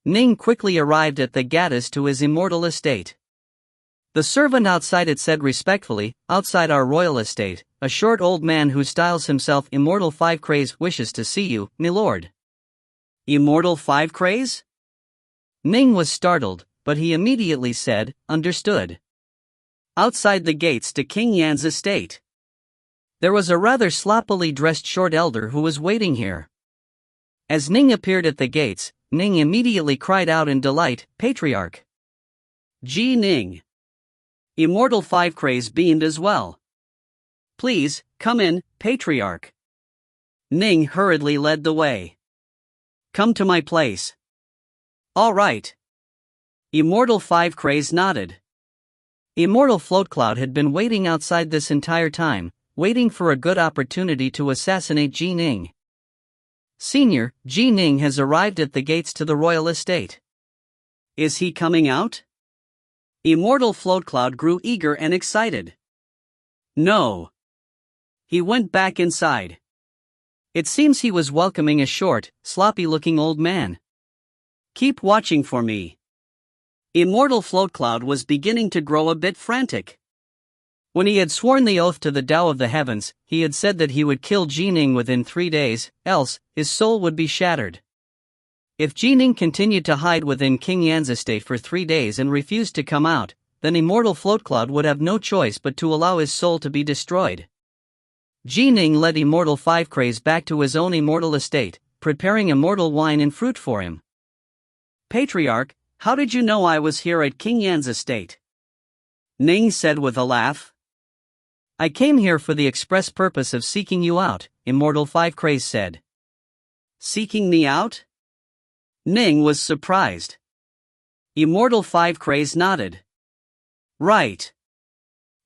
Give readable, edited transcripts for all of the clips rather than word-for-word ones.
Ning quickly arrived at the Gaddis to his immortal estate. The servant outside it said respectfully, "Outside our royal estate, a short old man who styles himself Immortal 5 Craze wishes to see you, milord." Immortal 5 Craze? Ning was startled, but he immediately said, "Understood." Outside the gates to King Yan's estate. There was a rather sloppily dressed short elder who was waiting here. As Ning appeared at the gates, Ning immediately cried out in delight, "Patriarch!" Ning. Immortal 5 Craze beamed as well. "Please, come in, Patriarch." Ning hurriedly led the way. "Come to my place." "All right." Immortal 5 Craze nodded. Immortal Floatcloud had been waiting outside this entire time, waiting for a good opportunity to assassinate Ji Ning. "Senior, Ji Ning has arrived at the gates to the royal estate." "Is he coming out?" Immortal Floatcloud grew eager and excited. "No." He went back inside. It seems he was welcoming a short, sloppy-looking old man. "Keep watching for me." Immortal Floatcloud was beginning to grow a bit frantic. When he had sworn the oath to the Tao of the Heavens, he had said that he would kill Ji Ning within 3 days, else, his soul would be shattered. If Ji Ning continued to hide within King Yan's estate for 3 days and refused to come out, then Immortal Floatcloud would have no choice but to allow his soul to be destroyed. Ji Ning led Immortal 5 Craze back to his own immortal estate, preparing immortal wine and fruit for him. "Patriarch, how did you know I was here at King Yan's estate?" Ning said with a laugh. "I came here for the express purpose of seeking you out," Immortal 5 Craze said. "Seeking me out?" Ning was surprised. Immortal 5 Craze nodded. "Right.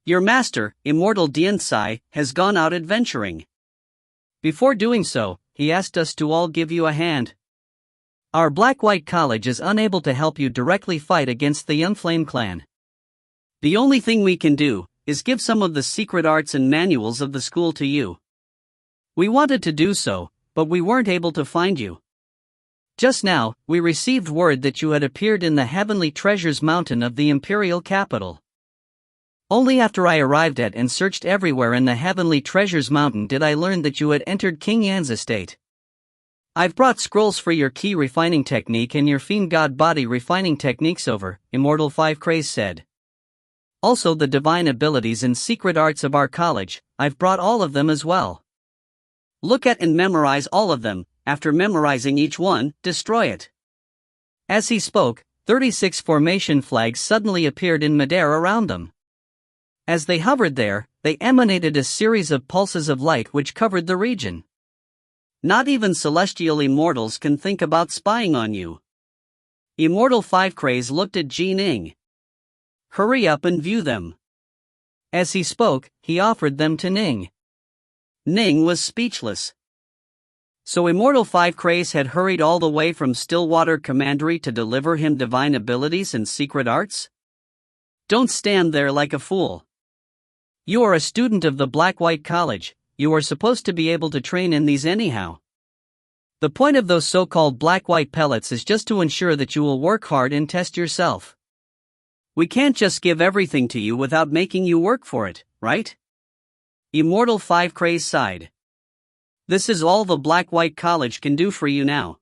Your master, Immortal Diansai, has gone out adventuring. Before doing so, he asked us to all give you a hand. Our Black-White College is unable to help you directly fight against the Young Flame clan. The only thing we can do is give some of the secret arts and manuals of the school to you. We wanted to do so, but we weren't able to find you. Just now, we received word that you had appeared in the Heavenly Treasures Mountain of the Imperial Capital. Only after I arrived at and searched everywhere in the Heavenly Treasures Mountain did I learn that you had entered King Yan's estate. I've brought scrolls for your key refining technique and your fiend god body refining techniques over," Immortal 5 Craze said. "Also the divine abilities and secret arts of our college, I've brought all of them as well. Look at and memorize all of them. After memorizing each one, destroy it." As he spoke, 36 formation flags suddenly appeared in midair around them. As they hovered there, they emanated a series of pulses of light which covered the region. "Not even celestial immortals can think about spying on you." Immortal 5 Craze looked at Ji Ning. "Hurry up and view them." As he spoke, he offered them to Ning. Ning was speechless. So Immortal 5 Craze had hurried all the way from Stillwater Commandery to deliver him divine abilities and secret arts? Don't stand there like a fool. You are a student of the Black-White College, you are supposed to be able to train in these anyhow. The point of those so-called Black-White pellets is just to ensure that you will work hard and test yourself. We can't just give everything to you without making you work for it, right? Immortal 5 Craze sighed. This is all the Black-White College can do for you now.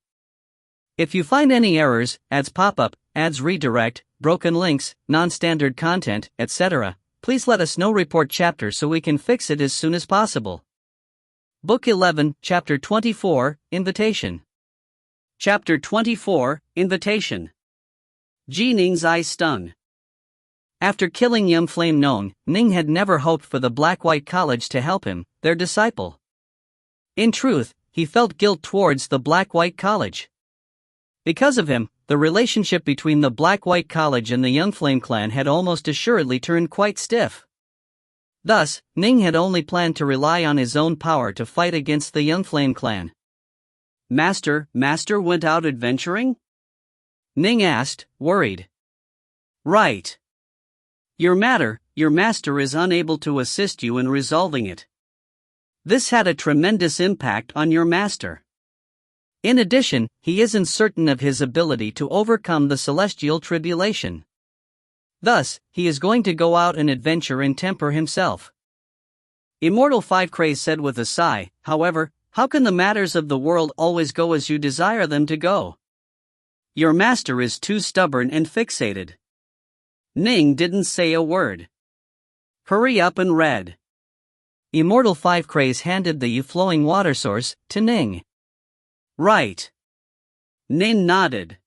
If you find any errors, ads pop up, ads redirect, broken links, non-standard content, etc., please let us know. Report chapter so we can fix it as soon as possible. Book 11, Chapter 24, Invitation. Chapter 24, Invitation. Ji Ning's eyes stung. After killing Young Flame Nong, Ning had never hoped for the Black-White College to help him, their disciple. In truth, he felt guilt towards the Black-White College. Because of him, the relationship between the Black-White College and the Young Flame clan had almost assuredly turned quite stiff. Thus, Ning had only planned to rely on his own power to fight against the Young Flame clan. Master went out adventuring? Ning asked, worried. Right. Your master is unable to assist you in resolving it. This had a tremendous impact on your master. In addition, he isn't certain of his ability to overcome the celestial tribulation. Thus, he is going to go out and adventure and temper himself. Immortal 5 Craze said with a sigh, however, how can the matters of the world always go as you desire them to go? Your master is too stubborn and fixated. Ning didn't say a word. Hurry up and read. Immortal 5 Craze handed the flowing water source to Ning. Right. Ning nodded.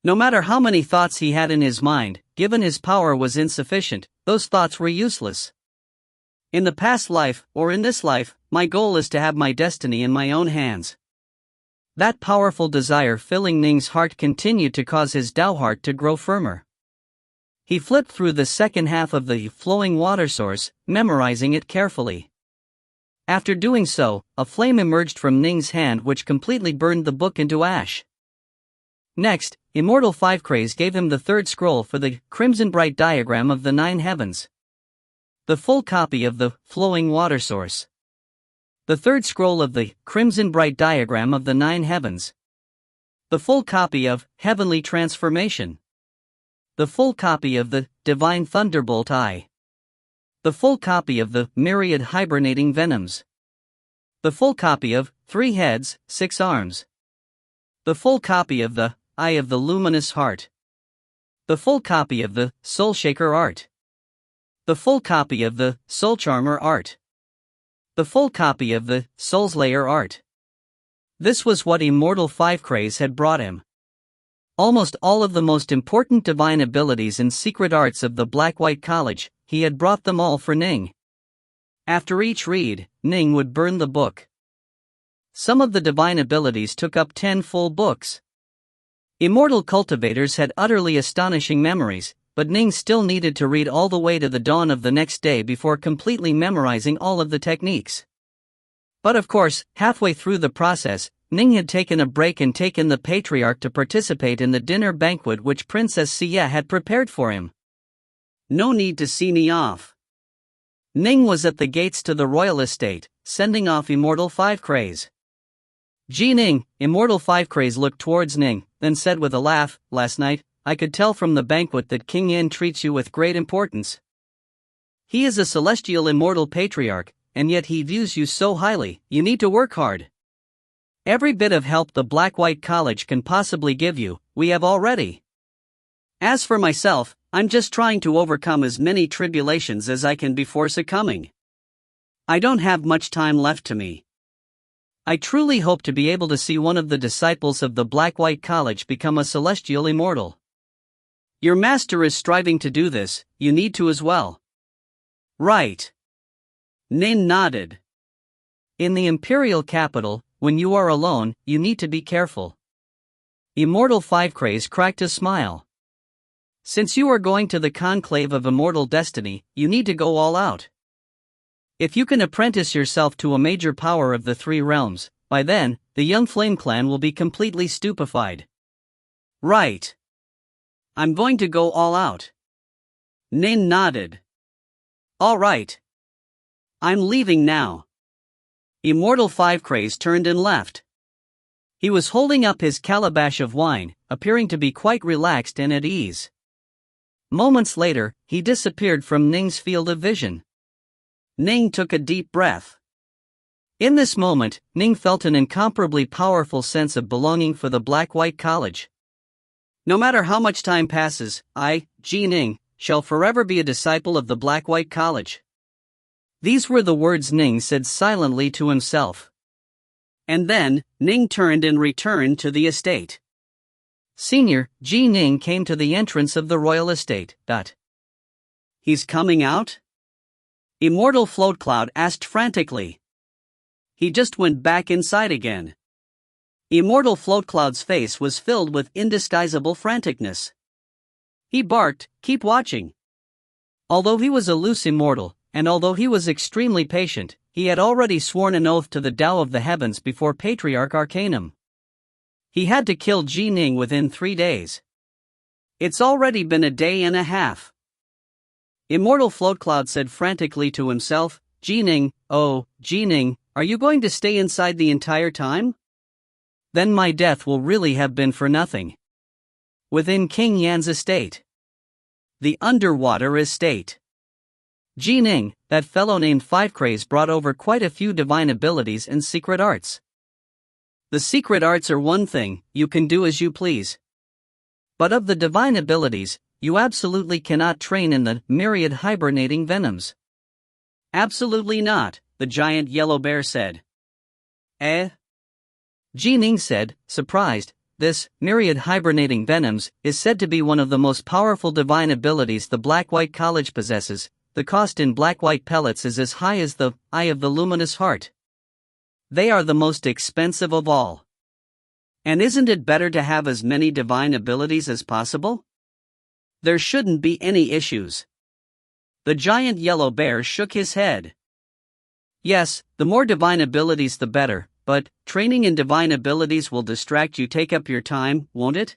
No matter how many thoughts he had in his mind, given his power was insufficient, those thoughts were useless. In the past life, or in this life, my goal is to have my destiny in my own hands. That powerful desire filling Ning's heart continued to cause his Tao heart to grow firmer. He flipped through the second half of the flowing water source, memorizing it carefully. After doing so, a flame emerged from Ning's hand which completely burned the book into ash. Next, Immortal 5 Craze gave him the third scroll for the crimson bright diagram of the 9 heavens. The full copy of the flowing water source. The third scroll of the crimson bright diagram of the 9 heavens. The full copy of heavenly transformation. The full copy of the divine thunderbolt eye. The full copy of the myriad hibernating venoms. The full copy of 3 heads, 6 arms. The full copy of the eye of the luminous heart. The full copy of the soul shaker art. The full copy of the soul charmer art. The full copy of the soulslayer art. This was what Immortal 5 Craze had brought him. Almost all of the most important divine abilities and secret arts of the Black-White College, he had brought them all for Ning. After each read, Ning would burn the book. Some of the divine abilities took up 10 full books. Immortal cultivators had utterly astonishing memories, but Ning still needed to read all the way to the dawn of the next day before completely memorizing all of the techniques. But of course, halfway through the process, Ning had taken a break and taken the patriarch to participate in the dinner banquet which Princess Xia had prepared for him. No need to see me off. Ning was at the gates to the royal estate, sending off Immortal 5 Craze. Ning, Immortal 5 Craze looked towards Ning, then said with a laugh, last night, I could tell from the banquet that King Yin treats you with great importance. He is a celestial immortal patriarch, and yet he views you so highly, you need to work hard. Every bit of help the Black-White College can possibly give you, we have already. As for myself, I'm just trying to overcome as many tribulations as I can before succumbing. I don't have much time left to me. I truly hope to be able to see one of the disciples of the Black-White College become a celestial immortal. Your master is striving to do this, you need to as well. Right. Ning nodded. In the imperial capital, when you are alone, you need to be careful. Immortal 5 Craze cracked a smile. Since you are going to the conclave of immortal destiny, you need to go all out. If you can apprentice yourself to a major power of the 3 realms, by then, the young Flame Clan will be completely stupefied. Right. I'm going to go all out. Ning nodded. All right. I'm leaving now. Immortal 5 Craze turned and left. He was holding up his calabash of wine, appearing to be quite relaxed and at ease. Moments later, he disappeared from Ning's field of vision. Ning took a deep breath. In this moment, Ning felt an incomparably powerful sense of belonging for the Black-White College. No matter how much time passes, I, Ning, shall forever be a disciple of the Black-White College. These were the words Ning said silently to himself. And then, Ning turned and returned to the estate. Senior, Ning came to the entrance of the royal estate. He's coming out? Immortal Float Cloud asked frantically. He just went back inside again. Immortal Float Cloud's face was filled with indisguisable franticness. He barked, keep watching. Although he was a loose immortal, and although he was extremely patient, he had already sworn an oath to the Tao of the Heavens before Patriarch Arcanum. He had to kill Ning within 3 days. It's already been a day and a half. Immortal Float Cloud said frantically to himself, Ning, oh, Ning, are you going to stay inside the entire time? then my death will really have been for nothing. Within King Yan's estate. The underwater estate. Ning, that fellow named Fivecraze, brought over quite a few divine abilities and secret arts. The secret arts are one thing, you can do as you please. But of the divine abilities, you absolutely cannot train in the myriad hibernating venoms. Absolutely not, the giant yellow bear said. Ning said, surprised. This myriad hibernating venoms is said to be one of the most powerful divine abilities the Black-White College possesses. The cost in black-white pellets is as high as the eye of the luminous heart. They are the most expensive of all. And isn't it better to have as many divine abilities as possible? There shouldn't be any issues. The giant yellow bear shook his head. Yes, the more divine abilities the better, but training in divine abilities will distract you, take up your time, won't it?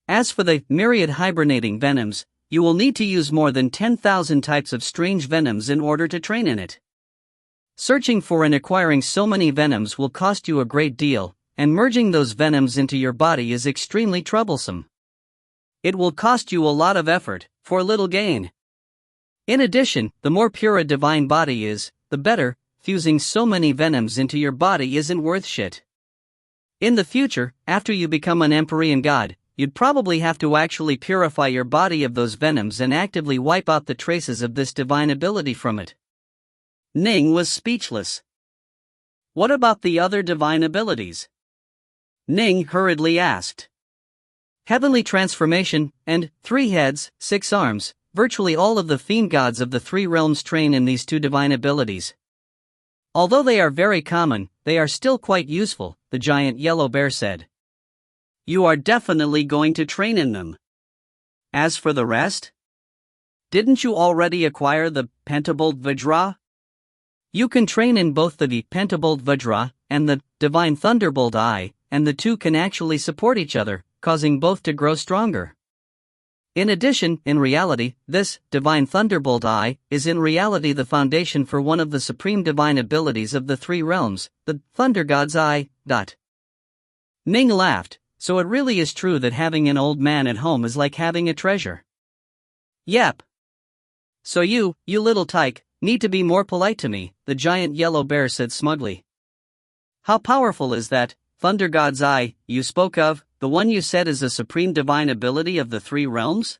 As for the myriad hibernating venoms, you will need to use more than 10,000 types of strange venoms in order to train in it. Searching for and acquiring so many venoms will cost you a great deal, and merging those venoms into your body is extremely troublesome. It will cost you a lot of effort, for little gain. In addition, the more pure a divine body is, the better. Fusing so many venoms into your body isn't worth shit. In the future, after you become an Empyrean god, you'd probably have to actually purify your body of those venoms and actively wipe out the traces of this divine ability from it. Ning was speechless. What about the other divine abilities? Ning hurriedly asked. Heavenly transformation, and 3 heads, 6 arms. Virtually all of the fiend gods of the 3 realms train in these 2 divine abilities. Although they are very common, they are still quite useful, the giant yellow bear said. You are definitely going to train in them. As for the rest? Didn't you already acquire the Pentabolt Vajra? You can train in both the Pentabolt Vajra and the Divine Thunderbolt Eye, and the 2 can actually support each other, causing both to grow stronger. In addition, in reality, this Divine Thunderbolt Eye is in reality the foundation for one of the supreme divine abilities of the 3 realms, the Thunder God's Eye. Ning laughed. So it really is true that having an old man at home is like having a treasure. Yep. So you little tyke, need to be more polite to me, the giant yellow bear said smugly. How powerful is that Thunder God's Eye you spoke of, the one you said is a supreme divine ability of the 3 realms?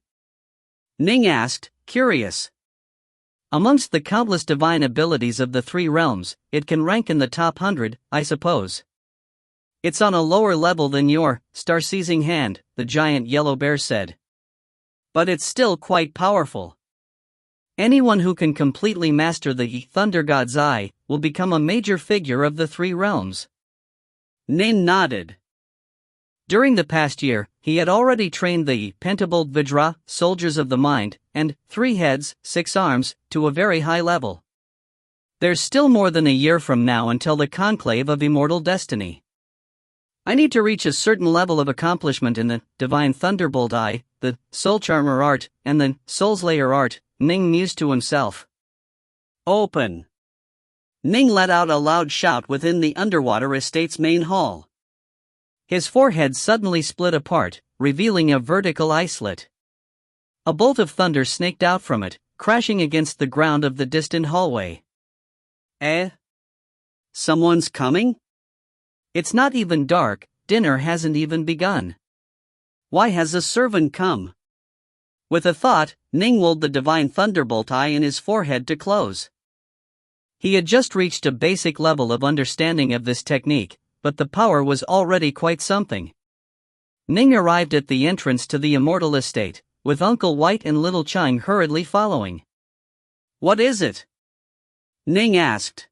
Ning asked, curious. Amongst the countless divine abilities of the 3 realms, it can rank in the top 100, I suppose. It's on a lower level than your star-seizing hand, the giant yellow bear said. But it's still quite powerful. Anyone who can completely master the Thunder God's Eye will become a major figure of the 3 realms. Ning nodded. During the past year, he had already trained the Pentabolt Vajra, Soldiers of the Mind, and 3 heads, 6 arms, to a very high level. There's still more than a year from now until the conclave of immortal destiny. I need to reach a certain level of accomplishment in the Divine Thunderbolt Eye, the Soul Charmer art, and the Soulslayer art, Ning mused to himself. Open. Ning let out a loud shout within the underwater estate's main hall. His forehead suddenly split apart, revealing a vertical eye slit. A bolt of thunder snaked out from it, crashing against the ground of the distant hallway. Someone's coming? It's not even dark, dinner hasn't even begun. Why has a servant come? With a thought, Ning willed the Divine Thunderbolt Eye in his forehead to close. He had just reached a basic level of understanding of this technique, but the power was already quite something. Ning arrived at the entrance to the Immortal estate, with Uncle White and Little Chang hurriedly following. What is it? Ning asked.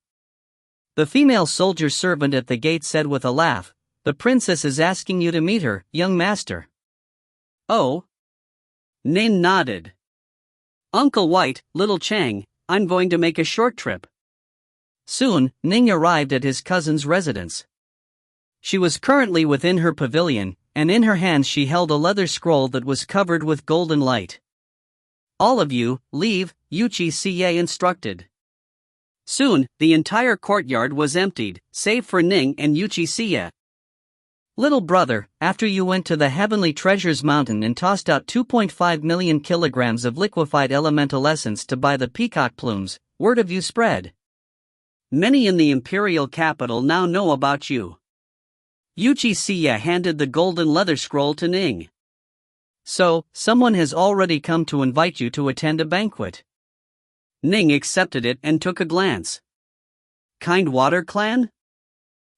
The female soldier servant at the gate said with a laugh, "The princess is asking you to meet her, young master." Oh? Ning nodded. Uncle White, Little Chang, I'm going to make a short trip. Soon, Ning arrived at his cousin's residence. She was currently within her pavilion, and in her hands she held a leather scroll that was covered with golden light. All of you, leave, Yuchi-Cie instructed. Soon, the entire courtyard was emptied, save for Ning and Yuchi-Cie. Little brother, after you went to the Heavenly Treasures Mountain and tossed out 2.5 million kilograms of liquefied elemental essence to buy the peacock plumes, word of you spread. Many in the imperial capital now know about you. Uchiha handed the golden leather scroll to Ning. So, someone has already come to invite you to attend a banquet. Ning accepted it and took a glance. Kind Water Clan?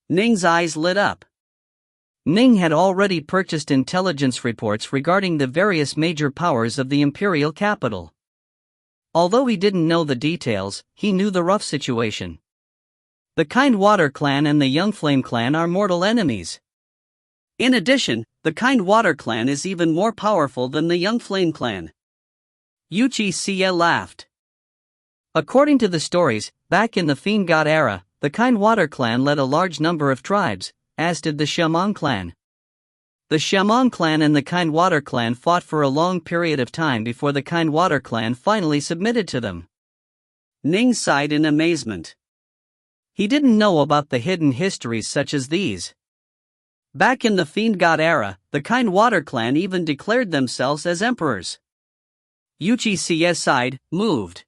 Ning's eyes lit up. Ning had already purchased intelligence reports regarding the various major powers of the imperial capital. Although he didn't know the details, he knew the rough situation. The Kind Water Clan and the Young Flame Clan are mortal enemies. In addition, the Kind Water Clan is even more powerful than the Young Flame Clan. Uchiha laughed. According to the stories, back in the Fiend God era, the Kind Water Clan led a large number of tribes, as did the Shaman Clan. The Shaman Clan and the Kind Water Clan fought for a long period of time before the Kind Water Clan finally submitted to them. Ning sighed in amazement. He didn't know about the hidden histories such as these. Back in the Fiend God era, the Kind Water Clan even declared themselves as emperors. Uchiha's side moved.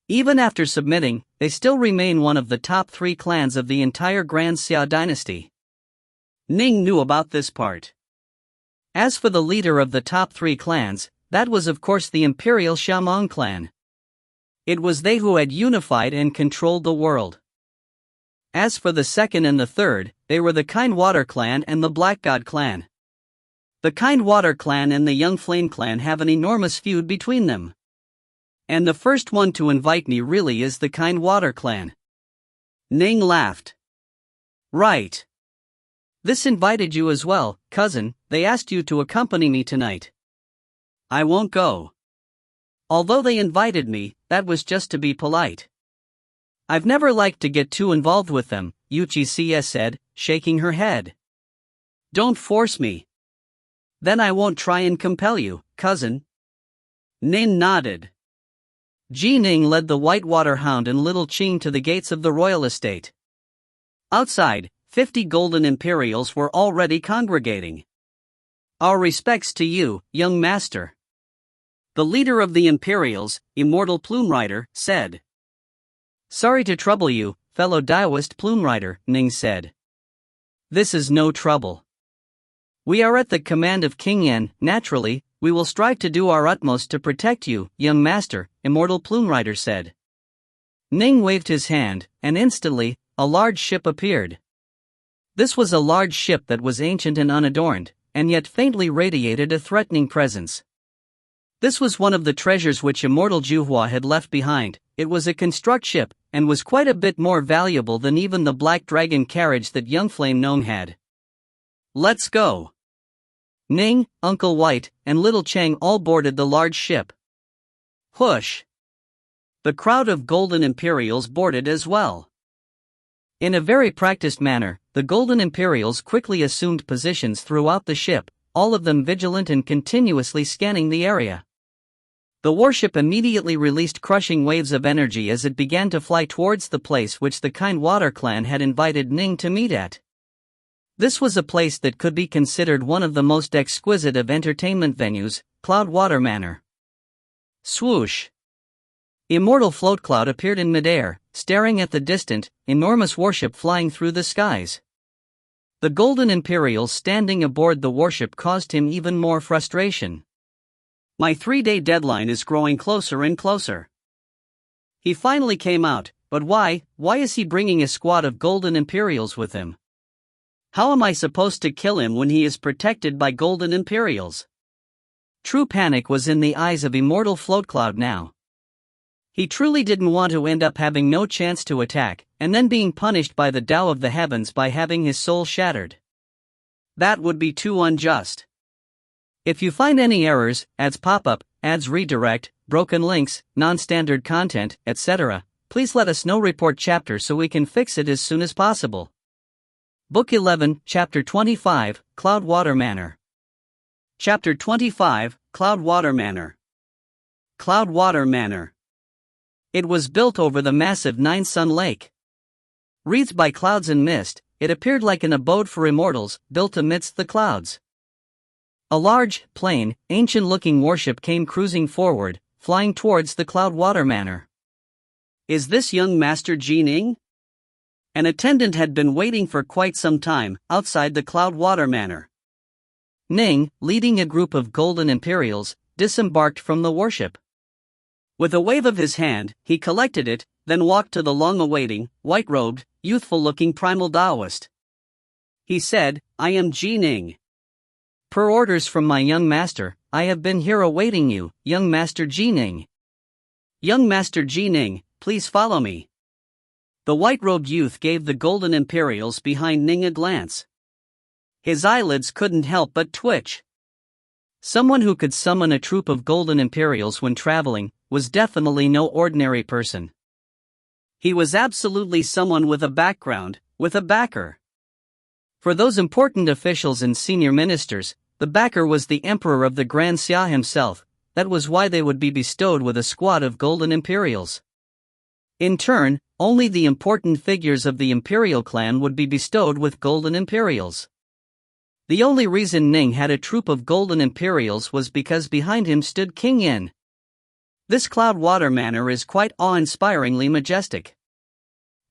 Even after submitting, they still remain one of the top 3 clans of the entire Grand Xia dynasty. Ning knew about this part. As for the leader of the top 3 clans, that was of course the Imperial Shaman clan. It was they who had unified and controlled the world. As for the second and the third, they were the Kind Water Clan and the Black God Clan. The Kind Water Clan and the Young Flame Clan have an enormous feud between them. And the first one to invite me really is the Kind Water Clan. Ning laughed. Right. This invited you as well, cousin. They asked you to accompany me tonight. I won't go. Although they invited me, that was just to be polite. I've never liked to get too involved with them, Uchiha said, shaking her head. Don't force me. Then I won't try and compel you, cousin. Ning nodded. Ning led the Whitewater Hound and Little Qing to the gates of the royal estate. Outside, 50 golden Imperials were already congregating. Our respects to you, young master. The leader of the Imperials, Immortal Plume Rider, said. Sorry to trouble you, fellow Daoist Plume Rider, Ning said. This is no trouble. We are at the command of King Yan. Naturally, we will strive to do our utmost to protect you, young master, Immortal Plume Rider said. Ning waved his hand, and instantly, a large ship appeared. This was a large ship that was ancient and unadorned, and yet faintly radiated a threatening presence. This was one of the treasures which Immortal Juhua had left behind. It was a construct ship, and was quite a bit more valuable than even the Black Dragon carriage that Young Flame Gnome had. Let's go. Ning, Uncle White, and Little Chang all boarded the large ship. Push. The crowd of golden Imperials boarded as well. In a very practiced manner, the golden Imperials quickly assumed positions throughout the ship, all of them vigilant and continuously scanning the area. The warship immediately released crushing waves of energy as it began to fly towards the place which the Kind Water Clan had invited Ning to meet at. This was a place that could be considered one of the most exquisite of entertainment venues, Cloud Water Manor. Swoosh! Immortal Float Cloud appeared in midair, staring at the distant, enormous warship flying through the skies. The Golden Imperials standing aboard the warship caused him even more frustration. My 3-day deadline is growing closer and closer. He finally came out, but why is he bringing a squad of Golden Imperials with him? How am I supposed to kill him when he is protected by Golden Imperials? True panic was in the eyes of Immortal Float Cloud now. He truly didn't want to end up having no chance to attack, and then being punished by the Tao of the Heavens by having his soul shattered. That would be too unjust. If you find any errors, ads pop up, ads redirect, broken links, non-standard content, etc., please let us know. Report chapter so we can fix it as soon as possible. Book 11, Chapter 25, Cloud Water Manor. Chapter 25, Cloud Water Manor. Cloud Water Manor. It was built over the massive Nine Sun Lake. Wreathed by clouds and mist, it appeared like an abode for immortals, built amidst the clouds. A large, plain, ancient-looking warship came cruising forward, flying towards the Cloudwater Manor. Is this young Master Ning? An attendant had been waiting for quite some time, outside the Cloudwater Manor. Ning, leading a group of golden Imperials, disembarked from the warship. With a wave of his hand, he collected it, then walked to the long-awaiting, white-robed, youthful-looking primal Taoist. He said, "I am Ning. Per orders from my young master, I have been here awaiting you, young Master Ning." "Young Master Ning, please follow me." The white-robed youth gave the golden Imperials behind Ning a glance. His eyelids couldn't help but twitch. Someone who could summon a troop of golden Imperials when traveling was definitely no ordinary person. He was absolutely someone with a background, with a backer. For those important officials and senior ministers, the backer was the Emperor of the Grand Xia himself. That was why they would be bestowed with a squad of golden Imperials. In turn, only the important figures of the Imperial clan would be bestowed with golden Imperials. The only reason Ning had a troop of golden Imperials was because behind him stood King Yin. This Cloudwater Manor is quite awe-inspiringly majestic.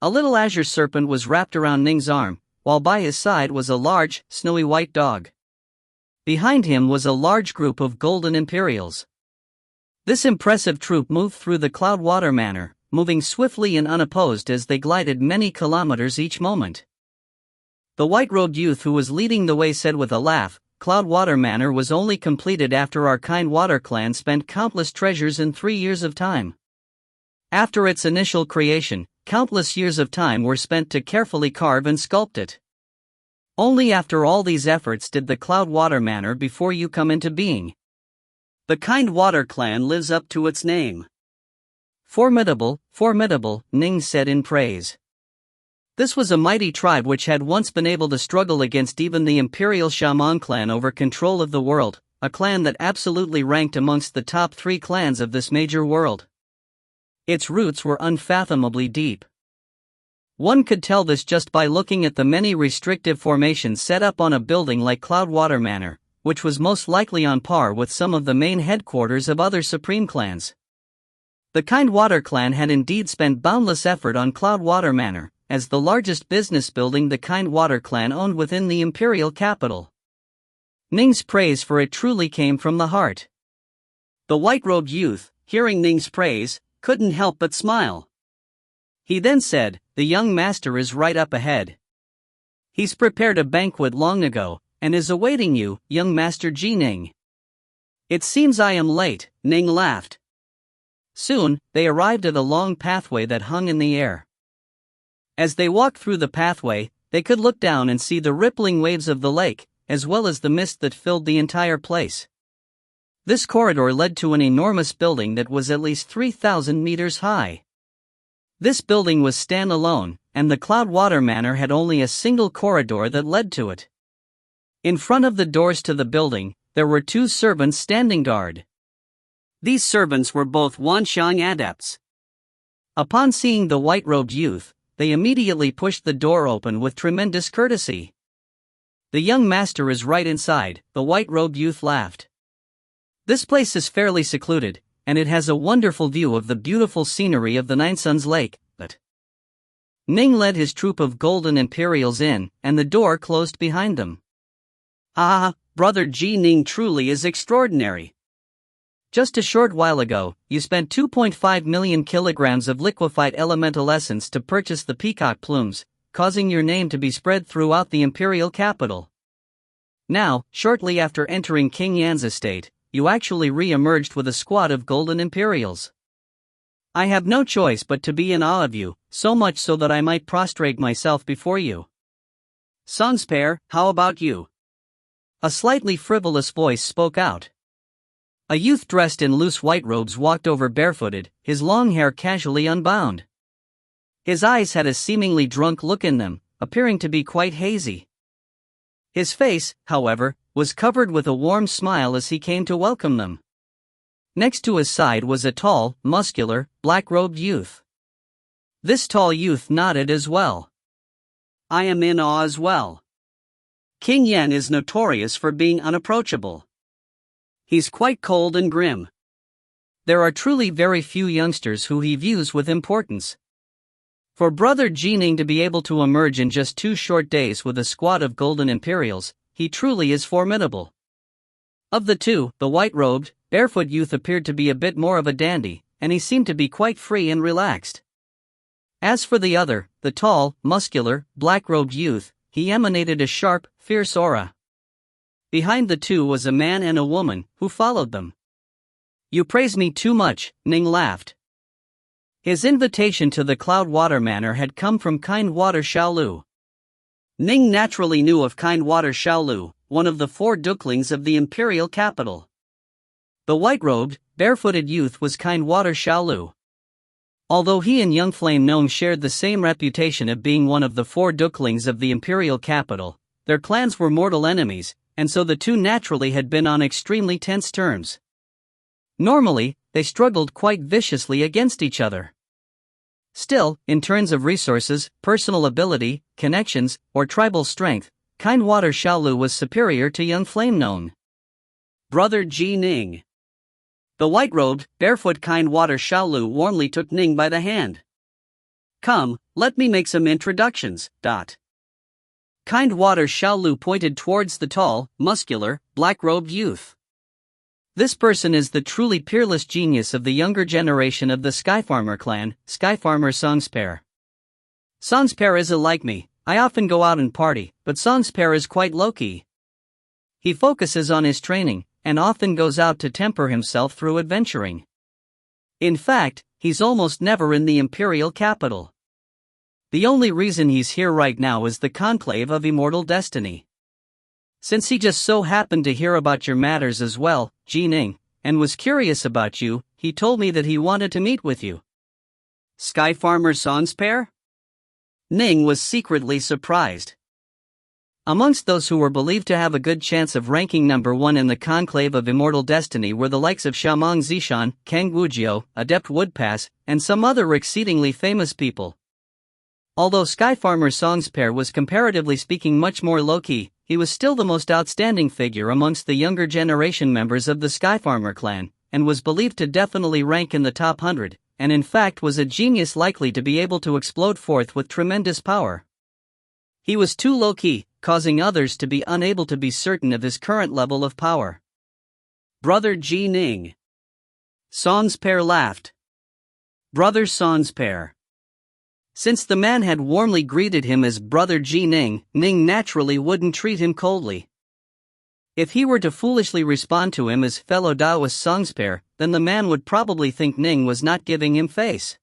A little azure serpent was wrapped around Ning's arm, while by his side was a large, snowy white dog. Behind him was a large group of golden Imperials. This impressive troop moved through the Cloudwater Manor, moving swiftly and unopposed as they glided many kilometers each moment. The white-robed youth who was leading the way said with a laugh, "Cloudwater Manor was only completed after our kind water clan spent countless treasures in 3 years of time. After its initial creation, countless years of time were spent to carefully carve and sculpt it. Only after all these efforts did the Cloudwater Manor before you come into being. The kind water clan lives up to its name." "Formidable, formidable," Ning said in praise. This was a mighty tribe which had once been able to struggle against even the Imperial Shaman clan over control of the world, a clan that absolutely ranked amongst the top 3 clans of this major world. Its roots were unfathomably deep. One could tell this just by looking at the many restrictive formations set up on a building like Cloudwater Manor, which was most likely on par with some of the main headquarters of other supreme clans. The Kind Water clan had indeed spent boundless effort on Cloudwater Manor, as the largest business building the Kind Water clan owned within the imperial capital. Ning's praise for it truly came from the heart. The white-robed youth, hearing Ning's praise, couldn't help but smile. He then said, "The young master is right up ahead. He's prepared a banquet long ago, and is awaiting you, young Master Ning." "It seems I am late," Ning laughed. Soon, they arrived at a long pathway that hung in the air. As they walked through the pathway, they could look down and see the rippling waves of the lake, as well as the mist that filled the entire place. This corridor led to an enormous building that was at least 3,000 meters high. This building was standalone, and the Cloudwater Manor had only a single corridor that led to it. In front of the doors to the building, there were 2 servants standing guard. These servants were both Wanxiang adepts. Upon seeing the white-robed youth, they immediately pushed the door open with tremendous courtesy. "The young master is right inside," the white-robed youth laughed. "This place is fairly secluded, and it has a wonderful view of the beautiful scenery of the Nine Suns Lake, but..." Ning led his troop of golden Imperials in, and the door closed behind them. "Ah, brother Ning truly is extraordinary. Just a short while ago, you spent 2.5 million kilograms of liquefied elemental essence to purchase the peacock plumes, causing your name to be spread throughout the imperial capital. Now, shortly after entering King Yan's estate, you actually re-emerged with a squad of golden Imperials. I have no choice but to be in awe of you, so much so that I might prostrate myself before you. Songspare, how about you?" A slightly frivolous voice spoke out. A youth dressed in loose white robes walked over barefooted, his long hair casually unbound. His eyes had a seemingly drunk look in them, appearing to be quite hazy. His face, however, was covered with a warm smile as he came to welcome them. Next to his side was a tall, muscular, black-robed youth. This tall youth nodded as well. I am in awe as well. King Yan is notorious for being unapproachable. He's quite cold and grim. There are truly very few youngsters who he views with importance. For Brother Ning to be able to emerge in just 2 short days with a squad of golden Imperials, he truly is formidable. Of the two, the white-robed, barefoot youth appeared to be a bit more of a dandy, and he seemed to be quite free and relaxed. As for the other, the tall, muscular, black-robed youth, he emanated a sharp, fierce aura. Behind the two was a man and a woman, who followed them. "You praise me too much," Ning laughed. His invitation to the Cloudwater Manor had come from Kindwater Xiaolu. Ning naturally knew of Kindwater Xiaolu, one of the 4 duklings of the imperial capital. The white-robed, barefooted youth was Kindwater Xiaolu. Although he and Young Flame Gnome shared the same reputation of being one of the 4 duklings of the imperial capital, their clans were mortal enemies, and so the two naturally had been on extremely tense terms. Normally, they struggled quite viciously against each other. Still, in terms of resources, personal ability, connections, or tribal strength, Kindwater Xiaolu was superior to Young Flame Gnome. Brother Ning. The white-robed, barefoot Kindwater Xiaolu warmly took Ning by the hand. "Come, let me make some introductions." Kindwater Xiaolu pointed towards the tall, muscular, black-robed youth. "This person is the truly peerless genius of the younger generation of the Skyfarmer clan, Skyfarmer Songspair. Songspair isn't like me. I often go out and party, but Songspair is quite low-key. He focuses on his training, and often goes out to temper himself through adventuring. In fact, he's almost never in the imperial capital. The only reason he's here right now is the conclave of immortal destiny. Since he just so happened to hear about your matters as well, Ning, and was curious about you, he told me that he wanted to meet with you." Skyfarmer Songspair? Ning was secretly surprised. Amongst those who were believed to have a good chance of ranking number 1 in the conclave of immortal destiny were the likes of Xiaomong Zishan, Kang Wujiu, Adept Woodpass, and some other exceedingly famous people. Although Skyfarmer Songspair was comparatively speaking much more low-key, he was still the most outstanding figure amongst the younger generation members of the Skyfarmer clan, and was believed to definitely rank in the top 100, and in fact was a genius likely to be able to explode forth with tremendous power. He was too low-key, causing others to be unable to be certain of his current level of power. Brother Ning. Songspair laughed. Brother Songspair. Since the man had warmly greeted him as Brother Ning, Ning naturally wouldn't treat him coldly. If he were to foolishly respond to him as fellow Taoist Songspair, then the man would probably think Ning was not giving him face.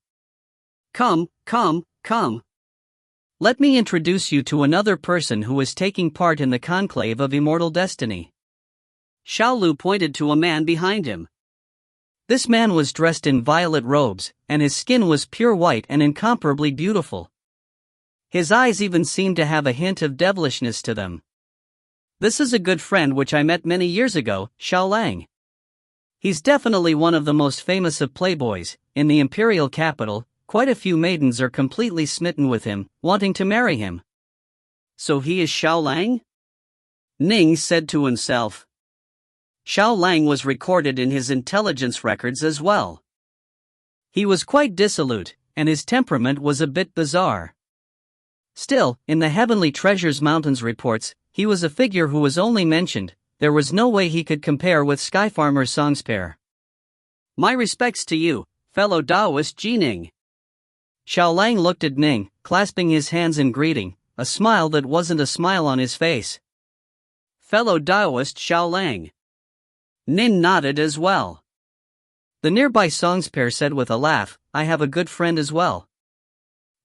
"Come. Let me introduce you to another person who is taking part in the conclave of immortal destiny." Xiaolu pointed to a man behind him. This man was dressed in violet robes, and his skin was pure white and incomparably beautiful. His eyes even seemed to have a hint of devilishness to them. "This is a good friend which I met many years ago, Xiaolang. He's definitely one of the most famous of playboys. In the imperial capital, quite a few maidens are completely smitten with him, wanting to marry him." "So he is Xiaolang?" Ning said to himself. Xiaolang was recorded in his intelligence records as well. He was quite dissolute, and his temperament was a bit bizarre. Still, in the Heavenly Treasures Mountains reports, he was a figure who was only mentioned. There was no way he could compare with Skyfarmer Songspair. "My respects to you, fellow Taoist Ning." Xiaolang looked at Ning, clasping his hands in greeting, a smile that wasn't a smile on his face. "Fellow Taoist Xiaolang." Ning nodded as well. The nearby Songspair said with a laugh, "I have a good friend as well.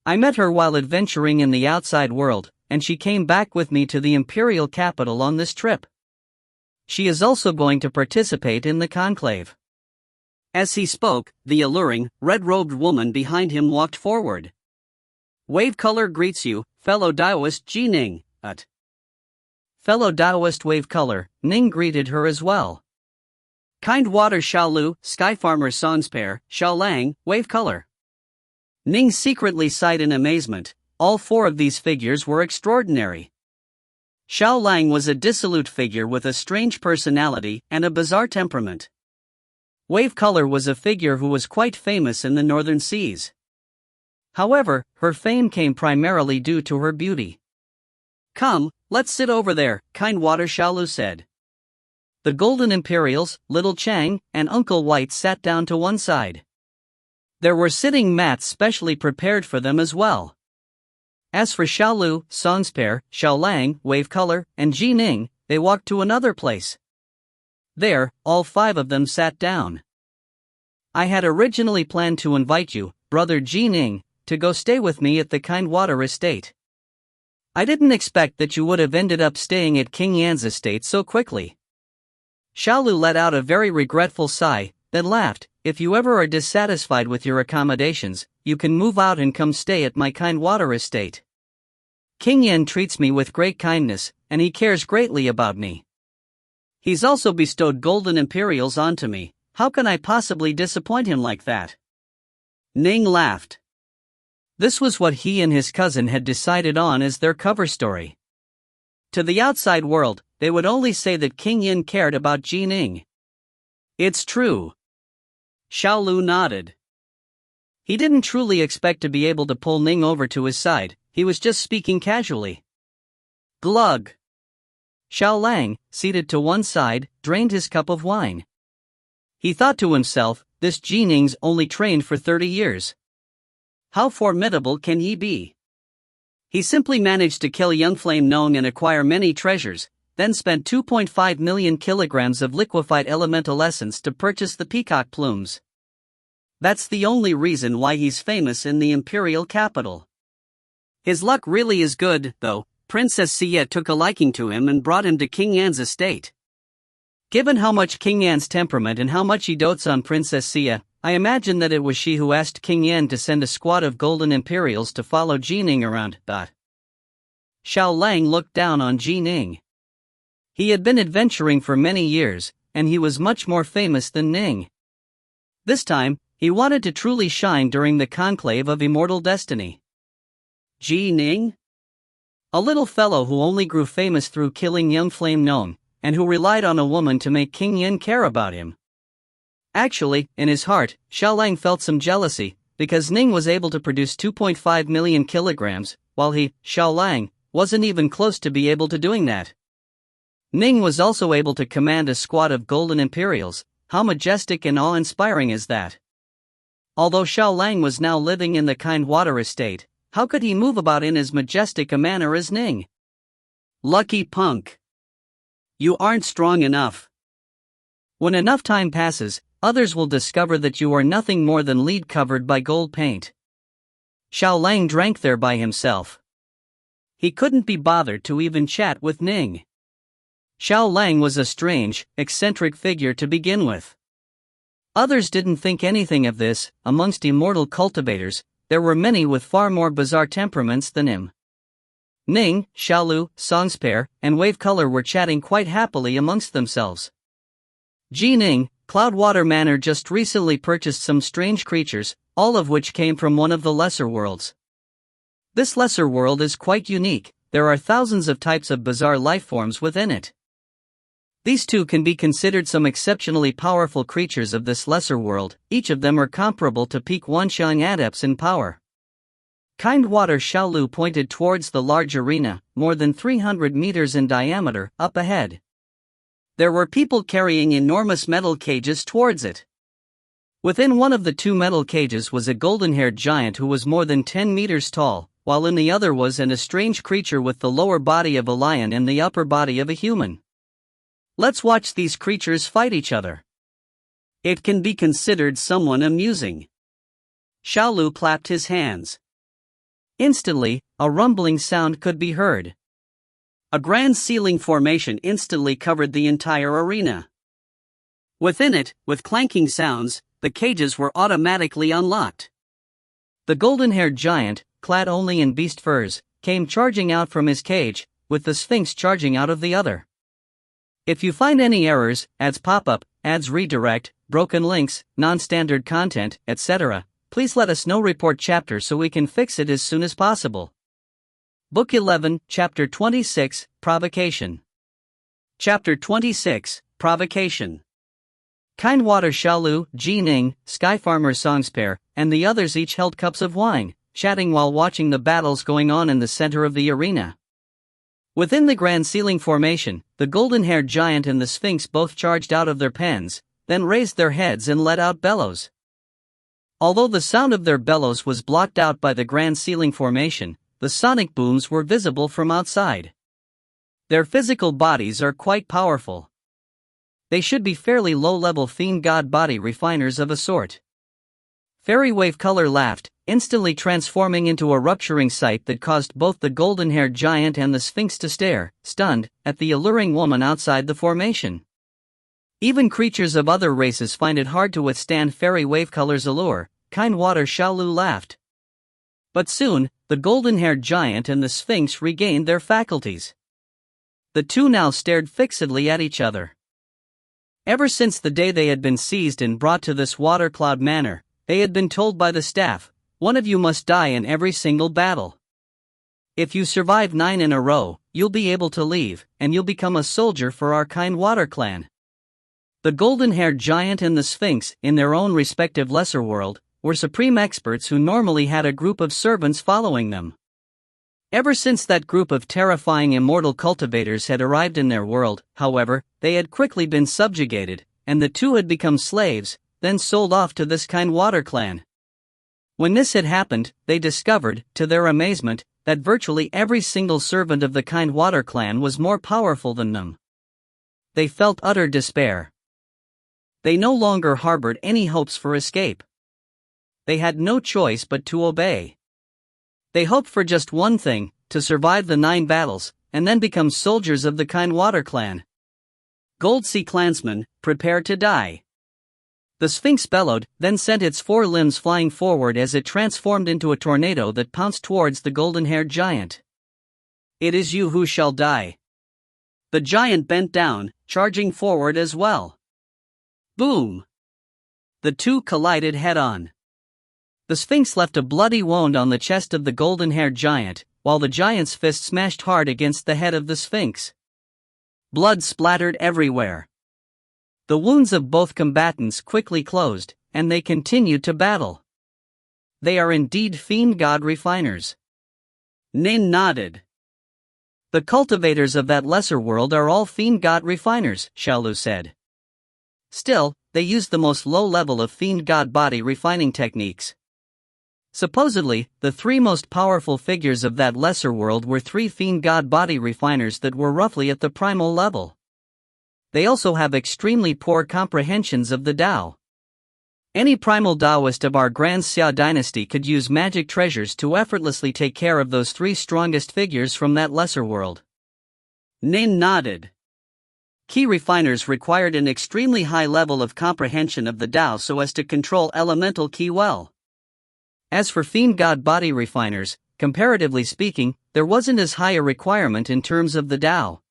I met her while adventuring in the outside world, and she came back with me to the imperial capital on this trip. She is also going to participate in the conclave." As he spoke, the alluring, red-robed woman behind him walked forward. "Wave Color greets you, fellow Taoist Ning." Fellow Taoist Wave Color, Ning greeted her as well. "Kindwater Xiaolu, Skyfarmer Songspair, Xiaolang, Wave Color." Ning secretly sighed in amazement. all four of these figures were extraordinary. Xiao Lang was a dissolute figure with a strange personality and a bizarre temperament. Wave Color was a figure who was quite famous in the northern seas. However, her fame came primarily due to her beauty. "Come, let's sit over there," Kind Water Xiaolu said. The Golden Imperials, Little Chang, and Uncle White sat down to one side. There were sitting mats specially prepared for them as well. As for Xiaolu, Song's pair, Xiao Lang, Wave Color, and Ji Ning, they walked to another place. There, all five of them sat down. "I had originally planned to invite you, brother Ji Ning, to go stay with me at the Kind Water estate. I didn't expect that you would have ended up staying at King Yan's estate so quickly." Xiaolu let out a very regretful sigh, then laughed. "If you ever are dissatisfied with your accommodations, you can move out and come stay at my Kind Water estate. King Yan treats me with great kindness, and he cares greatly about me. He's also bestowed Golden Imperials onto me. How can I possibly disappoint him like that?" Ning laughed. This was what he and his cousin had decided on as their cover story. To the outside world, they would only say that King Yin cared about Ji Ning. "It's true." Xiaolu nodded. He didn't truly expect to be able to pull Ning over to his side, he was just speaking casually. Glug. Xiao Lang, seated to one side, drained his cup of wine. He thought to himself, this Ji Ning's only trained for 30 years. How formidable can he be? He simply managed to kill young Flame Nong and acquire many treasures, then spent 2.5 million kilograms of liquefied elemental essence to purchase the peacock plumes. That's the only reason why he's famous in the imperial capital. His luck really is good, though. Princess Xie took a liking to him and brought him to King Yan's estate. Given how much King Yan's temperament and how much he dotes on Princess Xie, I imagine that it was she who asked King Yan to send a squad of Golden Imperials to follow Ji Ning around. Xiao Lang looked down on Ji Ning. He had been adventuring for many years, and he was much more famous than Ning. This time, he wanted to truly shine during the conclave of immortal destiny. Ji Ning? A little fellow who only grew famous through killing young Flame Nong, and who relied on a woman to make King Yin care about him. Actually, in his heart, Xiao Lang felt some jealousy, because Ning was able to produce 2.5 million kilograms, while he, Xiao Lang, wasn't even close to be able to doing that. Ning was also able to command a squad of Golden Imperials. How majestic and awe-inspiring is that? Although Xiao Lang was now living in the Kind Water estate, how could he move about in as majestic a manner as Ning? Lucky punk. You aren't strong enough. When enough time passes, others will discover that you are nothing more than lead covered by gold paint. Xiao Lang drank there by himself. He couldn't be bothered to even chat with Ning. Xiao Lang was a strange, eccentric figure to begin with. Others didn't think anything of this. Amongst immortal cultivators, there were many with far more bizarre temperaments than him. Ning, Xiaolu, Song's pair, and Wave Color were chatting quite happily amongst themselves. Ji Ning, Cloudwater Manor just recently purchased some strange creatures, all of which came from one of the lesser worlds. This lesser world is quite unique. There are thousands of types of bizarre life forms within it. These two can be considered some exceptionally powerful creatures of this lesser world. Each of them are comparable to peak Wanxiang adepts in power. Kind Water Xiaolu pointed towards the large arena, more than 300 meters in diameter, up ahead. There were people carrying enormous metal cages towards it. Within one of the two metal cages was a golden-haired giant who was more than 10 meters tall, while in the other was a strange creature with the lower body of a lion and the upper body of a human. Let's watch these creatures fight each other. It can be considered somewhat amusing. Xiaolu clapped his hands. Instantly, a rumbling sound could be heard. A grand ceiling formation instantly covered the entire arena. Within it, with clanking sounds, the cages were automatically unlocked. The golden-haired giant, clad only in beast furs, came charging out from his cage, with the Sphinx charging out of the other. If you find any errors, ads pop up, ads redirect, broken links, non-standard content, etc., please let us know. Report chapter so we can fix it as soon as possible. Book 11, Chapter 26, Provocation. Chapter 26, Provocation. Kindwater Xiaolu, Ning, Skyfarmer Songspair, and the others each held cups of wine, chatting while watching the battles going on in the center of the arena. Within the Grand Ceiling formation, the golden-haired giant and the Sphinx both charged out of their pens, then raised their heads and let out bellows. Although the sound of their bellows was blocked out by the Grand Ceiling formation, the sonic booms were visible from outside. Their physical bodies are quite powerful. They should be fairly low-level fiend god body refiners of a sort. Fairy Wave Color laughed, instantly transforming into a rupturing sight that caused both the golden-haired giant and the Sphinx to stare, stunned, at the alluring woman outside the formation. Even creatures of other races find it hard to withstand Fairy Wave Color's allure, Kindwater Xiaolu laughed. But soon, the golden-haired giant and the Sphinx regained their faculties. The two now stared fixedly at each other. Ever since the day they had been seized and brought to this water cloud manor, they had been told by the staff, "One of you must die in every single battle. If you survive 9 in a row, you'll be able to leave, and you'll become a soldier for our Kindwater clan." The golden-haired giant and the Sphinx, in their own respective lesser world, were supreme experts who normally had a group of servants following them. Ever since that group of terrifying immortal cultivators had arrived in their world, however, they had quickly been subjugated, and the two had become slaves, then sold off to this Kindwater clan. When this had happened, they discovered, to their amazement, that virtually every single servant of the Kindwater clan was more powerful than them. They felt utter despair. They no longer harbored any hopes for escape. They had no choice but to obey. They hoped for just one thing, to survive the 9 battles, and then become soldiers of the Kindwater clan. Gold Sea clansmen, prepare to die. The Sphinx bellowed, then sent its 4 limbs flying forward as it transformed into a tornado that pounced towards the golden-haired giant. "It is you who shall die." The giant bent down, charging forward as well. Boom! The two collided head-on. The Sphinx left a bloody wound on the chest of the golden-haired giant, while the giant's fist smashed hard against the head of the Sphinx. Blood splattered everywhere. The wounds of both combatants quickly closed, and they continued to battle. They are indeed fiend god refiners. Ning nodded. The cultivators of that lesser world are all fiend god refiners, Xiaolu said. Still, they use the most low level of fiend god body refining techniques. Supposedly, the 3 most powerful figures of that lesser world were 3 fiend god body refiners that were roughly at the primal level. They also have extremely poor comprehensions of the Tao. Any primal Taoist of our Grand Xia dynasty could use magic treasures to effortlessly take care of those 3 strongest figures from that lesser world. Ning nodded. Key refiners required an extremely high level of comprehension of the Tao so as to control elemental ki well. As for fiend god body refiners, comparatively speaking, there wasn't as high a requirement in terms of the Tao.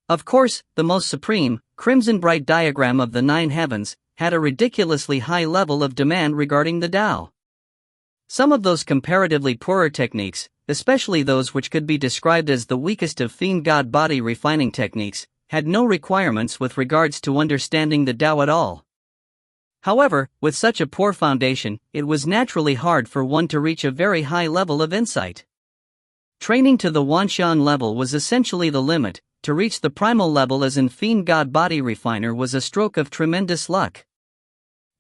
Of course, the most supreme, crimson bright diagram of the 9 heavens had a ridiculously high level of demand regarding the Tao. Some of those comparatively poorer techniques, especially those which could be described as the weakest of fiend god body refining techniques, had no requirements with regards to understanding the Tao at all. However, with such a poor foundation, it was naturally hard for one to reach a very high level of insight. Training to the Wanxian level was essentially the limit. To reach the primal level as in fiend god body refiner was a stroke of tremendous luck.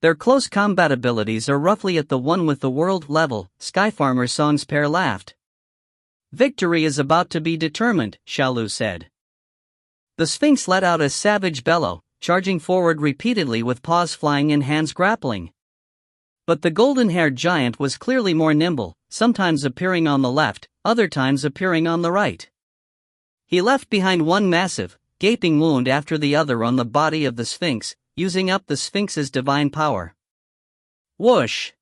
Their close combat abilities are roughly at the one with the world level, Skyfarmer Songspair laughed. "Victory is about to be determined," Xiaolu said. The Sphinx let out a savage bellow, charging forward repeatedly with paws flying and hands grappling. But the golden-haired giant was clearly more nimble, sometimes appearing on the left, other times appearing on the right. He left behind one massive, gaping wound after the other on the body of the Sphinx, using up the Sphinx's divine power. Whoosh!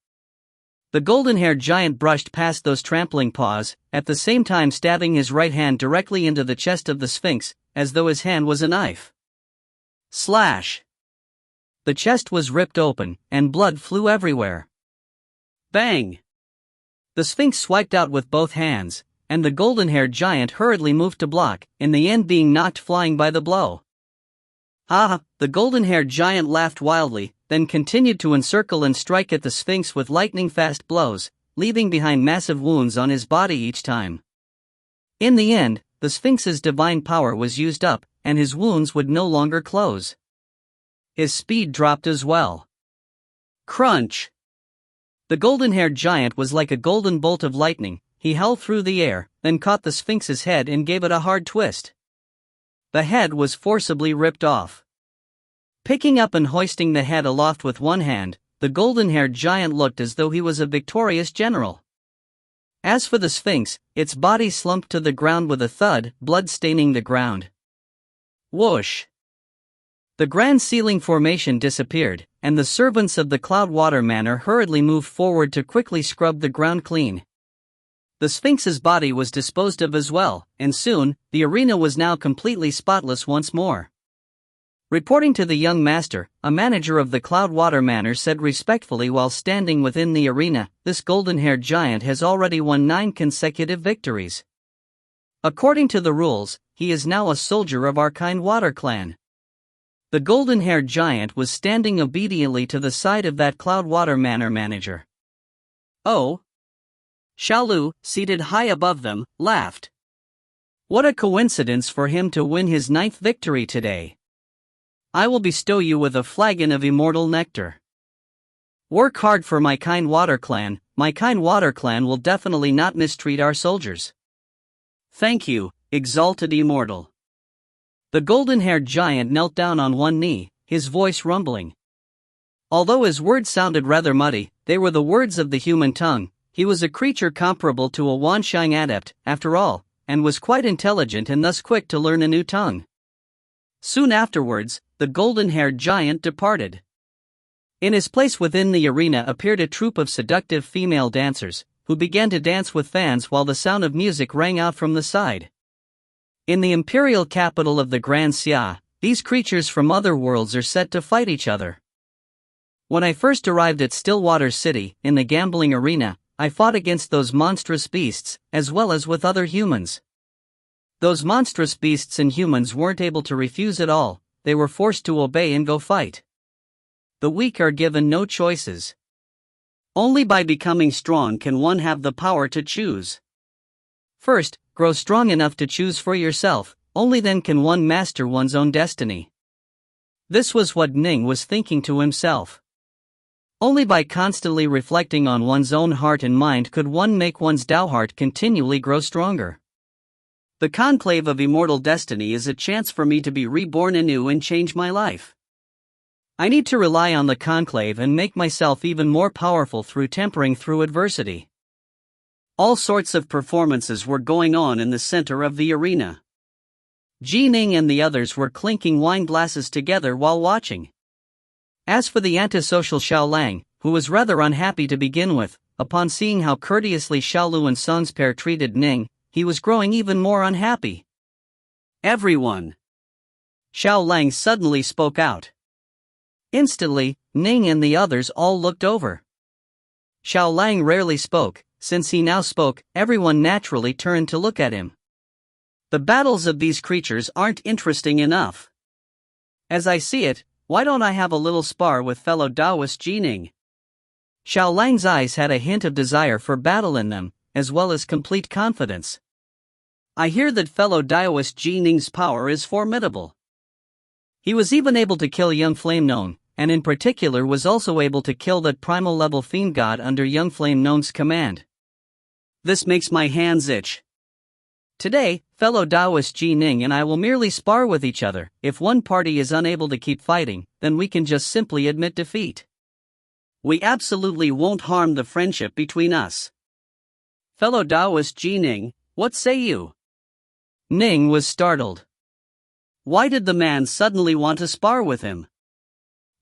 The golden-haired giant brushed past those trampling paws, at the same time stabbing his right hand directly into the chest of the Sphinx, as though his hand was a knife. Slash! The chest was ripped open, and blood flew everywhere. Bang! The Sphinx swiped out with both hands, and the golden-haired giant hurriedly moved to block, in the end being knocked flying by the blow. Ah! The golden-haired giant laughed wildly, then continued to encircle and strike at the Sphinx with lightning-fast blows, leaving behind massive wounds on his body each time. In the end, the Sphinx's divine power was used up, and his wounds would no longer close. His speed dropped as well. Crunch! The golden-haired giant was like a golden bolt of lightning. He hurled through the air, then caught the Sphinx's head and gave it a hard twist. The head was forcibly ripped off. Picking up and hoisting the head aloft with one hand, the golden-haired giant looked as though he was a victorious general. As for the Sphinx, its body slumped to the ground with a thud, blood staining the ground. Whoosh! The grand ceiling formation disappeared, and the servants of the Cloudwater Manor hurriedly moved forward to quickly scrub the ground clean. The Sphinx's body was disposed of as well, and soon, the arena was now completely spotless once more. Reporting to the young master, a manager of the Cloudwater Manor said respectfully while standing within the arena, "This golden-haired giant has already won 9 consecutive victories. According to the rules, he is now a soldier of our kind water clan." The golden-haired giant was standing obediently to the side of that Cloudwater Manor manager. "Oh?" Xiaolu, seated high above them, laughed. "What a coincidence for him to win his 9th victory today. I will bestow you with a flagon of immortal nectar. Work hard for my kind water clan. My kind water clan will definitely not mistreat our soldiers." "Thank you, exalted Immortal." The golden-haired giant knelt down on one knee, his voice rumbling. Although his words sounded rather muddy, they were the words of the human tongue. He was a creature comparable to a Wanshang adept, after all, and was quite intelligent and thus quick to learn a new tongue. Soon afterwards, the golden-haired giant departed. In his place within the arena appeared a troupe of seductive female dancers, who began to dance with fans while the sound of music rang out from the side. In the imperial capital of the Grand Xia, these creatures from other worlds are set to fight each other. When I first arrived at Stillwater City, in the gambling arena, I fought against those monstrous beasts, as well as with other humans. Those monstrous beasts and humans weren't able to refuse at all, they were forced to obey and go fight. The weak are given no choices. Only by becoming strong can one have the power to choose. First, grow strong enough to choose for yourself, only then can one master one's own destiny. This was what Ning was thinking to himself. Only by constantly reflecting on one's own heart and mind could one make one's Tao heart continually grow stronger. The conclave of immortal destiny is a chance for me to be reborn anew and change my life. I need to rely on the conclave and make myself even more powerful through tempering through adversity. All sorts of performances were going on in the center of the arena. Ning and the others were clinking wine glasses together while watching. As for the antisocial Xiaolang, who was rather unhappy to begin with, upon seeing how courteously Xiaolu and Sung's pair treated Ning, he was growing even more unhappy. "Everyone!" Xiaolang suddenly spoke out. Instantly, Ning and the others all looked over. Xiaolang rarely spoke. Since he now spoke, everyone naturally turned to look at him. The battles of these creatures aren't interesting enough. As I see it, why don't I have a little spar with fellow Taoist Ning? Xiaolang's eyes had a hint of desire for battle in them, as well as complete confidence. I hear that fellow Taoist Ning's power is formidable. He was even able to kill young Flame Known, and in particular was also able to kill that primal level fiend god under young Flame Known's command. This makes my hands itch. Today, fellow Taoist Ning and I will merely spar with each other. If one party is unable to keep fighting, then we can just simply admit defeat. We absolutely won't harm the friendship between us. Fellow Taoist Ning, what say you? Ning was startled. Why did the man suddenly want to spar with him?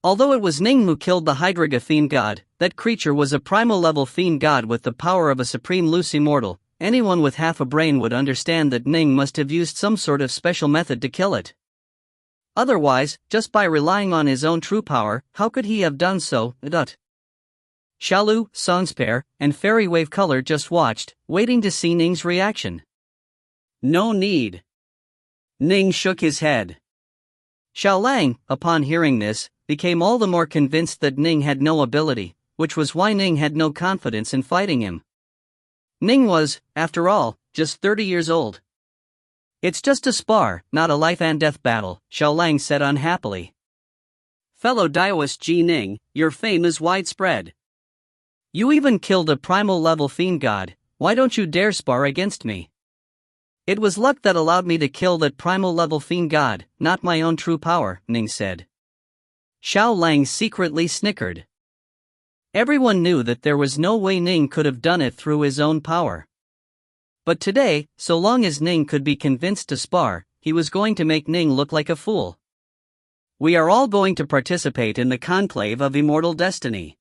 Although it was Ning who killed the Hydriga fiend god, that creature was a primal level fiend god with the power of a supreme loose immortal. Anyone with half a brain would understand that Ning must have used some sort of special method to kill it. Otherwise, just by relying on his own true power, how could he have done so? Xiaolu, Songspair, and Fairy Wave Color just watched, waiting to see Ning's reaction. No need. Ning shook his head. Xiaolang, upon hearing this, became all the more convinced that Ning had no ability, which was why Ning had no confidence in fighting him. Ning was, after all, just 30 years old. It's just a spar, not a life-and-death battle, Xiaolang said unhappily. Fellow Daoist Ji Ning, your fame is widespread. You even killed a primal-level fiend god, why don't you dare spar against me? It was luck that allowed me to kill that primal-level fiend god, not my own true power, Ning said. Xiaolang secretly snickered. Everyone knew that there was no way Ning could have done it through his own power. But today, so long as Ning could be convinced to spar, he was going to make Ning look like a fool. We are all going to participate in the conclave of immortal destiny.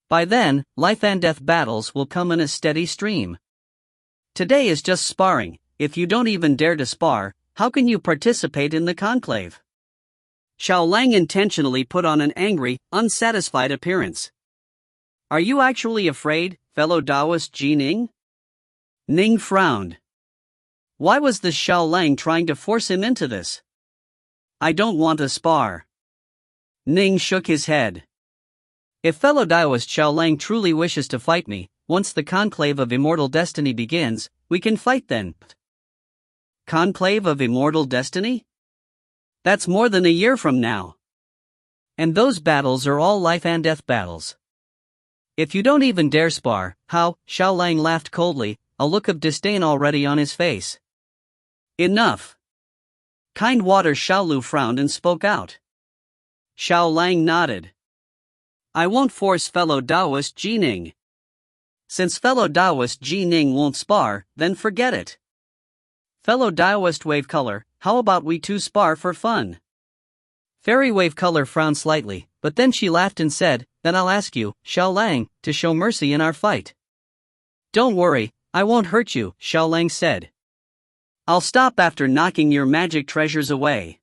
By then, life-and-death battles will come in a steady stream. Today is just sparring. If you don't even dare to spar, how can you participate in the conclave? Xiaolang intentionally put on an angry, unsatisfied appearance. Are you actually afraid, fellow Daoist Ji Ning? Ning frowned. Why was this Xiaolang trying to force him into this? I don't want to spar. Ning shook his head. If fellow Daoist Xiaolang truly wishes to fight me, once the conclave of immortal destiny begins, we can fight then. Conclave of immortal destiny? That's more than a year from now. And those battles are all life-and-death battles. If you don't even dare spar, how? Xiaolang laughed coldly, a look of disdain already on his face. Enough. Kind Water Xiaolu frowned and spoke out. Xiaolang nodded. I won't force fellow Daoist Ji Ning. Since fellow Daoist Ji Ning won't spar, then forget it. Fellow Daoist Wave Color, how about we two spar for fun? Fairy Wave Color frowned slightly, but then she laughed and said, then I'll ask you, Xiaolang, to show mercy in our fight. Don't worry, I won't hurt you, Xiaolang said. I'll stop after knocking your magic treasures away.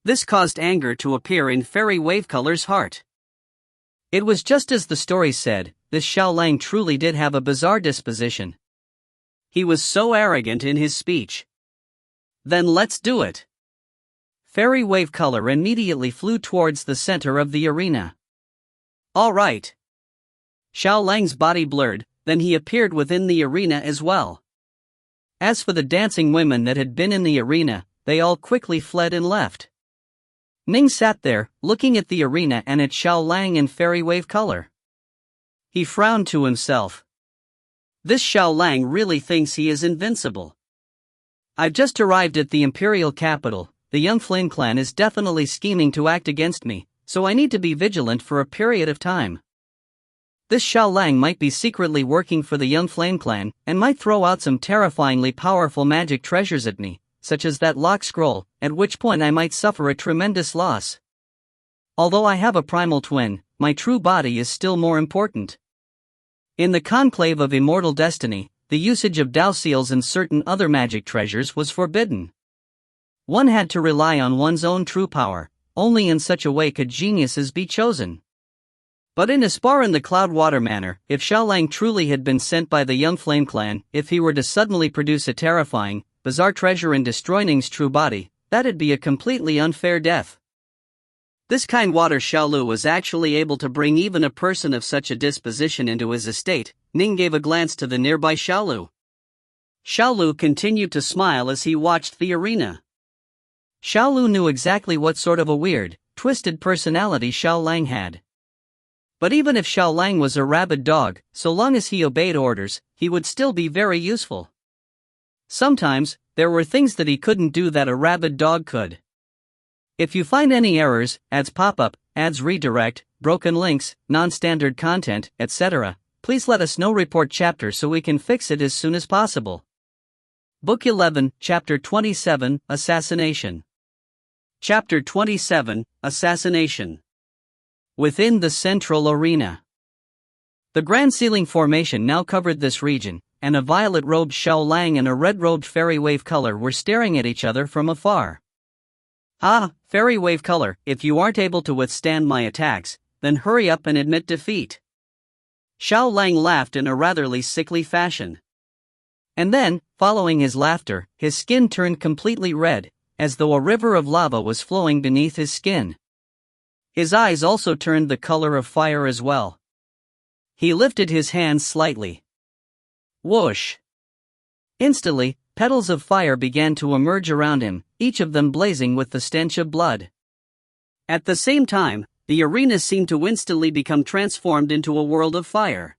This caused anger to appear in Fairy Wave Color's heart. It was just as the story said, this Xiaolang truly did have a bizarre disposition. He was so arrogant in his speech. Then let's do it. Fairy Wave Color immediately flew towards the center of the arena. All right. Xiaolang's body blurred, then he appeared within the arena as well. As for the dancing women that had been in the arena, they all quickly fled and left. Ning sat there, looking at the arena and at Xiaolang and Fairy Wave Color. He frowned to himself. This Xiaolang really thinks he is invincible. I've just arrived at the imperial capital. The young Flame clan is definitely scheming to act against me, so I need to be vigilant for a period of time. This Xiaolang might be secretly working for the young Flame clan, and might throw out some terrifyingly powerful magic treasures at me, such as that lock scroll, at which point I might suffer a tremendous loss. Although I have a primal twin, my true body is still more important. In the conclave of immortal destiny, the usage of Dao seals and certain other magic treasures was forbidden. One had to rely on one's own true power, only in such a way could geniuses be chosen. But in a spar in the Cloudwater manner, if Xiaolang truly had been sent by the young Flame clan, if he were to suddenly produce a terrifying, bizarre treasure and destroy Ning's true body, that'd be a completely unfair death. This kind Water Xiaolu was actually able to bring even a person of such a disposition into his estate. Ning gave a glance to the nearby Xiaolu. Xiaolu continued to smile as he watched the arena. Xiaolu knew exactly what sort of a weird, twisted personality Xiaolang had. But even if Xiaolang was a rabid dog, so long as he obeyed orders, he would still be very useful. Sometimes, there were things that he couldn't do that a rabid dog could. If you find any errors, ads pop up, ads redirect, broken links, non-standard content, etc., please let us know. Report chapter so we can fix it as soon as possible. Book 11, Chapter 27, Assassination. Chapter 27, Assassination. Within the central arena. The Grand Ceiling Formation now covered this region, and a violet-robed Xiaolang and a red-robed Fairy Wave Color were staring at each other from afar. Ah, Fairy Wave Color, if you aren't able to withstand my attacks, then hurry up and admit defeat. Xiao Lang laughed in a rather sickly fashion. And then, following his laughter, his skin turned completely red, as though a river of lava was flowing beneath his skin. His eyes also turned the color of fire as well. He lifted his hands slightly. Whoosh! Instantly, petals of fire began to emerge around him, each of them blazing with the stench of blood. At the same time, the arena seemed to instantly become transformed into a world of fire.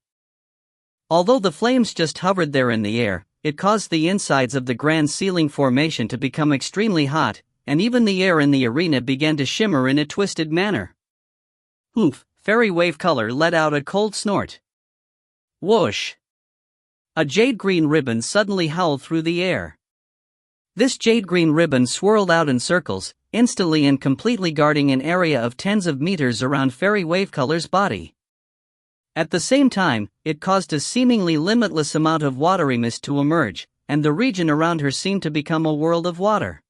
Although the flames just hovered there in the air, it caused the insides of the grand ceiling formation to become extremely hot, and even the air in the arena began to shimmer in a twisted manner. Oomph! Fairy Wave Color let out a cold snort. Whoosh! A jade-green ribbon suddenly howled through the air. This jade-green ribbon swirled out in circles, instantly and completely guarding an area of tens of meters around Fairy Wave Color's body. At the same time, it caused a seemingly limitless amount of watery mist to emerge, and the region around her seemed to become a world of water.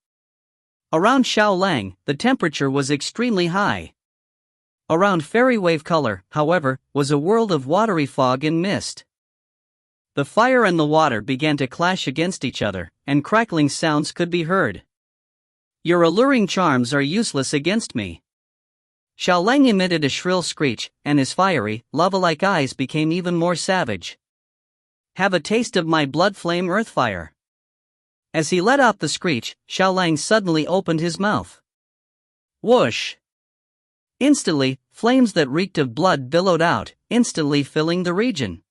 Around Xiao Lang, the temperature was extremely high. Around Fairy Wave Color, however, was a world of watery fog and mist. The fire and the water began to clash against each other, and crackling sounds could be heard. Your alluring charms are useless against me. Xiao Lang emitted a shrill screech, and his fiery, lava-like eyes became even more savage. Have a taste of my blood flame earthfire. As he let out the screech, Xiao Lang suddenly opened his mouth. Whoosh! Instantly, flames that reeked of blood billowed out, instantly filling the region.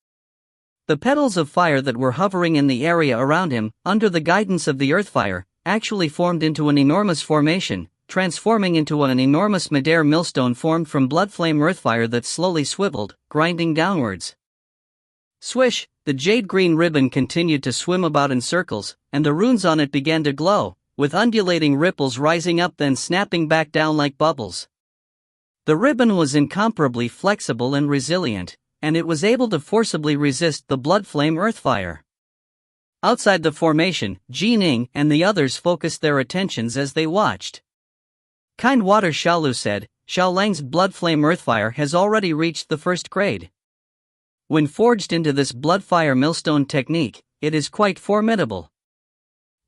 The petals of fire that were hovering in the area around him, under the guidance of the earthfire, actually formed into an enormous formation, transforming into an enormous midair millstone formed from blood flame earthfire that slowly swiveled, grinding downwards. Swish! The jade-green ribbon continued to swim about in circles, and the runes on it began to glow, with undulating ripples rising up then snapping back down like bubbles. The ribbon was incomparably flexible and resilient, and it was able to forcibly resist the blood flame earthfire. Outside the formation, Ning and the others focused their attentions as they watched. Kind Water Xiaolu said, Xiao Lang's blood flame earthfire has already reached the first grade. When forged into this bloodfire millstone technique, it is quite formidable.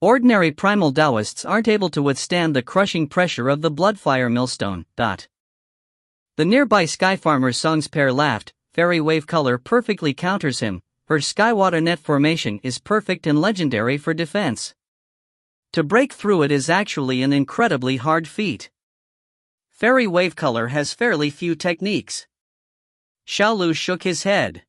Ordinary primal Taoists aren't able to withstand the crushing pressure of the bloodfire millstone. The nearby Sky Farmer Song's pair laughed. Fairy Wave Color perfectly counters him. Her Skywater net formation is perfect and legendary for defense. To break through it is actually an incredibly hard feat. Fairy Wave Color has fairly few techniques. Xiaolu shook his head.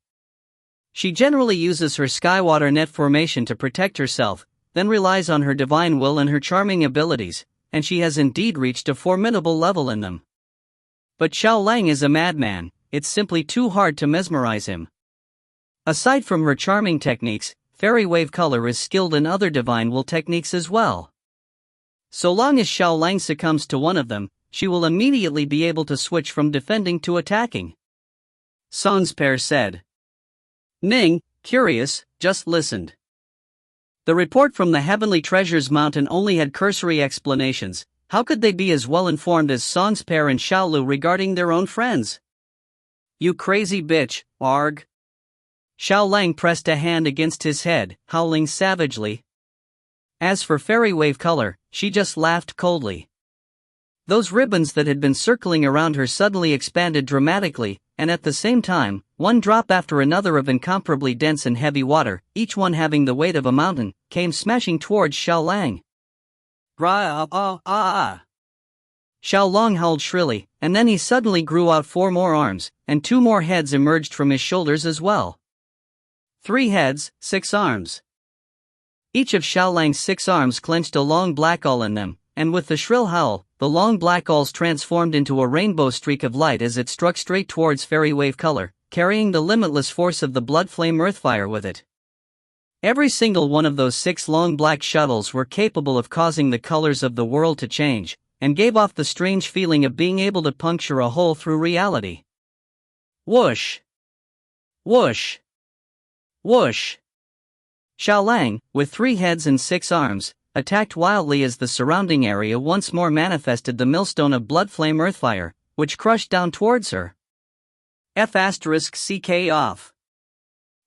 She generally uses her Skywater net formation to protect herself, then relies on her divine will and her charming abilities, and she has indeed reached a formidable level in them. But Xiao Lang is a madman, it's simply too hard to mesmerize him. Aside from her charming techniques, Fairy Wave Color is skilled in other divine will techniques as well. So long as Xiao Lang succumbs to one of them, she will immediately be able to switch from defending to attacking. Song's pair said. Ning, curious, just listened. The report from the Heavenly Treasures Mountain only had cursory explanations. How could they be as well informed as Song's pair and Xiaolu regarding their own friends? You crazy bitch, arg. Xiao Lang pressed a hand against his head, howling savagely. As for Fairy Wave Color, she just laughed coldly. Those ribbons that had been circling around her suddenly expanded dramatically, and at the same time, one drop after another of incomparably dense and heavy water, each one having the weight of a mountain, came smashing towards Xiao Lang. Xiao Lang howled shrilly, and then he suddenly grew out 4 more arms, and 2 more heads emerged from his shoulders as well. 3 heads, 6 arms. Each of Xiao Lang's 6 arms clenched a long black awl in them, and with the shrill howl, the long black awls transformed into a rainbow streak of light as it struck straight towards Fairy Wave Color, carrying the limitless force of the blood flame earthfire with it. Every single one of those 6 long black shuttles were capable of causing the colors of the world to change, and gave off the strange feeling of being able to puncture a hole through reality. Whoosh! Whoosh! Whoosh! Xiao Lang, with 3 heads and 6 arms, attacked wildly as the surrounding area once more manifested the millstone of blood flame earthfire, which crushed down towards her. F***ck off.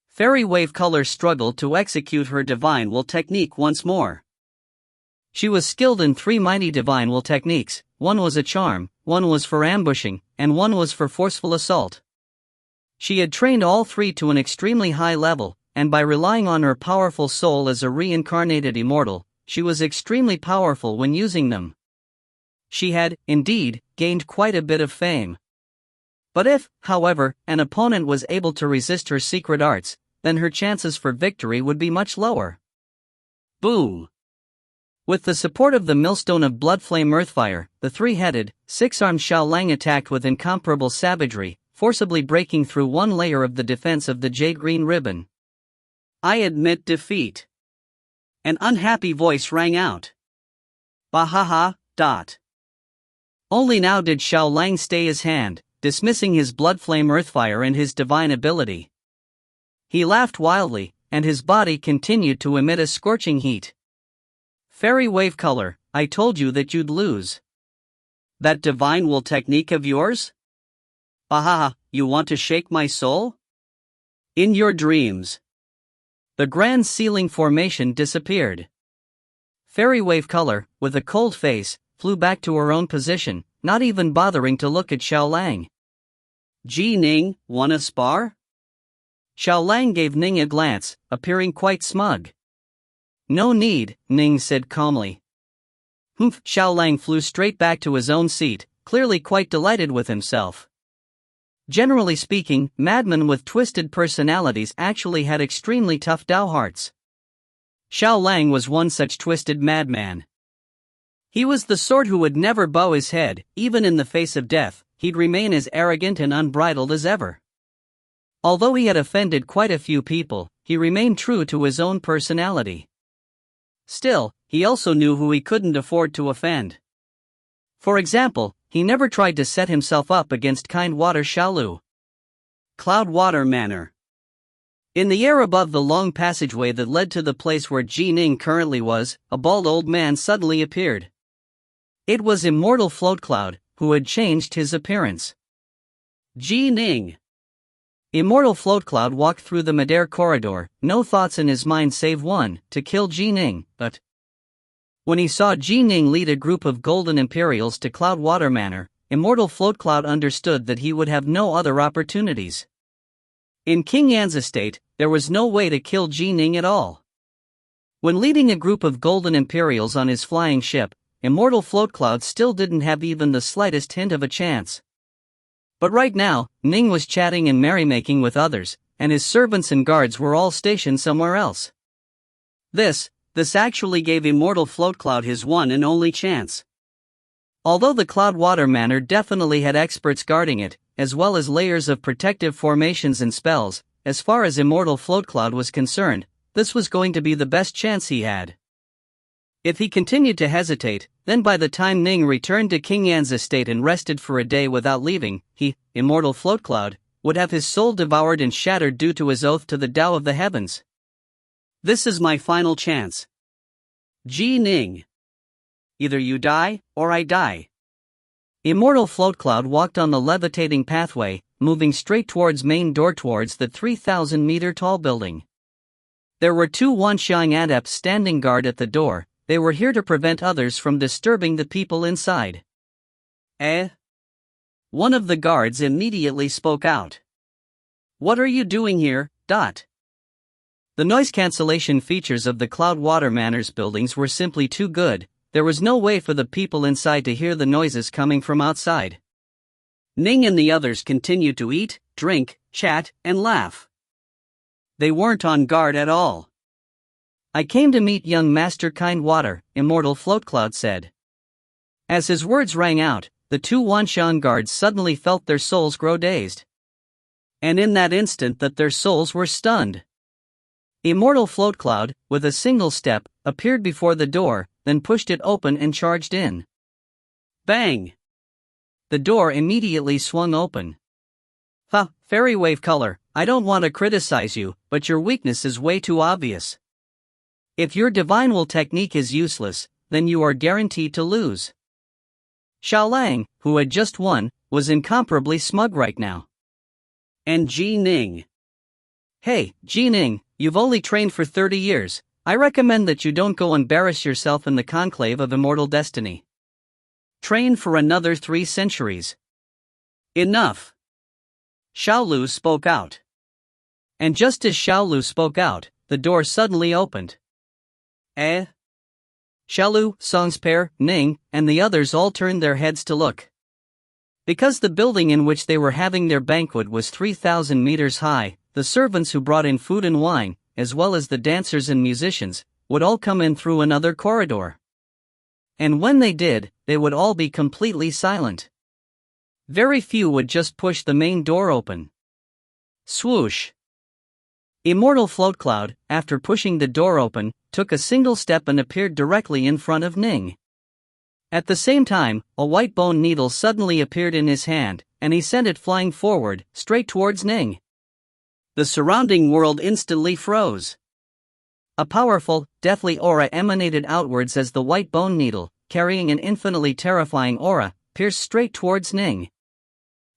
Fairy Wave Color struggled to execute her Divine Will technique once more. She was skilled in 3 mighty Divine Will techniques, one was a charm, one was for ambushing, and one was for forceful assault. She had trained all 3 to an extremely high level, and by relying on her powerful soul as a reincarnated immortal, she was extremely powerful when using them. She had, indeed, gained quite a bit of fame. But if, however, an opponent was able to resist her secret arts, then her chances for victory would be much lower. Boom! With the support of the millstone of Bloodflame Earthfire, the 3-headed, 6-armed Xiaolang attacked with incomparable savagery, forcibly breaking through one layer of the defense of the Jade Green Ribbon. I admit defeat. An unhappy voice rang out. Bahaha. Only now did Xiaolang stay his hand, dismissing his Bloodflame Earthfire and his divine ability. He laughed wildly, and his body continued to emit a scorching heat. Fairy Wave Color, I told you that you'd lose. That Divine Will technique of yours? Bahaha, you want to shake my soul? In your dreams. The Grand Ceiling formation disappeared. Fairy Wave Color, with a cold face, flew back to her own position, not even bothering to look at Xiaolang. Ning, wanna spar? Xiaolang gave Ning a glance, appearing quite smug. No need, Ning said calmly. Humph! Xiaolang flew straight back to his own seat, clearly quite delighted with himself. Generally speaking, madmen with twisted personalities actually had extremely tough Dao hearts. Xiaolang was one such twisted madman. He was the sort who would never bow his head, even in the face of death. He'd remain as arrogant and unbridled as ever. Although he had offended quite a few people, he remained true to his own personality. Still, he also knew who he couldn't afford to offend. For example, he never tried to set himself up against Kindwater Xiaolu. Cloudwater Manor. In the air above the long passageway that led to the place where Ning currently was, a bald old man suddenly appeared. It was Immortal Floatcloud, who had changed his appearance. Ning. Immortal Floatcloud walked through the Madare corridor, no thoughts in his mind save one, to kill Ning, but when he saw Ning lead a group of Golden Imperials to Cloudwater Manor, Immortal Floatcloud understood that he would have no other opportunities. In King Yan's estate, there was no way to kill Ning at all. When leading a group of Golden Imperials on his flying ship, Immortal Floatcloud still didn't have even the slightest hint of a chance. But right now, Ning was chatting and merrymaking with others, and his servants and guards were all stationed somewhere else. This actually gave Immortal Floatcloud his one and only chance. Although the Cloudwater Manor definitely had experts guarding it, as well as layers of protective formations and spells, as far as Immortal Floatcloud was concerned, this was going to be the best chance he had. If he continued to hesitate, then by the time Ning returned to King Yan's estate and rested for a day without leaving, he, Immortal Floatcloud, would have his soul devoured and shattered due to his oath to the Tao of the Heavens. This is my final chance. Ning. Either you die, or I die. Immortal Floatcloud walked on the levitating pathway, moving straight towards main door towards the 3,000-meter-tall building. There were 2 Wanxiang adepts standing guard at the door. They were here to prevent others from disturbing the people inside. One of the guards immediately spoke out. What are you doing here? The noise cancellation features of the Cloudwater Manor's buildings were simply too good. There was no way for the people inside to hear the noises coming from outside. Ning and the others continued to eat, drink, chat, and laugh. They weren't on guard at all. I came to meet young Master Kindwater, Immortal Floatcloud said. As his words rang out, the 2 Wanxiang guards suddenly felt their souls grow dazed. And in that instant that their souls were stunned. Immortal Floatcloud, with a single step, appeared before the door, then pushed it open and charged in. Bang! The door immediately swung open. Fairy Wave Color, I don't want to criticize you, but your weakness is way too obvious. If your Divine Will technique is useless, then you are guaranteed to lose. Xiaolang, who had just won, was incomparably smug right now. and Ning. Hey, Ning, you've only trained for 30 years. I recommend that you don't go embarrass yourself in the conclave of immortal destiny. Train for another 3 centuries. Enough. Xiaolu spoke out. And just as Xiaolu spoke out, the door suddenly opened. Xiaolu, Songspair, Ning, and the others all turned their heads to look. Because the building in which they were having their banquet was 3,000 meters high, the servants who brought in food and wine, as well as the dancers and musicians, would all come in through another corridor. And when they did, they would all be completely silent. Very few would just push the main door open. Swoosh! Immortal Float Cloud, after pushing the door open, took a single step and appeared directly in front of Ning. At the same time, a white bone needle suddenly appeared in his hand, and he sent it flying forward, straight towards Ning. The surrounding world instantly froze. A powerful, deathly aura emanated outwards as the white bone needle, carrying an infinitely terrifying aura, pierced straight towards Ning.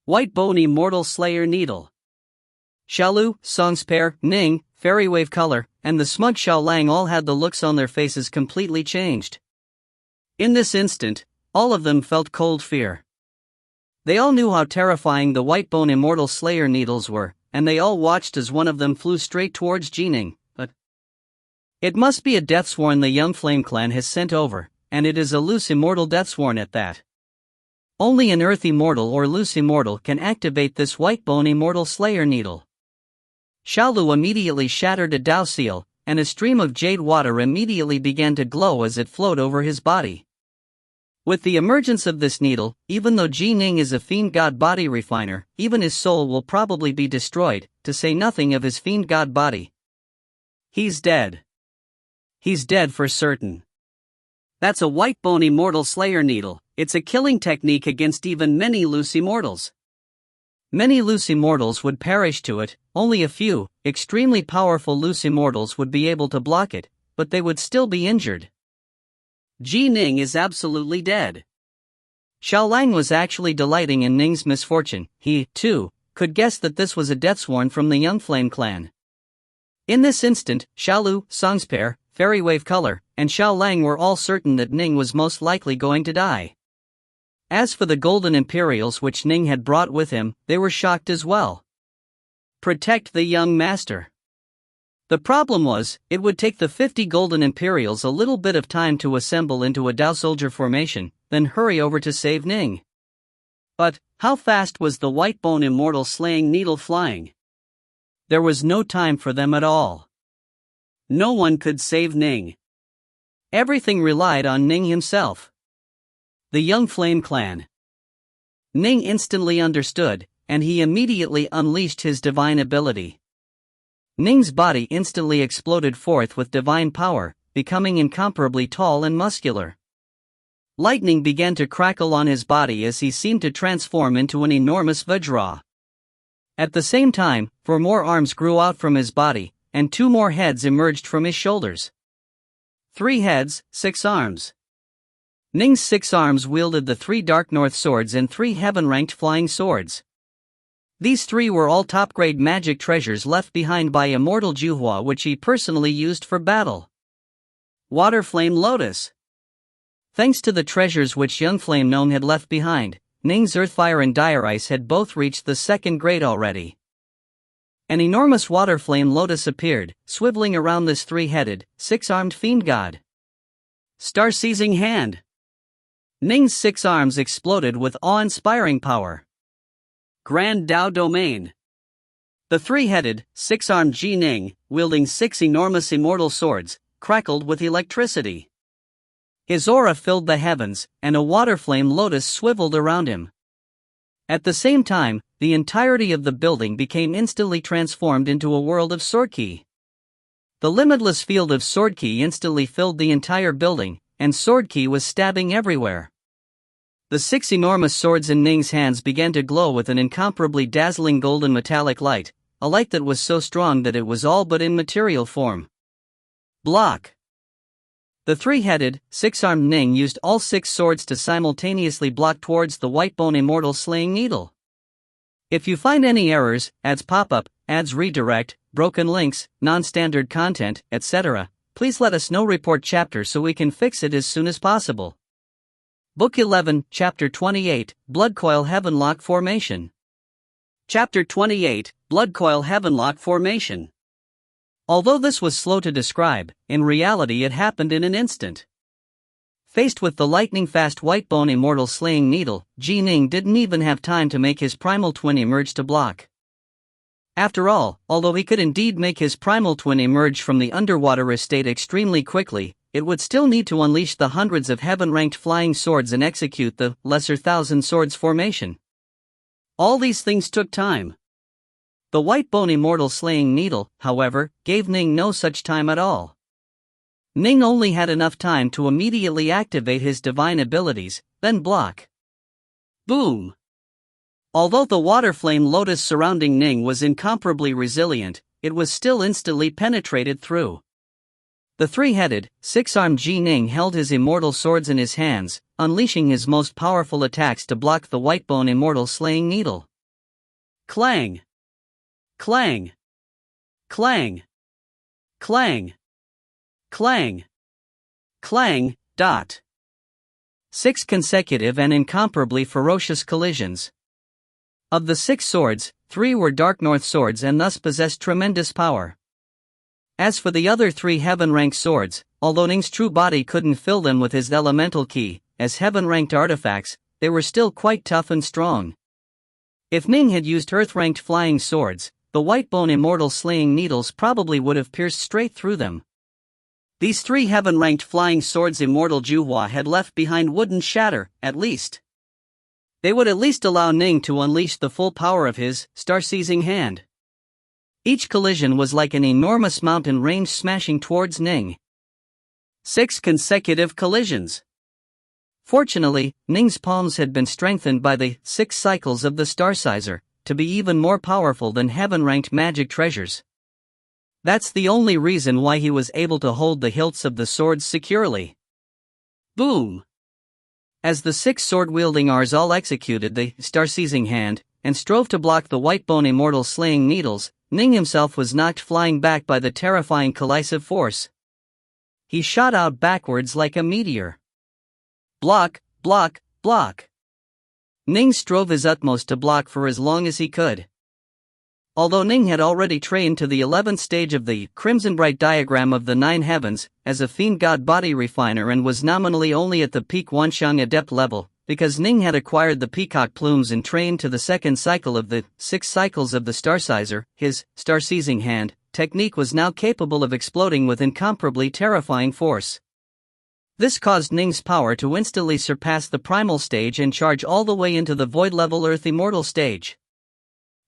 White bone immortal slayer needle. Xiaolu, Songspair, Ning, Fairy Wave Color, and the smug Xiao Lang all had the looks on their faces completely changed. In this instant, all of them felt cold fear. They all knew how terrifying the white bone immortal slayer needles were, and they all watched as one of them flew straight towards Ning. But it must be a deathsworn the young Flame Clan has sent over, and it is a loose immortal deathsworn at that. Only an earth immortal or loose immortal can activate this white bone immortal slayer needle. Xiaolu immediately shattered a Dao seal, and a stream of jade water immediately began to glow as it flowed over his body. With the emergence of this needle, even though Ning is a fiend god body refiner, even his soul will probably be destroyed, to say nothing of his fiend god body. He's dead. He's dead for certain. That's a white bone immortal slayer needle. It's a killing technique against even many loose immortals. Many loose immortals would perish to it, only a few, extremely powerful loose immortals would be able to block it, but they would still be injured. Ning is absolutely dead. Xiao Lang was actually delighting in Ning's misfortune. He, too, could guess that this was a deathsworn from the Young Flame Clan. In this instant, Xiaolu, Songspair, Fairy Wave Color, and Xiao Lang were all certain that Ning was most likely going to die. As for the golden Imperials which Ning had brought with him, they were shocked as well. Protect the young master. The problem was, it would take the 50 golden Imperials a little bit of time to assemble into a Dao soldier formation, then hurry over to save Ning. But, how fast was the white bone immortal slaying needle flying? There was no time for them at all. No one could save Ning. Everything relied on Ning himself. The Young Flame Clan. Ning instantly understood, and he immediately unleashed his divine ability. Ning's body instantly exploded forth with divine power, becoming incomparably tall and muscular. Lightning began to crackle on his body as he seemed to transform into an enormous Vajra. At the same time, 4 more arms grew out from his body, and 2 more heads emerged from his shoulders. 3 heads, 6 arms. Ning's 6 arms wielded the 3 Dark North swords and 3 heaven-ranked flying swords. These 3 were all top-grade magic treasures left behind by Immortal Juhua, which he personally used for battle. Water Flame Lotus. Thanks to the treasures which Young Flame Gnome had left behind, Ning's Earthfire and Dire Ice had both reached the 2nd grade already. An enormous water flame lotus appeared, swiveling around this 3-headed, 6-armed fiend god. Star-seizing hand. Ning's 6 arms exploded with awe-inspiring power. Grand Dao Domain. The 3-headed, 6-armed Ning, wielding 6 enormous immortal swords, crackled with electricity. His aura filled the heavens, and a water flame lotus swiveled around him. At the same time, the entirety of the building became instantly transformed into a world of sword ki. The limitless field of sword ki instantly filled the entire building, and sword ki was stabbing everywhere. The 6 enormous swords in Ning's hands began to glow with an incomparably dazzling golden metallic light, a light that was so strong that it was all but in material form. Block. The 3-headed, 6-armed Ning used all 6 swords to simultaneously block towards the white bone immortal slaying needle. If you find any errors, ads pop up, ads redirect, broken links, non-standard content, etc., please let us know. Report chapter so we can fix it as soon as possible. Book 11, Chapter 28, Bloodcoil Heavenlock Formation. Chapter 28, Bloodcoil Heavenlock Formation. Although this was slow to describe, in reality it happened in an instant. Faced with the lightning-fast Whitebone Immortal slaying needle, Ning didn't even have time to make his primal twin emerge to block. After all, although he could indeed make his primal twin emerge from the underwater estate extremely quickly, it would still need to unleash the hundreds of heaven-ranked flying swords and execute the lesser thousand swords formation. All these things took time. The Whitebone Immortal slaying needle, however, gave Ning no such time at all. Ning only had enough time to immediately activate his divine abilities, then block. Boom! Although the water flame lotus surrounding Ning was incomparably resilient, it was still instantly penetrated through. The three-headed, six-armed Ning held his immortal swords in his hands, unleashing his most powerful attacks to block the Whitebone Immortal slaying needle. Clang! Clang! Clang! Clang! Clang! Clang! Dot. 6 consecutive and incomparably ferocious collisions. Of the 6 swords, 3 were Dark North swords and thus possessed tremendous power. As for the other 3 heaven-ranked swords, although Ning's true body couldn't fill them with his elemental ki, as heaven-ranked artifacts, they were still quite tough and strong. If Ning had used earth-ranked flying swords, the Whitebone Immortal slaying needles probably would have pierced straight through them. These 3 heaven-ranked flying swords Immortal Juhua had left behind wouldn't shatter, at least. They would at least allow Ning to unleash the full power of his star-seizing hand. Each collision was like an enormous mountain range smashing towards Ning. 6 consecutive collisions. Fortunately, Ning's palms had been strengthened by the 6 cycles of the Starsizer, to be even more powerful than heaven-ranked magic treasures. That's the only reason why he was able to hold the hilts of the swords securely. Boom! As the 6 sword-wielding Rs all executed the star-seizing hand, and strove to block the Whitebone Immortal slaying needles, Ning himself was knocked flying back by the terrifying collisive force. He shot out backwards like a meteor. Block, block, block. Ning strove his utmost to block for as long as he could. Although Ning had already trained to the 11th stage of the Crimson Bright diagram of the 9 heavens, as a fiend god body refiner and was nominally only at the peak Wanxiang adept level, because Ning had acquired the peacock plumes and trained to the 2nd cycle of the 6 cycles of the Starsizer, his star-seizing hand technique was now capable of exploding with incomparably terrifying force. This caused Ning's power to instantly surpass the primal stage and charge all the way into the void-level Earth Immortal stage.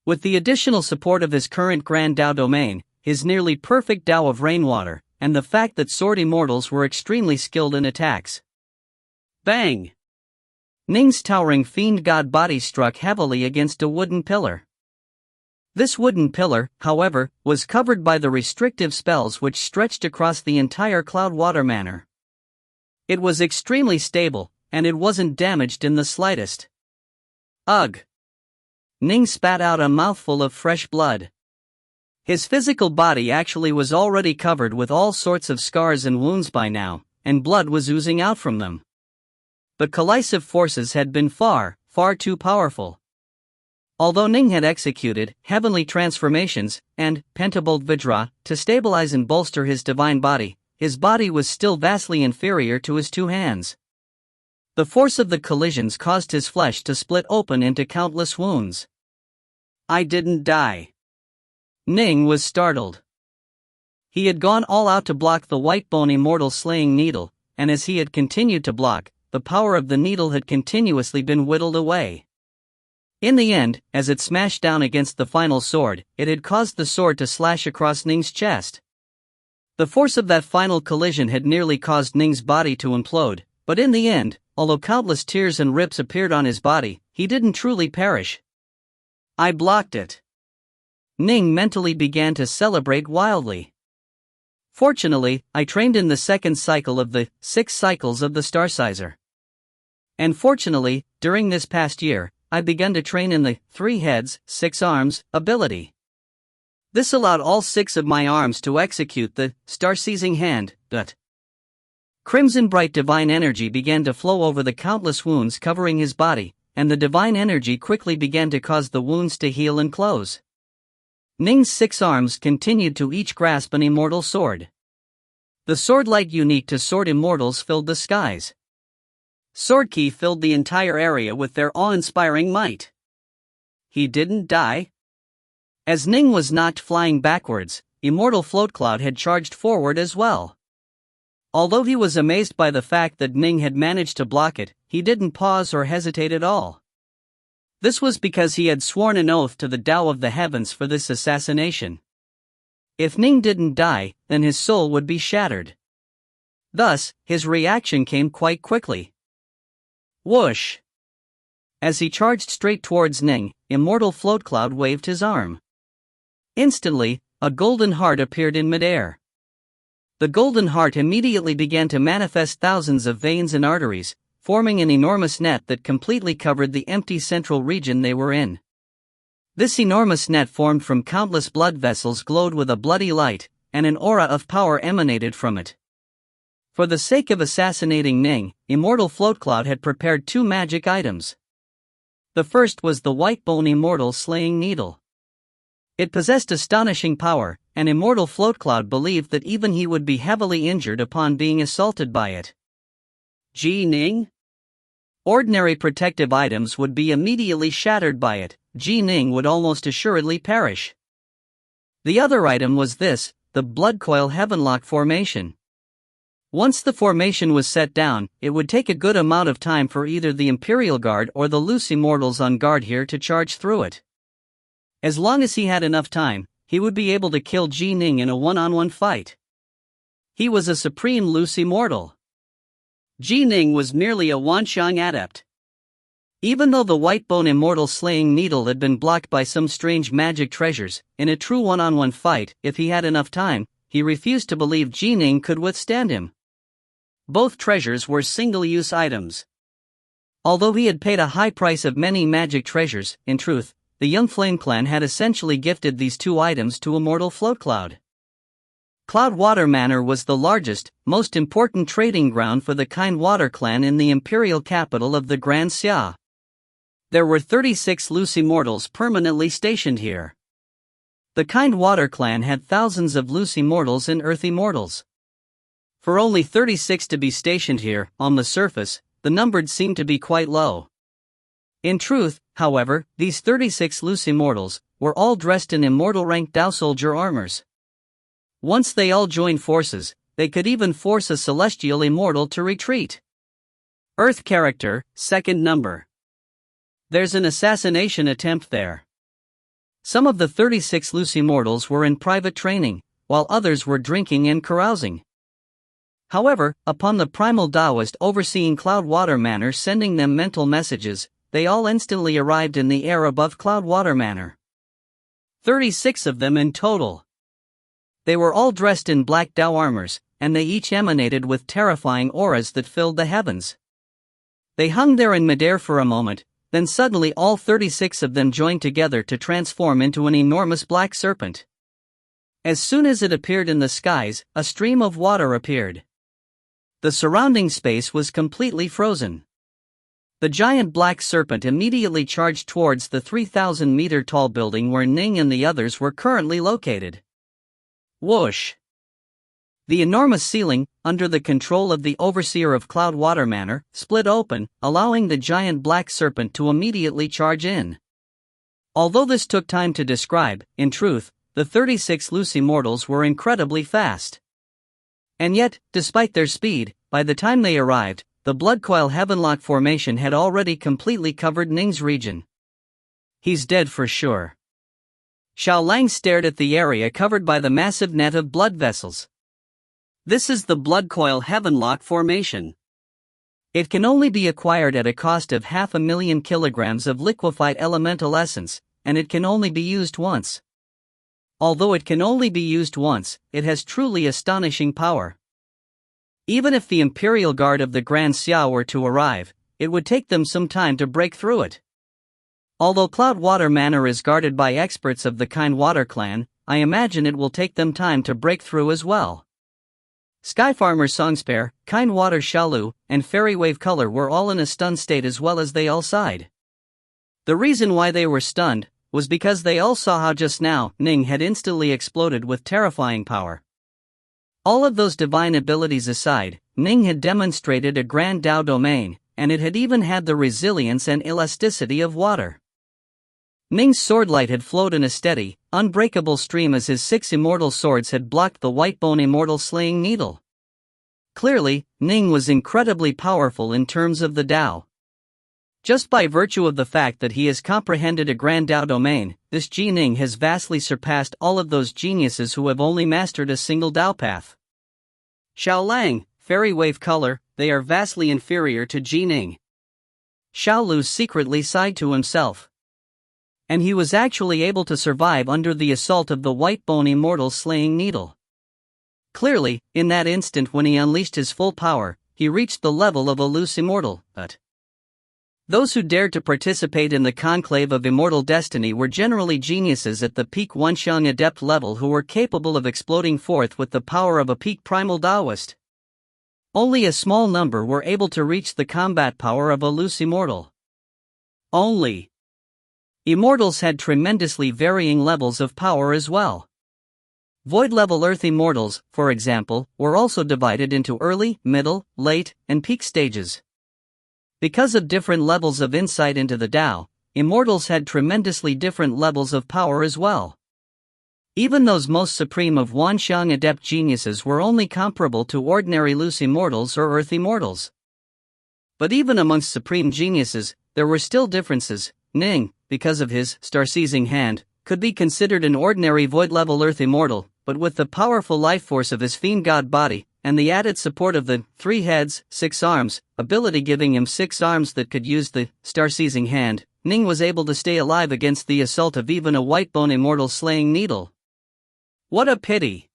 With the additional support of his current Grand Dao domain, his nearly perfect Dao of rainwater, and the fact that sword immortals were extremely skilled in attacks. Bang! Ning's towering fiend god body struck heavily against a wooden pillar. This wooden pillar, however, was covered by the restrictive spells which stretched across the entire Cloudwater Manor. It was extremely stable, and it wasn't damaged in the slightest. Ugh! Ning spat out a mouthful of fresh blood. His physical body actually was already covered with all sorts of scars and wounds by now, and blood was oozing out from them. But collisive forces had been far, far too powerful. Although Ning had executed heavenly transformations and pentabolt Vajra to stabilize and bolster his divine body, his body was still vastly inferior to his 2 hands. The force of the collisions caused his flesh to split open into countless wounds. I didn't die. Ning was startled. He had gone all out to block the Whitebone Immortal slaying needle, and as he had continued to block, the power of the needle had continuously been whittled away. In the end, as it smashed down against the final sword, it had caused the sword to slash across Ning's chest. The force of that final collision had nearly caused Ning's body to implode, but in the end, although countless tears and rips appeared on his body, he didn't truly perish. I blocked it. Ning mentally began to celebrate wildly. Fortunately, I trained in the 2nd cycle of the 6 cycles of the Starsizer. And fortunately, during this past year, I began to train in the 3 heads, 6 arms ability. This allowed all 6 of my arms to execute the star-seizing hand. Crimson bright divine energy began to flow over the countless wounds covering his body, and the divine energy quickly began to cause the wounds to heal and close. Ning's 6 arms continued to each grasp an immortal sword. The sword light unique to sword immortals filled the skies. Sword Key filled the entire area with their awe-inspiring might. He didn't die. As Ning was knocked flying backwards, Immortal Float Cloud had charged forward as well. Although he was amazed by the fact that Ning had managed to block it, he didn't pause or hesitate at all. This was because he had sworn an oath to the Tao of the Heavens for this assassination. If Ning didn't die, then his soul would be shattered. Thus, his reaction came quite quickly. Whoosh! As he charged straight towards Ning, Immortal Float Cloud waved his arm. Instantly, a golden heart appeared in midair. The golden heart immediately began to manifest thousands of veins and arteries, forming an enormous net that completely covered the empty central region they were in. This enormous net formed from countless blood vessels glowed with a bloody light, and an aura of power emanated from it. For the sake of assassinating Ning, Immortal Float Cloud had prepared 2 magic items. The first was the White Bone Immortal Slaying Needle. It possessed astonishing power, and Immortal Float Cloud believed that even he would be heavily injured upon being assaulted by it. Ning? Ordinary protective items would be immediately shattered by it. Ning would almost assuredly perish. The other item was this, the Blood Coil Heavenlock Formation. Once the formation was set down, it would take a good amount of time for either the Imperial Guard or the loose Immortals on guard here to charge through it. As long as he had enough time, he would be able to kill Ning in a one-on-one fight. He was a supreme loose immortal. Ning was merely a Wanxiang adept. Even though the White Bone Immortal Slaying Needle had been blocked by some strange magic treasures, in a true one-on-one fight, if he had enough time, he refused to believe Ning could withstand him. Both treasures were single-use items. Although he had paid a high price of many magic treasures, in truth, the Young Flame clan had essentially gifted these 2 items to Immortal Float Cloud. Cloudwater Manor was the largest, most important trading ground for the Kind Water clan in the imperial capital of the Grand Xia. There were 36 loose immortals permanently stationed here. The Kind Water clan had thousands of loose immortals and earth immortals. For only 36 to be stationed here, on the surface, the number seemed to be quite low. In truth, however, these 36 loose immortals were all dressed in immortal-ranked Dao soldier armors. Once they all joined forces, they could even force a celestial immortal to retreat. Earth character, 2nd number. There's an assassination attempt there. Some of the 36 loose immortals were in private training, while others were drinking and carousing. However, upon the primal Taoist overseeing Cloudwater Manor sending them mental messages, they all instantly arrived in the air above Cloudwater Manor. 36 of them in total. They were all dressed in black Dao armors, and they each emanated with terrifying auras that filled the heavens. They hung there in midair for a moment, then suddenly all 36 of them joined together to transform into an enormous black serpent. As soon as it appeared in the skies, a stream of water appeared. The surrounding space was completely frozen. The giant black serpent immediately charged towards the 3,000-meter-tall building where Ning and the others were currently located. Whoosh! The enormous ceiling, under the control of the overseer of Cloudwater Manor, split open, allowing the giant black serpent to immediately charge in. Although this took time to describe, in truth, the 36 loose immortals were incredibly fast. And yet, despite their speed, by the time they arrived, the Blood Coil Heavenlock formation had already completely covered Ning's region. He's dead for sure. Xiao Lang stared at the area covered by the massive net of blood vessels. This is the Blood Coil Heavenlock formation. It can only be acquired at a cost of 500,000 kilograms of liquefied elemental essence, and it can only be used once. Although it can only be used once, it has truly astonishing power. Even if the Imperial Guard of the Grand Xia were to arrive, it would take them some time to break through it. Although Cloudwater Manor is guarded by experts of the Kindwater clan, I imagine it will take them time to break through as well. Skyfarmer Songspare, Kindwater Shalu, and Fairy Wave Color were all in a stunned state as well as they all sighed. The reason why they were stunned was because they all saw how just now Ning had instantly exploded with terrifying power. All of those divine abilities aside, Ning had demonstrated a grand Dao domain, and it had even had the resilience and elasticity of water. Ning's swordlight had flowed in a steady, unbreakable stream as his 6 immortal swords had blocked the Whitebone Immortal slaying needle. Clearly, Ning was incredibly powerful in terms of the Dao. Just by virtue of the fact that he has comprehended a grand Dao domain, this Ji Ning has vastly surpassed all of those geniuses who have only mastered a single Dao path. Xiao Lang, Fairy Wave Color, they are vastly inferior to Ji Ning. Xiao Lu secretly sighed to himself. And he was actually able to survive under the assault of the Whitebone Immortal slaying needle. Clearly, in that instant when he unleashed his full power, he reached the level of a loose immortal, but those who dared to participate in the conclave of immortal destiny were generally geniuses at the peak Wenxiang adept level who were capable of exploding forth with the power of a peak primal Taoist. Only a small number were able to reach the combat power of a loose immortal. Only. Immortals had tremendously varying levels of power as well. Void-level Earth Immortals, for example, were also divided into early, middle, late, and peak stages. Because of different levels of insight into the Tao, Immortals had tremendously different levels of power as well. Even those most supreme of Wenxiang adept geniuses were only comparable to ordinary loose Immortals or Earth Immortals. But even amongst supreme geniuses, there were still differences. Ning, because of his star-seizing hand, could be considered an ordinary void-level Earth Immortal, but with the powerful life force of his fiend god body, and the added support of the 3 heads, 6 arms, ability giving him 6 arms that could use the star-seizing hand, Ning was able to stay alive against the assault of even a Whitebone Immortal slaying needle. What a pity!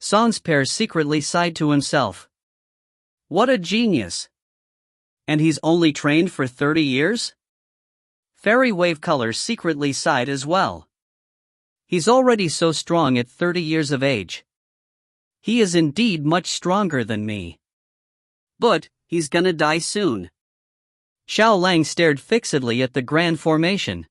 Songspare secretly sighed to himself. What a genius! And he's only trained for 30 years? Fairy Wave Color secretly sighed as well. He's already so strong at 30 years of age. He is indeed much stronger than me. But he's gonna die soon. Xiao Lang stared fixedly at the grand formation.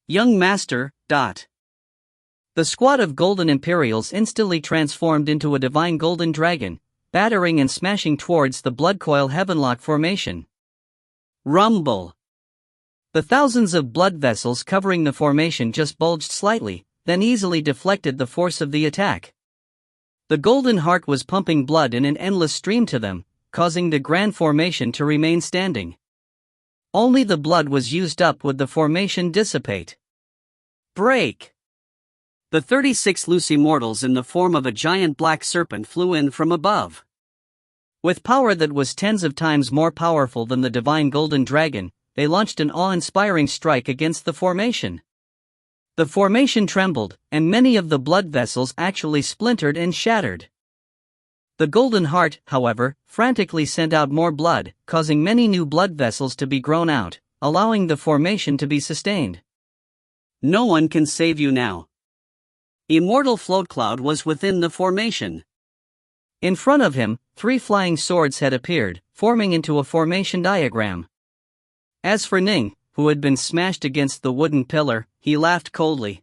Young master, ... The squad of golden Imperials instantly transformed into a divine golden dragon, battering and smashing towards the Bloodcoil Heavenlock formation. Rumble! The thousands of blood vessels covering the formation just bulged slightly, then easily deflected the force of the attack. The golden heart was pumping blood in an endless stream to them, causing the grand formation to remain standing. Only the blood was used up would the formation dissipate. Break! The 36 loose immortals in the form of a giant black serpent flew in from above. With power that was tens of times more powerful than the divine golden dragon, they launched an awe-inspiring strike against the formation. The formation trembled, and many of the blood vessels actually splintered and shattered. The golden heart, however, frantically sent out more blood, causing many new blood vessels to be grown out, allowing the formation to be sustained. No one can save you now. Immortal Float Cloud was within the formation. In front of him, 3 flying swords had appeared, forming into a formation diagram. As for Ning, who had been smashed against the wooden pillar, he laughed coldly.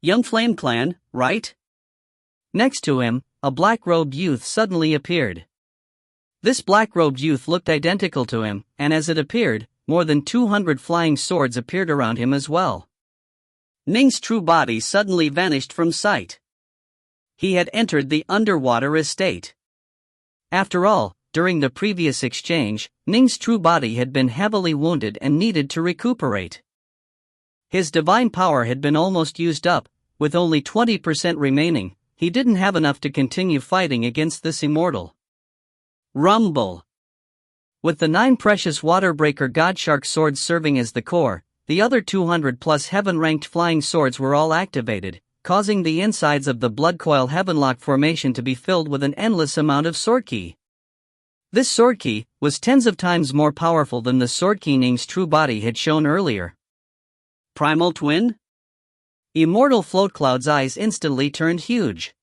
Young Flame Clan, right? Next to him, a black-robed youth suddenly appeared. This black-robed youth looked identical to him, and as it appeared, more than 200 flying swords appeared around him as well. Ning's true body suddenly vanished from sight. He had entered the underwater estate. After all, during the previous exchange, Ning's true body had been heavily wounded and needed to recuperate. His divine power had been almost used up, with only 20% remaining. He didn't have enough to continue fighting against this immortal. Rumble! With the 9 precious Waterbreaker Godshark swords serving as the core, the other 200+ heaven-ranked flying swords were all activated, causing the insides of the Bloodcoil Heavenlock formation to be filled with an endless amount of sword ki. This sword key was tens of times more powerful than the sword key Ning's true body had shown earlier. Primal twin? Immortal Floatcloud's eyes instantly turned huge.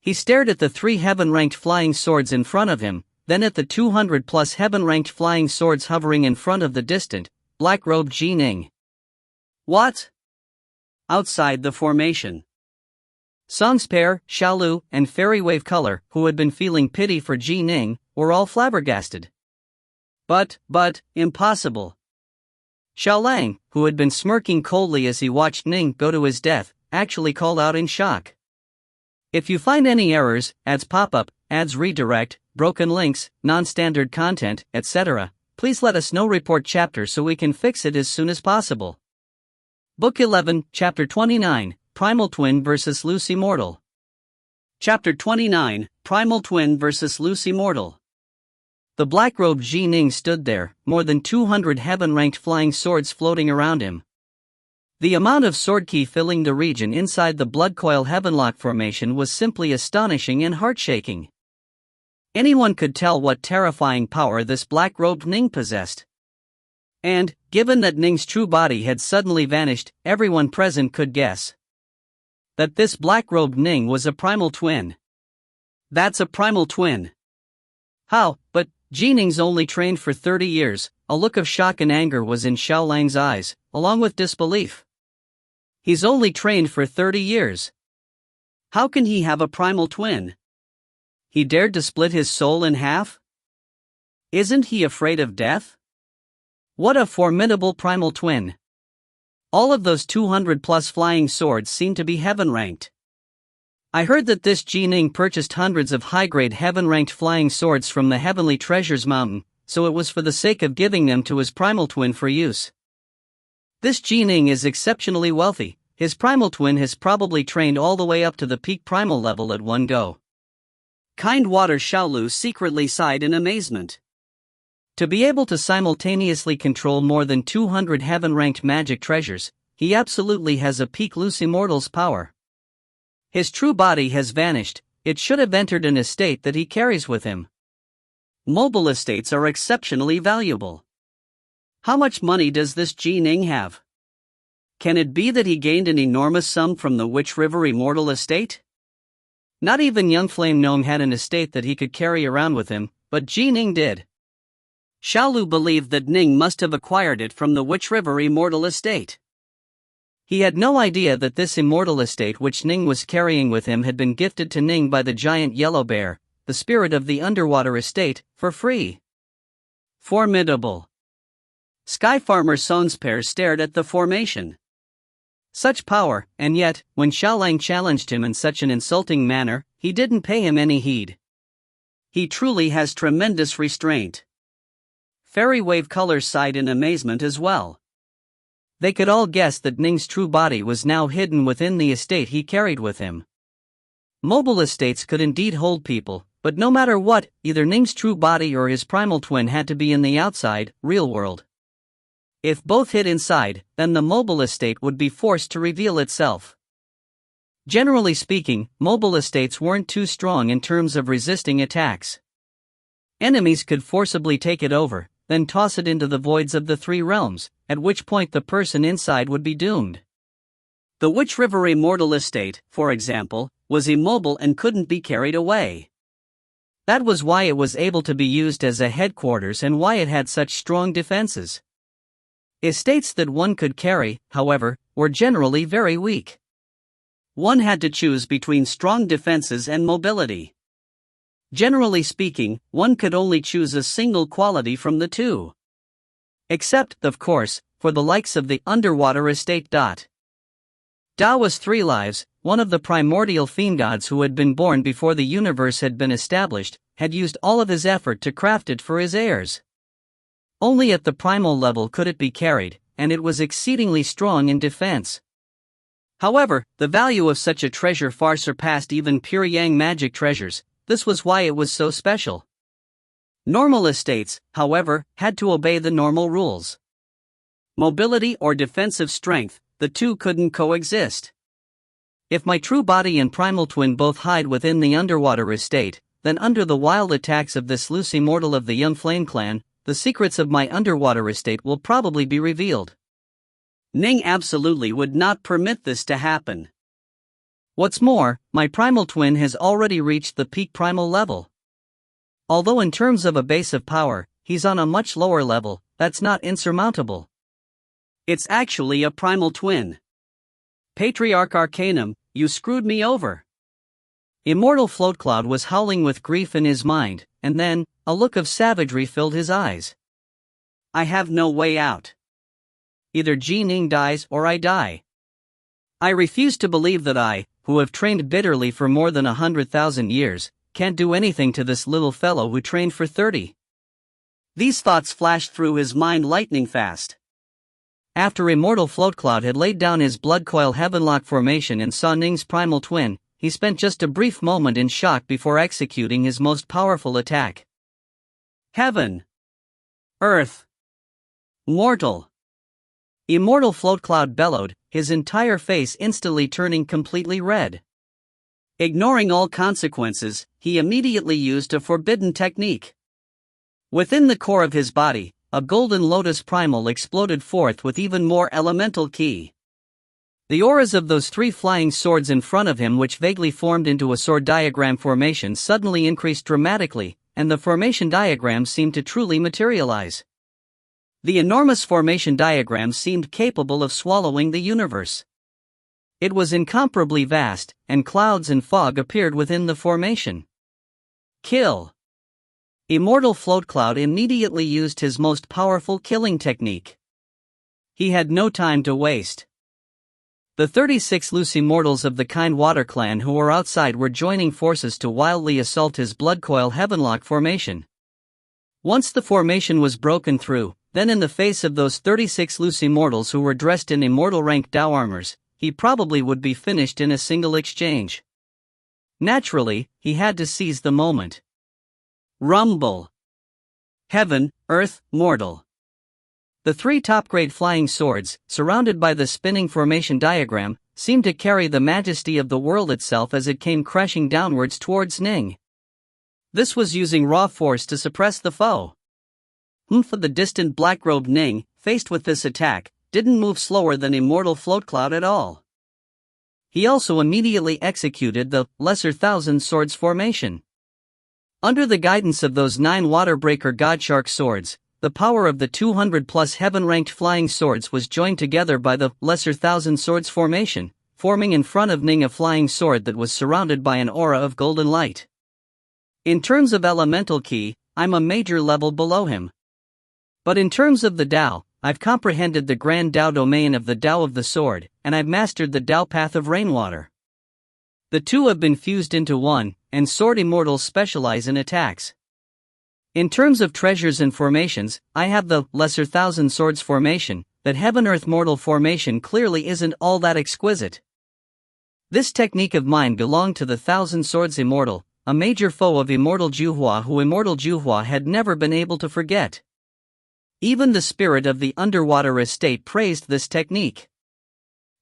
He stared at the 3 heaven-ranked flying swords in front of him, then at the 200-plus heaven-ranked flying swords hovering in front of the distant, black-robed Ning. What? Outside the formation. Songspair, Xiaolu, and Fairy Wave Color, who had been feeling pity for Ning, were all flabbergasted. But, impossible. Xiaolang, who had been smirking coldly as he watched Ning go to his death, actually called out in shock. If you find any errors, ads pop-up, ads redirect, broken links, non-standard content, etc., please let us know. Report chapter so we can fix it as soon as possible. Book 11, Chapter 29, Primal Twin vs. Loose Immortal. Chapter 29, Primal Twin vs. Loose Immortal. The black-robed Ning stood there, more than 200 heaven-ranked flying swords floating around him. The amount of sword ki filling the region inside the Bloodcoil Heavenlock formation was simply astonishing and heart-shaking. Anyone could tell what terrifying power this black-robed Ning possessed. And, given that Ning's true body had suddenly vanished, everyone present could guess that this black-robed Ning was a primal twin. That's a primal twin. How? But Ning's only trained for 30 years, a look of shock and anger was in Xiaolang's eyes, along with disbelief. He's only trained for 30 years. How can he have a primal twin? He dared to split his soul in half? Isn't he afraid of death? What a formidable primal twin. All of those 200-plus flying swords seem to be heaven-ranked. I heard that this Ning purchased hundreds of high-grade heaven-ranked flying swords from the Heavenly Treasures Mountain, so it was for the sake of giving them to his primal twin for use. This Ning is exceptionally wealthy. His primal twin has probably trained all the way up to the peak primal level at one go. Kind Water Xiaolu secretly sighed in amazement. To be able to simultaneously control more than 200 heaven-ranked magic treasures, he absolutely has a peak Loose Immortal's power. His true body has vanished, it should have entered an estate that he carries with him. Mobile estates are exceptionally valuable. How much money does this Ning have? Can it be that he gained an enormous sum from the Witch River Immortal estate? Not even young Flame Gnome had an estate that he could carry around with him, but Ning did. Xiaolu believed that Ning must have acquired it from the Witch River Immortal estate. He had no idea that this immortal estate which Ning was carrying with him had been gifted to Ning by the giant yellow bear, the spirit of the underwater estate, for free. Formidable. Sky Farmer Songspair stared at the formation. Such power, and yet, when Xiaolang challenged him in such an insulting manner, he didn't pay him any heed. He truly has tremendous restraint. Fairy Wave Color sighed in amazement as well. They could all guess that Ning's true body was now hidden within the estate he carried with him. Mobile estates could indeed hold people, but no matter what, either Ning's true body or his primal twin had to be in the outside, real world. If both hid inside, then the mobile estate would be forced to reveal itself. Generally speaking, mobile estates weren't too strong in terms of resisting attacks. Enemies could forcibly take it over, then toss it into the voids of the 3 realms, at which point the person inside would be doomed. The Witch River Immortal estate, for example, was immobile and couldn't be carried away. That was why it was able to be used as a headquarters and why it had such strong defenses. Estates that one could carry, however, were generally very weak. One had to choose between strong defenses and mobility. Generally speaking, one could only choose a single quality from the two. Except, of course, for the likes of the underwater estate. Da was 3 lives, one of the primordial fiend gods who had been born before the universe had been established, had used all of his effort to craft it for his heirs. Only at the primal level could it be carried, and it was exceedingly strong in defense. However, the value of such a treasure far surpassed even pure Yang magic treasures. This was why it was so special. Normal estates, however, had to obey the normal rules. Mobility or defensive strength, the two couldn't coexist. If my true body and primal twin both hide within the underwater estate, then under the wild attacks of this loose immortal of the Young Flame clan, the secrets of my underwater estate will probably be revealed. Ning absolutely would not permit this to happen. What's more, my primal twin has already reached the peak primal level. Although in terms of a base of power, he's on a much lower level, that's not insurmountable. It's actually a primal twin. Patriarch Arcanum, you screwed me over. Immortal Floatcloud was howling with grief in his mind, and then, a look of savagery filled his eyes. I have no way out. Either Ning dies or I die. I refuse to believe that I, who have trained bitterly for more than 100,000 years, can't do anything to this little fellow who trained for 30. These thoughts flashed through his mind lightning fast. After Immortal Floatcloud had laid down his blood coil heavenlock formation and saw Ning's primal twin, he spent just a brief moment in shock before executing his most powerful attack. Heaven. Earth. Mortal. Immortal Floatcloud bellowed, his entire face instantly turning completely red. Ignoring all consequences, he immediately used a forbidden technique. Within the core of his body, a golden lotus primal exploded forth with even more elemental ki. The auras of those three flying swords in front of him, which vaguely formed into a sword diagram formation, suddenly increased dramatically, and the formation diagram seemed to truly materialize. The enormous formation diagram seemed capable of swallowing the universe. It was incomparably vast, and clouds and fog appeared within the formation. Kill. Immortal Floatcloud immediately used his most powerful killing technique. He had no time to waste. The 36 loose immortals of the Kind Water clan who were outside were joining forces to wildly assault his blood coil heavenlock formation. Once the formation was broken through, then in the face of those 36 loose immortals who were dressed in immortal rank Dao armors, he probably would be finished in a single exchange. Naturally, he had to seize the moment. Rumble. Heaven, Earth, Mortal. The three top-grade flying swords, surrounded by the spinning formation diagram, seemed to carry the majesty of the world itself as it came crashing downwards towards Ning. This was using raw force to suppress the foe. The distant black-robed Ning, faced with this attack, didn't move slower than Immortal Floatcloud at all. He also immediately executed the Lesser Thousand Swords formation. Under the guidance of those 9 Waterbreaker Godshark swords, the power of the 200-plus heaven-ranked flying swords was joined together by the Lesser Thousand Swords formation, forming in front of Ning a flying sword that was surrounded by an aura of golden light. In terms of elemental ki, I'm a major level below him. But in terms of the Tao, I've comprehended the grand Tao domain of the Tao of the sword, and I've mastered the Tao path of rainwater. The two have been fused into one, and sword immortals specialize in attacks. In terms of treasures and formations, I have the Lesser Thousand Swords formation. That Heaven-Earth Mortal formation clearly isn't all that exquisite. This technique of mine belonged to the Thousand Swords Immortal, a major foe of Immortal Juhua who Immortal Juhua had never been able to forget. Even the spirit of the underwater estate praised this technique.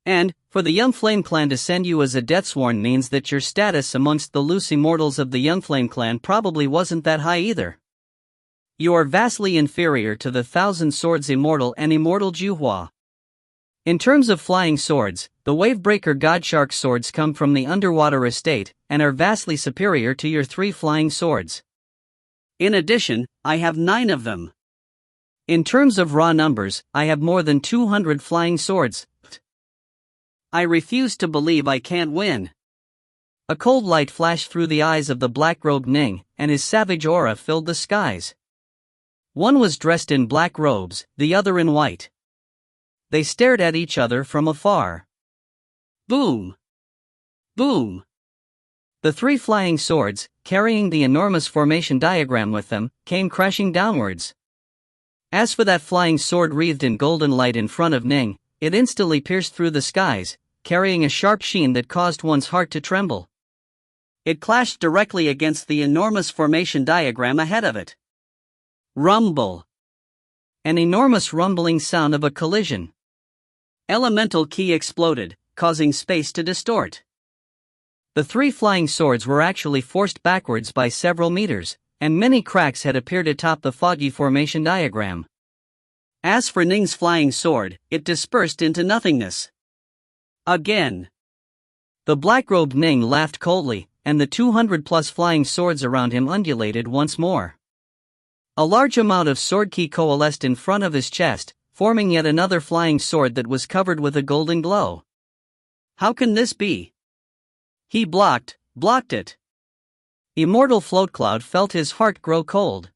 And, for the Young Flame clan to send you as a deathsworn means that your status amongst the loose immortals of the Young Flame clan probably wasn't that high either. You are vastly inferior to the Thousand Swords Immortal and Immortal Juhua. In terms of flying swords, the Wavebreaker Godshark swords come from the underwater estate, and are vastly superior to your 3 flying swords. In addition, I have 9 of them. In terms of raw numbers, I have more than 200 flying swords. I refuse to believe I can't win. A cold light flashed through the eyes of the black-robed Ning, and his savage aura filled the skies. One was dressed in black robes, the other in white. They stared at each other from afar. Boom! Boom! The 3 flying swords, carrying the enormous formation diagram with them, came crashing downwards. As for that flying sword wreathed in golden light in front of Ning, it instantly pierced through the skies, carrying a sharp sheen that caused one's heart to tremble. It clashed directly against the enormous formation diagram ahead of it. Rumble. An enormous rumbling sound of a collision. Elemental ki exploded, causing space to distort. The three flying swords were actually forced backwards by several meters, and many cracks had appeared atop the foggy formation diagram. As for Ning's flying sword, it dispersed into nothingness. Again. The black-robed Ning laughed coldly, and the 200-plus flying swords around him undulated once more. A large amount of sword ki coalesced in front of his chest, forming yet another flying sword that was covered with a golden glow. How can this be? He blocked it. Immortal Floatcloud felt his heart grow cold.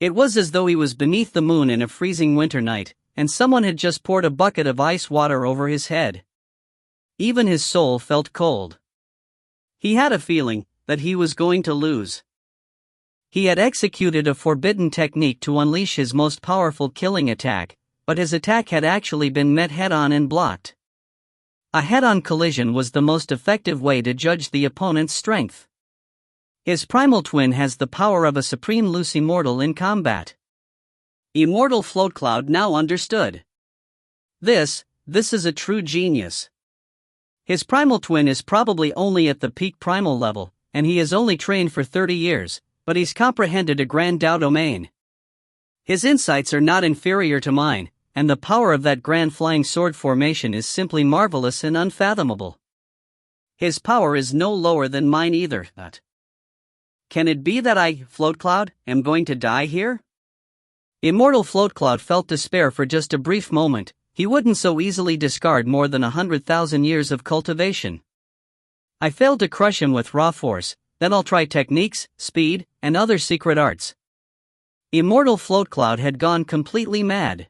It was as though he was beneath the moon in a freezing winter night, and someone had just poured a bucket of ice water over his head. Even his soul felt cold. He had a feeling that he was going to lose. He had executed a forbidden technique to unleash his most powerful killing attack, but his attack had actually been met head-on and blocked. A head-on collision was the most effective way to judge the opponent's strength. His primal twin has the power of a supreme loose immortal in combat. Immortal Floatcloud now understood. This is a true genius. His primal twin is probably only at the peak primal level, and he has only trained for 30 years, but he's comprehended a grand Dao domain. His insights are not inferior to mine, and the power of that grand flying sword formation is simply marvelous and unfathomable. His power is no lower than mine either. Can it be that I, Floatcloud, am going to die here? Immortal Floatcloud felt despair for just a brief moment. He wouldn't so easily discard more than 100,000 years of cultivation. I failed to crush him with raw force, then I'll try techniques, speed, and other secret arts. Immortal Floatcloud had gone completely mad.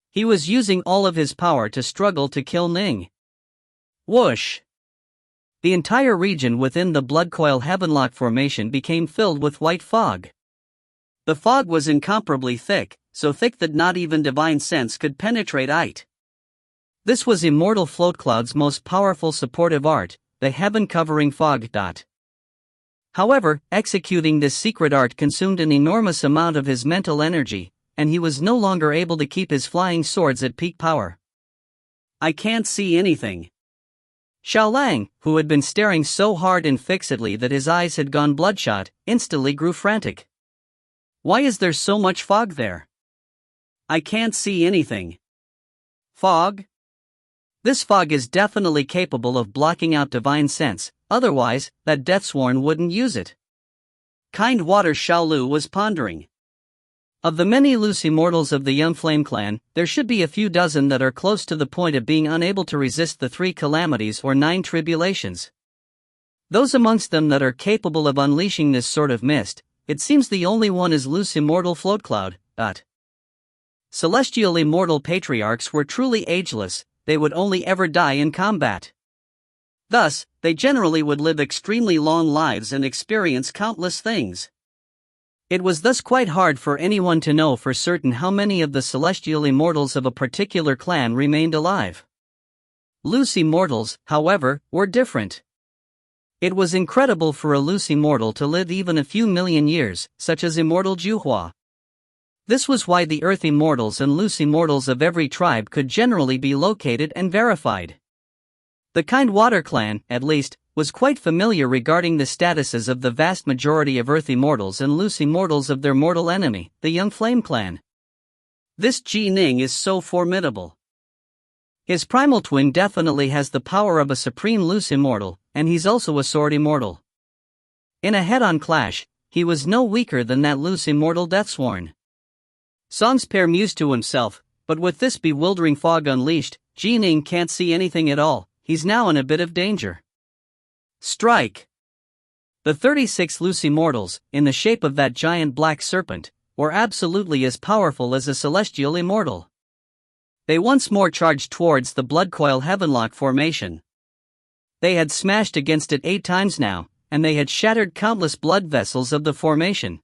He was using all of his power to struggle to kill Ning. Whoosh! The entire region within the Bloodcoil Heavenlock formation became filled with white fog. The fog was incomparably thick, so thick that not even divine sense could penetrate it. This was Immortal Floatcloud's most powerful supportive art, the heaven-covering fog. However, executing this secret art consumed an enormous amount of his mental energy, and he was no longer able to keep his flying swords at peak power. I can't see anything. Xiaolang, who had been staring so hard and fixedly that his eyes had gone bloodshot, instantly grew frantic. Why is there so much fog there? I can't see anything. Fog? This fog is definitely capable of blocking out divine sense, otherwise, that Deathsworn wouldn't use it. Kind Water Xiaolu was pondering. Of the many loose immortals of the Young Flame clan, there should be a few dozen that are close to the point of being unable to resist the 3 calamities or 9 tribulations. Those amongst them that are capable of unleashing this sort of mist, it seems the only one is loose immortal Floatcloud. Celestial immortal patriarchs were truly ageless, they would only ever die in combat. Thus, they generally would live extremely long lives and experience countless things. It was thus quite hard for anyone to know for certain how many of the celestial immortals of a particular clan remained alive. Loose immortals, however, were different. It was incredible for a loose immortal to live even a few million years, such as Immortal Juhua. This was why the Earth Immortals and loose immortals of every tribe could generally be located and verified. The Kind Water clan, at least, was quite familiar regarding the statuses of the vast majority of Earth Immortals and loose immortals of their mortal enemy, the Young Flame clan. This Ning is so formidable. His primal twin definitely has the power of a supreme loose immortal, and he's also a sword immortal. In a head-on clash, he was no weaker than that loose immortal Deathsworn. Songspare mused to himself, but with this bewildering fog unleashed, Ning can't see anything at all. He's now in a bit of danger. Strike! The 36 loose immortals, in the shape of that giant black serpent, were absolutely as powerful as a celestial immortal. They once more charged towards the Bloodcoil Heavenlock formation. They had smashed against it 8 times now, and they had shattered countless blood vessels of the formation.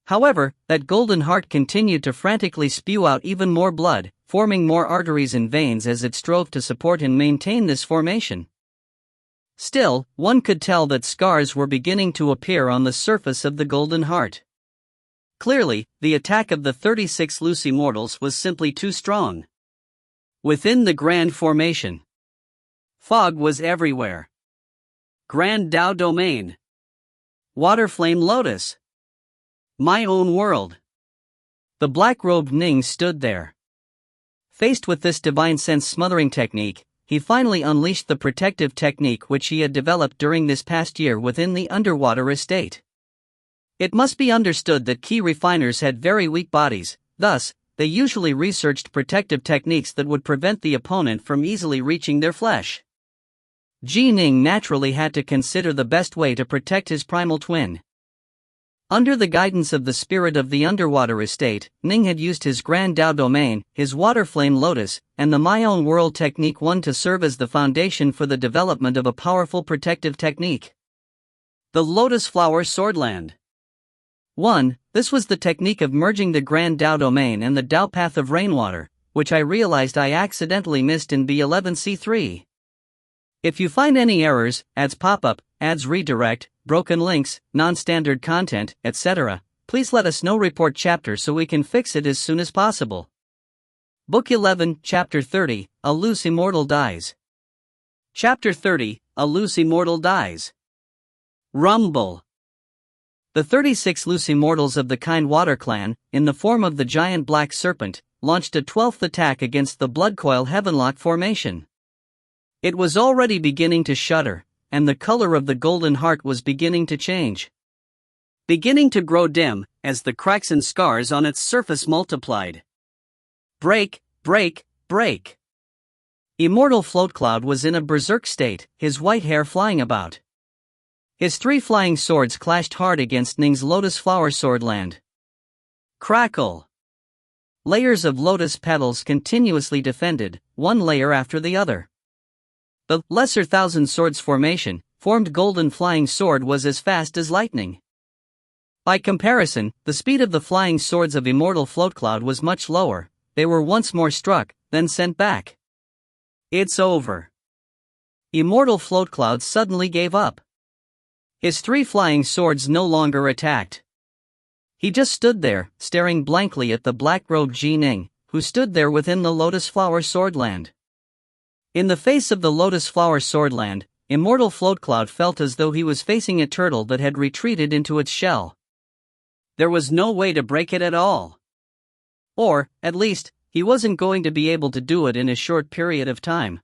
However, that golden heart continued to frantically spew out even more blood, forming more arteries and veins as it strove to support and maintain this formation. Still, one could tell that scars were beginning to appear on the surface of the golden heart. Clearly, the attack of the 36 loose immortals was simply too strong. Within the grand formation, fog was everywhere. Grand Tao Domain. Water Flame Lotus. My own world. The black-robed Ning stood there. Faced with this divine sense smothering technique, he finally unleashed the protective technique which he had developed during this past year within the underwater estate. It must be understood that key refiners had very weak bodies, thus, they usually researched protective techniques that would prevent the opponent from easily reaching their flesh. Ning naturally had to consider the best way to protect his primal twin. Under the guidance of the spirit of the underwater estate, Ning had used his Grand Tao Domain, his Water Flame Lotus, and the My Own World Technique 1 to serve as the foundation for the development of a powerful protective technique. The Lotus Flower Swordland. 1. This was the technique of merging the Grand Tao Domain and the Tao Path of Rainwater, which I realized I accidentally missed in B11C3. If you find any errors, ads pop up, ads redirect, broken links, non-standard content, etc., please let us know. Report chapter so we can fix it as soon as possible. Book 11, Chapter 30, A Loose Immortal Dies. Chapter 30, A Loose Immortal Dies. Rumble. The 36 loose immortals of the Kind Water clan, in the form of the giant black serpent, launched a 12th attack against the Bloodcoil Heavenlock formation. It was already beginning to shudder, and the color of the golden heart was beginning to change. Beginning to grow dim, as the cracks and scars on its surface multiplied. Break, break, break. Immortal Float Cloud was in a berserk state, his white hair flying about. His 3 flying swords clashed hard against Ning's Lotus Flower Swordland. Crackle. Layers of lotus petals continuously defended, one layer after the other. The Lesser Thousand Swords formation, formed golden flying sword was as fast as lightning. By comparison, the speed of the flying swords of Immortal Float Cloud was much lower. They were once more struck, then sent back. It's over. Immortal Float Cloud suddenly gave up. His 3 flying swords no longer attacked. He just stood there, staring blankly at the black-robed Ning, who stood there within the Lotus Flower Swordland. In the face of the Lotus Flower Swordland, Immortal Float Cloud felt as though he was facing a turtle that had retreated into its shell. There was no way to break it at all. Or, at least, he wasn't going to be able to do it in a short period of time.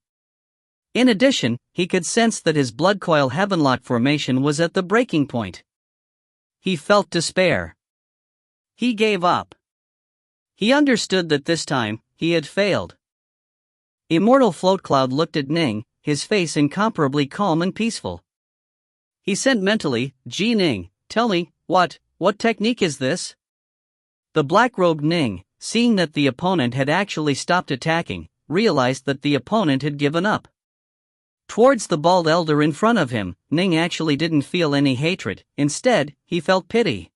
In addition, he could sense that his Bloodcoil Heavenlock formation was at the breaking point. He felt despair. He gave up. He understood that this time, he had failed. Immortal Float Cloud looked at Ning, his face incomparably calm and peaceful. He said mentally, Ning, tell me, what technique is this? The black-robed Ning, seeing that the opponent had actually stopped attacking, realized that the opponent had given up. Towards the bald elder in front of him, Ning actually didn't feel any hatred, instead, he felt pity.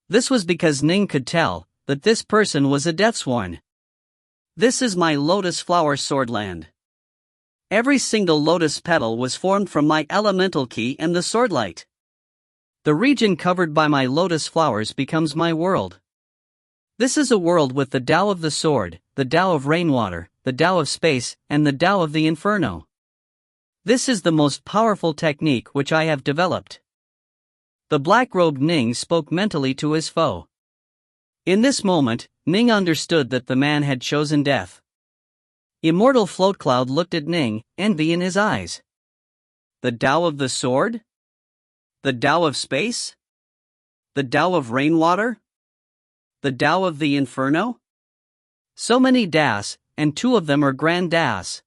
This was because Ning could tell that this person was a deathsworn. This is my Lotus Flower Swordland. Every single lotus petal was formed from my elemental key and the swordlight. The region covered by my lotus flowers becomes my world. This is a world with the Tao of the Sword, the Tao of Rainwater, the Tao of Space, and the Tao of the Inferno. This is the most powerful technique which I have developed. The black-robed Ning spoke mentally to his foe. In this moment, Ning understood that the man had chosen death. Immortal Float Cloud looked at Ning, envy in his eyes. The Tao of the Sword? The Tao of Space? The Tao of Rainwater? The Tao of the Inferno? So many Taos, and 2 of them are Grand Taos.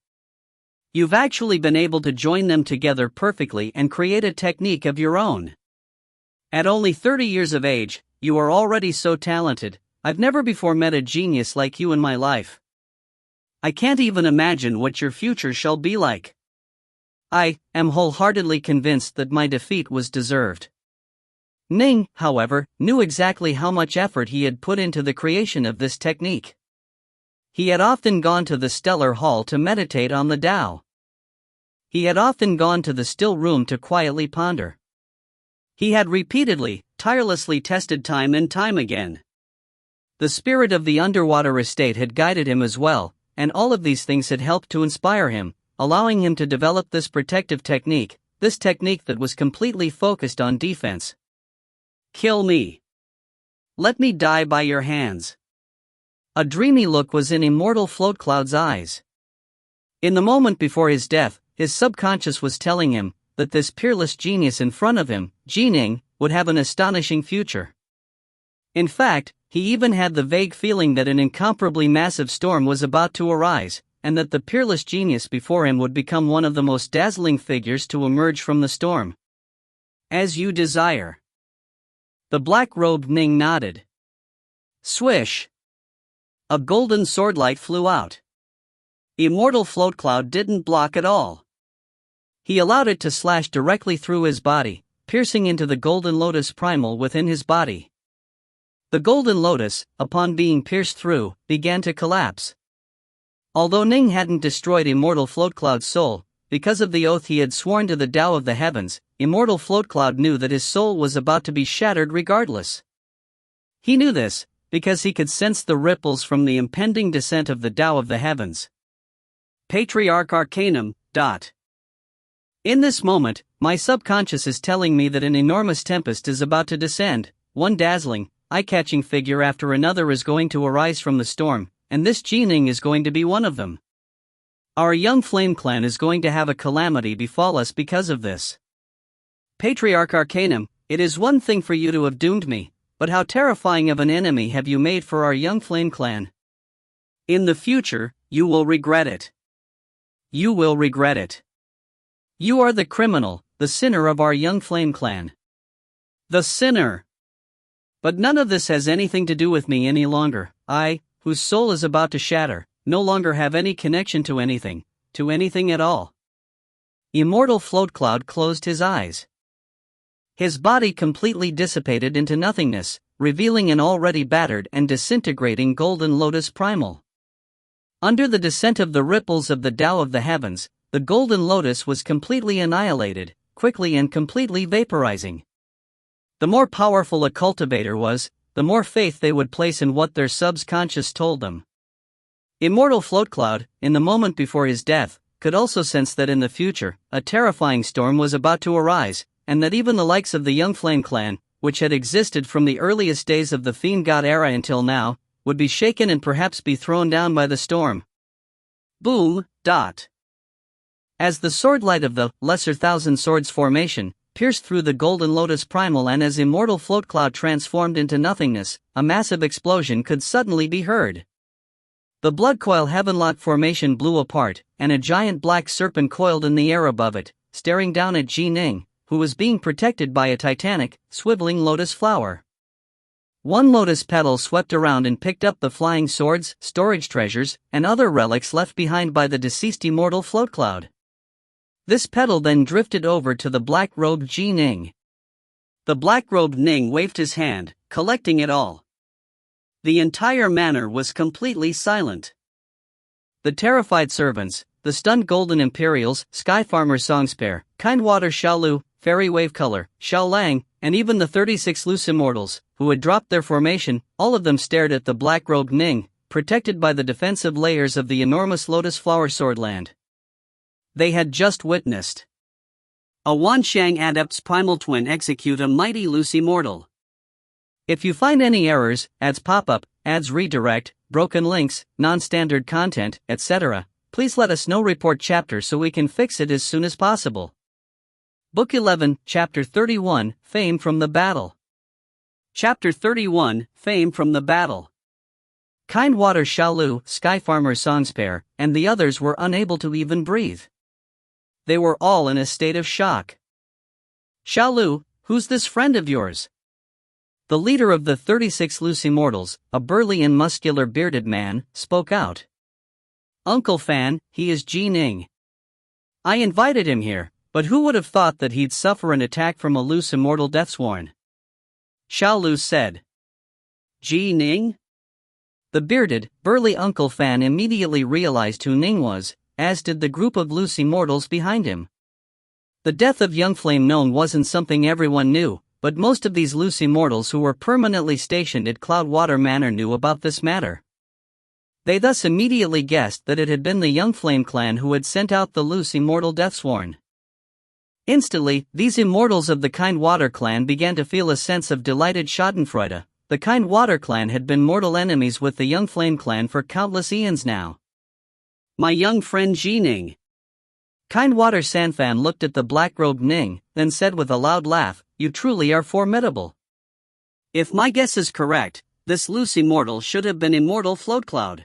You've actually been able to join them together perfectly and create a technique of your own. At only 30 years of age, you are already so talented. I've never before met a genius like you in my life. I can't even imagine what your future shall be like. I am wholeheartedly convinced that my defeat was deserved. Ning, however, knew exactly how much effort he had put into the creation of this technique. He had often gone to the Stellar Hall to meditate on the Tao. He had often gone to the still room to quietly ponder. He had repeatedly, tirelessly tested time and time again. The spirit of the underwater estate had guided him as well, and all of these things had helped to inspire him, allowing him to develop this protective technique, this technique that was completely focused on defense. Kill me. Let me die by your hands. A dreamy look was in Immortal Floatcloud's eyes. In the moment before his death, his subconscious was telling him that this peerless genius in front of him, Ning, would have an astonishing future. In fact, he even had the vague feeling that an incomparably massive storm was about to arise, and that the peerless genius before him would become one of the most dazzling figures to emerge from the storm. As you desire. The black-robed Ning nodded. Swish! A golden swordlight flew out. Immortal Floatcloud didn't block at all. He allowed it to slash directly through his body, piercing into the golden lotus primal within his body. The golden lotus, upon being pierced through, began to collapse. Although Ning hadn't destroyed Immortal Floatcloud's soul, because of the oath he had sworn to the Tao of the Heavens, Immortal Floatcloud knew that his soul was about to be shattered regardless. He knew this, because he could sense the ripples from the impending descent of the Tao of the Heavens. Patriarch Arcanum. In this moment, my subconscious is telling me that an enormous tempest is about to descend, one dazzling, eye-catching figure after another is going to arise from the storm, and this Ning is going to be one of them. Our young flame clan is going to have a calamity befall us because of this. Patriarch Arcanum, it is one thing for you to have doomed me, but how terrifying of an enemy have you made for our young flame clan? In the future, you will regret it. You will regret it. You are the criminal, the sinner of our young flame clan. The sinner. But none of this has anything to do with me any longer. I, whose soul is about to shatter, no longer have any connection to anything at all. Immortal Floatcloud closed his eyes. His body completely dissipated into nothingness, revealing an already battered and disintegrating golden lotus primal. Under the descent of the ripples of the Tao of the Heavens, the golden lotus was completely annihilated, quickly and completely vaporizing. The more powerful a cultivator was, the more faith they would place in what their subconscious told them. Immortal Floatcloud, in the moment before his death, could also sense that in the future, a terrifying storm was about to arise, and that even the likes of the young flame clan, which had existed from the earliest days of the Fiend God era until now, would be shaken and perhaps be thrown down by the storm. Boom. As the swordlight of the Lesser Thousand Swords formation pierced through the golden lotus primal and as Immortal Floatcloud transformed into nothingness, a massive explosion could suddenly be heard. The blood coil Heavenlock formation blew apart, and a giant black serpent coiled in the air above it, staring down at Ning, who was being protected by a titanic, swiveling lotus flower. One lotus petal swept around and picked up the flying swords, storage treasures, and other relics left behind by the deceased Immortal Floatcloud. This petal then drifted over to the black-robed Ning. The black-robed Ning waved his hand, collecting it all. The entire manor was completely silent. The terrified servants, the stunned Golden Imperials, Skyfarmer Songspair, Kindwater Xiaolu, Fairy Wavecolor, Xiaolang, and even the 36 loose Immortals, who had dropped their formation, all of them stared at the black-robed Ning, protected by the defensive layers of the enormous Lotus Flower Swordland. They had just witnessed a Wanshang Adept's primal twin execute a mighty loose Immortal. If you find any errors, ads pop up, ads redirect, broken links, non-standard content, etc., please let us know. Report chapter so we can fix it as soon as possible. Book 11, Chapter 31, Fame from the Battle. Chapter 31, Fame from the Battle. Kindwater Xiaolu, Skyfarmer Songspair, and the others were unable to even breathe. They were all in a state of shock. Xiaolu, who's this friend of yours? The leader of the 36 loose Immortals, a burly and muscular bearded man, spoke out. Uncle Fan, he is Ning. I invited him here, but who would have thought that he'd suffer an attack from a loose Immortal Deathsworn? Xiaolu said. Ning? The bearded, burly Uncle Fan immediately realized who Ning was, as did the group of loose Immortals behind him. The death of young Flame known wasn't something everyone knew, but most of these loose Immortals who were permanently stationed at Cloudwater Manor knew about this matter. They thus immediately guessed that it had been the young Flame clan who had sent out the loose Immortal Deathsworn. Instantly, these immortals of the Kind Water clan began to feel a sense of delighted schadenfreude. The Kind Water clan had been mortal enemies with the Young Flame clan for countless eons now. My young friend Ning. Kind Water Sanfan looked at the black-robed Ning, then said with a loud laugh, "You truly are formidable." If my guess is correct, this loose immortal should have been Immortal Floatcloud.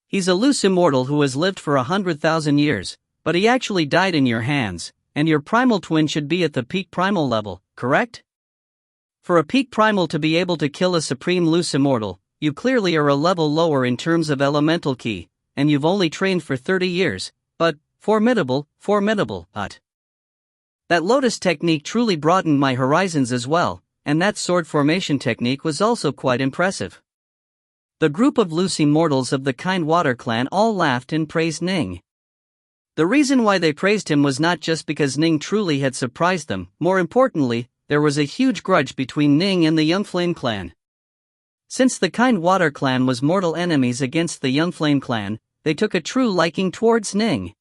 He's a loose immortal who has lived for 100,000 years, but he actually died in your hands, and your primal twin should be at the peak primal level, correct? For a peak primal to be able to kill a supreme loose immortal, you clearly are a level lower in terms of elemental ki, and you've only trained for 30 years, but, formidable. That lotus technique truly broadened my horizons as well, and that sword formation technique was also quite impressive. The group of loose immortals of the Kind Water clan all laughed and praised Ning. The reason why they praised him was not just because Ning truly had surprised them, more importantly, there was a huge grudge between Ning and the Young Flame clan. Since the Kind Water clan was mortal enemies against the Young Flame clan, they took a true liking towards Ning.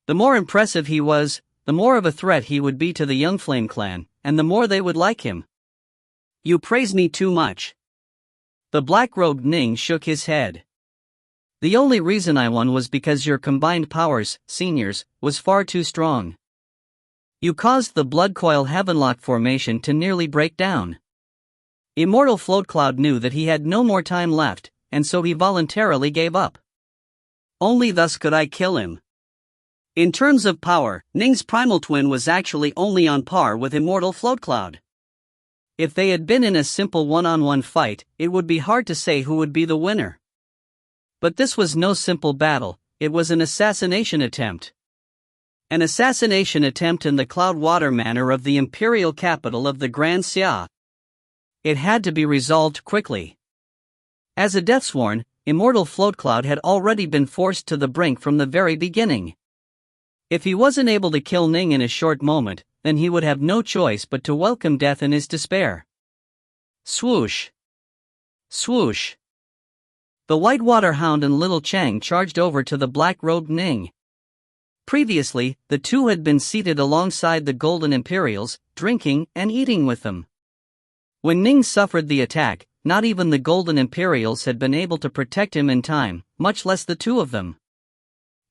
The more impressive he was, the more of a threat he would be to the Young Flame clan, and the more they would like him. You praise me too much. The black-robed Ning shook his head. The only reason I won was because your combined powers, seniors, was far too strong. You caused the Blood Coil Heavenlock formation to nearly break down. Immortal Floatcloud knew that he had no more time left, and so he voluntarily gave up. Only thus could I kill him. In terms of power, Ning's primal twin was actually only on par with Immortal Floatcloud. If they had been in a simple one-on-one fight, it would be hard to say who would be the winner. But this was no simple battle, it was an assassination attempt. An assassination attempt in the Cloudwater Manor of the imperial capital of the Grand Xia. It had to be resolved quickly. As a deathsworn, Immortal Floatcloud had already been forced to the brink from the very beginning. If he wasn't able to kill Ning in a short moment, then he would have no choice but to welcome death in his despair. Swoosh! Swoosh! The Whitewater Hound and Little Chang charged over to the black-robed Ning. Previously, the two had been seated alongside the Golden Imperials, drinking and eating with them. When Ning suffered the attack, not even the Golden Imperials had been able to protect him in time, much less the two of them.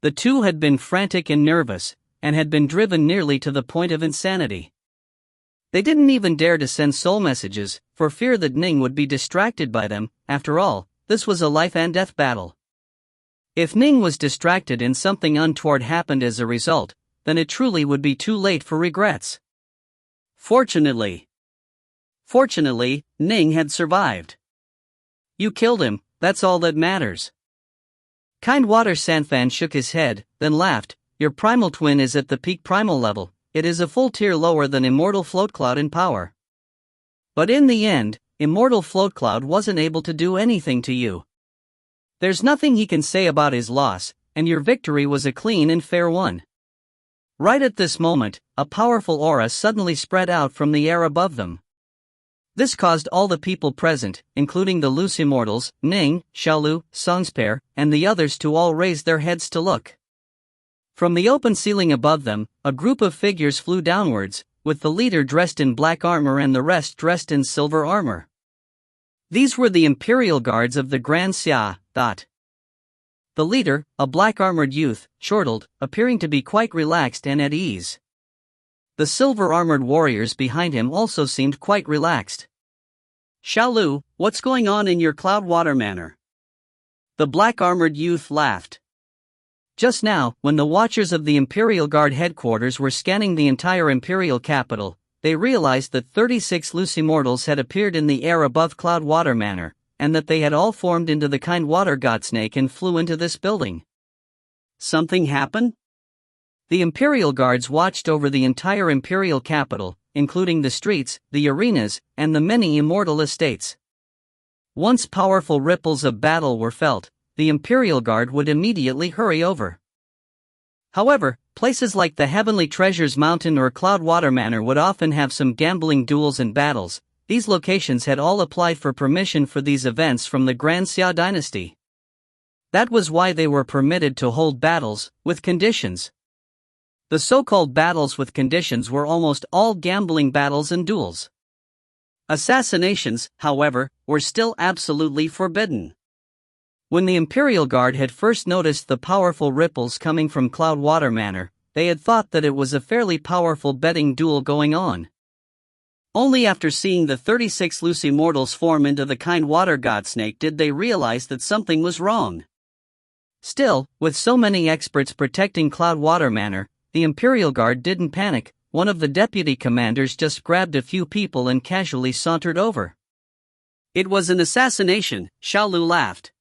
The two had been frantic and nervous, and had been driven nearly to the point of insanity. They didn't even dare to send soul messages, for fear that Ning would be distracted by them. After all, this was a life-and-death battle. If Ning was distracted and something untoward happened as a result, then it truly would be too late for regrets. Fortunately, Ning had survived. You killed him, that's all that matters. Kind Water Sanfan shook his head, then laughed. Your primal twin is at the peak primal level, it is a full tier lower than Immortal Floatcloud in power. But in the end, Immortal Floatcloud wasn't able to do anything to you. There's nothing he can say about his loss, and your victory was a clean and fair one. Right at this moment, a powerful aura suddenly spread out from the air above them. This caused all the people present, including the loose immortals, Ning, Xiaolu, Songspair, and the others to all raise their heads to look. From the open ceiling above them, a group of figures flew downwards, with the leader dressed in black armor and the rest dressed in silver armor. These were the Imperial Guards of the Grand Xia. The leader, a black-armored youth, chortled, appearing to be quite relaxed and at ease. The silver-armored warriors behind him also seemed quite relaxed. Xiaolu, what's going on in your Cloudwater Manor? The black-armored youth laughed. Just now, when the watchers of the Imperial Guard headquarters were scanning the entire Imperial capital, they realized that 36 loose immortals had appeared in the air above Cloudwater Manor, and that they had all formed into the Kind Water Godsnake and flew into this building. Something happened? The Imperial Guards watched over the entire Imperial capital, including the streets, the arenas, and the many immortal estates. Once powerful ripples of battle were felt, the Imperial Guard would immediately hurry over. However, places like the Heavenly Treasures Mountain or Cloudwater Manor would often have some gambling duels and battles. These locations had all applied for permission for these events from the Grand Xia dynasty. That was why they were permitted to hold battles, with conditions. The so-called battles with conditions were almost all gambling battles and duels. Assassinations, however, were still absolutely forbidden. When the Imperial Guard had first noticed the powerful ripples coming from Cloudwater Manor, they had thought that it was a fairly powerful betting duel going on. Only after seeing the 36 loose Immortals form into the kind water god snake did they realize that something was wrong. Still, with so many experts protecting Cloudwater Manor, the Imperial Guard didn't panic. One of the deputy commanders just grabbed a few people and casually sauntered over. It was an assassination, Xiaolu laughed.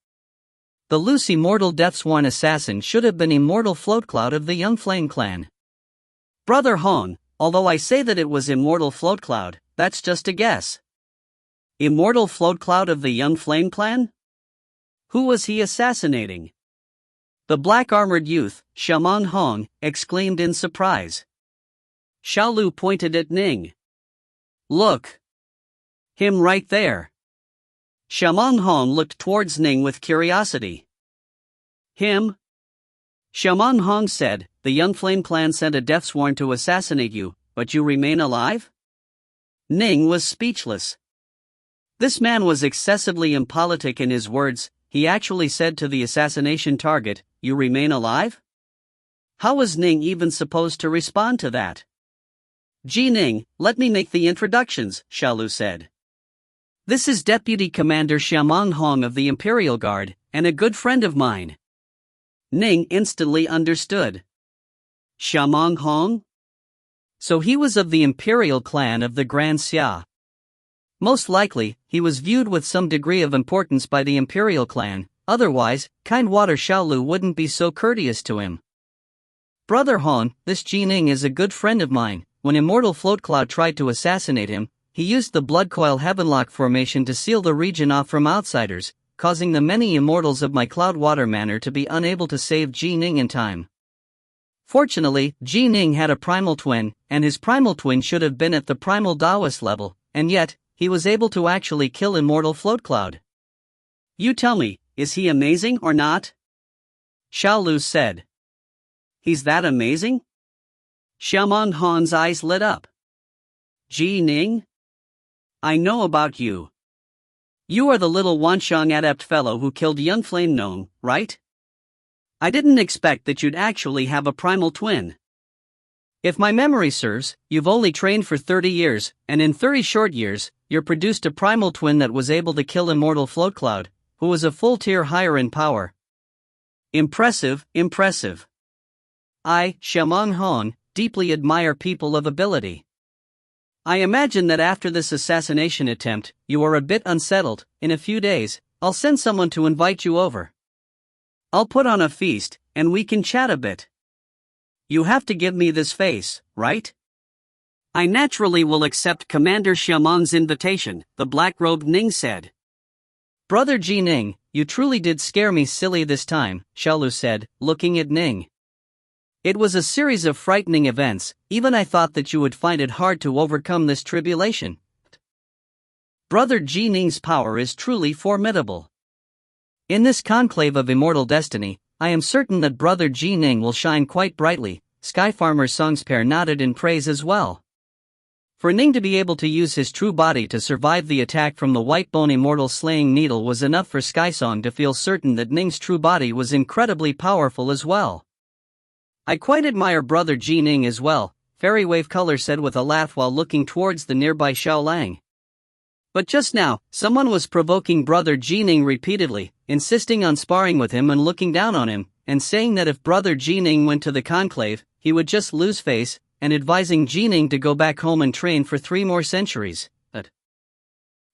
The loose immortal deathsworn assassin should have been Immortal Floatcloud of the Young Flame clan. Brother Hong, although I say that it was Immortal Floatcloud, that's just a guess. Immortal Floatcloud of the Young Flame clan? Who was he assassinating? The black-armored youth, Shaman Hong, exclaimed in surprise. Xiaolu pointed at Ning. Look. Him right there. Shaman Hong looked towards Ning with curiosity. Him? Shaman Hong said, the Young Flame clan sent a deathsworn to assassinate you, but you remain alive? Ning was speechless. This man was excessively impolitic in his words. He actually said to the assassination target, you remain alive? How was Ning even supposed to respond to that? Ji Ning, let me make the introductions, Xiaolu said. This is Deputy Commander Xiamang Hong of the Imperial Guard, and a good friend of mine. Ning instantly understood. Xiamang Hong? So he was of the Imperial clan of the Grand Xia. Most likely, he was viewed with some degree of importance by the Imperial clan, otherwise, Kindwater Xiaolu wouldn't be so courteous to him. Brother Hong, this Ji Ning is a good friend of mine. When Immortal Floatcloud tried to assassinate him, he used the Bloodcoil Heavenlock formation to seal the region off from outsiders, causing the many Immortals of my Cloudwater Manor to be unable to save Ji Ning in time. Fortunately, Ji Ning had a primal twin, and his primal twin should have been at the primal Taoist level, and yet, he was able to actually kill Immortal Floatcloud. You tell me, is he amazing or not? Xiaolu said. He's that amazing? Xiamang Hong's eyes lit up. Ji Ning? I know about you. You are the little Wanshang adept fellow who killed Young Flame Gnome, right? I didn't expect that you'd actually have a primal twin. If my memory serves, you've only trained for 30 years, and in 30 short years, you produced a primal twin that was able to kill Immortal Floatcloud, who was a full tier higher in power. Impressive, impressive. I, Xiamang Hong, deeply admire people of ability. I imagine that after this assassination attempt, you are a bit unsettled. In a few days, I'll send someone to invite you over. I'll put on a feast, and we can chat a bit. You have to give me this face, right? I naturally will accept Commander Xiamang's invitation, the black-robed Ning said. Brother Ji Ning, you truly did scare me silly this time, Xiaolu said, looking at Ning. It was a series of frightening events, even I thought that you would find it hard to overcome this tribulation. Brother Ji Ning's power is truly formidable. In this conclave of immortal destiny, I am certain that Brother Ji Ning will shine quite brightly. Skyfarmer Songspair nodded in praise as well. For Ning to be able to use his true body to survive the attack from the Whitebone Immortal Slaying Needle was enough for Skysong to feel certain that Ning's true body was incredibly powerful as well. I quite admire Brother Ji Ning as well, Fairy Wave Color said with a laugh while looking towards the nearby Xiaolang. But just now, someone was provoking Brother Ji Ning repeatedly, insisting on sparring with him and looking down on him, and saying that if Brother Ji Ning went to the conclave, he would just lose face, and advising Ji Ning to go back home and train for 3 more centuries. But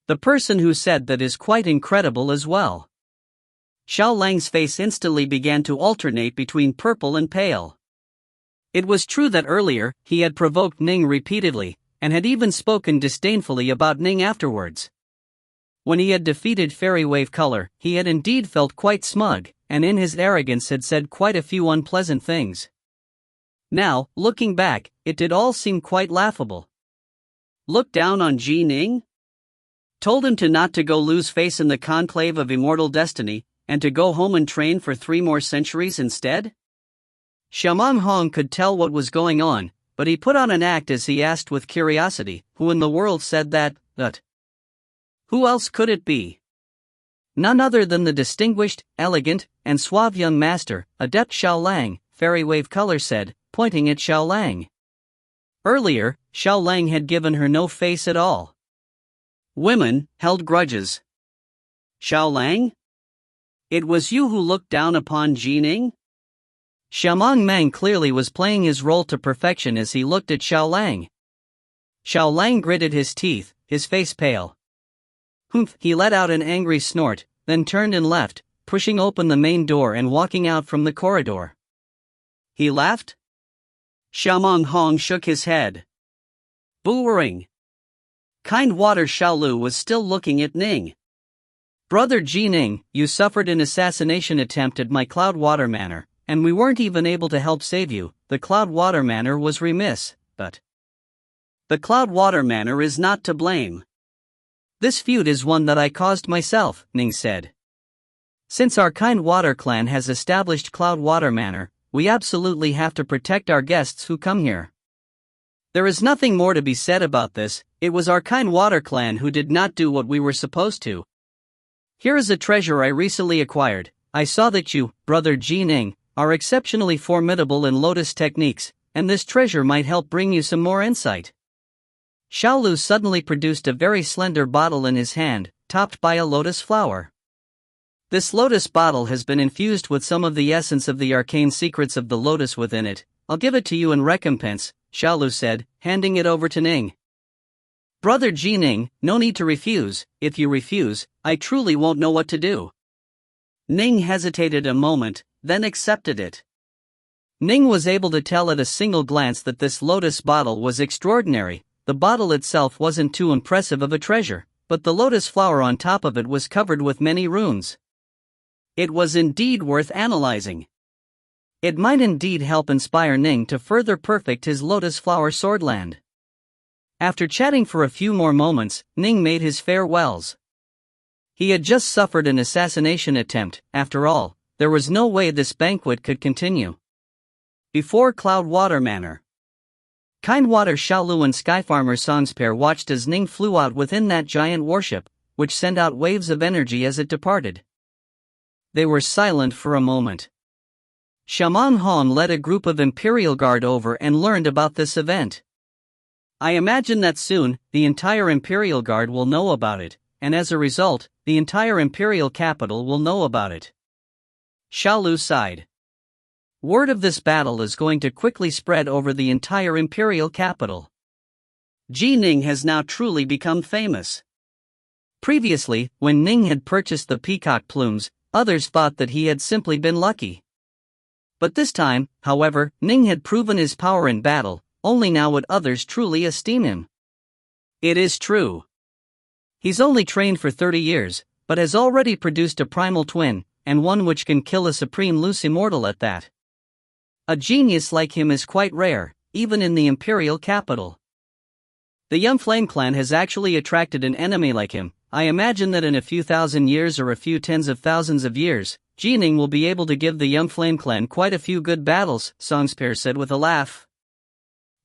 the person who said that is quite incredible as well. Xiaolang's face instantly began to alternate between purple and pale. It was true that earlier, he had provoked Ning repeatedly, and had even spoken disdainfully about Ning afterwards. When he had defeated Fairy Wave Color, he had indeed felt quite smug, and in his arrogance had said quite a few unpleasant things. Now, looking back, it did all seem quite laughable. Look down on Ji Ning? Told him to not to go lose face in the conclave of immortal destiny, and to go home and train for 3 more centuries instead? Xiaomeng Hong could tell what was going on, but he put on an act as he asked with curiosity, who in the world said that? Who else could it be? None other than the distinguished, elegant, and suave young master, Adept Xiao Lang, Fairy Wave Color said, pointing at Xiao Lang. Earlier, Xiao Lang had given her no face at all. Women held grudges. Xiao Lang? It was you who looked down upon Ning? Xiaomeng Meng clearly was playing his role to perfection as he looked at Xiao Lang. Xiao Lang gritted his teeth, his face pale. Humph! He let out an angry snort, then turned and left, pushing open the main door and walking out from the corridor. He laughed? Xiaomeng Hong shook his head. Booering. Kind Water Xiaolu was still looking at Ning. Brother Ning, you suffered an assassination attempt at my Cloud Water Manor, and we weren't even able to help save you. The Cloud Water Manor was remiss, but the Cloud Water Manor is not to blame. This feud is one that I caused myself, Ning said. Since our Kind Water clan has established Cloud Water Manor, we absolutely have to protect our guests who come here. There is nothing more to be said about this. It was our Kind Water clan who did not do what we were supposed to. Here is a treasure I recently acquired. I saw that you, Brother Ning, are exceptionally formidable in lotus techniques, and this treasure might help bring you some more insight. Xiaolu suddenly produced a very slender bottle in his hand, topped by a lotus flower. This lotus bottle has been infused with some of the essence of the arcane secrets of the lotus within it. I'll give it to you in recompense, Xiaolu said, handing it over to Ning. Brother Ning, no need to refuse. If you refuse, I truly won't know what to do. Ning hesitated a moment, then accepted it. Ning was able to tell at a single glance that this lotus bottle was extraordinary. The bottle itself wasn't too impressive of a treasure, but the lotus flower on top of it was covered with many runes. It was indeed worth analyzing. It might indeed help inspire Ning to further perfect his lotus flower swordland. After chatting for a few more moments, Ning made his farewells. He had just suffered an assassination attempt. After all, there was no way this banquet could continue. Before Cloud Water Manor, Kindwater Xiaolu and Skyfarmer Songspair watched as Ning flew out within that giant warship, which sent out waves of energy as it departed. They were silent for a moment. Xiaomeng Hong led a group of Imperial Guard over and learned about this event. I imagine that soon, the entire Imperial Guard will know about it, and as a result, the entire Imperial capital will know about it. Xiaolu sighed. Word of this battle is going to quickly spread over the entire Imperial capital. Ning has now truly become famous. Previously, when Ning had purchased the peacock plumes, others thought that he had simply been lucky. But this time, however, Ning had proven his power in battle. Only now would others truly esteem him. It is true. He's only trained for 30 years, but has already produced a primal twin, and one which can kill a supreme loose immortal at that. A genius like him is quite rare, even in the Imperial capital. The Young Flame clan has actually attracted an enemy like him. I imagine that in a few thousand years or a few tens of thousands of years, Ning will be able to give the Young Flame clan quite a few good battles, Songspair said with a laugh.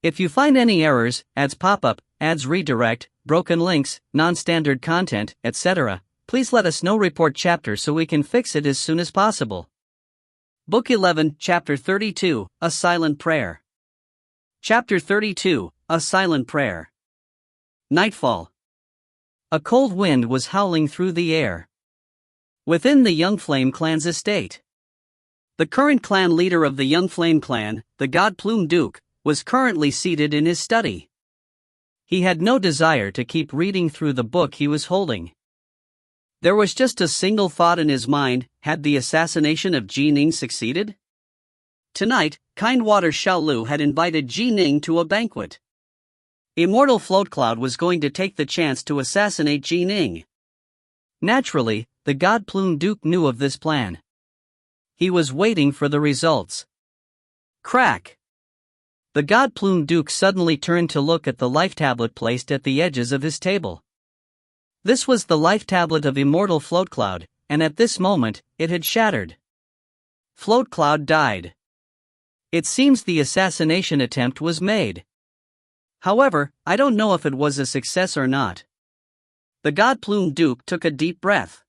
If you find any errors, ads pop up, ads redirect, broken links, non-standard content, etc., please let us know. Report chapter so we can fix it as soon as possible. Book 11, Chapter 32, A Silent Prayer. Chapter 32, A Silent Prayer. Nightfall. A cold wind was howling through the air. Within the Young Flame clan's estate. The current clan leader of the Young Flame clan, the God Plume Duke, was currently seated in his study. He had no desire to keep reading through the book he was holding. There was just a single thought in his mind: had the assassination of Ning succeeded? Tonight, Kindwater Xiaolu had invited Ning to a banquet. Immortal Float Cloud was going to take the chance to assassinate Ning. Naturally, the God Plume Duke knew of this plan. He was waiting for the results. Crack! The God Plume Duke suddenly turned to look at the life tablet placed at the edges of his table. This was the life tablet of Immortal Float Cloud, and at this moment, it had shattered. Float Cloud died. It seems the assassination attempt was made. However, I don't know if it was a success or not. The God-plumed Duke took a deep breath.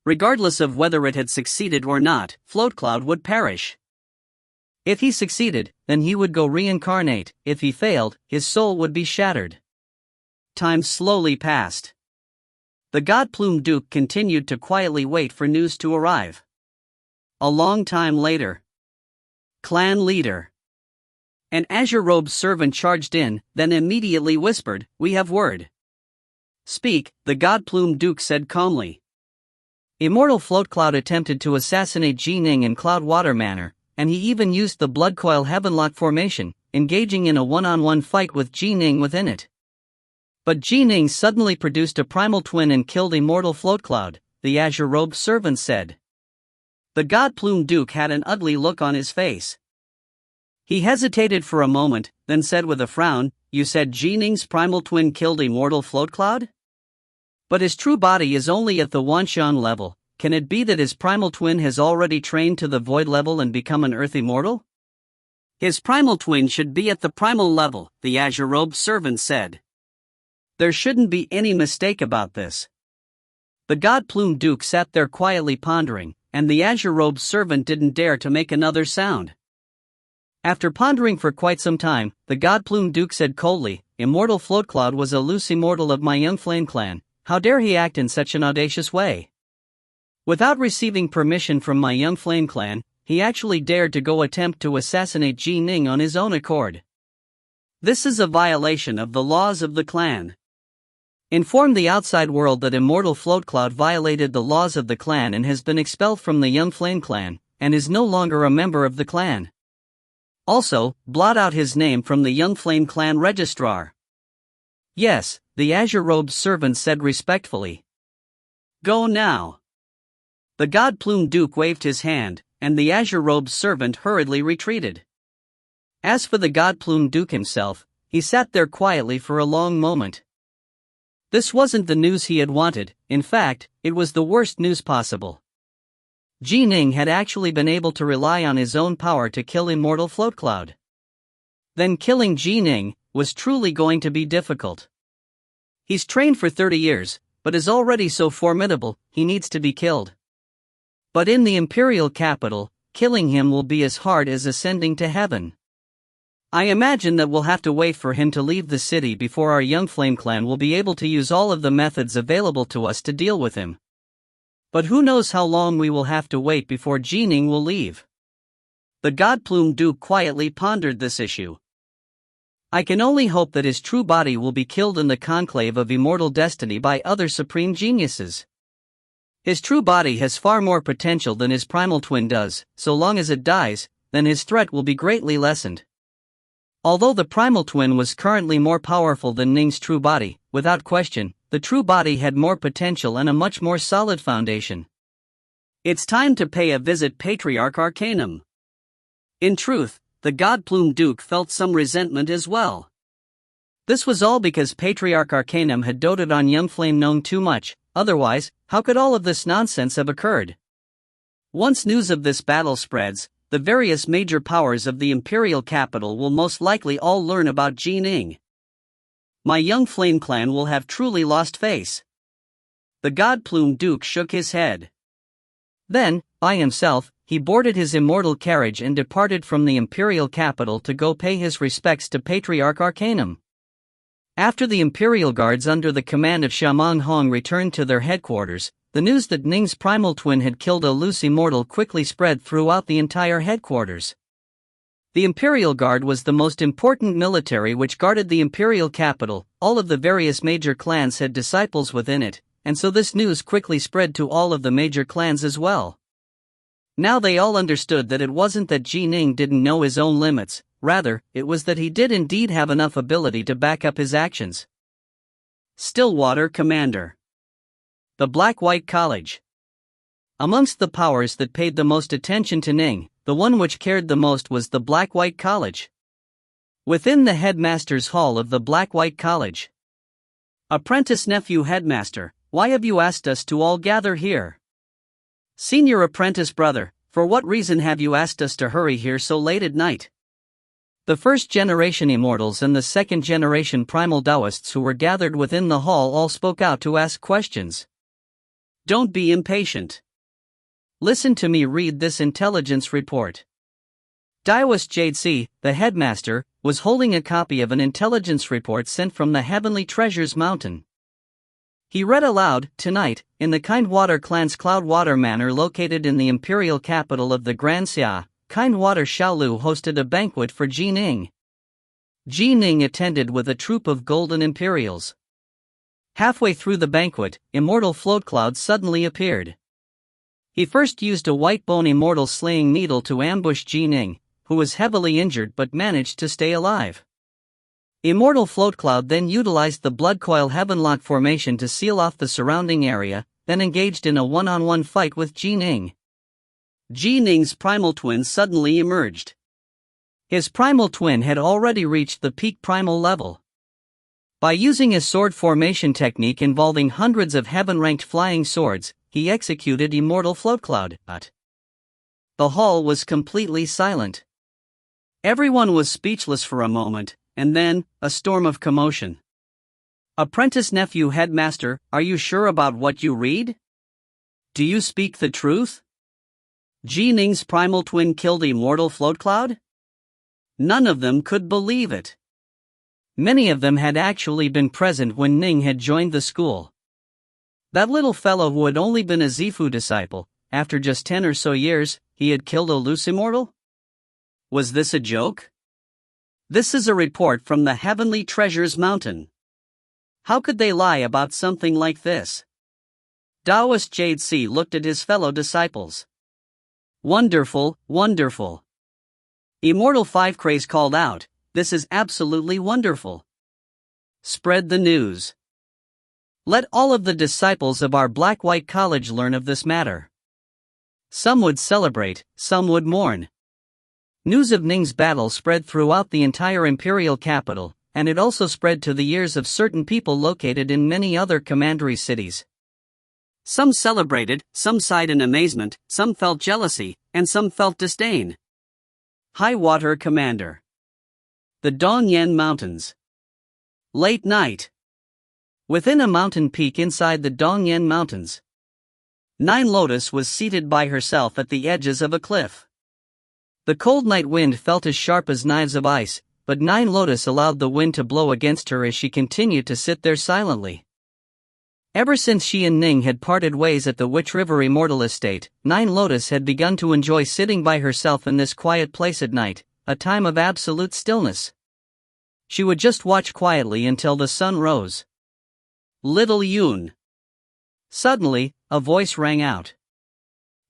Regardless of whether it had succeeded or not, Floatcloud would perish. If he succeeded, then he would go reincarnate. If he failed, his soul would be shattered. Time slowly passed. The God-plumed Duke continued to quietly wait for news to arrive. A long time later. Clan leader. An azure-robed servant charged in, then immediately whispered, "We have word." "Speak," the God-plumed Duke said calmly. Immortal Floatcloud attempted to assassinate Ning in Cloudwater Manor, and he even used the Blood Coil Heavenlock formation, engaging in a one-on-one fight with Ning within it. But Ning suddenly produced a primal twin and killed Immortal Floatcloud, the azure-robed servant said. The God-plumed Duke had an ugly look on his face. He hesitated for a moment, then said with a frown, "You said Ning's primal twin killed Immortal Floatcloud? But his true body is only at the Wanshan level. Can it be that his primal twin has already trained to the void level and become an earth immortal?" "His primal twin should be at the primal level," the azure-robed servant said. There shouldn't be any mistake about this. The God-plumed Duke sat there quietly pondering, and the azure-robed servant didn't dare to make another sound. After pondering for quite some time, the God-plumed Duke said coldly, "Immortal Floatcloud was a loose immortal of my Young Flame clan. How dare he act in such an audacious way? Without receiving permission from my Young Flame clan, he actually dared to go attempt to assassinate Ning on his own accord. This is a violation of the laws of the clan. Inform the outside world that Immortal Floatcloud violated the laws of the clan and has been expelled from the Young Flame clan, and is no longer a member of the clan. Also, blot out his name from the Young Flame clan registrar." "Yes," the azure-robed servant said respectfully. "Go now." The God-plumed Duke waved his hand, and the azure-robed servant hurriedly retreated. As for the God-plumed Duke himself, he sat there quietly for a long moment. This wasn't the news he had wanted. In fact, it was the worst news possible. Ning had actually been able to rely on his own power to kill Immortal Floatcloud. Then killing Ning was truly going to be difficult. He's trained for 30 years, but is already so formidable, he needs to be killed. But in the Imperial capital, killing him will be as hard as ascending to heaven. I imagine that we'll have to wait for him to leave the city before our Young Flame clan will be able to use all of the methods available to us to deal with him. But who knows how long we will have to wait before Ning will leave. The God-plumed Duke quietly pondered this issue. I can only hope that his true body will be killed in the conclave of immortal destiny by other supreme geniuses. His true body has far more potential than his primal twin does. So long as it dies, then his threat will be greatly lessened. Although the primal twin was currently more powerful than Ning's true body, without question, the true body had more potential and a much more solid foundation. It's time to pay a visit Patriarch Arcanum. In truth, the God-plumed Duke felt some resentment as well. This was all because Patriarch Arcanum had doted on Young Flame known too much. Otherwise, how could all of this nonsense have occurred? Once news of this battle spreads, the various major powers of the Imperial capital will most likely all learn about Ning. My Young Flame clan will have truly lost face. The God-plumed Duke shook his head. Then, by himself, he boarded his immortal carriage and departed from the Imperial capital to go pay his respects to Patriarch Arcanum. After the Imperial guards under the command of Shamong Hong returned to their headquarters, the news that Ning's primal twin had killed a loose immortal quickly spread throughout the entire headquarters. The Imperial Guard was the most important military which guarded the Imperial capital. All of the various major clans had disciples within it, and so this news quickly spread to all of the major clans as well. Now they all understood that it wasn't that Ning didn't know his own limits, rather, it was that he did indeed have enough ability to back up his actions. Stillwater Commander. The Black-White College. Amongst the powers that paid the most attention to Ning, the one which cared the most was the Black-White College. Within the headmaster's hall of the Black-White College. Apprentice nephew headmaster, why have you asked us to all gather here? Senior apprentice brother, For what reason have you asked us to hurry here so late at night? The first-generation Immortals and the second-generation primal Taoists who were gathered within the hall all spoke out to ask questions. Don't be impatient. Listen to me read this intelligence report. Taoist Jade C, the headmaster, was holding a copy of an intelligence report sent from the Heavenly Treasures Mountain. He read aloud, "Tonight, in the Kindwater clan's Cloudwater Manor located in the imperial capital of the Grand Xia, Kindwater Xiaolu hosted a banquet for Ji Ning. Ji Ning attended with a troop of golden Imperials. Halfway through the banquet, Immortal Floatcloud suddenly appeared. He first used a white bone Immortal slaying needle to ambush Ji Ning, who was heavily injured but managed to stay alive. Immortal Floatcloud then utilized the Bloodcoil Heavenlock formation to seal off the surrounding area, then engaged in a one-on-one fight with Ji Ning. Ji Ning's primal twin suddenly emerged. His primal twin had already reached the peak primal level. By using a sword formation technique involving hundreds of heaven-ranked flying swords, he executed Immortal Floatcloud. The hall was completely silent. Everyone was speechless for a moment, and then, a storm of commotion. Apprentice nephew headmaster, are you sure about what you read? Do you speak the truth? Ji Ning's primal twin killed Immortal Floatcloud? None of them could believe it. Many of them had actually been present when Ning had joined the school. That little fellow who had only been a Zifu disciple, after just 10 or so years, he had killed a loose Immortal? Was this a joke? This is a report from the Heavenly Treasures Mountain. How could they lie about something like this? Taoist Jade C looked at his fellow disciples. Wonderful, wonderful. Immortal 5 Craze called out, this is absolutely wonderful. Spread the news. Let all of the disciples of our Black-White College learn of this matter. Some would celebrate, some would mourn. News of Ning's battle spread throughout the entire imperial capital, and it also spread to the ears of certain people located in many other commandery cities. Some celebrated, some sighed in amazement, some felt jealousy, and some felt disdain. High Water Commander. The Dongyan Mountains. Late night. Within a mountain peak inside the Dongyan Mountains, Nine Lotus was seated by herself at the edges of a cliff. The cold night wind felt as sharp as knives of ice, but Nine Lotus allowed the wind to blow against her as she continued to sit there silently. Ever since she and Ning had parted ways at the Witch River Immortal Estate, Nine Lotus had begun to enjoy sitting by herself in this quiet place at night, a time of absolute stillness. She would just watch quietly until the sun rose. Little Yun. Suddenly, a voice rang out.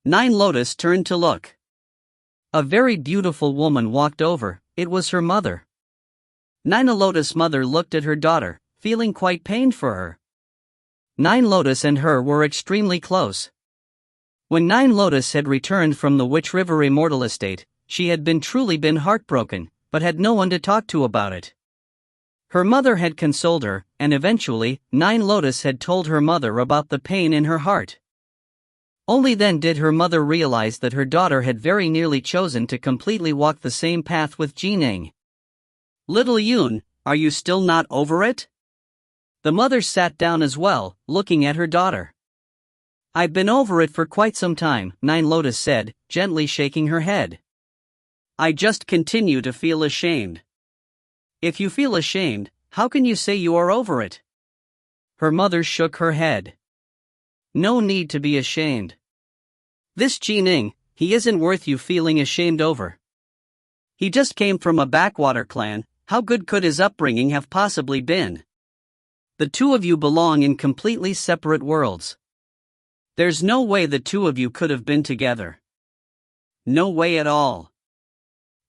Nine Lotus turned to look. A very beautiful woman walked over. It was her mother. Nine Lotus' mother looked at her daughter, feeling quite pained for her. Nine Lotus and her were extremely close. When Nine Lotus had returned from the Witch River Immortal Estate, she had truly been heartbroken, but had no one to talk to about it. Her mother had consoled her, and eventually, Nine Lotus had told her mother about the pain in her heart. Only then did her mother realize that her daughter had very nearly chosen to completely walk the same path with Ji Ning. Little Yun, are you still not over it? The mother sat down as well, looking at her daughter. I've been over it for quite some time, Nine Lotus said, gently shaking her head. I just continue to feel ashamed. If you feel ashamed, how can you say you are over it? Her mother shook her head. No need to be ashamed. This Ji Ning, he isn't worth you feeling ashamed over. He just came from a backwater clan, how good could his upbringing have possibly been? The two of you belong in completely separate worlds. There's no way the two of you could have been together. No way at all.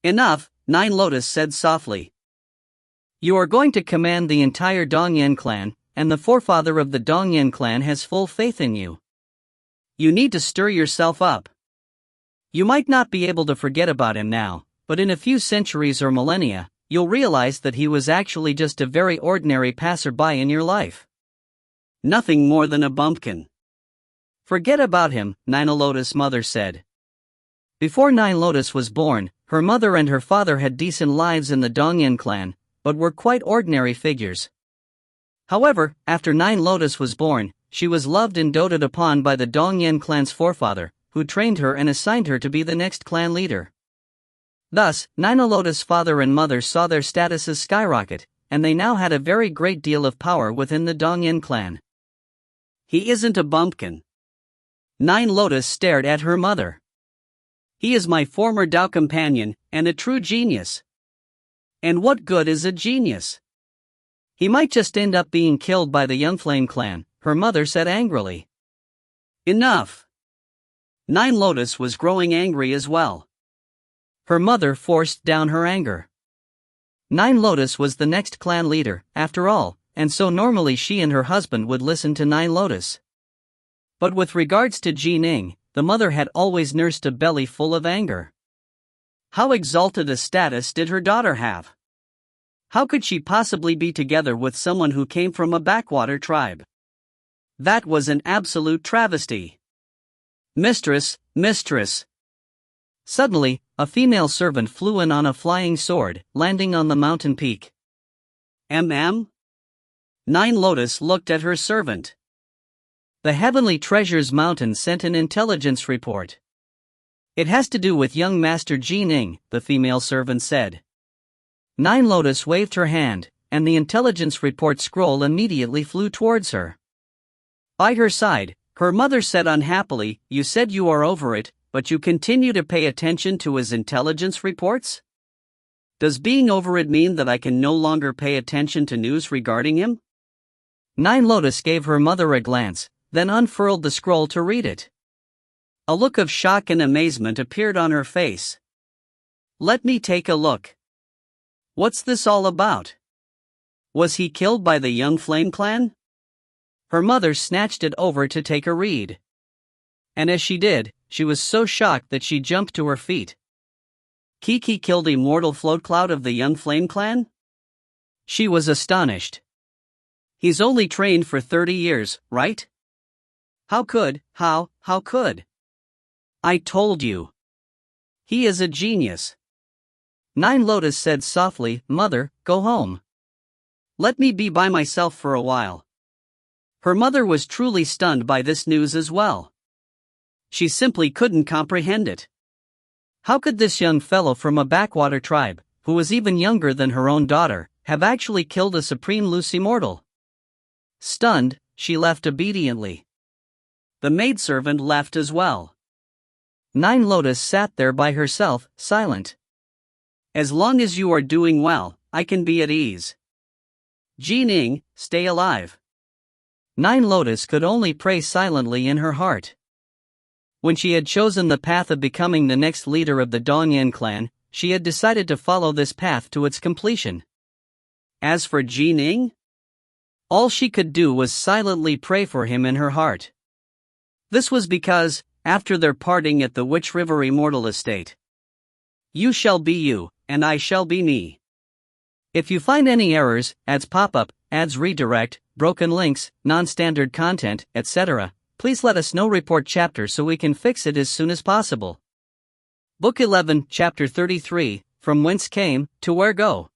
Enough, Nine Lotus said softly. You are going to command the entire Dongyan clan, and the forefather of the Dongyan clan has full faith in you. You need to stir yourself up. You might not be able to forget about him now, but in a few centuries or millennia, you'll realize that he was actually just a very ordinary passerby in your life. Nothing more than a bumpkin. Forget about him, Nine Lotus' mother said. Before Nine Lotus was born, her mother and her father had decent lives in the Dongyan clan, but were quite ordinary figures. However, after Nine Lotus was born, she was loved and doted upon by the Dongyan clan's forefather, who trained her and assigned her to be the next clan leader. Thus, Nine Lotus' father and mother saw their statuses skyrocket, and they now had a very great deal of power within the Dongyan clan. He isn't a bumpkin. Nine Lotus stared at her mother. He is my former Dao companion, and a true genius. And what good is a genius? He might just end up being killed by the Young Flame clan, her mother said angrily. Enough. Nine Lotus was growing angry as well. Her mother forced down her anger. Nine Lotus was the next clan leader, after all, and so normally she and her husband would listen to Nine Lotus. But with regards to Ning, the mother had always nursed a belly full of anger. How exalted a status did her daughter have? How could she possibly be together with someone who came from a backwater tribe? That was an absolute travesty. Mistress, mistress. Suddenly, a female servant flew in on a flying sword, landing on the mountain peak. Nine Lotus looked at her servant. The Heavenly Treasures Mountain sent an intelligence report. It has to do with young Master Ning, the female servant said. Nine Lotus waved her hand, and the intelligence report scroll immediately flew towards her. By her side, her mother said unhappily, "You said you are over it, but you continue to pay attention to his intelligence reports? Does being over it mean that I can no longer pay attention to news regarding him?" Nine Lotus gave her mother a glance, then unfurled the scroll to read it. A look of shock and amazement appeared on her face. "Let me take a look. What's this all about? Was he killed by the Young Flame clan?" Her mother snatched it over to take a read. And as she did, she was so shocked that she jumped to her feet. Kiki killed Immortal Float Cloud of the Young Flame clan? She was astonished. He's only trained for 30 years, right? How could? I told you. He is a genius. Nine Lotus said softly, "Mother, go home. Let me be by myself for a while." Her mother was truly stunned by this news as well. She simply couldn't comprehend it. How could this young fellow from a backwater tribe, who was even younger than her own daughter, have actually killed a supreme loose immortal? Stunned, she left obediently. The maidservant left as well. Nine Lotus sat there by herself, silent. As long as you are doing well, I can be at ease. Ning, stay alive. Nine Lotus could only pray silently in her heart. When she had chosen the path of becoming the next leader of the Dongyan clan, she had decided to follow this path to its completion. As for Ning, all she could do was silently pray for him in her heart. This was because, after their parting at the Witch River Immortal estate, you shall be you, and I shall be me. If you find any errors, ads pop up, ads redirect, broken links, non-standard content, etc., please let us know. Report chapter so we can fix it as soon as possible. Book 11, Chapter 33, From Whence Came, to Where Go.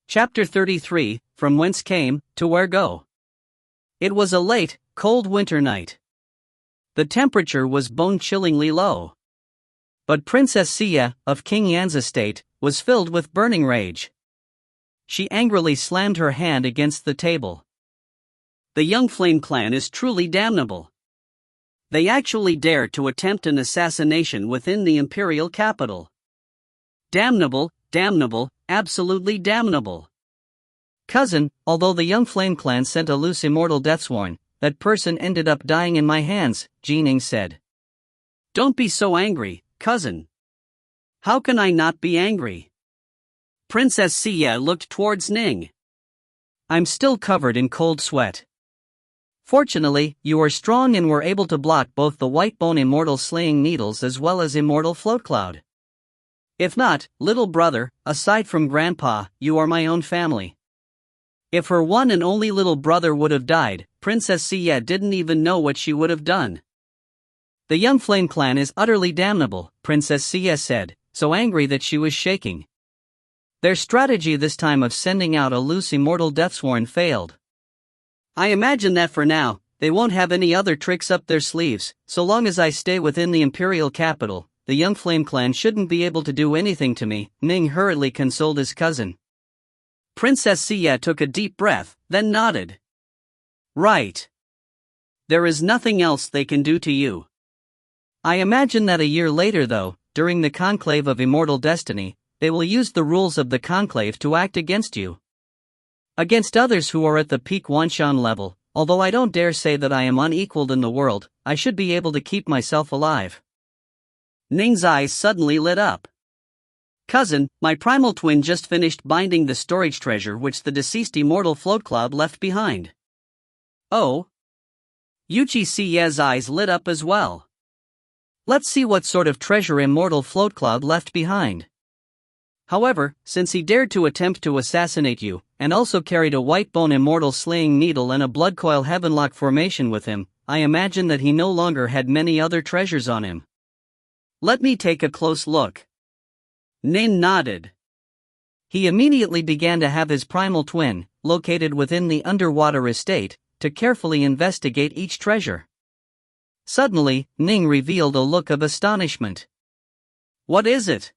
Chapter 33, From Whence Came, to Where Go. It was a late, cold winter night. The temperature was bone-chillingly low. But Princess Sia, of King Yan's estate, was filled with burning rage. She angrily slammed her hand against the table. The Young Flame clan is truly damnable. They actually dared to attempt an assassination within the imperial capital. Damnable, absolutely damnable. Cousin, although the Young Flame clan sent a loose immortal deathsworn, that person ended up dying in my hands, Ning said. Don't be so angry, cousin. How can I not be angry? Princess Sia looked towards Ning. I'm still covered in cold sweat. Fortunately, you are strong and were able to block both the Whitebone Immortal slaying needles as well as Immortal Float Cloud. If not, little brother, aside from Grandpa, you are my own family. If her one and only little brother would have died, Princess Sia didn't even know what she would have done. The young flame clan is utterly damnable, Princess Sia said, so angry that she was shaking. Their strategy this time of sending out a loose immortal deathsworn failed. I imagine that for now, they won't have any other tricks up their sleeves. So long as I stay within the imperial capital, the young flame clan shouldn't be able to do anything to me, Ning hurriedly consoled his cousin. Princess Sia took a deep breath, then nodded. Right. There is nothing else they can do to you. I imagine that a year later though, during the conclave of immortal destiny, they will use the rules of the conclave to act against you. Against others who are at the peak Wanshan level, although I don't dare say that I am unequaled in the world, I should be able to keep myself alive. Ning's eyes suddenly lit up. Cousin, my primal twin just finished binding the storage treasure which the deceased immortal float cloud left behind. Oh? Yuchi Siye's eyes lit up as well. Let's see what sort of treasure immortal float cloud left behind. However, since he dared to attempt to assassinate you, and also carried a white bone immortal slaying needle and a blood coil heavenlock formation with him, I imagine that he no longer had many other treasures on him. Let me take a close look. Nin nodded. He immediately began to have his primal twin, located within the underwater estate, to carefully investigate each treasure. Suddenly, Ning revealed a look of astonishment. What is it?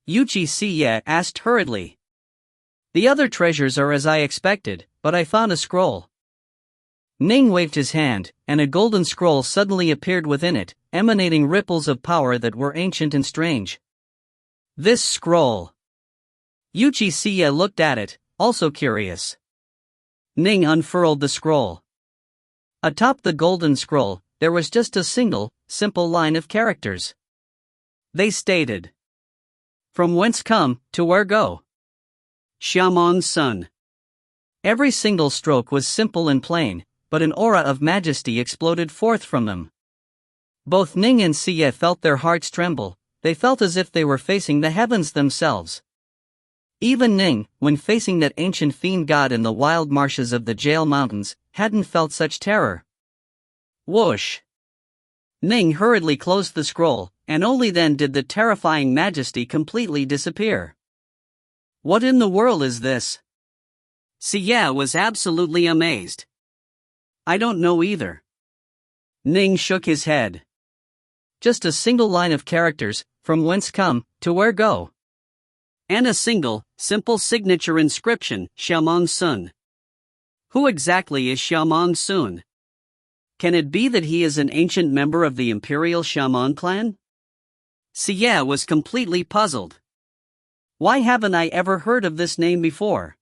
Yuchi Siye asked hurriedly. The other treasures are as I expected, but I found a scroll. Ning waved his hand, and a golden scroll suddenly appeared within it, emanating ripples of power that were ancient and strange. This scroll. Yuchi Siye looked at it, also curious. Ning unfurled the scroll. Atop the golden scroll, there was just a single, simple line of characters. They stated, "From whence come, to where go?" Xiaomong's son. Every single stroke was simple and plain, but an aura of majesty exploded forth from them. Both Ning and Siye felt their hearts tremble. They felt as if they were facing the heavens themselves. Even Ning, when facing that ancient fiend god in the wild marshes of the Jail Mountains, hadn't felt such terror. Whoosh! Ning hurriedly closed the scroll, and only then did the terrifying majesty completely disappear. What in the world is this? Siye was absolutely amazed. I don't know either. Ning shook his head. Just a single line of characters, from whence come, to where go. And a single, simple signature inscription, Xiaomong's son. Who exactly is Xiaomong's son? Can it be that he is an ancient member of the Imperial Xiaomong clan? Siye was completely puzzled. Why haven't I ever heard of this name before?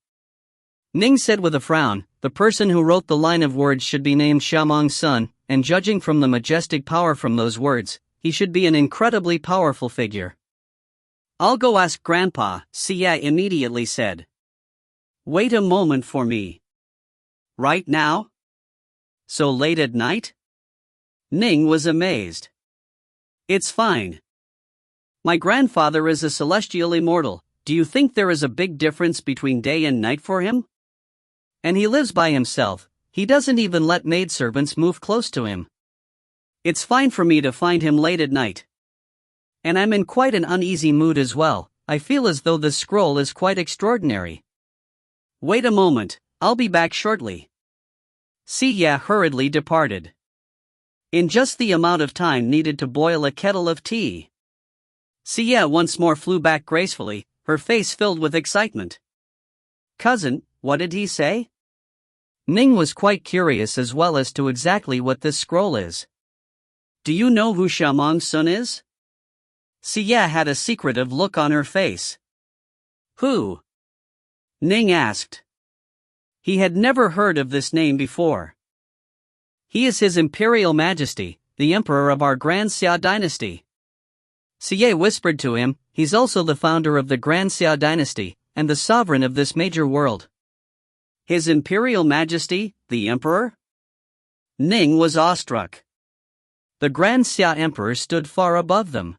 Ning said with a frown, the person who wrote the line of words should be named Xiaomong's son, and judging from the majestic power from those words, he should be an incredibly powerful figure. I'll go ask Grandpa, Siye immediately said. Wait a moment for me. Right now? So late at night? Ning was amazed. It's fine. My grandfather is a celestial immortal. Do you think there is a big difference between day and night for him? And he lives by himself. He doesn't even let maidservants move close to him. It's fine for me to find him late at night. And I'm in quite an uneasy mood as well. I feel as though this scroll is quite extraordinary. Wait a moment, I'll be back shortly. Siye hurriedly departed. In just the amount of time needed to boil a kettle of tea. Siye once more flew back gracefully, her face filled with excitement. Cousin, what did he say? Ning was quite curious as well as to exactly what this scroll is. Do you know who Xiaomong's son is? Siye had a secretive look on her face. Who? Ning asked. He had never heard of this name before. He is His Imperial Majesty, the Emperor of our Grand Xia dynasty. Siye whispered to him, he's also the founder of the Grand Xia dynasty, and the sovereign of this major world. His Imperial Majesty, the Emperor? Ning was awestruck. The Grand Xia Emperor stood far above them.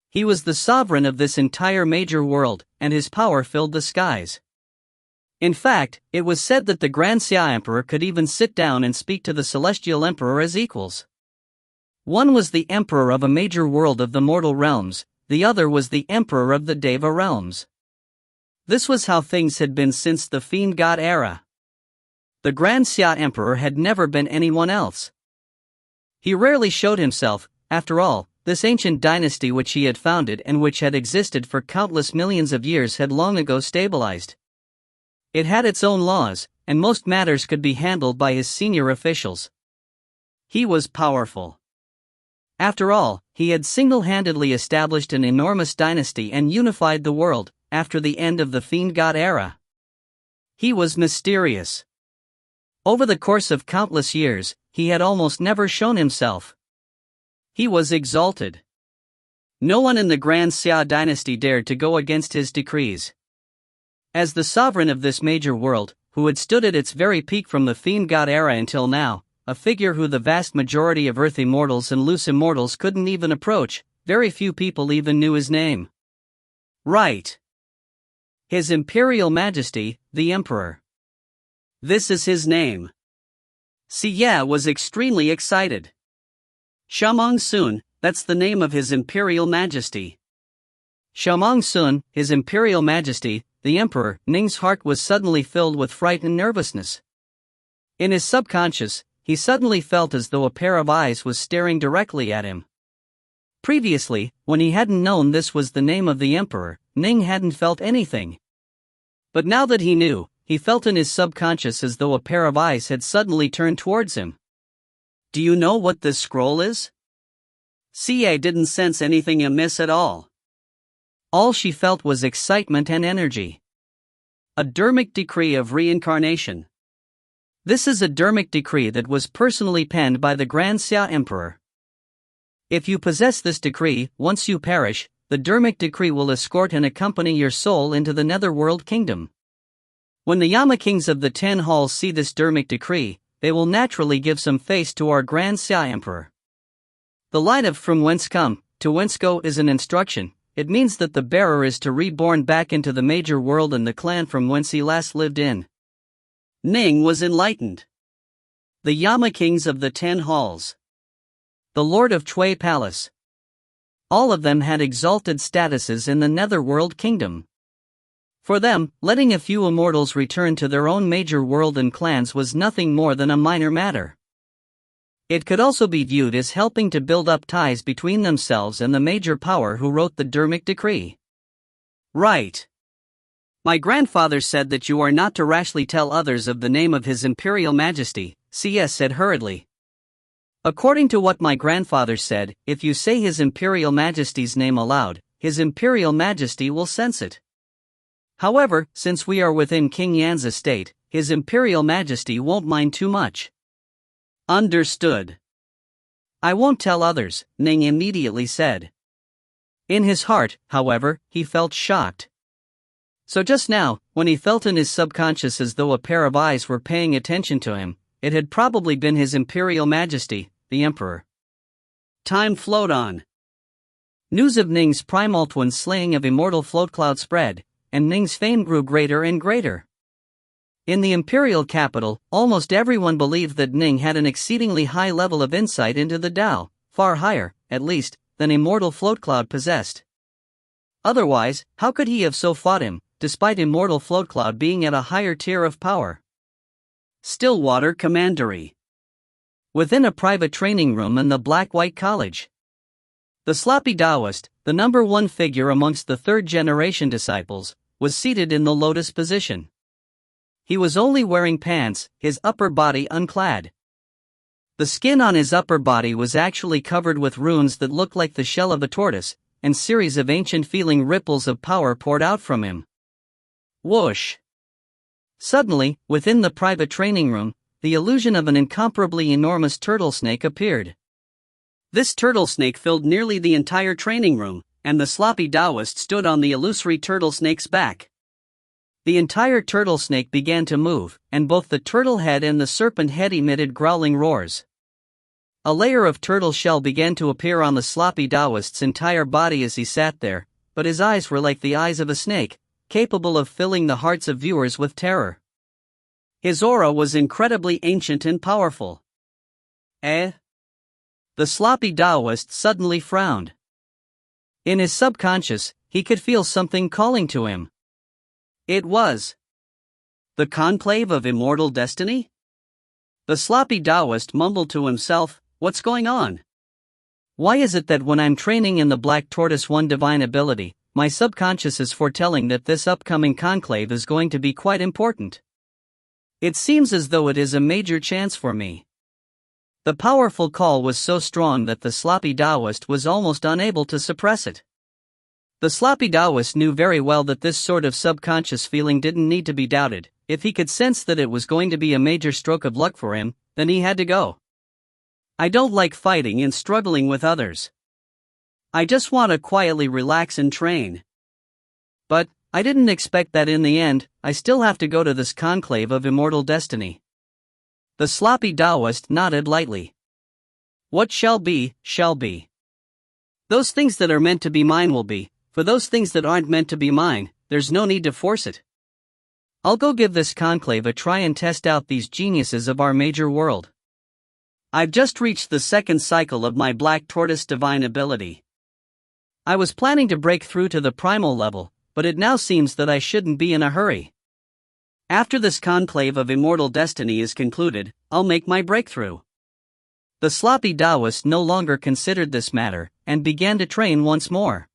He was the sovereign of this entire major world, and his power filled the skies. In fact, it was said that the Grand Xia Emperor could even sit down and speak to the Celestial Emperor as equals. One was the emperor of a major world of the mortal realms, the other was the emperor of the Deva realms. This was how things had been since the fiend god era. The Grand Xia Emperor had never been anyone else. He rarely showed himself. After all, this ancient dynasty which he had founded and which had existed for countless millions of years had long ago stabilized. It had its own laws, and most matters could be handled by his senior officials. He was powerful. After all, he had single-handedly established an enormous dynasty and unified the world, after the end of the fiend god era. He was mysterious. Over the course of countless years, he had almost never shown himself. He was exalted. No one in the Grand Xia dynasty dared to go against his decrees. As the sovereign of this major world, who had stood at its very peak from the fiend god era until now, a figure who the vast majority of Earth Immortals and loose Immortals couldn't even approach, very few people even knew his name. Right. His Imperial Majesty, the Emperor. This is his name. Xia was extremely excited. Shamong Sun, that's the name of his Imperial Majesty. Shamong Sun, his Imperial Majesty, the Emperor. Ning's heart was suddenly filled with fright and nervousness. In his subconscious, he suddenly felt as though a pair of eyes was staring directly at him. Previously, when he hadn't known this was the name of the Emperor, Ning hadn't felt anything. But now that he knew, he felt in his subconscious as though a pair of eyes had suddenly turned towards him. Do you know what this scroll is? Xia didn't sense anything amiss at all. All she felt was excitement and energy. A Dharmic decree of reincarnation. This is a Dharmic decree that was personally penned by the Grand Xia Emperor. If you possess this decree, once you perish, the Dharmic decree will escort and accompany your soul into the netherworld kingdom. When the Yama kings of the 10 halls see this Dharmic decree, they will naturally give some face to our Grand Xia Emperor. The line of "from whence come, to whence go" is an instruction. It means that the bearer is to reborn back into the major world and the clan from whence he last lived in. Ning was enlightened. The Yama kings of the 10 halls. The Lord of Chui Palace. All of them had exalted statuses in the netherworld kingdom. For them, letting a few immortals return to their own major world and clans was nothing more than a minor matter. It could also be viewed as helping to build up ties between themselves and the major power who wrote the Dharmic decree. Right. My grandfather said that you are not to rashly tell others of the name of His Imperial Majesty, Xia said hurriedly. According to what my grandfather said, if you say His Imperial Majesty's name aloud, His Imperial Majesty will sense it. However, since we are within King Yan's estate, His Imperial Majesty won't mind too much. Understood. I won't tell others, Ning immediately said. In his heart, however, he felt shocked. So just now, when he felt in his subconscious as though a pair of eyes were paying attention to him, it had probably been His Imperial Majesty, the Emperor. Time flowed on. News of Ning's primal twin's slaying of Immortal float cloud spread, and Ning's fame grew greater and greater. In the imperial capital, almost everyone believed that Ning had an exceedingly high level of insight into the Tao, far higher, at least, than Immortal float cloud possessed. Otherwise, how could he have so fought him, despite Immortal float cloud being at a higher tier of power? Stillwater Commandery. Within a private training room in the Black-White College. The sloppy Taoist, the number one figure amongst the third-generation disciples, was seated in the lotus position. He was only wearing pants, his upper body unclad. The skin on his upper body was actually covered with runes that looked like the shell of a tortoise, and series of ancient-feeling ripples of power poured out from him. Whoosh! Suddenly, within the private training room, the illusion of an incomparably enormous turtle snake appeared. This turtle snake filled nearly the entire training room, and the sloppy Taoist stood on the illusory turtle snake's back. The entire turtle snake began to move, and both the turtle head and the serpent head emitted growling roars. A layer of turtle shell began to appear on the sloppy Taoist's entire body as he sat there, but his eyes were like the eyes of a snake, capable of filling the hearts of viewers with terror. His aura was incredibly ancient and powerful. The The sloppy Taoist suddenly frowned. In his subconscious, he could feel something calling to him. It was the conclave of immortal destiny? The sloppy Taoist mumbled to himself, "What's going on? Why is it that when I'm training in the Black Tortoise One divine ability, my subconscious is foretelling that this upcoming conclave is going to be quite important? It seems as though it is a major chance for me." The powerful call was so strong that the sloppy Taoist was almost unable to suppress it. The sloppy Taoist knew very well that this sort of subconscious feeling didn't need to be doubted. If he could sense that it was going to be a major stroke of luck for him, then he had to go. "I don't like fighting and struggling with others. I just want to quietly relax and train. But I didn't expect that in the end, I still have to go to this conclave of immortal destiny." The sloppy Taoist nodded lightly. "What shall be, shall be. Those things that are meant to be mine will be. For those things that aren't meant to be mine, there's no need to force it. I'll go give this conclave a try and test out these geniuses of our major world. I've just reached the second cycle of my Black Tortoise divine ability. I was planning to break through to the primal level, but it now seems that I shouldn't be in a hurry. After this conclave of immortal destiny is concluded, I'll make my breakthrough." The sloppy Taoist no longer considered this matter, and began to train once more.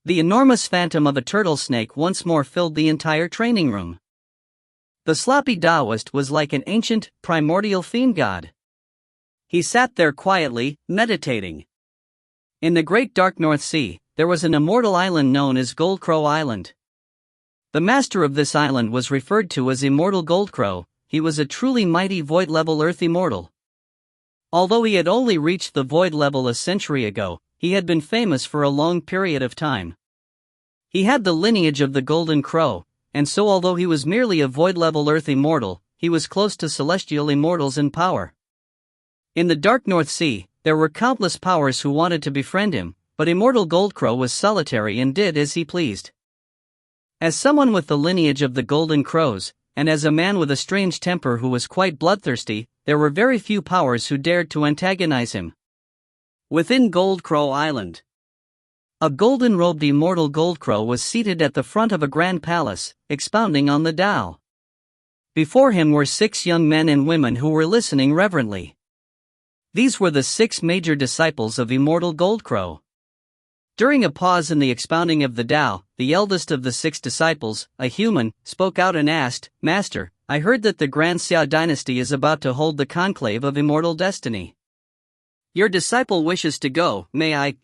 The enormous phantom of a turtle snake once more filled the entire training room. The sloppy Taoist was like an ancient, primordial fiend god. He sat there quietly, meditating. In the great dark North Sea, there was an immortal island known as Gold Crow Island. The master of this island was referred to as Immortal Gold Crow. He was a truly mighty void-level Earth Immortal. Although he had only reached the void level a century ago, he had been famous for a long period of time. He had the lineage of the Golden Crow, and so although he was merely a void-level Earth Immortal, he was close to celestial immortals in power. In the dark North Sea, there were countless powers who wanted to befriend him, but Immortal Gold Crow was solitary and did as he pleased. As someone with the lineage of the Golden Crows, and as a man with a strange temper who was quite bloodthirsty, there were very few powers who dared to antagonize him. Within Gold Crow Island, a golden-robed immortal Gold Crow was seated at the front of a grand palace, expounding on the Tao. Before him were 6 young men and women who were listening reverently. These were the 6 major disciples of Immortal Gold Crow. During a pause in the expounding of the Tao, the eldest of the 6 disciples, a human, spoke out and asked, "Master, I heard that the Grand Xia dynasty is about to hold the conclave of immortal destiny. Your disciple wishes to go, may I,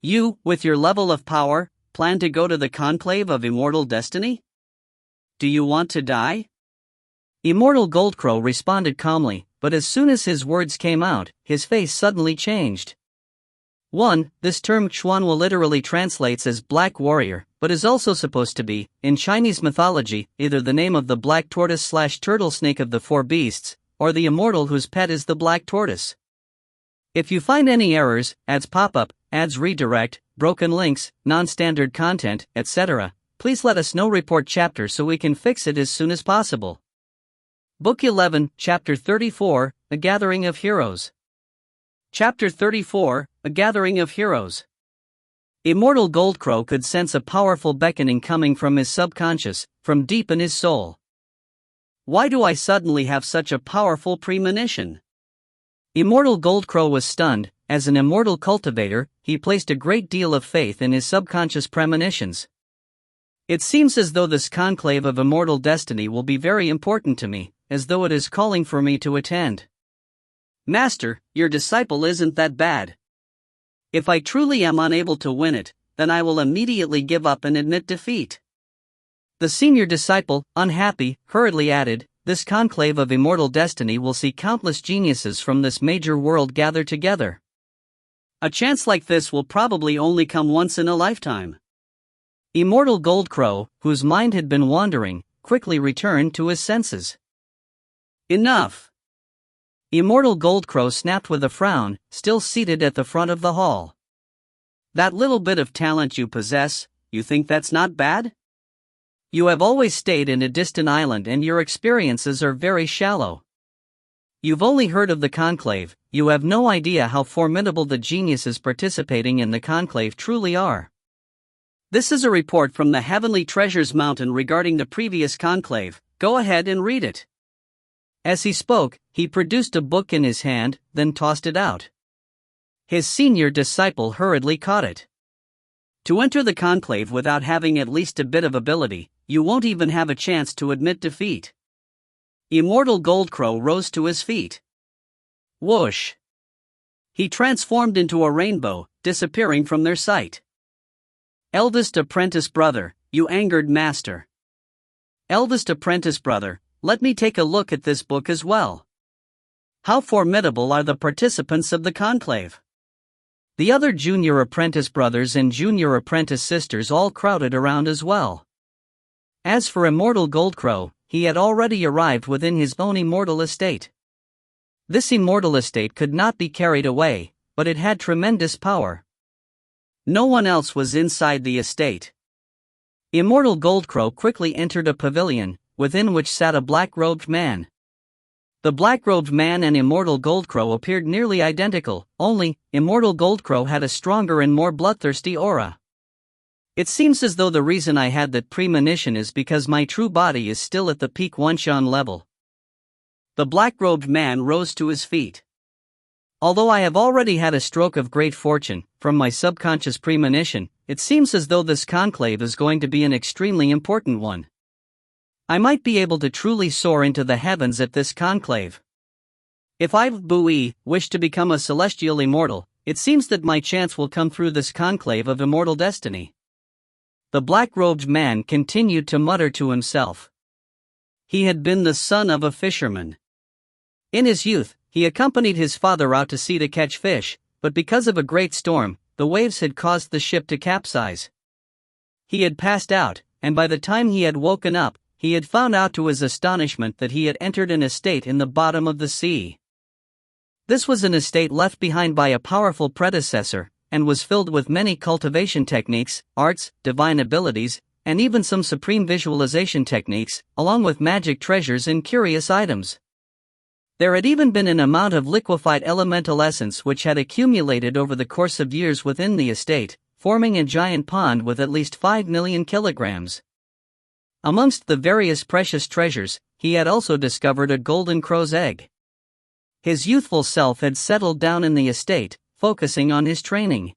You, with your level of power, plan to go to the conclave of immortal destiny? Do you want to die?" Immortal Gold Crow responded calmly, but as soon as his words came out, his face suddenly changed. 1. This term Chuanwu literally translates as Black Warrior, but is also supposed to be, in Chinese mythology, either the name of the black tortoise/turtle snake of the 4 beasts, or the immortal whose pet is the black tortoise. If you find any errors, ads pop up, ads redirect, broken links, non-standard content, etc., please let us know. Report chapter so we can fix it as soon as possible. Book 11, Chapter 34, A Gathering of Heroes. Chapter 34, A Gathering of Heroes. Immortal Gold Crow could sense a powerful beckoning coming from his subconscious, from deep in his soul. Why do I suddenly have such a powerful premonition? Immortal Gold Crow was stunned. As an immortal cultivator, he placed a great deal of faith in his subconscious premonitions. It seems as though this conclave of immortal destiny will be very important to me, as though it is calling for me to attend. Master, your disciple isn't that bad. If I truly am unable to win it, then I will immediately give up and admit defeat. The senior disciple, unhappy, hurriedly added, "This conclave of immortal destiny will see countless geniuses from this major world gather together. A chance like this will probably only come once in a lifetime." Immortal Gold Crow, whose mind had been wandering, quickly returned to his senses. Enough! Immortal Gold Crow snapped with a frown, still seated at the front of the hall. That little bit of talent you possess, you think that's not bad? You have always stayed in a distant island and your experiences are very shallow. You've only heard of the conclave, you have no idea how formidable the geniuses participating in the conclave truly are. This is a report from the Heavenly Treasures Mountain regarding the previous conclave. Go ahead and read it." As he spoke, he produced a book in his hand, then tossed it out. His senior disciple hurriedly caught it. "To enter the conclave without having at least a bit of ability, you won't even have a chance to admit defeat." Immortal Goldcrow rose to his feet. Whoosh! He transformed into a rainbow, disappearing from their sight. "Eldest apprentice brother, you angered master. Eldest apprentice brother, let me take a look at this book as well. How formidable are the participants of the conclave?" The other junior apprentice brothers and junior apprentice sisters all crowded around as well. As for Immortal Goldcrow, he had already arrived within his own immortal estate. This immortal estate could not be carried away, but it had tremendous power. No one else was inside the estate. Immortal Goldcrow quickly entered a pavilion, within which sat a black-robed man. The black-robed man and Immortal Goldcrow appeared nearly identical, only, Immortal Goldcrow had a stronger and more bloodthirsty aura. "It seems as though the reason I had that premonition is because my true body is still at the peak Wanshan level." The black-robed man rose to his feet. "Although I have already had a stroke of great fortune, from my subconscious premonition, it seems as though this conclave is going to be an extremely important one. I might be able to truly soar into the heavens at this conclave. If I, Bui, wish to become a celestial immortal, it seems that my chance will come through this conclave of immortal destiny." The black-robed man continued to mutter to himself. He had been the son of a fisherman. In his youth, he accompanied his father out to sea to catch fish, but because of a great storm, the waves had caused the ship to capsize. He had passed out, and by the time he had woken up, he had found out to his astonishment that he had entered an estate in the bottom of the sea. This was an estate left behind by a powerful predecessor, and was filled with many cultivation techniques, arts, divine abilities, and even some supreme visualization techniques, along with magic treasures and curious items. There had even been an amount of liquefied elemental essence which had accumulated over the course of years within the estate, forming a giant pond with at least 5 million kilograms. Amongst the various precious treasures, he had also discovered a golden crow's egg. His youthful self had settled down in the estate, focusing on his training.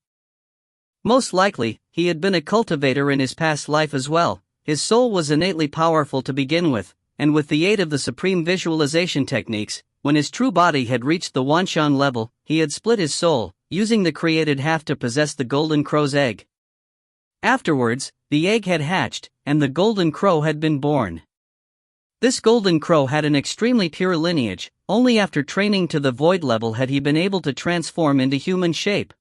Most likely, he had been a cultivator in his past life as well. His soul was innately powerful to begin with, and with the aid of the supreme visualization techniques, when his true body had reached the Wanshan level, he had split his soul, using the created half to possess the golden crow's egg. Afterwards, the egg had hatched, and the golden crow had been born. This golden crow had an extremely pure lineage. Only after training to the void level had he been able to transform into human shape.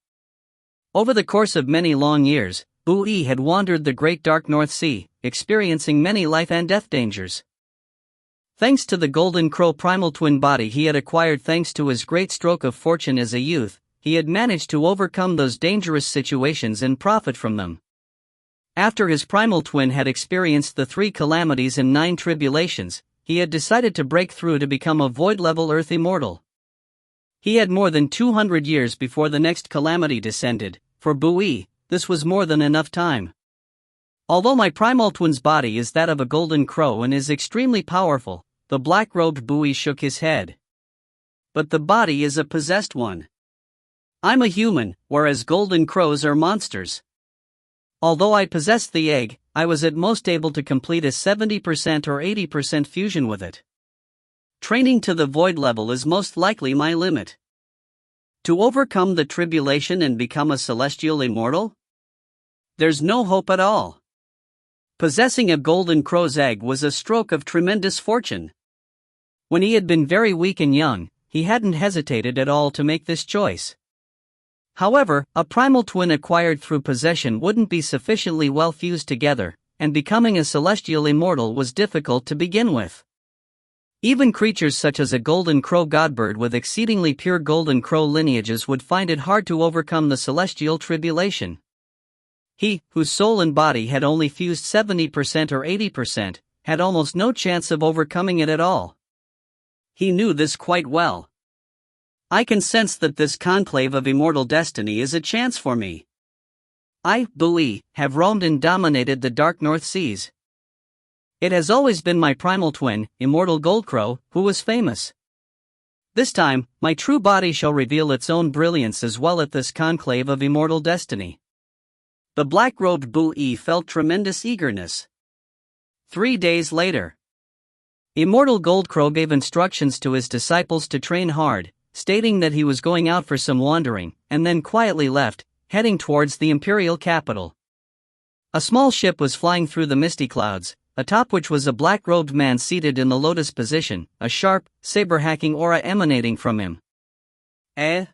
Over the course of many long years, Bui had wandered the great dark North Sea, experiencing many life and death dangers. Thanks to the golden crow primal twin body he had acquired thanks to his great stroke of fortune as a youth, he had managed to overcome those dangerous situations and profit from them. After his primal twin had experienced the 3 calamities and 9 tribulations, he had decided to break through to become a void-level Earth immortal. He had more than 200 years before the next calamity descended. For Bui, this was more than enough time. "Although my primal twin's body is that of a golden crow and is extremely powerful," the black-robed Bui shook his head. "But the body is a possessed one. I'm a human, whereas golden crows are monsters. Although I possessed the egg, I was at most able to complete a 70% or 80% fusion with it. Training to the void level is most likely my limit. To overcome the tribulation and become a celestial immortal? There's no hope at all." Possessing a golden crow's egg was a stroke of tremendous fortune. When he had been very weak and young, he hadn't hesitated at all to make this choice. However, a primal twin acquired through possession wouldn't be sufficiently well fused together, and becoming a celestial immortal was difficult to begin with. Even creatures such as a golden crow godbird with exceedingly pure golden crow lineages would find it hard to overcome the celestial tribulation. He, whose soul and body had only fused 70% or 80%, had almost no chance of overcoming it at all. He knew this quite well. I can sense that this conclave of immortal destiny is a chance for me. I, Bui, have roamed and dominated the dark North Seas. It has always been my primal twin, Immortal Goldcrow, who was famous. This time, my true body shall reveal its own brilliance as well at this conclave of immortal destiny. The black-robed Bui felt tremendous eagerness. 3 days later, Immortal Goldcrow gave instructions to his disciples to train hard, stating that he was going out for some wandering, and then quietly left, heading towards the imperial capital. A small ship was flying through the misty clouds, atop which was a black-robed man seated in the lotus position, a sharp, saber-hacking aura emanating from him. Eh?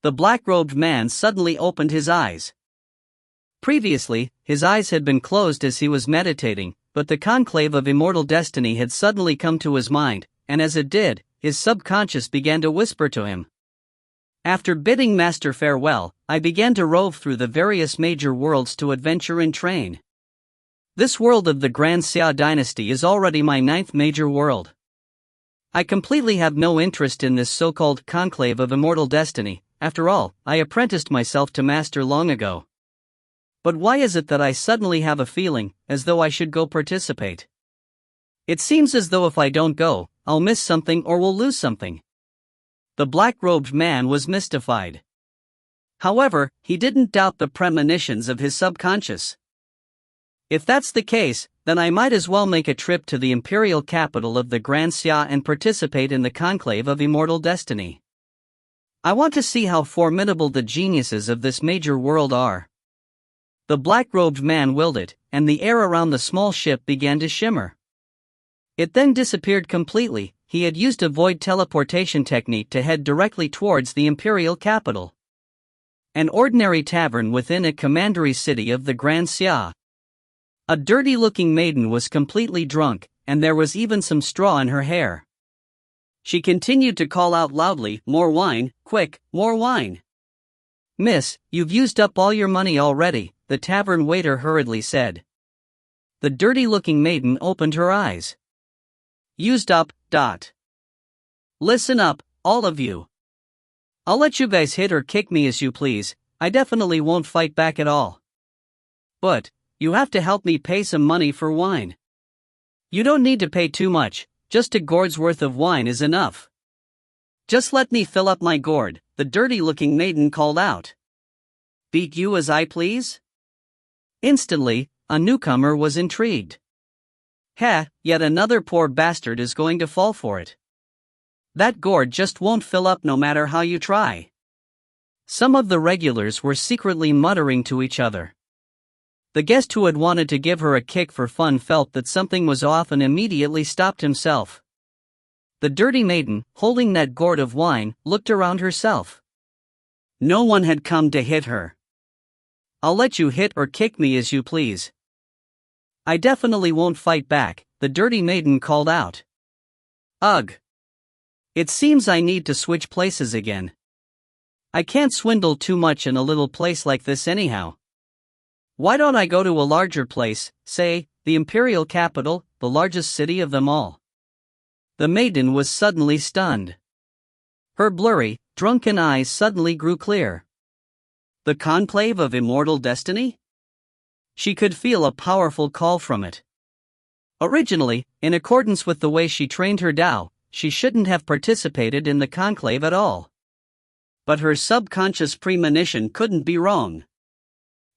The black-robed man suddenly opened his eyes. Previously, his eyes had been closed as he was meditating, but the conclave of immortal destiny had suddenly come to his mind, and as it did, his subconscious began to whisper to him. After bidding Master farewell, I began to rove through the various major worlds to adventure and train. This world of the Grand Xia dynasty is already my 9th major world. I completely have no interest in this so-called conclave of immortal destiny. After all, I apprenticed myself to Master long ago. But why is it that I suddenly have a feeling, as though I should go participate? It seems as though if I don't go, I'll miss something or will lose something. The black-robed man was mystified. However, he didn't doubt the premonitions of his subconscious. If that's the case, then I might as well make a trip to the imperial capital of the Grand Xia and participate in the conclave of immortal destiny. I want to see how formidable the geniuses of this major world are. The black-robed man willed it, and the air around the small ship began to shimmer. It then disappeared completely. He had used a void teleportation technique to head directly towards the imperial capital. An ordinary tavern within a commandery city of the Grand Xia. A dirty-looking maiden was completely drunk, and there was even some straw in her hair. She continued to call out loudly, "More wine, quick, more wine!" "Miss, you've used up all your money already," the tavern waiter hurriedly said. The dirty-looking maiden opened her eyes. "Used up, dot. Listen up, all of you. I'll let you guys hit or kick me as you please, I definitely won't fight back at all. But you have to help me pay some money for wine. You don't need to pay too much, just a gourd's worth of wine is enough. Just let me fill up my gourd," the dirty-looking maiden called out. "Beat you as I please?" Instantly, a newcomer was intrigued. Yet another poor bastard is going to fall for it. That gourd just won't fill up no matter how you try. Some of the regulars were secretly muttering to each other. The guest who had wanted to give her a kick for fun felt that something was off and immediately stopped himself. The dirty maiden, holding that gourd of wine, looked around herself. No one had come to hit her. "I'll let you hit or kick me as you please. I definitely won't fight back," the dirty maiden called out. "Ugh. It seems I need to switch places again. I can't swindle too much in a little place like this anyhow. Why don't I go to a larger place, say, the imperial capital, the largest city of them all?" The maiden was suddenly stunned. Her blurry, drunken eyes suddenly grew clear. The conclave of immortal destiny? She could feel a powerful call from it. Originally, in accordance with the way she trained her Tao, she shouldn't have participated in the conclave at all. But her subconscious premonition couldn't be wrong.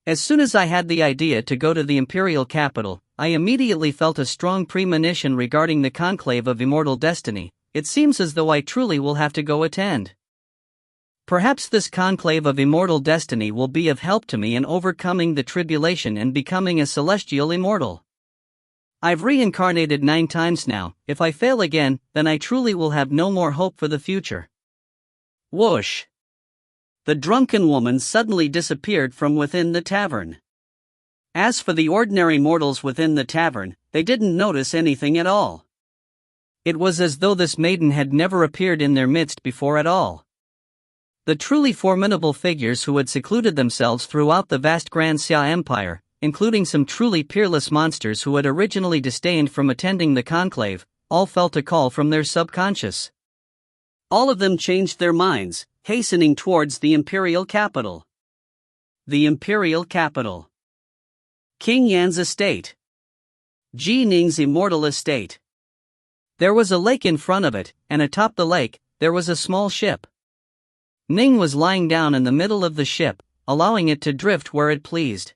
As soon as I had the idea to go to the imperial capital, I immediately felt a strong premonition regarding the conclave of immortal destiny. It seems as though I truly will have to go attend. Perhaps this conclave of immortal destiny will be of help to me in overcoming the tribulation and becoming a celestial immortal. I've reincarnated 9 times now. If I fail again, then I truly will have no more hope for the future. Whoosh! The drunken woman suddenly disappeared from within the tavern. As for the ordinary mortals within the tavern, they didn't notice anything at all. It was as though this maiden had never appeared in their midst before at all. The truly formidable figures who had secluded themselves throughout the vast Grand Xia Empire, including some truly peerless monsters who had originally disdained from attending the conclave, all felt a call from their subconscious. All of them changed their minds, hastening towards the imperial capital. The imperial capital. King Yan's estate. Ji Ning's immortal estate. There was a lake in front of it, and atop the lake, there was a small ship. Ning was lying down in the middle of the ship, allowing it to drift where it pleased.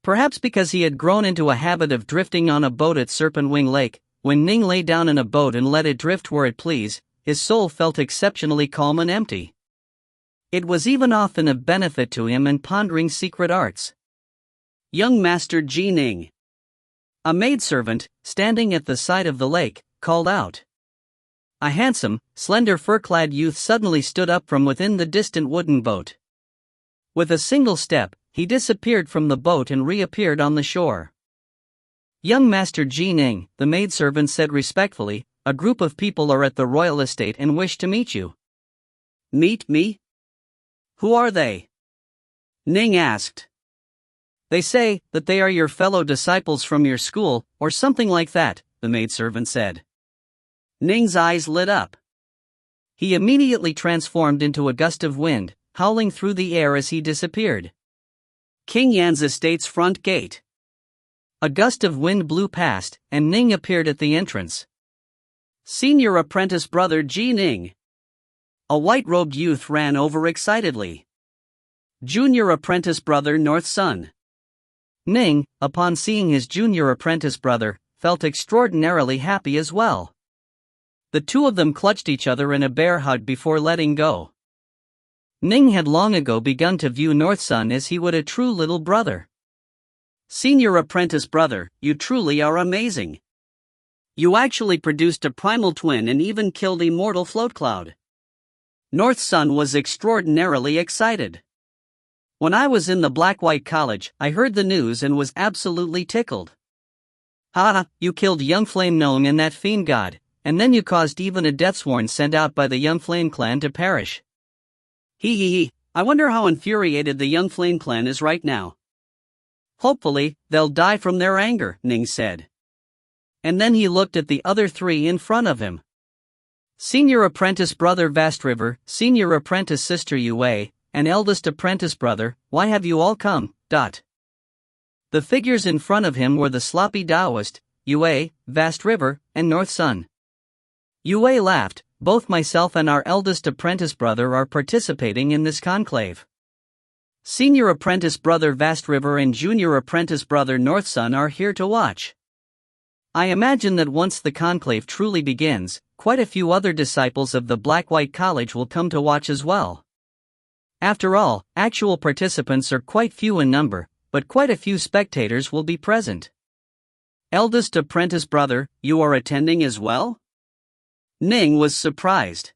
Perhaps because he had grown into a habit of drifting on a boat at Serpent Wing Lake, when Ning lay down in a boat and let it drift where it pleased, his soul felt exceptionally calm and empty. It was even often a benefit to him in pondering secret arts. Young Master Ji Ning. A maidservant, standing at the side of the lake, called out. A handsome, slender fur-clad youth suddenly stood up from within the distant wooden boat. With a single step, he disappeared from the boat and reappeared on the shore. Young Master Ji Ning, the maidservant said respectfully, a group of people are at the royal estate and wish to meet you. Meet me? Who are they? Ning asked. They say that they are your fellow disciples from your school, or something like that, the maidservant said. Ning's eyes lit up. He immediately transformed into a gust of wind, howling through the air as he disappeared. King Yan's estate's front gate. A gust of wind blew past, and Ning appeared at the entrance. Senior apprentice brother Ji Ning. A white-robed youth ran over excitedly. Junior apprentice brother North's son. Ning, upon seeing his junior apprentice brother, felt extraordinarily happy as well. The two of them clutched each other in a bear hug before letting go. Ning had long ago begun to view North's son as he would a true little brother. Senior apprentice brother, you truly are amazing. You actually produced a primal twin and even killed Immortal Float Cloud. North's son was extraordinarily excited. When I was in the Black-White College, I heard the news and was absolutely tickled. Haha, you killed young Flame Gnome and that fiend god, and then you caused even a deathsworn sent out by the Young Flame clan to perish. Hee, I wonder how infuriated the Young Flame clan is right now. Hopefully, they'll die from their anger, Ning said. And then he looked at the other three in front of him. Senior apprentice brother Vast River, senior apprentice sister Yue, and eldest apprentice brother, why have you all come? The figures in front of him were the sloppy Taoist, Yue, Vast River, and North Sun. Yue laughed, both myself and our eldest apprentice brother are participating in this conclave. Senior apprentice brother Vast River and junior apprentice brother North Sun are here to watch. I imagine that once the conclave truly begins, quite a few other disciples of the Black-White College will come to watch as well. After all, actual participants are quite few in number, but quite a few spectators will be present. Eldest apprentice brother, you are attending as well? Ning was surprised.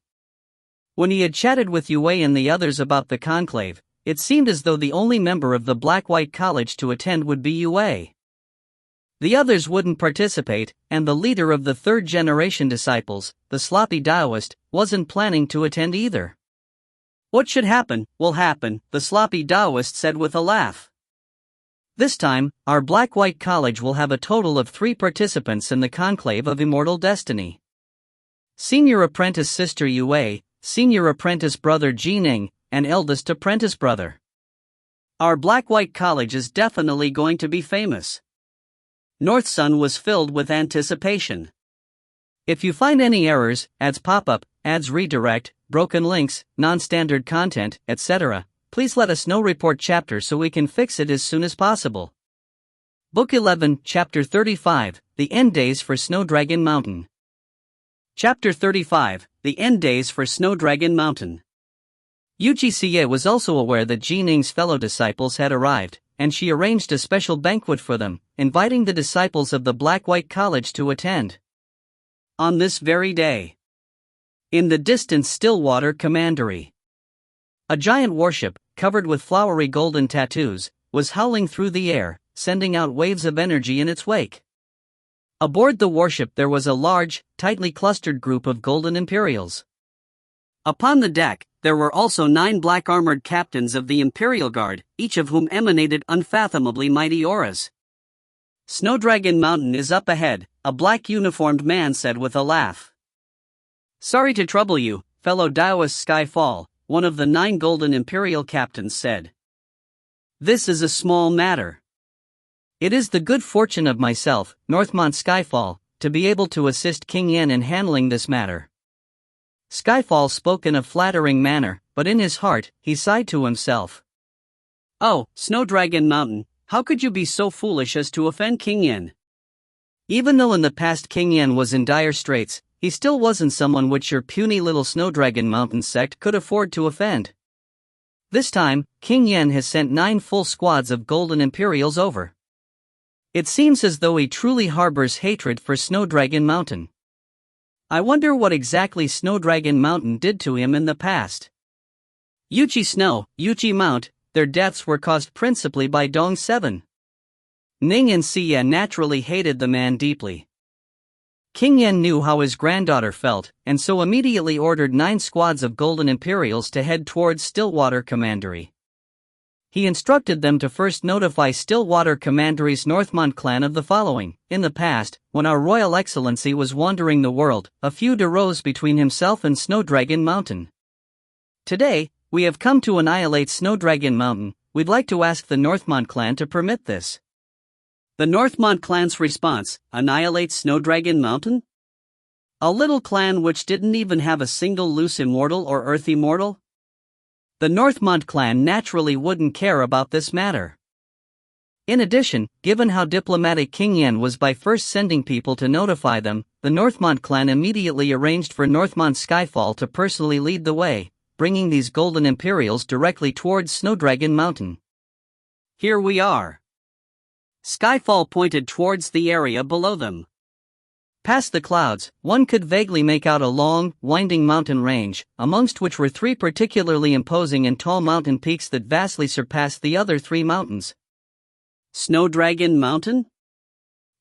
When he had chatted with Yue and the others about the conclave, it seemed as though the only member of the Black-White College to attend would be Yue. The others wouldn't participate, and the leader of the third-generation disciples, the sloppy Taoist, wasn't planning to attend either. What should happen, will happen, the sloppy Taoist said with a laugh. This time, our Black-White College will have a total of 3 participants in the conclave of immortal destiny. Senior apprentice sister Yue, senior apprentice brother Ji Ning, and eldest apprentice brother. Our Black-White College is definitely going to be famous. North Sun was filled with anticipation. If you find any errors, ads pop up, ads redirect, broken links, non-standard content, etc., please let us know. Report chapter so we can fix it as soon as possible. Book 11, Chapter 35, The End Days for Snow Dragon Mountain. Chapter 35, The End Days for Snow Dragon Mountain. UGCA was also aware that Ji Ning's fellow disciples had arrived, and she arranged a special banquet for them, inviting the disciples of the Black-White College to attend. On this very day, in the distant Stillwater Commandery, a giant warship, covered with flowery golden tattoos, was howling through the air, sending out waves of energy in its wake. Aboard the warship there was a large, tightly clustered group of golden Imperials. Upon the deck, there were also 9 black-armored captains of the Imperial Guard, each of whom emanated unfathomably mighty auras. Snow Dragon Mountain is up ahead, a black-uniformed man said with a laugh. Sorry to trouble you, fellow Taoist Skyfall, one of the 9 Golden Imperial captains said. This is a small matter. It is the good fortune of myself, Northmont Skyfall, to be able to assist King Yen in handling this matter. Skyfall spoke in a flattering manner, but in his heart, he sighed to himself. Oh, Snow Dragon Mountain, how could you be so foolish as to offend King Yen? Even though in the past King Yen was in dire straits, he still wasn't someone which your puny little Snow Dragon Mountain sect could afford to offend. This time, King Yen has sent 9 full squads of Golden Imperials over. It seems as though he truly harbors hatred for Snow Dragon Mountain. I wonder what exactly Snow Dragon Mountain did to him in the past. Yuchi Snow, Yuchi Mount, their deaths were caused principally by Dong 7. Ning and Siya naturally hated the man deeply. King Yen knew how his granddaughter felt, and so immediately ordered 9 squads of Golden Imperials to head towards Stillwater Commandery. He instructed them to first notify Stillwater Commandery's Northmont clan of the following. In the past, when our Royal Excellency was wandering the world, a feud arose between himself and Snow Dragon Mountain. Today, we have come to annihilate Snow Dragon Mountain. We'd like to ask the Northmont clan to permit this. The Northmont clan's response: annihilate Snow Dragon Mountain? A little clan which didn't even have a single loose immortal or earth immortal? The Northmont clan naturally wouldn't care about this matter. In addition, given how diplomatic King Yen was by first sending people to notify them, the Northmont clan immediately arranged for Northmont Skyfall to personally lead the way, bringing these Golden Imperials directly towards Snow Dragon Mountain. Here we are. Skyfall pointed towards the area below them. Past the clouds, one could vaguely make out a long, winding mountain range, amongst which were 3 particularly imposing and tall mountain peaks that vastly surpassed the other 3 mountains. Snow Dragon Mountain?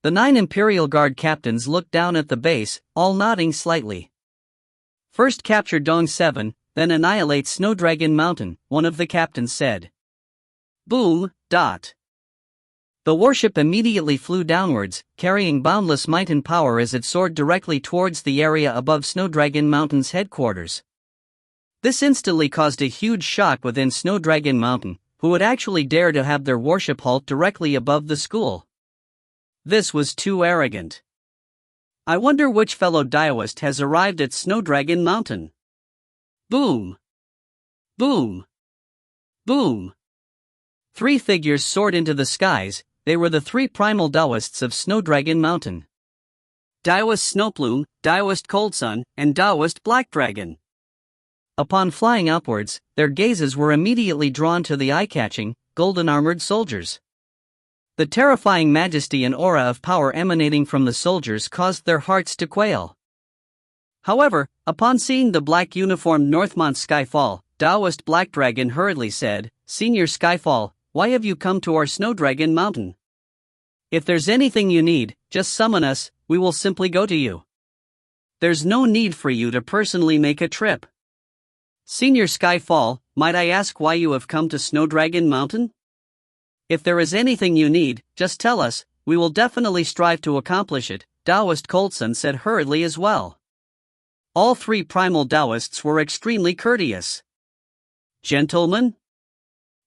The 9 Imperial Guard captains looked down at the base, all nodding slightly. First capture Dong 7, then annihilate Snow Dragon Mountain, one of the captains said. Boom, dot. The warship immediately flew downwards, carrying boundless might and power as it soared directly towards the area above Snow Dragon Mountain's headquarters. This instantly caused a huge shock within Snow Dragon Mountain, who would actually dare to have their warship halt directly above the school. This was too arrogant. I wonder which fellow Taoist has arrived at Snow Dragon Mountain. Boom! Boom! Boom! 3 figures soared into the skies. They were the 3 primal Taoists of Snow Dragon Mountain. Taoist Snowplume, Taoist Cold Sun, and Taoist Black Dragon. Upon flying upwards, their gazes were immediately drawn to the eye-catching, golden-armored soldiers. The terrifying majesty and aura of power emanating from the soldiers caused their hearts to quail. However, upon seeing the black-uniformed Northmont Skyfall, Taoist Black Dragon hurriedly said, "Senior Skyfall, why have you come to our Snow Dragon Mountain? If there's anything you need, just summon us, we will simply go to you. There's no need for you to personally make a trip." Senior Skyfall, might I ask why you have come to Snow Dragon Mountain? If there is anything you need, just tell us, we will definitely strive to accomplish it, Taoist Coldsun said hurriedly as well. All 3 primal Taoists were extremely courteous. Gentlemen?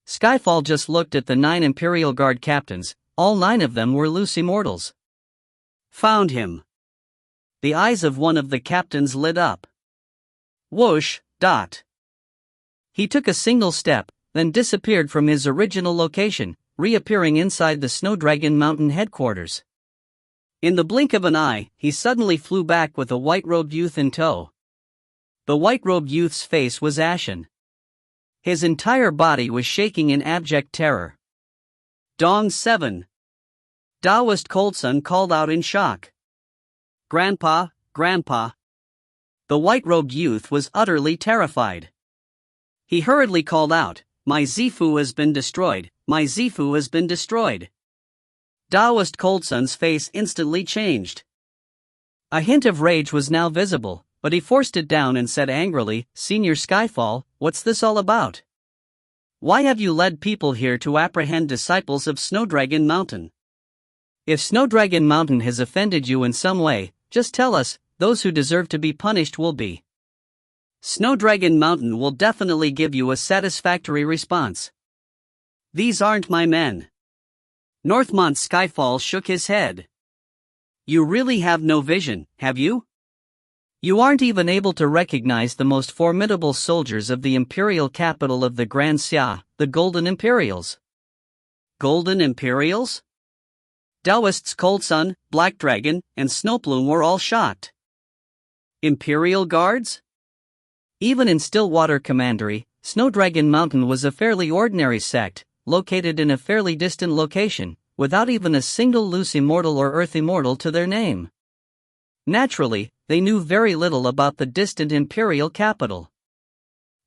Skyfall just looked at the 9 Imperial Guard captains. All 9 of them were loose immortals. Found him. The eyes of one of the captains lit up. Whoosh, dot. He took a single step, then disappeared from his original location, reappearing inside the Snow Dragon Mountain headquarters. In the blink of an eye, he suddenly flew back with a white-robed youth in tow. The white-robed youth's face was ashen. His entire body was shaking in abject terror. Dong 7. Taoist Coldsun called out in shock. "Grandpa, Grandpa." The white-robed youth was utterly terrified. He hurriedly called out, "My Zifu has been destroyed, my Zifu has been destroyed." Taoist Coldsun's face instantly changed. A hint of rage was now visible, but he forced it down and said angrily, "Senior Skyfall, what's this all about? Why have you led people here to apprehend disciples of Snow Dragon Mountain? If Snow Dragon Mountain has offended you in some way, just tell us, those who deserve to be punished will be." Snow Dragon Mountain will definitely give you a satisfactory response. These aren't my men. Northmont Skyfall shook his head. You really have no vision, have you? You aren't even able to recognize the most formidable soldiers of the imperial capital of the Grand Xia, the Golden Imperials. Golden Imperials? Taoists Cold Sun, Black Dragon, and Snowplume were all shocked. Imperial Guards? Even in Stillwater Commandery, Snow Dragon Mountain was a fairly ordinary sect, located in a fairly distant location, without even a single loose immortal or earth immortal to their name. Naturally, they knew very little about the distant imperial capital.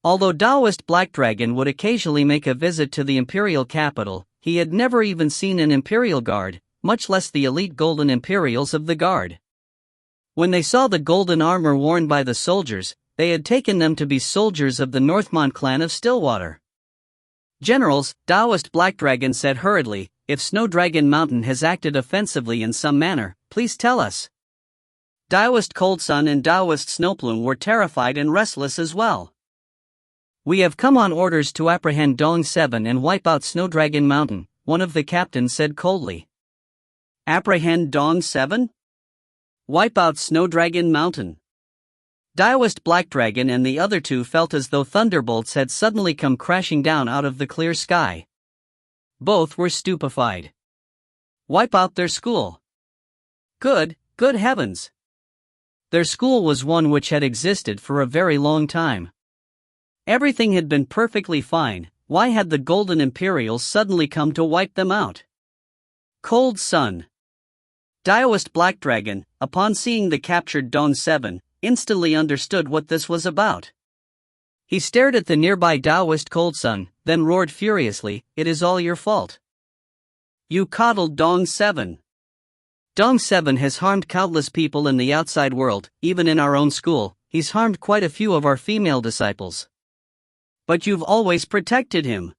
Although Taoist Black Dragon would occasionally make a visit to the imperial capital, he had never even seen an imperial guard, much less the elite golden imperials of the guard. When they saw the golden armor worn by the soldiers, they had taken them to be soldiers of the Northmont clan of Stillwater. Generals, Taoist Black Dragon said hurriedly, if Snow Dragon Mountain has acted offensively in some manner, please tell us. Taoist Cold Sun and Taoist Snowplume were terrified and restless as well. We have come on orders to apprehend Dong 7 and wipe out Snow Dragon Mountain, one of the captains said coldly. Apprehend Dong 7? Wipe out Snow Dragon Mountain. Taoist Black Dragon and the other two felt as though thunderbolts had suddenly come crashing down out of the clear sky. Both were stupefied. Wipe out their school. Good heavens. Their school was one which had existed for a very long time. Everything had been perfectly fine. Why had the Golden Imperials suddenly come to wipe them out? Cold Sun. Taoist Black Dragon, upon seeing the captured Dong 7, instantly understood what this was about. He stared at the nearby Taoist Cold Sun, then roared furiously, "It is all your fault. You coddled Dong 7. Dong 7 has harmed countless people in the outside world, even in our own school. He's harmed quite a few of our female disciples. But you've always protected him.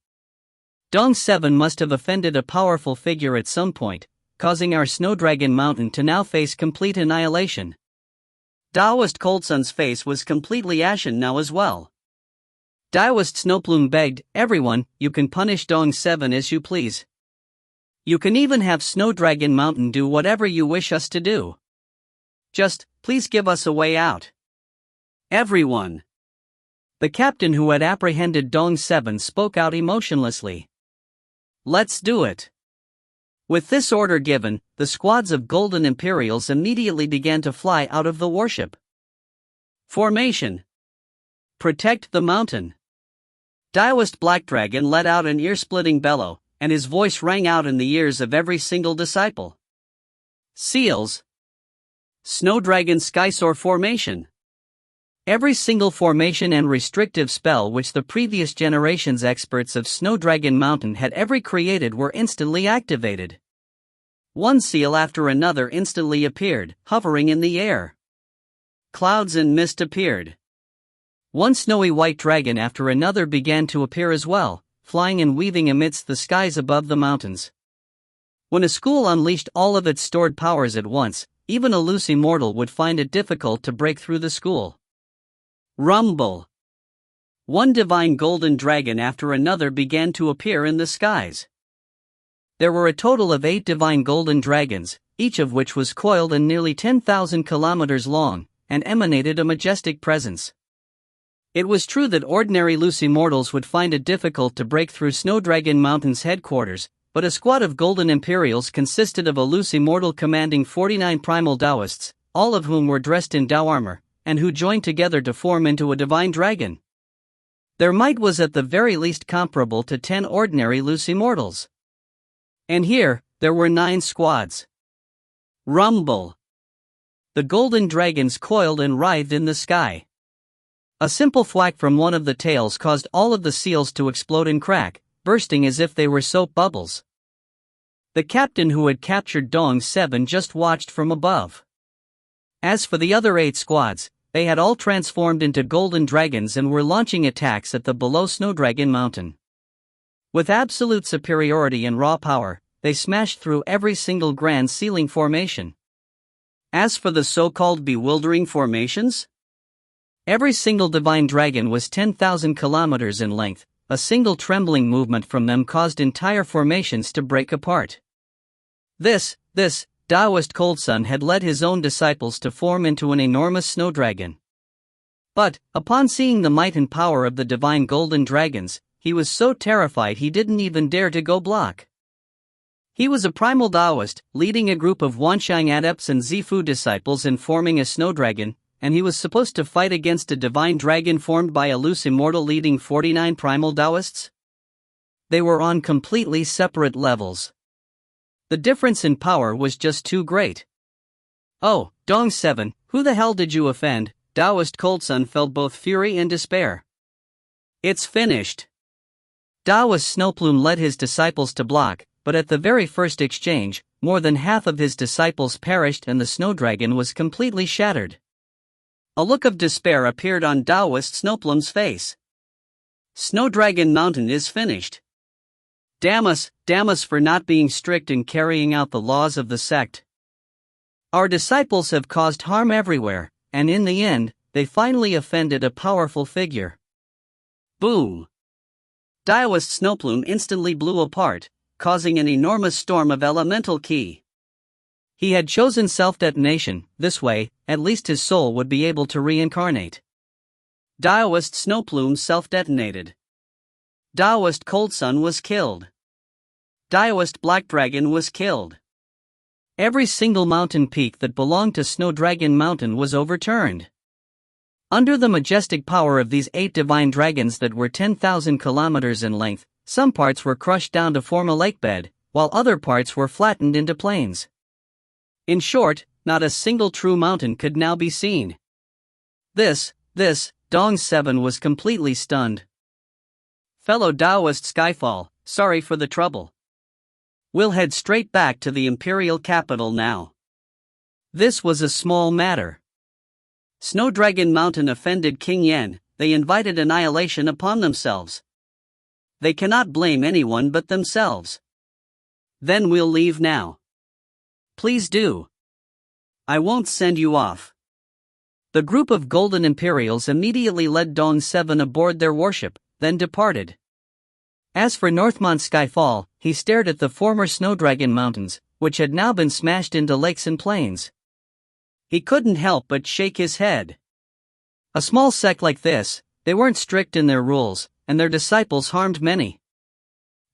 Dong 7 must have offended a powerful figure at some point, causing our Snow Dragon Mountain to now face complete annihilation." Taoist Cold Sun's face was completely ashen now as well. Taoist Snowplume begged, "Everyone, you can punish Dong 7 as you please. You can even have Snow Dragon Mountain do whatever you wish us to do. Just, please give us a way out. Everyone." The captain who had apprehended Dong 7 spoke out emotionlessly. "Let's do it." With this order given, the squads of Golden Imperials immediately began to fly out of the warship. Formation. Protect the mountain. Taoist Black Dragon let out an ear-splitting bellow, and his voice rang out in the ears of every single disciple. Seals. Snow Dragon Skysoar Formation. Every single formation and restrictive spell which the previous generation's experts of Snow Dragon Mountain had ever created were instantly activated. One seal after another instantly appeared, hovering in the air. Clouds and mist appeared. One snowy white dragon after another began to appear as well, flying and weaving amidst the skies above the mountains. When a school unleashed all of its stored powers at once, even a loose immortal would find it difficult to break through the school. Rumble. One divine golden dragon after another began to appear in the skies. There were a total of 8 divine golden dragons, each of which was coiled and nearly 10,000 kilometers long, and emanated a majestic presence. It was true that ordinary loose immortals would find it difficult to break through Snow Dragon Mountain's headquarters, but a squad of Golden Imperials consisted of a loose immortal commanding 49 primal Taoists, all of whom were dressed in Tao armor, and who joined together to form into a divine dragon. Their might was at the very least comparable to 10 ordinary loose immortals. And here, there were 9 squads. Rumble. The golden dragons coiled and writhed in the sky. A simple thwack from one of the tails caused all of the seals to explode and crack, bursting as if they were soap bubbles. The captain who had captured Dong 7 just watched from above. As for the other 8 squads, they had all transformed into golden dragons and were launching attacks at the below Snow Dragon Mountain. With absolute superiority and raw power, they smashed through every single grand ceiling formation. As for the so-called bewildering formations, Every single divine dragon was 10,000 kilometers in length. A single trembling movement from them caused entire formations to break apart. This Taoist Cold Sun had led his own disciples to form into an enormous snow dragon. But, upon seeing the might and power of the divine golden dragons, he was so terrified he didn't even dare to go block. He was a primal Taoist, leading a group of Wanshang adepts and Zifu disciples in forming a snow dragon, and he was supposed to fight against a divine dragon formed by a loose immortal leading 49 primal Taoists? They were on completely separate levels. The difference in power was just too great. "Oh, Dong 7, who the hell did you offend?" Taoist Cold Sun felt both fury and despair. "It's finished." Taoist Snowplume led his disciples to block, but at the very first exchange, more than half of his disciples perished and the snow dragon was completely shattered. A look of despair appeared on Taoist Snowplume's face. "Snow Dragon Mountain is finished. Damn us for not being strict in carrying out the laws of the sect. Our disciples have caused harm everywhere, and in the end, they finally offended a powerful figure." Boom! Taoist Snowplume instantly blew apart, causing an enormous storm of elemental ki. He had chosen self-detonation. This way, at least his soul would be able to reincarnate. Taoist Snowplume self-detonated. Taoist Cold Sun was killed. Taoist Black Dragon was killed. Every single mountain peak that belonged to Snow Dragon Mountain was overturned. Under the majestic power of these 8 divine dragons that were 10,000 kilometers in length, some parts were crushed down to form a lake bed, while other parts were flattened into plains. In short, not a single true mountain could now be seen. This, Dong 7 was completely stunned. "Fellow Taoist Skyfall, sorry for the trouble. We'll head straight back to the Imperial capital now. This was a small matter. Snow Dragon Mountain offended King Yan, they invited annihilation upon themselves. They cannot blame anyone but themselves. Then we'll leave now. Please do. I won't send you off." The group of Golden Imperials immediately led Dong 7 aboard their warship, then departed. As for Northmont Skyfall, he stared at the former Snow Dragon Mountains, which had now been smashed into lakes and plains. He couldn't help but shake his head. A small sect like this, they weren't strict in their rules, and their disciples harmed many.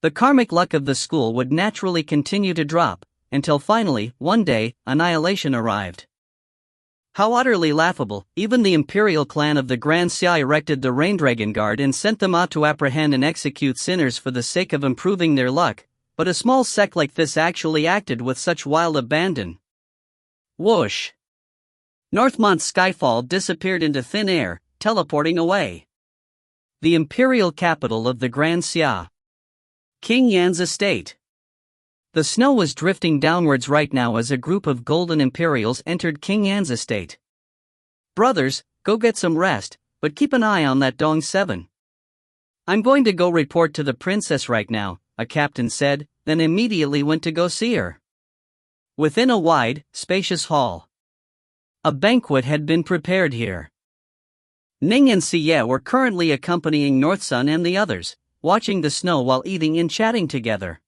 The karmic luck of the school would naturally continue to drop, until finally, one day, annihilation arrived. How utterly laughable! Even the imperial clan of the Grand Xia erected the Rain Dragon Guard and sent them out to apprehend and execute sinners for the sake of improving their luck, but a small sect like this actually acted with such wild abandon. Whoosh! Northmont Skyfall disappeared into thin air, teleporting away. The imperial capital of the Grand Xia. King Yan's estate. The snow was drifting downwards right now as a group of Golden Imperials entered King Yan's estate. "Brothers, go get some rest, but keep an eye on that Dong 7. I'm going to go report to the princess right now," a captain said, then immediately went to go see her. Within a wide, spacious hall. A banquet had been prepared here. Ning and Siye were currently accompanying Northsun and the others, watching the snow while eating and chatting together.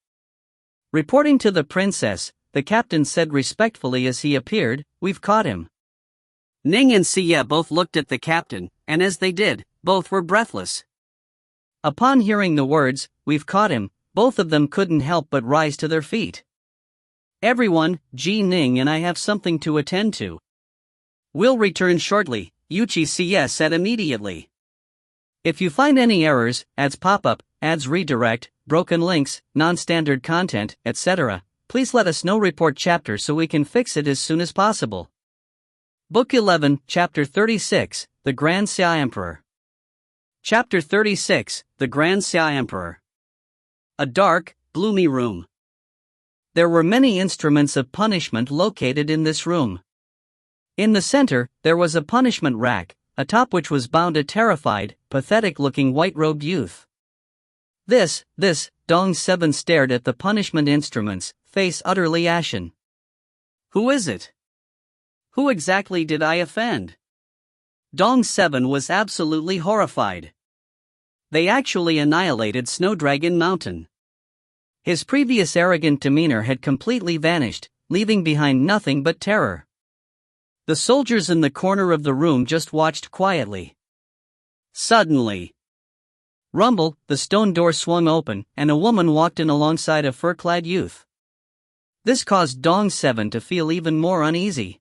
Reporting to the princess, the captain said respectfully as he appeared, "We've caught him." Ning and Siye both looked at the captain, and as they did, both were breathless. Upon hearing the words, "We've caught him," both of them couldn't help but rise to their feet. "Everyone, Ji Ning and I have something to attend to. We'll return shortly," Yuchi Siye said immediately. "If you find any errors, ads pop up, ads redirect, broken links, non-standard content, etc., please let us know. Report chapter so we can fix it as soon as possible." Book 11, Chapter 36, The Grand Xia Emperor. Chapter 36, The Grand Xia Emperor. A dark, gloomy room. There were many instruments of punishment located in this room. In the center, there was a punishment rack, atop which was bound a terrified, pathetic-looking white-robed youth. This, Dong 7 stared at the punishment instruments, face utterly ashen. "Who is it? Who exactly did I offend?" Dong 7 was absolutely horrified. They actually annihilated Snowdragon Mountain. His previous arrogant demeanor had completely vanished, leaving behind nothing but terror. The soldiers in the corner of the room just watched quietly. Suddenly, rumble, the stone door swung open, and a woman walked in alongside a fur-clad youth. This caused Dong 7 to feel even more uneasy.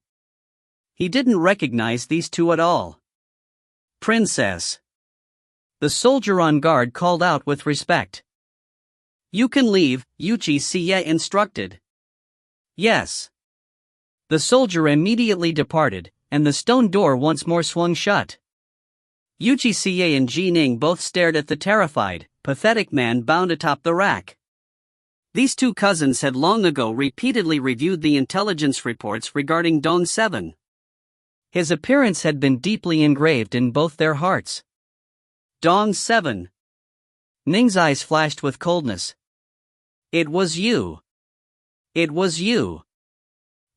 He didn't recognize these two at all. Princess. The soldier on guard called out with respect. You can leave, Yuchi Siye instructed. Yes. The soldier immediately departed, and the stone door once more swung shut. Yuchi Siye and Ji Ning both stared at the terrified, pathetic man bound atop the rack. These two cousins had long ago repeatedly reviewed the intelligence reports regarding Dong 7. His appearance had been deeply engraved in both their hearts. Dong 7. Ning's eyes flashed with coldness. It was you. It was you.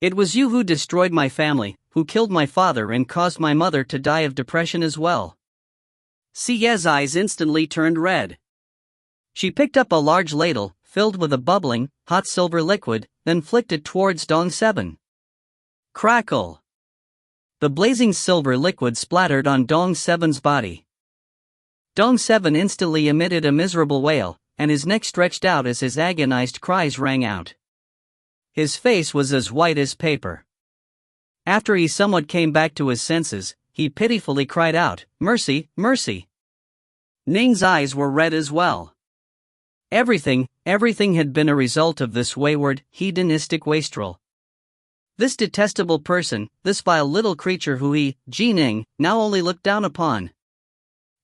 It was you who destroyed my family, who killed my father and caused my mother to die of depression as well. Siye's eyes instantly turned red. She picked up a large ladle, filled with a bubbling, hot silver liquid, then flicked it towards Dong 7. Crackle! The blazing silver liquid splattered on Dong 7's body. Dong 7 instantly emitted a miserable wail, and his neck stretched out as his agonized cries rang out. His face was as white as paper. After he somewhat came back to his senses, he pitifully cried out, "Mercy, mercy!" Ning's eyes were red as well. Everything had been a result of this wayward, hedonistic wastrel. This detestable person, this vile little creature who he, Ji Ning, now only looked down upon.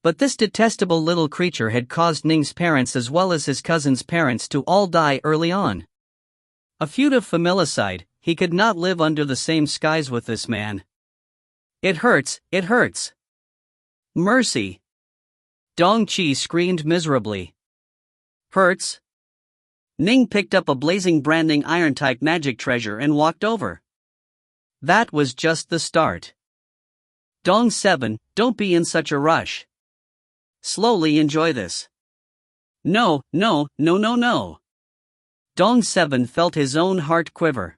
But this detestable little creature had caused Ning's parents as well as his cousin's parents to all die early on. A feud of familicide, he could not live under the same skies with this man. It hurts, it hurts. Mercy! Dong Qi screamed miserably. Hurts? Ning picked up a blazing branding iron-type magic treasure and walked over. That was just the start. Dong 7, don't be in such a rush. Slowly enjoy this. No. Dong 7 felt his own heart quiver.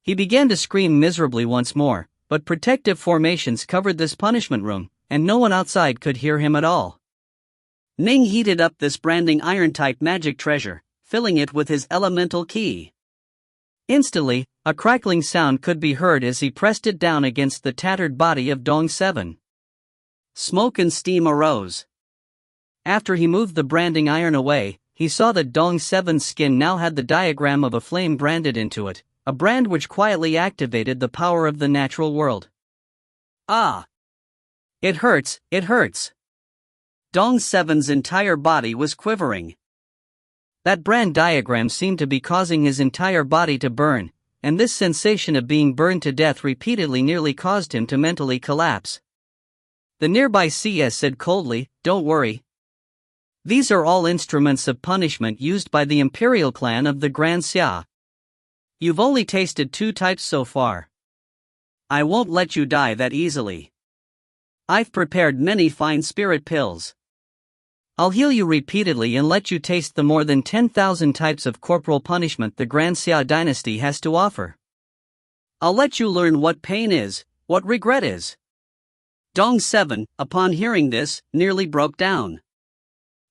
He began to scream miserably once more, but protective formations covered this punishment room, and no one outside could hear him at all. Ning heated up this branding iron-type magic treasure, filling it with his elemental ki. Instantly, a crackling sound could be heard as he pressed it down against the tattered body of Dong 7. Smoke and steam arose. After he moved the branding iron away, he saw that Dong 7's skin now had the diagram of a flame branded into it, a brand which quietly activated the power of the natural world. Ah! It hurts, it hurts. Dong 7's entire body was quivering. That brand diagram seemed to be causing his entire body to burn, and this sensation of being burned to death repeatedly nearly caused him to mentally collapse. The nearby CS said coldly, "Don't worry. These are all instruments of punishment used by the imperial clan of the Grand Xia. You've only tasted 2 types so far. I won't let you die that easily. I've prepared many fine spirit pills. I'll heal you repeatedly and let you taste the more than 10,000 types of corporal punishment the Grand Xia dynasty has to offer. I'll let you learn what pain is, what regret is." Dong 7, upon hearing this, nearly broke down.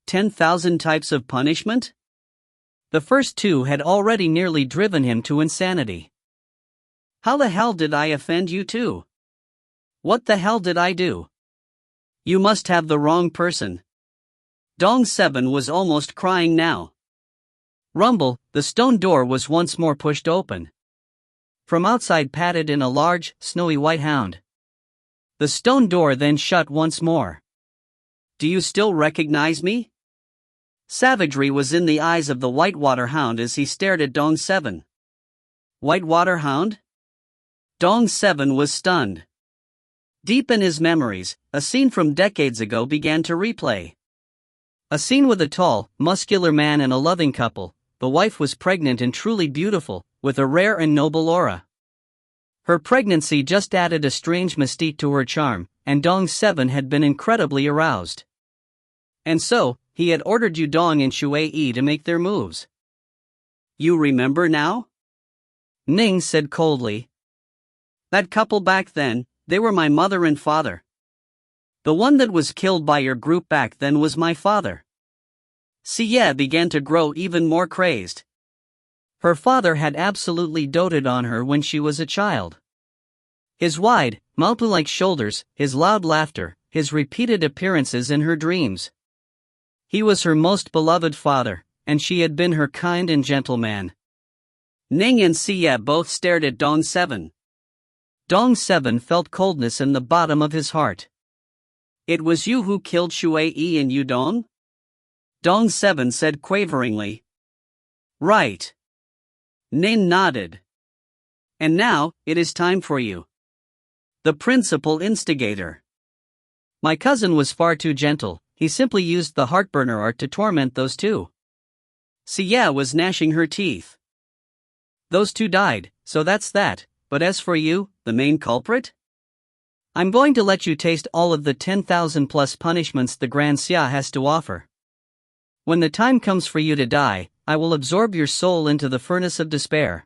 10,000 types of punishment? The first 2 had already nearly driven him to insanity. How the hell did I offend you too? What the hell did I do? You must have the wrong person. Dong 7 was almost crying now. Rumble, the stone door was once more pushed open. From outside padded in a large, snowy white hound. The stone door then shut once more. Do you still recognize me? Savagery was in the eyes of the Whitewater Hound as he stared at Dong 7. Whitewater Hound? Dong 7 was stunned. Deep in his memories, a scene from decades ago began to replay. A scene with a tall, muscular man and a loving couple. The wife was pregnant and truly beautiful, with a rare and noble aura. Her pregnancy just added a strange mystique to her charm, and Dong 7 had been incredibly aroused. And so, he had ordered Yu Dong and Shui Yi to make their moves. You remember now? Ning said coldly. That couple back then, they were my mother and father. The one that was killed by your group back then was my father. Xie began to grow even more crazed. Her father had absolutely doted on her when she was a child. His wide, Malpu-like shoulders, his loud laughter, his repeated appearances in her dreams. He was her most beloved father, and she had been her kind and gentle man. Ning and Xie both stared at Dong 7. Dong 7 felt coldness in the bottom of his heart. It was you who killed Shui Yi and Yu Dong? Dong 7 said quaveringly. Right. Ning nodded. And now, it is time for you. The principal instigator. My cousin was far too gentle, he simply used the heartburner art to torment those two. Xie was gnashing her teeth. Those two died, so that's that, but as for you, the main culprit? I'm going to let you taste all of the 10,000 plus punishments the Grand Xia has to offer. When the time comes for you to die, I will absorb your soul into the furnace of despair.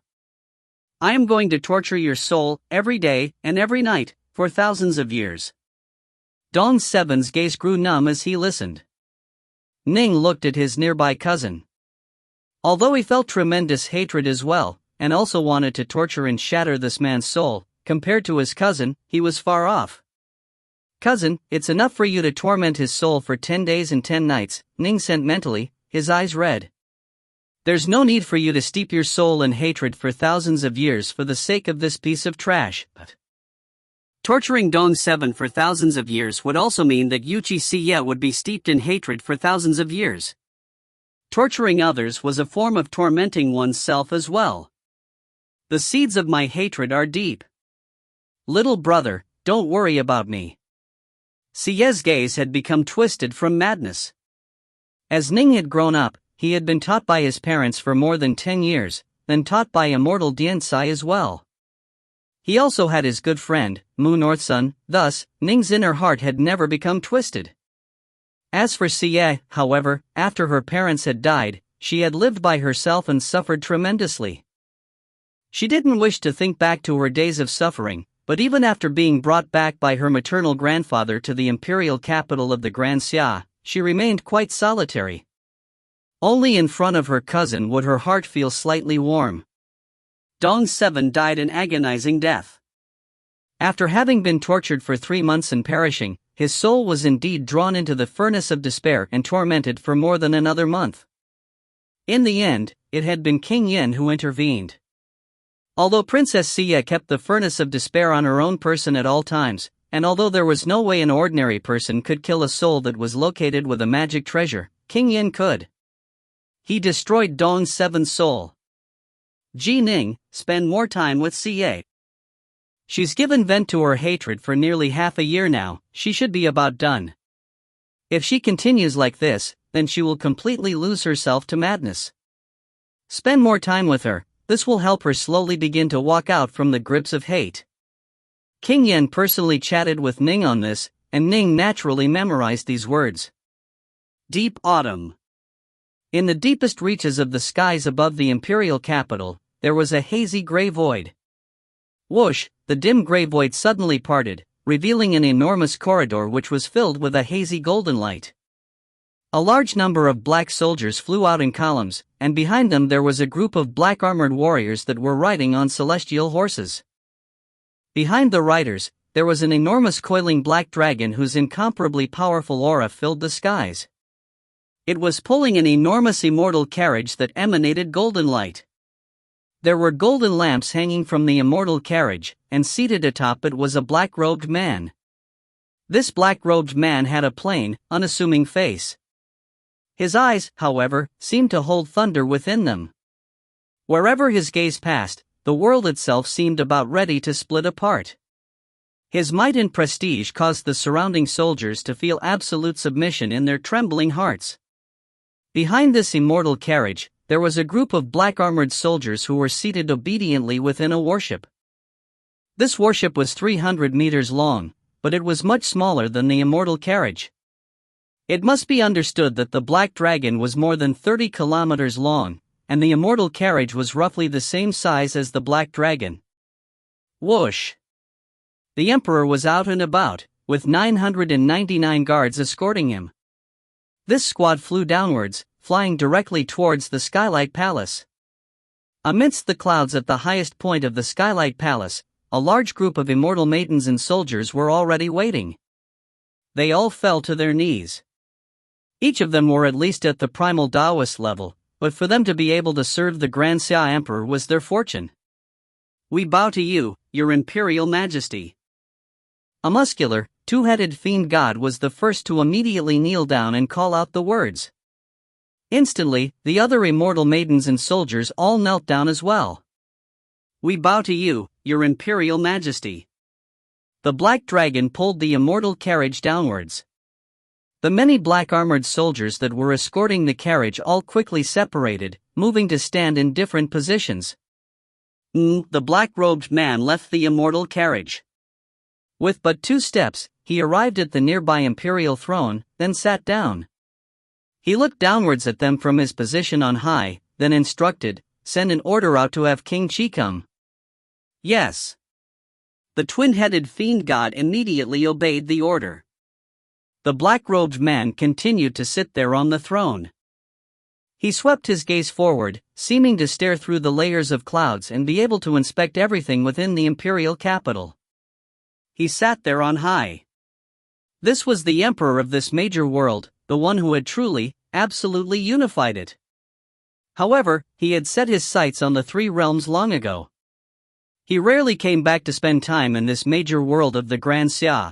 I am going to torture your soul every day and every night for thousands of years. Dong 7's gaze grew numb as he listened. Ning looked at his nearby cousin. Although he felt tremendous hatred as well, and also wanted to torture and shatter this man's soul, compared to his cousin, he was far off. Cousin, it's enough for you to torment his soul for 10 days and 10 nights, Ning said mentally, his eyes red. There's no need for you to steep your soul in hatred for thousands of years for the sake of this piece of trash. But torturing Dong 7 for thousands of years would also mean that Yuchi Xie would be steeped in hatred for thousands of years. Torturing others was a form of tormenting oneself as well. The seeds of my hatred are deep. Little brother, don't worry about me. Xie's gaze had become twisted from madness. As Ning had grown up, he had been taught by his parents for more than 10 years, then taught by Immortal Diansai as well. He also had his good friend, Mu Northsun, thus, Ning's inner heart had never become twisted. As for Xie, however, after her parents had died, she had lived by herself and suffered tremendously. She didn't wish to think back to her days of suffering, but even after being brought back by her maternal grandfather to the imperial capital of the Grand Xia, she remained quite solitary. Only in front of her cousin would her heart feel slightly warm. Dong 7 died an agonizing death. After having been tortured for 3 months and perishing, his soul was indeed drawn into the furnace of despair and tormented for more than another month. In the end, it had been King Yin who intervened. Although Princess Xie kept the furnace of despair on her own person at all times, and although there was no way an ordinary person could kill a soul that was located with a magic treasure, King Yin could. He destroyed Dong 7's soul. Ji Ning, spend more time with Xie. She's given vent to her hatred for nearly half a year now, she should be about done. If she continues like this, then she will completely lose herself to madness. Spend more time with her, this will help her slowly begin to walk out from the grips of hate. King Yin personally chatted with Ning on this, and Ning naturally memorized these words. Deep autumn. In the deepest reaches of the skies above the imperial capital, there was a hazy gray void. Whoosh, the dim gray void suddenly parted, revealing an enormous corridor which was filled with a hazy golden light. A large number of black soldiers flew out in columns, and behind them there was a group of black armored warriors that were riding on celestial horses. Behind the riders, there was an enormous coiling black dragon whose incomparably powerful aura filled the skies. It was pulling an enormous immortal carriage that emanated golden light. There were golden lamps hanging from the immortal carriage, and seated atop it was a black-robed man. This black-robed man had a plain, unassuming face. His eyes, however, seemed to hold thunder within them. Wherever his gaze passed, the world itself seemed about ready to split apart. His might and prestige caused the surrounding soldiers to feel absolute submission in their trembling hearts. Behind this immortal carriage, there was a group of black-armored soldiers who were seated obediently within a warship. This warship was 300 meters long, but it was much smaller than the immortal carriage. It must be understood that the black dragon was more than 30 kilometers long, and the immortal carriage was roughly the same size as the black dragon. Whoosh! The emperor was out and about, with 999 guards escorting him. This squad flew downwards, flying directly towards the Skylight Palace. Amidst the clouds at the highest point of the Skylight Palace, a large group of immortal maidens and soldiers were already waiting. They all fell to their knees. Each of them were at least at the primal Taoist level, but for them to be able to serve the Grand Xia Emperor was their fortune. "We bow to you, your Imperial Majesty." A muscular, two-headed fiend god was the first to immediately kneel down and call out the words. Instantly, the other immortal maidens and soldiers all knelt down as well. "We bow to you, your Imperial Majesty." The black dragon pulled the immortal carriage downwards. The many black-armored soldiers that were escorting the carriage all quickly separated, moving to stand in different positions. The black-robed man left the immortal carriage. With but 2 steps, he arrived at the nearby imperial throne, then sat down. He looked downwards at them from his position on high, then instructed, "Send an order out to have King Chi come." Yes. The twin-headed fiend god immediately obeyed the order. The black-robed man continued to sit there on the throne. He swept his gaze forward, seeming to stare through the layers of clouds and be able to inspect everything within the imperial capital. He sat there on high. This was the emperor of this major world, the one who had truly, absolutely unified it. However, he had set his sights on the 3 realms long ago. He rarely came back to spend time in this major world of the Grand Xia.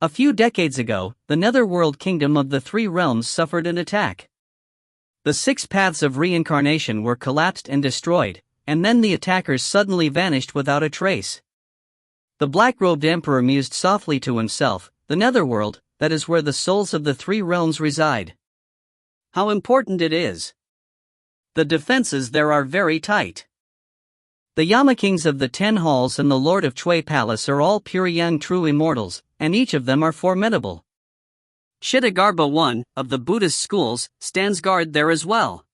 A few decades ago, the netherworld kingdom of the 3 realms suffered an attack. The 6 paths of reincarnation were collapsed and destroyed, and then the attackers suddenly vanished without a trace. The black-robed emperor mused softly to himself, "The netherworld, that is where the souls of the 3 realms reside. How important it is. The defenses there are very tight. The Yama Kings of the 10 Halls and the Lord of Chui Palace are all pure young true immortals, and each of them are formidable. Shittagarbha I, of the Buddhist schools, stands guard there as well.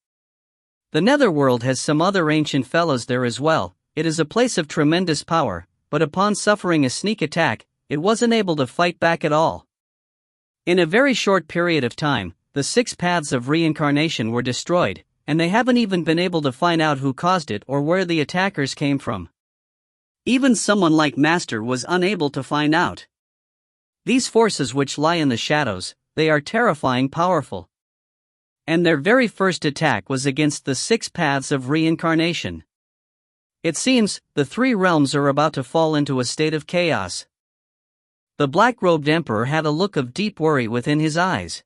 The netherworld has some other ancient fellows there as well. It is a place of tremendous power, but upon suffering a sneak attack, it wasn't able to fight back at all. In a very short period of time, the 6 paths of reincarnation were destroyed, and they haven't even been able to find out who caused it or where the attackers came from. Even someone like Master was unable to find out. These forces which lie in the shadows, they are terrifying powerful. And their very first attack was against the 6 paths of reincarnation. It seems, the 3 realms are about to fall into a state of chaos. The black-robed emperor had a look of deep worry within his eyes.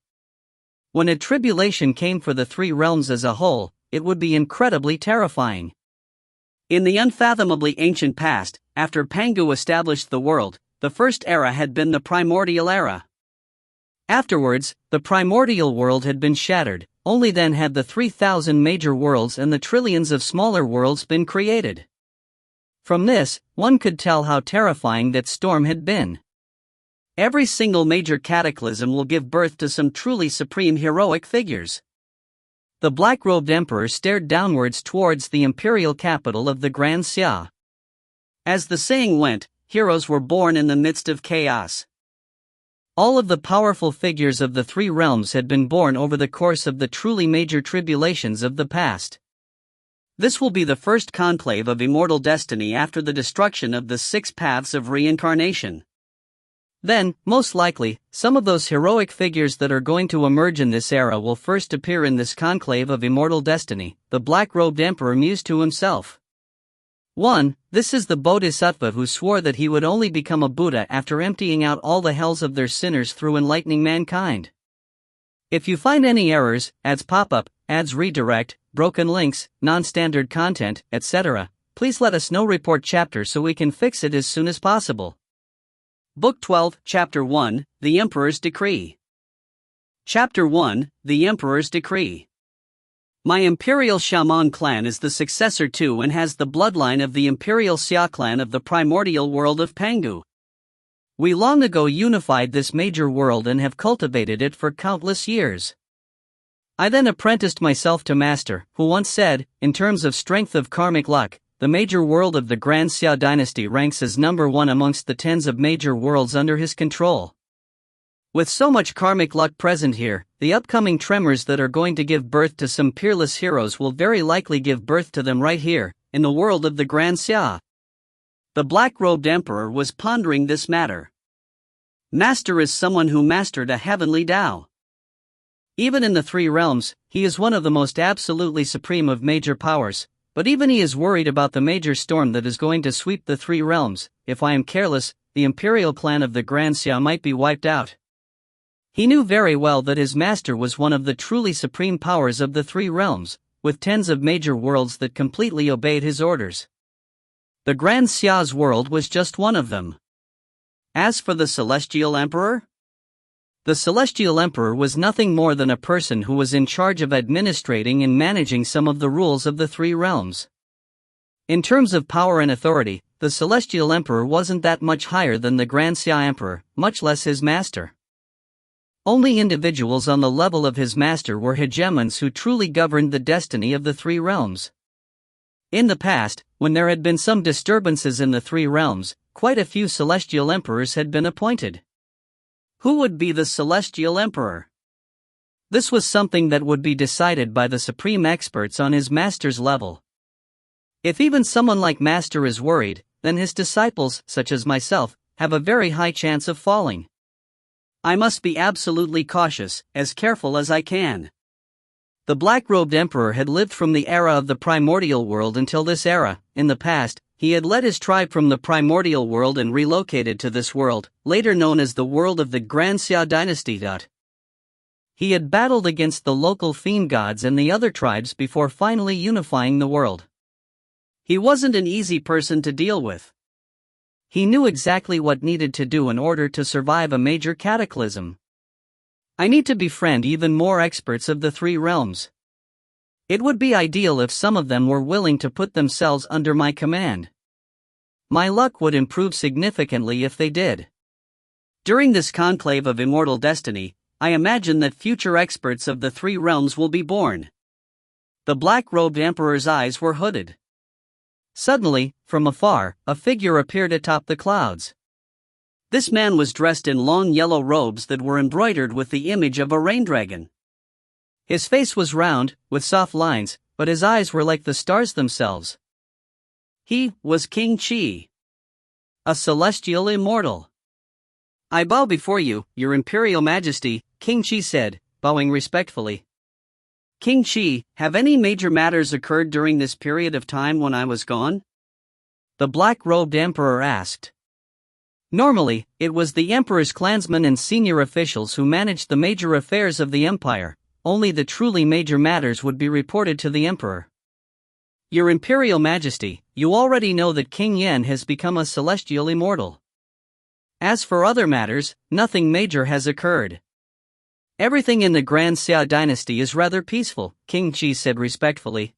When a tribulation came for the 3 realms as a whole, it would be incredibly terrifying. In the unfathomably ancient past, after Pangu established the world, the first era had been the primordial era. Afterwards, the primordial world had been shattered, only then had the 3,000 major worlds and the trillions of smaller worlds been created. From this, one could tell how terrifying that storm had been. Every single major cataclysm will give birth to some truly supreme heroic figures. The black-robed emperor stared downwards towards the imperial capital of the Grand Xia. As the saying went, heroes were born in the midst of chaos. All of the powerful figures of the 3 realms had been born over the course of the truly major tribulations of the past. This will be the first conclave of immortal destiny after the destruction of the 6 paths of reincarnation. Then, most likely, some of those heroic figures that are going to emerge in this era will first appear in this conclave of immortal destiny, the black-robed emperor mused to himself. 1. This is the Bodhisattva who swore that he would only become a Buddha after emptying out all the hells of their sinners through enlightening mankind. If you find any errors, ads pop up, ads redirect, broken links, non-standard content, etc., please let us know. Report chapter so we can fix it as soon as possible. Book 12, Chapter 1, The Emperor's Decree. Chapter 1, The Emperor's Decree. My Imperial Shaman clan is the successor to and has the bloodline of the Imperial Xia clan of the primordial world of Pangu. We long ago unified this major world and have cultivated it for countless years. I then apprenticed myself to Master, who once said, in terms of strength of karmic luck, the major world of the Grand Xia dynasty ranks as number one amongst the tens of major worlds under his control. With so much karmic luck present here, the upcoming tremors that are going to give birth to some peerless heroes will very likely give birth to them right here, in the world of the Grand Xia. The black-robed emperor was pondering this matter. Master is someone who mastered a heavenly Tao. Even in the three realms, he is one of the most absolutely supreme of major powers, but even he is worried about the major storm that is going to sweep the three realms. If I am careless, the imperial clan of the Grand Xia might be wiped out. He knew very well that his master was one of the truly supreme powers of the three realms, with tens of major worlds that completely obeyed his orders. The Grand Xia's world was just one of them. As for the Celestial Emperor? The Celestial Emperor was nothing more than a person who was in charge of administrating and managing some of the rules of the three realms. In terms of power and authority, the Celestial Emperor wasn't that much higher than the Grand Xia Emperor, much less his master. Only individuals on the level of his master were hegemons who truly governed the destiny of the three realms. In the past, when there had been some disturbances in the three realms, quite a few Celestial Emperors had been appointed. Who would be the Celestial Emperor? This was something that would be decided by the supreme experts on his master's level. If even someone like Master is worried, then his disciples, such as myself, have a very high chance of falling. I must be absolutely cautious, as careful as I can. The black-robed emperor had lived from the era of the primordial world until this era. In the past, he had led his tribe from the primordial world and relocated to this world, later known as the world of the Grand Xia dynasty. He had battled against the local fiend gods and the other tribes before finally unifying the world. He wasn't an easy person to deal with. He knew exactly what needed to do in order to survive a major cataclysm. I need to befriend even more experts of the three realms. It would be ideal if some of them were willing to put themselves under my command. My luck would improve significantly if they did. During this conclave of immortal destiny, I imagine that future experts of the three realms will be born. The black-robed emperor's eyes were hooded. Suddenly, from afar, a figure appeared atop the clouds. This man was dressed in long yellow robes that were embroidered with the image of a rain dragon. His face was round, with soft lines, but his eyes were like the stars themselves. He was King Qi, a celestial immortal. I bow before you, your imperial majesty, King Qi said, bowing respectfully. King Qi, have any major matters occurred during this period of time when I was gone? The black-robed emperor asked. Normally, it was the emperor's clansmen and senior officials who managed the major affairs of the empire. Only the truly major matters would be reported to the emperor. Your imperial majesty, you already know that King Yan has become a celestial immortal. As for other matters, nothing major has occurred. Everything in the Grand Xia dynasty is rather peaceful, King Qi said respectfully.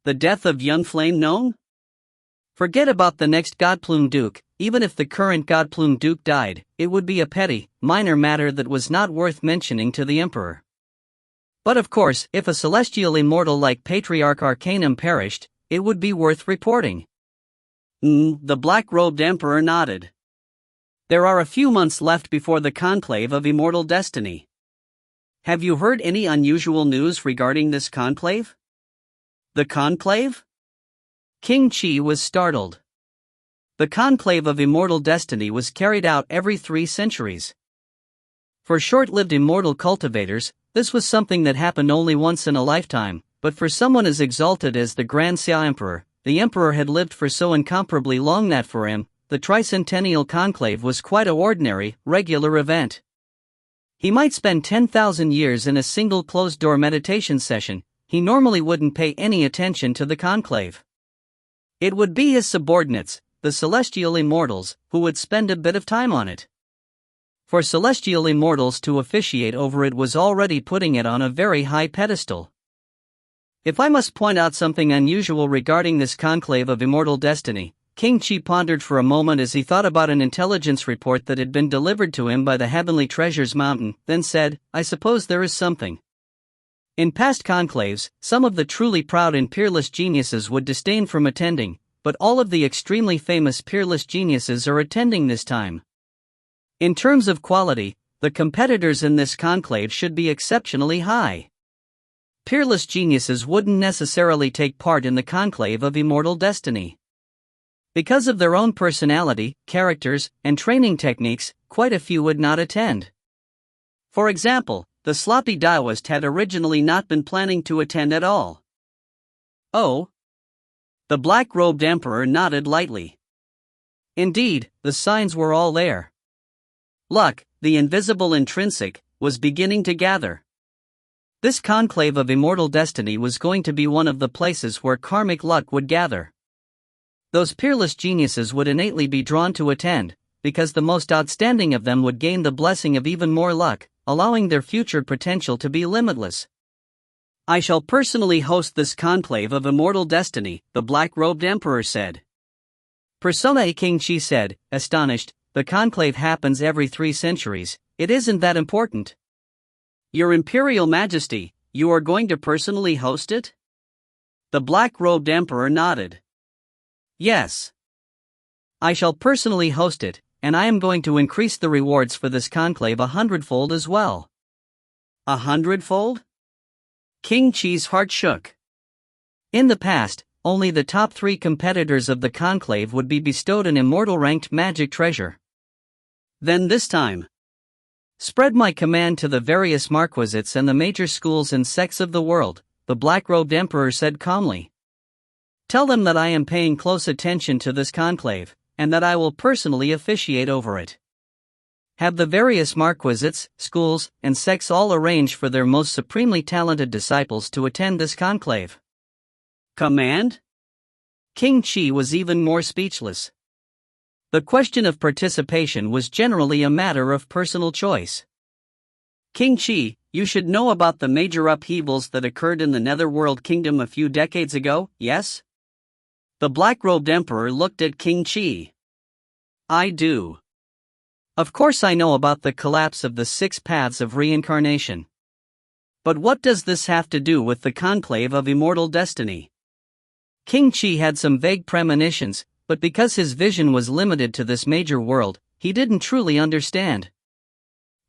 The death of Yun Flame known? Forget about the next Godplume Duke. Even if the current Godplume Duke died, it would be a petty, minor matter that was not worth mentioning to the emperor. But of course, if a celestial immortal like Patriarch Arcanum perished, it would be worth reporting. The black-robed emperor nodded. There are a few months left before the conclave of immortal destiny. Have you heard any unusual news regarding this conclave? The conclave? King Qi was startled. The conclave of immortal destiny was carried out every 3 centuries. For short-lived immortal cultivators, this was something that happened only once in a lifetime, but for someone as exalted as the Grand Xia Emperor, the Emperor had lived for so incomparably long that for him, the tricentennial conclave was quite an ordinary, regular event. He might spend 10,000 years in a single closed-door meditation session. He normally wouldn't pay any attention to the conclave. It would be his subordinates, the celestial immortals, who would spend a bit of time on it. For celestial immortals to officiate over it was already putting it on a very high pedestal. If I must point out something unusual regarding this conclave of immortal destiny, King Chi pondered for a moment as he thought about an intelligence report that had been delivered to him by the Heavenly Treasures Mountain, then said, I suppose there is something. In past conclaves, some of the truly proud and peerless geniuses would disdain from attending, but all of the extremely famous peerless geniuses are attending this time. In terms of quality, the competitors in this conclave should be exceptionally high. Peerless geniuses wouldn't necessarily take part in the conclave of immortal destiny. Because of their own personality, characters, and training techniques, quite a few would not attend. For example, the sloppy Taoist had originally not been planning to attend at all. Oh? The black-robed emperor nodded lightly. Indeed, the signs were all there. Luck, the invisible intrinsic, was beginning to gather. This conclave of immortal destiny was going to be one of the places where karmic luck would gather. Those peerless geniuses would innately be drawn to attend, because the most outstanding of them would gain the blessing of even more luck, allowing their future potential to be limitless. I shall personally host this conclave of immortal destiny, the black-robed emperor said. Persona King Chi said, astonished, the conclave happens every 3 centuries, it isn't that important. Your Imperial Majesty, you are going to personally host it? The black-robed emperor nodded. Yes. I shall personally host it, and I am going to increase the rewards for this conclave 100-fold as well. 100-fold? King Chi's heart shook. In the past, only the top 3 competitors of the conclave would be bestowed an immortal-ranked magic treasure. Then this time, spread my command to the various marquisites and the major schools and sects of the world, the black-robed emperor said calmly. Tell them that I am paying close attention to this conclave, and that I will personally officiate over it. Have the various marquisites, schools, and sects all arrange for their most supremely talented disciples to attend this conclave. Command? King Chi was even more speechless. The question of participation was generally a matter of personal choice. King Chi, you should know about the major upheavals that occurred in the Netherworld Kingdom a few decades ago, yes? The black-robed emperor looked at King Chi. I do. Of course I know about the collapse of the 6 paths of reincarnation. But what does this have to do with the conclave of immortal destiny? King Chi had some vague premonitions, but because his vision was limited to this major world, he didn't truly understand.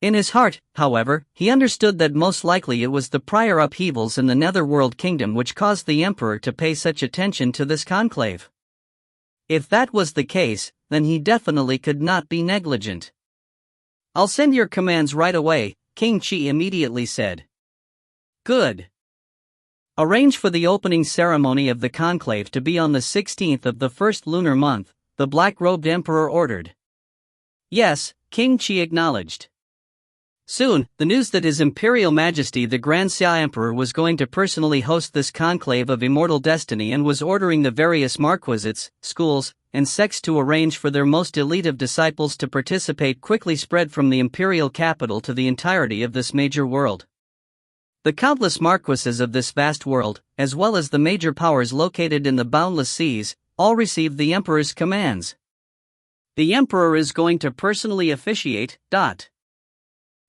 In his heart, however, he understood that most likely it was the prior upheavals in the Netherworld Kingdom which caused the emperor to pay such attention to this conclave. If that was the case, then he definitely could not be negligent. I'll send your commands right away, King Chi immediately said. Good. Arrange for the opening ceremony of the conclave to be on the 16th of the first lunar month, the black-robed emperor ordered. Yes, King Chi acknowledged. Soon, the news that His Imperial Majesty the Grand Xia Emperor was going to personally host this conclave of immortal destiny and was ordering the various marquisites, schools, and sects to arrange for their most elite of disciples to participate quickly spread from the imperial capital to the entirety of this major world. The countless marquises of this vast world, as well as the major powers located in the boundless seas, all received the Emperor's commands. The Emperor is going to personally officiate.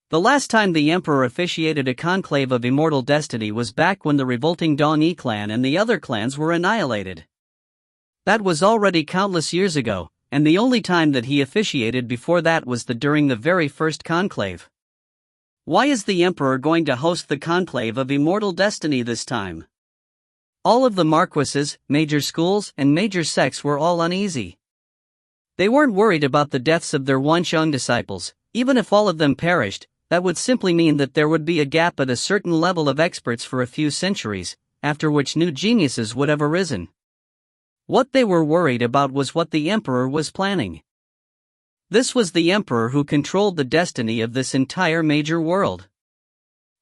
The last time the Emperor officiated a conclave of immortal destiny was back when the revolting Dong Yi clan and the other clans were annihilated. That was already countless years ago, and the only time that he officiated before that was during the very first conclave. Why is the Emperor going to host the conclave of immortal destiny this time? All of the marquises, major schools, and major sects were all uneasy. They weren't worried about the deaths of their Wansheng disciples. Even if all of them perished, that would simply mean that there would be a gap at a certain level of experts for a few centuries, after which new geniuses would have arisen. What they were worried about was what the Emperor was planning. This was the Emperor who controlled the destiny of this entire major world.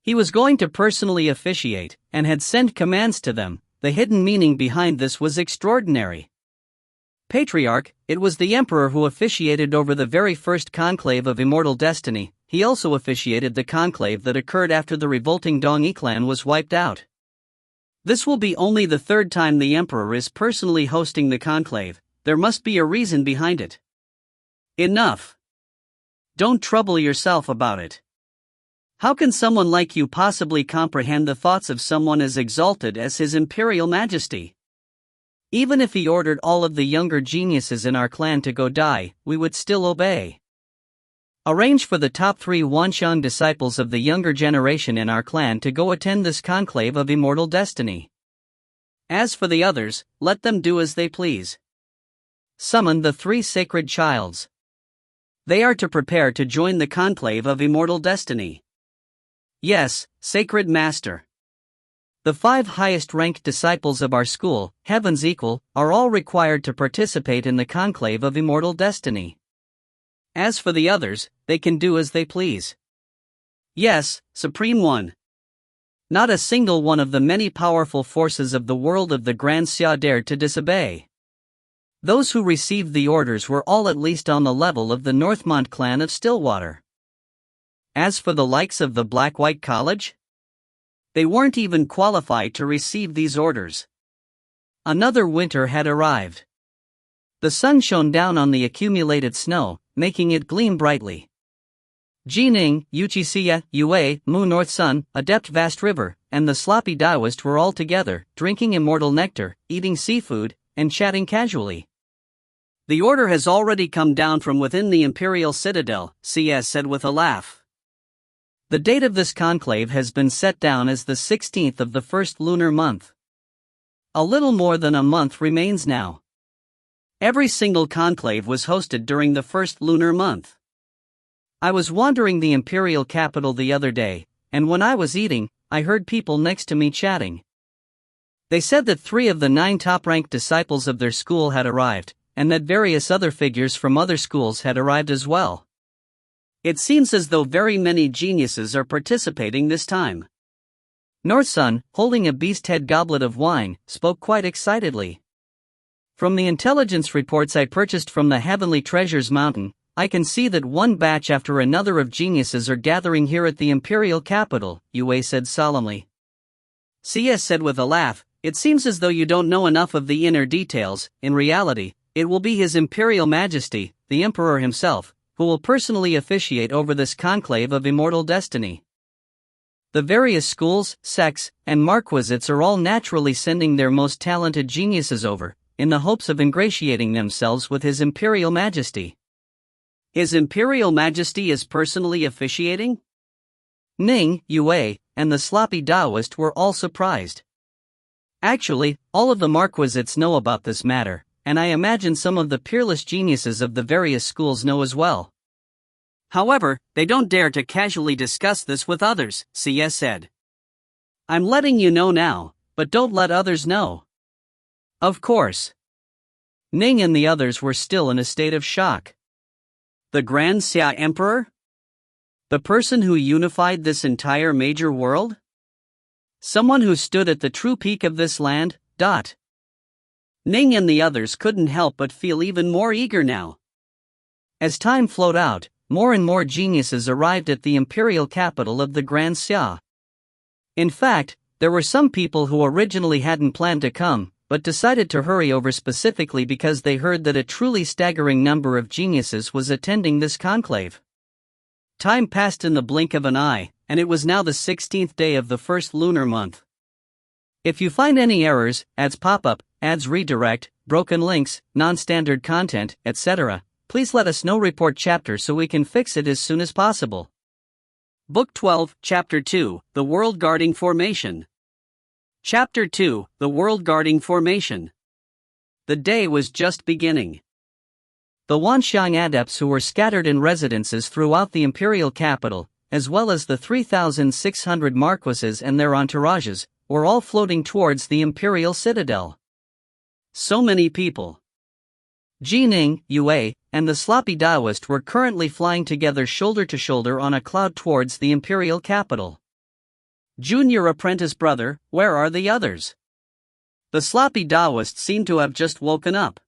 He was going to personally officiate, and had sent commands to them. The hidden meaning behind this was extraordinary. Patriarch, it was the Emperor who officiated over the very first conclave of immortal destiny. He also officiated the conclave that occurred after the revolting Dong Yi clan was wiped out. This will be only the 3rd time the Emperor is personally hosting the conclave, there must be a reason behind it. Enough. Don't trouble yourself about it. How can someone like you possibly comprehend the thoughts of someone as exalted as His Imperial Majesty? Even if he ordered all of the younger geniuses in our clan to go die, we would still obey. Arrange for the top 3 Wanxiang disciples of the younger generation in our clan to go attend this conclave of immortal destiny. As for the others, let them do as they please. Summon the 3 sacred childs. They are to prepare to join the conclave of immortal destiny. Yes, sacred master. The 5 highest-ranked disciples of our school, Heaven's Equal, are all required to participate in the conclave of immortal destiny. As for the others, they can do as they please. Yes, Supreme One. Not a single one of the many powerful forces of the world of the Grand Xia dared to disobey. Those who received the orders were all at least on the level of the Northmont clan of Stillwater. As for the likes of the Black-White College, they weren't even qualified to receive these orders. Another winter had arrived. The sun shone down on the accumulated snow, making it gleam brightly. Jining, Yuchisiya, Yue, Mu North Sun, Adept Vast River, and the sloppy Daoist were all together, drinking immortal nectar, eating seafood, and chatting casually. The order has already come down from within the Imperial Citadel, CS said with a laugh. The date of this conclave has been set down as the 16th of the first lunar month. A little more than a month remains now. Every single conclave was hosted during the first lunar month. I was wandering the imperial capital the other day, and when I was eating, I heard people next to me chatting. They said that 3 of the 9 top-ranked disciples of their school had arrived, and that various other figures from other schools had arrived as well. It seems as though very many geniuses are participating this time. North Sun, holding a beast-head goblet of wine, spoke quite excitedly. From the intelligence reports I purchased from the Heavenly Treasures Mountain, I can see that one batch after another of geniuses are gathering here at the imperial capital, Yue said solemnly. CS said with a laugh, it seems as though you don't know enough of the inner details. In reality, it will be His Imperial Majesty, the Emperor himself, who will personally officiate over this conclave of immortal destiny. The various schools, sects, and marquisites are all naturally sending their most talented geniuses over, in the hopes of ingratiating themselves with His Imperial Majesty. His Imperial Majesty is personally officiating? Ning, Yue, and the sloppy Daoist were all surprised. Actually, all of the marquisites know about this matter, and I imagine some of the peerless geniuses of the various schools know as well. However, they don't dare to casually discuss this with others, CS said. I'm letting you know now, but don't let others know. Of course. Ning and the others were still in a state of shock. The Grand Xia Emperor? The person who unified this entire major world? Someone who stood at the true peak of this land, Ning and the others couldn't help but feel even more eager now. As time flowed out, more and more geniuses arrived at the imperial capital of the Grand Xia. In fact, there were some people who originally hadn't planned to come, but decided to hurry over specifically because they heard that a truly staggering number of geniuses was attending this conclave. Time passed in the blink of an eye, and it was now the 16th day of the first lunar month. If you find any errors, ads pop up, ads redirect, broken links, non-standard content, etc., please let us know. Report chapter so we can fix it as soon as possible. Book 12, Chapter 2, The World Guarding Formation. Chapter 2, The World Guarding Formation. The day was just beginning. The Wanxiang adepts who were scattered in residences throughout the imperial capital, as well as the 3,600 marquises and their entourages, were all floating towards the imperial citadel. So many people. Jining, Yue, and the sloppy Daoist were currently flying together shoulder to shoulder on a cloud towards the imperial capital. Junior apprentice brother, where are the others? The sloppy Daoist seemed to have just woken up.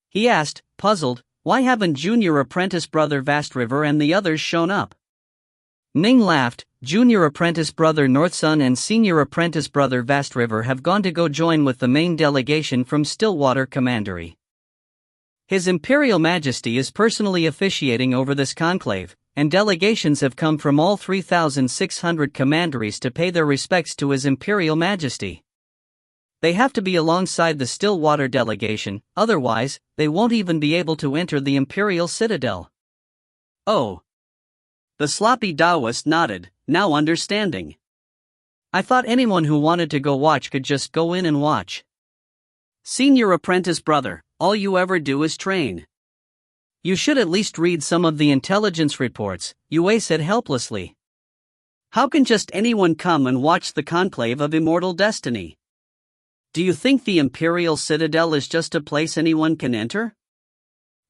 He asked, puzzled, why haven't junior apprentice brother Vast River and the others shown up? Ning laughed, junior apprentice brother North Sun and senior apprentice brother Vast River have gone to go join with the main delegation from Stillwater Commandery. His Imperial Majesty is personally officiating over this conclave, and delegations have come from all 3,600 commanderies to pay their respects to His Imperial Majesty. They have to be alongside the Stillwater delegation, otherwise, they won't even be able to enter the Imperial Citadel. Oh. The sloppy Taoist nodded, now understanding. I thought anyone who wanted to go watch could just go in and watch. Senior apprentice brother, all you ever do is train. You should at least read some of the intelligence reports, Yue said helplessly. How can just anyone come and watch the conclave of immortal destiny? Do you think the Imperial Citadel is just a place anyone can enter?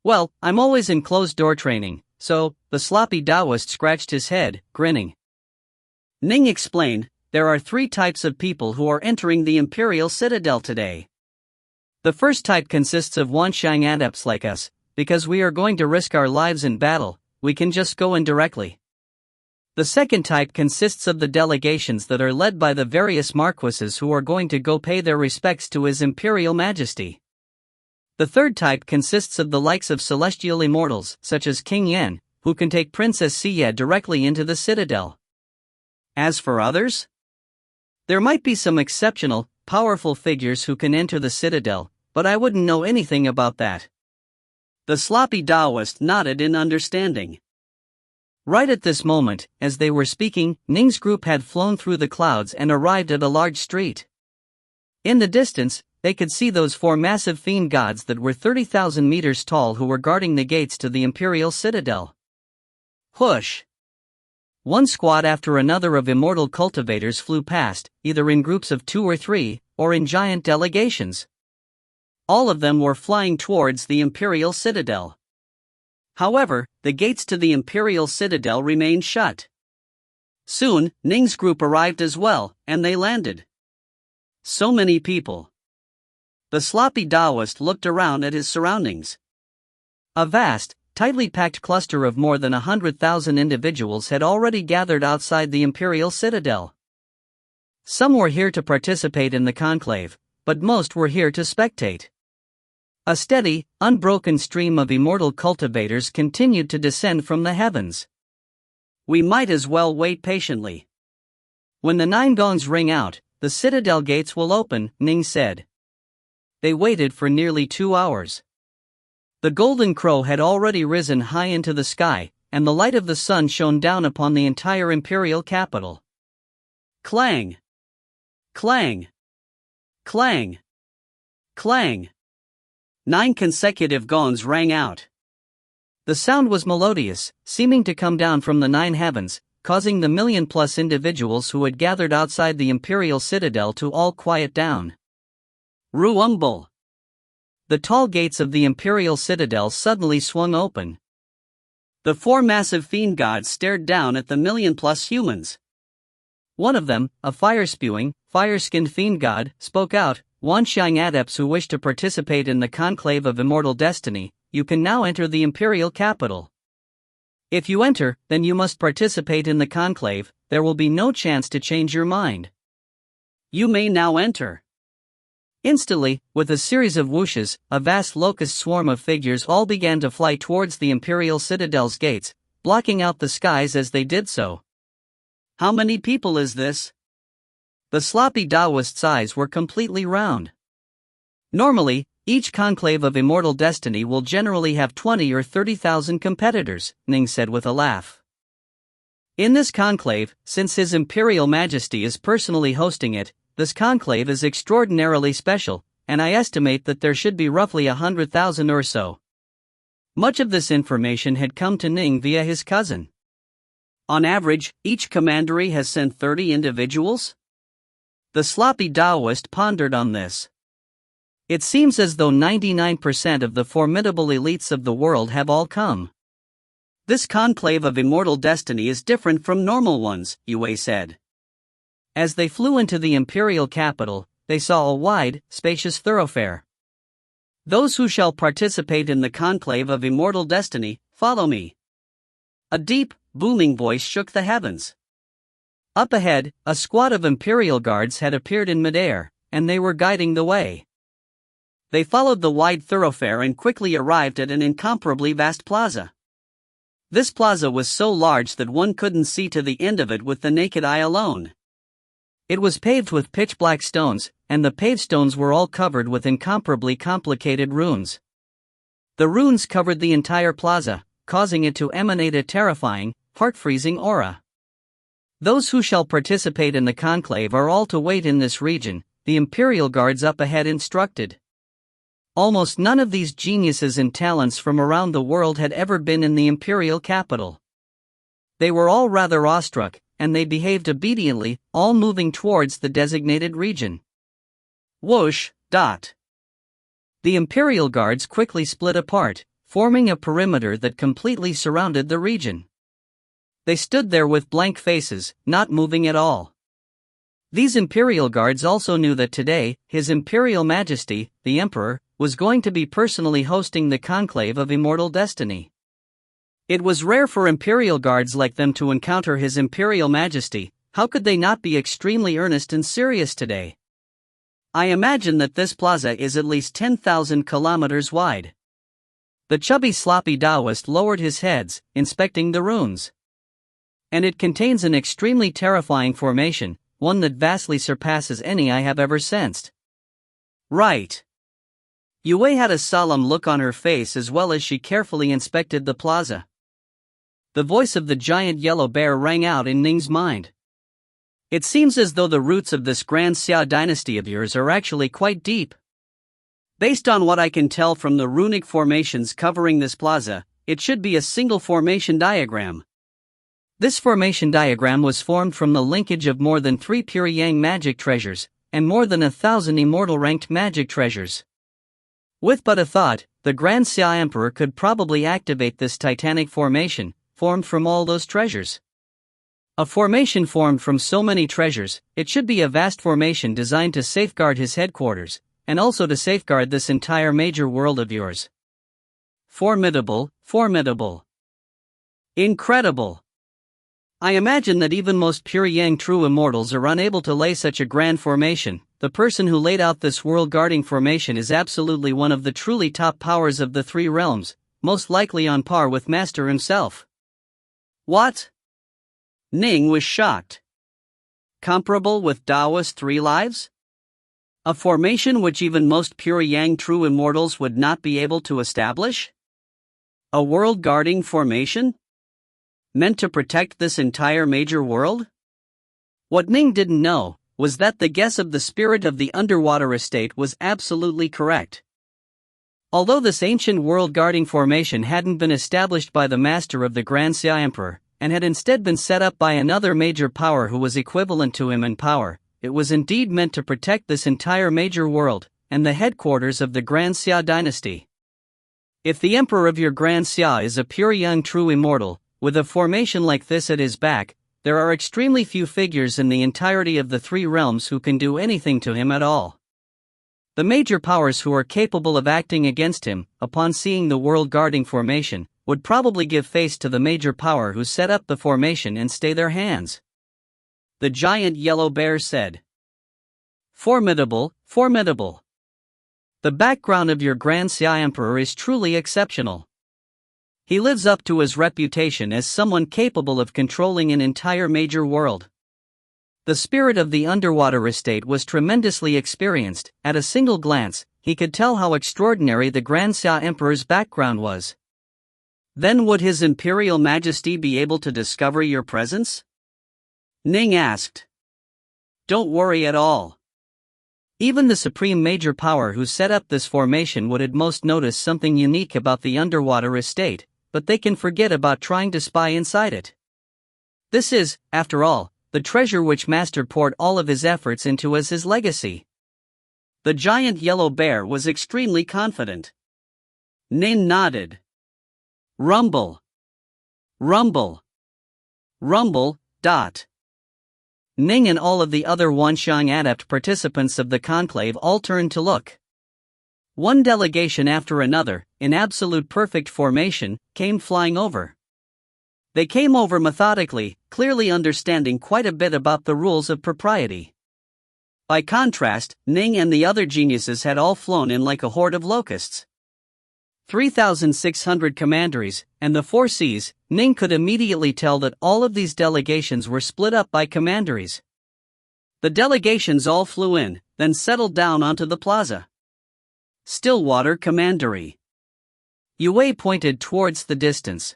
Well, I'm always in closed-door training, so, the sloppy Taoist scratched his head, grinning. Ning explained, there are 3 types of people who are entering the Imperial Citadel today. The first type consists of Wanshang adepts like us. Because we are going to risk our lives in battle, we can just go in directly. The second type consists of the delegations that are led by the various marquises who are going to go pay their respects to His Imperial Majesty. The third type consists of the likes of celestial immortals, such as King Yan, who can take Princess Siya directly into the Citadel. As for others? There might be some exceptional, powerful figures who can enter the Citadel, but I wouldn't know anything about that. The sloppy Taoist nodded in understanding. Right at this moment, as they were speaking, Ning's group had flown through the clouds and arrived at a large street. In the distance, they could see those 4 massive fiend gods that were 30,000 meters tall who were guarding the gates to the Imperial Citadel. Whoosh! One squad after another of immortal cultivators flew past, either in groups of 2 or 3, or in giant delegations. All of them were flying towards the Imperial Citadel. However, the gates to the Imperial Citadel remained shut. Soon, Ning's group arrived as well, and they landed. So many people. The sloppy Taoist looked around at his surroundings. A vast, tightly packed cluster of more than 100,000 individuals had already gathered outside the Imperial Citadel. Some were here to participate in the conclave, but most were here to spectate. A steady, unbroken stream of immortal cultivators continued to descend from the heavens. We might as well wait patiently. When the 9 gongs ring out, the Citadel gates will open, Ning said. They waited for nearly 2 hours. The golden crow had already risen high into the sky, and the light of the sun shone down upon the entire imperial capital. Clang! Clang! Clang! Clang! 9 consecutive gongs rang out. The sound was melodious, seeming to come down from the 9 heavens, causing the million-plus individuals who had gathered outside the Imperial Citadel to all quiet down. Rumble! The tall gates of the Imperial Citadel suddenly swung open. The 4 massive fiend gods stared down at the million-plus humans. One of them, a fire-spewing, fire-skinned fiend god, spoke out, Wanshang adepts who wish to participate in the conclave of immortal destiny, you can now enter the imperial capital. If you enter, then you must participate in the conclave, there will be no chance to change your mind. You may now enter. Instantly, with a series of whooshes, a vast locust swarm of figures all began to fly towards the Imperial Citadel's gates, blocking out the skies as they did so. How many people is this? The sloppy Taoist's eyes were completely round. Normally, each conclave of immortal destiny will generally have 20 or 30,000 competitors, Ning said with a laugh. In this conclave, since His Imperial Majesty is personally hosting it, this conclave is extraordinarily special, and I estimate that there should be roughly 100,000 or so. Much of this information had come to Ning via his cousin. On average, each commandery has sent 30 individuals? The sloppy Taoist pondered on this. It seems as though 99% of the formidable elites of the world have all come. This conclave of immortal destiny is different from normal ones, Yue said. As they flew into the imperial capital, they saw a wide, spacious thoroughfare. Those who shall participate in the conclave of immortal destiny, follow me. A deep, booming voice shook the heavens. Up ahead, a squad of imperial guards had appeared in midair, and they were guiding the way. They followed the wide thoroughfare and quickly arrived at an incomparably vast plaza. This plaza was so large that one couldn't see to the end of it with the naked eye alone. It was paved with pitch-black stones, and the paved stones were all covered with incomparably complicated runes. The runes covered the entire plaza, causing it to emanate a terrifying, heart-freezing aura. Those who shall participate in the conclave are all to wait in this region, the Imperial Guards up ahead instructed. Almost none of these geniuses and talents from around the world had ever been in the Imperial capital. They were all rather awestruck, and they behaved obediently, all moving towards the designated region. Whoosh, dot. The Imperial Guards quickly split apart, forming a perimeter that completely surrounded the region. They stood there with blank faces, not moving at all. These Imperial Guards also knew that today, His Imperial Majesty, the Emperor, was going to be personally hosting the conclave of immortal destiny. It was rare for Imperial Guards like them to encounter His Imperial Majesty. How could they not be extremely earnest and serious today? I imagine that this plaza is at least 10,000 kilometers wide. The chubby sloppy Taoist lowered his heads, inspecting the runes. And it contains an extremely terrifying formation, one that vastly surpasses any I have ever sensed. Right. Yue had a solemn look on her face as well as she carefully inspected the plaza. The voice of the giant yellow bear rang out in Ning's mind. It seems as though the roots of this Grand Xia dynasty of yours are actually quite deep. Based on what I can tell from the runic formations covering this plaza, it should be a single formation diagram. This formation diagram was formed from the linkage of more than 3 pure yang magic treasures, and more than 1,000 immortal ranked magic treasures. With but a thought, the Grand Xia Emperor could probably activate this titanic formation, formed from all those treasures. A formation formed from so many treasures, it should be a vast formation designed to safeguard his headquarters, and also to safeguard this entire major world of yours. Formidable, formidable. Incredible. I imagine that even most pure yang true immortals are unable to lay such a grand formation. The person who laid out this world-guarding formation is absolutely one of the truly top powers of the 3 realms, most likely on par with Master himself. What? Ning was shocked. Comparable with Dao's 3 lives? A formation which even most pure yang true immortals would not be able to establish? A world-guarding formation? Meant to protect this entire major world? What Ning didn't know was that the guess of the spirit of the underwater estate was absolutely correct. Although this ancient world-guarding formation hadn't been established by the master of the Grand Xia Emperor, and had instead been set up by another major power who was equivalent to him in power, it was indeed meant to protect this entire major world, and the headquarters of the Grand Xia dynasty. If the Emperor of your Grand Xia is a pure young true immortal, with a formation like this at his back, there are extremely few figures in the entirety of the 3 realms who can do anything to him at all. The major powers who are capable of acting against him, upon seeing the world-guarding formation, would probably give face to the major power who set up the formation and stay their hands. The giant yellow bear said. Formidable, formidable. The background of your Grand Xia Emperor is truly exceptional. He lives up to his reputation as someone capable of controlling an entire major world. The spirit of the underwater estate was tremendously experienced. At a single glance, he could tell how extraordinary the Grand Xia Emperor's background was. Then would His Imperial Majesty be able to discover your presence? Ning asked. Don't worry at all. Even the supreme major power who set up this formation would at most notice something unique about the underwater estate, but they can forget about trying to spy inside it. This is, after all, the treasure which Master poured all of his efforts into as his legacy. The giant yellow bear was extremely confident. Ning nodded. Rumble. Rumble. Rumble, dot. Ning and all of the other Wanxiang adept participants of the conclave all turned to look. One delegation after another, in absolute perfect formation, came flying over. They came over methodically, clearly understanding quite a bit about the rules of propriety. By contrast, Ning and the other geniuses had all flown in like a horde of locusts. 3,600 commanderies, and the 4 Cs. Ning could immediately tell that all of these delegations were split up by commanderies. The delegations all flew in, then settled down onto the plaza. Stillwater Commandery. Yue pointed towards the distance.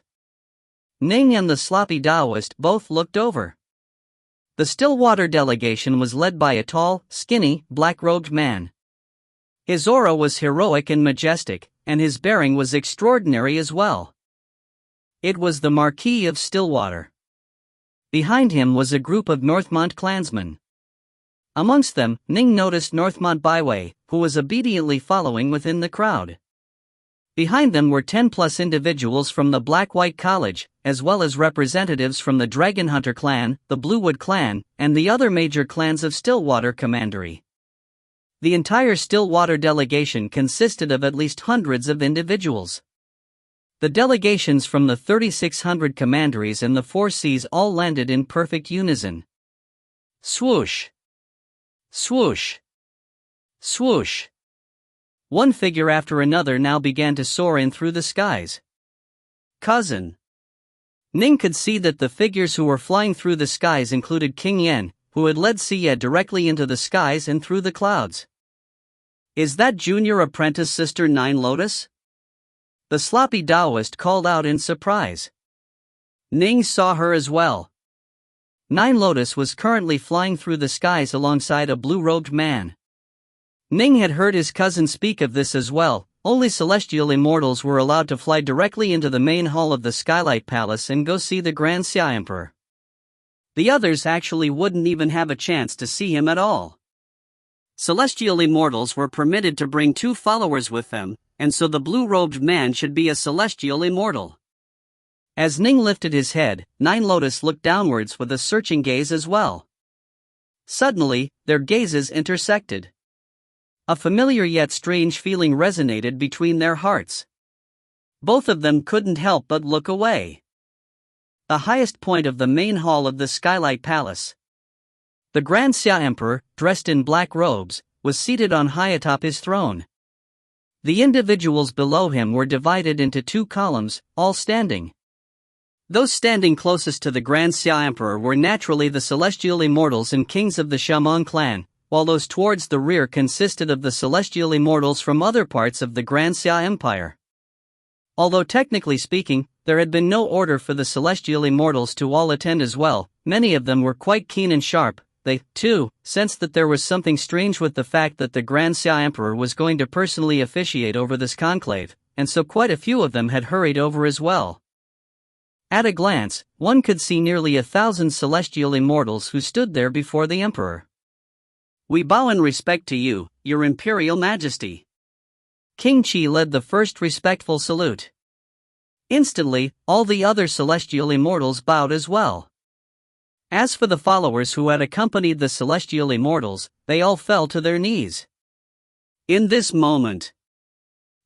Ning and the sloppy Taoist both looked over. The Stillwater delegation was led by a tall, skinny, black-robed man. His aura was heroic and majestic, and his bearing was extraordinary as well. It was the Marquis of Stillwater. Behind him was a group of Northmont clansmen. Amongst them, Ning noticed Northmont Byway, who was obediently following within the crowd. Behind them were 10+ individuals from the Black-White College, as well as representatives from the Dragonhunter clan, the Bluewood clan, and the other major clans of Stillwater Commandery. The entire Stillwater delegation consisted of at least hundreds of individuals. The delegations from the 3,600 commanderies and the 4 Cs all landed in perfect unison. Swoosh! Swoosh! Swoosh! One figure after another now began to soar in through the skies. Cousin. Ning could see that the figures who were flying through the skies included King Yen, who had led Xie directly into the skies and through the clouds. Is that junior apprentice sister Nine Lotus? The sloppy Taoist called out in surprise. Ning saw her as well. Nine Lotus was currently flying through the skies alongside a blue-robed man. Ning had heard his cousin speak of this as well. Only celestial immortals were allowed to fly directly into the main hall of the Skylight Palace and go see the Grand Xia Emperor. The others actually wouldn't even have a chance to see him at all. Celestial immortals were permitted to bring 2 followers with them, and so the blue-robed man should be a celestial immortal. As Ning lifted his head, Nine Lotus looked downwards with a searching gaze as well. Suddenly, their gazes intersected. A familiar yet strange feeling resonated between their hearts. Both of them couldn't help but look away. The highest point of the main hall of the Skylight Palace. The Grand Xia Emperor, dressed in black robes, was seated on high atop his throne. The individuals below him were divided into 2 columns, all standing. Those standing closest to the Grand Xia Emperor were naturally the celestial immortals and kings of the Shaman clan, while those towards the rear consisted of the celestial immortals from other parts of the Grand Xia Empire. Although technically speaking, there had been no order for the celestial immortals to all attend as well, many of them were quite keen and sharp. They, too, sensed that there was something strange with the fact that the Grand Xia Emperor was going to personally officiate over this conclave, and so quite a few of them had hurried over as well. At a glance, one could see nearly 1,000 celestial immortals who stood there before the Emperor. We bow in respect to you, your Imperial Majesty. King Qi led the first respectful salute. Instantly, all the other celestial immortals bowed as well. As for the followers who had accompanied the celestial immortals, they all fell to their knees. In this moment,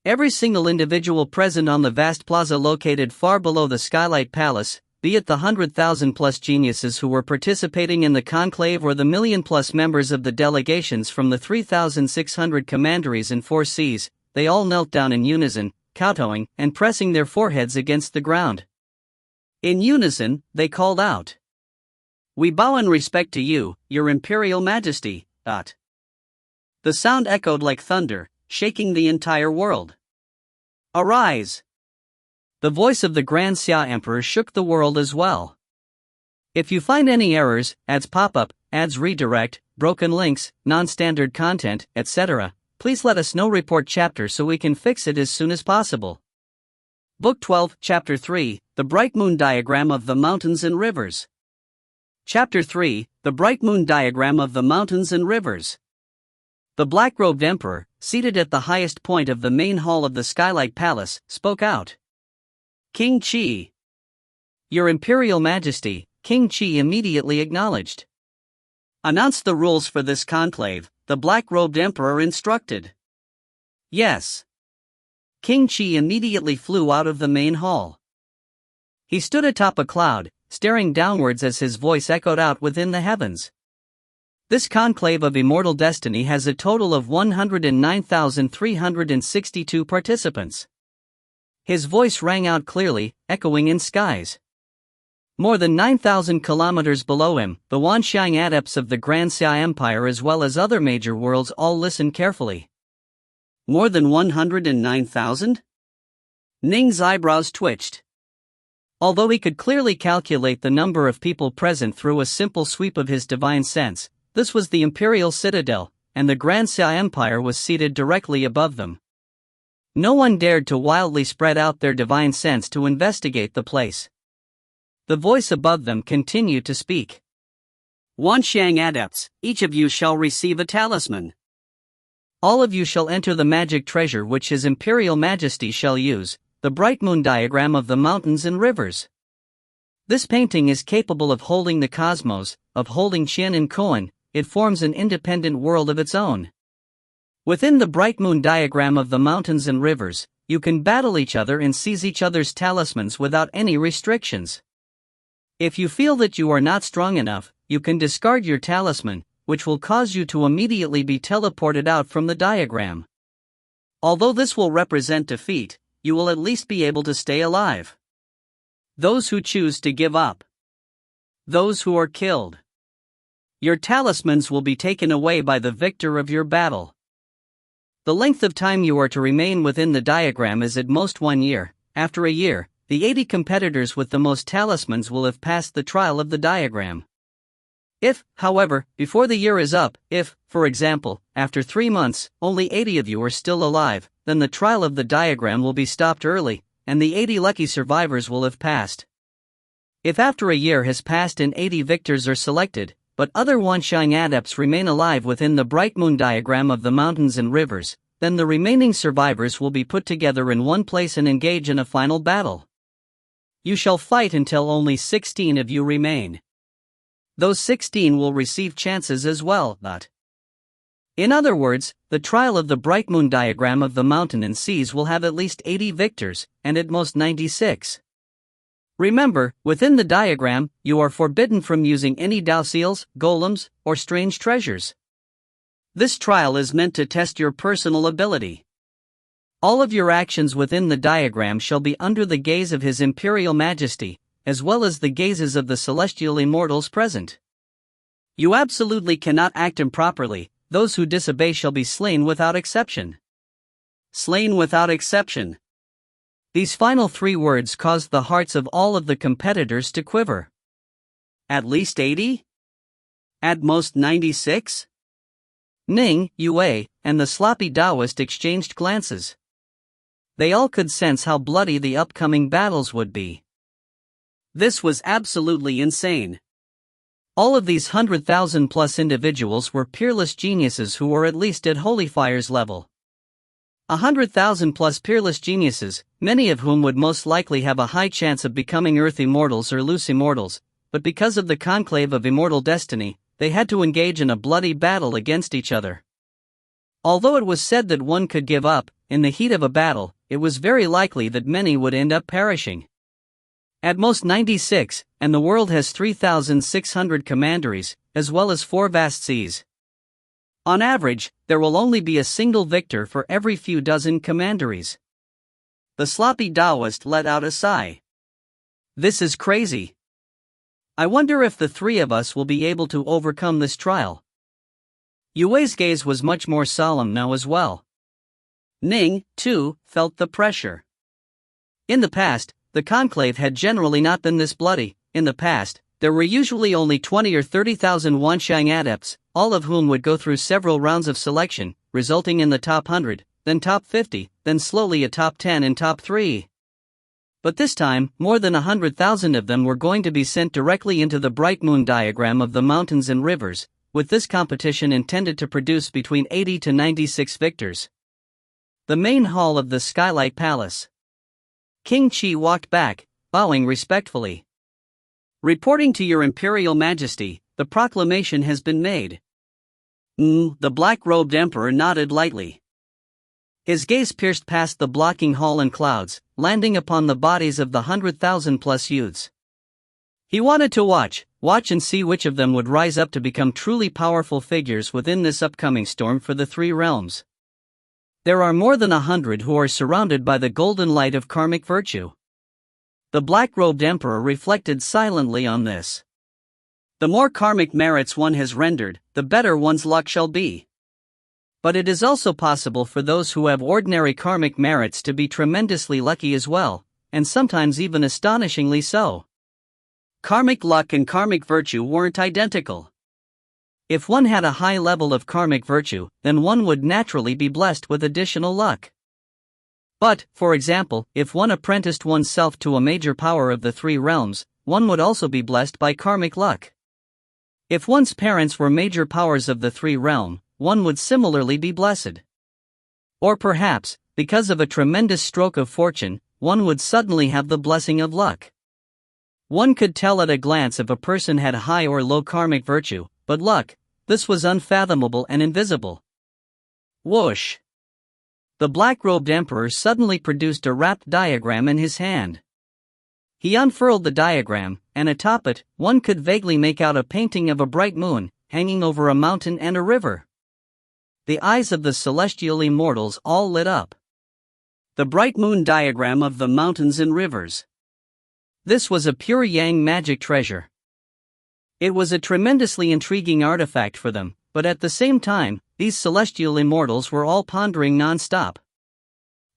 every single individual present on the vast plaza located far below the Skylight Palace, be it the 100,000+ geniuses who were participating in the conclave or the million+ members of the delegations from the 3,600 commanderies and 4 Cs, they all knelt down in unison, kowtowing and pressing their foreheads against the ground. In unison, they called out, "We bow in respect to you, your Imperial Majesty." The sound echoed like thunder, shaking the entire world. Arise! The voice of the Grand Xia Emperor shook the world as well. If you find any errors, ads pop up, ads redirect, broken links, non-standard content, etc., please let us know. Report chapter so we can fix it as soon as possible. Book 12, Chapter 3, The Bright Moon Diagram of the Mountains and Rivers. Chapter 3, The Bright Moon Diagram of the Mountains and Rivers. The black-robed emperor, seated at the highest point of the main hall of the Skylight Palace, spoke out. King Qi. Your Imperial Majesty, King Qi immediately acknowledged. Announce the rules for this conclave, the black-robed emperor instructed. Yes. King Qi immediately flew out of the main hall. He stood atop a cloud, staring downwards as his voice echoed out within the heavens. This conclave of immortal destiny has a total of 109,362 participants. His voice rang out clearly, echoing in skies. More than 9,000 kilometers below him, the Wanxiang adepts of the Grand Xia Empire as well as other major worlds all listened carefully. More than 109,000? Ning's eyebrows twitched. Although he could clearly calculate the number of people present through a simple sweep of his divine sense, this was the Imperial Citadel, and the Grand Xia Empire was seated directly above them. No one dared to wildly spread out their divine sense to investigate the place. The voice above them continued to speak. Wanxiang adepts, each of you shall receive a talisman. All of you shall enter the magic treasure which His Imperial Majesty shall use, the bright moon diagram of the mountains and rivers. This painting is capable of holding the cosmos, of holding Qian and Koan. It forms an independent world of its own. Within the bright moon diagram of the mountains and rivers, you can battle each other and seize each other's talismans without any restrictions. If you feel that you are not strong enough, you can discard your talisman, which will cause you to immediately be teleported out from the diagram. Although this will represent defeat, you will at least be able to stay alive. Those who choose to give up. Those who are killed. Your talismans will be taken away by the victor of your battle. The length of time you are to remain within the diagram is at most 1 year. After a year, the 80 competitors with the most talismans will have passed the trial of the diagram. If, however, before the year is up, if, for example, after 3 months, only 80 of you are still alive, then the trial of the diagram will be stopped early, and the 80 lucky survivors will have passed. If after a year has passed and 80 victors are selected, but other Wanxiang adepts remain alive within the bright moon diagram of the mountains and rivers, then the remaining survivors will be put together in one place and engage in a final battle. You shall fight until only 16 of you remain. Those 16 will receive chances as well, but in other words, the trial of the bright moon diagram of the mountain and seas will have at least 80 victors, and at most 96. Remember, within the diagram, you are forbidden from using any Dao seals, golems, or strange treasures. This trial is meant to test your personal ability. All of your actions within the diagram shall be under the gaze of His Imperial Majesty, as well as the gazes of the celestial immortals present. You absolutely cannot act improperly. Those who disobey shall be slain without exception. Slain without exception. These final 3 words caused the hearts of all of the competitors to quiver. At least 80? At most 96? Ning, Yue, and the sloppy Taoist exchanged glances. They all could sense how bloody the upcoming battles would be. This was absolutely insane. All of these 100,000 plus individuals were peerless geniuses who were at least at Holy Fire's level. 100,000 plus peerless geniuses, many of whom would most likely have a high chance of becoming Earth Immortals or Loose Immortals, but because of the conclave of immortal destiny, they had to engage in a bloody battle against each other. Although it was said that one could give up, in the heat of a battle, it was very likely that many would end up perishing. At most 96, and the world has 3,600 commanderies, as well as 4 vast seas. On average, there will only be a single victor for every few dozen commanderies. The sloppy Taoist let out a sigh. This is crazy. I wonder if the 3 of us will be able to overcome this trial. Yue's gaze was much more solemn now as well. Ning, too, felt the pressure. In the past, the conclave had generally not been this bloody. In the past, there were usually only 20 or 30,000 Wanxiang adepts, all of whom would go through several rounds of selection, resulting in the top 100, then top 50, then slowly a top 10 and top 3. But this time, more than 100,000 of them were going to be sent directly into the bright moon diagram of the mountains and rivers, with this competition intended to produce between 80 to 96 victors. The main hall of the Skylight Palace. King Qi walked back, bowing respectfully. Reporting to your Imperial Majesty, the proclamation has been made. The black-robed emperor nodded lightly. His gaze pierced past the blocking hall and clouds, landing upon the bodies of the 100,000 plus youths. He wanted to watch, watch and see which of them would rise up to become truly powerful figures within this upcoming storm for the three realms. There are more than 100 who are surrounded by the golden light of karmic virtue. The black-robed emperor reflected silently on this. The more karmic merits one has rendered, the better one's luck shall be. But it is also possible for those who have ordinary karmic merits to be tremendously lucky as well, and sometimes even astonishingly so. Karmic luck and karmic virtue weren't identical. If one had a high level of karmic virtue, then one would naturally be blessed with additional luck. But, for example, if one apprenticed oneself to a major power of the three realms, one would also be blessed by karmic luck. If one's parents were major powers of the three realm, one would similarly be blessed. Or perhaps, because of a tremendous stroke of fortune, one would suddenly have the blessing of luck. One could tell at a glance if a person had high or low karmic virtue, but luck, this was unfathomable and invisible. Whoosh! The black-robed emperor suddenly produced a wrapped diagram in his hand. He unfurled the diagram, and atop it, one could vaguely make out a painting of a bright moon, hanging over a mountain and a river. The eyes of the celestial immortals all lit up. The bright moon diagram of the mountains and rivers. This was a pure yang magic treasure. It was a tremendously intriguing artifact for them, but at the same time, these celestial immortals were all pondering non-stop.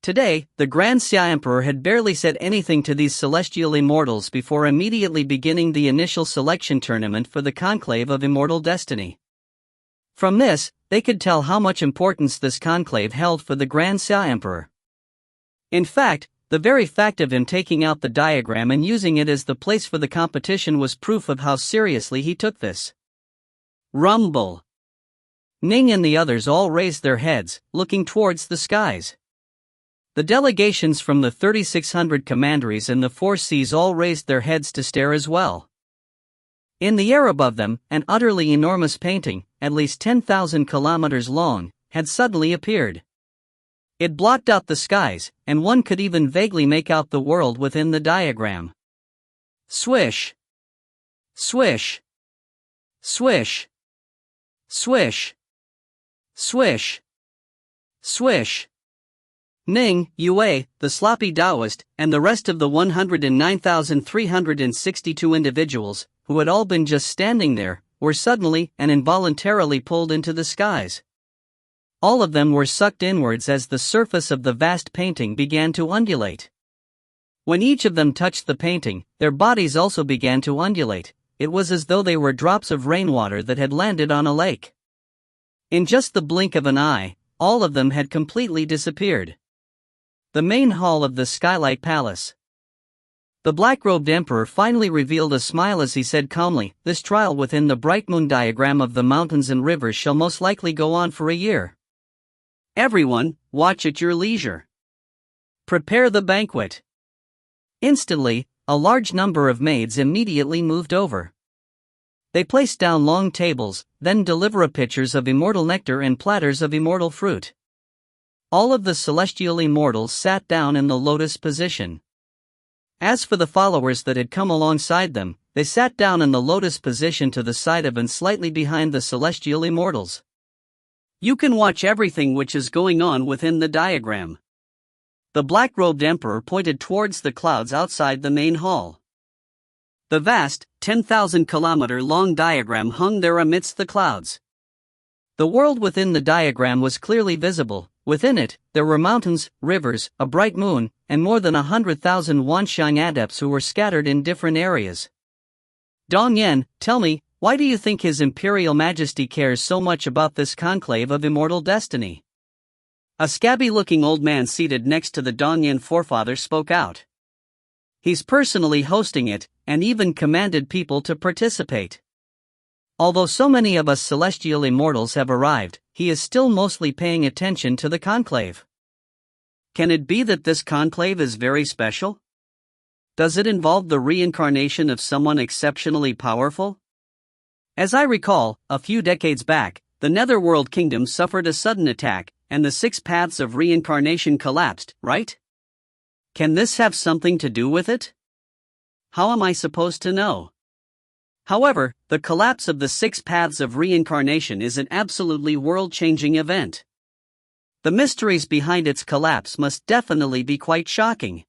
Today, the Grand Xia Emperor had barely said anything to these celestial immortals before immediately beginning the initial selection tournament for the conclave of immortal destiny. From this, they could tell how much importance this conclave held for the Grand Xia Emperor. In fact, the very fact of him taking out the diagram and using it as the place for the competition was proof of how seriously he took this. Rumble! Ning and the others all raised their heads, looking towards the skies. The delegations from the 3,600 commanderies and the four seas all raised their heads to stare as well. In the air above them, an utterly enormous painting, at least 10,000 kilometers long, had suddenly appeared. It blocked out the skies, and one could even vaguely make out the world within the diagram. Swish! Swish! Swish! Swish! Swish! Swish! Ning, Yue, the sloppy Taoist, and the rest of the 109,362 individuals, who had all been just standing there, were suddenly and involuntarily pulled into the skies. All of them were sucked inwards as the surface of the vast painting began to undulate. When each of them touched the painting, their bodies also began to undulate. It was as though they were drops of rainwater that had landed on a lake. In just the blink of an eye, all of them had completely disappeared. The main hall of the Skylight Palace. The black-robed emperor finally revealed a smile as he said calmly, "This trial within the bright moon diagram of the mountains and rivers shall most likely go on for a year. Everyone, watch at your leisure. Prepare the banquet." Instantly, a large number of maids immediately moved over. They placed down long tables, then deliver pitchers of immortal nectar and platters of immortal fruit. All of the celestial immortals sat down in the lotus position. As for the followers that had come alongside them, they sat down in the lotus position to the side of and slightly behind the celestial immortals. You can watch everything which is going on within the diagram. The black-robed emperor pointed towards the clouds outside the main hall. The vast, 10,000-kilometer-long diagram hung there amidst the clouds. The world within the diagram was clearly visible. Within it, there were mountains, rivers, a bright moon, and more than 100,000 Wanxiang adepts who were scattered in different areas. Dong Yan, tell me, why do you think His Imperial Majesty cares so much about this conclave of immortal destiny? A scabby-looking old man seated next to the Dong Yan forefather spoke out. He's personally hosting it, and even commanded people to participate. Although so many of us celestial immortals have arrived, he is still mostly paying attention to the conclave. Can it be that this conclave is very special? Does it involve the reincarnation of someone exceptionally powerful? As I recall, a few decades back, the Netherworld Kingdom suffered a sudden attack, and the 6 paths of reincarnation collapsed, right? Can this have something to do with it? How am I supposed to know? However, the collapse of the 6 paths of reincarnation is an absolutely world-changing event. The mysteries behind its collapse must definitely be quite shocking.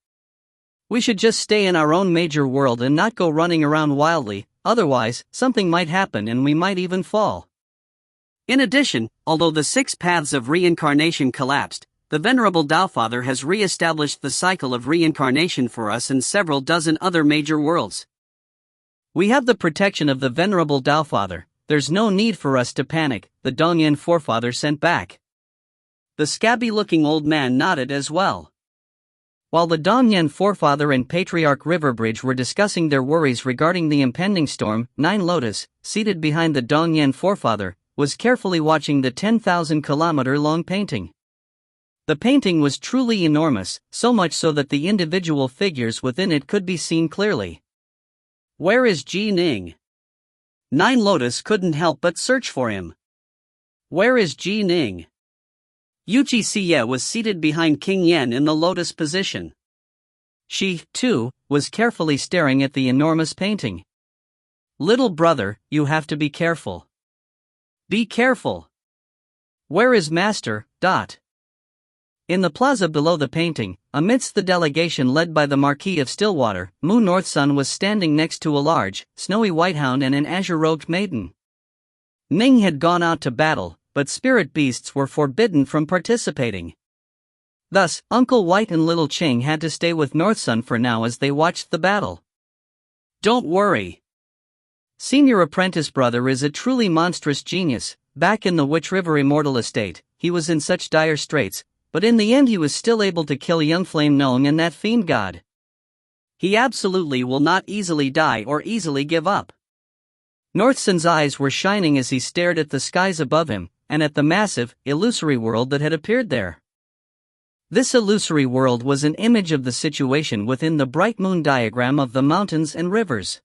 We should just stay in our own major world and not go running around wildly, otherwise, something might happen and we might even fall. In addition, although the 6 paths of reincarnation collapsed, the Venerable Taofather has re-established the cycle of reincarnation for us in several dozen other major worlds. We have the protection of the Venerable Taofather. There's no need for us to panic, the Dongyan forefather sent back. The scabby-looking old man nodded as well. While the Dongyan forefather and Patriarch Riverbridge were discussing their worries regarding the impending storm, Nine Lotus, seated behind the Dongyan forefather, was carefully watching the 10,000-kilometer-long painting. The painting was truly enormous, so much so that the individual figures within it could be seen clearly. Where is Ning? Nine Lotus couldn't help but search for him. Where is Ning? Yuji Siye was seated behind King Yen in the lotus position. She, too, was carefully staring at the enormous painting. Little brother, you have to be careful. Be careful. Where is Master? In the plaza below the painting, amidst the delegation led by the Marquis of Stillwater, Mu Northsun was standing next to a large, snowy whitehound and an azure-robed maiden. Ning had gone out to battle, but spirit beasts were forbidden from participating. Thus, Uncle White and Little Ching had to stay with Northsun for now as they watched the battle. Don't worry. Senior apprentice brother is a truly monstrous genius. Back in the Witch River Immortal estate, he was in such dire straits, but in the end he was still able to kill young Flame Nong and that fiend god. He absolutely will not easily die or easily give up. Northsun's eyes were shining as he stared at the skies above him, and at the massive, illusory world that had appeared there. This illusory world was an image of the situation within the bright moon diagram of the mountains and rivers.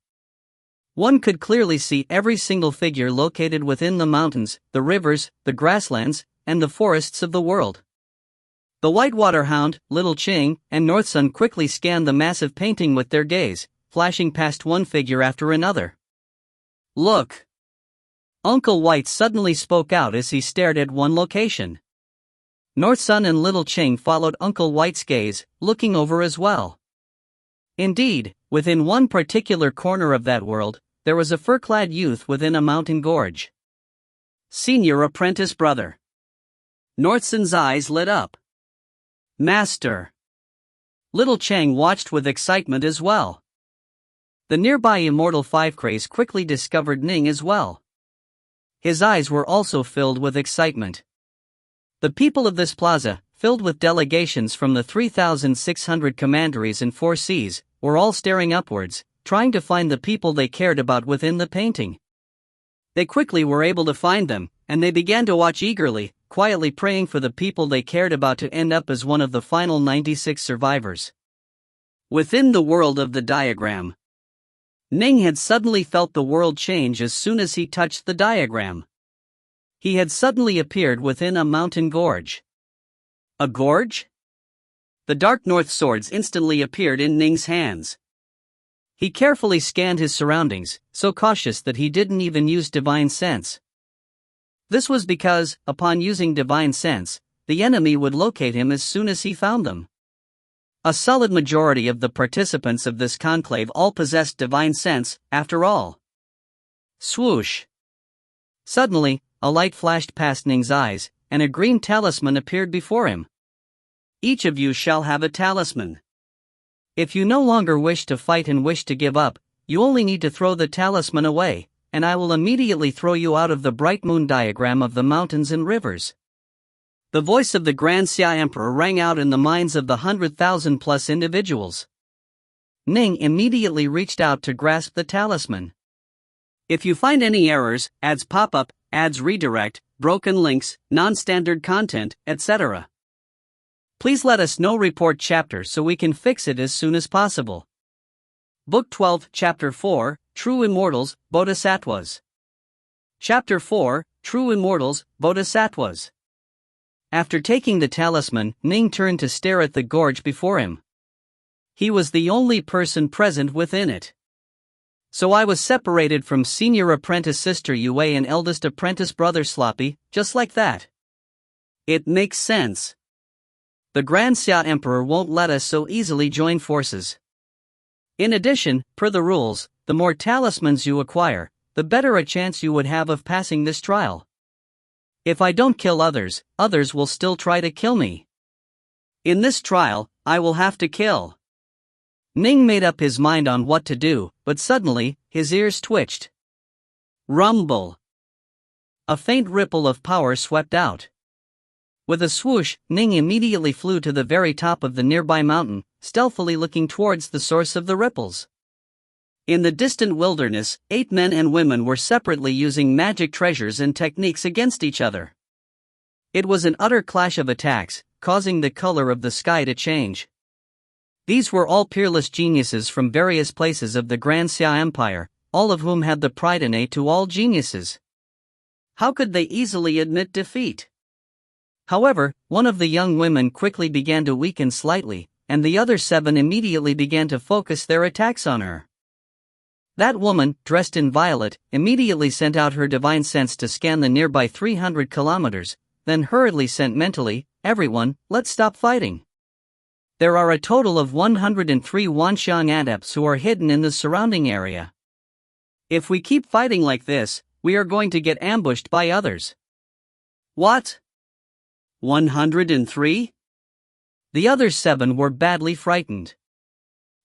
One could clearly see every single figure located within the mountains, the rivers, the grasslands, and the forests of the world. The Whitewater Hound, Little Ching, and Northsun quickly scanned the massive painting with their gaze, flashing past one figure after another. Look! Uncle White suddenly spoke out as he stared at one location. Northsun and Little Ching followed Uncle White's gaze, looking over as well. Indeed, within one particular corner of that world, there was a fur-clad youth within a mountain gorge. Senior apprentice brother. Northsun's eyes lit up. Master. Little Chang watched with excitement as well. The nearby Immortal 5 craze quickly discovered Ning as well. His eyes were also filled with excitement. The people of this plaza, filled with delegations from the 3,600 commanderies and 4 seas, were all staring upwards, trying to find the people they cared about within the painting. They quickly were able to find them, and they began to watch eagerly, quietly praying for the people they cared about to end up as one of the final 96 survivors. Within the world of the diagram, Ning had suddenly felt the world change as soon as he touched the diagram. He had suddenly appeared within a mountain gorge. A gorge? The Dark North swords instantly appeared in Ning's hands. He carefully scanned his surroundings, so cautious that he didn't even use divine sense. This was because, upon using divine sense, the enemy would locate him as soon as he found them. A solid majority of the participants of this conclave all possessed divine sense, after all. Swoosh! Suddenly, a light flashed past Ning's eyes, and a green talisman appeared before him. Each of you shall have a talisman. If you no longer wish to fight and wish to give up, you only need to throw the talisman away, and I will immediately throw you out of the bright moon diagram of the mountains and rivers. The voice of the Grand Xia Emperor rang out in the minds of the 100,000+ individuals. Ning immediately reached out to grasp the talisman. If you find any errors, ads pop up, ads redirect, broken links, non-standard content, etc., please let us know. Report chapter so we can fix it as soon as possible. Book 12, Chapter 4, True Immortals, Bodhisattvas. Chapter 4, True Immortals, Bodhisattvas. After taking the talisman, Ning turned to stare at the gorge before him. He was the only person present within it. So I was separated from senior apprentice sister Yue and eldest apprentice brother Sloppy, just like that. It makes sense. The Grand Xia Emperor won't let us so easily join forces. In addition, per the rules, the more talismans you acquire, the better a chance you would have of passing this trial. If I don't kill others, others will still try to kill me. In this trial, I will have to kill. Ning made up his mind on what to do, but suddenly, his ears twitched. Rumble. A faint ripple of power swept out. With a swoosh, Ning immediately flew to the very top of the nearby mountain, stealthily looking towards the source of the ripples. In the distant wilderness, 8 men and women were separately using magic treasures and techniques against each other. It was an utter clash of attacks, causing the color of the sky to change. These were all peerless geniuses from various places of the Grand Xia Empire, all of whom had the pride innate to all geniuses. How could they easily admit defeat? However, one of the young women quickly began to weaken slightly, and the other 7 immediately began to focus their attacks on her. That woman, dressed in violet, immediately sent out her divine sense to scan the nearby 300 kilometers, then hurriedly sent mentally, "Everyone, let's stop fighting. There are a total of 103 Wanxiang adepts who are hidden in the surrounding area. If we keep fighting like this, we are going to get ambushed by others." What? 103? The other 7 were badly frightened.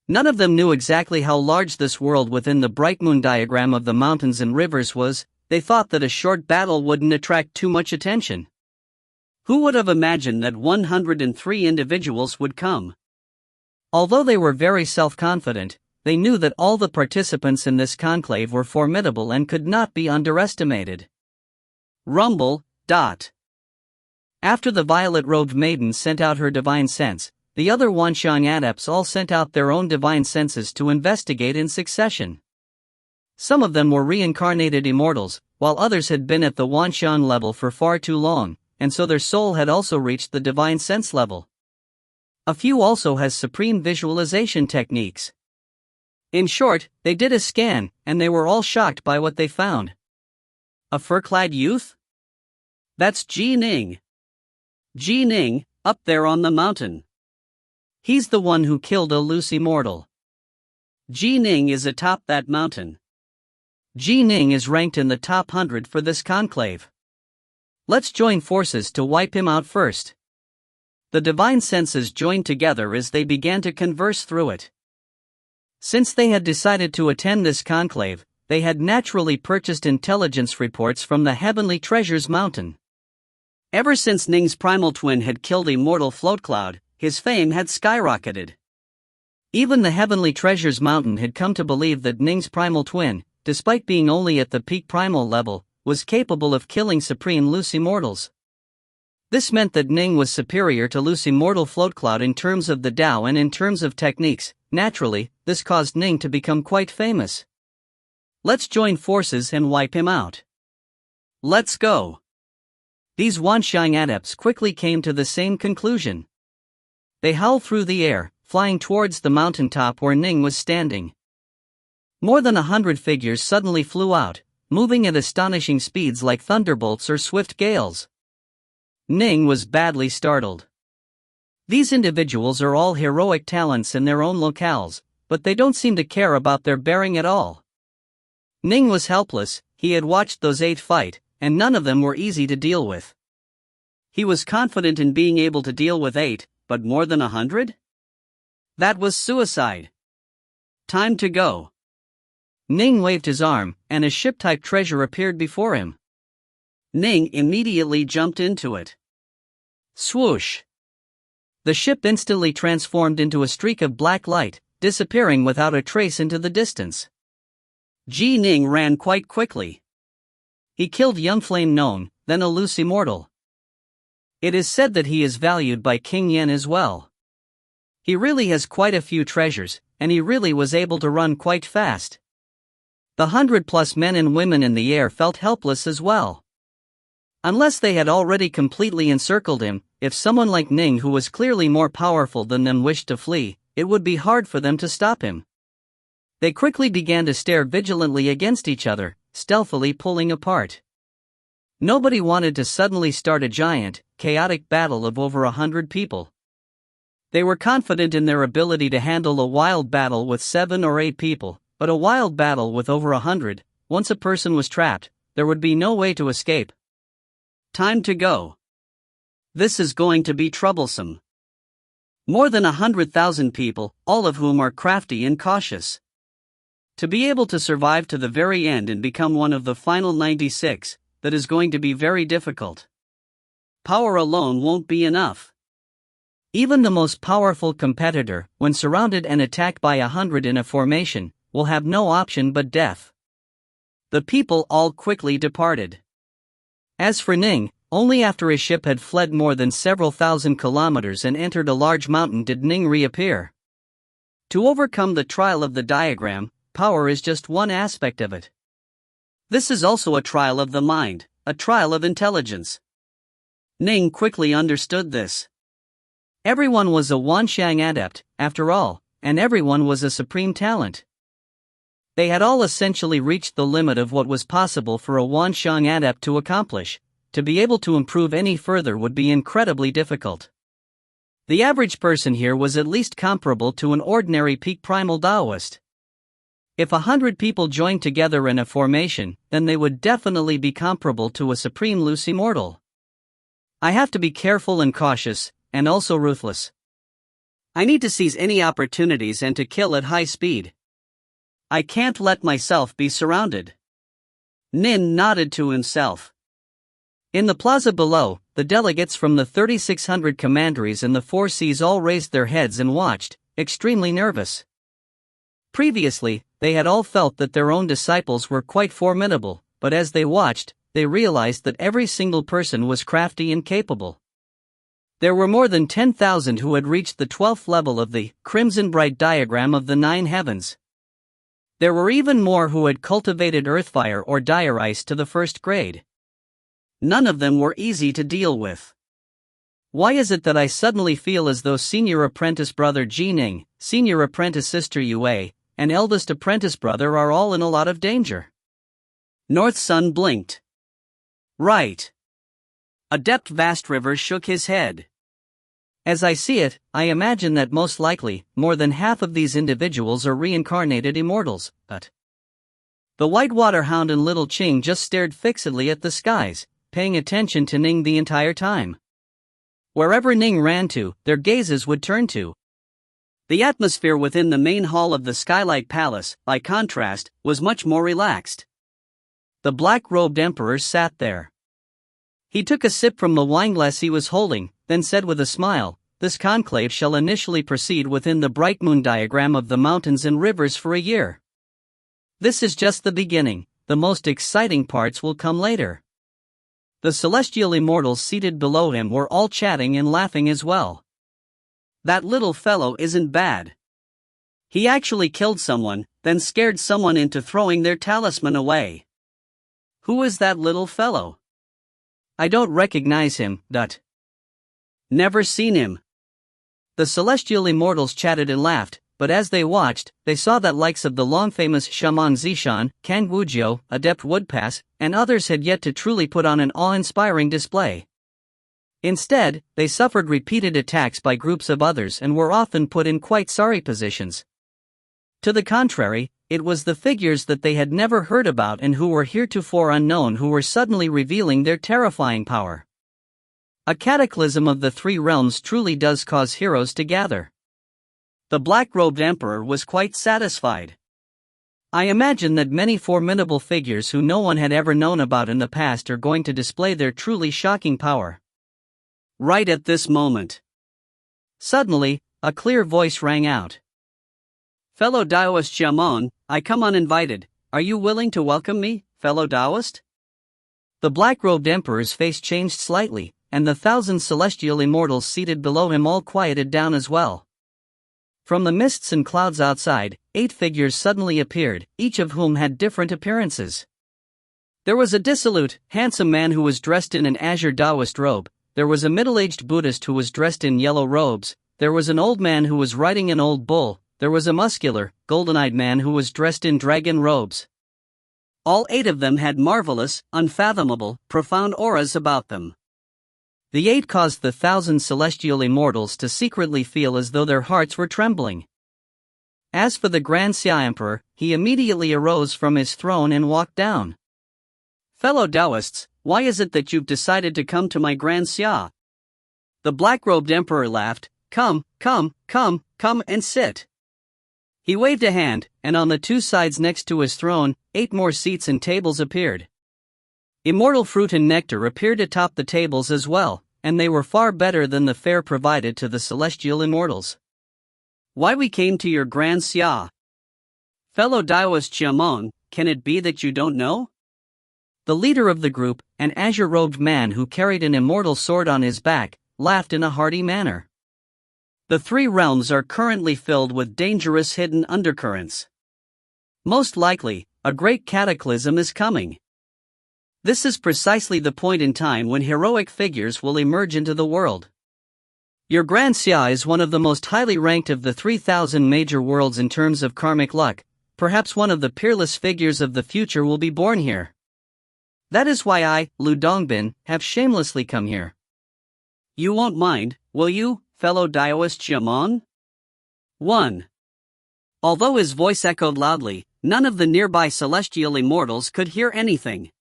None of them knew exactly how large this world within the bright moon diagram of the mountains and rivers was. They thought that a short battle wouldn't attract too much attention. Who would have imagined that 103 individuals would come? Although they were very self-confident, they knew that all the participants in this conclave were formidable and could not be underestimated. Rumble. After the violet-robed maiden sent out her divine sense, the other Wanxiang adepts all sent out their own divine senses to investigate in succession. Some of them were reincarnated immortals, while others had been at the Wanxiang level for far too long, and so their soul had also reached the divine sense level. A few also has supreme visualization techniques. In short, they did a scan, and they were all shocked by what they found. A fur-clad youth? That's Ning. Ning, up there on the mountain. He's the one who killed a loose immortal. Ning is atop that mountain. Ning is ranked in the top 100 for this conclave. Let's join forces to wipe him out first. The divine senses joined together as they began to converse through it. Since they had decided to attend this conclave, they had naturally purchased intelligence reports from the Heavenly Treasures Mountain. Ever since Ning's primal twin had killed Immortal Floatcloud, his fame had skyrocketed. Even the Heavenly Treasures Mountain had come to believe that Ning's primal twin, despite being only at the peak primal level, was capable of killing supreme loose immortals. This meant that Ning was superior to loose Immortal Floatcloud in terms of the Tao and in terms of techniques. Naturally, this caused Ning to become quite famous. Let's join forces and wipe him out. Let's go. These Wanxiang adepts quickly came to the same conclusion. They howled through the air, flying towards the mountaintop where Ning was standing. More than 100 figures suddenly flew out, moving at astonishing speeds like thunderbolts or swift gales. Ning was badly startled. These individuals are all heroic talents in their own locales, but they don't seem to care about their bearing at all. Ning was helpless. He had watched those 8 fight, and none of them were easy to deal with. He was confident in being able to deal with 8, but more than 100? That was suicide. Time to go. Ning waved his arm, and a ship-type treasure appeared before him. Ning immediately jumped into it. Swoosh! The ship instantly transformed into a streak of black light, disappearing without a trace into the distance. Ning ran quite quickly. He killed young Flame Known, then a loose immortal. It is said that he is valued by King Yen as well. He really has quite a few treasures, and he really was able to run quite fast. The 100+ men and women in the air felt helpless as well. Unless they had already completely encircled him, if someone like Ning who was clearly more powerful than them wished to flee, it would be hard for them to stop him. They quickly began to stare vigilantly against each other, stealthily pulling apart. Nobody wanted to suddenly start a giant, chaotic battle of over 100 people. They were confident in their ability to handle a wild battle with 7 or 8 people, but a wild battle with over 100, once a person was trapped, there would be no way to escape. Time to go. This is going to be troublesome. More than 100,000 people, all of whom are crafty and cautious. To be able to survive to the very end and become one of the final 96, that is going to be very difficult. Power alone won't be enough. Even the most powerful competitor, when surrounded and attacked by 100 in a formation, will have no option but death. The people all quickly departed. As for Ning, only after his ship had fled more than several thousand kilometers and entered a large mountain did Ning reappear. To overcome the trial of the diagram, power is just one aspect of it. This is also a trial of the mind, a trial of intelligence. Ning quickly understood this. Everyone was a Wanxiang adept, after all, and everyone was a supreme talent. They had all essentially reached the limit of what was possible for a Wanxiang adept to accomplish. To be able to improve any further would be incredibly difficult. The average person here was at least comparable to an ordinary peak primal Taoist. If 100 people joined together in a formation, then they would definitely be comparable to a supreme loose immortal. I have to be careful and cautious, and also ruthless. I need to seize any opportunities and to kill at high speed. I can't let myself be surrounded. Nin nodded to himself. In the plaza below, the delegates from the 3,600 commanderies and the 4 seas all raised their heads and watched, extremely nervous. Previously, they had all felt that their own disciples were quite formidable, but as they watched, they realized that every single person was crafty and capable. There were more than 10,000 who had reached the 12th level of the Crimson Bright diagram of the 9 heavens. There were even more who had cultivated earthfire or dire ice to the 1st grade. None of them were easy to deal with. Why is it that I suddenly feel as though senior apprentice brother Ji Ning, senior apprentice sister Yue, and eldest apprentice brother are all in a lot of danger? North Sun blinked. Right. Adept Vast River shook his head. As I see it, I imagine that most likely, more than half of these individuals are reincarnated immortals, but... The White Water Hound and Little Qing just stared fixedly at the skies, paying attention to Ning the entire time. Wherever Ning ran to, their gazes would turn to. The atmosphere within the main hall of the Skylight Palace, by contrast, was much more relaxed. The black-robed emperor sat there. He took a sip from the wineglass he was holding, then said with a smile, "This conclave shall initially proceed within the bright moon diagram of the mountains and rivers for a year. This is just the beginning, the most exciting parts will come later." The celestial immortals seated below him were all chatting and laughing as well. That little fellow isn't bad. He actually killed someone, then scared someone into throwing their talisman away. Who is that little fellow? I don't recognize him, Never seen him. The celestial immortals chatted and laughed, but as they watched, they saw that likes of the long-famous Shaman Zishan, Kang Wujiu, Adept Woodpass, and others had yet to truly put on an awe-inspiring display. Instead, they suffered repeated attacks by groups of others and were often put in quite sorry positions. To the contrary, it was the figures that they had never heard about and who were heretofore unknown who were suddenly revealing their terrifying power. A cataclysm of the 3 realms truly does cause heroes to gather. The black-robed emperor was quite satisfied. I imagine that many formidable figures who no one had ever known about in the past are going to display their truly shocking power. Right at this moment. Suddenly, a clear voice rang out. "Fellow Taoist Jamon, I come uninvited. Are you willing to welcome me, fellow Taoist?" The black-robed emperor's face changed slightly, and the 1,000 celestial immortals seated below him all quieted down as well. From the mists and clouds outside, 8 figures suddenly appeared, each of whom had different appearances. There was a dissolute, handsome man who was dressed in an azure Taoist robe. There was a middle-aged Buddhist who was dressed in yellow robes. There was an old man who was riding an old bull, there was a muscular, golden-eyed man who was dressed in dragon robes. All 8 of them had marvelous, unfathomable, profound auras about them. The 8 caused the 1,000 celestial immortals to secretly feel as though their hearts were trembling. As for the Grand Xia Emperor, he immediately arose from his throne and walked down. Fellow Taoists, why is it that you've decided to come to my Grand Xia? The black-robed emperor laughed. Come and sit. He waved a hand, and on the 2 sides next to his throne, 8 more seats and tables appeared. Immortal fruit and nectar appeared atop the tables as well, and they were far better than the fare provided to the celestial immortals. Why we came to your Grand Xia? Fellow Taoist Xiamong, can it be that you don't know? The leader of the group, an azure-robed man who carried an immortal sword on his back, laughed in a hearty manner. The 3 realms are currently filled with dangerous hidden undercurrents. Most likely, a great cataclysm is coming. This is precisely the point in time when heroic figures will emerge into the world. Your Grand Xia is one of the most highly ranked of the 3,000 major worlds in terms of karmic luck. Perhaps one of the peerless figures of the future will be born here. That is why I, Lu Dongbin, have shamelessly come here. You won't mind, will you, fellow Taoist Xiamong? 1. Although his voice echoed loudly, none of the nearby celestial immortals could hear anything.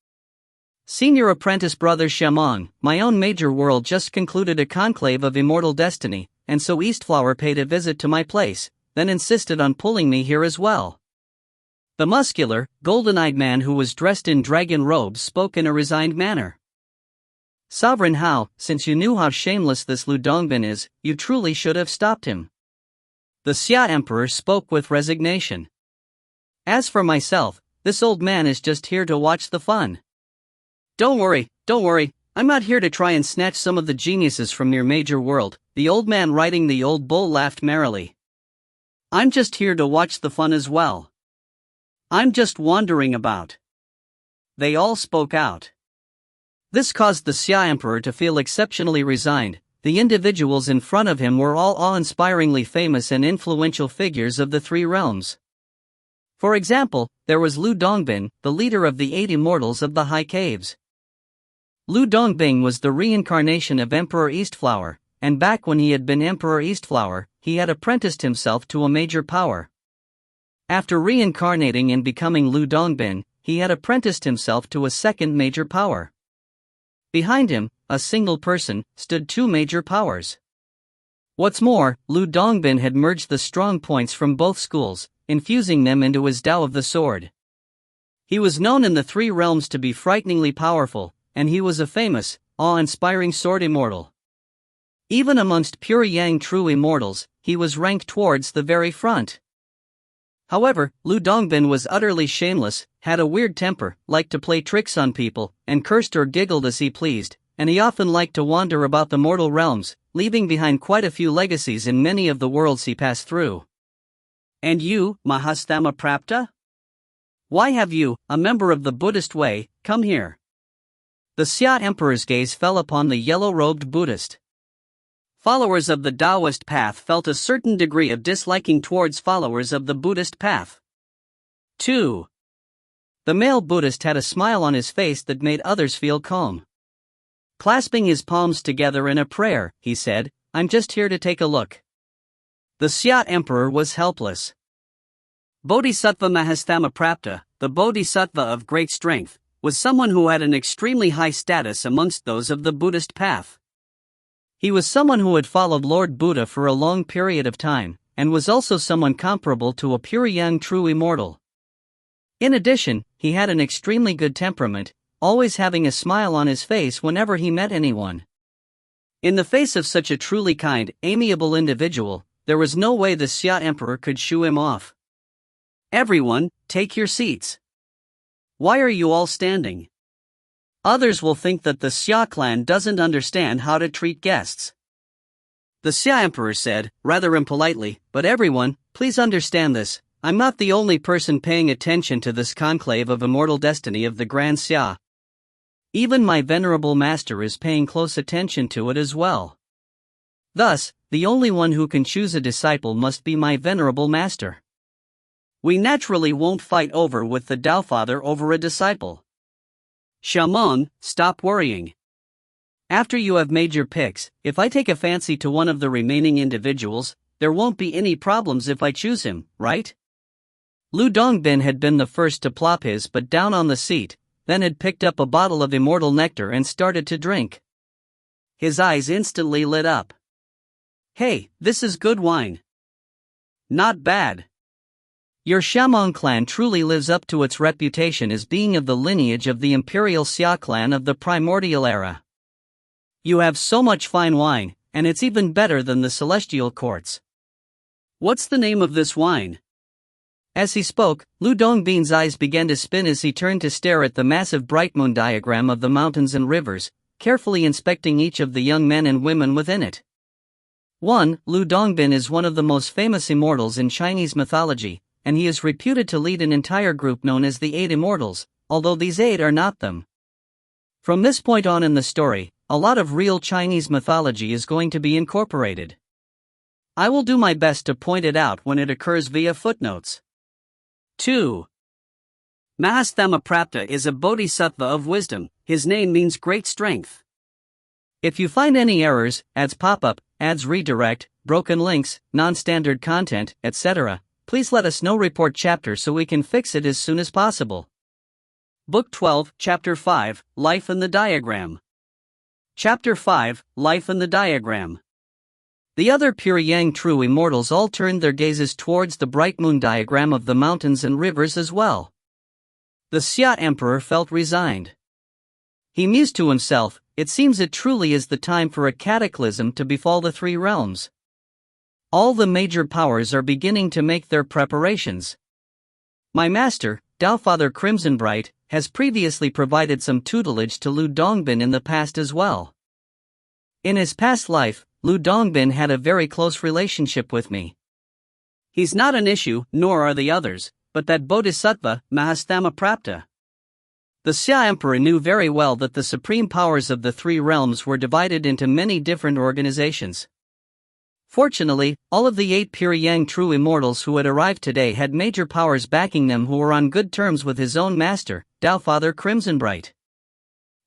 Senior apprentice brother Xiamong, my own major world just concluded a conclave of immortal destiny, and so Eastflower paid a visit to my place, then insisted on pulling me here as well. The muscular, golden-eyed man who was dressed in dragon robes spoke in a resigned manner. Sovereign Hao, since you knew how shameless this Lu Dongbin is, you truly should have stopped him. The Xia Emperor spoke with resignation. As for myself, this old man is just here to watch the fun. Don't worry, I'm not here to try and snatch some of the geniuses from your major world, the old man riding the old bull laughed merrily. I'm just here to watch the fun as well. I'm just wandering about. They all spoke out. This caused the Xia Emperor to feel exceptionally resigned. The individuals in front of him were all awe-inspiringly famous and influential figures of the 3 realms. For example, there was Lu Dongbin, the leader of the 8 immortals of the High Caves. Lu Dongbin was the reincarnation of Emperor Eastflower, and back when he had been Emperor Eastflower, he had apprenticed himself to a major power. After reincarnating and becoming Lu Dongbin, he had apprenticed himself to a second major power. Behind him, a single person, stood 2 major powers. What's more, Lu Dongbin had merged the strong points from both schools, infusing them into his Tao of the Sword. He was known in the 3 realms to be frighteningly powerful, and he was a famous, awe-inspiring sword immortal. Even amongst pure Yang true immortals, he was ranked towards the very front. However, Lu Dongbin was utterly shameless, had a weird temper, liked to play tricks on people, and cursed or giggled as he pleased, and he often liked to wander about the mortal realms, leaving behind quite a few legacies in many of the worlds he passed through. And you, Mahastama Prapta? Why have you, a member of the Buddhist way, come here? The Xia Emperor's gaze fell upon the yellow-robed Buddhist. Followers of the Taoist path felt a certain degree of disliking towards followers of the Buddhist path. 2. The male Buddhist had a smile on his face that made others feel calm. Clasping his palms together in a prayer, he said, I'm just here to take a look. The Xia Emperor was helpless. Bodhisattva Mahastama Prapta, the Bodhisattva of great strength, was someone who had an extremely high status amongst those of the Buddhist path. He was someone who had followed Lord Buddha for a long period of time, and was also someone comparable to a pure young true immortal. In addition, he had an extremely good temperament, always having a smile on his face whenever he met anyone. In the face of such a truly kind, amiable individual, there was no way the Xia Emperor could shoo him off. Everyone, take your seats. Why are you all standing? Others will think that the Xia clan doesn't understand how to treat guests. The Xia Emperor said, rather impolitely, but everyone, please understand this, I'm not the only person paying attention to this conclave of immortal destiny of the Grand Xia. Even my venerable master is paying close attention to it as well. Thus, the only one who can choose a disciple must be my venerable master. We naturally won't fight over with the Tao Father over a disciple. Shaman, stop worrying. After you have made your picks, if I take a fancy to one of the remaining individuals, there won't be any problems if I choose him, right? Lu Dongbin had been the first to plop his butt down on the seat, then had picked up a bottle of immortal nectar and started to drink. His eyes instantly lit up. Hey, this is good wine. Not bad. Your Shamong clan truly lives up to its reputation as being of the lineage of the Imperial Xia clan of the primordial era. You have so much fine wine, and it's even better than the celestial courts. What's the name of this wine? As he spoke, Lu Dongbin's eyes began to spin as he turned to stare at the massive bright moon diagram of the mountains and rivers, carefully inspecting each of the young men and women within it. 1. Lu Dongbin is one of the most famous immortals in Chinese mythology, and he is reputed to lead an entire group known as the 8 Immortals, although these 8 are not them. From this point on in the story, a lot of real Chinese mythology is going to be incorporated. I will do my best to point it out when it occurs via footnotes. 2. Mahasthamaprapta is a bodhisattva of wisdom. His name means great strength. If you find any errors, ads pop up, ads redirect, broken links, non-standard content, etc., please let us know. Report chapter so we can fix it as soon as possible. Book 12, Chapter 5, Life in the Diagram. Chapter 5, Life in the Diagram. The other pure Yang true immortals all turned their gazes towards the bright moon diagram of the mountains and rivers as well. The Xia Emperor felt resigned. He mused to himself, it seems it truly is the time for a cataclysm to befall the 3 realms. All the major powers are beginning to make their preparations. My master, Tao Father Crimsonbright, has previously provided some tutelage to Lu Dongbin in the past as well. In his past life, Lu Dongbin had a very close relationship with me. He's not an issue, nor are the others, but that Bodhisattva, Mahasthamaprapta. The Xia Emperor knew very well that the supreme powers of the 3 realms were divided into many different organizations. Fortunately, all of the 8 pure Yang true immortals who had arrived today had major powers backing them who were on good terms with his own master, Tao Father Crimsonbright.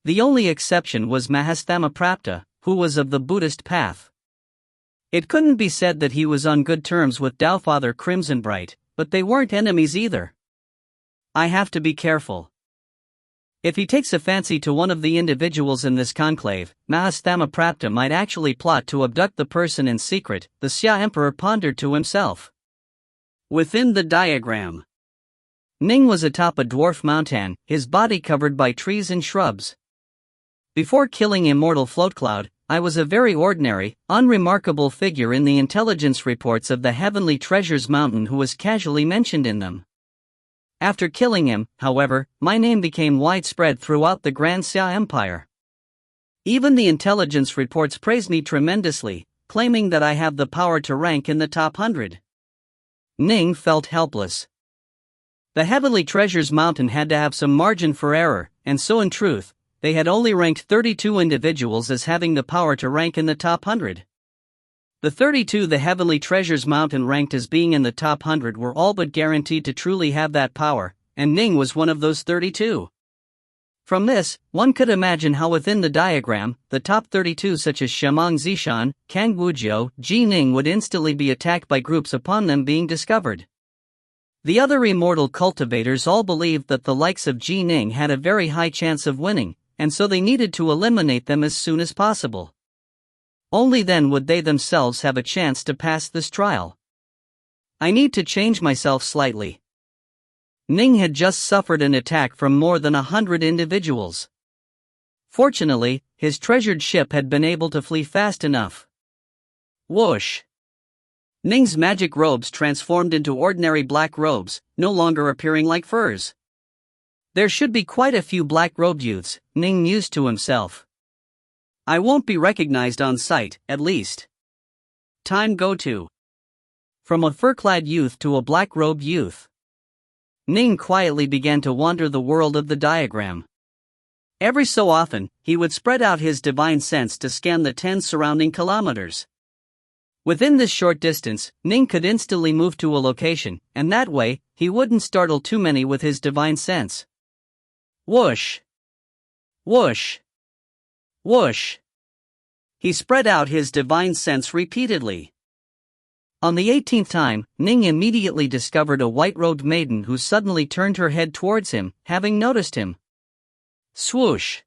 The only exception was Mahasthamaprapta, who was of the Buddhist path. It couldn't be said that he was on good terms with Tao Father Crimsonbright, but they weren't enemies either. I have to be careful. If he takes a fancy to one of the individuals in this conclave, Mahasthamaprapta might actually plot to abduct the person in secret, the Xia Emperor pondered to himself. Within the diagram, Ning was atop a dwarf mountain, his body covered by trees and shrubs. Before killing Immortal Floatcloud, I was a very ordinary, unremarkable figure in the intelligence reports of the Heavenly Treasures Mountain who was casually mentioned in them. After killing him, however, my name became widespread throughout the Grand Xia Empire. Even the intelligence reports praise me tremendously, claiming that I have the power to rank in the top 100. Ning felt helpless. The Heavenly Treasures Mountain had to have some margin for error, and so in truth, they had only ranked 32 individuals as having the power to rank in the top 100. The 32 the Heavenly Treasures Mountain ranked as being in the top 100 were all but guaranteed to truly have that power, and Ning was one of those 32. From this, one could imagine how within the diagram, the top 32 such as Shamong Zishan, Kang Wujiu, Ji Ning would instantly be attacked by groups upon them being discovered. The other immortal cultivators all believed that the likes of Ji Ning had a very high chance of winning, and so they needed to eliminate them as soon as possible. Only then would they themselves have a chance to pass this trial. I need to change myself slightly. Ning had just suffered an attack from more than 100 individuals. Fortunately, his treasured ship had been able to flee fast enough. Whoosh! Ning's magic robes transformed into ordinary black robes, no longer appearing like furs. There should be quite a few black-robed youths, Ning mused to himself. I won't be recognized on sight, at least. Time go to. From a fur-clad youth to a black-robed youth. Ning quietly began to wander the world of the diagram. Every so often, he would spread out his divine sense to scan the 10 surrounding kilometers. Within this short distance, Ning could instantly move to a location, and that way, he wouldn't startle too many with his divine sense. Whoosh! Whoosh! Whoosh! He spread out his divine sense repeatedly. On the 18th time, Ning immediately discovered a white-robed maiden who suddenly turned her head towards him, having noticed him. Swoosh!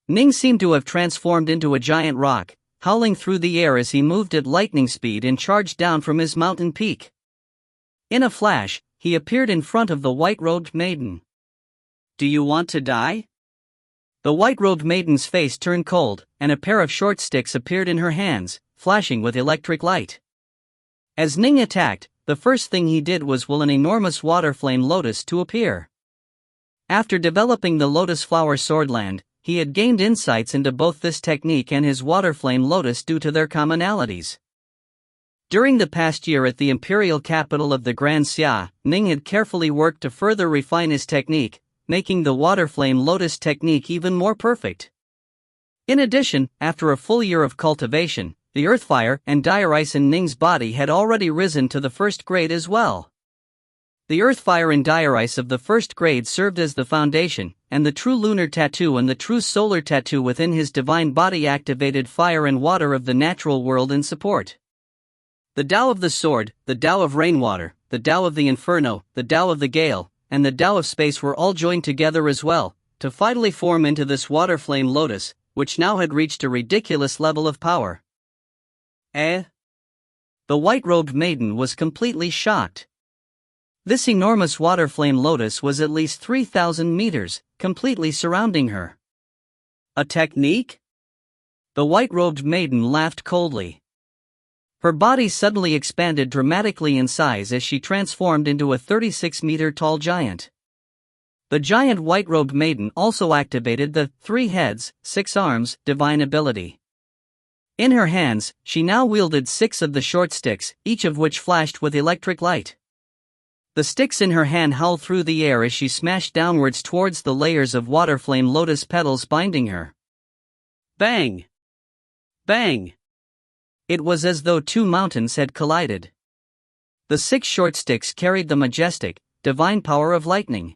Ning seemed to have transformed into a giant rock, howling through the air as he moved at lightning speed and charged down from his mountain peak. In a flash, he appeared in front of the white-robed maiden. Do you want to die? The white-robed maiden's face turned cold, and a pair of short sticks appeared in her hands, flashing with electric light. As Ning attacked, the first thing he did was will an enormous water flame lotus to appear. After developing the lotus flower swordland, he had gained insights into both this technique and his water flame lotus due to their commonalities. During the past year at the imperial capital of the Grand Xia, Ning had carefully worked to further refine his technique, making the water flame lotus technique even more perfect. In addition, after a full year of cultivation, the earth fire and dire ice in Ning's body had already risen to the first grade as well. The earth fire and dire ice of the first grade served as the foundation, and the true lunar tattoo and the true solar tattoo within his divine body activated fire and water of the natural world in support. The Tao of the sword, the Tao of rainwater, the Tao of the inferno, the Tao of the gale, and the Tao of space were all joined together as well, to finally form into this water flame lotus, which now had reached a ridiculous level of power. The white-robed maiden was completely shocked. This enormous water flame lotus was at least 3,000 meters, completely surrounding her. A technique? The white-robed maiden laughed coldly. Her body suddenly expanded dramatically in size as she transformed into a 36-meter-tall giant. The giant white-robed maiden also activated the 3 heads, 6 arms divine ability. In her hands, she now wielded 6 of the short sticks, each of which flashed with electric light. The sticks in her hand howled through the air as she smashed downwards towards the layers of water flame lotus petals binding her. Bang! Bang! It was as though 2 mountains had collided. The 6 short sticks carried the majestic, divine power of lightning.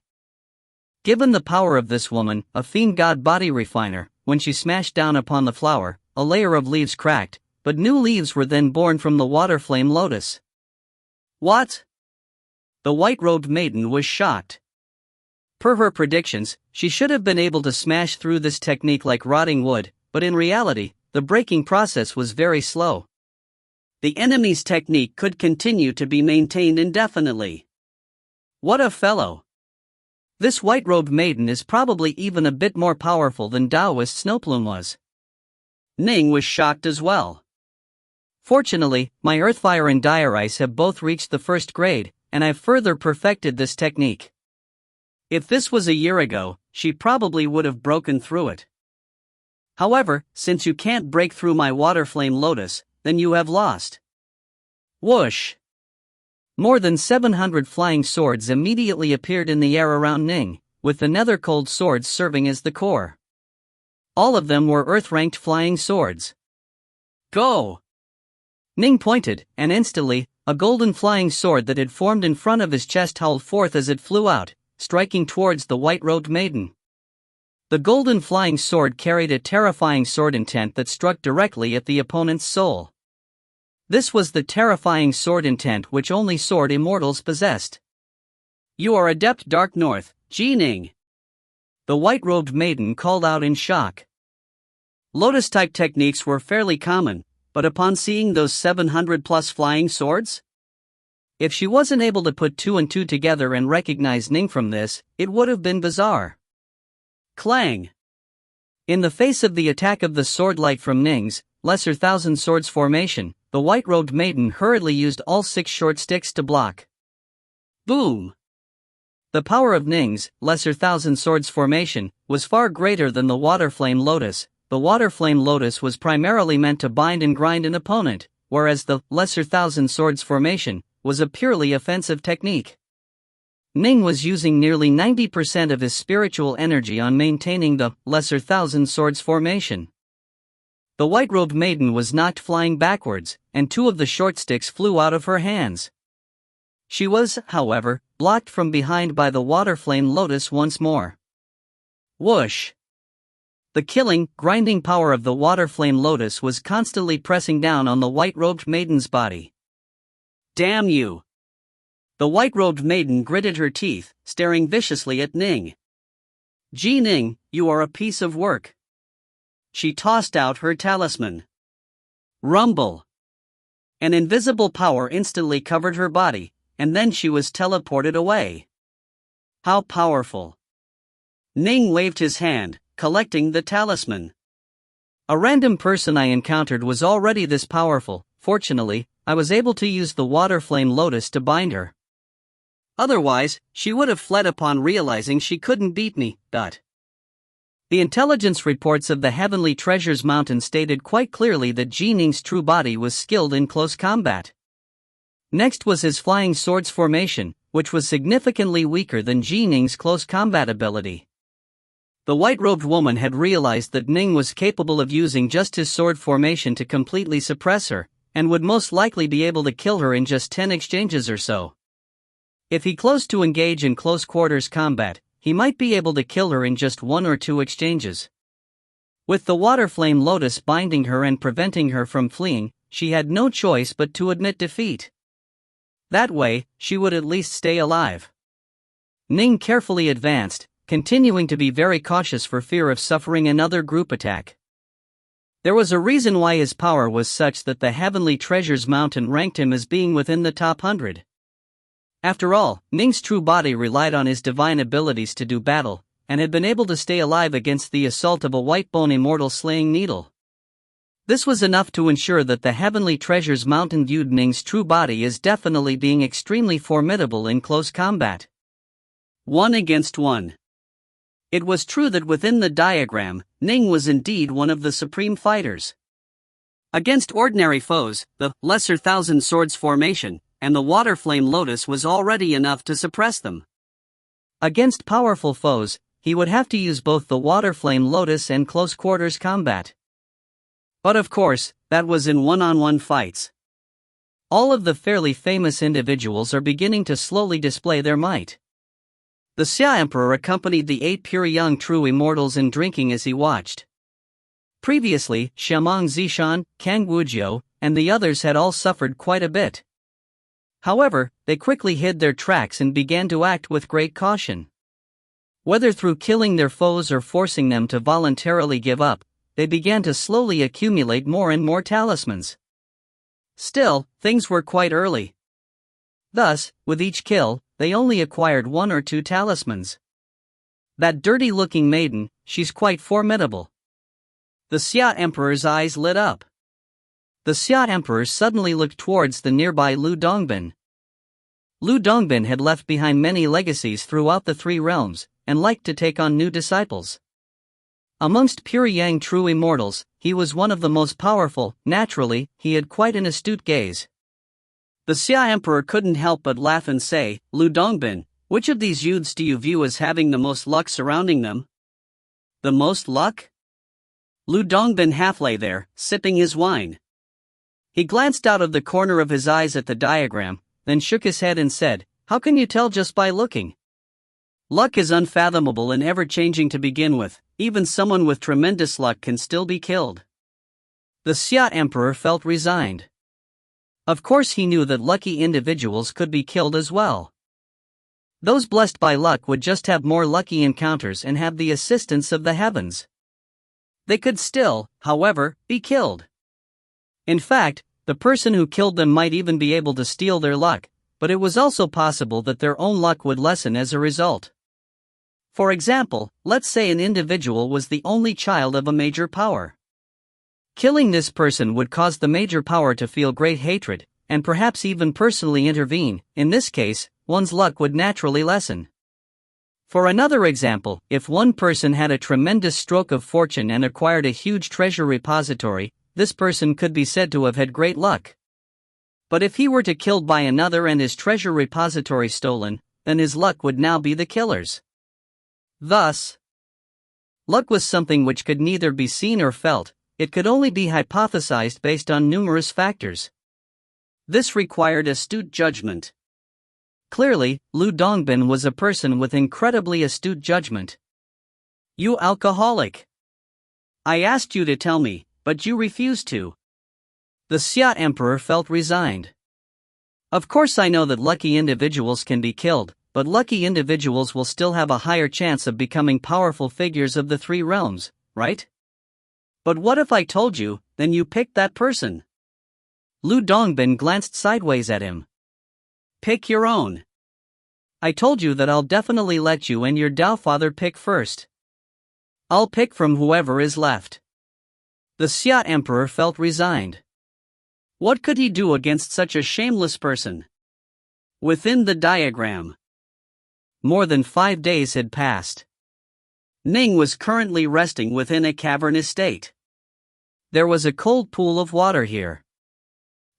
Given the power of this woman, a fiend god body refiner, when she smashed down upon the flower, a layer of leaves cracked, but new leaves were then born from the water flame lotus. What? The white-robed maiden was shocked. Per her predictions, she should have been able to smash through this technique like rotting wood, but in reality, the breaking process was very slow. The enemy's technique could continue to be maintained indefinitely. What a fellow! This white-robed maiden is probably even a bit more powerful than Taoist Snowplume was. Ning was shocked as well. Fortunately, my Earthfire and Dire Ice have both reached the first grade, and I've further perfected this technique. If this was a year ago, she probably would have broken through it. However, since you can't break through my water flame lotus, then you have lost. Whoosh! More than 700 flying swords immediately appeared in the air around Ning, with the nether cold swords serving as the core. All of them were earth-ranked flying swords. Go! Ning pointed, and instantly, a golden flying sword that had formed in front of his chest howled forth as it flew out, striking towards the white-robed maiden. The golden flying sword carried a terrifying sword intent that struck directly at the opponent's soul. This was the terrifying sword intent which only sword immortals possessed. You are Adept Dark North, Ning. The white-robed maiden called out in shock. Lotus-type techniques were fairly common, but upon seeing those 700-plus flying swords? If she wasn't able to put 2 and 2 together and recognize Ning from this, it would have been bizarre. Clang! In the face of the attack of the sword light from Ning's lesser thousand swords formation, the white-robed maiden hurriedly used all 6 short sticks to block. Boom! The power of Ning's lesser thousand swords formation was far greater than the water flame lotus. The water flame lotus was primarily meant to bind and grind an opponent, whereas the lesser thousand swords formation was a purely offensive technique. Ning was using nearly 90% of his spiritual energy on maintaining the lesser thousand swords formation. The white-robed maiden was knocked flying backwards, and 2 of the short sticks flew out of her hands. She was, however, blocked from behind by the water flame lotus once more. Whoosh! The killing, grinding power of the water flame lotus was constantly pressing down on the white-robed maiden's body. Damn you! The white-robed maiden gritted her teeth, staring viciously at Ning. Ning, you are a piece of work. She tossed out her talisman. Rumble! An invisible power instantly covered her body, and then she was teleported away. How powerful! Ning waved his hand, collecting the talisman. A random person I encountered was already this powerful. Fortunately, I was able to use the water flame lotus to bind her. Otherwise, she would have fled upon realizing she couldn't beat me. The intelligence reports of the Heavenly Treasures Mountain stated quite clearly that Ning's true body was skilled in close combat. Next was his flying swords formation, which was significantly weaker than Ning's close combat ability. The white-robed woman had realized that Ning was capable of using just his sword formation to completely suppress her, and would most likely be able to kill her in just 10 exchanges or so. If he chose to engage in close quarters combat, he might be able to kill her in just 1 or 2 exchanges. With the water flame lotus binding her and preventing her from fleeing, she had no choice but to admit defeat. That way, she would at least stay alive. Ning carefully advanced, continuing to be very cautious for fear of suffering another group attack. There was a reason why his power was such that the Heavenly Treasures Mountain ranked him as being within the top 100. After all, Ning's true body relied on his divine abilities to do battle, and had been able to stay alive against the assault of a white-bone immortal slaying needle. This was enough to ensure that the Heavenly Treasures Mountain viewed Ning's true body as definitely being extremely formidable in close combat. 1 against 1. It was true that within the diagram, Ning was indeed one of the supreme fighters. Against ordinary foes, the Lesser Thousand Swords formation and the water flame lotus was already enough to suppress them. Against powerful foes, he would have to use both the water flame lotus and close quarters combat. But of course, that was in one-on-one fights. All of the fairly famous individuals are beginning to slowly display their might. The Xia Emperor accompanied the 8 pure young true immortals in drinking as he watched. Previously, Shamong Zishan, Kang Wujiu, and the others had all suffered quite a bit. However, they quickly hid their tracks and began to act with great caution. Whether through killing their foes or forcing them to voluntarily give up, they began to slowly accumulate more and more talismans. Still, things were quite early. Thus, with each kill, they only acquired 1 or 2 talismans. That dirty-looking maiden, she's quite formidable. The Xia Emperor's eyes lit up. The Xia Emperor suddenly looked towards the nearby Lu Dongbin. Lu Dongbin had left behind many legacies throughout the 3 realms, and liked to take on new disciples. Amongst pure yang true immortals, he was one of the most powerful. Naturally, he had quite an astute gaze. The Xia Emperor couldn't help but laugh and say, "Lu Dongbin, which of these youths do you view as having the most luck surrounding them?" The most luck? Lu Dongbin half lay there, sipping his wine. He glanced out of the corner of his eyes at the diagram, then shook his head and said, "How can you tell just by looking? Luck is unfathomable and ever-changing to begin with. Even someone with tremendous luck can still be killed." The Xia Emperor felt resigned. Of course he knew that lucky individuals could be killed as well. Those blessed by luck would just have more lucky encounters and have the assistance of the heavens. They could still, however, be killed. In fact, the person who killed them might even be able to steal their luck, but it was also possible that their own luck would lessen as a result. For example, let's say an individual was the only child of a major power. Killing this person would cause the major power to feel great hatred, and perhaps even personally intervene. In this case, one's luck would naturally lessen. For another example, if one person had a tremendous stroke of fortune and acquired a huge treasure repository, this person could be said to have had great luck. But if he were to killed by another and his treasure repository stolen, then his luck would now be the killer's. Thus, luck was something which could neither be seen or felt, it could only be hypothesized based on numerous factors. This required astute judgment. Clearly, Lu Dongbin was a person with incredibly astute judgment. You alcoholic! I asked you to tell me, but you refused to. The Xia Emperor felt resigned. Of course, I know that lucky individuals can be killed, but lucky individuals will still have a higher chance of becoming powerful figures of the three realms, right? But what if I told you, then you picked that person? Lu Dongbin glanced sideways at him. Pick your own. I told you that I'll definitely let you and your Dao father pick first. I'll pick from whoever is left. The Xia Emperor felt resigned. What could he do against such a shameless person? Within the diagram. More than 5 days had passed. Ning was currently resting within a cavern estate. There was a cold pool of water here.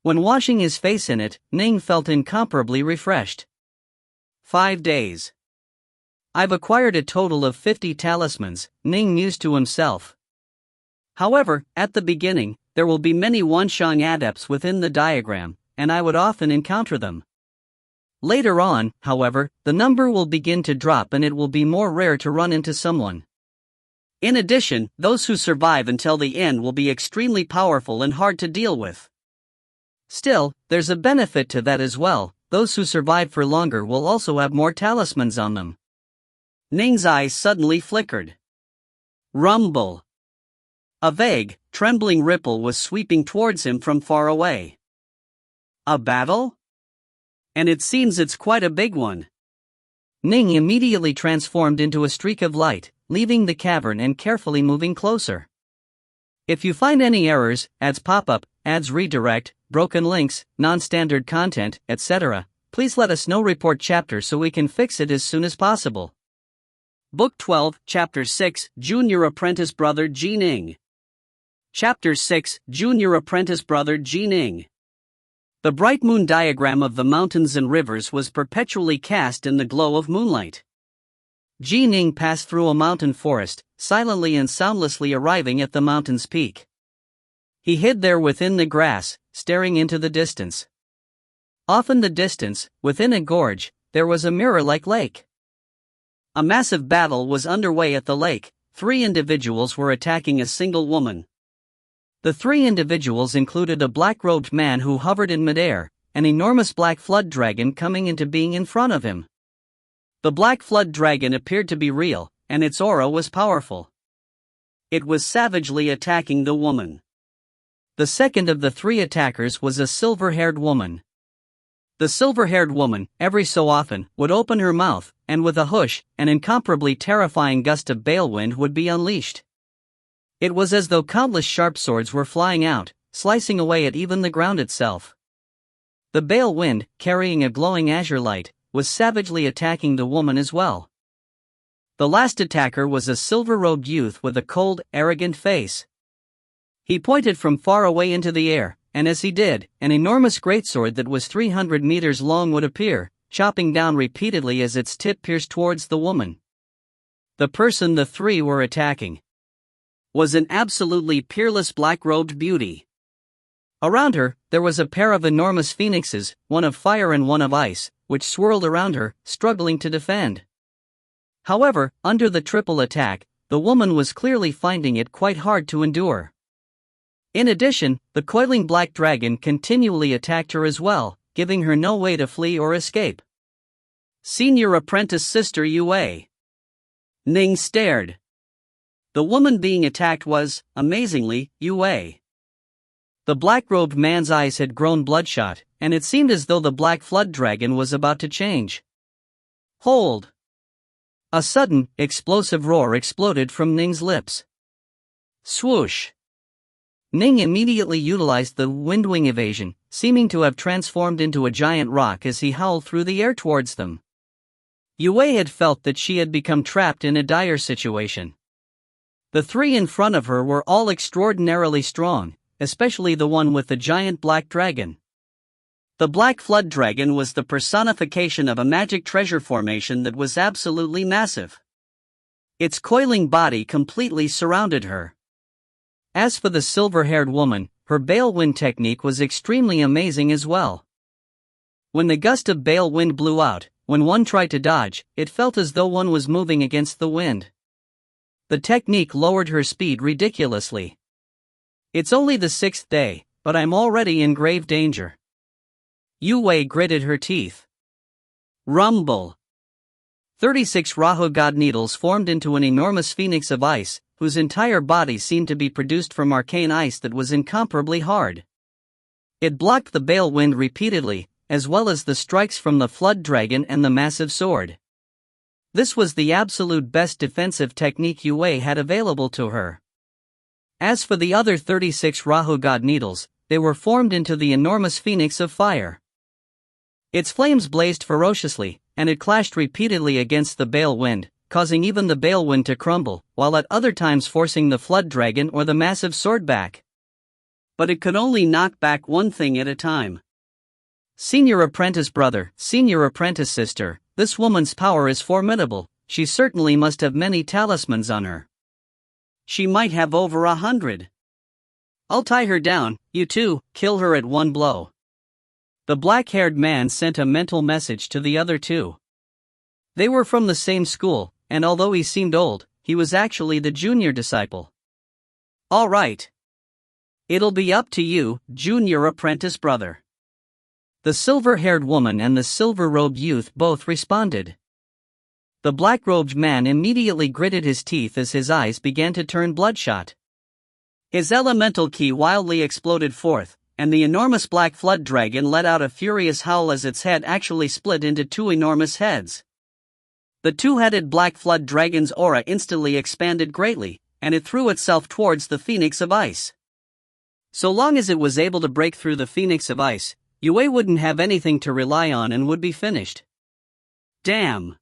When washing his face in it, Ning felt incomparably refreshed. 5 days. I've acquired a total of 50 talismans, Ning mused to himself. However, at the beginning, there will be many Wanshang adepts within the diagram, and I would often encounter them. Later on, however, the number will begin to drop and it will be more rare to run into someone. In addition, those who survive until the end will be extremely powerful and hard to deal with. Still, there's a benefit to that as well. Those who survive for longer will also have more talismans on them. Ning's eyes suddenly flickered. Rumble. A vague, trembling ripple was sweeping towards him from far away. A battle? And it seems it's quite a big one. Ning immediately transformed into a streak of light, leaving the cavern and carefully moving closer. If you find any errors, ads pop up, ads redirect, broken links, non-standard content, etc., please let us know. Report chapter so we can fix it as soon as possible. Book 12, Chapter 6, Junior Apprentice Brother Ji Ning. Chapter 6, Junior Apprentice Brother Ji Ning. The bright moon diagram of the mountains and rivers was perpetually cast in the glow of moonlight. Ji Ning passed through a mountain forest, silently and soundlessly arriving at the mountain's peak. He hid there within the grass, staring into the distance. Off in the distance, within a gorge, there was a mirror-like lake. A massive battle was underway at the lake. 3 individuals were attacking a single woman. The 3 individuals included a black-robed man who hovered in midair, an enormous black flood dragon coming into being in front of him. The black flood dragon appeared to be real, and its aura was powerful. It was savagely attacking the woman. The second of the 3 attackers was a silver-haired woman. The silver-haired woman, every so often, would open her mouth, and with a whoosh, an incomparably terrifying gust of bale wind would be unleashed. It was as though countless sharp swords were flying out, slicing away at even the ground itself. The bale wind, carrying a glowing azure light, was savagely attacking the woman as well. The last attacker was a silver-robed youth with a cold, arrogant face. He pointed from far away into the air, and as he did, an enormous greatsword that was 300 meters long would appear, chopping down repeatedly as its tip pierced towards the woman. The person the 3 were attacking was an absolutely peerless black-robed beauty. Around her, there was a pair of enormous phoenixes, one of fire and one of ice, which swirled around her, struggling to defend. However, under the triple attack, the woman was clearly finding it quite hard to endure. In addition, the coiling black dragon continually attacked her as well, giving her no way to flee or escape. Senior apprentice sister Yue. Ning stared. The woman being attacked was, amazingly, Yue. The black-robed man's eyes had grown bloodshot, and it seemed as though the black flood dragon was about to change. Hold! A sudden, explosive roar exploded from Ning's lips. Swoosh! Ning immediately utilized the windwing evasion, seeming to have transformed into a giant rock as he howled through the air towards them. Yue had felt that she had become trapped in a dire situation. The 3 in front of her were all extraordinarily strong, especially the one with the giant black dragon. The black flood dragon was the personification of a magic treasure formation that was absolutely massive. Its coiling body completely surrounded her. As for the silver-haired woman, her Bale wind technique was extremely amazing as well. When the gust of Bale wind blew out, when one tried to dodge, it felt as though one was moving against the wind. The technique lowered her speed ridiculously. It's only the 6th day, but I'm already in grave danger. Yue Wei gritted her teeth. Rumble. 36 Rahu god needles formed into an enormous phoenix of ice, whose entire body seemed to be produced from arcane ice that was incomparably hard. It blocked the Bale wind repeatedly, as well as the strikes from the flood dragon and the massive sword. This was the absolute best defensive technique Yue Wei had available to her. As for the other 36 Rahu god needles, they were formed into the enormous phoenix of fire. Its flames blazed ferociously, and it clashed repeatedly against the Bale wind, causing even the Bale wind to crumble, while at other times forcing the flood dragon or the massive sword back. But it could only knock back one thing at a time. Senior apprentice brother, senior apprentice sister, this woman's power is formidable. She certainly must have many talismans on her. She might have over 100. I'll tie her down, you two, kill her at one blow. The black-haired man sent a mental message to the other two. They were from the same school, and although he seemed old, he was actually the junior disciple. All right. It'll be up to you, junior apprentice brother. The silver-haired woman and the silver-robed youth both responded. The black-robed man immediately gritted his teeth as his eyes began to turn bloodshot. His elemental ki wildly exploded forth, and the enormous black flood dragon let out a furious howl as its head actually split into two enormous heads. The two-headed black flood dragon's aura instantly expanded greatly, and it threw itself towards the phoenix of ice. So long as it was able to break through the phoenix of ice, Yue Wei wouldn't have anything to rely on and would be finished. Damn!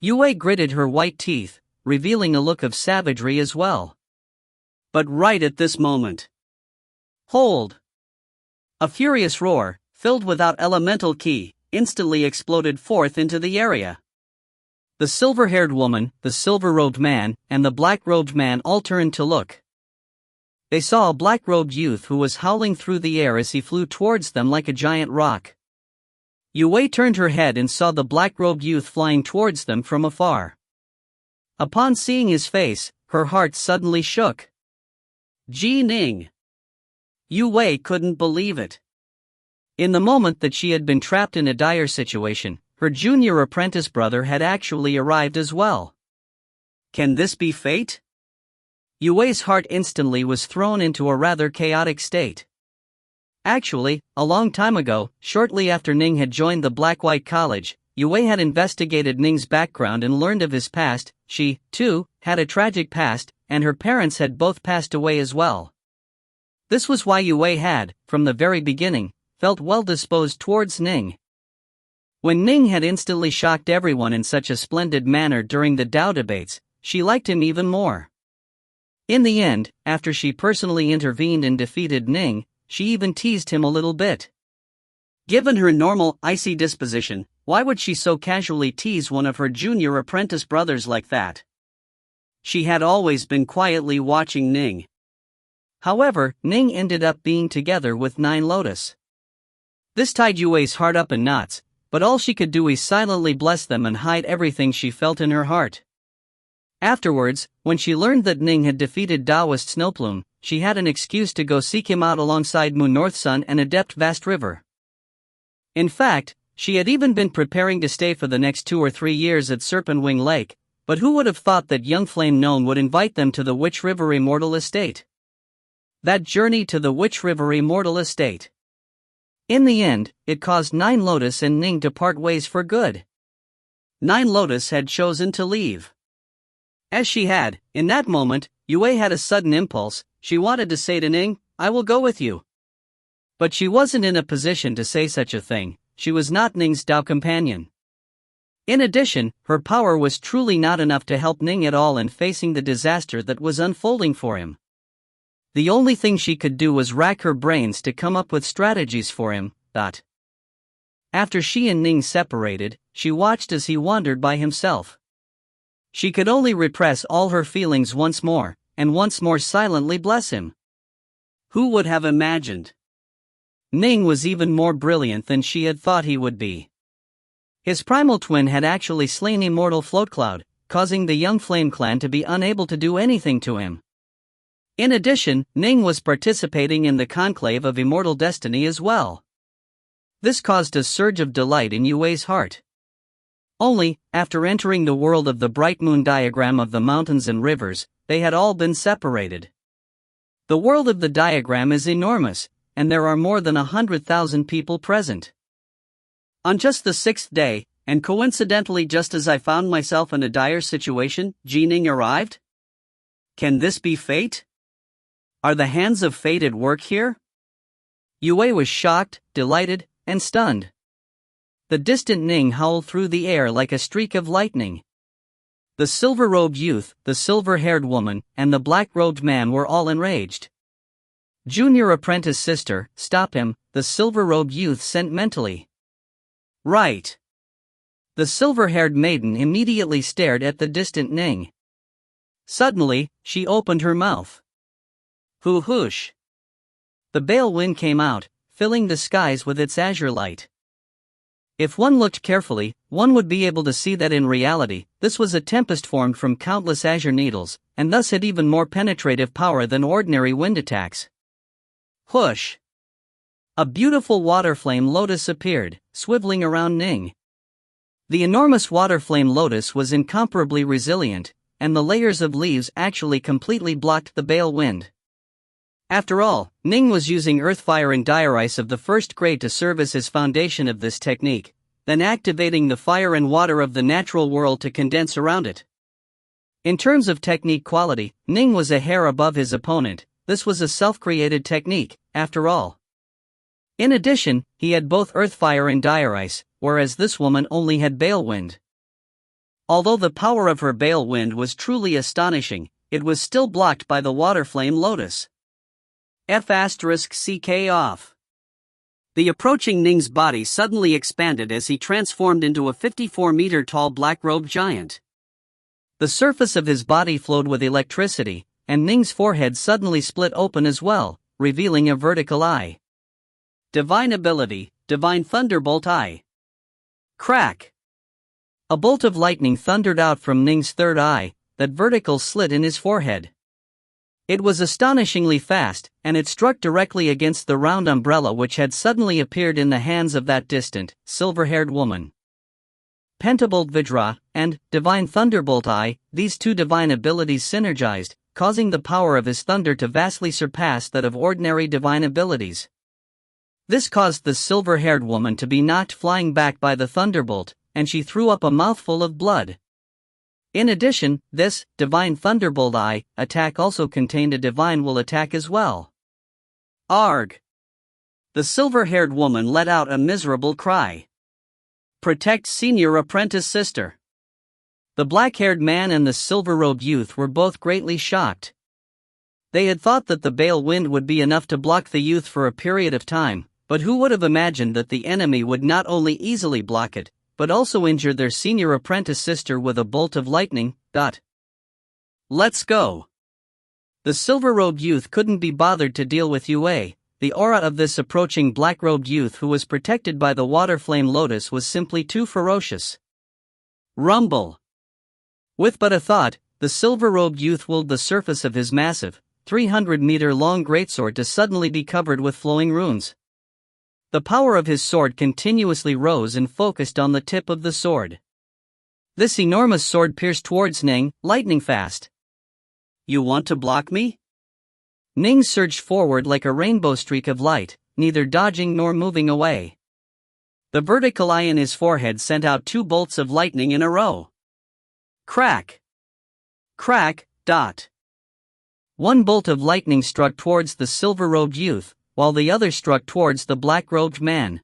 Yue Wei gritted her white teeth, revealing a look of savagery as well. But right at this moment. Hold! A furious roar, filled without elemental ki, instantly exploded forth into the area. The silver-haired woman, the silver-robed man, and the black-robed man all turned to look. They saw a black-robed youth who was howling through the air as he flew towards them like a giant rock. Yue Wei turned her head and saw the black-robed youth flying towards them from afar. Upon seeing his face, her heart suddenly shook. Ning! Yue Wei couldn't believe it. In the moment that she had been trapped in a dire situation, her junior apprentice brother had actually arrived as well. Can this be fate? Yue Wei's heart instantly was thrown into a rather chaotic state. Actually, a long time ago, shortly after Ning had joined the Black-White College, Yue Wei had investigated Ning's background and learned of his past. She, too, had a tragic past, and her parents had both passed away as well. This was why Yue Wei had, from the very beginning, felt well disposed towards Ning. When Ning had instantly shocked everyone in such a splendid manner during the Dao debates, she liked him even more. In the end, after she personally intervened and defeated Ning, she even teased him a little bit. Given her normal, icy disposition, why would she so casually tease one of her junior apprentice brothers like that? She had always been quietly watching Ning. However, Ning ended up being together with Nine Lotus. This tied Yue Wei's heart up in knots, but all she could do was silently bless them and hide everything she felt in her heart. Afterwards, when she learned that Ning had defeated Taoist Snowplume, she had an excuse to go seek him out alongside Moon North Sun and Adept Vast River. In fact, she had even been preparing to stay for the next 2 or 3 years at Serpent Wing Lake, but who would have thought that young Flame Gnome would invite them to the Witch River Immortal Estate? That journey to the Witch River Immortal Estate. In the end, it caused Nine Lotus and Ning to part ways for good. Nine Lotus had chosen to leave. As she had, in that moment, Yue Wei had a sudden impulse. She wanted to say to Ning, "I will go with you." But she wasn't in a position to say such a thing. She was not Ning's Dao companion. In addition, her power was truly not enough to help Ning at all in facing the disaster that was unfolding for him. The only thing she could do was rack her brains to come up with strategies for him. After she and Ning separated, she watched as he wandered by himself. She could only repress all her feelings once more, and once more silently bless him. Who would have imagined? Ning was even more brilliant than she had thought he would be. His primal twin had actually slain Immortal Floatcloud, causing the young Flame Clan to be unable to do anything to him. In addition, Ning was participating in the conclave of immortal destiny as well. This caused a surge of delight in Yue's heart. Only, after entering the world of the bright moon diagram of the mountains and rivers, they had all been separated. The world of the diagram is enormous, and there are more than 100,000 people present. On just the 6th day, and coincidentally just as I found myself in a dire situation, Ning arrived? Can this be fate? Are the hands of fate at work here? Yue was shocked, delighted, and stunned. The distant Ning howled through the air like a streak of lightning. The silver-robed youth, the silver-haired woman, and the black-robed man were all enraged. Junior apprentice sister, stop him, the silver-robed youth sent mentally. Right. The silver-haired maiden immediately stared at the distant Ning. Suddenly, she opened her mouth. Whoosh! The Bale wind came out, filling the skies with its azure light. If one looked carefully, one would be able to see that in reality, this was a tempest formed from countless azure needles, and thus had even more penetrative power than ordinary wind attacks. Whoosh! A beautiful water flame lotus appeared, swiveling around Ning. The enormous water flame lotus was incomparably resilient, and the layers of leaves actually completely blocked the Bale wind. After all, Ning was using earth, fire, and dire ice of the first grade to serve as his foundation of this technique, then activating the fire and water of the natural world to condense around it. In terms of technique quality, Ning was a hair above his opponent. This was a self-created technique, after all. In addition, he had both earth, fire, and dire ice, whereas this woman only had Bale wind. Although the power of her Bale wind was truly astonishing, it was still blocked by the water flame lotus. F***ck off. The approaching Ning's body suddenly expanded as he transformed into a 54-meter-tall black-robed giant. The surface of his body flowed with electricity, and Ning's forehead suddenly split open as well, revealing a vertical eye. Divine ability, Divine Thunderbolt Eye. Crack! A bolt of lightning thundered out from Ning's third eye, that vertical slit in his forehead. It was astonishingly fast, and it struck directly against the round umbrella which had suddenly appeared in the hands of that distant, silver-haired woman. Pentabolt Vajra and Divine Thunderbolt Eye, these two divine abilities synergized, causing the power of his thunder to vastly surpass that of ordinary divine abilities. This caused the silver-haired woman to be knocked flying back by the thunderbolt, and she threw up a mouthful of blood. In addition, this Divine Thunderbolt Eye attack also contained a divine will attack as well. Arg! The silver-haired woman let out a miserable cry. Protect senior apprentice sister. The black-haired man and the silver-robed youth were both greatly shocked. They had thought that the Bale wind would be enough to block the youth for a period of time, but who would have imagined that the enemy would not only easily block it, but also injured their senior apprentice sister with a bolt of lightning. Let's go. The silver-robed youth couldn't be bothered to deal with Yue. The aura of this approaching black-robed youth who was protected by the water flame lotus was simply too ferocious. Rumble. With but a thought, the silver-robed youth willed the surface of his massive, 300-meter-long greatsword to suddenly be covered with flowing runes. The power of his sword continuously rose and focused on the tip of the sword. This enormous sword pierced towards Ning, lightning fast. You want to block me? Ning surged forward like a rainbow streak of light, neither dodging nor moving away. The vertical eye in his forehead sent out 2 bolts of lightning in a row. Crack! Crack! One bolt of lightning struck towards the silver-robed youth, while the other struck towards the black-robed man.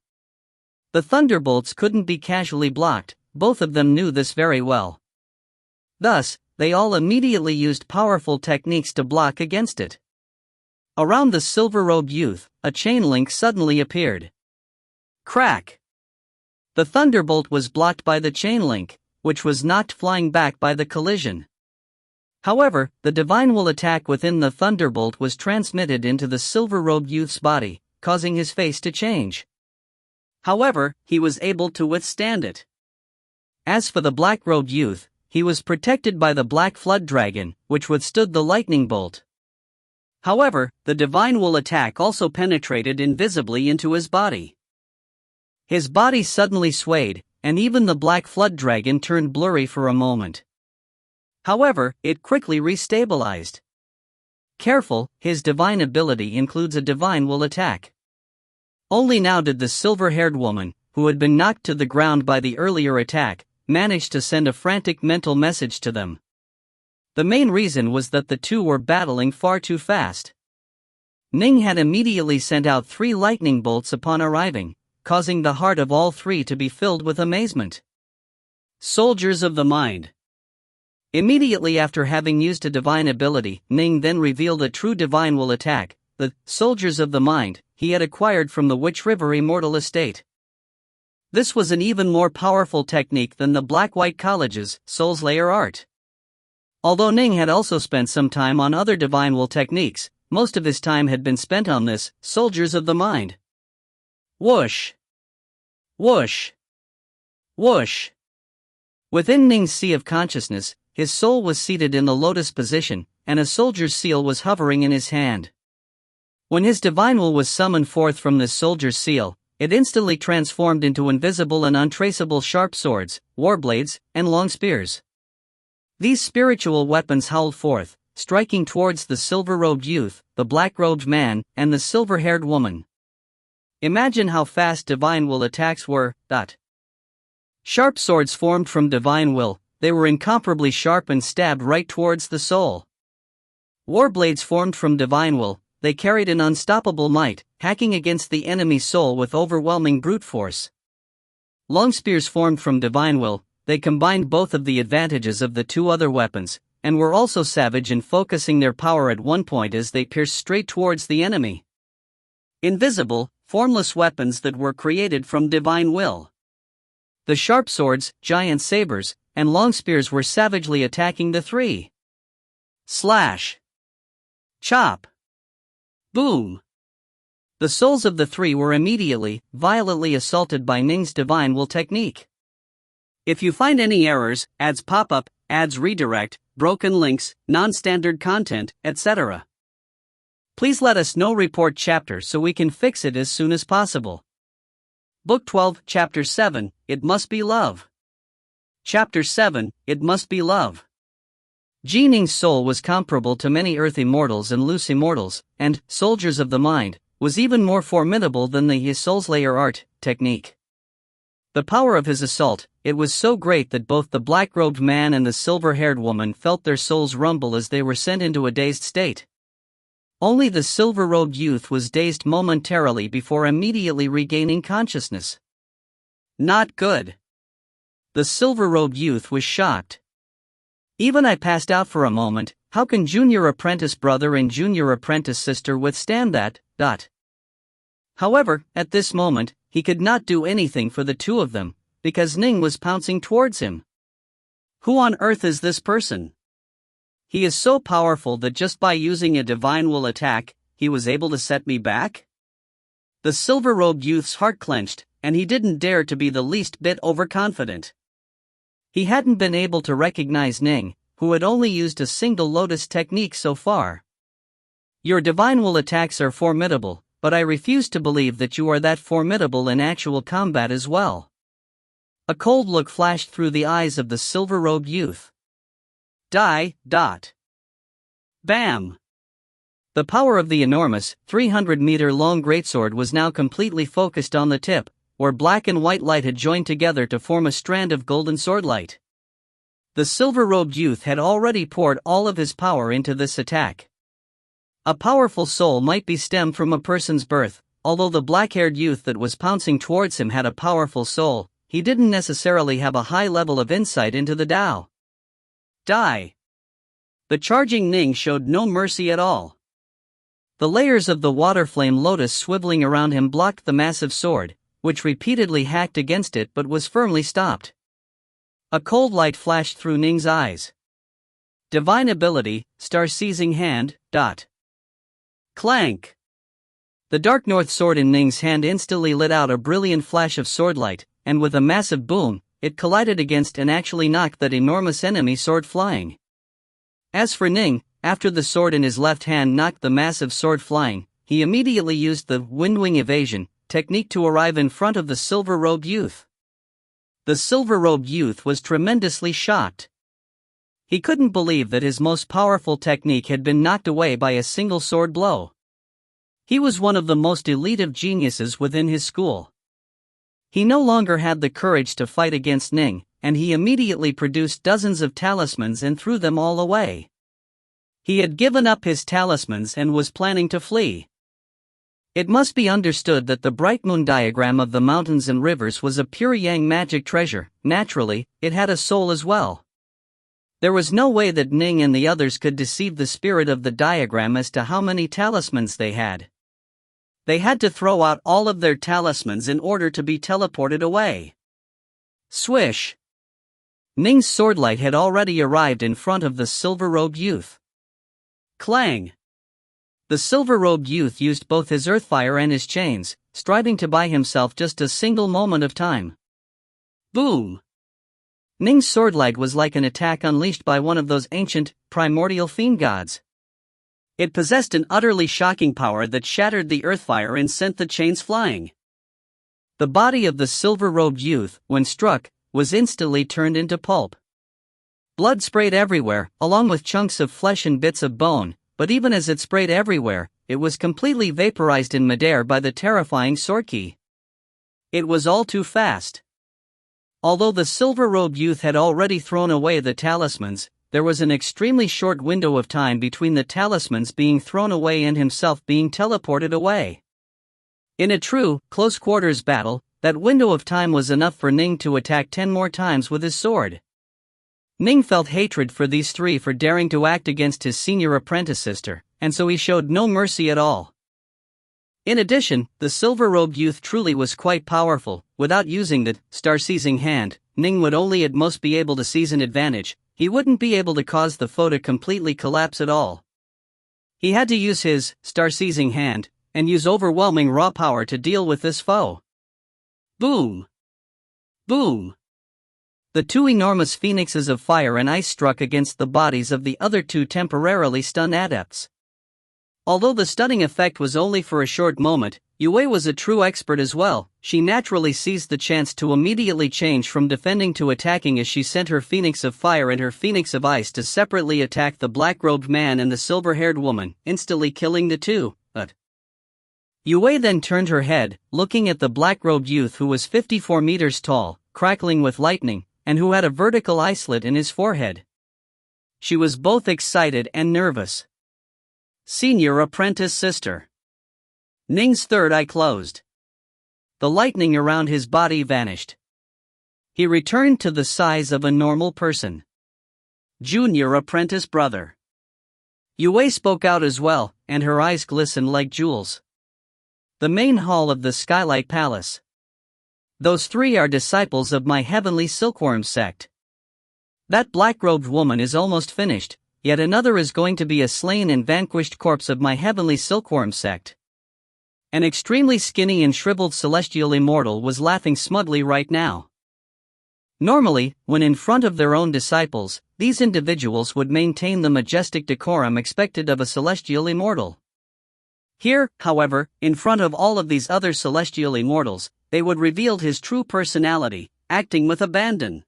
The thunderbolts couldn't be casually blocked, both of them knew this very well. Thus, they all immediately used powerful techniques to block against it. Around the silver-robed youth, a chain link suddenly appeared. Crack! The thunderbolt was blocked by the chain link, which was knocked flying back by the collision. However, the divine will attack within the thunderbolt was transmitted into the silver-robed youth's body, causing his face to change. However, he was able to withstand it. As for the black-robed youth, he was protected by the black flood dragon, which withstood the lightning bolt. However, the divine will attack also penetrated invisibly into his body. His body suddenly swayed, and even the black flood dragon turned blurry for a moment. However, it quickly restabilized. Careful, his divine ability includes a divine will attack. Only now did the silver-haired woman, who had been knocked to the ground by the earlier attack, manage to send a frantic mental message to them. The main reason was that the two were battling far too fast. Ning had immediately sent out 3 lightning bolts upon arriving, causing the heart of all 3 to be filled with amazement. Soldiers of the Mind. Immediately after having used a divine ability, Ning then revealed a true divine will attack, the Soldiers of the Mind, he had acquired from the Witch River Immortal estate. This was an even more powerful technique than the Black-White College's Soulslayer art. Although Ning had also spent some time on other divine will techniques, most of his time had been spent on this, Soldiers of the Mind. Whoosh! Whoosh! Whoosh! Within Ning's sea of consciousness, his soul was seated in the lotus position, and a soldier's seal was hovering in his hand. When his divine will was summoned forth from this soldier's seal, it instantly transformed into invisible and untraceable sharp swords, warblades, and long spears. These spiritual weapons howled forth, striking towards the silver-robed youth, the black-robed man, and the silver-haired woman. Imagine how fast divine will attacks were. Sharp swords formed from divine will, they were incomparably sharp and stabbed right towards the soul. Warblades formed from divine will, they carried an unstoppable might, hacking against the enemy's soul with overwhelming brute force. Long spears formed from divine will, they combined both of the advantages of the 2 other weapons, and were also savage in focusing their power at one point as they pierced straight towards the enemy. Invisible, formless weapons that were created from divine will. The sharp swords, giant sabers, and long spears were savagely attacking the 3. Slash! Chop! Boom! The souls of the 3 were immediately, violently assaulted by Ning's divine will technique. If you find any errors, ads pop up, ads redirect, broken links, non-standard content, etc., please let us know. Report chapter so we can fix it as soon as possible. Book 12, Chapter 7, It Must Be Love. Chapter 7, It Must Be Love. Ning's soul was comparable to many Earth Immortals and Loose Immortals, and, Soldiers of the Mind, was even more formidable than his Soulslayer art technique. The power of his assault, it was so great that both the black-robed man and the silver-haired woman felt their souls rumble as they were sent into a dazed state. Only the silver-robed youth was dazed momentarily before immediately regaining consciousness. Not good. The silver-robed youth was shocked. Even I passed out for a moment. How can junior apprentice brother and junior apprentice sister withstand that? However, at this moment, he could not do anything for the 2 of them, because Ning was pouncing towards him. Who on earth is this person? He is so powerful that just by using a divine will attack, he was able to set me back? The silver-robed youth's heart clenched, and he didn't dare to be the least bit overconfident. He hadn't been able to recognize Ning, who had only used a single lotus technique so far. Your divine will attacks are formidable, but I refuse to believe that you are that formidable in actual combat as well. A cold look flashed through the eyes of the silver-robed youth. Bam! The power of the enormous, 300-meter-long greatsword was now completely focused on the tip, where black and white light had joined together to form a strand of golden swordlight. The silver-robed youth had already poured all of his power into this attack. A powerful soul might be stemmed from a person's birth. Although the black-haired youth that was pouncing towards him had a powerful soul, he didn't necessarily have a high level of insight into the Tao. Die! The charging Ning showed no mercy at all. The layers of the water flame lotus swiveling around him blocked the massive sword, which repeatedly hacked against it but was firmly stopped. A cold light flashed through Ning's eyes. Divine ability, star-seizing hand, dot. Clank! The dark north sword in Ning's hand instantly lit out a brilliant flash of swordlight, and with a massive boom, it collided against and actually knocked that enormous enemy sword flying. As for Ning, after the sword in his left hand knocked the massive sword flying, he immediately used the windwing evasion technique to arrive in front of the silver-robed youth. The silver-robed youth was tremendously shocked. He couldn't believe that his most powerful technique had been knocked away by a single sword blow. He was one of the most elite of geniuses within his school. He no longer had the courage to fight against Ning, and he immediately produced dozens of talismans and threw them all away. He had given up his talismans and was planning to flee. It must be understood that the bright moon diagram of the mountains and rivers was a pure yang magic treasure. Naturally, it had a soul as well. There was no way that Ning and the others could deceive the spirit of the diagram as to how many talismans they had. They had to throw out all of their talismans in order to be teleported away. Swish! Ning's swordlight had already arrived in front of the silver-robed youth. Clang! The silver-robed youth used both his earthfire and his chains, striving to buy himself just a single moment of time. Boom! Ning's swordlight was like an attack unleashed by one of those ancient, primordial fiend gods. It possessed an utterly shocking power that shattered the earthfire and sent the chains flying. The body of the silver-robed youth, when struck, was instantly turned into pulp. Blood sprayed everywhere, along with chunks of flesh and bits of bone, but even as it sprayed everywhere, it was completely vaporized in midair by the terrifying swordki. It was all too fast. Although the silver-robed youth had already thrown away the talismans, there was an extremely short window of time between the talismans being thrown away and himself being teleported away. In a true, close-quarters battle, that window of time was enough for Ning to attack 10 more times with his sword. Ning felt hatred for these three for daring to act against his senior apprentice sister, and so he showed no mercy at all. In addition, the silver-robed youth truly was quite powerful. Without using the star-seizing hand, Ning would only at most be able to seize an advantage. He wouldn't be able to cause the foe to completely collapse at all. He had to use his star-seizing hand, and use overwhelming raw power to deal with this foe. Boom! Boom! The two enormous phoenixes of fire and ice struck against the bodies of the other two temporarily stunned adepts. Although the stunning effect was only for a short moment, Yue was a true expert as well. She naturally seized the chance to immediately change from defending to attacking as she sent her phoenix of fire and her phoenix of ice to separately attack the black-robed man and the silver-haired woman, instantly killing the two. Yue then turned her head, looking at the black-robed youth who was 54 meters tall, crackling with lightning, and who had a vertical eye slit in his forehead. She was both excited and nervous. Senior apprentice sister. Ning's third eye closed. The lightning around his body vanished. He returned to the size of a normal person. Junior apprentice brother. Yue spoke out as well, and her eyes glistened like jewels. The main hall of the Skylight Palace. Those three are disciples of my heavenly silkworm sect. That black-robed woman is almost finished, yet another is going to be a slain and vanquished corpse of my heavenly silkworm sect. An extremely skinny and shriveled celestial immortal was laughing smugly right now. Normally, when in front of their own disciples, these individuals would maintain the majestic decorum expected of a celestial immortal. Here, however, in front of all of these other celestial immortals, they would reveal his true personality, acting with abandon.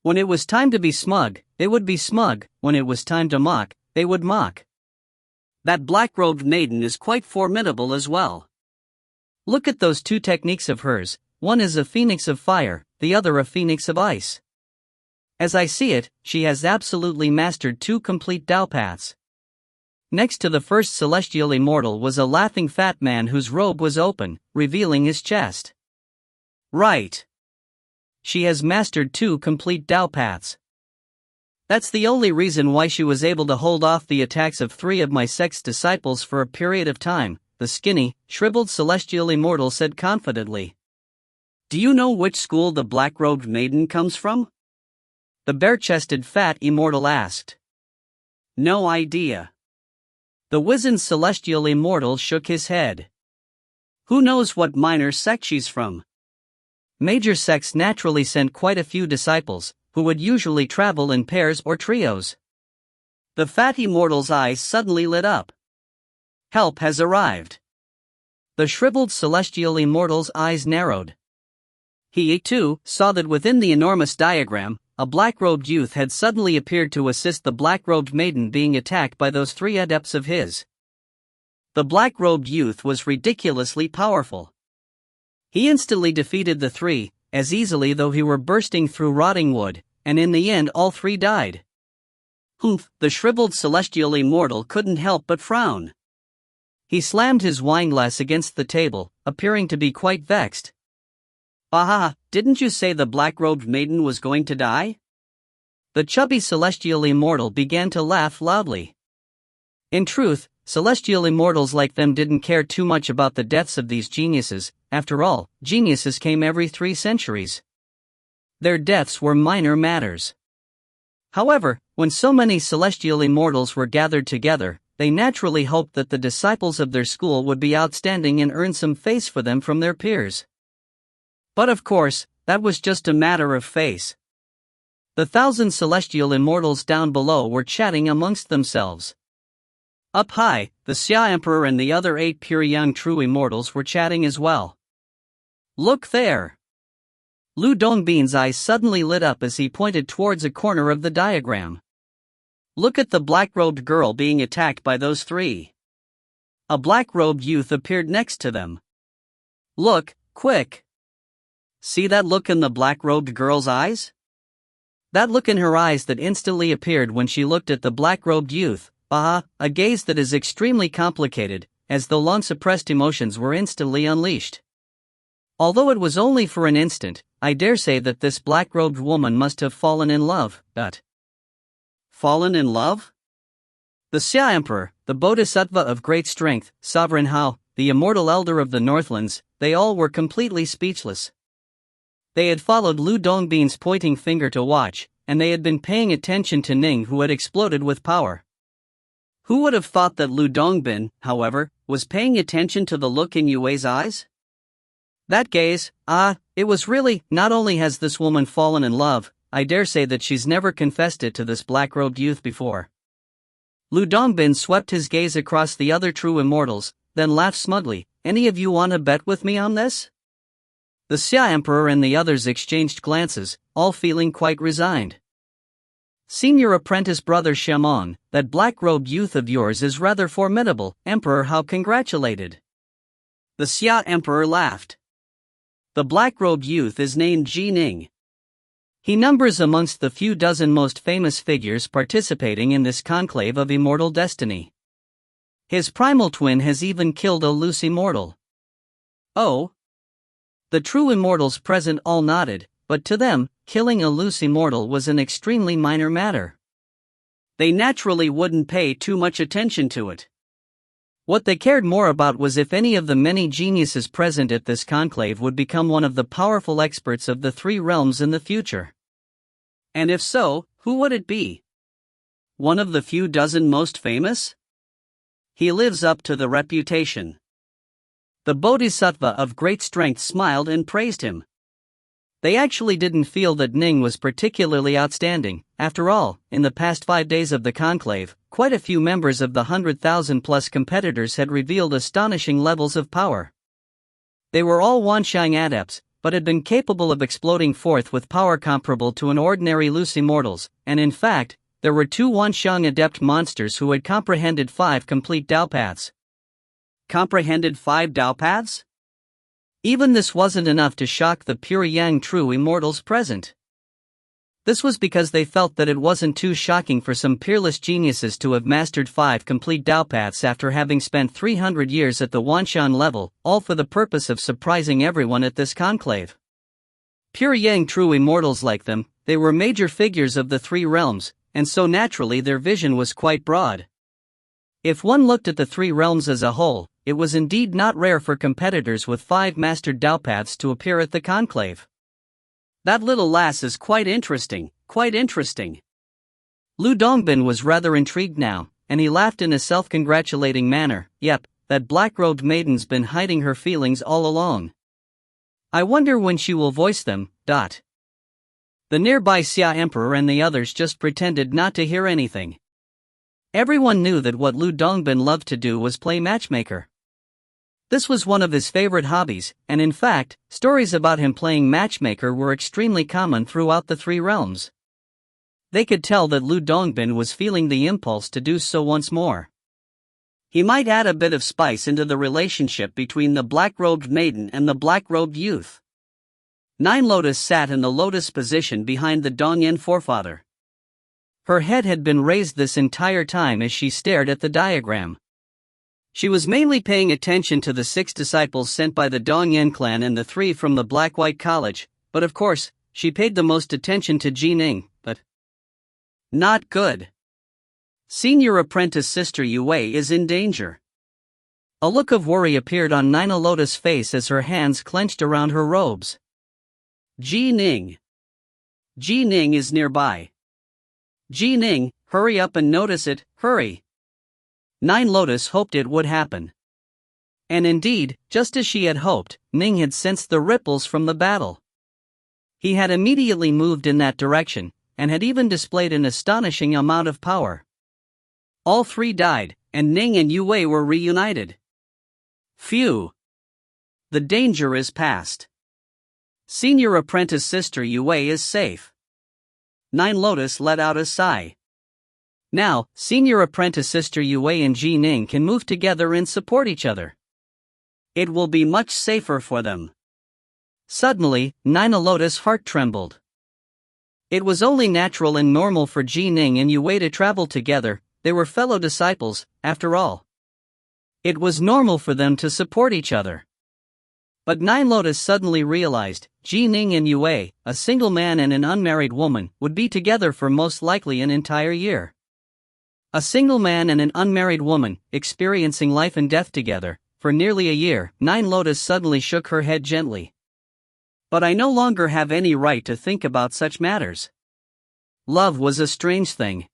When it was time to be smug, they would be smug. When it was time to mock, they would mock. That black-robed maiden is quite formidable as well. Look at those two techniques of hers, one is a phoenix of fire, the other a phoenix of ice. As I see it, she has absolutely mastered two complete Dao paths. Next to the first celestial immortal was a laughing fat man whose robe was open, revealing his chest. Right. She has mastered two complete Dao paths. That's the only reason why she was able to hold off the attacks of three of my sect's disciples for a period of time, the skinny, shriveled celestial immortal said confidently. Do you know which school the black-robed maiden comes from? The bare-chested fat immortal asked. No idea. The wizened celestial immortal shook his head. Who knows what minor sect she's from? Major sects naturally sent quite a few disciples, who would usually travel in pairs or trios. The fat immortal's eyes suddenly lit up. Help has arrived. The shriveled celestial immortal's eyes narrowed. He, too, saw that within the enormous diagram, a black-robed youth had suddenly appeared to assist the black-robed maiden being attacked by those three adepts of his. The black-robed youth was ridiculously powerful. He instantly defeated the three, as easily though he were bursting through rotting wood, and in the end all three died. Humph, the shriveled celestial immortal couldn't help but frown. He slammed his wineglass against the table, appearing to be quite vexed. Aha, didn't you say the black-robed maiden was going to die? The chubby celestial immortal began to laugh loudly. In truth, celestial immortals like them didn't care too much about the deaths of these geniuses. After all, geniuses came every 3 centuries. Their deaths were minor matters. However, when so many celestial immortals were gathered together, they naturally hoped that the disciples of their school would be outstanding and earn some face for them from their peers. But of course, that was just a matter of face. The 1,000 celestial immortals down below were chatting amongst themselves. Up high, the Xia Emperor and the other 8 pure young true immortals were chatting as well. Look there! Lu Dongbin's eyes suddenly lit up as he pointed towards a corner of the diagram. Look at the black-robed girl being attacked by those 3. A black-robed youth appeared next to them. Look, quick! See that look in the black-robed girl's eyes? That look in her eyes that instantly appeared when she looked at the black-robed youth, a gaze that is extremely complicated, as though long-suppressed emotions were instantly unleashed. Although it was only for an instant, I dare say that this black-robed woman must have fallen in love, Fallen in love? The Xia Emperor, the Bodhisattva of great strength, Sovereign Hao, the immortal elder of the Northlands, they all were completely speechless. They had followed Lu Dongbin's pointing finger to watch, and they had been paying attention to Ning, who had exploded with power. Who would have thought that Lu Dongbin, however, was paying attention to the look in Yue's eyes? That gaze, it was really, not only has this woman fallen in love, I dare say that she's never confessed it to this black-robed youth before. Lu Dongbin swept his gaze across the other true immortals, then laughed smugly. Any of you wanna bet with me on this? The Xia Emperor and the others exchanged glances, all feeling quite resigned. Senior apprentice brother Shaman, that black-robed youth of yours is rather formidable, Emperor Hao congratulated. The Xia Emperor laughed. The black-robed youth is named Ning. He numbers amongst the few dozen most famous figures participating in this conclave of immortal destiny. His primal twin has even killed a loose immortal. Oh? The true immortals present all nodded, but to them, killing a loose immortal was an extremely minor matter. They naturally wouldn't pay too much attention to it. What they cared more about was if any of the many geniuses present at this conclave would become one of the powerful experts of the 3 realms in the future. And if so, who would it be? One of the few dozen most famous? He lives up to the reputation. The Bodhisattva of great strength smiled and praised him. They actually didn't feel that Ning was particularly outstanding. After all, in the past 5 days of the conclave, quite a few members of the 100,000 plus competitors had revealed astonishing levels of power. They were all Wanxiang adepts, but had been capable of exploding forth with power comparable to an ordinary loose immortals, and in fact, there were 2 Wanxiang adept monsters who had comprehended 5 complete Dao paths. Comprehended 5 Dao paths? Even this wasn't enough to shock the pure yang true immortals present. This was because they felt that it wasn't too shocking for some peerless geniuses to have mastered 5 complete Dao paths after having spent 300 years at the Wanxiang level, all for the purpose of surprising everyone at this conclave. Pure yang true immortals like them, they were major figures of the 3 realms, and so naturally their vision was quite broad. If one looked at the 3 realms as a whole, it was indeed not rare for competitors with 5 mastered Dao paths to appear at the conclave. That little lass is quite interesting, quite interesting. Lu Dongbin was rather intrigued now, and he laughed in a self-congratulating manner. Yep, that black-robed maiden's been hiding her feelings all along. I wonder when she will voice them. The nearby Xia Emperor and the others just pretended not to hear anything. Everyone knew that what Lu Dongbin loved to do was play matchmaker. This was one of his favorite hobbies, and in fact, stories about him playing matchmaker were extremely common throughout the three realms. They could tell that Lu Dongbin was feeling the impulse to do so once more. He might add a bit of spice into the relationship between the black-robed maiden and the black-robed youth. Nine Lotus sat in the lotus position behind the Dongyan forefather. Her head had been raised this entire time as she stared at the diagram. She was mainly paying attention to the 6 disciples sent by the Dongyan clan and the 3 from the Black-White College, but of course, she paid the most attention to Ning, but not good. Senior apprentice Sister Yue is in danger. A look of worry appeared on Nina Lotus' face as her hands clenched around her robes. Ning. Ning is nearby. Ning, hurry up and notice it, hurry. Nine Lotus hoped it would happen. And indeed, just as she had hoped, Ning had sensed the ripples from the battle. He had immediately moved in that direction, and had even displayed an astonishing amount of power. All 3 died, and Ning and Yue were reunited. Phew! The danger is past. Senior apprentice Sister Yue is safe. Nine Lotus let out a sigh. Now, Senior apprentice Sister Yue and Ning can move together and support each other. It will be much safer for them. Suddenly, Nina Lotus' heart trembled. It was only natural and normal for Ning and Yue to travel together. They were fellow disciples, after all. It was normal for them to support each other. But Nine Lotus suddenly realized, Ning and Yue, a single man and an unmarried woman, would be together for most likely an entire year. A single man and an unmarried woman, experiencing life and death together, for nearly a year. Nine Lotus suddenly shook her head gently. But I no longer have any right to think about such matters. Love was a strange thing.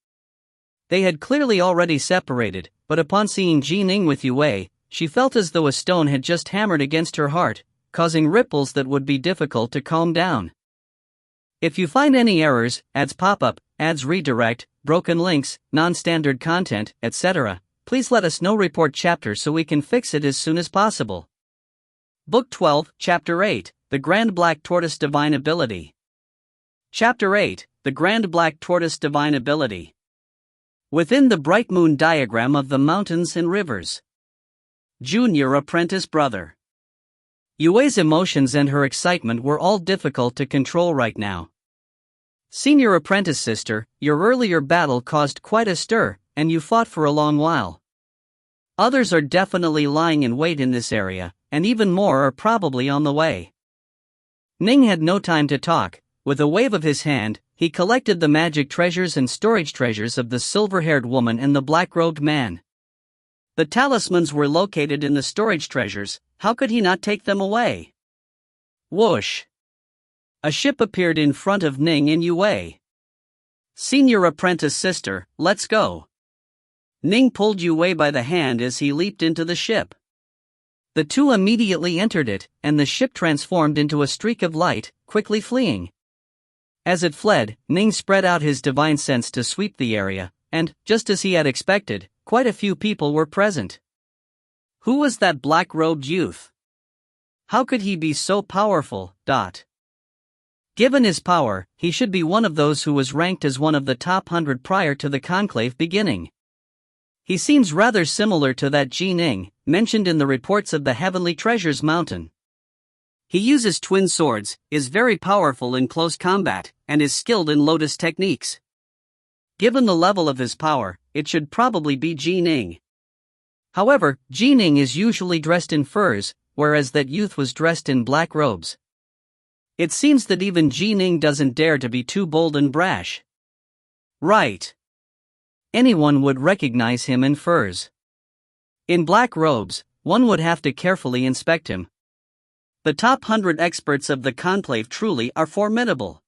They had clearly already separated, but upon seeing Ning with Yue, she felt as though a stone had just hammered against her heart, causing ripples that would be difficult to calm down. If you find any errors, ads pop-up, ads redirect, broken links, non-standard content, etc., please let us know. Report chapter so we can fix it as soon as possible. Book 12, Chapter 8, The Grand Black Tortoise Divine Ability. Chapter 8, The Grand Black Tortoise Divine Ability. Within the bright moon diagram of the mountains and rivers. Junior apprentice brother. Yue's emotions and her excitement were all difficult to control right now. Senior apprentice sister, your earlier battle caused quite a stir, and you fought for a long while. Others are definitely lying in wait in this area, and even more are probably on the way. Ning had no time to talk. With a wave of his hand, he collected the magic treasures and storage treasures of the silver-haired woman and the black-robed man. The talismans were located in the storage treasures. How could he not take them away? Whoosh! A ship appeared in front of Ning and Yue. Senior apprentice sister, let's go. Ning pulled Yue by the hand as he leaped into the ship. The two immediately entered it, and the ship transformed into a streak of light, quickly fleeing. As it fled, Ning spread out his divine sense to sweep the area, and, just as he had expected, quite a few people were present. Who was that black-robed youth? How could he be so powerful? Given his power, he should be one of those who was ranked as one of the top 100 prior to the conclave beginning. He seems rather similar to that Ning, mentioned in the reports of the Heavenly Treasures Mountain. He uses twin swords, is very powerful in close combat, and is skilled in lotus techniques. Given the level of his power, it should probably be Ning. However, Ning is usually dressed in furs, whereas that youth was dressed in black robes. It seems that even Ning doesn't dare to be too bold and brash. Right. Anyone would recognize him in furs. In black robes, one would have to carefully inspect him. The top 100 experts of the conclave truly are formidable.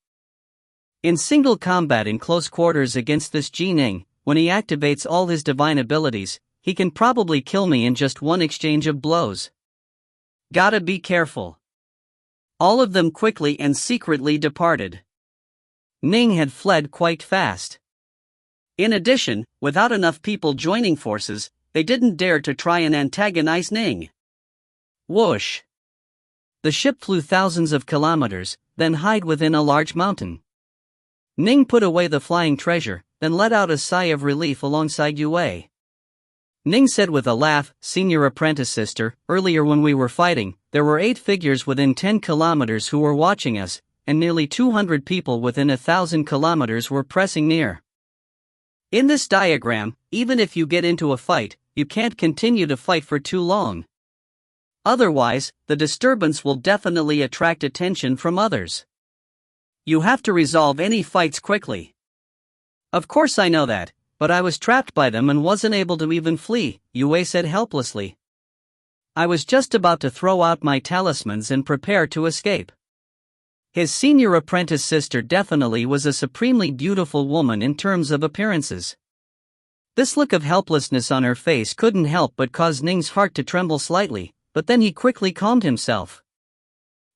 In single combat in close quarters against this Ning, when he activates all his divine abilities, he can probably kill me in just one exchange of blows. Gotta be careful. All of them quickly and secretly departed. Ning had fled quite fast. In addition, without enough people joining forces, they didn't dare to try and antagonize Ning. Whoosh! The ship flew thousands of kilometers, then hid within a large mountain. Ning put away the flying treasure, then let out a sigh of relief alongside Yue. Ning said with a laugh, "Senior apprentice sister, earlier when we were fighting, there were 8 figures within 10 kilometers who were watching us, and nearly 200 people within 1,000 kilometers were pressing near. In this diagram, even if you get into a fight, you can't continue to fight for too long. Otherwise, the disturbance will definitely attract attention from others. You have to resolve any fights quickly." "Of course I know that, but I was trapped by them and wasn't able to even flee," Yue said helplessly. "I was just about to throw out my talismans and prepare to escape." His senior apprentice sister definitely was a supremely beautiful woman in terms of appearances. This look of helplessness on her face couldn't help but cause Ning's heart to tremble slightly, but then he quickly calmed himself.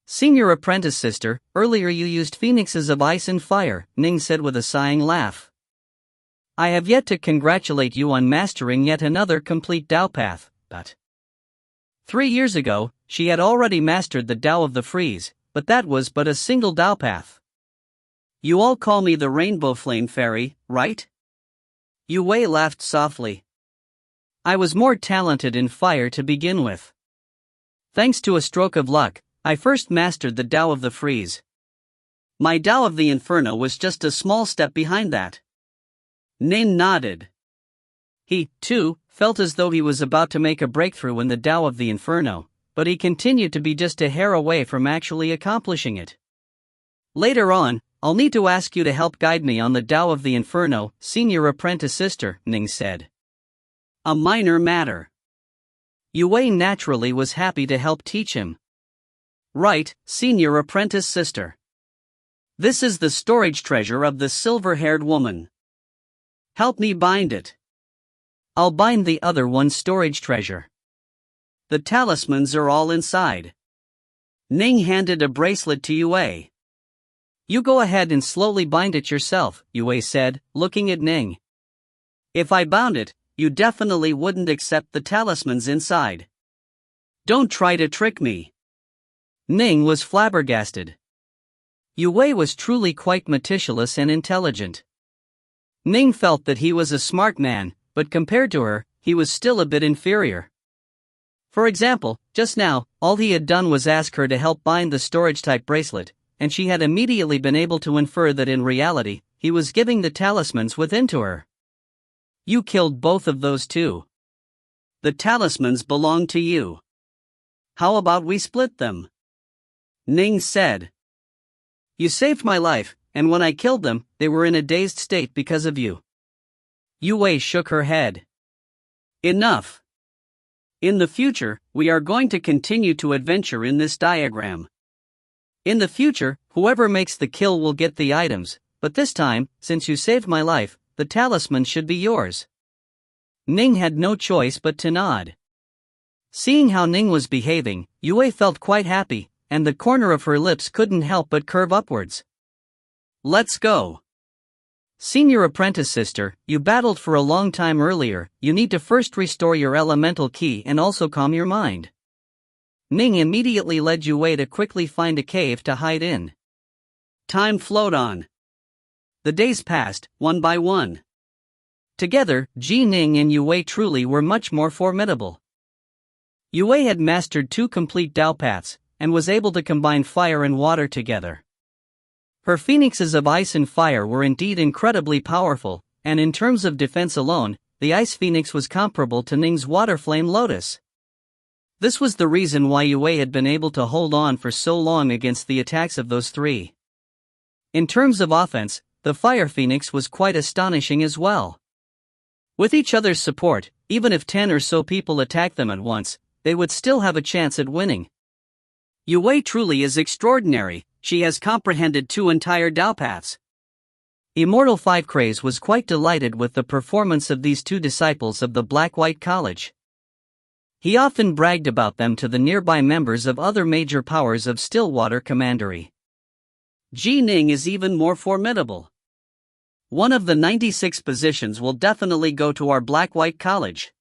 "Senior apprentice sister, earlier you used phoenixes of ice and fire," Ning said with a sighing laugh. "I have yet to congratulate you on mastering yet another complete Dao path, but 3 years ago, she had already mastered the Dao of the Freeze, but that was but a single Dao path. You all call me the Rainbow Flame Fairy, right?" Yue laughed softly. "I was more talented in fire to begin with. Thanks to a stroke of luck, I first mastered the Dao of the Freeze. My Dao of the Inferno was just a small step behind that." Ning nodded. He, too, felt as though he was about to make a breakthrough in the Dao of the Inferno, but he continued to be just a hair away from actually accomplishing it. "Later on, I'll need to ask you to help guide me on the Dao of the Inferno, senior apprentice sister," Ning said. "A minor matter." Yue naturally was happy to help teach him. "Right, senior apprentice sister. This is the storage treasure of the silver-haired woman. Help me bind it." "I'll bind the other one's storage treasure. The talismans are all inside." Ning handed a bracelet to Yue. "You go ahead and slowly bind it yourself," Yue said, looking at Ning. "If I bound it, you definitely wouldn't accept the talismans inside. Don't try to trick me." Ning was flabbergasted. Yue was truly quite meticulous and intelligent. Ning felt that he was a smart man, but compared to her, he was still a bit inferior. For example, just now, all he had done was ask her to help bind the storage-type bracelet, and she had immediately been able to infer that in reality, he was giving the talismans within to her. "You killed both of those too. The talismans belong to you. How about we split them?" Ning said. "You saved my life, and when I killed them, they were in a dazed state because of you." Yue shook her head. "Enough. In the future, we are going to continue to adventure in this diagram. In the future, whoever makes the kill will get the items, but this time, since you saved my life, the talisman should be yours." Ning had no choice but to nod. Seeing how Ning was behaving, Yue felt quite happy, and the corner of her lips couldn't help but curve upwards. "Let's go. Senior apprentice sister, you battled for a long time earlier, you need to first restore your elemental ki and also calm your mind." Ning immediately led Yue to quickly find a cave to hide in. Time flowed on. The days passed, one by one. Together, Ning and Yue truly were much more formidable. Yue had mastered 2 complete Dao paths, and was able to combine fire and water together. Her phoenixes of ice and fire were indeed incredibly powerful, and in terms of defense alone, the ice phoenix was comparable to Ning's water flame lotus. This was the reason why Yue had been able to hold on for so long against the attacks of those 3. In terms of offense, the fire phoenix was quite astonishing as well. With each other's support, even if 10 or so people attacked them at once, they would still have a chance at winning. Yue truly is extraordinary. She has comprehended 2 entire Dao paths. Immortal 5 Craze was quite delighted with the performance of these two disciples of the Black-White College. He often bragged about them to the nearby members of other major powers of Stillwater Commandery. Ning is even more formidable. One of the 96 positions will definitely go to our Black-White College.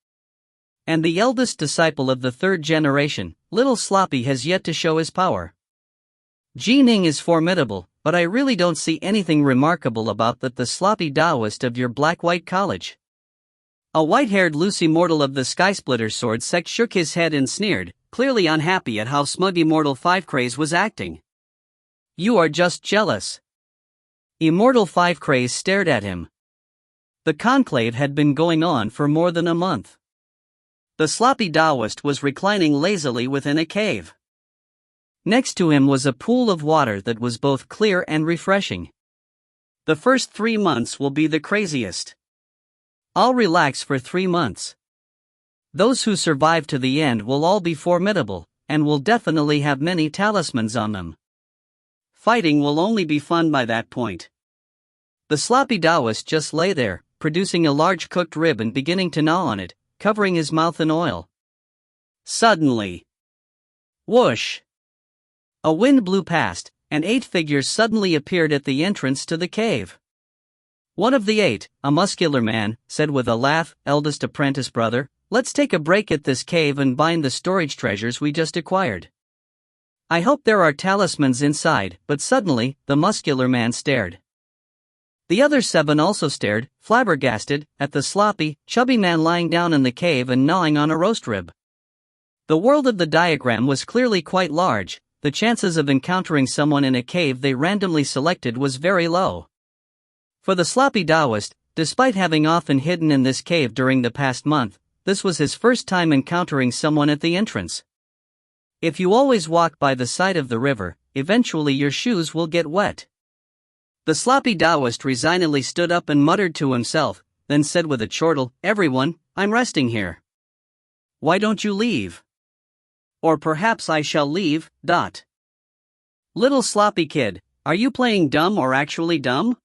And the eldest disciple of the third generation, Little Sloppy, has yet to show his power. Ning is formidable, but I really don't see anything remarkable about that the sloppy Taoist of your Black-White College. A white-haired loose Immortal of the Skysplitter sword sect shook his head and sneered, clearly unhappy at how smug Immortal 5 Craze was acting. You are just jealous. Immortal 5 Craze stared at him. The conclave had been going on for more than a month. The sloppy Taoist was reclining lazily within a cave. Next to him was a pool of water that was both clear and refreshing. The first 3 months will be the craziest. I'll relax for 3 months. Those who survive to the end will all be formidable, and will definitely have many talismans on them. Fighting will only be fun by that point. The sloppy Taoist just lay there, producing a large cooked rib and beginning to gnaw on it, covering his mouth in oil. Suddenly, whoosh! A wind blew past, and 8 figures suddenly appeared at the entrance to the cave. One of the 8, a muscular man, said with a laugh, "Eldest apprentice brother, let's take a break at this cave and bind the storage treasures we just acquired. I hope there are talismans inside." But suddenly, the muscular man stared. The other 7 also stared, flabbergasted, at the sloppy, chubby man lying down in the cave and gnawing on a roast rib. The world of the diagram was clearly quite large. The chances of encountering someone in a cave they randomly selected was very low. For the sloppy Taoist, despite having often hidden in this cave during the past month, this was his first time encountering someone at the entrance. If you always walk by the side of the river, eventually your shoes will get wet. The sloppy Taoist resignedly stood up and muttered to himself, then said with a chortle, "Everyone, I'm resting here. Why don't you leave? Or perhaps I shall leave, ... Little sloppy kid, are you playing dumb or actually dumb?"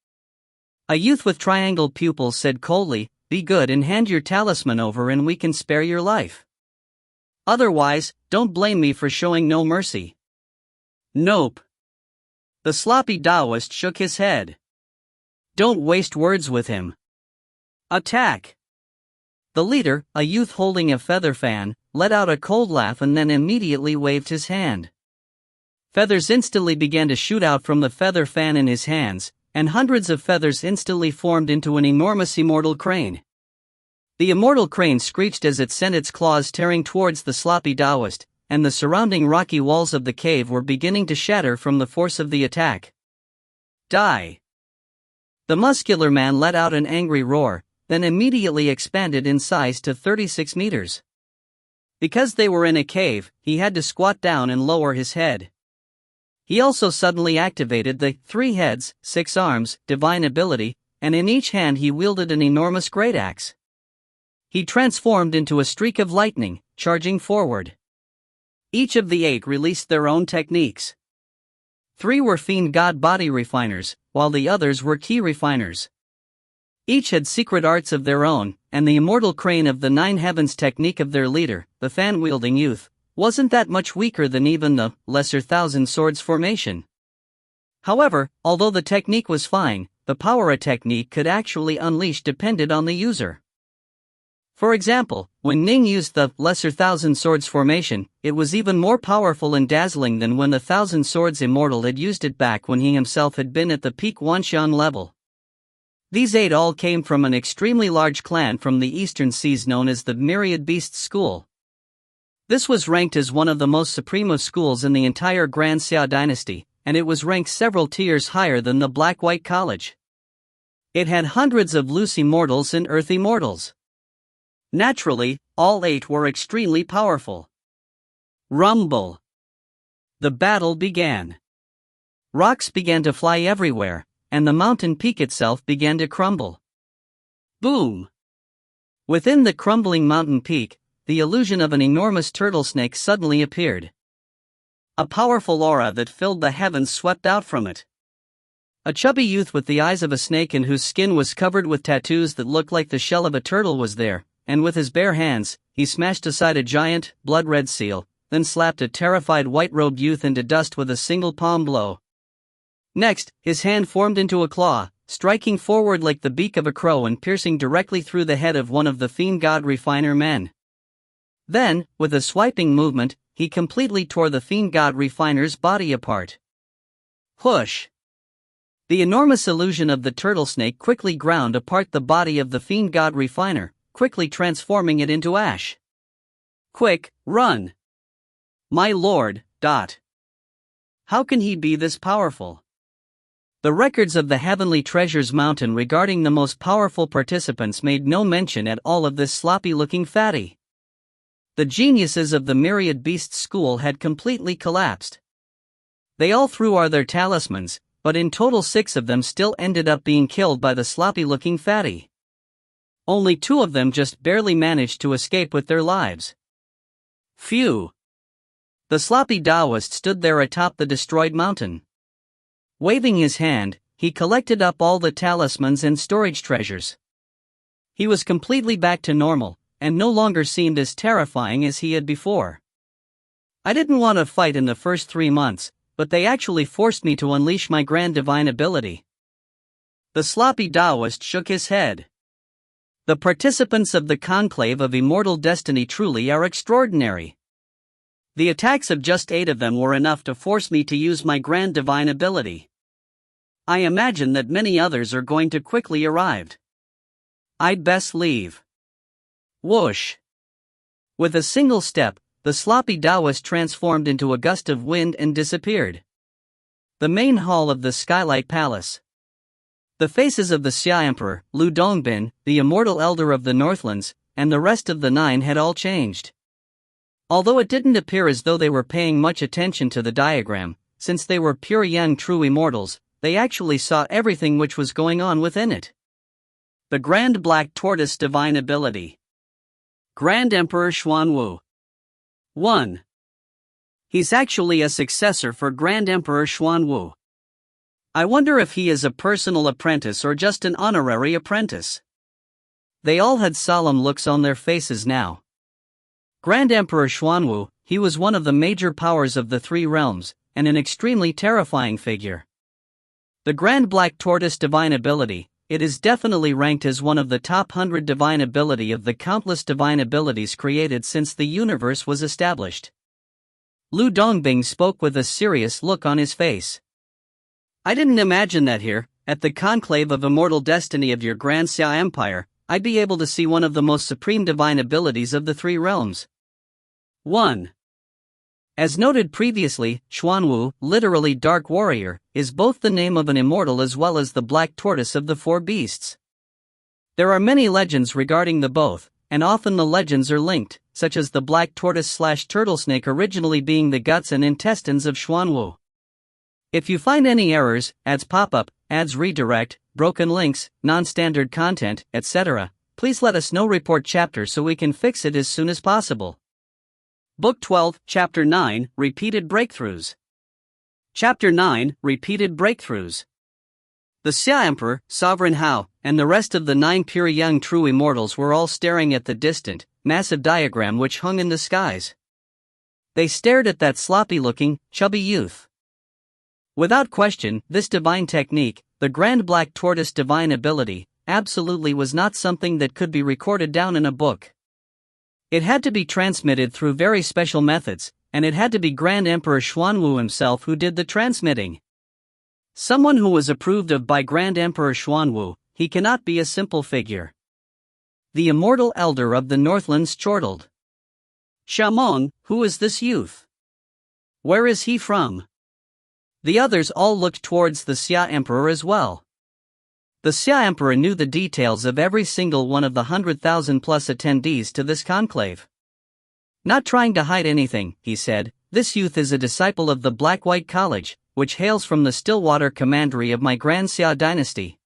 A youth with triangle pupils said coldly, "Be good and hand your talisman over and we can spare your life. Otherwise, don't blame me for showing no mercy." "Nope." The sloppy Taoist shook his head. "Don't waste words with him. Attack!" The leader, a youth holding a feather fan, let out a cold laugh and then immediately waved his hand. Feathers instantly began to shoot out from the feather fan in his hands, and hundreds of feathers instantly formed into an enormous immortal crane. The immortal crane screeched as it sent its claws tearing towards the sloppy Taoist, and the surrounding rocky walls of the cave were beginning to shatter from the force of the attack. Die! The muscular man let out an angry roar, then immediately expanded in size to 36 meters. Because they were in a cave, he had to squat down and lower his head. He also suddenly activated the 3 heads, 6 arms, divine ability, and in each hand he wielded an enormous great axe. He transformed into a streak of lightning, charging forward. Each of the 8 released their own techniques. 3 were fiend god body refiners, while the others were ki refiners. Each had secret arts of their own, and the immortal crane of the 9 heavens technique of their leader, the fan-wielding youth, wasn't that much weaker than even the lesser thousand swords formation. However, although the technique was fine, the power a technique could actually unleash depended on the user. For example, when Ning used the lesser thousand swords formation, it was even more powerful and dazzling than when the thousand swords immortal had used it back when he himself had been at the peak Wanshan level. These 8 all came from an extremely large clan from the eastern seas known as the Myriad Beasts School. This was ranked as one of the most supreme of schools in the entire Grand Xia dynasty, and it was ranked several tiers higher than the Black-White College. It had hundreds of loose immortals and earth immortals. Naturally, all 8 were extremely powerful. Rumble! The battle began. Rocks began to fly everywhere, and the mountain peak itself began to crumble. Boom! Within the crumbling mountain peak, the illusion of an enormous turtle snake suddenly appeared. A powerful aura that filled the heavens swept out from it. A chubby youth with the eyes of a snake and whose skin was covered with tattoos that looked like the shell of a turtle was there, and with his bare hands, he smashed aside a giant, blood-red seal, then slapped a terrified white-robed youth into dust with a single palm blow. Next, his hand formed into a claw, striking forward like the beak of a crow and piercing directly through the head of one of the fiend god refiner men. Then, with a swiping movement, he completely tore the fiend god refiner's body apart. Whoosh! The enormous illusion of the turtle snake quickly ground apart the body of the fiend god refiner, quickly transforming it into ash. Quick, run! My lord, ... How can he be this powerful? The records of the Heavenly Treasures Mountain regarding the most powerful participants made no mention at all of this sloppy-looking fatty. The geniuses of the Myriad Beasts school had completely collapsed. They all threw their talismans, but in total 6 of them still ended up being killed by the sloppy-looking fatty. Only 2 of them just barely managed to escape with their lives. Phew! The sloppy Taoist stood there atop the destroyed mountain. Waving his hand, he collected up all the talismans and storage treasures. He was completely back to normal, and no longer seemed as terrifying as he had before. I didn't want to fight in the first 3 months, but they actually forced me to unleash my grand divine ability. The sloppy Taoist shook his head. The participants of the conclave of immortal destiny truly are extraordinary. The attacks of just 8 of them were enough to force me to use my grand divine ability. I imagine that many others are going to quickly arrive. I'd best leave. Whoosh! With a single step, the sloppy Taoist transformed into a gust of wind and disappeared. The main hall of the Skylight Palace. The faces of the Xia Emperor, Lu Dongbin, the immortal elder of the Northlands, and the rest of the 9 had all changed. Although it didn't appear as though they were paying much attention to the diagram, since they were pure young true immortals, they actually saw everything which was going on within it. The Grand Black Tortoise Divine Ability. Grand Emperor Xuanwu. 1. He's actually a successor for Grand Emperor Xuanwu. I wonder if he is a personal apprentice or just an honorary apprentice. They all had solemn looks on their faces now. Grand Emperor Xuanwu, he was one of the major powers of the 3 realms, and an extremely terrifying figure. The Grand Black Tortoise Divine Ability, it is definitely ranked as one of the top 100 divine ability of the countless divine abilities created since the universe was established. Lu Dongbing spoke with a serious look on his face. I didn't imagine that here, at the conclave of immortal destiny of your Grand Xia Empire, I'd be able to see one of the most supreme divine abilities of the 3 realms. 1. As noted previously, Xuanwu, literally Dark Warrior, is both the name of an immortal as well as the Black Tortoise of the 4 beasts. There are many legends regarding the both, and often the legends are linked, such as the Black Tortoise/Turtle Snake originally being the guts and intestines of Xuanwu. If you find any errors, ads pop up, ads redirect, broken links, non-standard content, etc., please let us know. Report chapter so we can fix it as soon as possible. Book 12, Chapter 9, Repeated Breakthroughs. Chapter 9, Repeated Breakthroughs. The Xia Emperor, Sovereign Hao, and the rest of the 9 pure young true immortals were all staring at the distant, massive diagram which hung in the skies. They stared at that sloppy-looking, chubby youth. Without question, this divine technique, the Grand Black Tortoise Divine Ability, absolutely was not something that could be recorded down in a book. It had to be transmitted through very special methods, and it had to be Grand Emperor Xuanwu himself who did the transmitting. Someone who was approved of by Grand Emperor Xuanwu, he cannot be a simple figure. The immortal elder of the Northlands chortled. Shamong, who is this youth? Where is he from? The others all looked towards the Xia Emperor as well. The Xia Emperor knew the details of every single one of the 100,000 plus attendees to this conclave. Not trying to hide anything, he said, this youth is a disciple of the Black-White College, which hails from the Stillwater Commandery of my Grand Xia dynasty.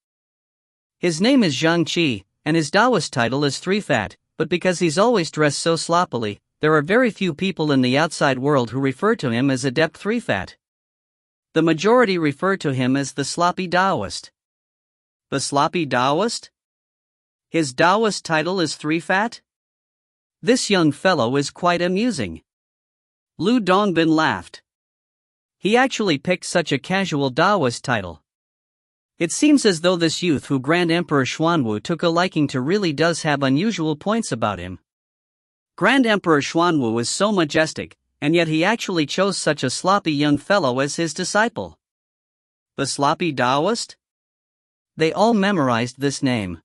His name is Zhang Qi, and his Taoist title is 3 Fat, but because he's always dressed so sloppily, there are very few people in the outside world who refer to him as Adept 3 Fat. The majority refer to him as the sloppy Taoist. The sloppy Taoist? His Taoist title is 3 Fat? This young fellow is quite amusing. Lu Dongbin laughed. He actually picked such a casual Taoist title. It seems as though this youth who Grand Emperor Xuanwu took a liking to really does have unusual points about him. Grand Emperor Xuanwu is so majestic, and yet he actually chose such a sloppy young fellow as his disciple. The sloppy Taoist? They all memorized this name.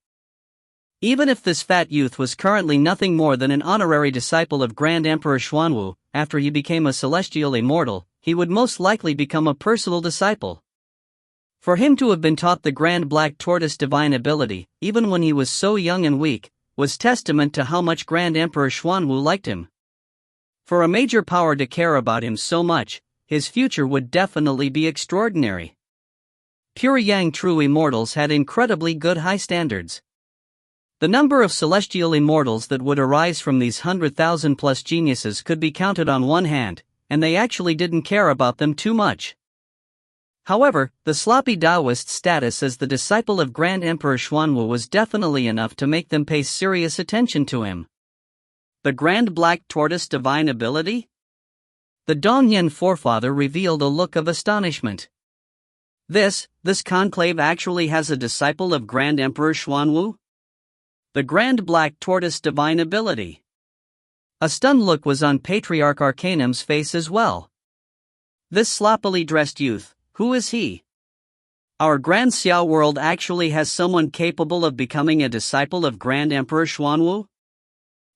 Even if this fat youth was currently nothing more than an honorary disciple of Grand Emperor Xuanwu, after he became a celestial immortal, he would most likely become a personal disciple. For him to have been taught the Grand Black Tortoise divine ability, even when he was so young and weak, was testament to how much Grand Emperor Xuanwu liked him. For a major power to care about him so much, his future would definitely be extraordinary. Pure Yang true immortals had incredibly good high standards. The number of celestial immortals that would arise from these 100,000 plus geniuses could be counted on one hand, and they actually didn't care about them too much. However, the sloppy Taoist status as the disciple of Grand Emperor Xuanwu was definitely enough to make them pay serious attention to him. The Grand Black Tortoise divine ability? The Dongyan forefather revealed a look of astonishment. This conclave actually has a disciple of Grand Emperor Xuanwu? The Grand Black Tortoise divine ability. A stunned look was on Patriarch Arcanum's face as well. This sloppily dressed youth, who is he? Our Grand Xiao world actually has someone capable of becoming a disciple of Grand Emperor Xuanwu?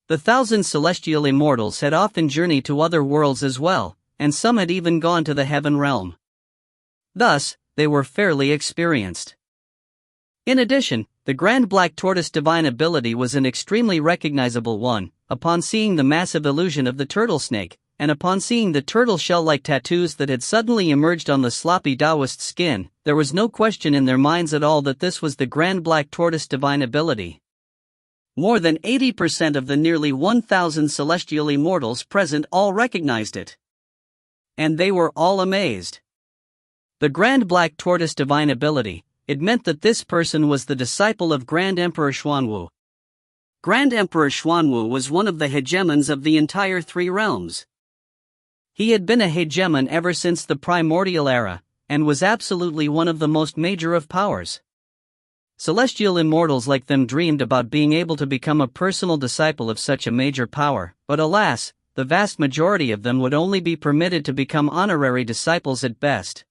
The 1,000 celestial immortals had often journeyed to other worlds as well, and some had even gone to the heaven realm. Thus, they were fairly experienced. In addition, the Grand Black Tortoise divine ability was an extremely recognizable one. Upon seeing the massive illusion of the turtle snake, and upon seeing the turtle shell-like tattoos that had suddenly emerged on the sloppy Taoist skin, there was no question in their minds at all that this was the Grand Black Tortoise divine ability. More than 80% of the nearly 1,000 celestial immortals present all recognized it. And they were all amazed. The Grand Black Tortoise divine ability, it meant that this person was the disciple of Grand Emperor Xuanwu. Grand Emperor Xuanwu was one of the hegemons of the entire 3 realms. He had been a hegemon ever since the primordial era, and was absolutely one of the most major of powers. Celestial immortals like them dreamed about being able to become a personal disciple of such a major power, but alas, the vast majority of them would only be permitted to become honorary disciples at best.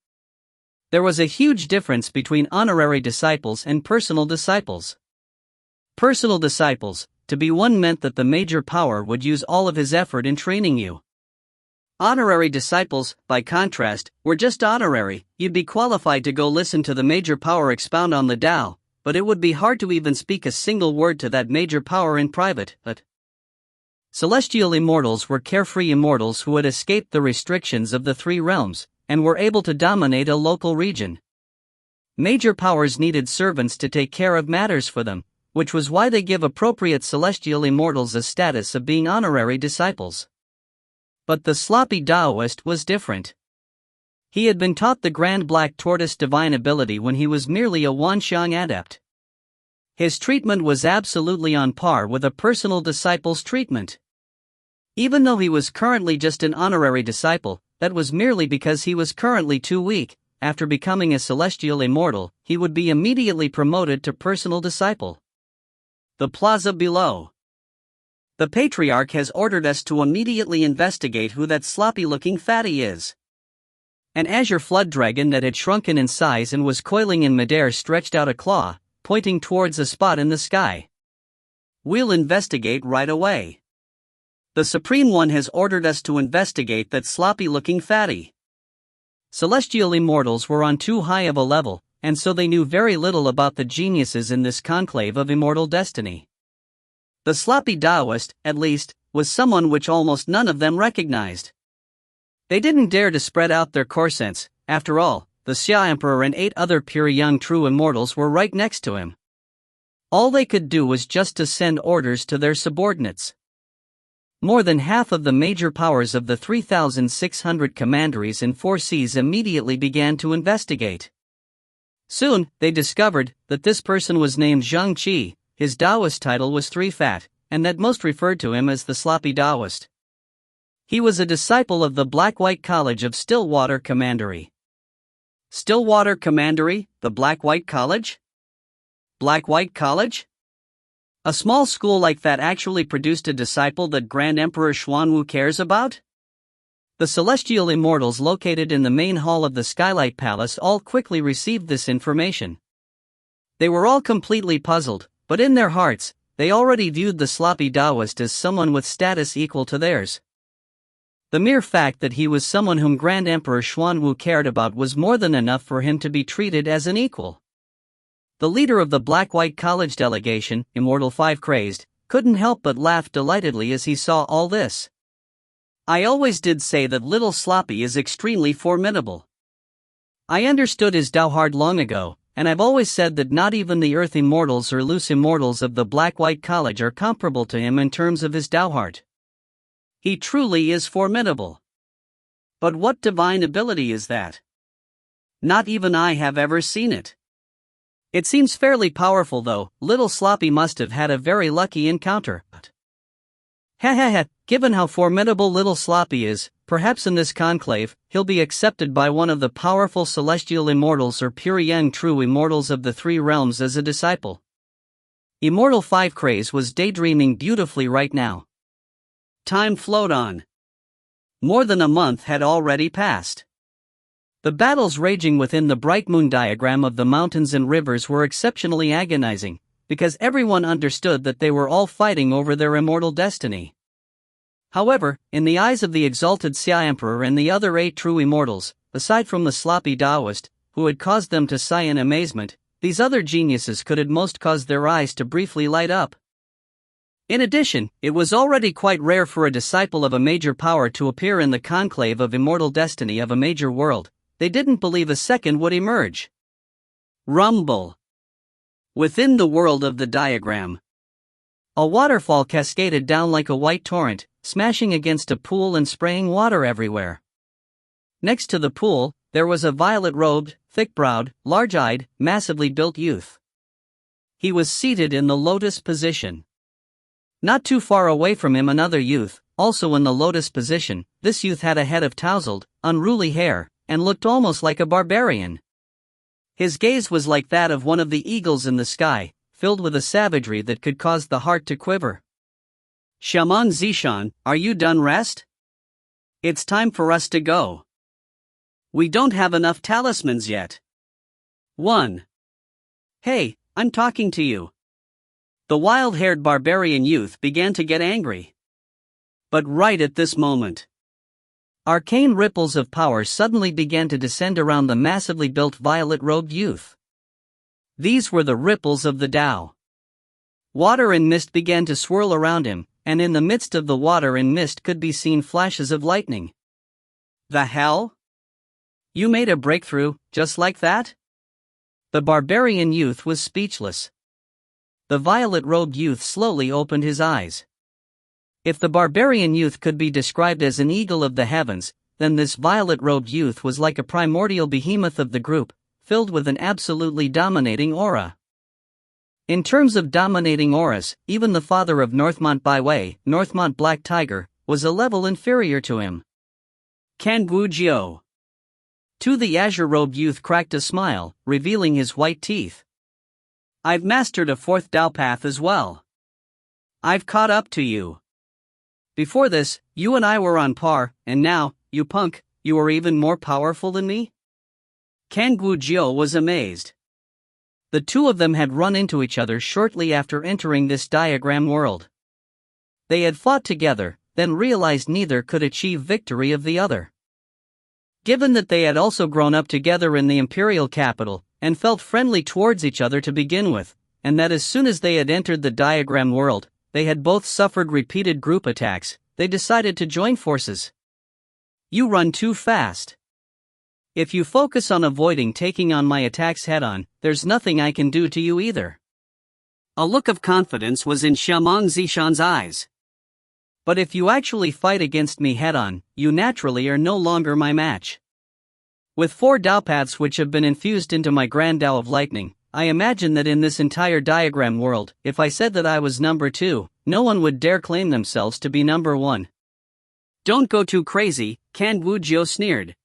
There was a huge difference between honorary disciples and personal disciples. Personal disciples, to be one meant that the major power would use all of his effort in training you. Honorary disciples, by contrast, were just honorary. You'd be qualified to go listen to the major power expound on the Tao, but it would be hard to even speak a single word to that major power in private. But celestial immortals were carefree immortals who had escaped the restrictions of the 3 realms, and were able to dominate a local region. Major powers needed servants to take care of matters for them, which was why they give appropriate celestial immortals a status of being honorary disciples. But the sloppy Taoist was different. He had been taught the Grand Black Tortoise divine ability when he was merely a Wanxiang adept. His treatment was absolutely on par with a personal disciple's treatment. Even though he was currently just an honorary disciple, that was merely because he was currently too weak. After becoming a celestial immortal, he would be immediately promoted to personal disciple. The plaza below. The Patriarch has ordered us to immediately investigate who that sloppy-looking fatty is. An azure flood dragon that had shrunken in size and was coiling in midair stretched out a claw, pointing towards a spot in the sky. We'll investigate right away. The Supreme One has ordered us to investigate that sloppy-looking fatty. Celestial immortals were on too high of a level, and so they knew very little about the geniuses in this conclave of immortal destiny. The sloppy Taoist, at least, was someone which almost none of them recognized. They didn't dare to spread out their corsets. After all, the Xia Emperor and 8 other pure young true immortals were right next to him. All they could do was just to send orders to their subordinates. More than half of the major powers of the 3,600 commanderies in 4 seas immediately began to investigate. Soon, they discovered that this person was named Zhang Qi, his Taoist title was 3 Fat, and that most referred to him as the Sloppy Taoist. He was a disciple of the Black-White College of Stillwater Commandery. Stillwater Commandery, the Black-White College? Black-White College? A small school like that actually produced a disciple that Grand Emperor Xuanwu cares about? The celestial immortals located in the main hall of the Skylight Palace all quickly received this information. They were all completely puzzled, but in their hearts, they already viewed the sloppy Taoist as someone with status equal to theirs. The mere fact that he was someone whom Grand Emperor Xuanwu cared about was more than enough for him to be treated as an equal. The leader of the Black-White College delegation, Immortal 5 Crazed, couldn't help but laugh delightedly as he saw all this. I always did say that little Sloppy is extremely formidable. I understood his Tao hard long ago, and I've always said that not even the Earth Immortals or Loose Immortals of the Black-White College are comparable to him in terms of his Tao heart. He truly is formidable. But what divine ability is that? Not even I have ever seen it. It seems fairly powerful though. Little Sloppy must have had a very lucky encounter. Given how formidable Little Sloppy is, perhaps in this conclave, he'll be accepted by one of the powerful celestial immortals or pure yang true immortals of the 3 realms as a disciple. Immortal 5 Craze was daydreaming beautifully right now. Time flowed on. More than a month had already passed. The battles raging within the bright moon diagram of the mountains and rivers were exceptionally agonizing, because everyone understood that they were all fighting over their immortal destiny. However, in the eyes of the exalted Xia Emperor and the other 8 true immortals, aside from the sloppy Taoist, who had caused them to sigh in amazement, these other geniuses could at most cause their eyes to briefly light up. In addition, it was already quite rare for a disciple of a major power to appear in the conclave of immortal destiny of a major world. They didn't believe a second would emerge. Rumble. Within the world of the diagram, a waterfall cascaded down like a white torrent, smashing against a pool and spraying water everywhere. Next to the pool, there was a violet-robed, thick-browed, large-eyed, massively built youth. He was seated in the lotus position. Not too far away from him another youth, also in the lotus position. This youth had a head of tousled, unruly hair, and looked almost like a barbarian. His gaze was like that of one of the eagles in the sky, filled with a savagery that could cause the heart to quiver. Shaman Zishan, are you done rest? It's time for us to go. We don't have enough talismans yet. 1. Hey, I'm talking to you. The wild-haired barbarian youth began to get angry. But right at this moment, arcane ripples of power suddenly began to descend around the massively built violet-robed youth. These were the ripples of the Tao. Water and mist began to swirl around him, and in the midst of the water and mist could be seen flashes of lightning. The hell? You made a breakthrough, just like that? The barbarian youth was speechless. The violet-robed youth slowly opened his eyes. If the barbarian youth could be described as an eagle of the heavens, then this violet-robed youth was like a primordial behemoth of the group, filled with an absolutely dominating aura. In terms of dominating auras, even the father of Northmont Byway, Northmont Black Tiger, was a level inferior to him. Kangu Jiao. To the azure-robed youth cracked a smile, revealing his white teeth. I've mastered a 4th Tao path as well. I've caught up to you. Before this, you and I were on par, and now, you punk, you are even more powerful than me? Kangu Jiao was amazed. The two of them had run into each other shortly after entering this diagram world. They had fought together, then realized neither could achieve victory of the other. Given that they had also grown up together in the imperial capital, and felt friendly towards each other to begin with, and that as soon as they had entered the diagram world, they had both suffered repeated group attacks, they decided to join forces. You run too fast. If you focus on avoiding taking on my attacks head-on, there's nothing I can do to you either. A look of confidence was in Shaman Zishan's eyes. But if you actually fight against me head-on, you naturally are no longer my match. With 4 Dao paths which have been infused into my Grand Dao of Lightning, I imagine that in this entire diagram world, if I said that I was number 2, no one would dare claim themselves to be number 1. Don't go too crazy, Kan Wujiu sneered.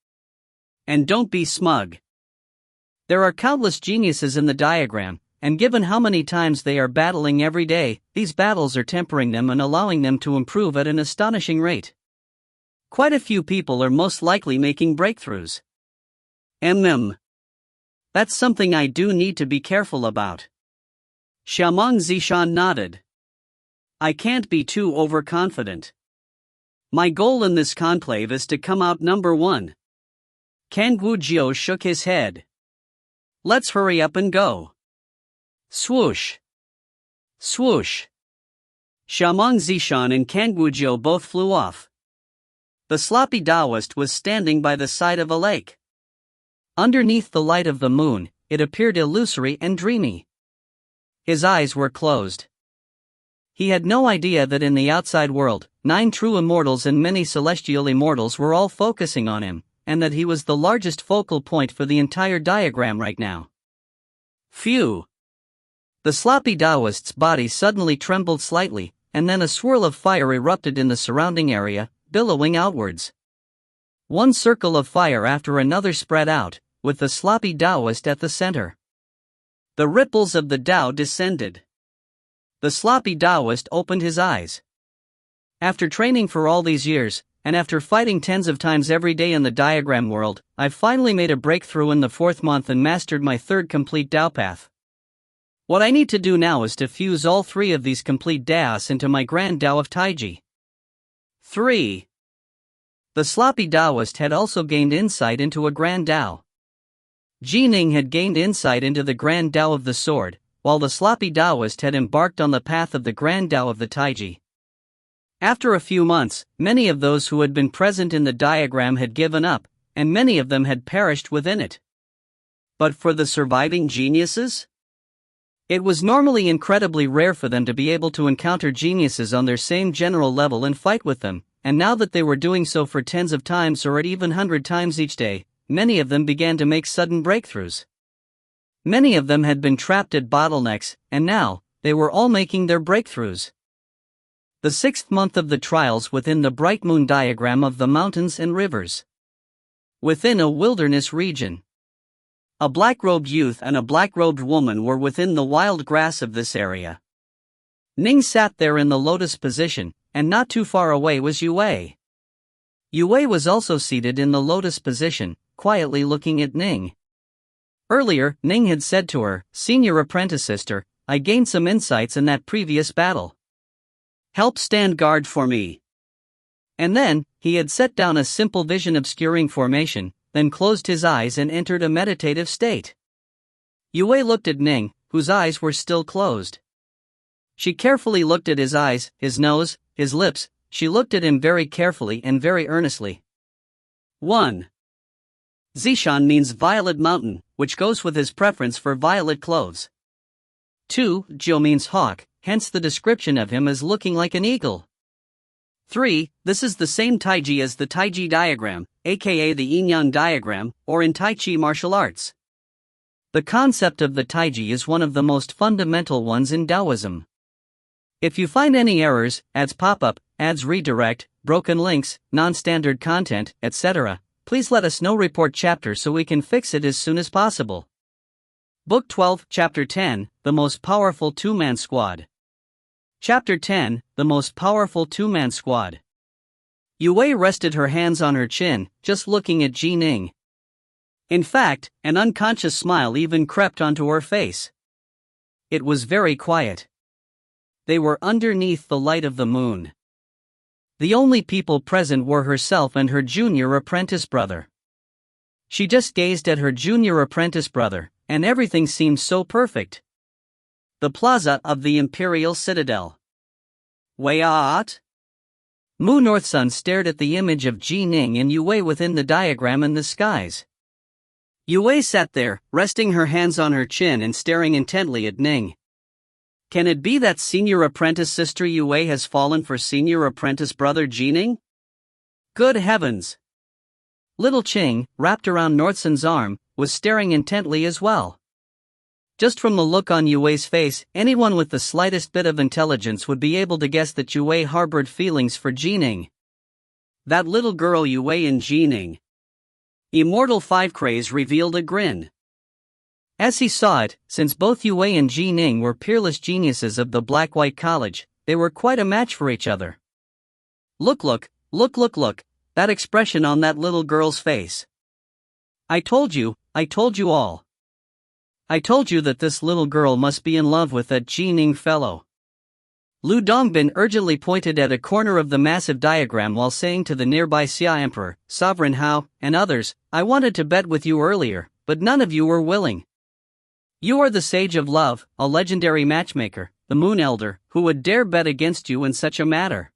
And don't be smug. There are countless geniuses in the diagram, and given how many times they are battling every day, these battles are tempering them and allowing them to improve at an astonishing rate. Quite a few people are most likely making breakthroughs. That's something I do need to be careful about. Xiaomeng Zishan nodded. I can't be too overconfident. My goal in this conclave is to come out number 1. Kan Wujiu shook his head. Let's hurry up and go. Swoosh. Swoosh. Xiaomeng Zishan and Kan Wujiu both flew off. The sloppy Taoist was standing by the side of a lake. Underneath the light of the moon, it appeared illusory and dreamy. His eyes were closed. He had no idea that in the outside world, 9 true immortals and many celestial immortals were all focusing on him, and that he was the largest focal point for the entire diagram right now. Phew! The sloppy Taoist's body suddenly trembled slightly, and then a swirl of fire erupted in the surrounding area, billowing outwards. One circle of fire after another spread out, with the sloppy Taoist at the center. The ripples of the Tao descended. The sloppy Taoist opened his eyes. After training for all these years, and after fighting tens of times every day in the diagram world, I finally made a breakthrough in the 4th month and mastered my 3rd complete Tao path. What I need to do now is to fuse all 3 of these complete Daos into my Grand Tao of Taiji. 3. The sloppy Taoist had also gained insight into a Grand Tao. Ning had gained insight into the Grand Tao of the Sword, while the sloppy Taoist had embarked on the path of the Grand Tao of the Taiji. After a few months, many of those who had been present in the diagram had given up, and many of them had perished within it. But for the surviving geniuses? It was normally incredibly rare for them to be able to encounter geniuses on their same general level and fight with them, and now that they were doing so for tens of times or at even 100 times each day, many of them began to make sudden breakthroughs. Many of them had been trapped at bottlenecks, and now, they were all making their breakthroughs. The 6th month of the trials within the bright moon diagram of the mountains and rivers. Within a wilderness region. A black-robed youth and a black-robed woman were within the wild grass of this area. Ning sat there in the lotus position, and not too far away was Yue. Yue was also seated in the lotus position, quietly looking at Ning. Earlier, Ning had said to her, "Senior apprentice sister, I gained some insights in that previous battle. Help stand guard for me." And then, he had set down a simple vision obscuring formation, then closed his eyes and entered a meditative state. Yue looked at Ning, whose eyes were still closed. She carefully looked at his eyes, his nose, his lips. She looked at him very carefully and very earnestly. 1. Zishan means violet mountain, which goes with his preference for violet clothes. 2. Jiu means hawk, hence the description of him as looking like an eagle. 3. This is the same Taiji as the Taiji diagram, aka the Yin-Yang diagram, or in Tai Chi martial arts. The concept of the Taiji is one of the most fundamental ones in Taoism. If you find any errors, ads pop up, ads redirect, broken links, non-standard content, etc., please let us know. Report chapter so we can fix it as soon as possible. Book 12, Chapter 10, The Most Powerful Two-Man Squad. Chapter 10, The Most Powerful Two-Man Squad. Yue rested her hands on her chin, just looking at Ning. In fact, an unconscious smile even crept onto her face. It was very quiet. They were underneath the light of the moon. The only people present were herself and her junior apprentice brother. She just gazed at her junior apprentice brother, and everything seemed so perfect. The plaza of the Imperial Citadel. Wait. Mu Northsun stared at the image of Ning and Yue within the diagram in the skies. Yue sat there, resting her hands on her chin and staring intently at Ning. Can it be that senior apprentice sister Yue has fallen for senior apprentice brother Ning? Good heavens! Little Qing, wrapped around Nordsen's arm, was staring intently as well. Just from the look on Yue's face, anyone with the slightest bit of intelligence would be able to guess that Yue harbored feelings for Ning. That little girl Yue and Ning. Immortal 5 craze revealed a grin. As he saw it, since both Yue and Ning were peerless geniuses of the Black-White College, they were quite a match for each other. Look, that expression on that little girl's face. I told you all. I told you that this little girl must be in love with that Ning fellow. Lu Dongbin urgently pointed at a corner of the massive diagram while saying to the nearby Xia Emperor, Sovereign Hao, and others, I wanted to bet with you earlier, but none of you were willing. You are the Sage of Love, a legendary matchmaker, the Moon Elder, who would dare bet against you in such a matter?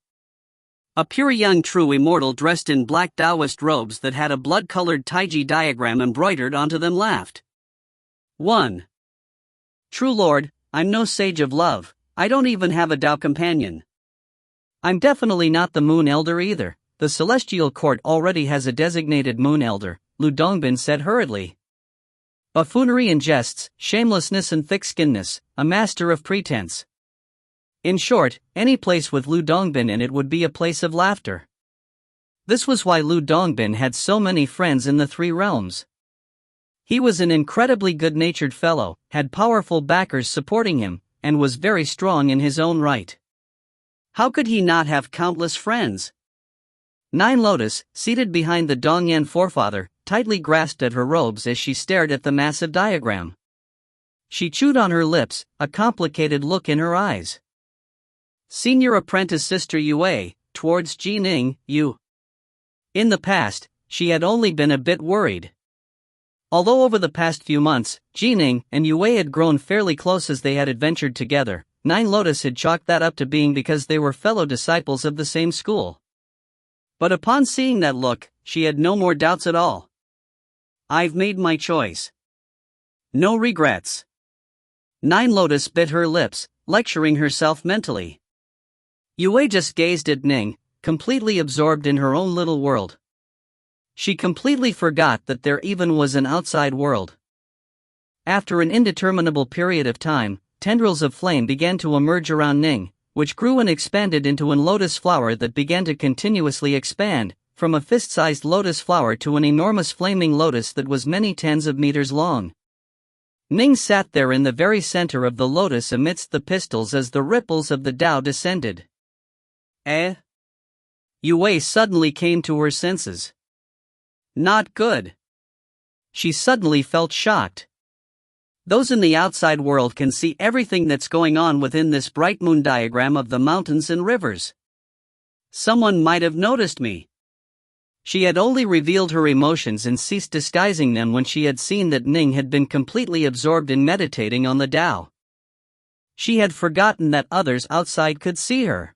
A pure young true immortal dressed in black Taoist robes that had a blood-colored Taiji diagram embroidered onto them laughed. 1. True Lord, I'm no Sage of Love. I don't even have a Tao companion. I'm definitely not the Moon Elder either. The Celestial Court already has a designated Moon Elder, Lu Dongbin said hurriedly. Buffoonery and jests, shamelessness and thick-skinnedness, a master of pretense. In short, any place with Lu Dongbin in it would be a place of laughter. This was why Lu Dongbin had so many friends in the Three Realms. He was an incredibly good-natured fellow, had powerful backers supporting him, and was very strong in his own right. How could he not have countless friends? Nine Lotus, seated behind the Dongyan forefather, tightly grasped at her robes as she stared at the massive diagram. She chewed on her lips, a complicated look in her eyes. Senior apprentice sister Yue, towards Ning, you. In the past, she had only been a bit worried. Although over the past few months, Ning and Yue had grown fairly close as they had adventured together, Nine Lotus had chalked that up to being because they were fellow disciples of the same school. But upon seeing that look, she had no more doubts at all. I've made my choice. No regrets. Nine Lotus bit her lips, lecturing herself mentally. Yue just gazed at Ning, completely absorbed in her own little world. She completely forgot that there even was an outside world. After an indeterminable period of time, tendrils of flame began to emerge around Ning, which grew and expanded into an lotus flower that began to continuously expand, from a fist-sized lotus flower to an enormous flaming lotus that was many tens of meters long. Ning sat there in the very center of the lotus amidst the pistils as the ripples of the Tao descended. Yue suddenly came to her senses. Not good. She suddenly felt shocked. Those in the outside world can see everything that's going on within this bright moon diagram of the mountains and rivers. Someone might have noticed me. She had only revealed her emotions and ceased disguising them when she had seen that Ning had been completely absorbed in meditating on the Tao. She had forgotten that others outside could see her.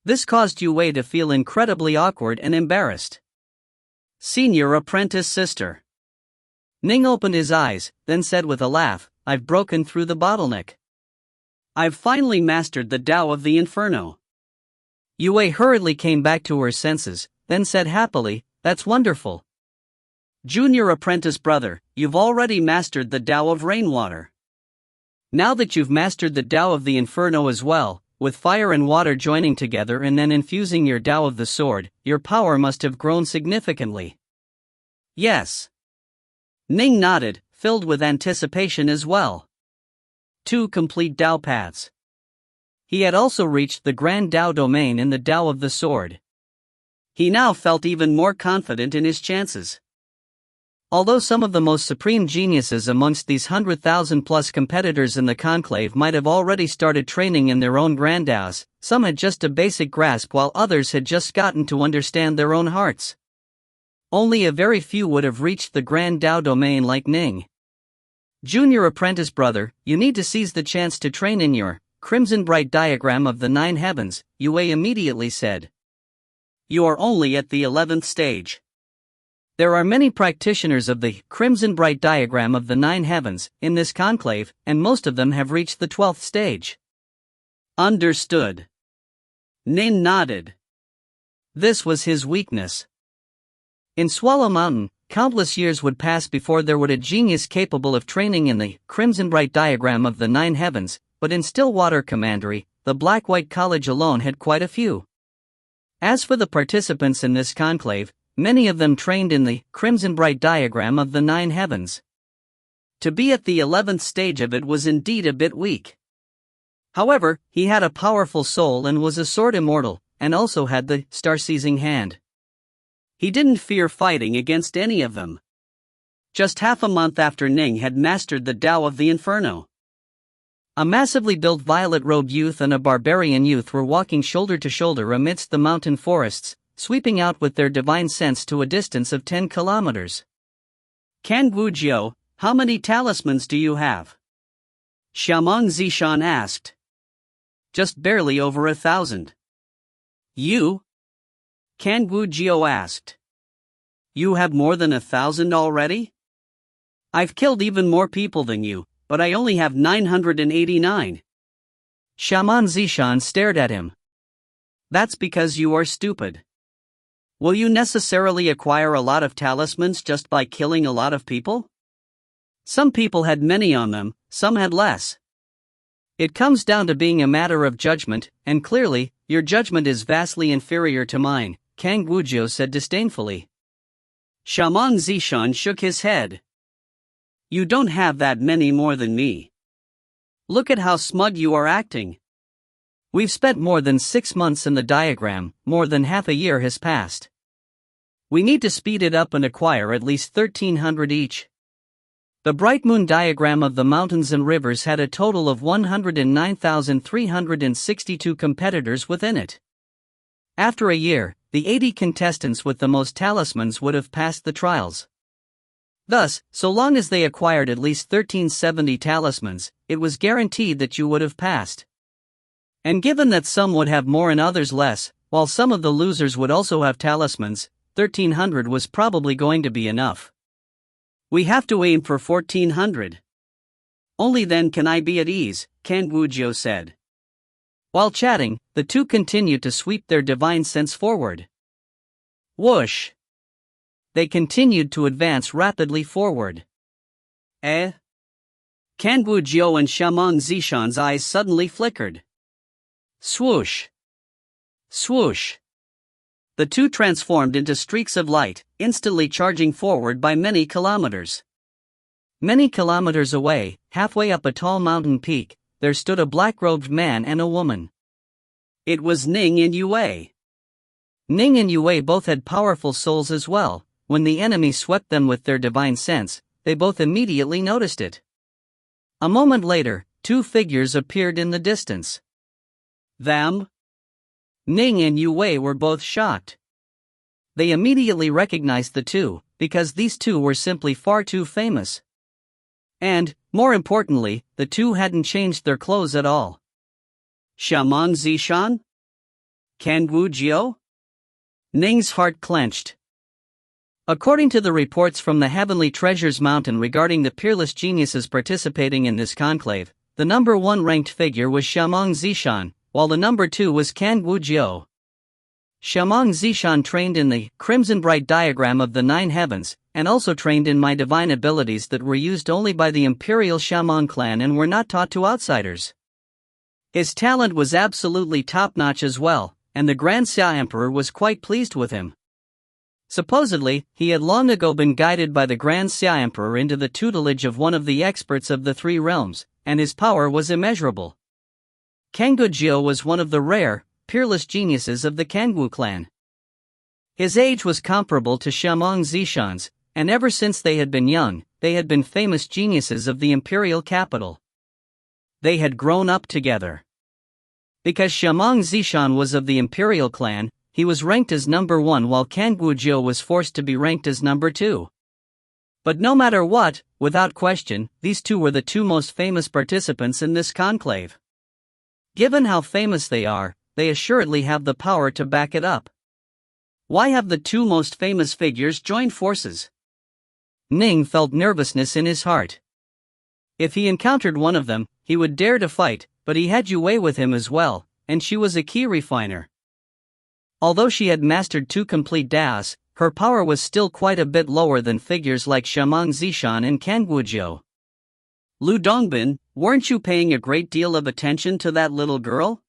This caused Yue to feel incredibly awkward and embarrassed. Senior apprentice sister. Ning opened his eyes, then said with a laugh, I've broken through the bottleneck. I've finally mastered the Tao of the Inferno. Yue hurriedly came back to her senses, then said happily, that's wonderful. Junior apprentice brother, you've already mastered the Tao of rainwater. Now that you've mastered the Tao of the Inferno as well, with fire and water joining together and then infusing your Tao of the sword, your power must have grown significantly. Yes. Ning nodded, filled with anticipation as well. 2 complete Tao paths. He had also reached the Grand Tao domain in the Tao of the sword. He now felt even more confident in his chances. Although some of the most supreme geniuses amongst these 100,000-plus competitors in the conclave might have already started training in their own Grand Taos, some had just a basic grasp while others had just gotten to understand their own hearts. Only a very few would have reached the Grand Tao domain like Ning. Junior apprentice brother, you need to seize the chance to train in your crimson bright diagram of the 9 heavens, Yue immediately said. You are only at the 11th stage. There are many practitioners of the crimson bright diagram of the 9 heavens in this conclave, and most of them have reached the 12th stage. Understood. Ning nodded. This was his weakness. In Swallow Mountain, countless years would pass before there would a genius capable of training in the crimson bright diagram of the 9 heavens, but in Stillwater Commandery, the Black-White College alone had quite a few. As for the participants in this conclave, many of them trained in the crimson bright diagram of the 9 heavens. To be at the 11th stage of it was indeed a bit weak. However, he had a powerful soul and was a sword immortal, and also had the star-seizing hand. He didn't fear fighting against any of them. Just half a month after Ning had mastered the Tao of the Inferno, a massively built violet-robed youth and a barbarian youth were walking shoulder to shoulder amidst the mountain forests, sweeping out with their divine sense to a distance of 10 kilometers. Kangujiu, how many talismans do you have? Xiamong Zishan asked. Just barely over 1,000. You? Kangujiu asked. You have more than 1,000 already? I've killed even more people than you, but I only have 989. Xiamong Zishan stared at him. That's because you are stupid. Will you necessarily acquire a lot of talismans just by killing a lot of people? Some people had many on them, some had less. It comes down to being a matter of judgment, and clearly, your judgment is vastly inferior to mine, Kangujiu said disdainfully. Xiamong Zishan shook his head. You don't have that many more than me. Look at how smug you are acting. We've spent more than 6 months in the diagram, more than half a year has passed. We need to speed it up and acquire at least 1,300 each. The bright moon diagram of the mountains and rivers had a total of 109,362 competitors within it. After a year, the 80 contestants with the most talismans would have passed the trials. Thus, so long as they acquired at least 1,370 talismans, it was guaranteed that you would have passed. And given that some would have more and others less, while some of the losers would also have talismans, 1,300 was probably going to be enough. We have to aim for 1,400. Only then can I be at ease, Kangujiu said. While chatting, the two continued to sweep their divine sense forward. Whoosh! They continued to advance rapidly forward. Kangujiu and Xiamong Zishan's eyes suddenly flickered. Swoosh! Swoosh! The two transformed into streaks of light, instantly charging forward by many kilometers. Many kilometers away, halfway up a tall mountain peak, there stood a black-robed man and a woman. It was Ning and Yue. Ning and Yue both had powerful souls as well. When the enemy swept them with their divine sense, they both immediately noticed it. A moment later, 2 figures appeared in the distance. Them? Ning and Yue were both shocked. They immediately recognized the two, because these two were simply far too famous. And, more importantly, the two hadn't changed their clothes at all. Xiamong Zishan? Kangujiu? Ning's heart clenched. According to the reports from the Heavenly Treasures Mountain regarding the peerless geniuses participating in this conclave, the number 1 ranked figure was Xiamong Zishan, while the number 2 was Kangujiu. Xiamong Zishan trained in the crimson bright diagram of the 9 heavens, and also trained in my divine abilities that were used only by the Imperial Xiamong clan and were not taught to outsiders. His talent was absolutely top-notch as well, and the Grand Xia Emperor was quite pleased with him. Supposedly, he had long ago been guided by the Grand Xia Emperor into the tutelage of one of the experts of the 3 realms, and his power was immeasurable. Kangujiu was one of the rare, peerless geniuses of the Kangwu clan. His age was comparable to Xiamong Zishan's, and ever since they had been young, they had been famous geniuses of the imperial capital. They had grown up together. Because Xiamong Zishan was of the imperial clan, he was ranked as number 1 while Kangujiu was forced to be ranked as number 2. But no matter what, without question, these two were the 2 most famous participants in this conclave. Given how famous they are, they assuredly have the power to back it up. Why have the two most famous figures joined forces? Ning felt nervousness in his heart. If he encountered one of them, he would dare to fight, but he had Yue with him as well, and she was a key refiner. Although she had mastered 2 complete Daos, her power was still quite a bit lower than figures like Shamang Zishan and Kangujiu. Lu Dongbin, weren't you paying a great deal of attention to that little girl?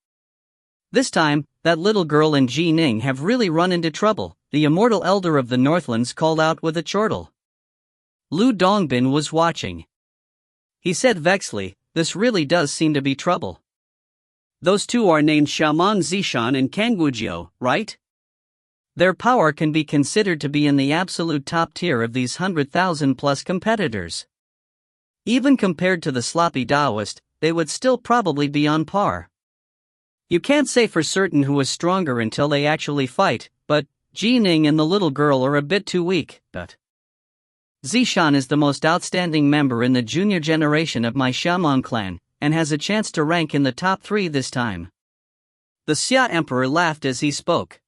This time, that little girl and Ji Ning have really run into trouble, the immortal elder of the Northlands called out with a chortle. Lu Dongbin was watching. He said vexedly, "This really does seem to be trouble." Those two are named Shamang Zishan and Kangujiu, right? Their power can be considered to be in the absolute top tier of these 100,000 plus competitors. Even compared to the sloppy Taoist, they would still probably be on par. You can't say for certain who is stronger until they actually fight, but Ji Ning and the little girl are a bit too weak. But Zishan is the most outstanding member in the junior generation of my Shaman clan, and has a chance to rank in the top 3 this time. The Xia Emperor laughed as he spoke.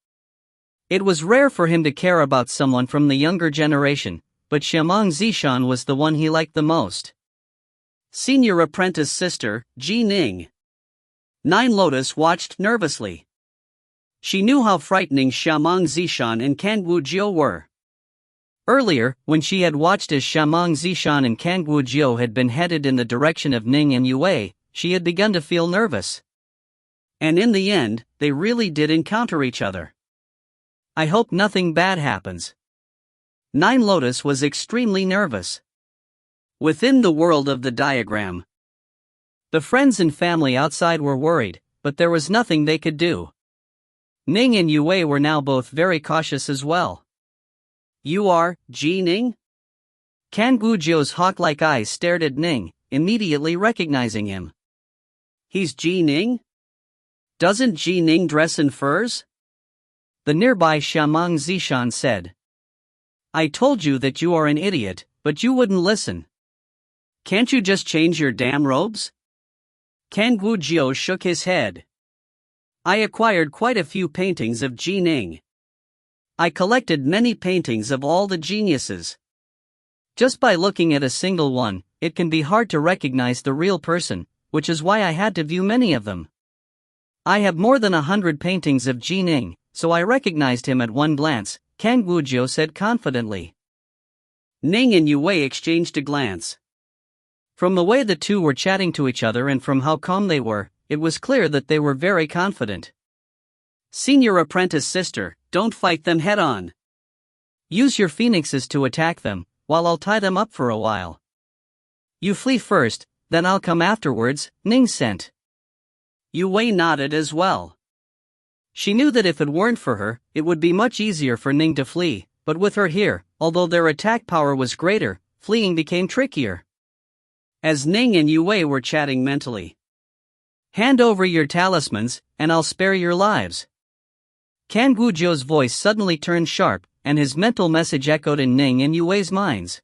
It was rare for him to care about someone from the younger generation, but Shamang Zishan was the one he liked the most. Senior apprentice sister, Ji Ning. Nine Lotus watched nervously. She knew how frightening Shamang Zishan and Kangujiu were. Earlier, when she had watched as Shamang Zishan and Kangujiu had been headed in the direction of Ning and Yue, she had begun to feel nervous. And in the end, they really did encounter each other. I hope nothing bad happens. Nine Lotus was extremely nervous. Within the world of the diagram, the friends and family outside were worried, but there was nothing they could do. Ning and Yue were now both very cautious as well. You are Ji Ning? Kangujiu's hawk-like eyes stared at Ning, immediately recognizing him. He's Ji Ning? Doesn't Ji Ning dress in furs? The nearby Shamang Zishan said. I told you that you are an idiot, but you wouldn't listen. Can't you just change your damn robes? Kangujiu shook his head. I acquired quite a few paintings of Ji Ning. I collected many paintings of all the geniuses. Just by looking at a single one, it can be hard to recognize the real person, which is why I had to view many of them. I have more than 100 paintings of Ji Ning, so I recognized him at one glance, Kangujiu said confidently. Ning and Yue exchanged a glance. From the way the two were chatting to each other and from how calm they were, it was clear that they were very confident. Senior apprentice sister, don't fight them head-on. Use your phoenixes to attack them, while I'll tie them up for a while. You flee first, then I'll come afterwards, Ning sent. Yue nodded as well. She knew that if it weren't for her, it would be much easier for Ning to flee, but with her here, although their attack power was greater, fleeing became trickier. As Ning and Yue were chatting mentally. Hand over your talismans, and I'll spare your lives. Kangujiu's voice suddenly turned sharp, and his mental message echoed in Ning and Yue's minds.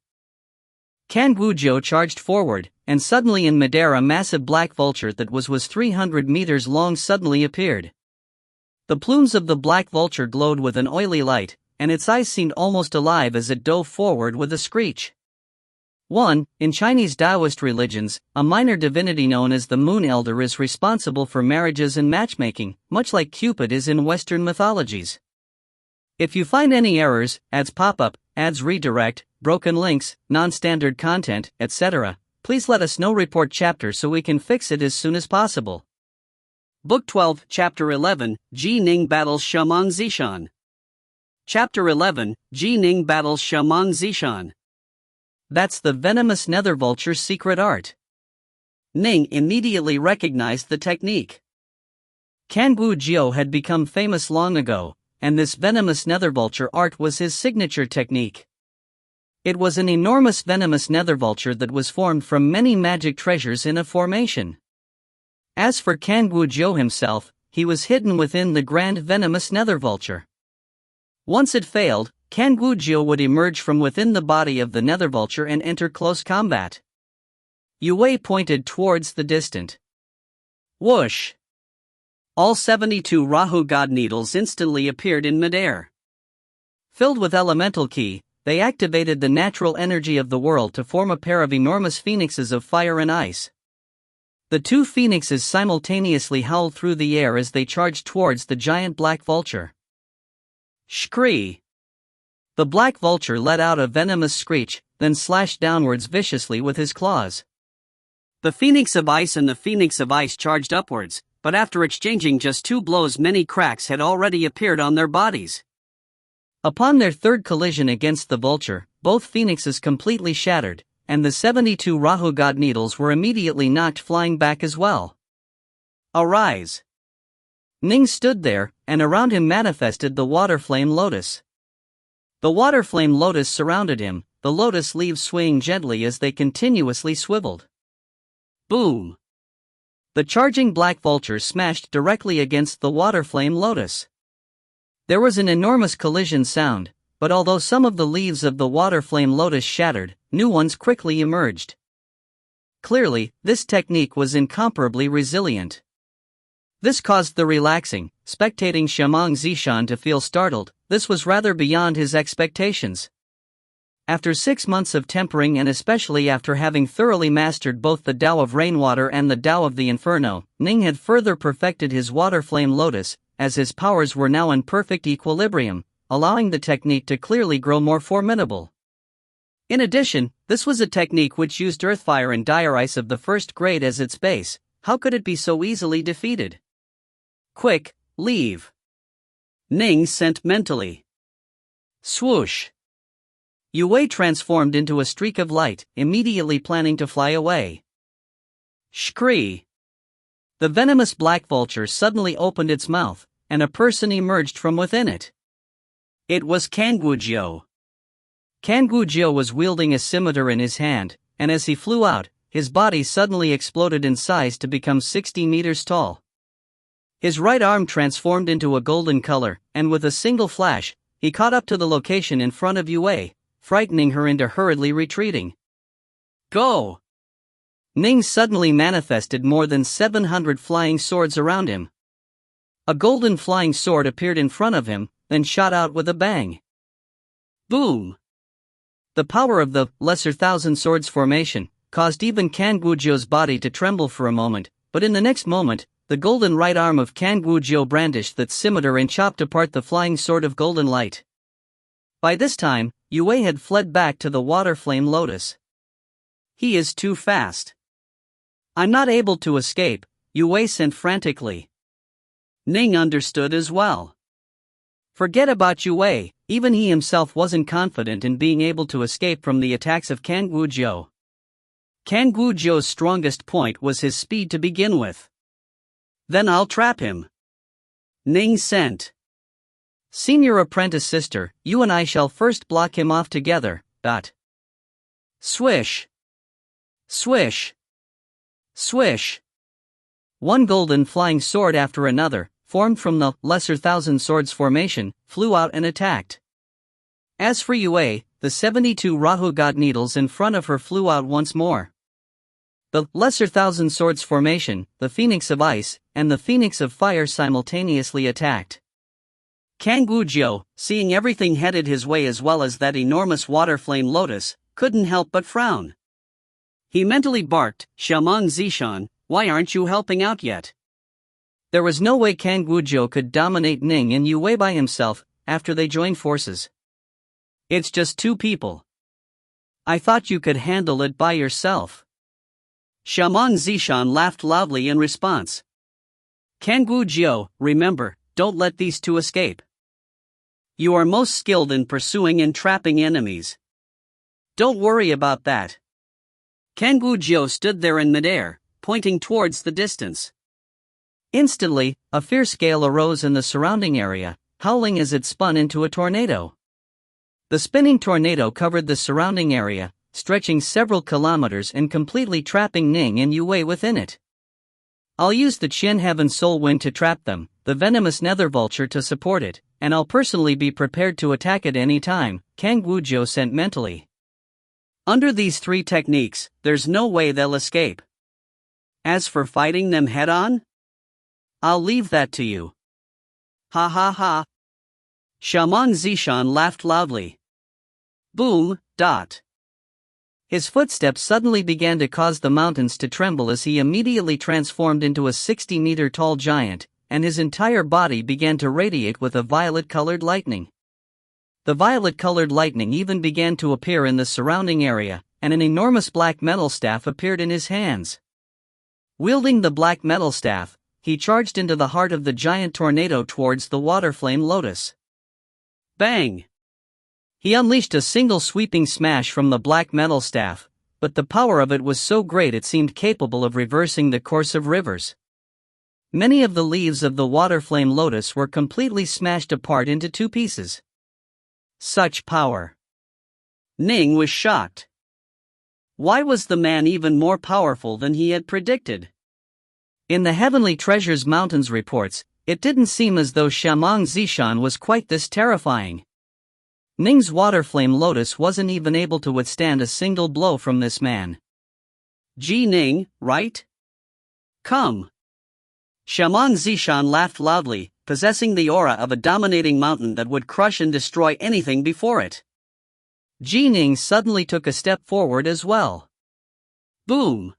Kangujiu charged forward, and suddenly in midair a massive black vulture that was 300 meters long suddenly appeared. The plumes of the black vulture glowed with an oily light, and its eyes seemed almost alive as it dove forward with a screech. 1. In Chinese Taoist religions, a minor divinity known as the Moon Elder is responsible for marriages and matchmaking, much like Cupid is in Western mythologies. If you find any errors, ads pop up, ads redirect, broken links, non-standard content, etc., please let us know. Report chapter so we can fix it as soon as possible. Book 12, Chapter 11, Ji Ning battles Shamang Zishan. Chapter 11, Ji Ning battles Shamang Zishan. That's the venomous nether vulture's secret art. Ning immediately recognized the technique. Kangujiu had become famous long ago, and this venomous nether vulture art was his signature technique. It was an enormous venomous nether vulture that was formed from many magic treasures in a formation. As for Kangujiu himself, he was hidden within the grand venomous nether vulture. Once it failed, Kangujiu would emerge from within the body of the nether vulture and enter close combat. Yue pointed towards the distant. Whoosh! All 72 Rahu god needles instantly appeared in midair. Filled with elemental ki, they activated the natural energy of the world to form a pair of enormous phoenixes of fire and ice. The two phoenixes simultaneously howled through the air as they charged towards the giant black vulture. Shkree! The black vulture let out a venomous screech, then slashed downwards viciously with his claws. The phoenix of ice and the phoenix of ice charged upwards, but after exchanging just 2 blows, many cracks had already appeared on their bodies. Upon their third collision against the vulture, both phoenixes completely shattered, and the 72 Rahu god needles were immediately knocked flying back as well. Arise! Ning stood there, and around him manifested the water flame lotus. The water flame lotus surrounded him, the lotus leaves swaying gently as they continuously swiveled. Boom! The charging black vulture smashed directly against the water flame lotus. There was an enormous collision sound, but although some of the leaves of the water flame lotus shattered, new ones quickly emerged. Clearly, this technique was incomparably resilient. This caused the relaxing, spectating Shamang Zishan to feel startled. This was rather beyond his expectations. After 6 months of tempering, and especially after having thoroughly mastered both the Tao of Rainwater and the Tao of the Inferno, Ning had further perfected his water flame lotus, as his powers were now in perfect equilibrium, allowing the technique to clearly grow more formidable. In addition, this was a technique which used earthfire and dire ice of the first grade as its base. How could it be so easily defeated? Quick, leave! Ning sent mentally. Swoosh! Yue transformed into a streak of light, immediately planning to fly away. Shkree! The venomous black vulture suddenly opened its mouth, and a person emerged from within it. It was Kangujiu. Kangujiu was wielding a scimitar in his hand, and as he flew out, his body suddenly exploded in size to become 60 meters tall. His right arm transformed into a golden color, and with a single flash, he caught up to the location in front of Yue, frightening her into hurriedly retreating. Go! Ning suddenly manifested more than 700 flying swords around him. A golden flying sword appeared in front of him, then shot out with a bang. Boom! The power of the Lesser Thousand Swords formation caused even Kangujiu's body to tremble for a moment, but in the next moment, the golden right arm of Kangujiu brandished that scimitar and chopped apart the flying sword of golden light. By this time, Yue had fled back to the water flame lotus. He is too fast. I'm not able to escape, Yue sent frantically. Ning understood as well. Forget about Yue, even he himself wasn't confident in being able to escape from the attacks of Kangujiu. Kangujiu's strongest point was his speed to begin with. Then I'll trap him. Ning sent. Senior apprentice sister, you and I shall first block him off together. Swish. Swish. Swish. One golden flying sword after another, formed from the Lesser Thousand Swords formation, flew out and attacked. As for Yue, the 72 Rahu god needles in front of her flew out once more. The Lesser Thousand Swords formation, the Phoenix of Ice, and the Phoenix of Fire simultaneously attacked. Kangujiu, seeing everything headed his way as well as that enormous water flame lotus, couldn't help but frown. He mentally barked, Shamang Zishan, why aren't you helping out yet? There was no way Kangujiu could dominate Ning and Yue by himself, after they joined forces. It's just 2 people. I thought you could handle it by yourself. Shamang Zishan laughed loudly in response. Kangujiu, remember, don't let these 2 escape. You are most skilled in pursuing and trapping enemies. Don't worry about that. Kangujiu stood there in midair, pointing towards the distance. Instantly, a fierce gale arose in the surrounding area, howling as it spun into a tornado. The spinning tornado covered the surrounding area, stretching several kilometers and completely trapping Ning and Yue within it. I'll use the Qin Heaven Soul Wind to trap them, the venomous Nether Vulture to support it, and I'll personally be prepared to attack at any time, Kangujiu sent mentally. Under these 3 techniques, there's no way they'll escape. As for fighting them head-on, I'll leave that to you. Ha ha ha. Xiamang Zishan laughed loudly. Boom, dot. His footsteps suddenly began to cause the mountains to tremble as he immediately transformed into a 60-meter-tall giant, and his entire body began to radiate with a violet-colored lightning. The violet-colored lightning even began to appear in the surrounding area, and an enormous black metal staff appeared in his hands. Wielding the black metal staff, he charged into the heart of the giant tornado towards the water flame lotus. Bang! He unleashed a single sweeping smash from the black metal staff, but the power of it was so great it seemed capable of reversing the course of rivers. Many of the leaves of the water flame lotus were completely smashed apart into two pieces. Such power! Ning was shocked. Why was the man even more powerful than he had predicted? In the Heavenly Treasures Mountains reports, it didn't seem as though Xiamang Zishan was quite this terrifying. Ning's water flame lotus wasn't even able to withstand a single blow from this man. Ji Ning, right? Come. Xiamang Zishan laughed loudly, possessing the aura of a dominating mountain that would crush and destroy anything before it. Ji Ning suddenly took a step forward as well. Boom!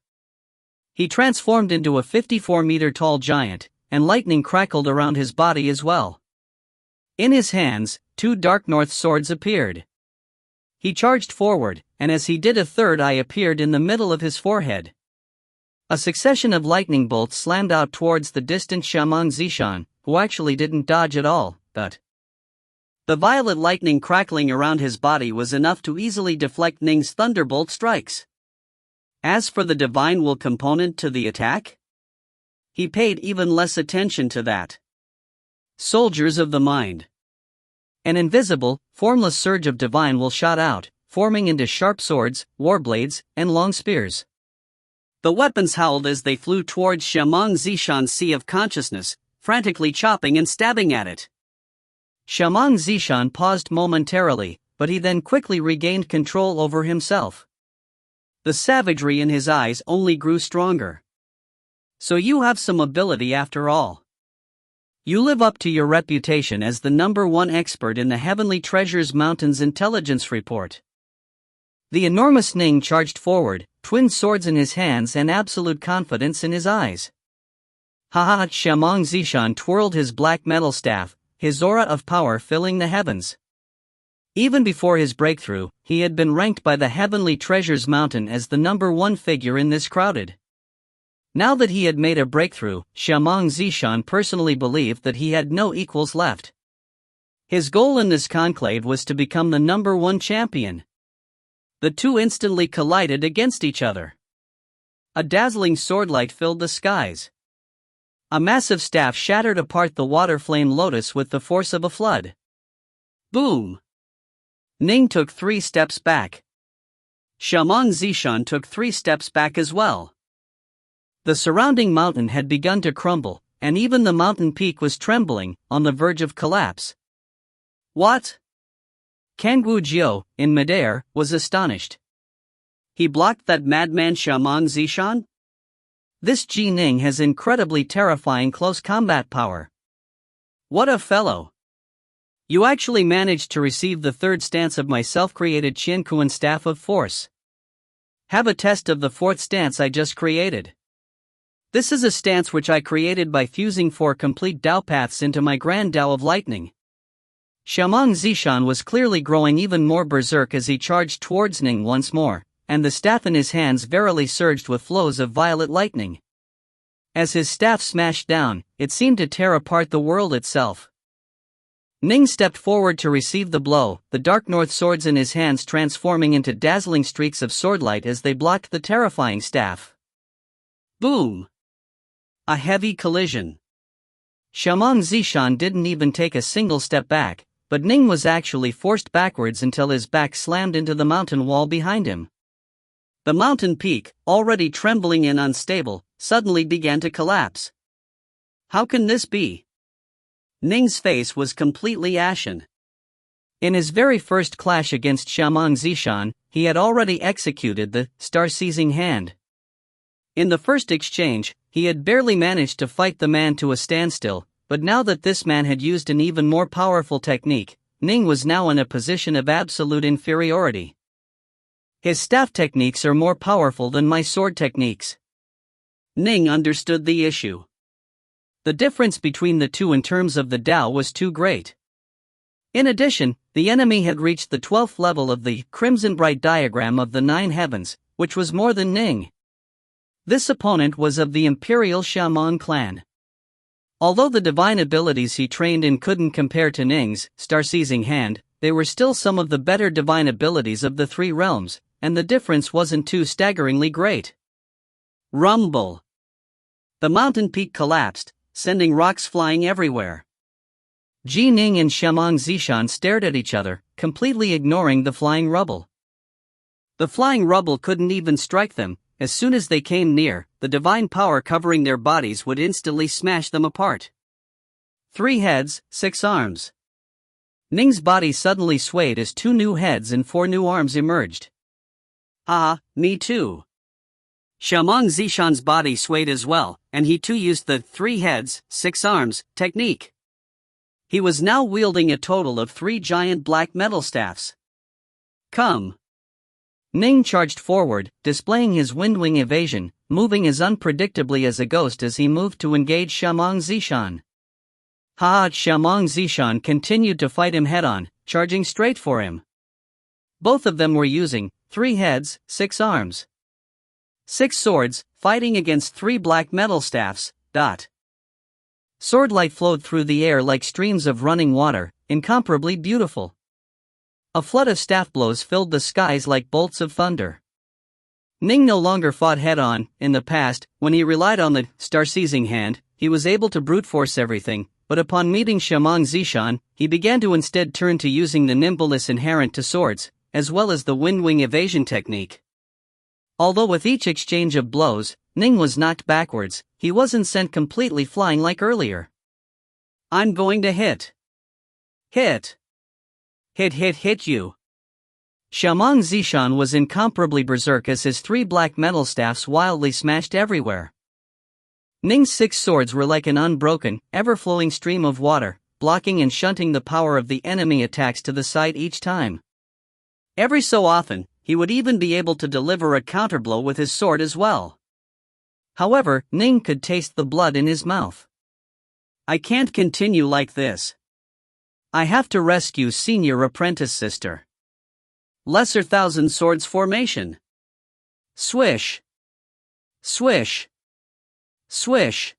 He transformed into a 54-meter-tall giant, and lightning crackled around his body as well. In his hands, two dark north swords appeared. He charged forward, and as he did, a third eye appeared in the middle of his forehead. A succession of lightning bolts slammed out towards the distant Xiamang Zishan, who actually didn't dodge at all, but the violet lightning crackling around his body was enough to easily deflect Ning's thunderbolt strikes. As for the divine will component to the attack, he paid even less attention to that. Soldiers of the mind. An invisible, formless surge of divine will shot out, forming into sharp swords, warblades, and long spears. The weapons howled as they flew towards Xiamang Zishan's sea of consciousness, frantically chopping and stabbing at it. Xiamang Zishan paused momentarily, but he then quickly regained control over himself. The savagery in his eyes only grew stronger. So you have some ability after all. You live up to your reputation as the #1 expert in the Heavenly Treasures Mountains intelligence report. The enormous Ning charged forward, twin swords in his hands and absolute confidence in his eyes. Haha! Xiamang Zishan twirled his black metal staff, his aura of power filling the heavens. Even before his breakthrough, he had been ranked by the Heavenly Treasures Mountain as the #1 figure in this crowded. Now that he had made a breakthrough, Xiamang Zishan personally believed that he had no equals left. His goal in this conclave was to become the #1 champion. The two instantly collided against each other. A dazzling swordlight filled the skies. A massive staff shattered apart the water flame lotus with the force of a flood. Boom! Ning took 3 steps back. Xiamang Zishan took 3 steps back as well. The surrounding mountain had begun to crumble, and even the mountain peak was trembling, on the verge of collapse. What? Kangwu Jiao, in midair, was astonished. He blocked that madman Xiamang Zishan? This Ji Ning has incredibly terrifying close combat power. What a fellow! You actually managed to receive the 3rd stance of my self-created Qianquan Staff of Force. Have a test of the 4th stance I just created. This is a stance which I created by fusing 4 complete Dao paths into my Grand Dao of Lightning. Xiamang Zishan was clearly growing even more berserk as he charged towards Ning once more, and the staff in his hands verily surged with flows of violet lightning. As his staff smashed down, it seemed to tear apart the world itself. Ning stepped forward to receive the blow, the dark north swords in his hands transforming into dazzling streaks of swordlight as they blocked the terrifying staff. Boom! A heavy collision. Xiamang Zishan didn't even take a single step back, but Ning was actually forced backwards until his back slammed into the mountain wall behind him. The mountain peak, already trembling and unstable, suddenly began to collapse. How can this be? Ning's face was completely ashen. In his very first clash against Xiamang Zishan, he had already executed the star-seizing hand. In the first exchange, he had barely managed to fight the man to a standstill, but now that this man had used an even more powerful technique, Ning was now in a position of absolute inferiority. His staff techniques are more powerful than my sword techniques. Ning understood the issue. The difference between the two in terms of the Tao was too great. In addition, the enemy had reached the 12th level of the Crimson Bright diagram of the 9 heavens, which was more than Ning. This opponent was of the Imperial Shaman clan. Although the divine abilities he trained in couldn't compare to Ning's star-seizing hand, they were still some of the better divine abilities of the 3 realms, and the difference wasn't too staggeringly great. Rumble! The mountain peak collapsed, sending rocks flying everywhere. Ji Ning and Shamang Zishan stared at each other, completely ignoring the flying rubble. The flying rubble couldn't even strike them. As soon as they came near, the divine power covering their bodies would instantly smash them apart. 3 heads, 6 arms. Ning's body suddenly swayed as 2 new heads and 4 new arms emerged. Ah, me too. Shamang Zishan's body swayed as well, and he too used the 3 heads, 6 arms technique. He was now wielding a total of 3 giant black metal staffs. Come! Ning charged forward, displaying his windwing evasion, moving as unpredictably as a ghost as he moved to engage Shamang Zishan. Shamang Zishan continued to fight him head-on, charging straight for him. Both of them were using 3 heads, 6 arms. 6 swords, fighting against 3 black metal staffs. Swordlight flowed through the air like streams of running water, incomparably beautiful. A flood of staff blows filled the skies like bolts of thunder. Ning no longer fought head-on. In the past, when he relied on the star-seizing hand, he was able to brute force everything, but upon meeting Shamang Zishan, he began to instead turn to using the nimbleness inherent to swords, as well as the windwing evasion technique. Although with each exchange of blows, Ning was knocked backwards, he wasn't sent completely flying like earlier. I'm going to hit. Hit. Hit you. Shamang Zishan was incomparably berserk as his 3 black metal staffs wildly smashed everywhere. Ning's 6 swords were like an unbroken, ever-flowing stream of water, blocking and shunting the power of the enemy attacks to the side each time. Every so often, he would even be able to deliver a counterblow with his sword as well. However, Ning could taste the blood in his mouth. I can't continue like this. I have to rescue senior apprentice sister. Lesser Thousand Swords formation. Swish. Swish. Swish.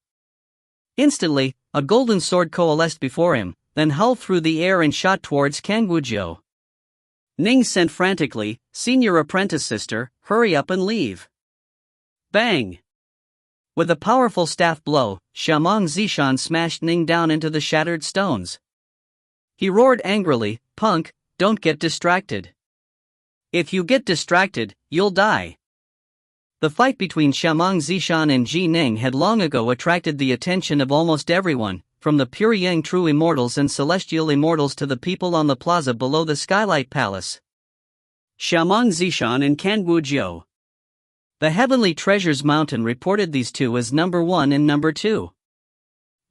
Instantly, a golden sword coalesced before him, then hurled through the air and shot towards Kangwujiu. Ning sent frantically, "Senior apprentice sister, hurry up and leave." Bang! With a powerful staff blow, Shamang Zishan smashed Ning down into the shattered stones. He roared angrily, "Punk, don't get distracted. If you get distracted, you'll die." The fight between Shamang Zishan and Ji Ning had long ago attracted the attention of almost everyone, from the pure Yang true Immortals and celestial Immortals to the people on the plaza below the Skylight Palace. Shamang Zishan and Kangwujiu. The Heavenly Treasures Mountain reported these two as number 1 and number 2.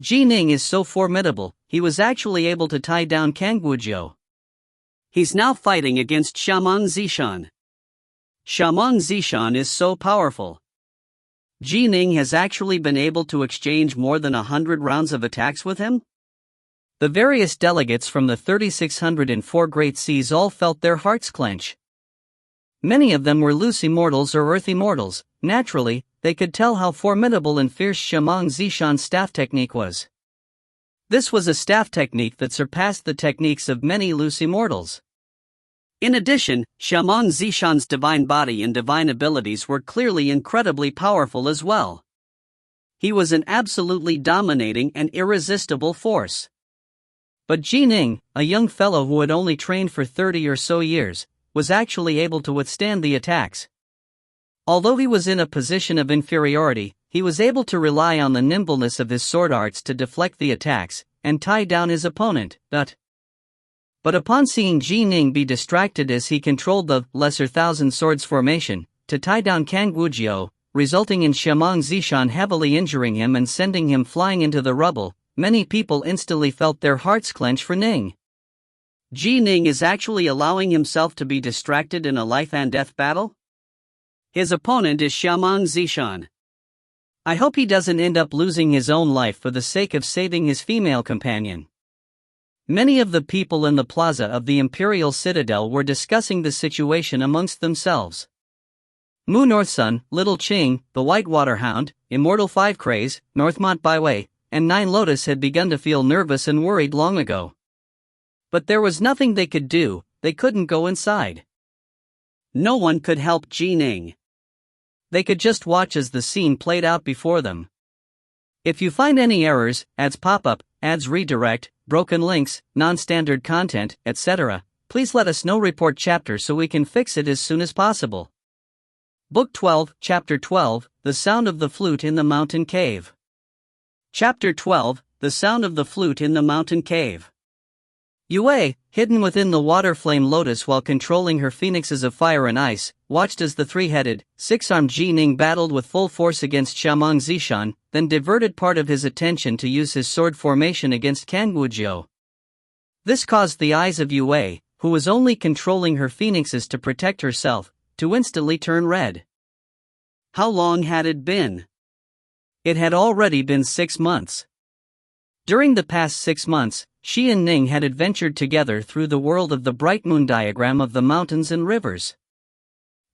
Ji Ning is so formidable, he was actually able to tie down Kangwujiu. He's now fighting against Shamang Zishan. Shamang Zishan is so powerful. Ji Ning has actually been able to exchange more than 100 rounds of attacks with him? The various delegates from the 3604 Great Seas all felt their hearts clench. Many of them were loose Immortals or Earth Immortals. Naturally, they could tell how formidable and fierce Shamang Zishan's staff technique was. This was a staff technique that surpassed the techniques of many loose Immortals. In addition, Shamang Zishan's divine body and divine abilities were clearly incredibly powerful as well. He was an absolutely dominating and irresistible force. But Ji Ning, a young fellow who had only trained for 30 or so years, was actually able to withstand the attacks. Although he was in a position of inferiority, he was able to rely on the nimbleness of his sword arts to deflect the attacks and tie down his opponent. But upon seeing Ji Ning be distracted as he controlled the Lesser Thousand Swords formation to tie down Kangwujiu, resulting in Shamang Zishan heavily injuring him and sending him flying into the rubble, many people instantly felt their hearts clench for Ning. Ning is actually allowing himself to be distracted in a life and death battle? His opponent is Xiamang Zishan. I hope he doesn't end up losing his own life for the sake of saving his female companion. Many of the people in the plaza of the Imperial Citadel were discussing the situation amongst themselves. Mu Northsun, Little Qing, the Whitewater Hound, Immortal 5 Craze, Northmont Byway, and 9 Lotus had begun to feel nervous and worried long ago. But there was nothing they could do, they couldn't go inside. No one could help Ning. They could just watch as the scene played out before them. If you find any errors, ads pop up, ads redirect, broken links, non-standard content, etc., please let us know. Report chapter so we can fix it as soon as possible. Book 12, Chapter 12, The Sound of the Flute in the Mountain Cave. Chapter 12, The Sound of the Flute in the Mountain Cave. Yue, hidden within the water flame lotus while controlling her phoenixes of fire and ice, watched as the three-headed, six-armed Ning battled with full force against Xiamang Zishan, then diverted part of his attention to use his sword formation against Kangujiu. This caused the eyes of Yue, who was only controlling her phoenixes to protect herself, to instantly turn red. How long had it been? It had already been 6 months. During the past 6 months, she and Ning had adventured together through the world of the bright moon diagram of the mountains and rivers.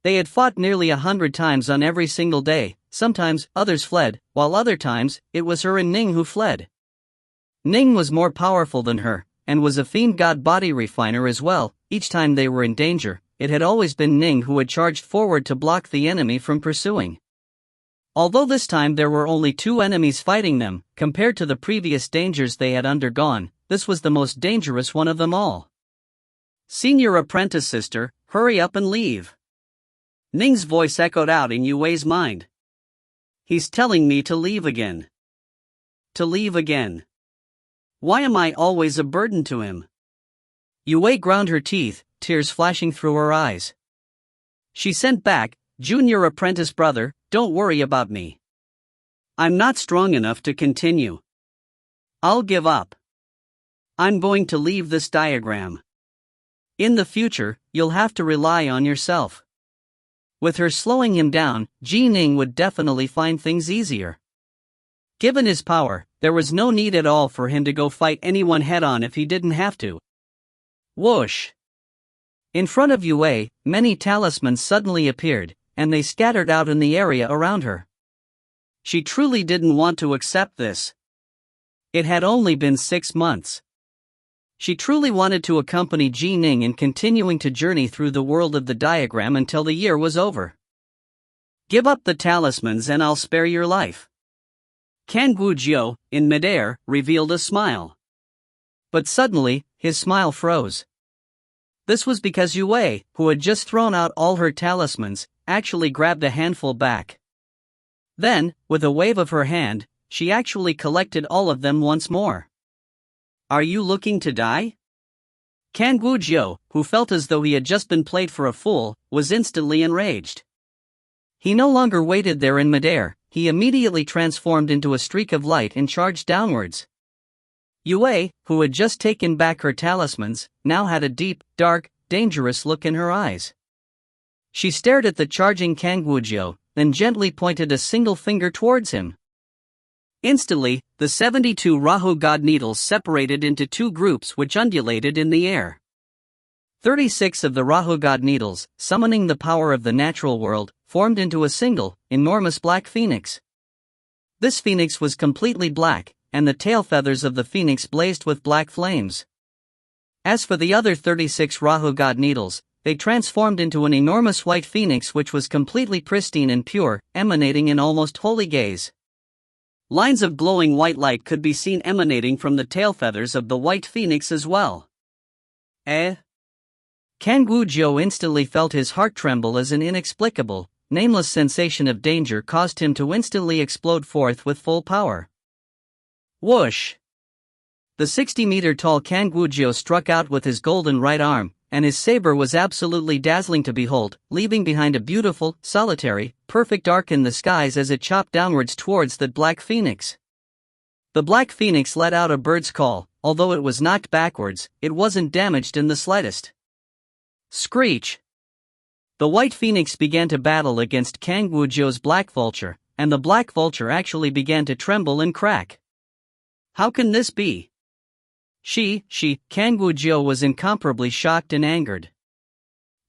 They had fought nearly 100 times on every single day. Sometimes, others fled, while other times, it was her and Ning who fled. Ning was more powerful than her, and was a fiend god body refiner as well. Each time they were in danger, it had always been Ning who had charged forward to block the enemy from pursuing. Although this time there were only 2 enemies fighting them, compared to the previous dangers they had undergone, this was the most dangerous one of them all. Senior apprentice sister, hurry up and leave. Ning's voice echoed out in Yue's mind. He's telling me to leave again. To leave again. Why am I always a burden to him? Yue ground her teeth, tears flashing through her eyes. She sent back, Junior apprentice brother, don't worry about me. I'm not strong enough to continue. I'll give up. I'm going to leave this diagram. In the future, you'll have to rely on yourself. With her slowing him down, Ning would definitely find things easier. Given his power, there was no need at all for him to go fight anyone head-on if he didn't have to. Whoosh! In front of Yue, many talismans suddenly appeared, and they scattered out in the area around her. She truly didn't want to accept this. It had only been 6 months. She truly wanted to accompany Ning in continuing to journey through the world of the diagram until the year was over. Give up the talismans and I'll spare your life. Kangujiu, in midair, revealed a smile. But suddenly, his smile froze. This was because Yue, who had just thrown out all her talismans, actually grabbed a handful back. Then, with a wave of her hand, she actually collected all of them once more. Are you looking to die? Kangujiu, who felt as though he had just been played for a fool, was instantly enraged. He no longer waited there in midair, he immediately transformed into a streak of light and charged downwards. Yue, who had just taken back her talismans, now had a deep, dark, dangerous look in her eyes. She stared at the charging Kangujiu, then gently pointed a single finger towards him. Instantly, the 72 Rahu god needles separated into 2 groups which undulated in the air. 36 of the Rahu god needles, summoning the power of the natural world, formed into a single, enormous black phoenix. This phoenix was completely black, and the tail feathers of the phoenix blazed with black flames. As for the other 36 Rahu god needles, they transformed into an enormous white phoenix which was completely pristine and pure, emanating an almost holy gaze. Lines of glowing white light could be seen emanating from the tail feathers of the white phoenix as well. Kangujiu instantly felt his heart tremble as an inexplicable, nameless sensation of danger caused him to instantly explode forth with full power. Whoosh! The 60-meter-tall Kangujiu struck out with his golden right arm, and his saber was absolutely dazzling to behold, leaving behind a beautiful, solitary, perfect arc in the skies as it chopped downwards towards the black phoenix. The Black Phoenix let out a bird's call. Although it was knocked backwards, it wasn't damaged in the slightest. Screech! The White Phoenix began to battle against Kang Wuzhou's Black Vulture, and the Black Vulture actually began to tremble and crack. How can this be? Kang Wuzhou was incomparably shocked and angered.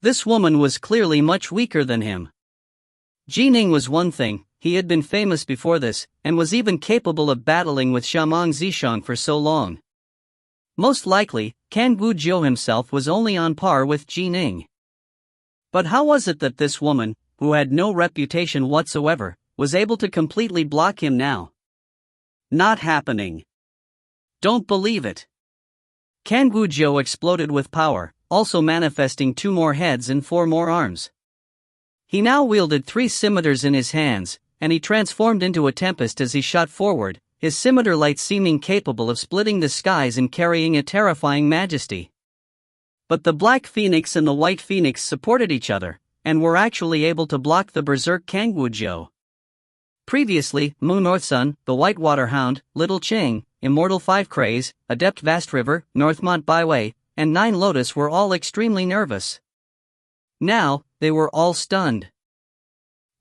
This woman was clearly much weaker than him. Ning was one thing, he had been famous before this, and was even capable of battling with Shamong Zishang for so long. Most likely, Kang Wuzhou himself was only on par with Ning. But how was it that this woman, who had no reputation whatsoever, was able to completely block him now? Not happening. Don't believe it. Kang Wuzhou exploded with power, also manifesting 2 more heads and 4 more arms. He now wielded 3 scimitars in his hands, and he transformed into a tempest as he shot forward, his scimitar light seeming capable of splitting the skies and carrying a terrifying majesty. But the Black Phoenix and the White Phoenix supported each other, and were actually able to block the berserk Kang Wuzhou. Previously, Mu Northsun, the Whitewater Hound, Little Ching, Immortal 5 Craze, Adept Vast River, Northmont Byway, and 9 Lotus were all extremely nervous. Now, they were all stunned.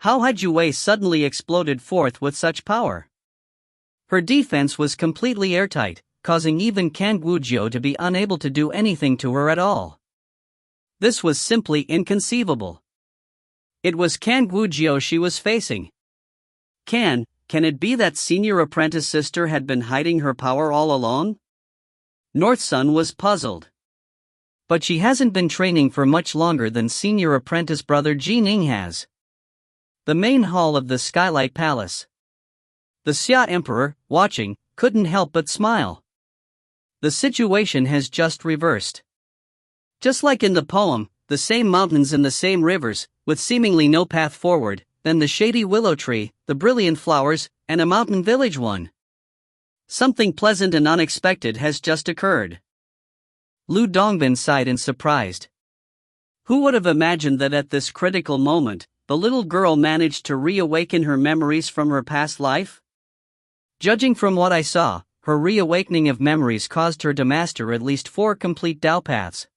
How had Yue Wei suddenly exploded forth with such power? Her defense was completely airtight, causing even Kang Wuzhou to be unable to do anything to her at all. This was simply inconceivable. It was Kang Wuzhou she was facing. Can it be that senior apprentice sister had been hiding her power all along? Northsun was puzzled. But she hasn't been training for much longer than senior apprentice brother Ning has. The main hall of the Skylight Palace. The Xia Emperor, watching, couldn't help but smile. The situation has just reversed. Just like in the poem, the same mountains and the same rivers, with seemingly no path forward, then the shady willow tree, the brilliant flowers, and a mountain village one. Something pleasant and unexpected has just occurred. Lu Dongbin sighed in surprise. Who would have imagined that at this critical moment, the little girl managed to reawaken her memories from her past life? Judging from what I saw, her reawakening of memories caused her to master at least 4 complete Dao paths.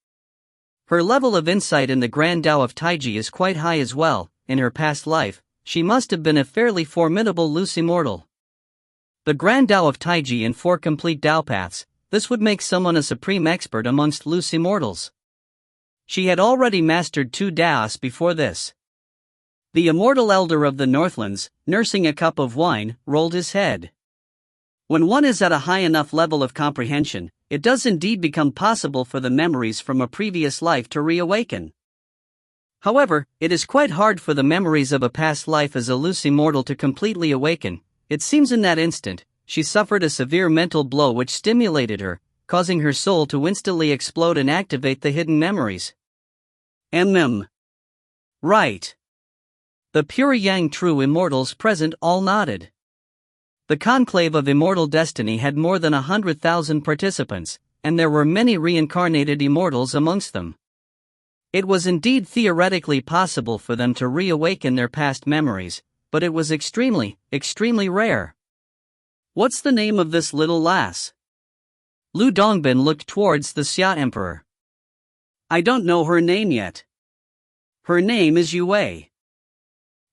Her level of insight in the Grand Dao of Taiji is quite high as well. In her past life, she must have been a fairly formidable loose immortal. The Grand Dao of Taiji and 4 complete Dao paths, this would make someone a supreme expert amongst loose immortals. She had already mastered 2 Daos before this. The immortal elder of the Northlands, nursing a cup of wine, rolled his head. When one is at a high enough level of comprehension, it does indeed become possible for the memories from a previous life to reawaken. However, it is quite hard for the memories of a past life as a loose immortal to completely awaken. It seems in that instant, she suffered a severe mental blow which stimulated her, causing her soul to instantly explode and activate the hidden memories. Right. The pure Yang true immortals present all nodded. The conclave of immortal destiny had more than 100,000 participants, and there were many reincarnated immortals amongst them. It was indeed theoretically possible for them to reawaken their past memories, but it was extremely rare. What's the name of this little lass? Lu Dongbin looked towards the Xia Emperor. I don't know her name yet. Her name is Yue Wei.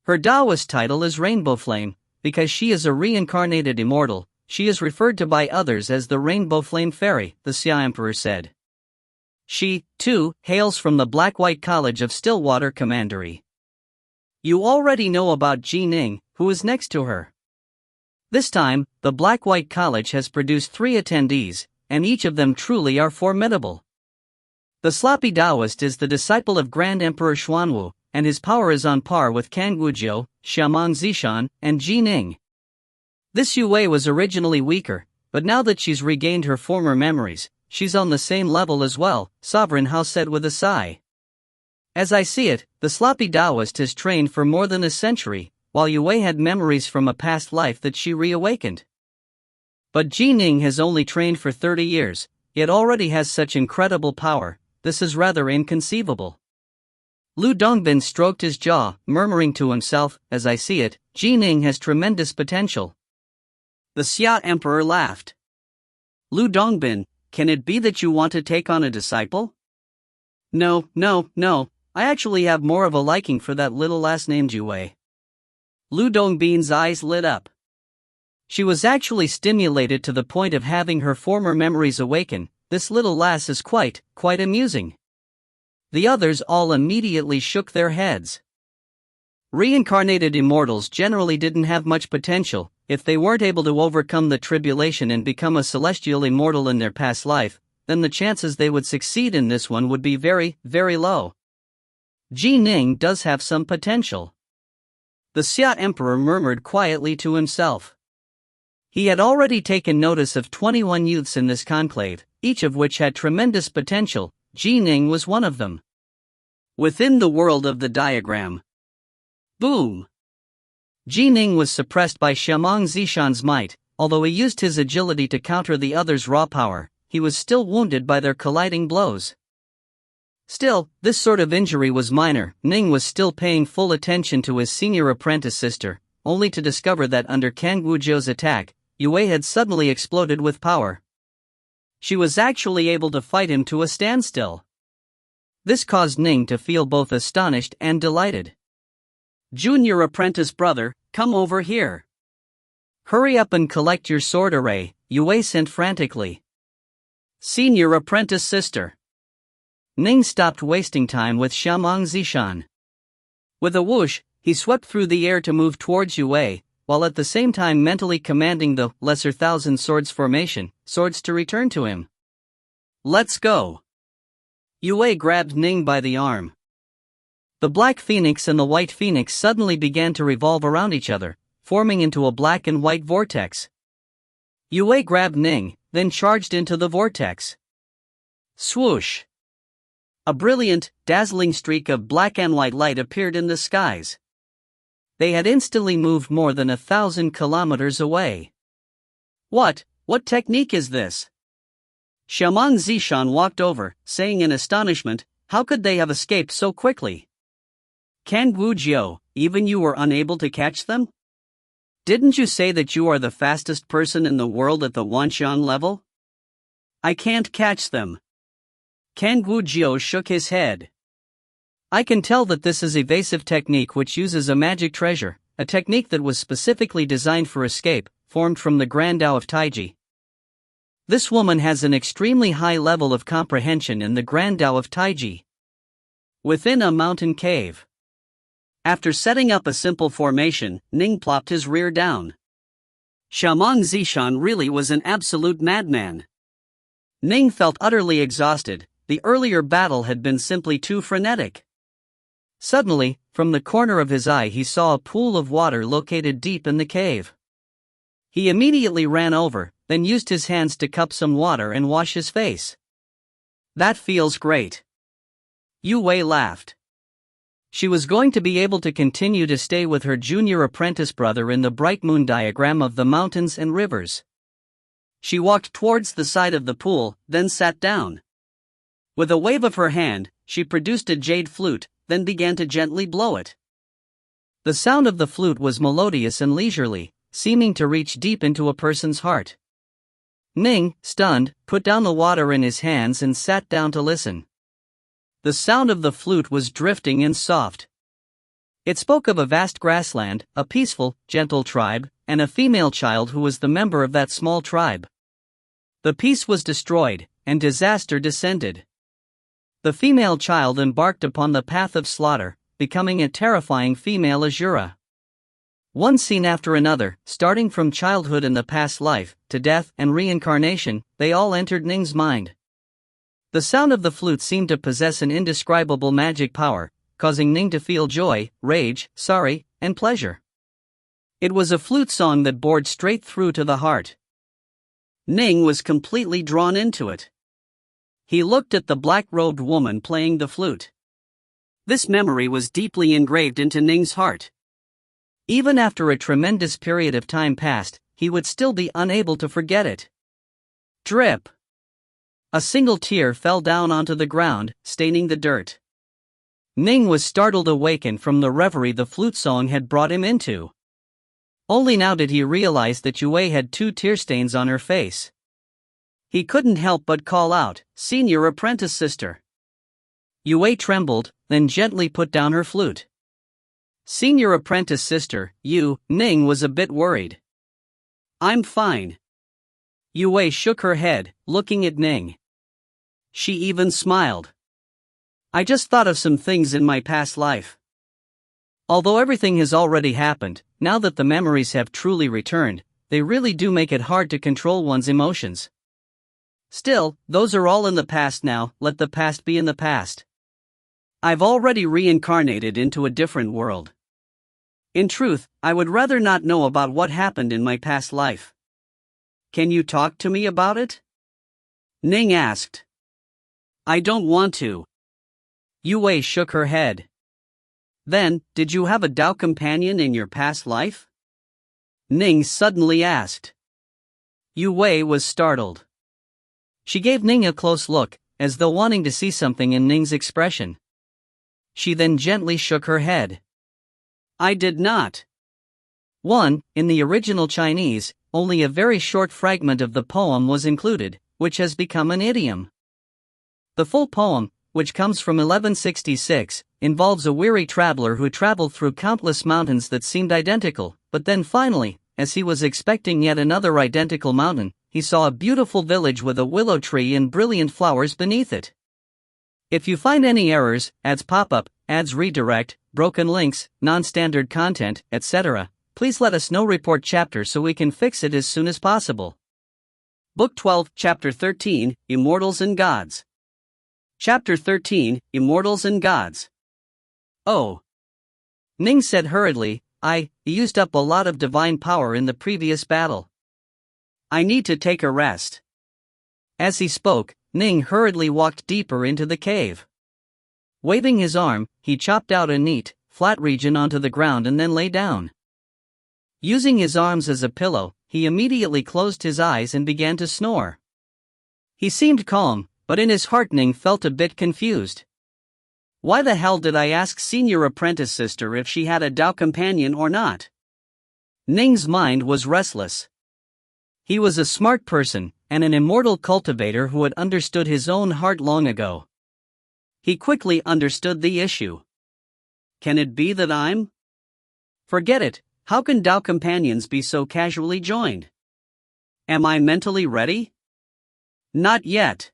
Her Taoist title is Rainbow Flame. Because she is a reincarnated immortal, she is referred to by others as the Rainbow Flame Fairy, the Xia Emperor said. She, too, hails from the Black-White College of Stillwater Commandery. You already know about Ning, who is next to her. This time, the Black-White College has produced 3 attendees, and each of them truly are formidable. The sloppy Taoist is the disciple of Grand Emperor Xuanwu, and his power is on par with Kang Wuzhou, Shamong Zishan, and Ning. This Yue Wei was originally weaker, but now that she's regained her former memories, she's on the same level as well, Sovereign House said with a sigh. As I see it, the sloppy Taoist has trained for more than a century, while Yue Wei had memories from a past life that she reawakened. But Ning has only trained for 30 years, yet already has such incredible power. This is rather inconceivable. Lu Dongbin stroked his jaw, murmuring to himself, as I see it, Ning has tremendous potential. The Xia Emperor laughed. Lu Dongbin, can it be that you want to take on a disciple? No, I actually have more of a liking for that little lass named Yue. Lu Dongbin's eyes lit up. She was actually stimulated to the point of having her former memories awaken. This little lass is quite amusing. The others all immediately shook their heads. Reincarnated immortals generally didn't have much potential. If they weren't able to overcome the tribulation and become a celestial immortal in their past life, then the chances they would succeed in this one would be very low. Ning does have some potential. The Xia Emperor murmured quietly to himself. He had already taken notice of 21 youths in this conclave, each of which had tremendous potential. Ning was one of them. Within the world of the diagram. Boom! Ning was suppressed by Shamong Zishan's might. Although he used his agility to counter the others' raw power, he was still wounded by their colliding blows. Still, this sort of injury was minor. Ning was still paying full attention to his senior apprentice sister, only to discover that under Kang Wuzhou's attack, Yue had suddenly exploded with power. She was actually able to fight him to a standstill. This caused Ning to feel both astonished and delighted. Junior apprentice brother, come over here. Hurry up and collect your sword array, Yue sent frantically. Senior apprentice sister. Ning stopped wasting time with Shamong Zishan. With a whoosh, he swept through the air to move towards Yue, while at the same time mentally commanding the Lesser Thousand Swords formation, swords to return to him. Let's go. Yue grabbed Ning by the arm. The Black Phoenix and the White Phoenix suddenly began to revolve around each other, forming into a black and white vortex. Yue grabbed Ning, then charged into the vortex. Swoosh! A brilliant, dazzling streak of black and white light appeared in the skies. They had instantly moved more than 1,000 kilometers away. What technique is this? Shamong Zishan walked over, saying in astonishment, how could they have escaped so quickly? Kang Wuzhou, even you were unable to catch them? Didn't you say that you are the fastest person in the world at the Wanxian level? I can't catch them. Kang Wuzhou shook his head. I can tell that this is evasive technique which uses a magic treasure, a technique that was specifically designed for escape, formed from the Grand Tao of Taiji. This woman has an extremely high level of comprehension in the Grand Tao of Taiji. Within a mountain cave. After setting up a simple formation, Ning plopped his rear down. Shamong Zishan really was an absolute madman. Ning felt utterly exhausted. The earlier battle had been simply too frenetic. Suddenly, from the corner of his eye he saw a pool of water located deep in the cave. He immediately ran over, then used his hands to cup some water and wash his face. That feels great. Yue laughed. She was going to be able to continue to stay with her junior apprentice brother in the bright moon diagram of the mountains and rivers. She walked towards the side of the pool, then sat down. With a wave of her hand, she produced a jade flute, then began to gently blow it. The sound of the flute was melodious and leisurely, seeming to reach deep into a person's heart. Ning, stunned, put down the water in his hands and sat down to listen. The sound of the flute was drifting and soft. It spoke of a vast grassland, a peaceful, gentle tribe, and a female child who was the member of that small tribe. The peace was destroyed, and disaster descended. The female child embarked upon the path of slaughter, becoming a terrifying female Azura. One scene after another, starting from childhood in the past life, to death and reincarnation, they all entered Ning's mind. The sound of the flute seemed to possess an indescribable magic power, causing Ning to feel joy, rage, sorry, and pleasure. It was a flute song that bored straight through to the heart. Ning was completely drawn into it. He looked at the black-robed woman playing the flute. This memory was deeply engraved into Ning's heart. Even after a tremendous period of time passed, he would still be unable to forget it. Drip! A single tear fell down onto the ground, staining the dirt. Ning was startled awakened from the reverie the flute song had brought him into. Only now did he realize that Yue had 2 tear stains on her face. He couldn't help but call out, "Senior apprentice sister." Yue trembled, then gently put down her flute. "Senior apprentice sister, Ning was a bit worried. "I'm fine." Yue shook her head, looking at Ning. She even smiled. "I just thought of some things in my past life. Although everything has already happened, now that the memories have truly returned, they really do make it hard to control one's emotions. Still, those are all in the past now, let the past be in the past. I've already reincarnated into a different world. In truth, I would rather not know about what happened in my past life. Can you talk to me about it?" Ning asked. "I don't want to." Yue shook her head. "Then, did you have a Tao companion in your past life?" Ning suddenly asked. Yue was startled. She gave Ning a close look, as though wanting to see something in Ning's expression. She then gently shook her head. "I did not." 1. In the original Chinese, only a very short fragment of the poem was included, which has become an idiom. The full poem, which comes from 1166, involves a weary traveler who traveled through countless mountains that seemed identical, but then finally, as he was expecting yet another identical mountain, he saw a beautiful village with a willow tree and brilliant flowers beneath it. If you find any errors, ads pop up, ads redirect, broken links, non-standard content, etc., please let us know. Report chapter so we can fix it as soon as possible. Book 12, Chapter 13, Immortals and Gods. Chapter 13, Immortals and Gods. "Oh." Ning said hurriedly, I used up a lot of divine power in the previous battle. I need to take a rest." As he spoke, Ning hurriedly walked deeper into the cave. Waving his arm, he chopped out a neat, flat region onto the ground and then lay down. Using his arms as a pillow, he immediately closed his eyes and began to snore. He seemed calm, but in his heart Ning felt a bit confused. Why the hell did I ask senior apprentice sister if she had a Tao companion or not? Ning's mind was restless. He was a smart person, and an immortal cultivator who had understood his own heart long ago. He quickly understood the issue. Can it be that I'm? Forget it, how can Tao companions be so casually joined? Am I mentally ready? Not yet.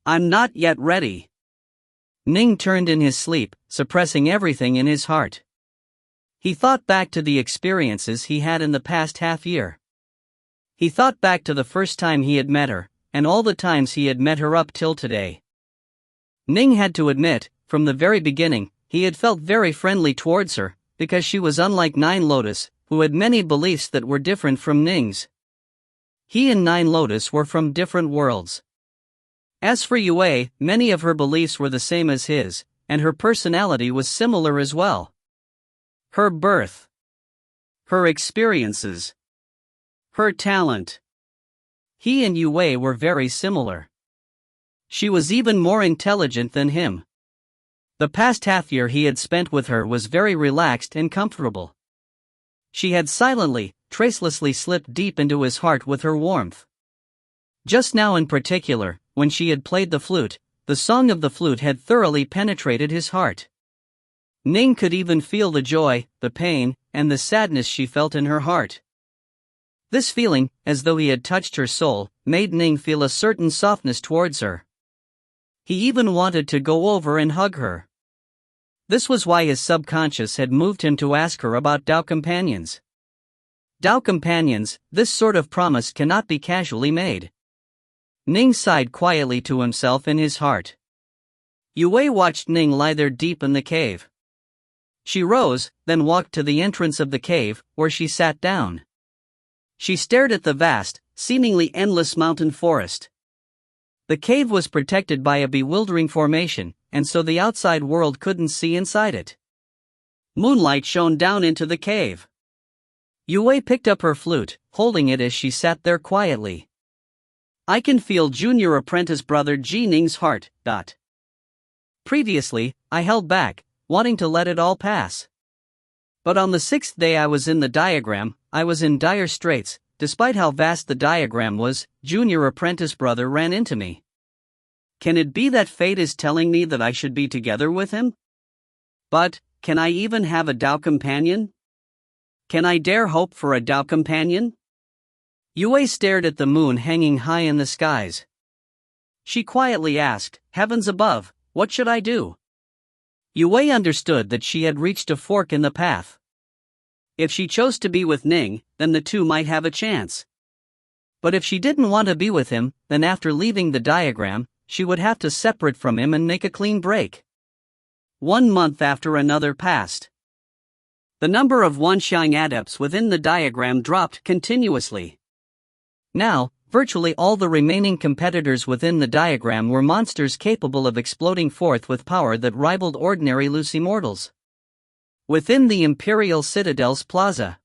I'm not yet ready. Ning turned in his sleep, suppressing everything in his heart. He thought back to the experiences he had in the past half year. He thought back to the first time he had met her, and all the times he had met her up till today. Ning had to admit, from the very beginning, he had felt very friendly towards her, because she was unlike Nine Lotus, who had many beliefs that were different from Ning's. He and Nine Lotus were from different worlds. As for Yue, many of her beliefs were the same as his, and her personality was similar as well. Her birth, her experiences, her talent. He and Yue were very similar. She was even more intelligent than him. The past half year he had spent with her was very relaxed and comfortable. She had silently, tracelessly slipped deep into his heart with her warmth. Just now in particular, when she had played the flute, the song of the flute had thoroughly penetrated his heart. Ning could even feel the joy, the pain, and the sadness she felt in her heart. This feeling, as though he had touched her soul, made Ning feel a certain softness towards her. He even wanted to go over and hug her. This was why his subconscious had moved him to ask her about Tao companions. Tao companions, this sort of promise cannot be casually made. Ning sighed quietly to himself in his heart. Yue watched Ning lie there deep in the cave. She rose, then walked to the entrance of the cave, where she sat down. She stared at the vast, seemingly endless mountain forest. The cave was protected by a bewildering formation, and so the outside world couldn't see inside it. Moonlight shone down into the cave. Yue picked up her flute, holding it as she sat there quietly. I can feel junior apprentice brother Ning's heart. Previously, I held back, wanting to let it all pass. But on the 6th day I was in the diagram, I was in dire straits. Despite how vast the diagram was, junior apprentice brother ran into me. Can it be that fate is telling me that I should be together with him? But, can I even have a Tao companion? Can I dare hope for a Tao companion? Yue stared at the moon hanging high in the skies. She quietly asked, "Heavens above, what should I do?" Yue understood that she had reached a fork in the path. If she chose to be with Ning, then the two might have a chance. But if she didn't want to be with him, then after leaving the diagram, she would have to separate from him and make a clean break. 1 month after another passed. The number of Wanxiang adepts within the diagram dropped continuously. Now, virtually all the remaining competitors within the diagram were monsters capable of exploding forth with power that rivaled ordinary loose immortals. Within the Imperial Citadel's plaza.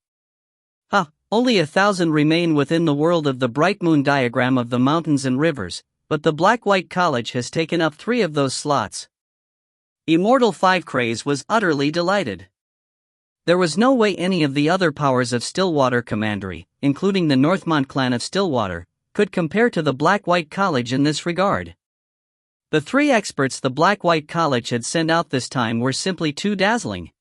Only 1,000 remain within the world of the bright moon diagram of the mountains and rivers, but the Black-White College has taken up 3 of those slots. Immortal 5 Craze was utterly delighted. There was no way any of the other powers of Stillwater Commandery, including the Northmont clan of Stillwater, could compare to the Black-White College in this regard. The 3 experts the Black-White College had sent out this time were simply too dazzling.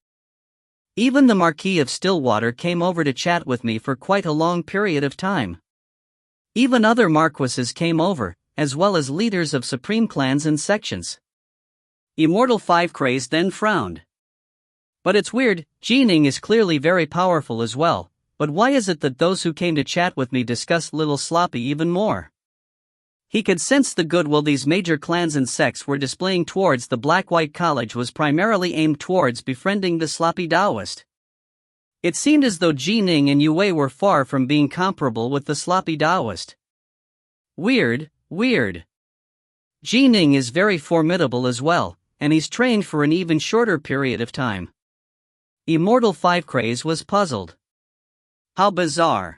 Even the Marquis of Stillwater came over to chat with me for quite a long period of time. Even other marquises came over, as well as leaders of supreme clans and sections. Immortal 5 Craze then frowned. But it's weird, Ning is clearly very powerful as well, but why is it that those who came to chat with me discussed Little Sloppy even more? He could sense the goodwill these major clans and sects were displaying towards the Black-White College was primarily aimed towards befriending the sloppy Taoist. It seemed as though Ning and Yue were far from being comparable with the sloppy Taoist. Weird. Ning is very formidable as well, and he's trained for an even shorter period of time. Immortal 5 Craze was puzzled. How bizarre.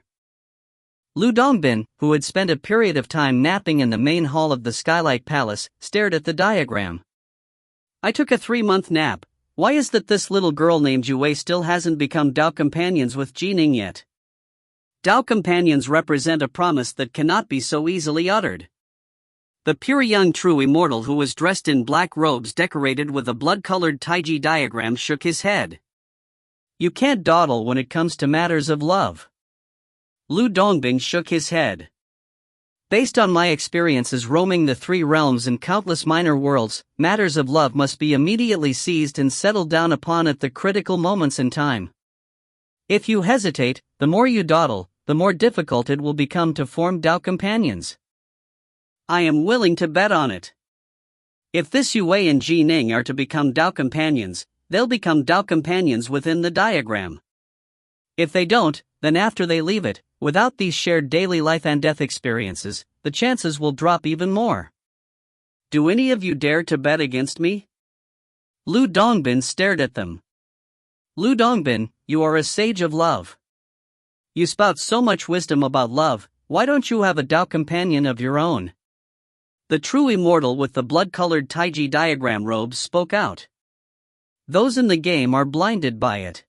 Lu Dongbin, who had spent a period of time napping in the main hall of the Skylight Palace, stared at the diagram. I took a 3-month nap. Why is that this little girl named Yue still hasn't become Tao companions with Ning yet? Tao companions represent a promise that cannot be so easily uttered. The pure young true immortal who was dressed in black robes decorated with a blood-colored Taiji diagram shook his head. You can't dawdle when it comes to matters of love. Lu Dongbin shook his head. Based on my experiences roaming the 3 realms and countless minor worlds, matters of love must be immediately seized and settled down upon at the critical moments in time. If you hesitate, the more you dawdle, the more difficult it will become to form Tao companions. I am willing to bet on it. If this Yue and Ning are to become Tao companions, they'll become Tao companions within the diagram. If they don't, then after they leave it, without these shared daily life and death experiences, the chances will drop even more. Do any of you dare to bet against me? Lu Dongbin stared at them. Lu Dongbin, you are a sage of love. You spout so much wisdom about love, why don't you have a Tao companion of your own? The true immortal with the blood-colored Taiji diagram robes spoke out. Those in the game are blinded by it.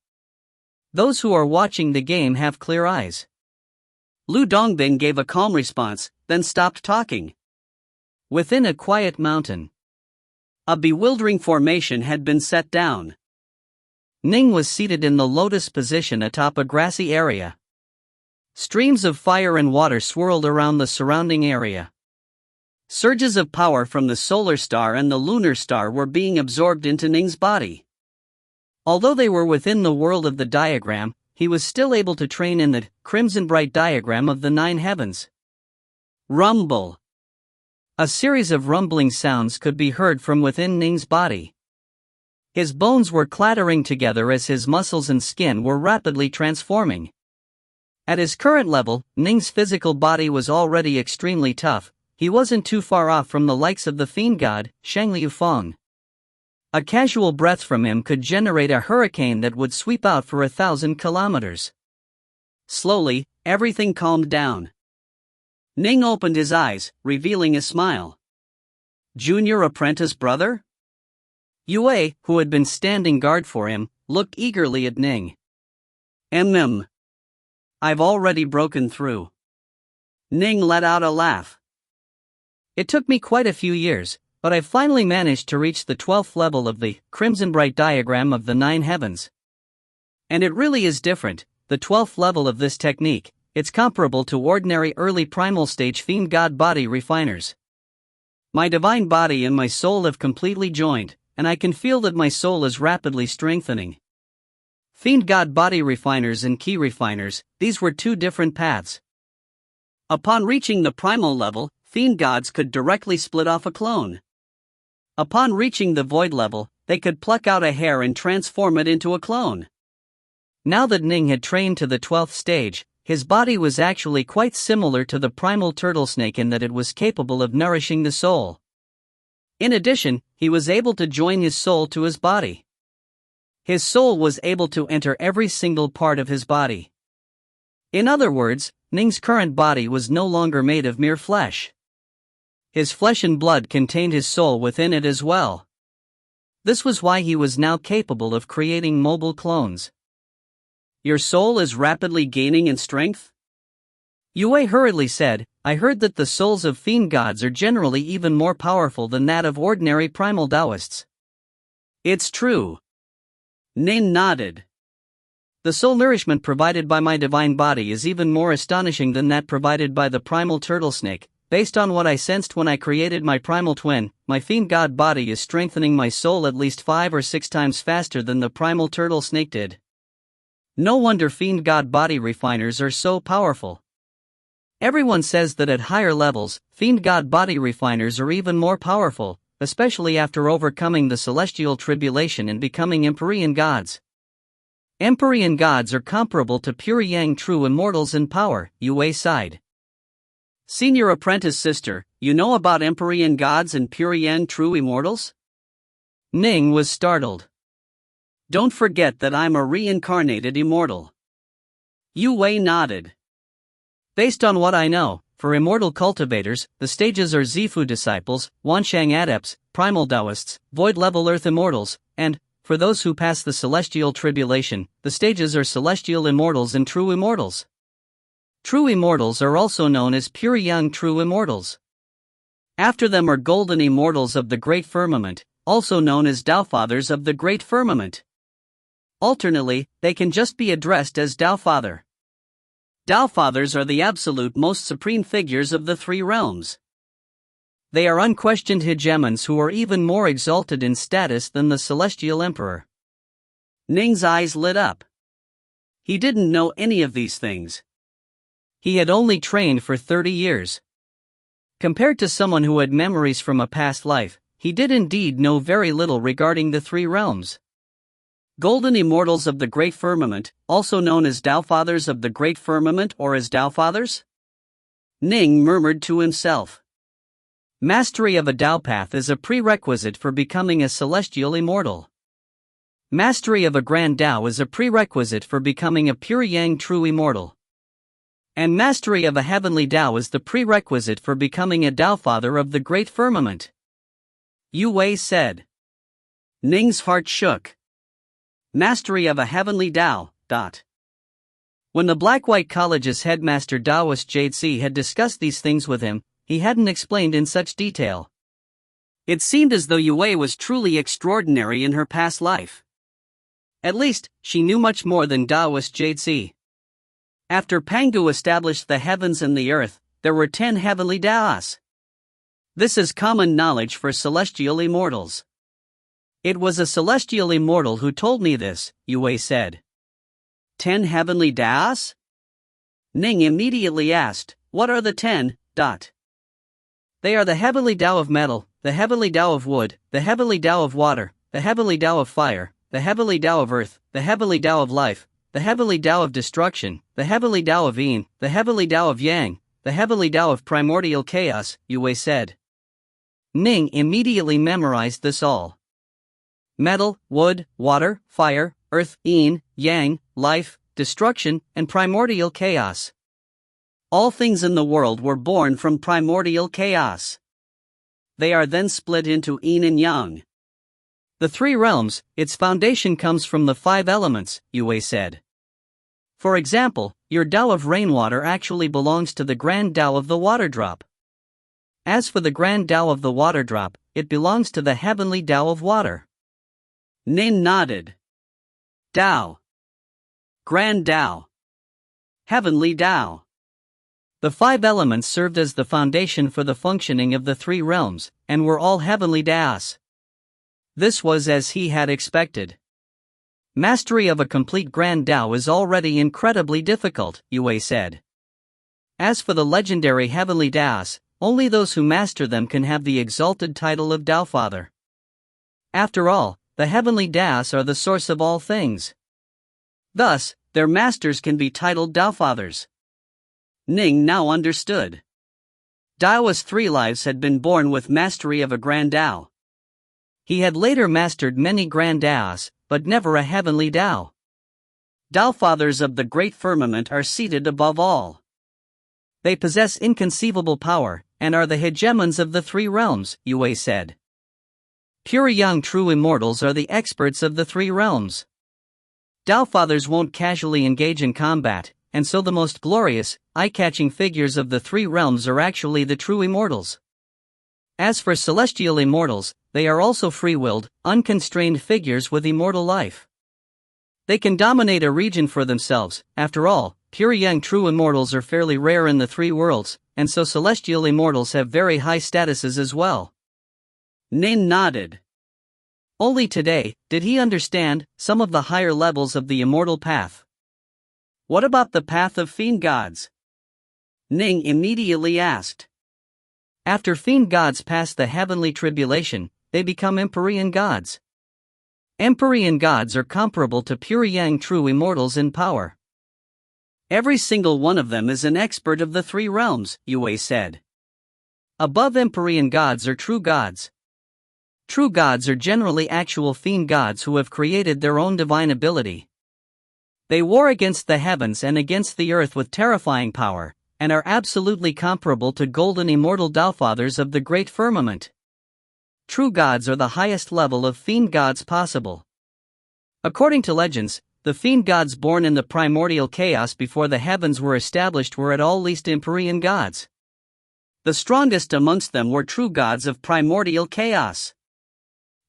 Those who are watching the game have clear eyes. Lu Dongbin gave a calm response, then stopped talking. Within a quiet mountain, a bewildering formation had been set down. Ning was seated in the lotus position atop a grassy area. Streams of fire and water swirled around the surrounding area. Surges of power from the solar star and the lunar star were being absorbed into Ning's body. Although they were within the world of the diagram, he was still able to train in the crimson bright diagram of the 9 heavens. Rumble. A series of rumbling sounds could be heard from within Ning's body. His bones were clattering together as his muscles and skin were rapidly transforming. At his current level, Ning's physical body was already extremely tough. He wasn't too far off from the likes of the fiend god, Shangli Feng. A casual breath from him could generate a hurricane that would sweep out for 1,000 kilometers. Slowly, everything calmed down. Ning opened his eyes, revealing a smile. Junior apprentice brother? Yue, who had been standing guard for him, looked eagerly at Ning. I've already broken through. Ning let out a laugh. It took me quite a few years, but I've finally managed to reach the 12th level of the Crimson Bright diagram of the 9 heavens. And it really is different, the 12th level of this technique. It's comparable to ordinary early primal stage fiend god body refiners. My divine body and my soul have completely joined, and I can feel that my soul is rapidly strengthening. Fiend god body refiners and key refiners, these were two different paths. Upon reaching the primal level, fiend gods could directly split off a clone. Upon reaching the void level, they could pluck out a hair and transform it into a clone. Now that Ning had trained to the 12th stage, his body was actually quite similar to the primal turtle snake in that it was capable of nourishing the soul. In addition, he was able to join his soul to his body. His soul was able to enter every single part of his body. In other words, Ning's current body was no longer made of mere flesh. His flesh and blood contained his soul within it as well. This was why he was now capable of creating mobile clones. Your soul is rapidly gaining in strength? Yue hurriedly said, I heard that the souls of fiend gods are generally even more powerful than that of ordinary primal Taoists. It's true. Ning nodded. The soul nourishment provided by my divine body is even more astonishing than that provided by the primal turtle snake. Based on what I sensed when I created my primal twin, my fiend god body is strengthening my soul at least 5 or 6 times faster than the primal turtle snake did. No wonder fiend god body refiners are so powerful. Everyone says that at higher levels, fiend god body refiners are even more powerful, especially after overcoming the celestial tribulation and becoming Empyrean gods. Empyrean gods are comparable to pure yang true immortals in power, Yue sighed. Senior apprentice sister, you know about Empyrean gods and pure yang true immortals? Ning was startled. Don't forget that I'm a reincarnated immortal. Yue nodded. Based on what I know, for immortal cultivators, the stages are Zifu disciples, Wanshang adepts, primal Taoists, void-level earth immortals, and, for those who pass the celestial tribulation, the stages are celestial immortals and true immortals. True immortals are also known as pure young true immortals. After them are golden immortals of the great firmament, also known as Tao Fathers of the great firmament. Alternately, they can just be addressed as Tao Father. Tao Fathers are the absolute most supreme figures of the 3 realms. They are unquestioned hegemons who are even more exalted in status than the celestial emperor. Ning's eyes lit up. He didn't know any of these things. He had only trained for 30 years. Compared to someone who had memories from a past life, he did indeed know very little regarding the 3 realms. Golden immortals of the great firmament, also known as Tao Fathers of the great firmament or as Tao Fathers? Ning murmured to himself. Mastery of a Tao path is a prerequisite for becoming a celestial immortal. Mastery of a grand Tao is a prerequisite for becoming a pure yang true immortal. And mastery of a heavenly Tao is the prerequisite for becoming a Tao Father of the great firmament. Yue said. Ning's heart shook. Mastery of a heavenly Tao. When the Black-White College's headmaster Taoist Jade had discussed these things with him, he hadn't explained in such detail. It seemed as though Yue was truly extraordinary in her past life. At least, she knew much more than Taoist Jade. After Pangu established the heavens and the earth, there were 10 heavenly Taos. This is common knowledge for celestial immortals. It was a celestial immortal who told me this, Yue said. 10 heavenly Taos? Ning immediately asked, what are the 10? They are the heavenly Tao of metal, the heavenly Tao of wood, the heavenly Tao of water, the heavenly Tao of fire, the heavenly Tao of earth, the heavenly Tao of life, the heavenly Tao of destruction, the heavenly Tao of yin, the heavenly Tao of yang, the heavenly Tao of primordial chaos, Yue said. Ning immediately memorized this all. Metal, wood, water, fire, earth, yin, yang, life, destruction, and primordial chaos. All things in the world were born from primordial chaos. They are then split into yin and yang. The 3 realms, its foundation comes from the 5 elements, Yue said. For example, your Tao of rainwater actually belongs to the grand Tao of the water drop. As for the grand Tao of the water drop, it belongs to the heavenly Tao of water. Ning nodded. Tao. Grand Tao. Heavenly Tao. The 5 elements served as the foundation for the functioning of the 3 realms, and were all heavenly Taos. This was as he had expected. Mastery of a complete grand Tao is already incredibly difficult, Yue said. As for the legendary heavenly Taos, only those who master them can have the exalted title of Tao Father. After all, the heavenly Taos are the source of all things. Thus, their masters can be titled Tao Fathers. Ning now understood. Dao's 3 lives had been born with mastery of a grand Tao. He had later mastered many grand Taos, but never a heavenly Tao. Tao Fathers of the great firmament are seated above all. They possess inconceivable power, and are the hegemons of the 3 realms, Yue said. Pure young true immortals are the experts of the 3 realms. Tao Fathers won't casually engage in combat, and so the most glorious, eye-catching figures of the 3 realms are actually the true immortals. As for celestial immortals, they are also free-willed, unconstrained figures with immortal life. They can dominate a region for themselves. After all, pure young true immortals are fairly rare in the 3 worlds, and so celestial immortals have very high statuses as well. Ning nodded. Only today did he understand some of the higher levels of the immortal path. What about the path of fiend gods? Ning immediately asked. After fiend gods pass the heavenly tribulation, they become empyrean gods. Empyrean gods are comparable to pure yang true immortals in power. Every single one of them is an expert of the 3 realms, Yue said. Above empyrean gods are true gods. True gods are generally actual fiend gods who have created their own divine ability. They war against the heavens and against the earth with terrifying power, and are absolutely comparable to golden immortal Tao Fathers of the great firmament. True gods are the highest level of fiend gods possible. According to legends, the fiend gods born in the primordial chaos before the heavens were established were at all least empyrean gods. The strongest amongst them were true gods of primordial chaos.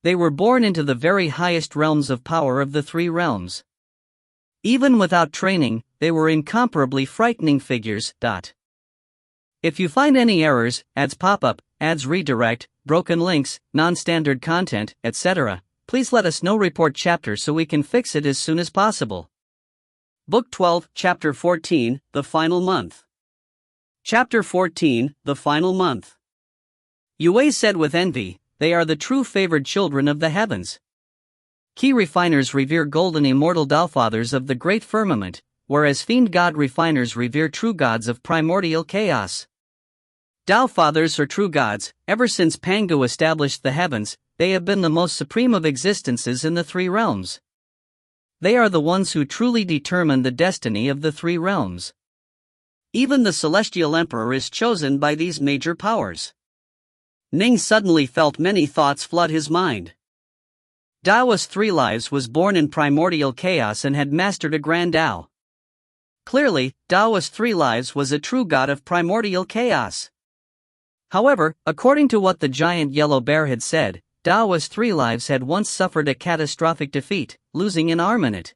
They were born into the very highest realms of power of the 3 realms. Even without training, they were incomparably frightening figures. If you find any errors, ads pop up, ads redirect, broken links, non-standard content, etc., please let us know. Report chapter so we can fix it as soon as possible. Book 12, Chapter 14, The Final Month. Chapter 14, The Final Month. Yue said with envy, they are the true favored children of the heavens. Key refiners revere golden immortal Tao Fathers of the great firmament, whereas fiend god refiners revere true gods of primordial chaos. Tao Fathers are true gods. Ever since Pangu established the heavens, they have been the most supreme of existences in the 3 realms. They are the ones who truly determine the destiny of the 3 realms. Even the celestial emperor is chosen by these major powers. Ning suddenly felt many thoughts flood his mind. Dao's 3 lives was born in primordial chaos and had mastered a grand Tao. Clearly, Dao's 3 lives was a true god of primordial chaos. However, according to what the giant yellow bear had said, Dao's 3 lives had once suffered a catastrophic defeat, losing an arm in it.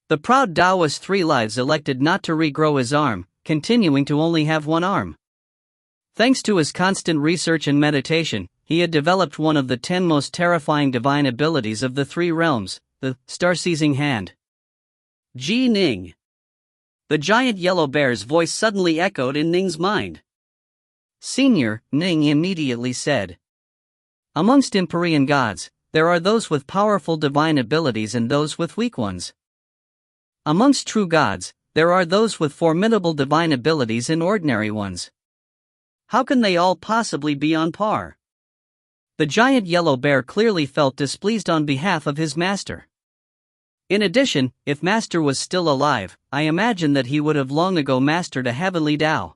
The proud Dao's 3 lives elected not to regrow his arm, continuing to only have 1 arm. Thanks to his constant research and meditation, he had developed one of the 10 most terrifying divine abilities of the 3 realms, the star-seizing hand. Ji Ning. The giant yellow bear's voice suddenly echoed in Ning's mind. Senior, Ning immediately said. Amongst empyrean gods, there are those with powerful divine abilities and those with weak ones. Amongst true gods, there are those with formidable divine abilities and ordinary ones. How can they all possibly be on par? The giant yellow bear clearly felt displeased on behalf of his master. In addition, if Master was still alive, I imagine that he would have long ago mastered a heavenly Tao.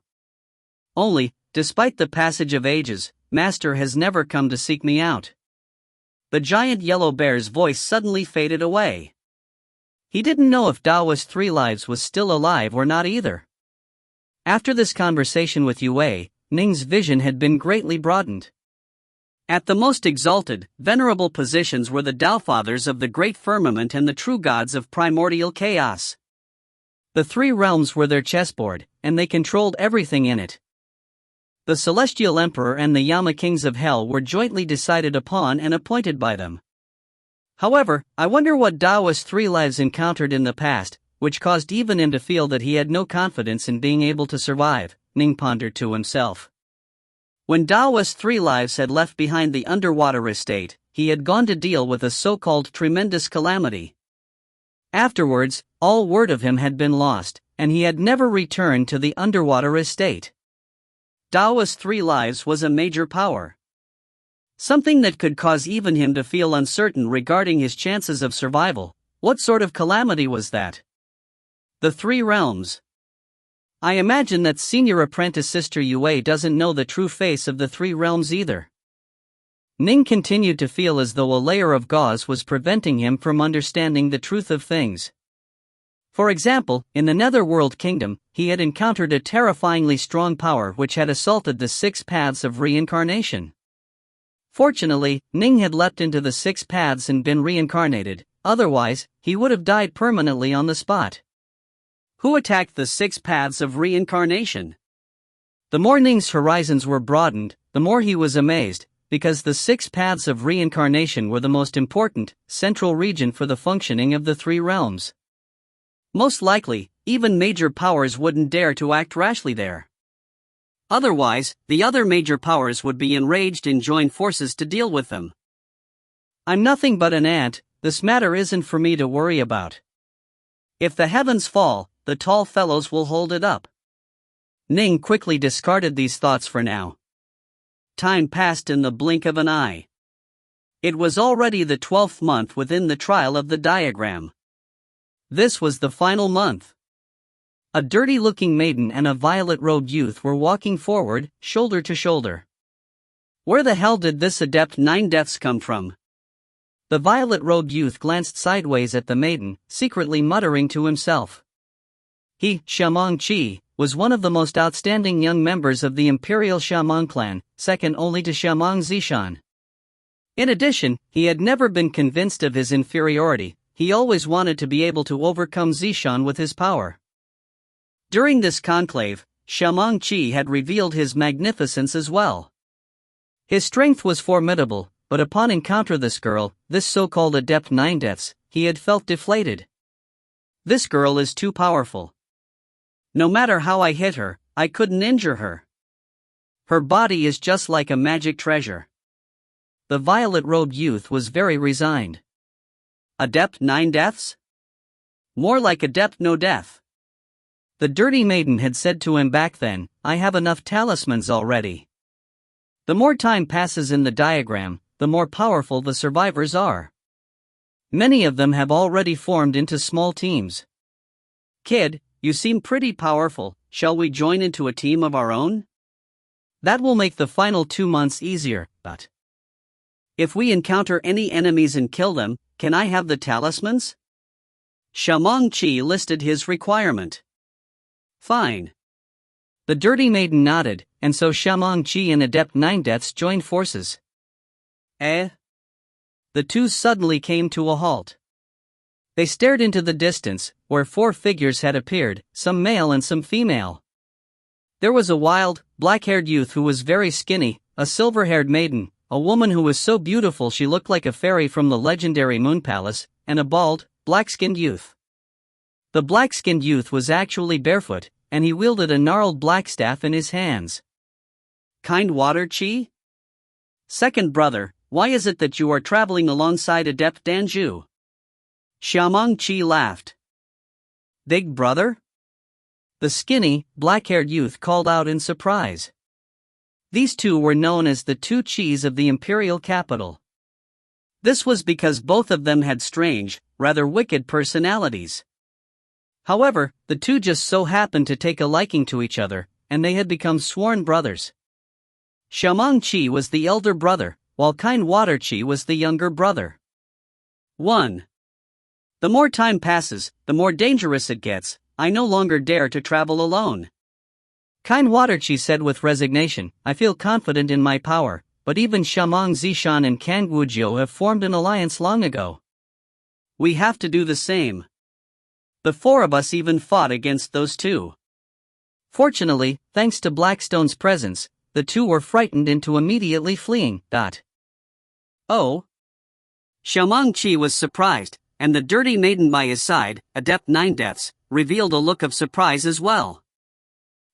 Only, despite the passage of ages, Master has never come to seek me out. The giant yellow bear's voice suddenly faded away. He didn't know if Daoist 3 Lives was still alive or not either. After this conversation with Yue, Ning's vision had been greatly broadened. At the most exalted, venerable positions were the Tao Fathers of the Great Firmament and the true gods of primordial chaos. The three realms were their chessboard, and they controlled everything in it. The Celestial Emperor and the Yama Kings of Hell were jointly decided upon and appointed by them. However, I wonder what Daoist 3 Lives encountered in the past, which caused even him to feel that he had no confidence in being able to survive, Ning pondered to himself. When Daoist 3 Lives had left behind the underwater estate, he had gone to deal with a so-called tremendous calamity. Afterwards, all word of him had been lost, and he had never returned to the underwater estate. Daoist 3 Lives was a major power. Something that could cause even him to feel uncertain regarding his chances of survival. What sort of calamity was that? The three realms. I imagine that senior apprentice Sister Yue doesn't know the true face of the three realms either. Ning continued to feel as though a layer of gauze was preventing him from understanding the truth of things. For example, in the Netherworld Kingdom, he had encountered a terrifyingly strong power which had assaulted the 6 paths of reincarnation. Fortunately, Ning had leapt into the 6 paths and been reincarnated, otherwise, he would have died permanently on the spot. Who attacked the 6 paths of reincarnation? The more Ning's horizons were broadened, the more he was amazed, because the 6 paths of reincarnation were the most important, central region for the functioning of the three realms. Most likely, even major powers wouldn't dare to act rashly there. Otherwise, the other major powers would be enraged and join forces to deal with them. I'm nothing but an ant, this matter isn't for me to worry about. If the heavens fall, the tall fellows will hold it up. Ning quickly discarded these thoughts for now. Time passed in the blink of an eye. It was already the 12th month within the trial of the diagram. This was the final month. A dirty-looking maiden and a violet-robed youth were walking forward, shoulder to shoulder. Where the hell did this adept 9 deaths come from? The violet-robed youth glanced sideways at the maiden, secretly muttering to himself. He, Shamong Chi, was one of the most outstanding young members of the Imperial Shamong clan, second only to Shamong Zishan. In addition, he had never been convinced of his inferiority, he always wanted to be able to overcome Zishan with his power. During this conclave, Shamong Chi had revealed his magnificence as well. His strength was formidable, but upon encounter this girl, this so-called adept 9 deaths, he had felt deflated. This girl is too powerful. No matter how I hit her, I couldn't injure her. Her body is just like a magic treasure. The violet-robed youth was very resigned. Adept 9 deaths? More like adept no death. The dirty maiden had said to him back then, I have enough talismans already. The more time passes in the diagram, the more powerful the survivors are. Many of them have already formed into small teams. Kid, you seem pretty powerful, shall we join into a team of our own? That will make the final 2 months easier, but if we encounter any enemies and kill them, can I have the talismans? Shamong Chi listed his requirement. Fine. The dirty maiden nodded, and so Shamong Chi and Adept 9 Deaths joined forces. The two suddenly came to a halt. They stared into the distance, where 4 figures had appeared, some male and some female. There was a wild, black-haired youth who was very skinny, a silver-haired maiden, a woman who was so beautiful she looked like a fairy from the legendary Moon Palace, and a bald, black-skinned youth. The black-skinned youth was actually barefoot, and he wielded a gnarled black staff in his hands. Kind water Chi? Second brother, why is it that you are traveling alongside Adept Danju? Shamong Chi laughed. Big brother? The skinny, black-haired youth called out in surprise. These two were known as the 2 Chis of the imperial capital. This was because both of them had strange, rather wicked personalities. However, the two just so happened to take a liking to each other, and they had become sworn brothers. Shamong Chi was the elder brother, while Kind Water Chi was the younger brother. 1. The more time passes, the more dangerous it gets. I no longer dare to travel alone. Kind Waterchi said with resignation, I feel confident in my power, but even Shamong Zishan and Kangwujiu have formed an alliance long ago. We have to do the same. The four of us even fought against those two. Fortunately, thanks to Blackstone's presence, the two were frightened into immediately fleeing. Oh? Shamong Chi was surprised, and the dirty maiden by his side, Adept 9 Deaths, revealed a look of surprise as well.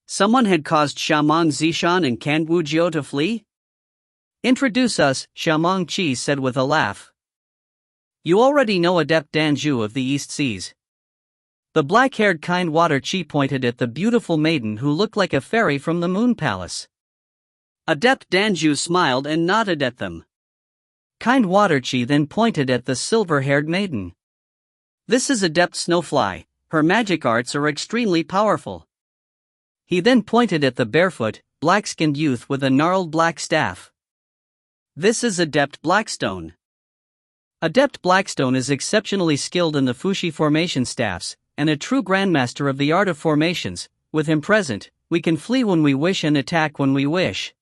Someone had caused Shamong Zishan and Kangwujiu to flee? Introduce us, Shamong Chi said with a laugh. You already know Adept Danju of the East Seas. The black-haired Kind Water Chi pointed at the beautiful maiden who looked like a fairy from the Moon Palace. Adept Danju smiled and nodded at them. Kind Water Chi then pointed at the silver-haired maiden. This is Adept Snowfly. Her magic arts are extremely powerful. He then pointed at the barefoot, black-skinned youth with a gnarled black staff. This is Adept Blackstone. Adept Blackstone is exceptionally skilled in the Fushi formation staffs, and a true grandmaster of the art of formations. With him present, we can flee when we wish and attack when we wish.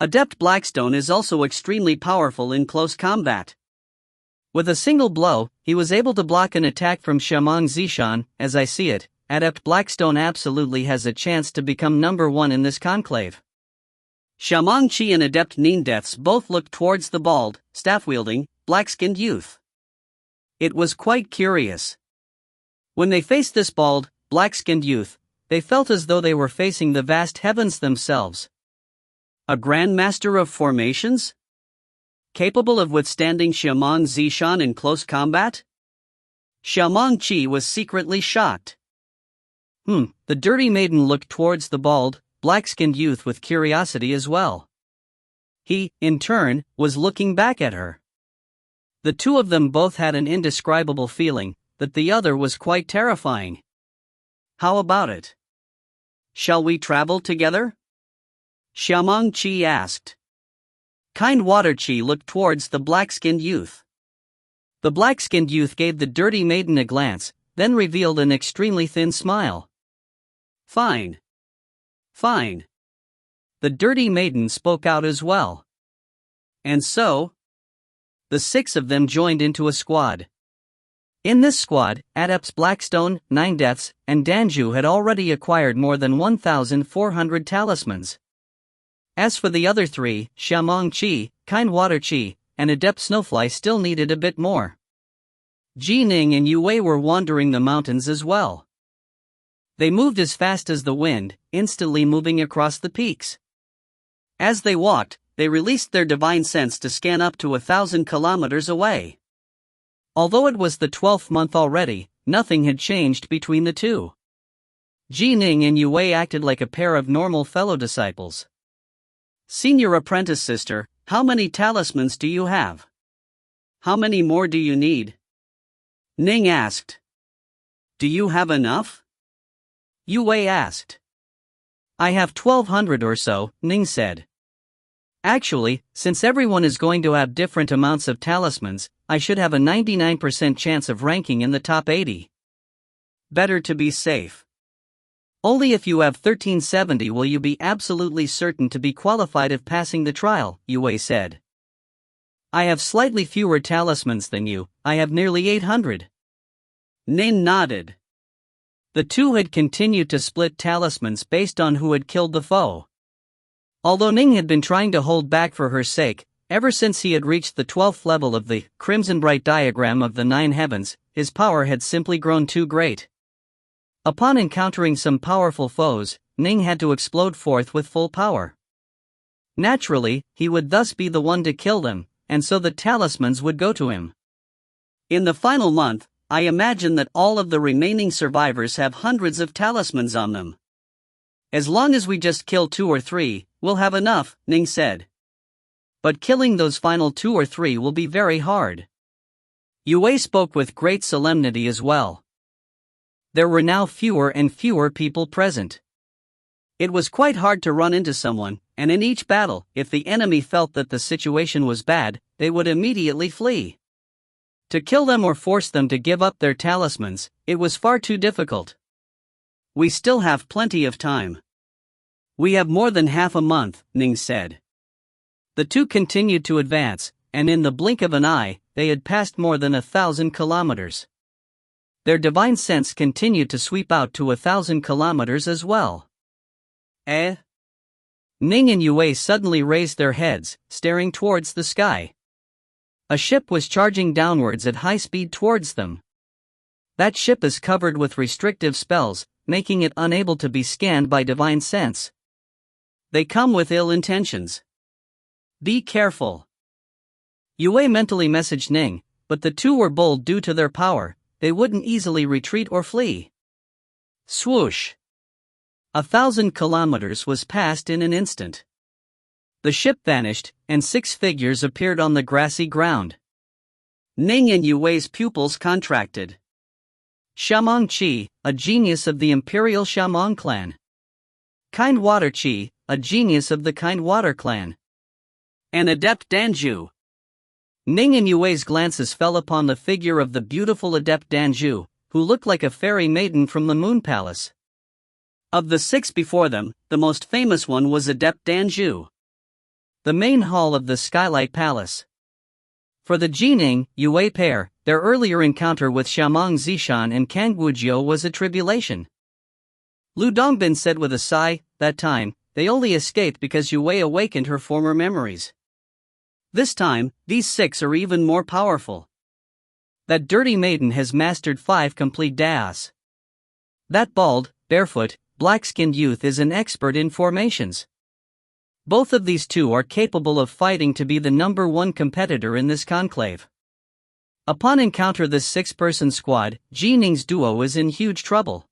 Adept Blackstone is also extremely powerful in close combat. With a single blow, he was able to block an attack from Shamong Zishan. As I see it, Adept Blackstone absolutely has a chance to become number one in this conclave. Shamong Chi and Adept Ning Deaths both looked towards the bald, staff-wielding, black-skinned youth. It was quite curious. When they faced this bald, black-skinned youth, they felt as though they were facing the vast heavens themselves. A grandmaster of formations? Capable of withstanding Shamong Zishan in close combat? Shamong Chi was secretly shocked. The dirty maiden looked towards the bald, black-skinned youth with curiosity as well. He, in turn, was looking back at her. The two of them both had an indescribable feeling that the other was quite terrifying. How about it? Shall we travel together? Shamong Chi asked. Kind Water Chi looked towards the black-skinned youth. The black-skinned youth gave the dirty maiden a glance, then revealed an extremely thin smile. Fine. Fine. The dirty maiden spoke out as well. And so? The six of them joined into a squad. In this squad, Adepts Blackstone, 9 Deaths, and Danju had already acquired more than 1,400 talismans. As for the other three, Shamong Chi, Kind Water Chi, and Adept Snowfly still needed a bit more. Ning and Yue were wandering the mountains as well. They moved as fast as the wind, instantly moving across the peaks. As they walked, they released their divine sense to scan up to 1,000 kilometers away. Although it was the 12th month already, nothing had changed between the two. Ning and Yue acted like a pair of normal fellow disciples. Senior apprentice sister, how many talismans do you have? How many more do you need? Ning asked. Do you have enough? Yue asked. I have 1,200 or so, Ning said. Actually, since everyone is going to have different amounts of talismans, I should have a 99% chance of ranking in the top 80. Better to be safe. Only if you have 1370 will you be absolutely certain to be qualified of passing the trial, Yue said. I have slightly fewer talismans than you, I have nearly 800. Ning nodded. The two had continued to split talismans based on who had killed the foe. Although Ning had been trying to hold back for her sake, ever since he had reached the 12th level of the Crimson Bright diagram of the 9 heavens, his power had simply grown too great. Upon encountering some powerful foes, Ning had to explode forth with full power. Naturally, he would thus be the one to kill them, and so the talismans would go to him. In the final month, I imagine that all of the remaining survivors have hundreds of talismans on them. As long as we just kill 2 or 3, we'll have enough, Ning said. But killing those final 2 or 3 will be very hard. Yue spoke with great solemnity as well. There were now fewer and fewer people present. It was quite hard to run into someone, and in each battle, if the enemy felt that the situation was bad, they would immediately flee. To kill them or force them to give up their talismans, it was far too difficult. We still have plenty of time. We have more than half a month, Ning said. The two continued to advance, and in the blink of an eye, they had passed more than 1,000 kilometers. Their divine sense continued to sweep out to 1,000 kilometers as well. Eh? Ning and Yue suddenly raised their heads, staring towards the sky. A ship was charging downwards at high speed towards them. That ship is covered with restrictive spells, making it unable to be scanned by divine sense. They come with ill intentions. Be careful. Yue mentally messaged Ning, but the two were bold due to their power, they wouldn't easily retreat or flee. Swoosh! 1,000 kilometers was passed in an instant. The ship vanished, and 6 figures appeared on the grassy ground. Ning and Yue's pupils contracted. Shamong Qi, a genius of the Imperial Shamong clan. Kind Water Qi, a genius of the Kind Water clan. An adept Danju. Ning and Yue's glances fell upon the figure of the beautiful adept Danju, who looked like a fairy maiden from the Moon Palace. Of the 6 before them, the most famous one was adept Danju. The main hall of the Skylight Palace. For the Jining, Yue pair, their earlier encounter with Shamong Zishan and Kangwujiu was a tribulation. Lu Dongbin said with a sigh, that time, they only escaped because Yue awakened her former memories. This time, these 6 are even more powerful. That dirty maiden has mastered 5 complete das. That bald, barefoot, black-skinned youth is an expert in formations. Both of these two are capable of fighting to be the number 1 competitor in this conclave. Upon encounter this 6-person squad, Jining's duo is in huge trouble.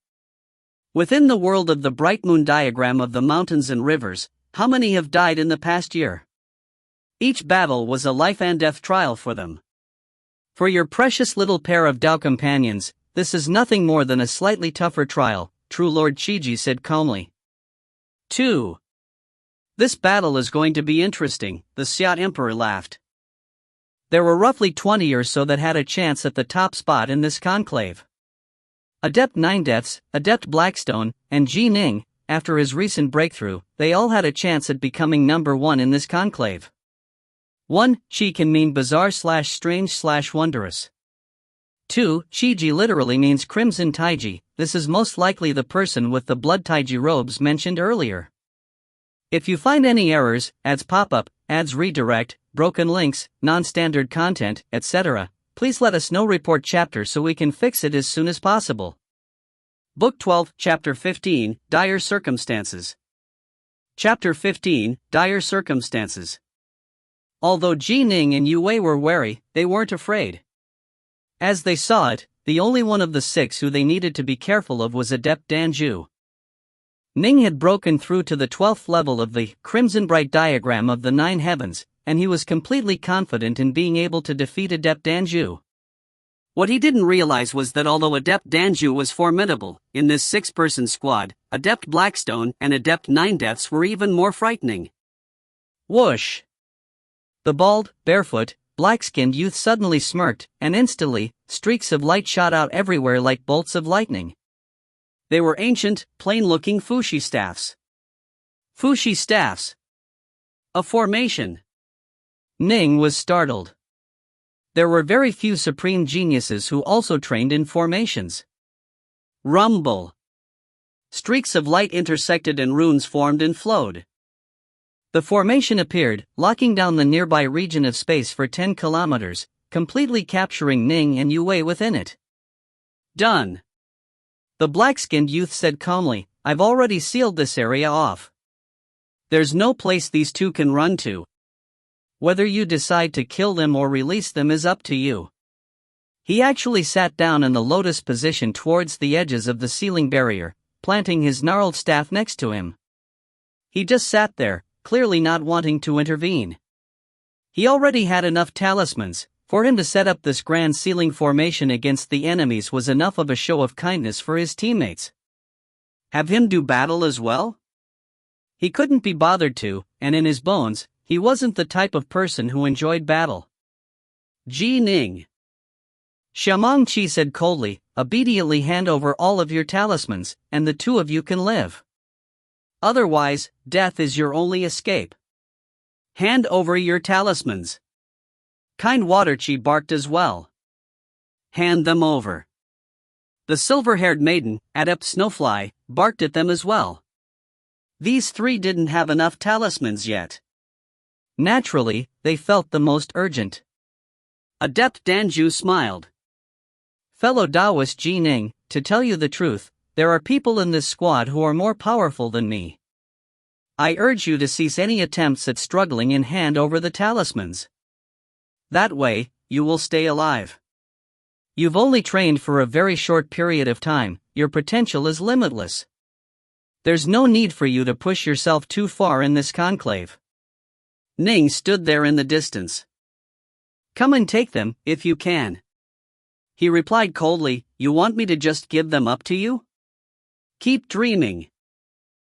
Within the world of the bright moon diagram of the mountains and rivers, how many have died in the past year? Each battle was a life and death trial for them. For your precious little pair of Dao companions, this is nothing more than a slightly tougher trial, True Lord Chiji said calmly. 2. This battle is going to be interesting, the Xiat Emperor laughed. There were roughly 20 or so that had a chance at the top spot in this conclave. Adept Nine Deaths, Adept Blackstone, and Ji Ning, after his recent breakthrough, they all had a chance at becoming number 1 in this conclave. 1. Chi can mean bizarre/strange/wondrous. 2. Chiji literally means crimson taiji, this is most likely the person with the blood taiji robes mentioned earlier. If you find any errors, ads pop-up, ads redirect, broken links, non-standard content, etc., please let us know. Report chapter so we can fix it as soon as possible. Book 12, Chapter 15, Dire Circumstances. Chapter 15, Dire Circumstances. Although Ji Ning and Yue were wary, they weren't afraid. As they saw it, the only one of the 6 who they needed to be careful of was Adept Danju. Ning had broken through to the 12th level of the Crimson Bright diagram of the 9 heavens, and he was completely confident in being able to defeat Adept Danju. What he didn't realize was that although Adept Danju was formidable, in this 6-person squad, Adept Blackstone and Adept Nine Deaths were even more frightening. Whoosh! The bald, barefoot, black-skinned youth suddenly smirked, and instantly, streaks of light shot out everywhere like bolts of lightning. They were ancient, plain-looking Fushi staffs. Fushi staffs. A formation. Ning was startled. There were very few supreme geniuses who also trained in formations. Rumble. Streaks of light intersected and runes formed and flowed. The formation appeared, locking down the nearby region of space for 10 kilometers, completely capturing Ning and Yue within it. Done. The black-skinned youth said calmly, I've already sealed this area off. There's no place these two can run to. Whether you decide to kill them or release them is up to you. He actually sat down in the lotus position towards the edges of the ceiling barrier, planting his gnarled staff next to him. He just sat there, clearly not wanting to intervene. He already had enough talismans. For him to set up this grand ceiling formation against the enemies was enough of a show of kindness for his teammates. Have him do battle as well? He couldn't be bothered to, and in his bones, he wasn't the type of person who enjoyed battle. Ji Ning. Xiamang Qi said coldly, obediently hand over all of your talismans, and the two of you can live. Otherwise, death is your only escape. Hand over your talismans. Kind Water Qi barked as well. Hand them over. The silver-haired maiden, Adept Snowfly, barked at them as well. These three didn't have enough talismans yet. Naturally, they felt the most urgent. Adept Danju smiled. Fellow Taoist Ji Ning, to tell you the truth, there are people in this squad who are more powerful than me. I urge you to cease any attempts at struggling and hand over the talismans. That way, you will stay alive. You've only trained for a very short period of time, your potential is limitless. There's no need for you to push yourself too far in this conclave. Ning stood there in the distance. Come and take them, if you can. He replied coldly, you want me to just give them up to you? Keep dreaming.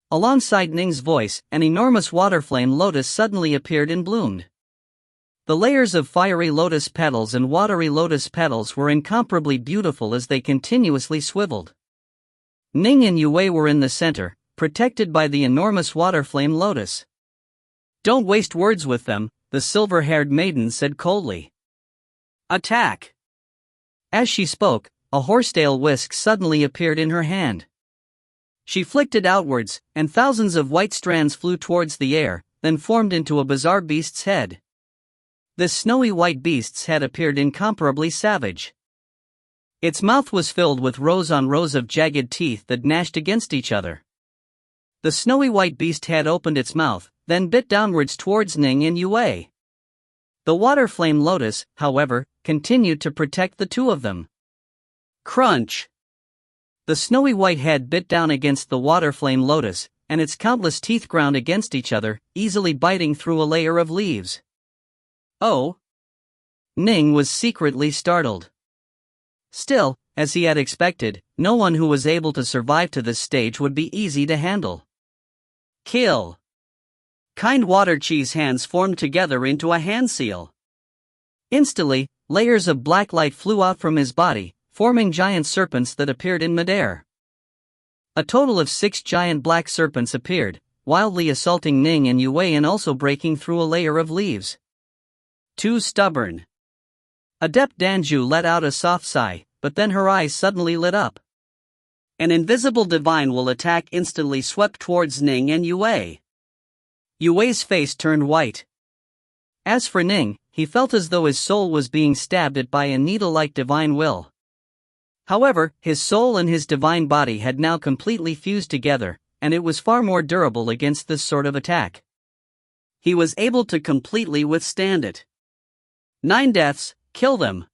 Alongside Ning's voice, an enormous water flame lotus suddenly appeared and bloomed. The layers of fiery lotus petals and watery lotus petals were incomparably beautiful as they continuously swiveled. Ning and Yue were in the center, protected by the enormous water flame lotus. Don't waste words with them, the silver-haired maiden said coldly. Attack! As she spoke, a horsetail whisk suddenly appeared in her hand. She flicked it outwards, and thousands of white strands flew towards the air, then formed into a bizarre beast's head. This snowy white beast's head appeared incomparably savage. Its mouth was filled with rows on rows of jagged teeth that gnashed against each other. The snowy white beast head opened its mouth, then bit downwards towards Ning and Yue. The water flame lotus, however, continued to protect the two of them. Crunch! The snowy white head bit down against the water flame lotus, and its countless teeth ground against each other, easily biting through a layer of leaves. Oh! Ning was secretly startled. Still, as he had expected, no one who was able to survive to this stage would be easy to handle. Kill! Kind Water Qi's hands formed together into a hand seal. Instantly, layers of black light flew out from his body, forming giant serpents that appeared in midair. A total of 6 giant black serpents appeared, wildly assaulting Ning and Yue and also breaking through a layer of leaves. Too stubborn. Adept Danju let out a soft sigh, but then her eyes suddenly lit up. An invisible divine will attack instantly swept towards Ning and Yue. Yue's face turned white. As for Ning, he felt as though his soul was being stabbed at by a needle-like divine will. However, his soul and his divine body had now completely fused together, and it was far more durable against this sort of attack. He was able to completely withstand it. 9 deaths, kill them!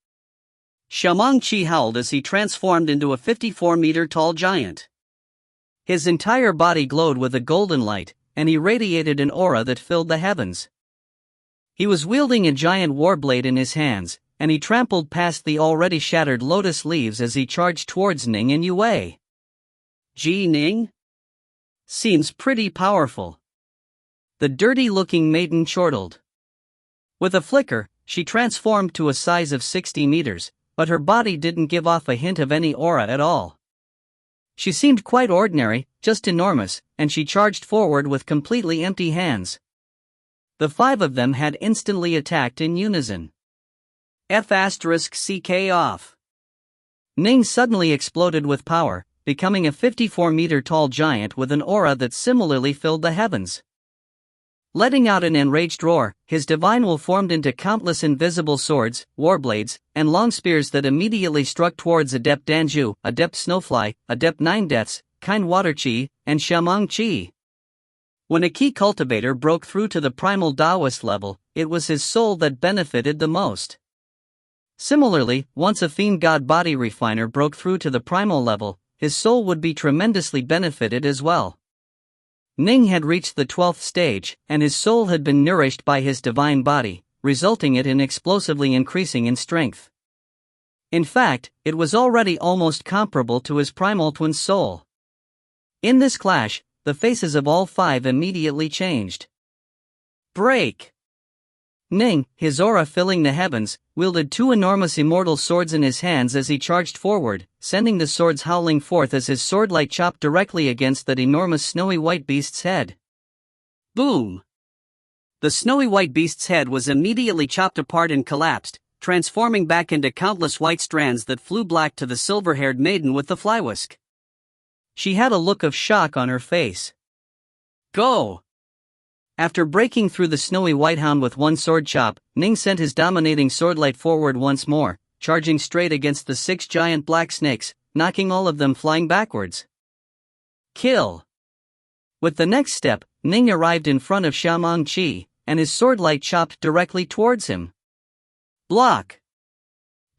Xiamang Qi howled as he transformed into a 54-meter-tall giant. His entire body glowed with a golden light, and he radiated an aura that filled the heavens. He was wielding a giant warblade in his hands, and he trampled past the already shattered lotus leaves as he charged towards Ning and Yue. Ji Ning? Seems pretty powerful. The dirty-looking maiden chortled. With a flicker, she transformed to a size of 60 meters, but her body didn't give off a hint of any aura at all. She seemed quite ordinary, just enormous, and she charged forward with completely empty hands. The 5 of them had instantly attacked in unison. F***CK off. Ning suddenly exploded with power, becoming a 54-meter-tall giant with an aura that similarly filled the heavens. Letting out an enraged roar, his divine will formed into countless invisible swords, warblades, and long spears that immediately struck towards Adept Danju, Adept Snowfly, Adept 9 Deaths, Kind Water Qi, and Xiamang Qi. When a key cultivator broke through to the primal Taoist level, it was his soul that benefited the most. Similarly, once a fiend god body refiner broke through to the primal level, his soul would be tremendously benefited as well. Ning had reached the 12th stage, and his soul had been nourished by his divine body, resulting it in explosively increasing in strength. In fact, it was already almost comparable to his primal twin's soul. In this clash, the faces of all 5 immediately changed. Break! Ning, his aura filling the heavens, wielded two enormous immortal swords in his hands as he charged forward, sending the swords howling forth as his swordlight chopped directly against that enormous snowy white beast's head. Boom! The snowy white beast's head was immediately chopped apart and collapsed, transforming back into countless white strands that flew back to the silver-haired maiden with the flywisk. She had a look of shock on her face. Go! After breaking through the snowy white hound with one sword chop, Ning sent his dominating swordlight forward once more, charging straight against the 6 giant black snakes, knocking all of them flying backwards. Kill! With the next step, Ning arrived in front of Xiaomangqi, and his swordlight chopped directly towards him. Block!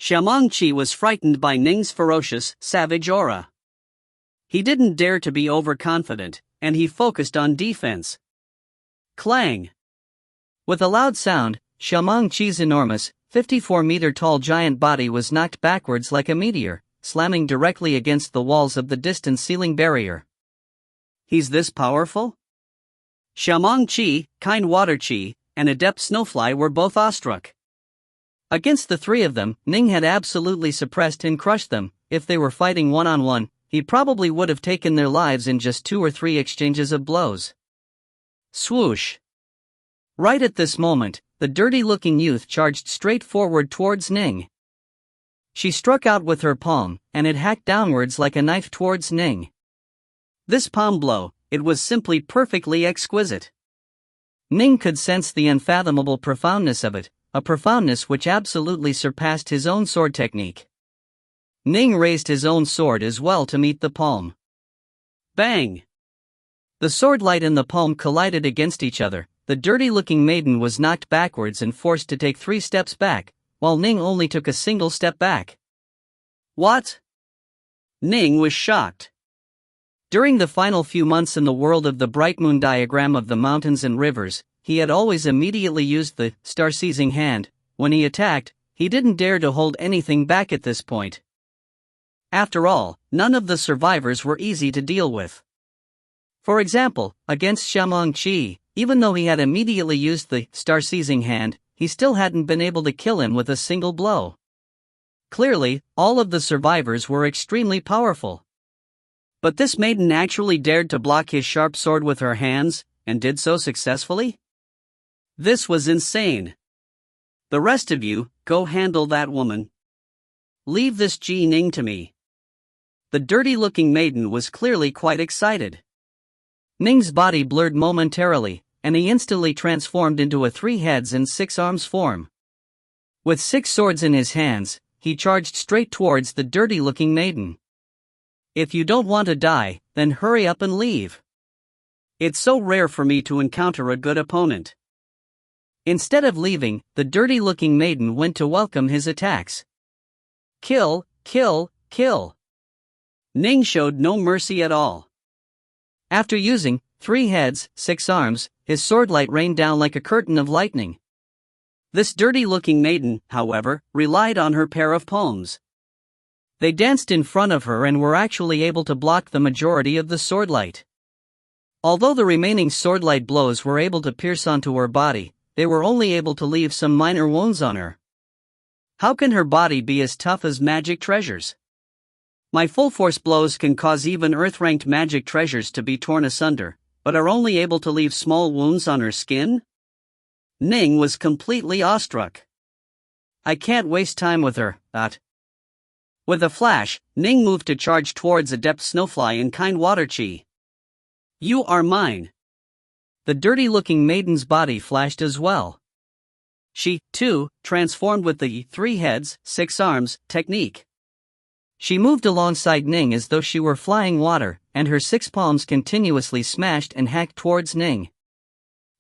Xiaomangqi was frightened by Ning's ferocious, savage aura. He didn't dare to be overconfident, and he focused on defense. Clang! With a loud sound, Xiaomangqi's enormous, 54-meter-tall giant body was knocked backwards like a meteor, slamming directly against the walls of the distant ceiling barrier. He's this powerful? Xiaomangqi, kind water Qi, and adept snowfly were both awestruck. Against the three of them, Ning had absolutely suppressed and crushed them. If they were fighting one-on-one, he probably would have taken their lives in just 2 or 3 exchanges of blows. Swoosh! Right at this moment, the dirty-looking youth charged straight forward towards Ning. She struck out with her palm, and it hacked downwards like a knife towards Ning. This palm blow, it was simply perfectly exquisite. Ning could sense the unfathomable profoundness of it, a profoundness which absolutely surpassed his own sword technique. Ning raised his own sword as well to meet the palm. Bang! The swordlight and the palm collided against each other. The dirty-looking maiden was knocked backwards and forced to take 3 steps back, while Ning only took a single step back. What? Ning was shocked. During the final few months in the world of the bright moon diagram of the mountains and rivers, he had always immediately used the star-seizing hand. When he attacked, he didn't dare to hold anything back at this point. After all, none of the survivors were easy to deal with. For example, against Xiaomangqi, even though he had immediately used the star-seizing hand, he still hadn't been able to kill him with a single blow. Clearly, all of the survivors were extremely powerful. But this maiden actually dared to block his sharp sword with her hands, and did so successfully? This was insane. The rest of you, go handle that woman. Leave this Ning to me. The dirty-looking maiden was clearly quite excited. Ning's body blurred momentarily, and he instantly transformed into a 3 heads and 6 arms form. With 6 swords in his hands, he charged straight towards the dirty-looking maiden. If you don't want to die, then hurry up and leave. It's so rare for me to encounter a good opponent. Instead of leaving, the dirty-looking maiden went to welcome his attacks. Kill, kill, kill. Ning showed no mercy at all. After using 3 heads, 6 arms, his swordlight rained down like a curtain of lightning. This dirty-looking maiden, however, relied on her pair of palms. They danced in front of her and were actually able to block the majority of the swordlight. Although the remaining swordlight blows were able to pierce onto her body, they were only able to leave some minor wounds on her. How can her body be as tough as magic treasures? My full-force blows can cause even earth-ranked magic treasures to be torn asunder, but are only able to leave small wounds on her skin? Ning was completely awestruck. I can't waste time with her, With a flash, Ning moved to charge towards adept snowfly and kind water Qi. You are mine. The dirty-looking maiden's body flashed as well. She, too, transformed with the 3 heads, 6 arms technique. She moved alongside Ning as though she were flying water, and her 6 palms continuously smashed and hacked towards Ning.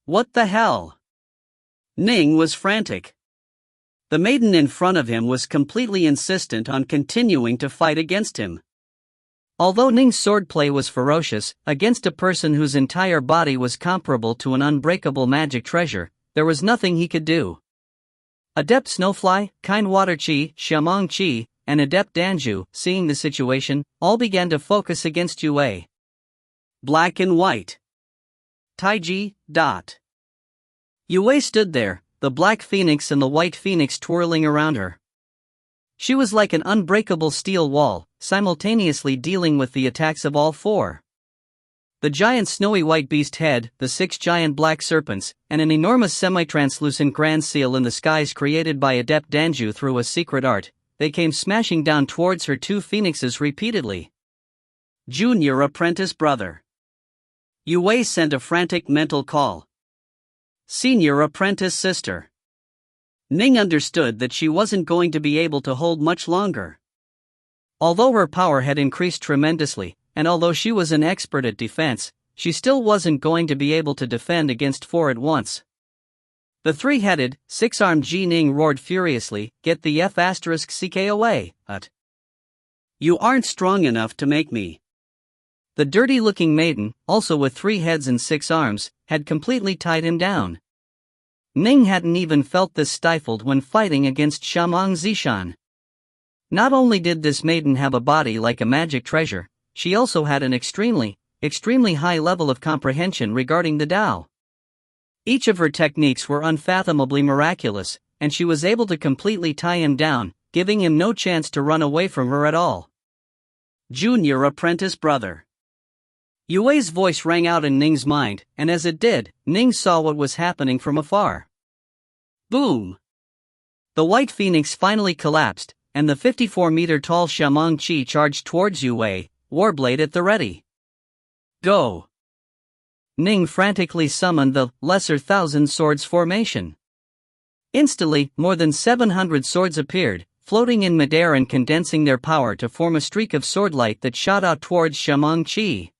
What the hell? Ning was frantic. The maiden in front of him was completely insistent on continuing to fight against him. Although Ning's swordplay was ferocious, against a person whose entire body was comparable to an unbreakable magic treasure, there was nothing he could do. Adept Snowfly, Kind Water Qi, Xiaomangqi, and Adept Danju, seeing the situation, all began to focus against Yue. Black and white. Taiji. Yue stood there, the black phoenix and the white phoenix twirling around her. She was like an unbreakable steel wall, simultaneously dealing with the attacks of all four. The giant snowy white beast head, the 6 giant black serpents, and an enormous semi-translucent grand seal in the skies created by Adept Danju through a secret art, they came smashing down towards her 2 phoenixes repeatedly. Junior apprentice brother. Yue sent a frantic mental call. Senior apprentice sister. Ning understood that she wasn't going to be able to hold much longer. Although her power had increased tremendously, and although she was an expert at defense, she still wasn't going to be able to defend against 4 at once. The 3-headed, 6-armed Ji Ning roared furiously, "Get the F***ck away, You aren't strong enough to make me." The dirty-looking maiden, also with 3 heads and 6 arms, had completely tied him down. Ning hadn't even felt this stifled when fighting against Shamong Zishan. Not only did this maiden have a body like a magic treasure, she also had an extremely high level of comprehension regarding the Tao. Each of her techniques were unfathomably miraculous, and she was able to completely tie him down, giving him no chance to run away from her at all. Junior apprentice brother. Yue's voice rang out in Ning's mind, and as it did, Ning saw what was happening from afar. Boom! The white phoenix finally collapsed, and the 54-meter-tall Shamong Qi charged towards Yue, warblade at the ready. Go! Ning frantically summoned the Lesser Thousand Swords formation. Instantly, more than 700 swords appeared, floating in midair and condensing their power to form a streak of swordlight that shot out towards Shamong Qi.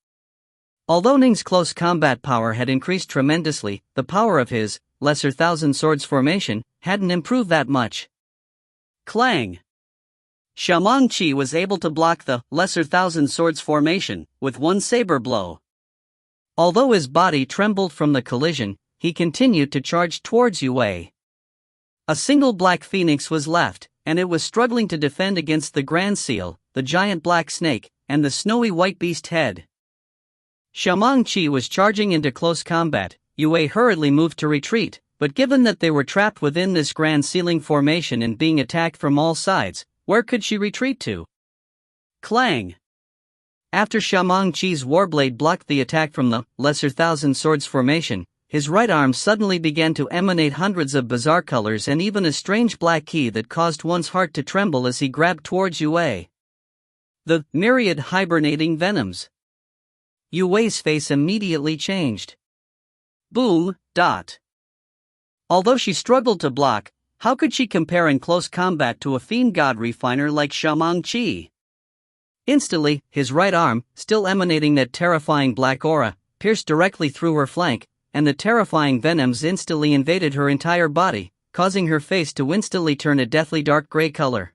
Although Ning's close combat power had increased tremendously, the power of his Lesser Thousand Swords formation hadn't improved that much. Clang! Shamong Qi was able to block the Lesser Thousand Swords formation with one saber blow. Although his body trembled from the collision, he continued to charge towards Yue. A single black phoenix was left, and it was struggling to defend against the Grand Seal, the giant black snake, and the snowy white beast head. Shamong Qi was charging into close combat. Yue hurriedly moved to retreat, but given that they were trapped within this grand ceiling formation and being attacked from all sides, where could she retreat to? Clang! After Shamong Qi's warblade blocked the attack from the Lesser Thousand Swords formation, his right arm suddenly began to emanate hundreds of bizarre colors and even a strange black key that caused one's heart to tremble as he grabbed towards Yue. The myriad hibernating venoms. Yue's face immediately changed. Boom, dot. Although she struggled to block, how could she compare in close combat to a fiend god refiner like Shamong Qi? Instantly, his right arm, still emanating that terrifying black aura, pierced directly through her flank, and the terrifying venoms instantly invaded her entire body, causing her face to instantly turn a deathly dark gray color.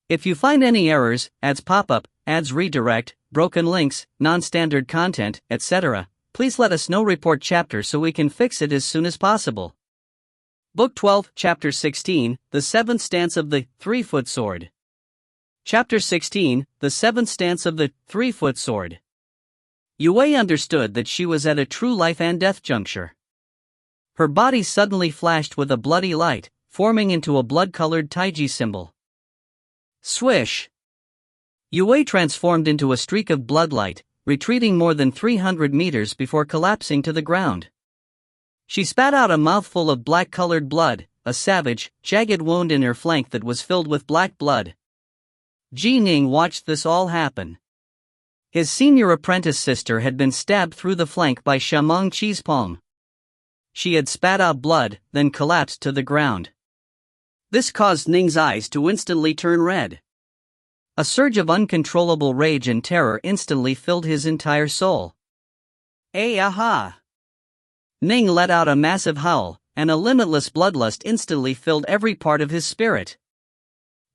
If you find any errors, ads pop up, ads redirect, broken links, non-standard content, etc., please let us know. Report chapter so we can fix it as soon as possible. Book 12, Chapter 16, The Seventh Stance of the 3-Foot Sword. Chapter 16, The Seventh Stance of the 3-Foot Sword. Yue understood that she was at a true life and death juncture. Her body suddenly flashed with a bloody light, forming into a blood-colored Taiji symbol. Swish! Yue transformed into a streak of bloodlight, retreating more than 300 meters before collapsing to the ground. She spat out a mouthful of black-colored blood, a savage, jagged wound in her flank that was filled with black blood. Ji Ning watched this all happen. His senior apprentice sister had been stabbed through the flank by Shamong Qi's palm. She had spat out blood, then collapsed to the ground. This caused Ning's eyes to instantly turn red. A surge of uncontrollable rage and terror instantly filled his entire soul. Aha! Ning let out a massive howl, and a limitless bloodlust instantly filled every part of his spirit.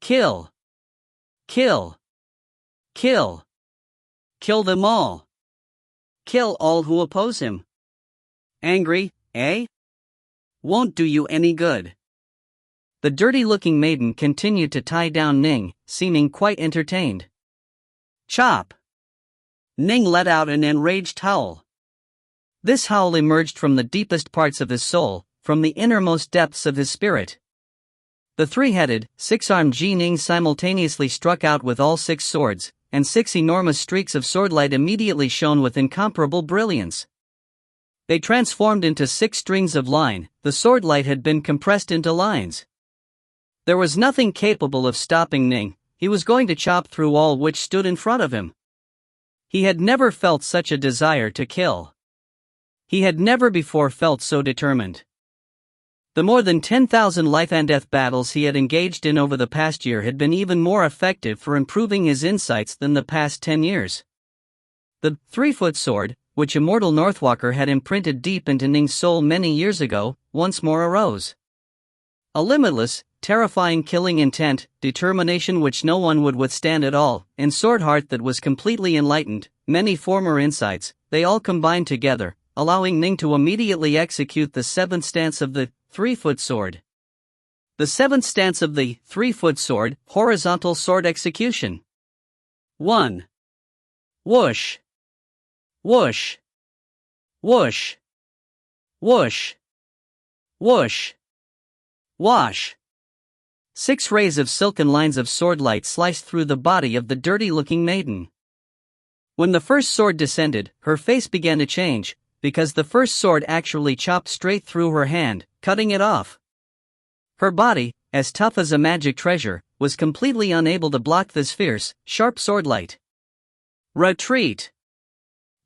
Kill! Kill! Kill! Kill them all! Kill all who oppose him! Angry, eh? Won't do you any good. The dirty-looking maiden continued to tie down Ning, seeming quite entertained. Chop! Ning let out an enraged howl. This howl emerged from the deepest parts of his soul, from the innermost depths of his spirit. The three-headed, six-armed Ning simultaneously struck out with all six swords, and six enormous streaks of swordlight immediately shone with incomparable brilliance. They transformed into 6 strings of line. The swordlight had been compressed into lines. There was nothing capable of stopping Ning. He was going to chop through all which stood in front of him. He had never felt such a desire to kill. He had never before felt so determined. The more than 10,000 life and death battles he had engaged in over the past year had been even more effective for improving his insights than the past 10 years. The 3-foot sword, which Immortal Northwalker had imprinted deep into Ning's soul many years ago, once more arose. A limitless, terrifying killing intent, determination which no one would withstand at all, and sword heart that was completely enlightened, many former insights, they all combined together, allowing Ning to immediately execute the 7th stance of the 3-foot sword. The 7th stance of the 3-foot sword, horizontal sword execution. 1. Whoosh. Whoosh. Whoosh. Whoosh. Whoosh. Wash. 6 rays of silken lines of swordlight sliced through the body of the dirty-looking maiden. When the first sword descended, her face began to change, because the first sword actually chopped straight through her hand, cutting it off. Her body, as tough as a magic treasure, was completely unable to block this fierce, sharp swordlight. Retreat.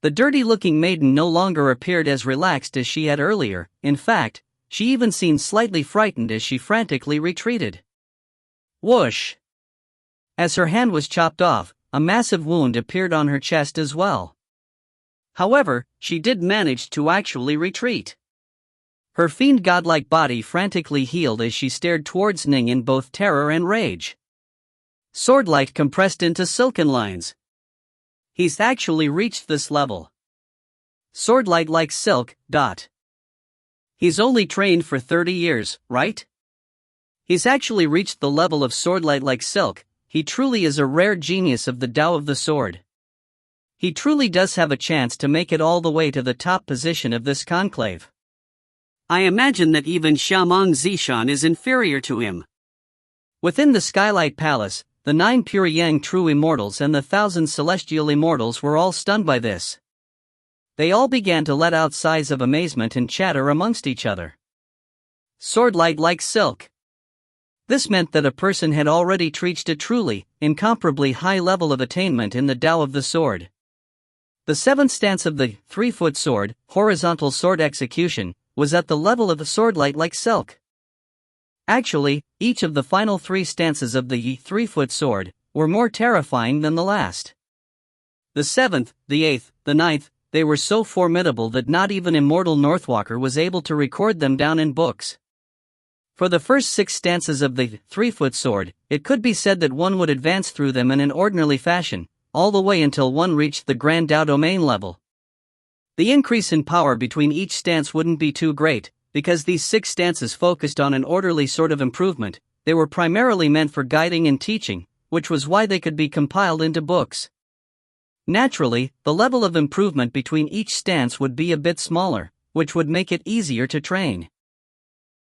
The dirty-looking maiden no longer appeared as relaxed as she had earlier. In fact, she even seemed slightly frightened as she frantically retreated. Whoosh. As her hand was chopped off, a massive wound appeared on her chest as well. However, she did manage to actually retreat. Her fiend godlike body frantically healed as she stared towards Ning in both terror and rage. Swordlight compressed into silken lines. He's actually reached this level. Swordlight like silk. He's only trained for 30 years, right? He's actually reached the level of swordlight like silk. He truly is a rare genius of the Tao of the sword. He truly does have a chance to make it all the way to the top position of this conclave. I imagine that even Xiamong Zishan is inferior to him. Within the Skylight Palace, the 9 pure Yang true immortals and the 1,000 celestial immortals were all stunned by this. They all began to let out sighs of amazement and chatter amongst each other. Swordlight like silk. This meant that a person had already reached a truly, incomparably high level of attainment in the Tao of the sword. The 7th stance of the 3-foot sword, horizontal sword execution, was at the level of the swordlight like silk. Actually, each of the final 3 stances of the 3-foot sword were more terrifying than the last. The 7th, the 8th, the 9th, they were so formidable that not even Immortal Northwalker was able to record them down in books. For the first 6 stances of the 3-foot sword, it could be said that one would advance through them in an orderly fashion, all the way until one reached the Grand Tao Domain level. The increase in power between each stance wouldn't be too great, because these 6 stances focused on an orderly sort of improvement. They were primarily meant for guiding and teaching, which was why they could be compiled into books. Naturally, the level of improvement between each stance would be a bit smaller, which would make it easier to train.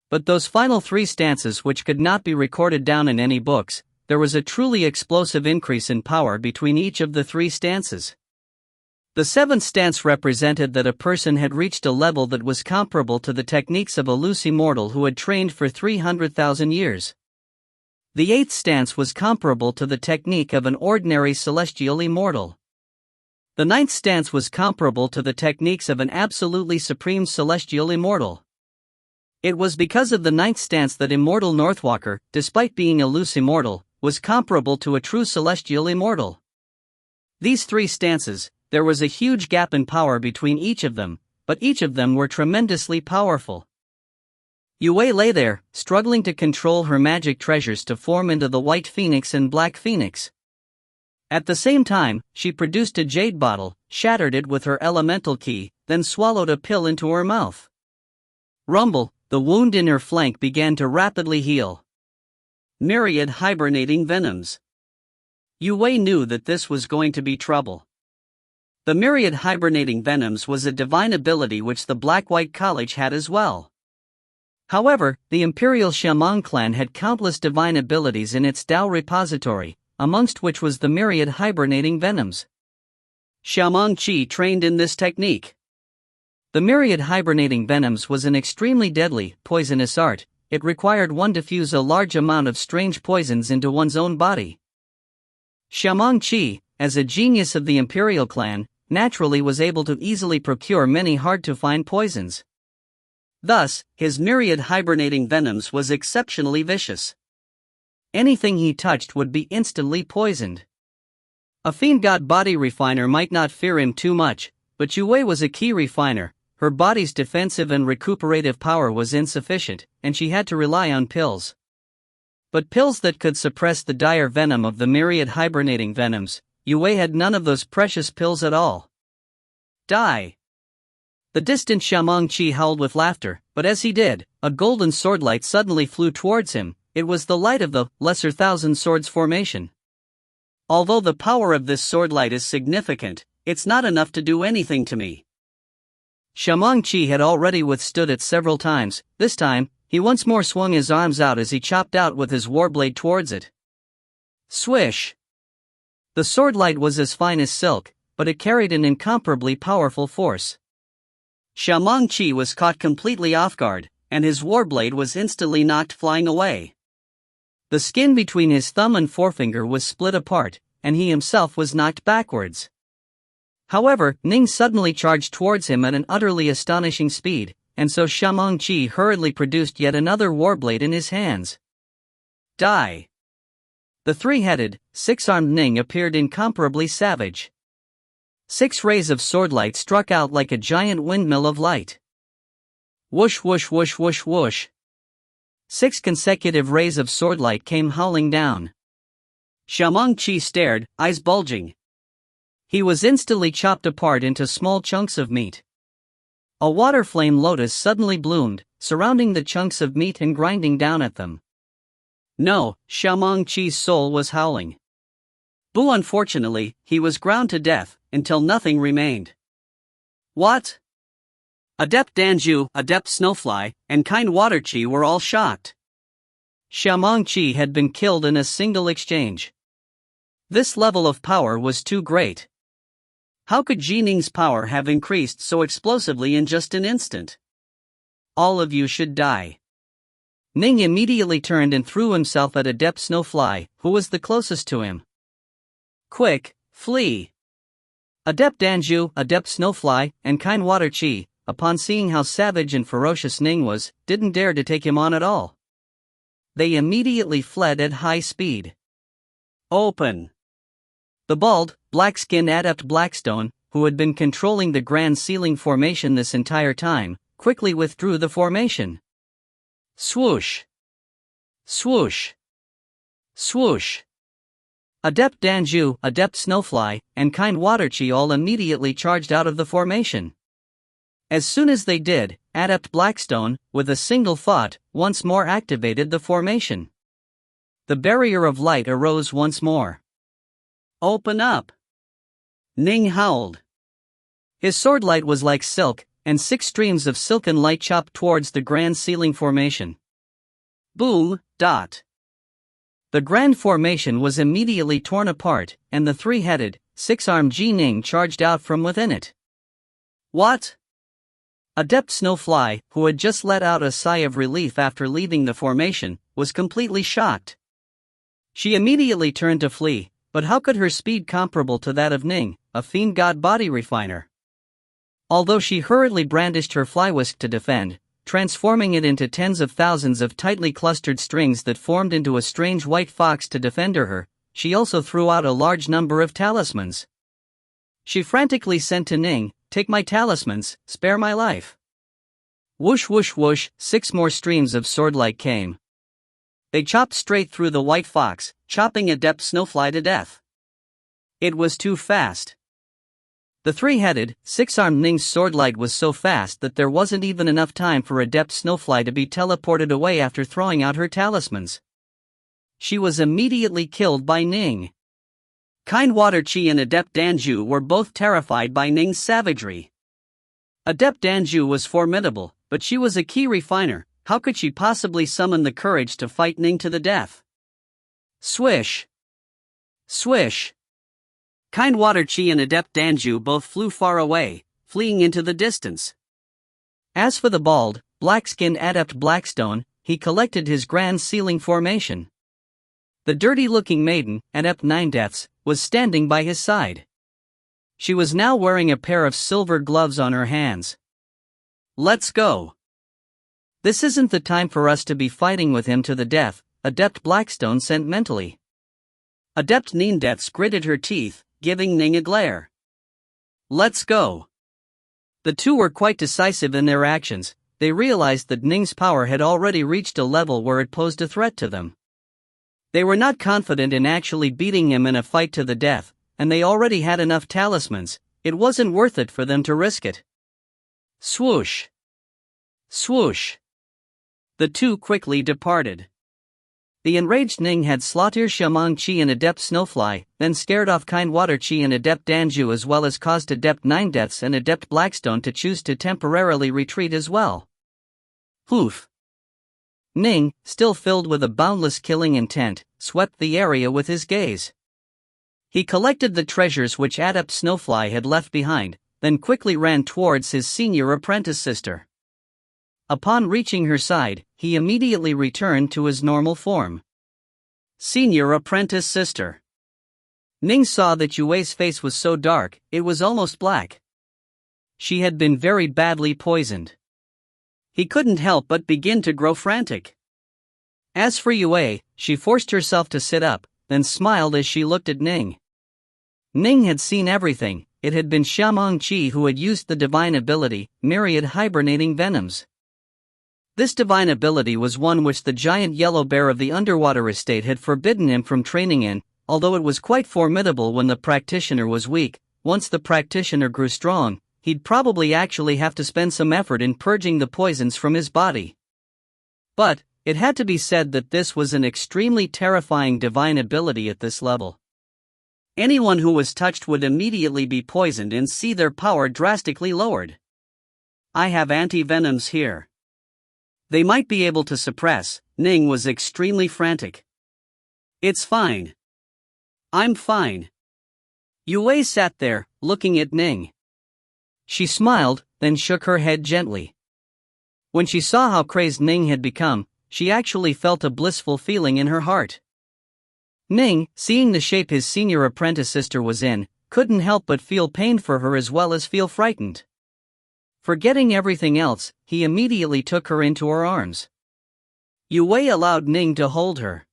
But those final 3 stances which could not be recorded down in any books, there was a truly explosive increase in power between each of the 3 stances. The 7th stance represented that a person had reached a level that was comparable to the techniques of a loose immortal who had trained for 300,000 years. The 8th stance was comparable to the technique of an ordinary celestial immortal. The 9th stance was comparable to the techniques of an absolutely supreme celestial immortal. It was because of the 9th stance that Immortal Northwalker, despite being a loose immortal, was comparable to a true celestial immortal. These 3 stances, there was a huge gap in power between each of them, but each of them were tremendously powerful. Yue lay there, struggling to control her magic treasures to form into the White Phoenix and Black Phoenix. At the same time, she produced a jade bottle, shattered it with her elemental key, then swallowed a pill into her mouth. Rumble, the wound in her flank began to rapidly heal. Myriad hibernating venoms. Yue knew that this was going to be trouble. The myriad hibernating venoms was a divine ability which the Black-White College had as well. However, the Imperial Shamong clan had countless divine abilities in its Tao repository, amongst which was the myriad hibernating venoms. Shamong Chi trained in this technique. The myriad hibernating venoms was an extremely deadly, poisonous art. It required one to fuse a large amount of strange poisons into one's own body. Shamong Chi, as a genius of the Imperial clan, naturally was able to easily procure many hard-to-find poisons. Thus, his myriad hibernating venoms was exceptionally vicious. Anything he touched would be instantly poisoned. A fiend god body refiner might not fear him too much, but Yue was a key refiner. Her body's defensive and recuperative power was insufficient, and she had to rely on pills. But pills that could suppress the dire venom of the myriad hibernating venoms, Yue had none of those precious pills at all. Die! The distant Shamong Chi howled with laughter, but as he did, a golden swordlight suddenly flew towards him. It was the light of the Lesser Thousand Swords formation. Although the power of this swordlight is significant, it's not enough to do anything to me. Shamong Chi had already withstood it several times. This time, he once more swung his arms out as he chopped out with his warblade towards it. Swish! The swordlight was as fine as silk, but it carried an incomparably powerful force. Shamong Chi was caught completely off guard, and his warblade was instantly knocked flying away. The skin between his thumb and forefinger was split apart, and he himself was knocked backwards. However, Ning suddenly charged towards him at an utterly astonishing speed, and so Shamong Chi hurriedly produced yet another warblade in his hands. Die! The three-headed, six-armed Ning appeared incomparably savage. 6 rays of swordlight struck out like a giant windmill of light. Whoosh whoosh whoosh whoosh whoosh. 6 consecutive rays of swordlight came howling down. Shamong Chi stared, eyes bulging. He was instantly chopped apart into small chunks of meat. A water flame lotus suddenly bloomed, surrounding the chunks of meat and grinding down at them. No, Shamong Chi's soul was howling. Boo! Unfortunately, he was ground to death, until nothing remained. What? Adept Danju, Adept Snowfly, and Kind Water Chi were all shocked. Shamong Chi had been killed in a single exchange. This level of power was too great. How could Jining's power have increased so explosively in just an instant? All of you should die. Ning immediately turned and threw himself at Adept Snowfly, who was the closest to him. Quick, flee! Adept Danju, Adept Snowfly, and Kind Water Chi, upon seeing how savage and ferocious Ning was, didn't dare to take him on at all. They immediately fled at high speed. Open! The bald, black-skinned Adept Blackstone, who had been controlling the Grand Ceiling formation this entire time, quickly withdrew the formation. Swoosh! Swoosh! Swoosh! Adept Danju, Adept Snowfly, and Kind Water Chi all immediately charged out of the formation. As soon as they did, Adept Blackstone, with a single thought, once more activated the formation. The barrier of light arose once more. Open up! Ning howled. His swordlight was like silk, and 6 streams of silken light chopped towards the Grand Ceiling formation. Boom! Dot! The Grand Formation was immediately torn apart, and the 3-headed, 6-armed Ning charged out from within it. What? Adept Snowfly, who had just let out a sigh of relief after leaving the formation, was completely shocked. She immediately turned to flee, but how could her speed comparable to that of Ning, a fiend god body refiner? Although she hurriedly brandished her flywisk to defend, transforming it into tens of thousands of tightly clustered strings that formed into a strange white fox to defend her, she also threw out a large number of talismans. She frantically sent to Ning, "Take my talismans, spare my life." Whoosh whoosh whoosh, 6 more streams of swordlight came. They chopped straight through the white fox, chopping Adept Snowfly to death. It was too fast. The 3-headed, 6-armed Ning's swordlight was so fast that there wasn't even enough time for Adept Snowfly to be teleported away after throwing out her talismans. She was immediately killed by Ning. Kind Water Chi and Adept Danju were both terrified by Ning's savagery. Adept Danju was formidable, but she was a key refiner, how could she possibly summon the courage to fight Ning to the death? Swish! Swish! Kind Water Chi and Adept Danju both flew far away, fleeing into the distance. As for the bald, black-skinned Adept Blackstone, he collected his grand sealing formation. The dirty-looking maiden, Adept Nine Deaths, was standing by his side. She was now wearing a pair of silver gloves on her hands. Let's go. This isn't the time for us to be fighting with him to the death, Adept Blackstone sent mentally. Adept Nine Deaths gritted her teeth, giving Ning a glare. Let's go. The two were quite decisive in their actions. They realized that Ning's power had already reached a level where it posed a threat to them. They were not confident in actually beating him in a fight to the death, and they already had enough talismans. It wasn't worth it for them to risk it. Swoosh! Swoosh! The two quickly departed. The enraged Ning had slaughtered Shamang Chi and Adept Snowfly, then scared off Kind Water Chi and Adept Danju, as well as caused Adept Nine Deaths and Adept Blackstone to choose to temporarily retreat as well. Oof! Ning, still filled with a boundless killing intent, swept the area with his gaze. He collected the treasures which Adept Snowfly had left behind, then quickly ran towards his senior apprentice sister. Upon reaching her side, he immediately returned to his normal form. Senior apprentice sister. Ning saw that Yue's face was so dark, it was almost black. She had been very badly poisoned. He couldn't help but begin to grow frantic. As for Yue, she forced herself to sit up, then smiled as she looked at Ning. Ning had seen everything. It had been Shamang Chi who had used the divine ability, Myriad Hibernating Venoms. This divine ability was one which the giant yellow bear of the underwater estate had forbidden him from training in, although it was quite formidable when the practitioner was weak. Once the practitioner grew strong, he'd probably actually have to spend some effort in purging the poisons from his body. But, it had to be said that this was an extremely terrifying divine ability at this level. Anyone who was touched would immediately be poisoned and see their power drastically lowered. I have anti-venoms here. They might be able to suppress. Ning was extremely frantic. It's fine. I'm fine. Yue sat there, looking at Ning. She smiled, then shook her head gently. When she saw how crazed Ning had become, she actually felt a blissful feeling in her heart. Ning, seeing the shape his senior apprentice sister was in, couldn't help but feel pain for her as well as feel frightened. Forgetting everything else, he immediately took her into her arms. Yue allowed Ning to hold her.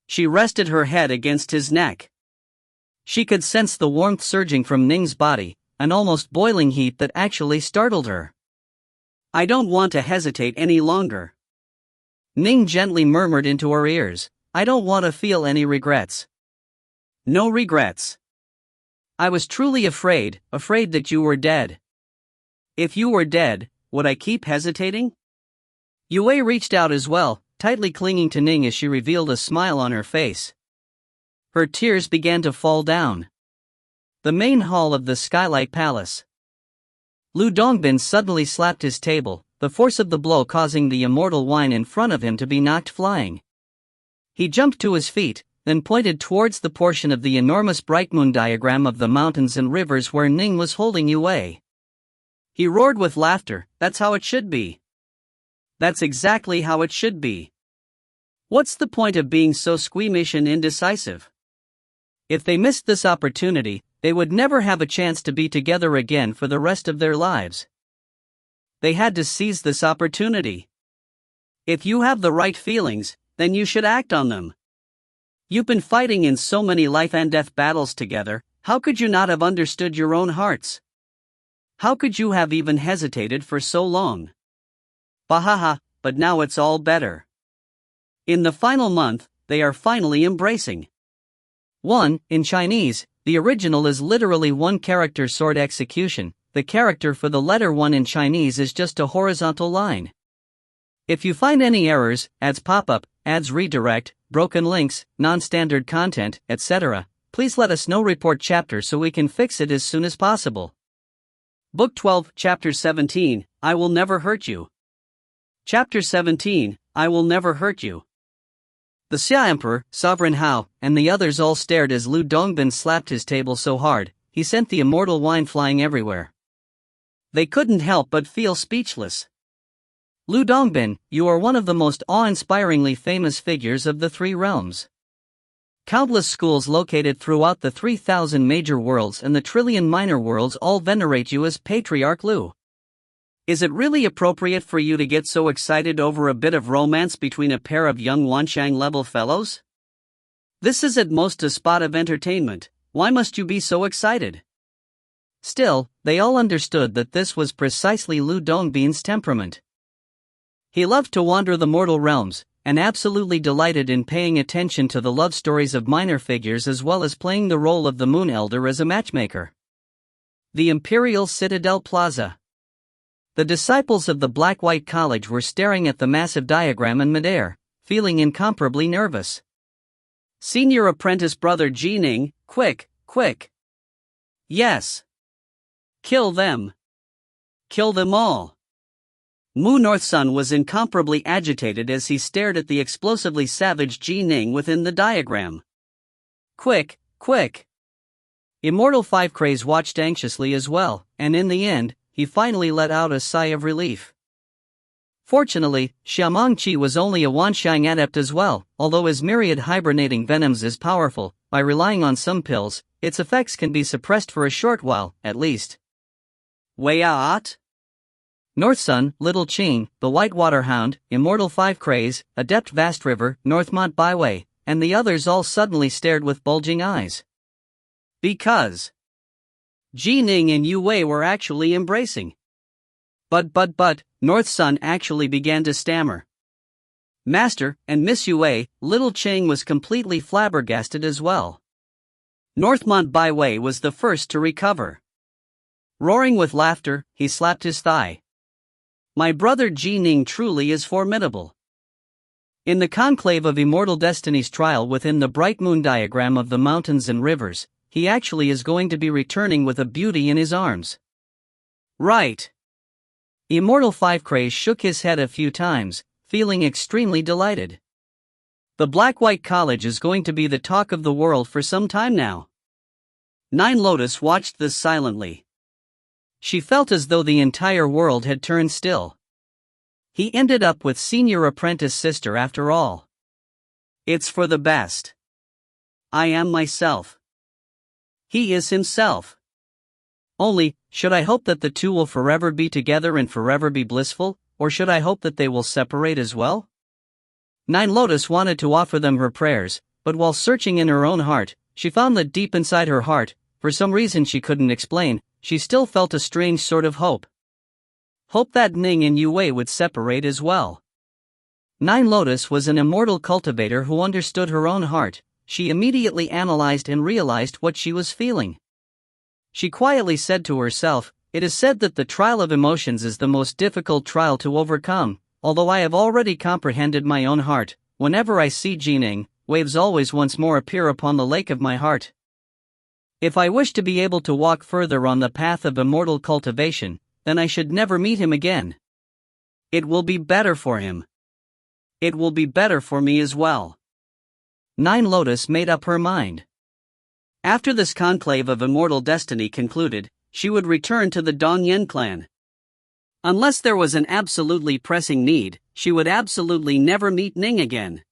She rested her head against his neck. She could sense the warmth surging from Ning's body, an almost boiling heat that actually startled her. I don't want to hesitate any longer. Ning gently murmured into her ears, I don't want to feel any regrets. No regrets. I was truly afraid that you were dead. If you were dead, would I keep hesitating? Yue reached out as well, tightly clinging to Ning as she revealed a smile on her face. Her tears began to fall down. The main hall of the Skylight Palace. Lu Dongbin suddenly slapped his table, the force of the blow causing the immortal wine in front of him to be knocked flying. He jumped to his feet, then pointed towards the portion of the enormous bright moon diagram of the mountains and rivers where Ning was holding Yue. He roared with laughter, that's how it should be. That's exactly how it should be. What's the point of being so squeamish and indecisive? If they missed this opportunity, they would never have a chance to be together again for the rest of their lives. They had to seize this opportunity. If you have the right feelings, then you should act on them. You've been fighting in so many life and death battles together, how could you not have understood your own hearts? How could you have even hesitated for so long? Bahaha, but now it's all better. In the final month, they are finally embracing. 1. In Chinese, the original is literally one character sword execution. The character for the letter 1 in Chinese is just a horizontal line. If you find any errors, ads pop up, ads redirect, broken links, non-standard content, etc., please let us know. Report chapter so we can fix it as soon as possible. Book 12, Chapter 17, I Will Never Hurt You. Chapter 17, I Will Never Hurt You. The Xia Emperor, Sovereign Hao, and the others all stared as Lu Dongbin slapped his table so hard, he sent the immortal wine flying everywhere. They couldn't help but feel speechless. Lu Dongbin, you are one of the most awe-inspiringly famous figures of the three realms. Countless schools located throughout the 3,000 major worlds and the trillion minor worlds all venerate you as Patriarch Lu. Is it really appropriate for you to get so excited over a bit of romance between a pair of young Wanshang-level fellows? This is at most a spot of entertainment. Why must you be so excited? Still, they all understood that this was precisely Lu Dongbin's temperament. He loved to wander the mortal realms, and absolutely delighted in paying attention to the love stories of minor figures as well as playing the role of the Moon Elder as a matchmaker. The Imperial Citadel Plaza. The disciples of the Black-White College were staring at the massive diagram in midair, feeling incomparably nervous. Senior apprentice brother Ning, quick, quick. Yes. Kill them. Kill them all. Mu Northsun was incomparably agitated as he stared at the explosively savage Ning within the diagram. Quick, quick. Immortal 5 Craze watched anxiously as well, and in the end, he finally let out a sigh of relief. Fortunately, Xiamangqi was only a Wanshang adept as well, although his myriad hibernating venoms is powerful. By relying on some pills, its effects can be suppressed for a short while, at least. Wayaat? Northsun, Little Qing, the Whitewater Hound, Immortal 5 Craze, Adept Vast River, Northmont Byway, and the others all suddenly stared with bulging eyes. Because Ning and Yue were actually embracing. But, Northsun actually began to stammer. Master and Miss Yue, Little Qing was completely flabbergasted as well. Northmont Byway was the first to recover. Roaring with laughter, he slapped his thigh. My brother Ning truly is formidable. In the conclave of Immortal Destiny's trial within the bright moon diagram of the mountains and rivers, he actually is going to be returning with a beauty in his arms. Right. Immortal 5 Craze shook his head a few times, feeling extremely delighted. The Black-White College is going to be the talk of the world for some time now. Nine Lotus watched this silently. She felt as though the entire world had turned still. He ended up with senior apprentice sister after all. It's for the best. I am myself. He is himself. Only, should I hope that the two will forever be together and forever be blissful, or should I hope that they will separate as well? Nine Lotus wanted to offer them her prayers, but while searching in her own heart, she found that deep inside her heart, for some reason she couldn't explain, she still felt a strange sort of hope. Hope that Ning and Yue would separate as well. Nine Lotus was an immortal cultivator who understood her own heart. She immediately analyzed and realized what she was feeling. She quietly said to herself, it is said that the trial of emotions is the most difficult trial to overcome, although I have already comprehended my own heart. Whenever I see Ning, waves always once more appear upon the lake of my heart. If I wish to be able to walk further on the path of immortal cultivation, then I should never meet him again. It will be better for him. It will be better for me as well. Nine Lotus made up her mind. After this conclave of immortal destiny concluded, she would return to the Dongyan clan. Unless there was an absolutely pressing need, she would absolutely never meet Ning again.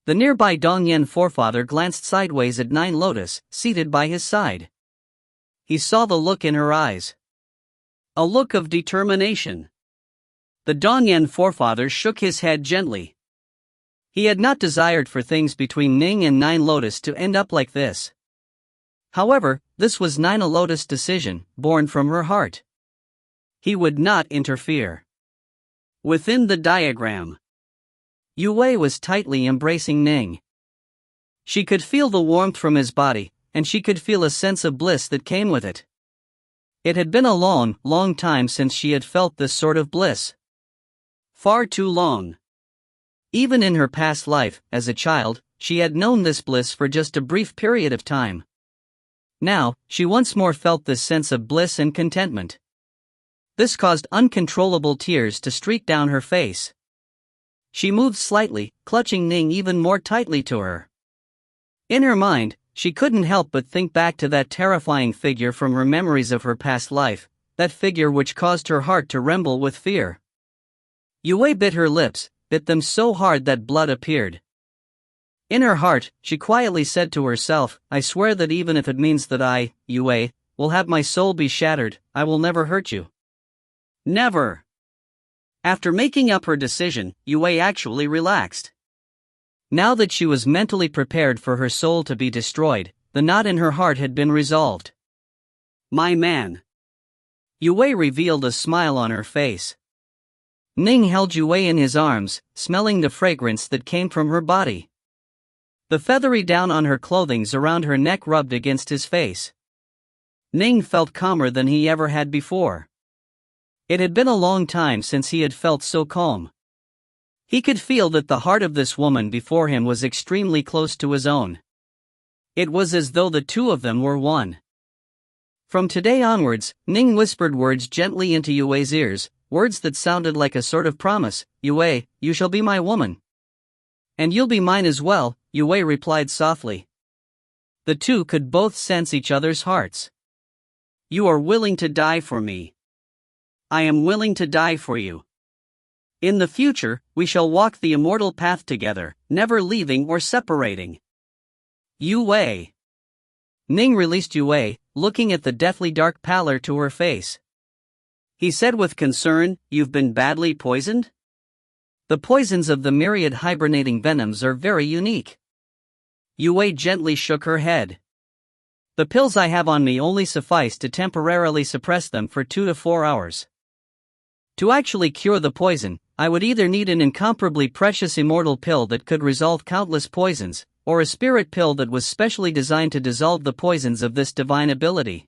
The nearby Dongyan forefather glanced sideways at Nine Lotus, seated by his side. He saw the look in her eyes. A look of determination. The Dongyan forefather shook his head gently. He had not desired for things between Ning and Nine Lotus to end up like this. However, this was Nine Lotus' decision, born from her heart. He would not interfere. Within the diagram, Yue was tightly embracing Ning. She could feel the warmth from his body, and she could feel a sense of bliss that came with it. It had been a long, long time since she had felt this sort of bliss. Far too long. Even in her past life, as a child, she had known this bliss for just a brief period of time. Now, she once more felt this sense of bliss and contentment. This caused uncontrollable tears to streak down her face. She moved slightly, clutching Ning even more tightly to her. In her mind, she couldn't help but think back to that terrifying figure from her memories of her past life, that figure which caused her heart to tremble with fear. Yue bit her lips, bit them so hard that blood appeared. In her heart, she quietly said to herself, I swear that even if it means that I, Yue, will have my soul be shattered, I will never hurt you. Never. After making up her decision, Yue actually relaxed. Now that she was mentally prepared for her soul to be destroyed, the knot in her heart had been resolved. My man. Yue revealed a smile on her face. Ning held Yue in his arms, smelling the fragrance that came from her body. The feathery down on her clothing around her neck rubbed against his face. Ning felt calmer than he ever had before. It had been a long time since he had felt so calm. He could feel that the heart of this woman before him was extremely close to his own. It was as though the two of them were one. From today onwards, Ning whispered words gently into Yue's ears, words that sounded like a sort of promise. Yue, you shall be my woman. And you'll be mine as well, Yue replied softly. The two could both sense each other's hearts. You are willing to die for me. I am willing to die for you. In the future, we shall walk the immortal path together, never leaving or separating. Yue. Ning released Yue, looking at the deathly dark pallor to her face. He said with concern, You've been badly poisoned? The poisons of the myriad hibernating venoms are very unique. Yue gently shook her head. The pills I have on me only suffice to temporarily suppress them for 2 to 4 hours. To actually cure the poison, I would either need an incomparably precious immortal pill that could resolve countless poisons, or a spirit pill that was specially designed to dissolve the poisons of this divine ability.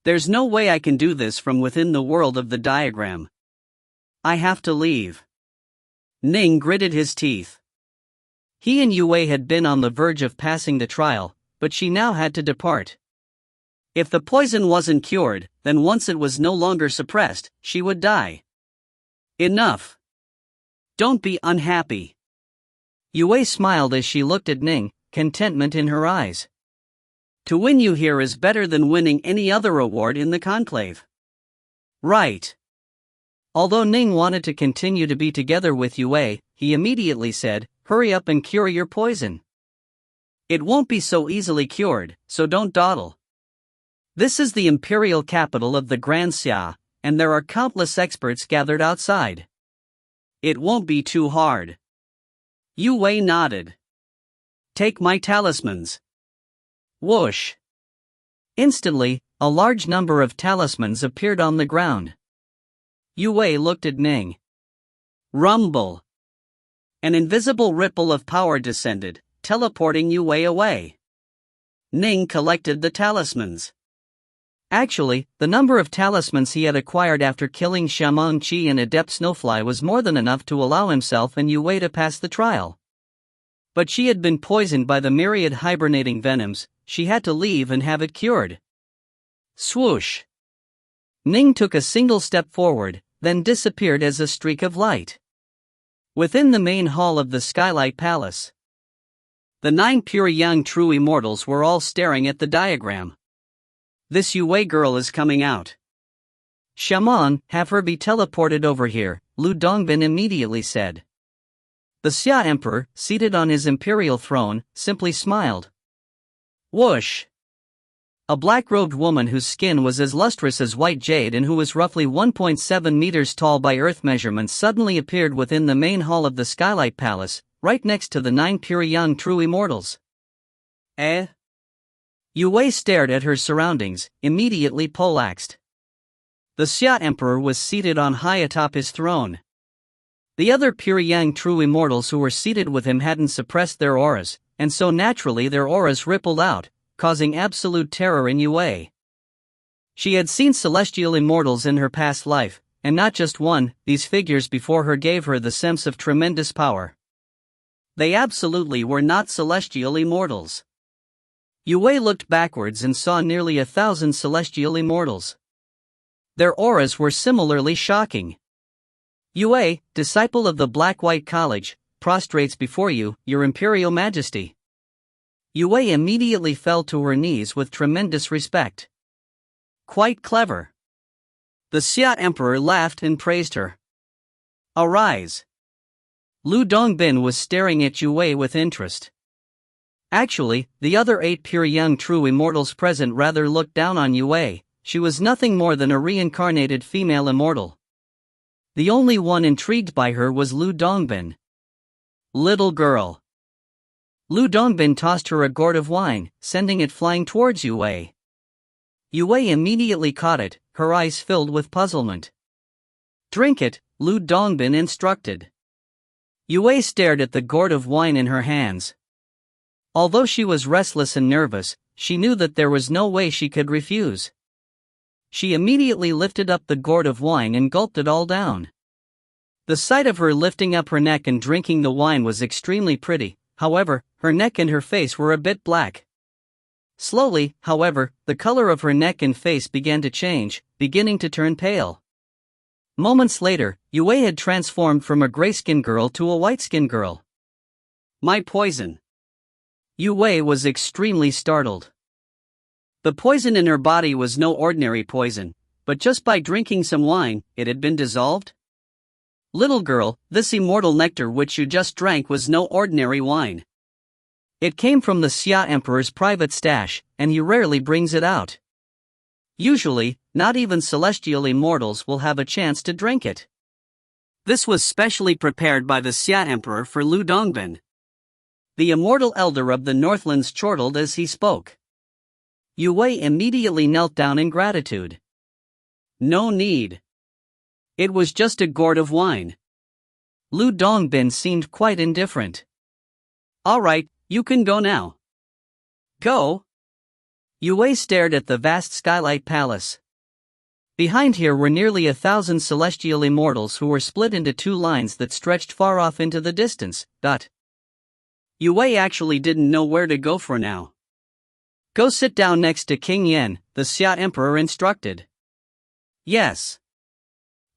There's no way I can do this from within the world of the diagram. I have to leave. Ning gritted his teeth. He and Yue had been on the verge of passing the trial, but she now had to depart. If the poison wasn't cured, then once it was no longer suppressed, she would die. Enough. Don't be unhappy. Yue smiled as she looked at Ning, contentment in her eyes. To win you here is better than winning any other award in the conclave. Right. Although Ning wanted to continue to be together with Yue, he immediately said, Hurry up and cure your poison. It won't be so easily cured, so don't dawdle. This is the imperial capital of the Grand Xia, and there are countless experts gathered outside. It won't be too hard. Yue nodded. Take my talismans. Whoosh. Instantly, a large number of talismans appeared on the ground. Yue looked at Ning. Rumble. An invisible ripple of power descended, teleporting Yue away. Ning collected the talismans. Actually, the number of talismans he had acquired after killing Shaman Qi and Adept Snowfly was more than enough to allow himself and Yue to pass the trial. But she had been poisoned by the myriad hibernating venoms, she had to leave and have it cured. Swoosh! Ning took a single step forward, then disappeared as a streak of light. Within the main hall of the Skylight Palace, the 9 pure young true immortals were all staring at the diagram. This Yue girl is coming out. Shaman, have her be teleported over here, Lu Dongbin immediately said. The Xia Emperor, seated on his imperial throne, simply smiled. Whoosh! A black-robed woman whose skin was as lustrous as white jade and who was roughly 1.7 meters tall by Earth measurements suddenly appeared within the main hall of the Skylight Palace, right next to the 9 pure young true immortals. Eh? Yue stared at her surroundings, immediately poleaxed. The Xia Emperor was seated on high atop his throne. The other pure young true immortals who were seated with him hadn't suppressed their auras, and so naturally their auras rippled out, causing absolute terror in Yue. She had seen celestial immortals in her past life, and not just one. These figures before her gave her the sense of tremendous power. They absolutely were not celestial immortals. Yue looked backwards and saw nearly 1,000 celestial immortals. Their auras were similarly shocking. Yue, disciple of the Black-White College, prostrates before you, your Imperial Majesty. Yue immediately fell to her knees with tremendous respect. Quite clever. The Xia Emperor laughed and praised her. Arise. Lu Dongbin was staring at Yue with interest. Actually, the other 8 pure young true immortals present rather looked down on Yue. She was nothing more than a reincarnated female immortal. The only one intrigued by her was Lu Dongbin. Little girl. Lu Dongbin tossed her a gourd of wine, sending it flying towards Yue. Yue immediately caught it, her eyes filled with puzzlement. Drink it, Lu Dongbin instructed. Yue stared at the gourd of wine in her hands. Although she was restless and nervous, she knew that there was no way she could refuse. She immediately lifted up the gourd of wine and gulped it all down. The sight of her lifting up her neck and drinking the wine was extremely pretty, however, her neck and her face were a bit black. Slowly, however, the color of her neck and face began to change, beginning to turn pale. Moments later, Yue had transformed from a gray-skinned girl to a white-skinned girl. My poison. Yue was extremely startled. The poison in her body was no ordinary poison, but just by drinking some wine, it had been dissolved? Little girl, this immortal nectar which you just drank was no ordinary wine. It came from the Xia Emperor's private stash, and he rarely brings it out. Usually, not even celestial immortals will have a chance to drink it. This was specially prepared by the Xia Emperor for Lu Dongbin. The immortal elder of the Northlands chortled as he spoke. Yue immediately knelt down in gratitude. No need. It was just a gourd of wine. Lu Dongbin seemed quite indifferent. All right, you can go now. Go? Yue stared at the vast skylight palace. Behind here were nearly 1,000 celestial immortals who were split into 2 lines that stretched far off into the distance. Yue actually didn't know where to go for now. Go sit down next to King Yen, the Xia Emperor instructed. Yes.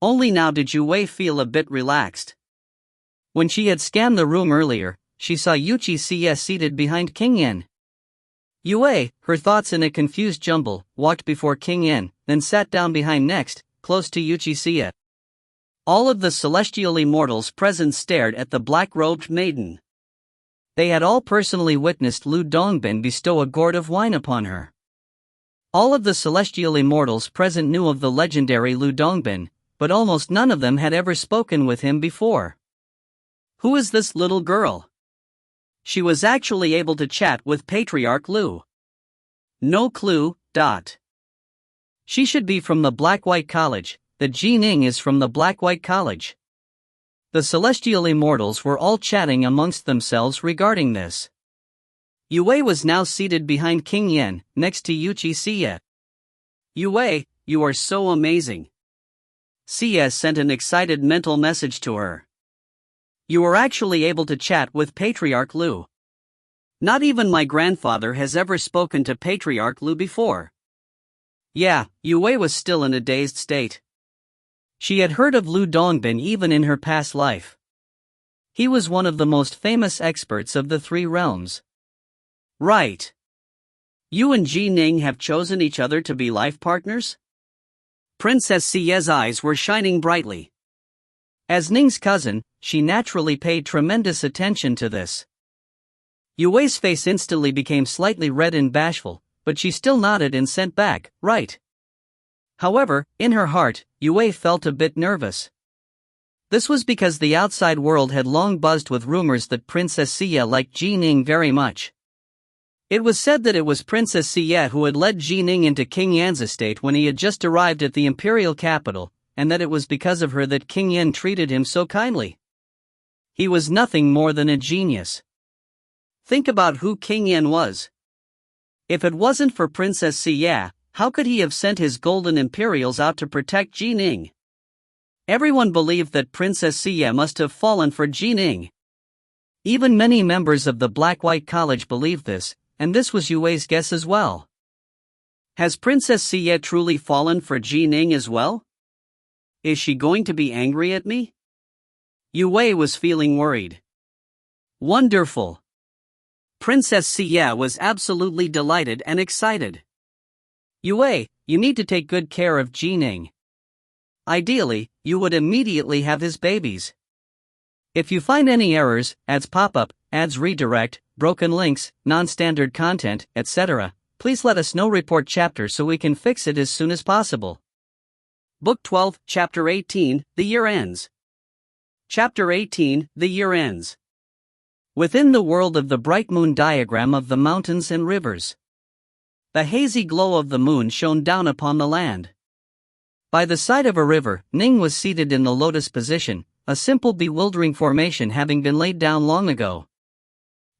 Only now did Yue feel a bit relaxed. When she had scanned the room earlier, she saw Yuchi Xie seated behind King Yen. Yue, her thoughts in a confused jumble, walked before King Yen, then sat down behind next, close to Yuchi Xie. All of the celestial immortals present stared at the black-robed maiden. They had all personally witnessed Lu Dongbin bestow a gourd of wine upon her. All of the celestial immortals present knew of the legendary Lu Dongbin, but almost none of them had ever spoken with him before. Who is this little girl? She was actually able to chat with Patriarch Lu. No clue. She should be from the Black-White College. The Ning is from the Black-White College. The celestial immortals were all chatting amongst themselves regarding this. Yue was now seated behind King Yen, next to Yuchi Xie. Yue, you are so amazing. Xie sent an excited mental message to her. You are actually able to chat with Patriarch Lu. Not even my grandfather has ever spoken to Patriarch Lu before. Yeah, Yue was still in a dazed state. She had heard of Lu Dongbin even in her past life. He was one of the most famous experts of the 3 realms. Right. You and Ning have chosen each other to be life partners? Princess Xie's eyes were shining brightly. As Ning's cousin, she naturally paid tremendous attention to this. Yue's face instantly became slightly red and bashful, but she still nodded and sent back, right. However, in her heart, Yue felt a bit nervous. This was because the outside world had long buzzed with rumors that Princess Xie liked Ning very much. It was said that it was Princess Xie who had led Ning into King Yan's estate when he had just arrived at the imperial capital, and that it was because of her that King Yan treated him so kindly. He was nothing more than a genius. Think about who King Yan was. If it wasn't for Princess Xie, how could he have sent his golden imperials out to protect Ning? Everyone believed that Princess Xie must have fallen for Ning. Even many members of the Black-White College believed this, and this was Yue's guess as well. Has Princess Xie truly fallen for Ning as well? Is she going to be angry at me? Yue was feeling worried. Wonderful! Princess Xie was absolutely delighted and excited. Yue, you need to take good care of Ning. Ideally, you would immediately have his babies. If you find any errors, ads pop up, ads redirect, broken links, non-standard content, etc., please let us know. Report chapter so we can fix it as soon as possible. Book 12, Chapter 18, The Year Ends. Chapter 18, The Year Ends. Within the world of the bright moon diagram of the mountains and rivers, the hazy glow of the moon shone down upon the land. By the side of a river, Ning was seated in the lotus position, a simple bewildering formation having been laid down long ago.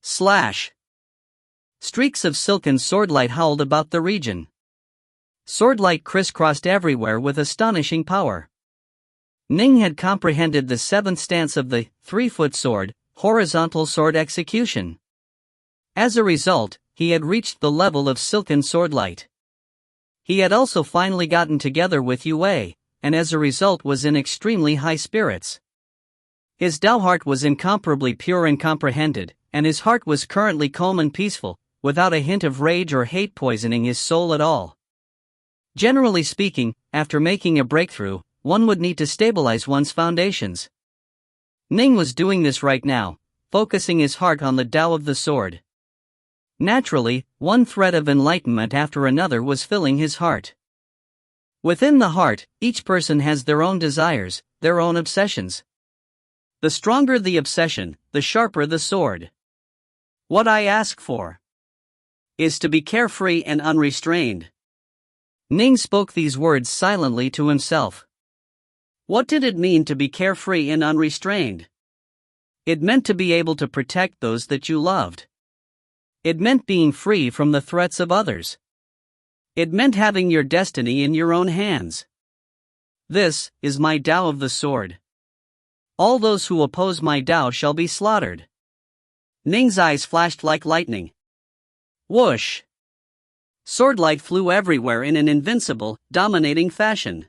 Slash! Streaks of silken swordlight howled about the region. Swordlight crisscrossed everywhere with astonishing power. Ning had comprehended the seventh stance of the 3-foot sword, horizontal sword execution. As a result, he had reached the level of silken swordlight. He had also finally gotten together with Yue, and as a result was in extremely high spirits. His Tao heart was incomparably pure and comprehended, and his heart was currently calm and peaceful, without a hint of rage or hate poisoning his soul at all. Generally speaking, after making a breakthrough, one would need to stabilize one's foundations. Ning was doing this right now, focusing his heart on the Tao of the sword. Naturally, one thread of enlightenment after another was filling his heart. Within the heart, each person has their own desires, their own obsessions. The stronger the obsession, the sharper the sword. What I ask for is to be carefree and unrestrained. Ning spoke these words silently to himself. What did it mean to be carefree and unrestrained? It meant to be able to protect those that you loved. It meant being free from the threats of others. It meant having your destiny in your own hands. This is my Tao of the sword. All those who oppose my Tao shall be slaughtered. Ning's eyes flashed like lightning. Whoosh! Swordlight flew everywhere in an invincible, dominating fashion.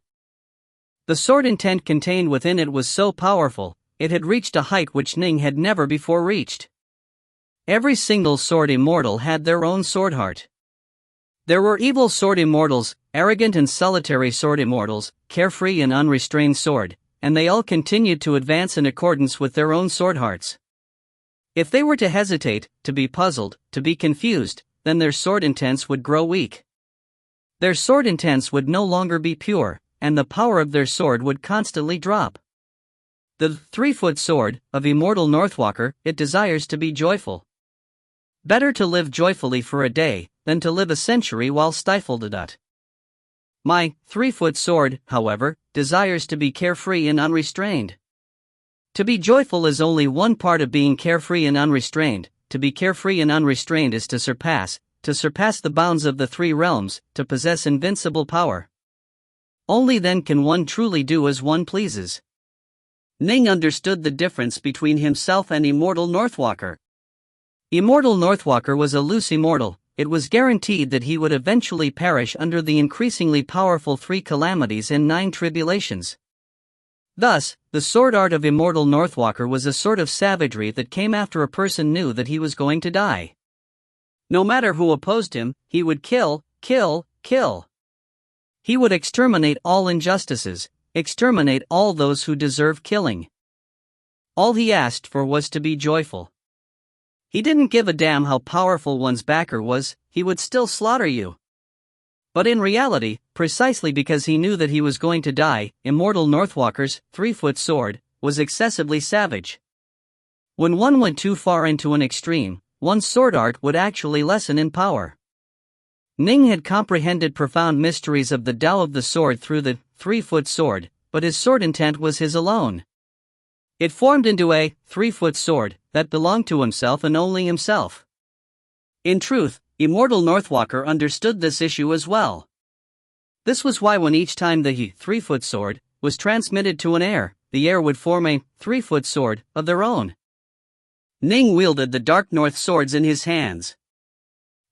The sword intent contained within it was so powerful, it had reached a height which Ning had never before reached. Every single sword immortal had their own sword heart. There were evil sword immortals, arrogant and solitary sword immortals, carefree and unrestrained sword, and they all continued to advance in accordance with their own sword hearts. If they were to hesitate, to be puzzled, to be confused, then their sword intents would grow weak. Their sword intents would no longer be pure, and the power of their sword would constantly drop. The 3-foot sword of Immortal Northwalker, it desires to be joyful. Better to live joyfully for a day, than to live a century while stifled. My 3-foot sword, however, desires to be carefree and unrestrained. To be joyful is only one part of being carefree and unrestrained. To be carefree and unrestrained is to surpass the bounds of the 3 realms, to possess invincible power. Only then can one truly do as one pleases. Ning understood the difference between himself and Immortal Northwalker. Immortal Northwalker was a loose immortal. It was guaranteed that he would eventually perish under the increasingly powerful 3 calamities and 9 tribulations. Thus, the sword art of Immortal Northwalker was a sort of savagery that came after a person knew that he was going to die. No matter who opposed him, he would kill. He would exterminate all injustices, exterminate all those who deserve killing. All he asked for was to be joyful. He didn't give a damn how powerful one's backer was, he would still slaughter you. But in reality, precisely because he knew that he was going to die, Immortal Northwalker's 3-foot sword was excessively savage. When one went too far into an extreme, one's sword art would actually lessen in power. Ning had comprehended profound mysteries of the Tao of the sword through the 3-foot sword, but his sword intent was his alone. It formed into a 3-foot sword that belonged to himself and only himself. In truth, Immortal Northwalker understood this issue as well. This was why when each time the 3-foot sword was transmitted to an heir, the heir would form a 3-foot sword of their own. Ning wielded the Dark North swords in his hands.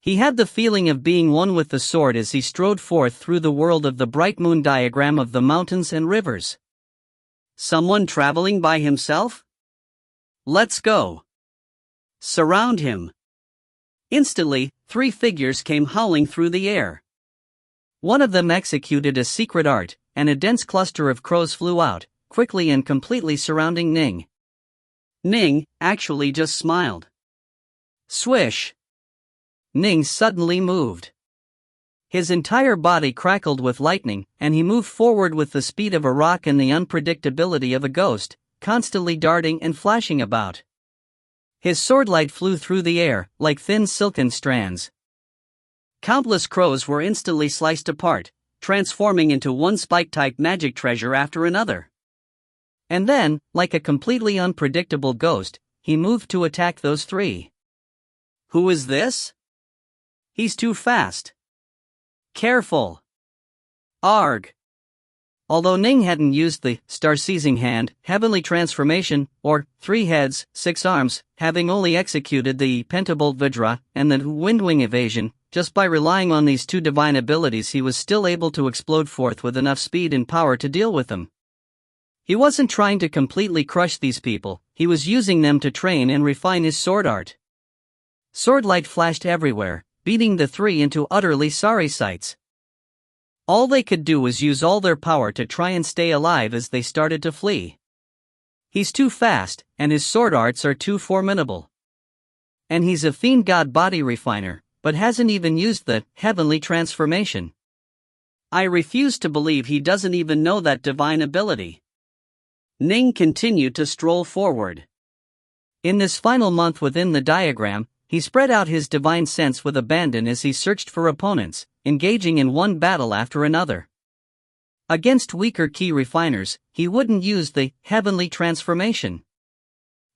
He had the feeling of being one with the sword as he strode forth through the world of the bright moon diagram of the mountains and rivers. Someone traveling by himself? Let's go. Surround him. Instantly, 3 figures came howling through the air. One of them executed a secret art, and a dense cluster of crows flew out, quickly and completely surrounding Ning. Ning actually just smiled. Swish! Ning suddenly moved. His entire body crackled with lightning, and he moved forward with the speed of a rock and the unpredictability of a ghost, constantly darting and flashing about. His swordlight flew through the air, like thin silken strands. Countless crows were instantly sliced apart, transforming into one spike-type magic treasure after another. And then, like a completely unpredictable ghost, he moved to attack those 3. Who is this? He's too fast. Careful. Arg. Although Ning hadn't used the star-seizing hand, heavenly transformation, or 3 heads, 6 arms, having only executed the pentabolt Vajra and the windwing evasion, just by relying on these 2 divine abilities he was still able to explode forth with enough speed and power to deal with them. He wasn't trying to completely crush these people, he was using them to train and refine his sword art. Swordlight flashed everywhere, beating the 3 into utterly sorry sights. All they could do was use all their power to try and stay alive as they started to flee. He's too fast, and his sword arts are too formidable. And he's a fiend god body refiner, but hasn't even used the heavenly transformation. I refuse to believe he doesn't even know that divine ability. Ning continued to stroll forward. In this final month within the diagram, he spread out his divine sense with abandon as he searched for opponents, engaging in one battle after another. Against weaker key refiners, he wouldn't use the heavenly transformation.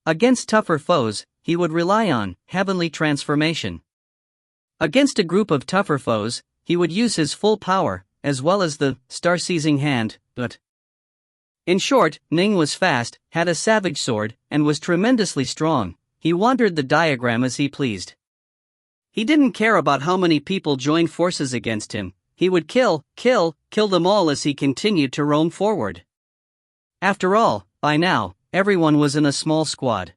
Against tougher foes, he would rely on heavenly transformation. Against a group of tougher foes, he would use his full power, as well as the star-seizing hand, but in short, Ning was fast, had a savage sword, and was tremendously strong. He wandered the diagram as he pleased. He didn't care about how many people joined forces against him. He would kill them all as he continued to roam forward. After all, by now, everyone was in a small squad.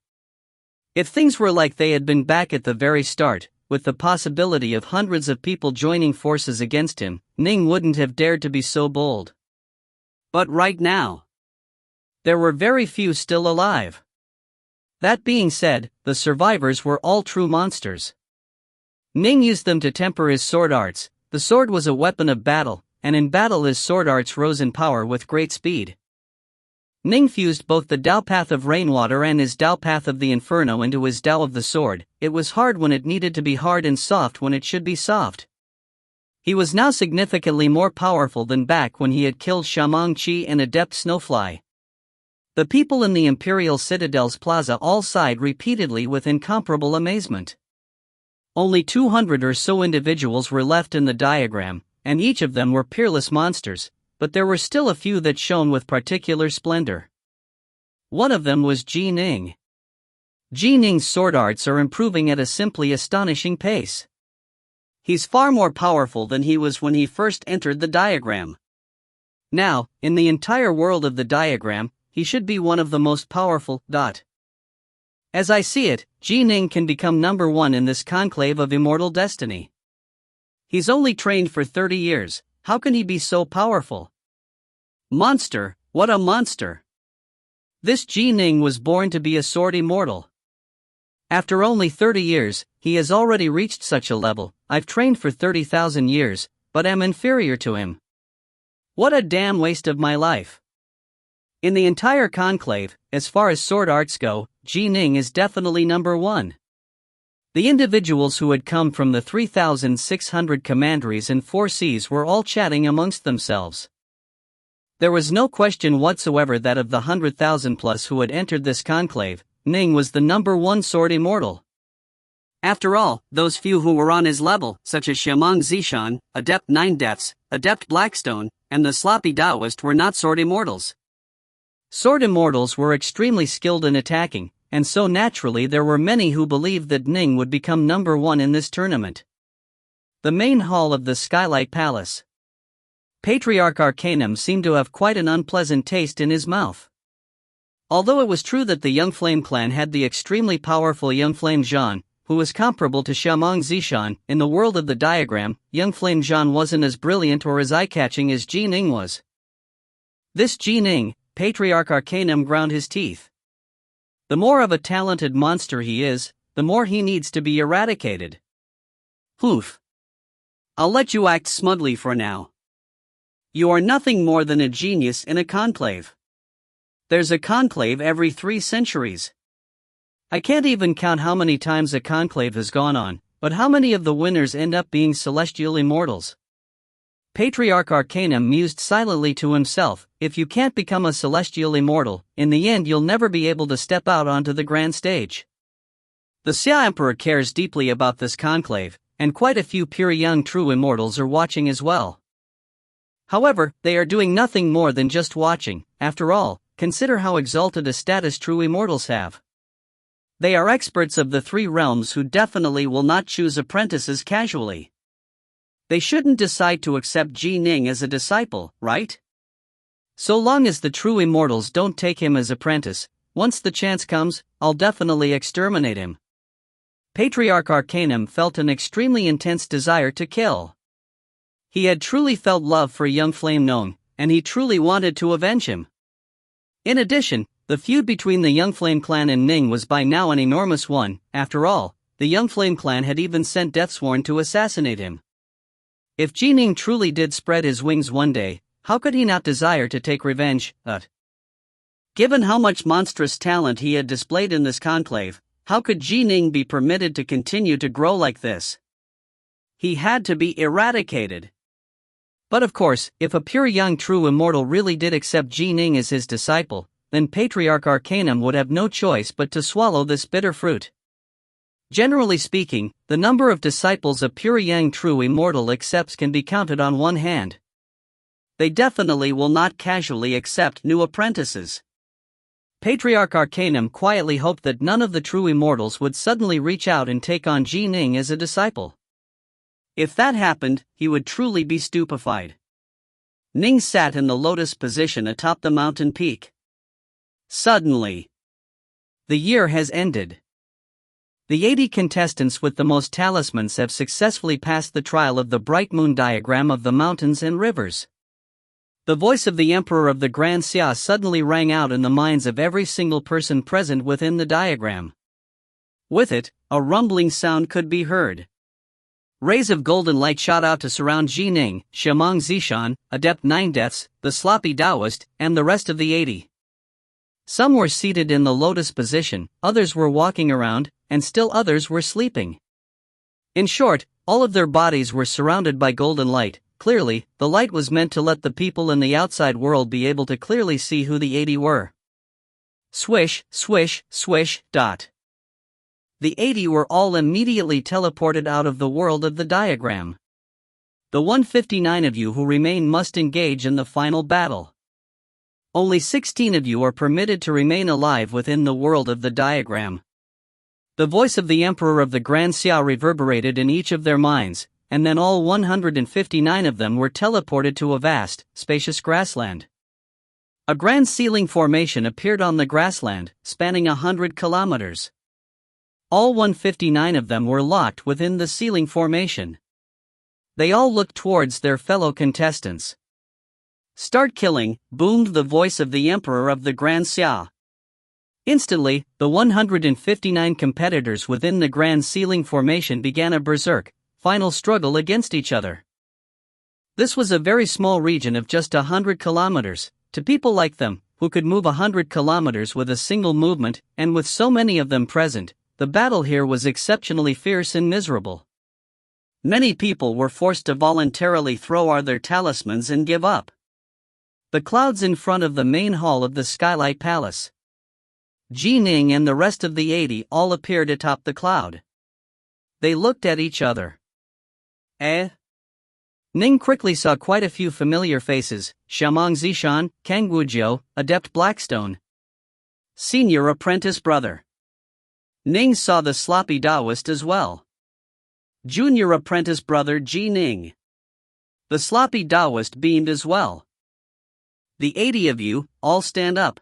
If things were like they had been back at the very start, with the possibility of hundreds of people joining forces against him, Ning wouldn't have dared to be so bold. But right now, there were very few still alive. That being said, the survivors were all true monsters. Ning used them to temper his sword arts. The sword was a weapon of battle, and in battle his sword arts rose in power with great speed. Ning fused both the Tao path of rainwater and his Tao path of the inferno into his Tao of the sword. It was hard when it needed to be hard and soft when it should be soft. He was now significantly more powerful than back when he had killed Shamang Chi and Adept Snowfly. The people in the Imperial Citadel's plaza all sighed repeatedly with incomparable amazement. Only 200 or so individuals were left in the diagram, and each of them were peerless monsters, but there were still a few that shone with particular splendor. One of them was Ji Ning. Ji Ning's sword arts are improving at a simply astonishing pace. He's far more powerful than he was when he first entered the diagram. Now, in the entire world of the diagram, he should be one of the most powerful. As I see it, Ji Ning can become number 1 in this conclave of immortal destiny. He's only trained for 30 years, how can he be so powerful? Monster, what a monster! This Ji Ning was born to be a sword immortal. After only 30 years, he has already reached such a level. I've trained for 30,000 years, but am inferior to him. What a damn waste of my life. In the entire conclave, as far as sword arts go, Ji Ning is definitely number 1. The individuals who had come from the 3,600 commanderies and 4 seas were all chatting amongst themselves. There was no question whatsoever that of the 100,000 plus who had entered this conclave, Ning was the number 1 sword immortal. After all, those few who were on his level, such as Shamang Zishan, Adept 9 Deaths, Adept Blackstone, and the Sloppy Taoist were not sword immortals. Sword immortals were extremely skilled in attacking, and so naturally there were many who believed that Ning would become number 1 in this tournament. The main hall of the Skylight Palace. Patriarch Arcanum seemed to have quite an unpleasant taste in his mouth. Although it was true that the Young Flame clan had the extremely powerful Young Flame Zhan, who was comparable to Shamong Zishan, in the world of the diagram, Young Flame Zhan wasn't as brilliant or as eye-catching as Ning was. This Ning, Patriarch Arcanum ground his teeth. The more of a talented monster he is, the more he needs to be eradicated. Oof. I'll let you act smugly for now. You are nothing more than a genius in a conclave. There's a conclave every 3 centuries. I can't even count how many times a conclave has gone on, but how many of the winners end up being celestial immortals? Patriarch Arcanum mused silently to himself, if you can't become a celestial immortal, in the end you'll never be able to step out onto the grand stage. The Xia Emperor cares deeply about this conclave, and quite a few pure young true immortals are watching as well. However, they are doing nothing more than just watching. After all, consider how exalted a status true immortals have. They are experts of the 3 realms who definitely will not choose apprentices casually. They shouldn't decide to accept Ning as a disciple, right? So long as the true immortals don't take him as apprentice, once the chance comes, I'll definitely exterminate him. Patriarch Arcanum felt an extremely intense desire to kill. He had truly felt love for Young Flame Ning, and he truly wanted to avenge him. In addition, the feud between the Young Flame clan and Ning was by now an enormous one. After all, the Young Flame clan had even sent Deathsworn to assassinate him. If Ning truly did spread his wings one day, how could he not desire to take revenge? Given how much monstrous talent he had displayed in this conclave, how could Ning be permitted to continue to grow like this? He had to be eradicated. But of course, if a pure young true immortal really did accept Ning as his disciple, then Patriarch Arcanum would have no choice but to swallow this bitter fruit. Generally speaking, the number of disciples a pure young true immortal accepts can be counted on one hand. They definitely will not casually accept new apprentices. Patriarch Arcanum quietly hoped that none of the true immortals would suddenly reach out and take on Ning as a disciple. If that happened, he would truly be stupefied. Ning sat in the lotus position atop the mountain peak. Suddenly, the year has ended. The 80 contestants with the most talismans have successfully passed the trial of the bright moon diagram of the mountains and rivers. The voice of the Emperor of the Grand Xia suddenly rang out in the minds of every single person present within the diagram. With it, a rumbling sound could be heard. Rays of golden light shot out to surround Ning, Shamong Zishan, Adept 9 Deaths, the Sloppy Taoist, and the rest of the 80. Some were seated in the lotus position, others were walking around, and still others were sleeping. In short, all of their bodies were surrounded by golden light. Clearly, the light was meant to let the people in the outside world be able to clearly see who the 80 were. Swish, swish, swish, dot. The 80 were all immediately teleported out of the world of the diagram. The 159 of you who remain must engage in the final battle. Only 16 of you are permitted to remain alive within the world of the diagram. The voice of the Emperor of the Grand Xia reverberated in each of their minds, and then all 159 of them were teleported to a vast, spacious grassland. A grand ceiling formation appeared on the grassland, spanning 100 kilometers. All 159 of them were locked within the ceiling formation. They all looked towards their fellow contestants. Start killing, boomed the voice of the Emperor of the Grand Xia. Instantly, the 159 competitors within the grand ceiling formation began a berserk, final struggle against each other. This was a very small region of just 100 kilometers. To people like them, who could move 100 kilometers with a single movement, and with so many of them present, the battle here was exceptionally fierce and miserable. Many people were forced to voluntarily throw out their talismans and give up. The clouds in front of the main hall of the Skylight Palace. Ning and the rest of the 80 all appeared atop the cloud. They looked at each other. Ning quickly saw quite a few familiar faces: Shamong Zishan, Kang Wujiu, Adept Blackstone. Senior apprentice brother. Ning saw the Sloppy Taoist as well. Junior apprentice brother Ning. The sloppy Taoist beamed as well. The 80 of you, all stand up.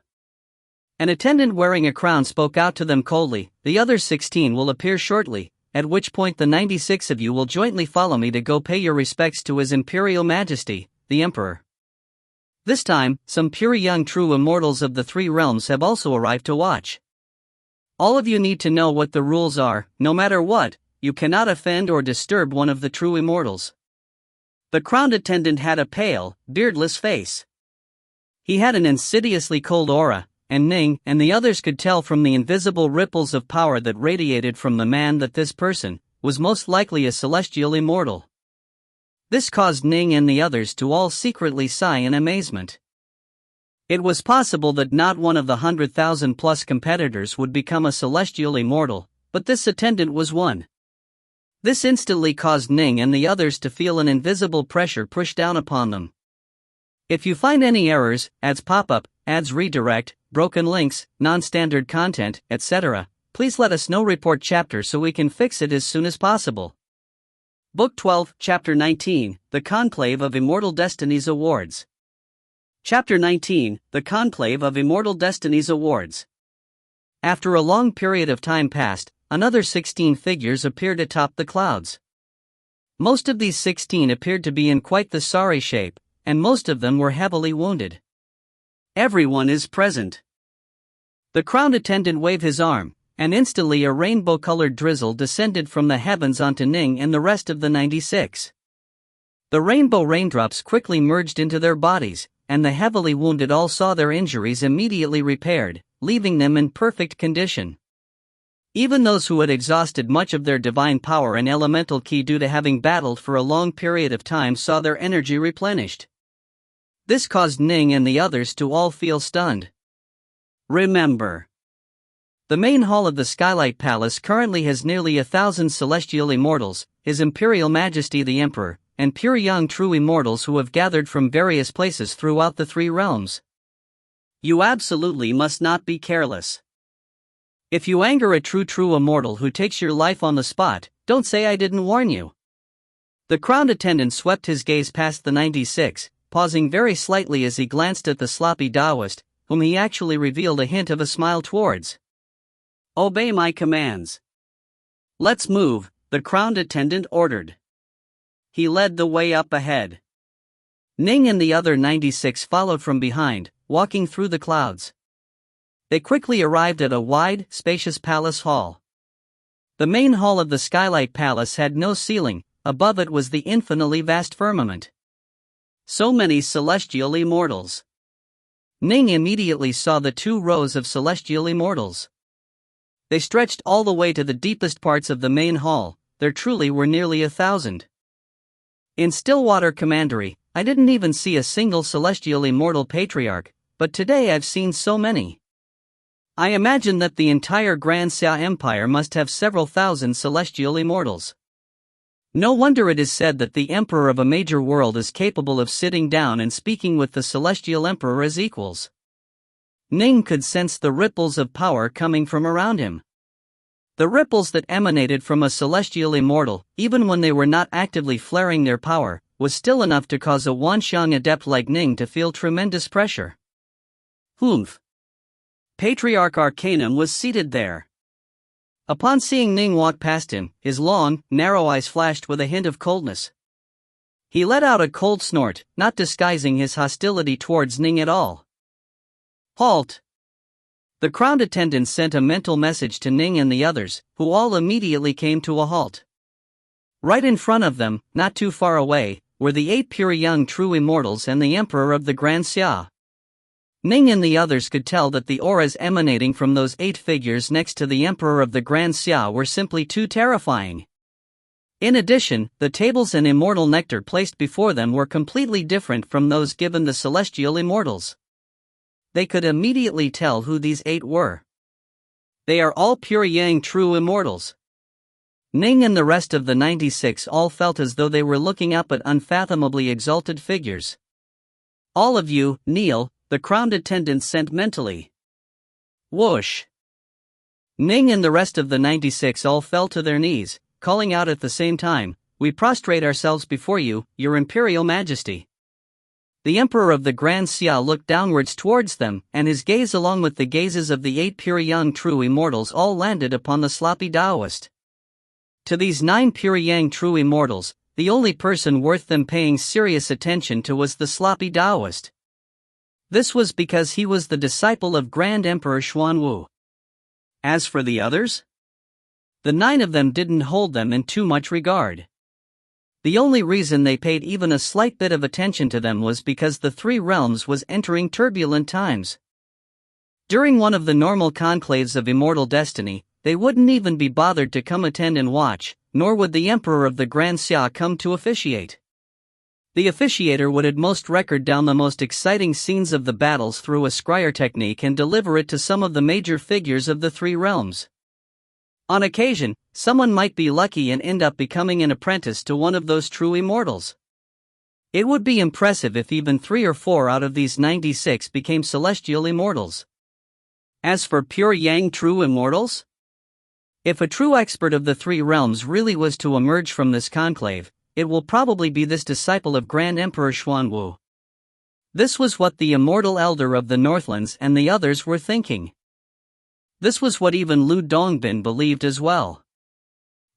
An attendant wearing a crown spoke out to them coldly, the other 16 will appear shortly, at which point the 96 of you will jointly follow me to go pay your respects to His Imperial Majesty, the Emperor. This time, some pure young true immortals of the three realms have also arrived to watch. All of you need to know what the rules are. No matter what, you cannot offend or disturb one of the true immortals. The crowned attendant had a pale, beardless face. He had an insidiously cold aura, and Ning and the others could tell from the invisible ripples of power that radiated from the man that this person was most likely a celestial immortal. This caused Ning and the others to all secretly sigh in amazement. It was possible that not one of the 100,000 plus competitors would become a celestial immortal, but this attendant was one. This instantly caused Ning and the others to feel an invisible pressure push down upon them. If you find any errors, ads pop up, ads redirect, broken links, non-standard content, etc., please let us know. Report chapter so we can fix it as soon as possible. Book 12, Chapter 19, The Conclave of Immortal Destinies Awards. Chapter 19, The Conclave of Immortal Destinies Awards. After a long period of time passed, another 16 figures appeared atop the clouds. Most of these 16 appeared to be in quite the sorry shape, and most of them were heavily wounded. Everyone is present. The crowned attendant waved his arm, and instantly a rainbow-colored drizzle descended from the heavens onto Ning and the rest of the 96. The rainbow raindrops quickly merged into their bodies, and the heavily wounded all saw their injuries immediately repaired, leaving them in perfect condition. Even those who had exhausted much of their divine power and elemental ki due to having battled for a long period of time saw their energy replenished. This caused Ning and the others to all feel stunned. Remember, the main hall of the Skylight Palace currently has nearly 1,000 celestial immortals, His Imperial Majesty the Emperor, and pure young true immortals who have gathered from various places throughout the three realms. You absolutely must not be careless. If you anger a true immortal who takes your life on the spot, don't say I didn't warn you. The crowned attendant swept his gaze past the 96, pausing very slightly as he glanced at the sloppy Taoist, whom he actually revealed a hint of a smile towards. Obey my commands. Let's move, the crowned attendant ordered. He led the way up ahead. Ning and the other 96 followed from behind, walking through the clouds. They quickly arrived at a wide, spacious palace hall. The main hall of the Skylight Palace had no ceiling, above it was the infinitely vast firmament. So many celestial immortals. Ning immediately saw the 2 rows of celestial immortals. They stretched all the way to the deepest parts of the main hall. There truly were nearly 1,000. In Stillwater Commandery, I didn't even see a single celestial immortal patriarch, but today I've seen so many. I imagine that the entire Grand Xia Empire must have several thousand celestial immortals. No wonder it is said that the emperor of a major world is capable of sitting down and speaking with the celestial emperor as equals. Ning could sense the ripples of power coming from around him. The ripples that emanated from a celestial immortal, even when they were not actively flaring their power, was still enough to cause a Wanxiang adept like Ning to feel tremendous pressure. Humph! Patriarch Arcanum was seated there. Upon seeing Ning walk past him, his long, narrow eyes flashed with a hint of coldness. He let out a cold snort, not disguising his hostility towards Ning at all. Halt! The crowned attendant sent a mental message to Ning and the others, who all immediately came to a halt. Right in front of them, not too far away, were the 8 pure young true immortals and the Emperor of the Grand Xia. Ning and the others could tell that the auras emanating from those 8 figures next to the Emperor of the Grand Xia were simply too terrifying. In addition, the tables and immortal nectar placed before them were completely different from those given the celestial immortals. They could immediately tell who these 8 were. They are all pure yang true immortals. Ning and the rest of the 96 all felt as though they were looking up at unfathomably exalted figures. All of you, kneel, the crowned attendant sent mentally. Whoosh! Ning and the rest of the 96 all fell to their knees, calling out at the same time, "We prostrate ourselves before you, your Imperial Majesty." The Emperor of the Grand Xia looked downwards towards them, and his gaze along with the gazes of the 8 pure young true immortals all landed upon the sloppy Taoist. To these 9 pure yang true immortals, the only person worth them paying serious attention to was the sloppy Taoist. This was because he was the disciple of Grand Emperor Xuanwu. As for the others, the 9 of them didn't hold them in too much regard. The only reason they paid even a slight bit of attention to them was because the 3 realms was entering turbulent times. During one of the normal conclaves of immortal destiny, they wouldn't even be bothered to come attend and watch, nor would the Emperor of the Grand Xia come to officiate. The officiator would at most record down the most exciting scenes of the battles through a scryer technique and deliver it to some of the major figures of the 3 realms. On occasion, someone might be lucky and end up becoming an apprentice to one of those true immortals. It would be impressive if even 3 or 4 out of these 96 became celestial immortals. As for pure yang true immortals, if a true expert of the 3 realms really was to emerge from this conclave, it will probably be this disciple of Grand Emperor Xuanwu. This was what the immortal elder of the Northlands and the others were thinking. This was what even Lu Dongbin believed as well.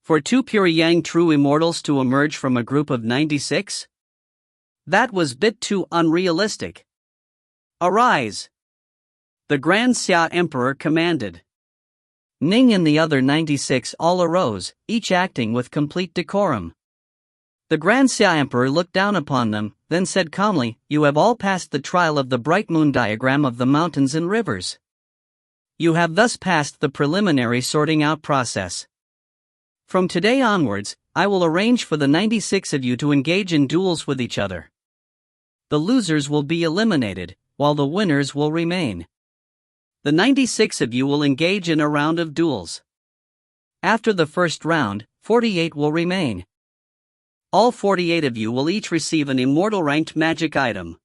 For 2 pure yang true immortals to emerge from a group of 96? That was bit too unrealistic. Arise! The Grand Xia Emperor commanded. Ning and the other 96 all arose, each acting with complete decorum. The Grand Xia Emperor looked down upon them, then said calmly, "You have all passed the trial of the bright moon diagram of the mountains and rivers. You have thus passed the preliminary sorting out process. From today onwards, I will arrange for the 96 of you to engage in duels with each other. The losers will be eliminated, while the winners will remain. The 96 of you will engage in a round of duels. After the first round, 48 will remain. All 48 of you will each receive an immortal ranked magic item."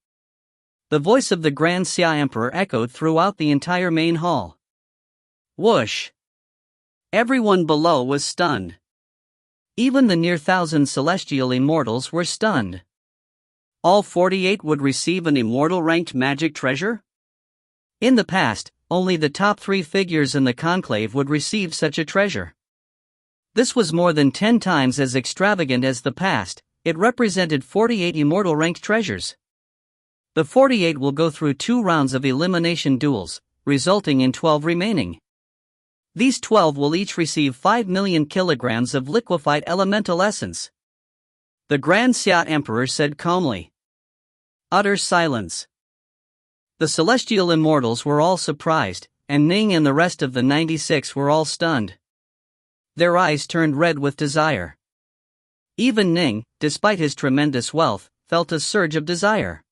The voice of the Grand Xia Emperor echoed throughout the entire main hall. Whoosh! Everyone below was stunned. Even the near 1,000 celestial immortals were stunned. All 48 would receive an immortal ranked magic treasure? In the past, only the top 3 figures in the conclave would receive such a treasure. This was more than 10 times as extravagant as the past. It represented 48 immortal ranked treasures. The 48 will go through 2 rounds of elimination duels, resulting in 12 remaining. These 12 will each receive 5 million kilograms of liquefied elemental essence. The Grand Xia Emperor said calmly. Utter silence. The celestial immortals were all surprised, and Ning and the rest of the 96 were all stunned. Their eyes turned red with desire. Even Ning, despite his tremendous wealth, felt a surge of desire.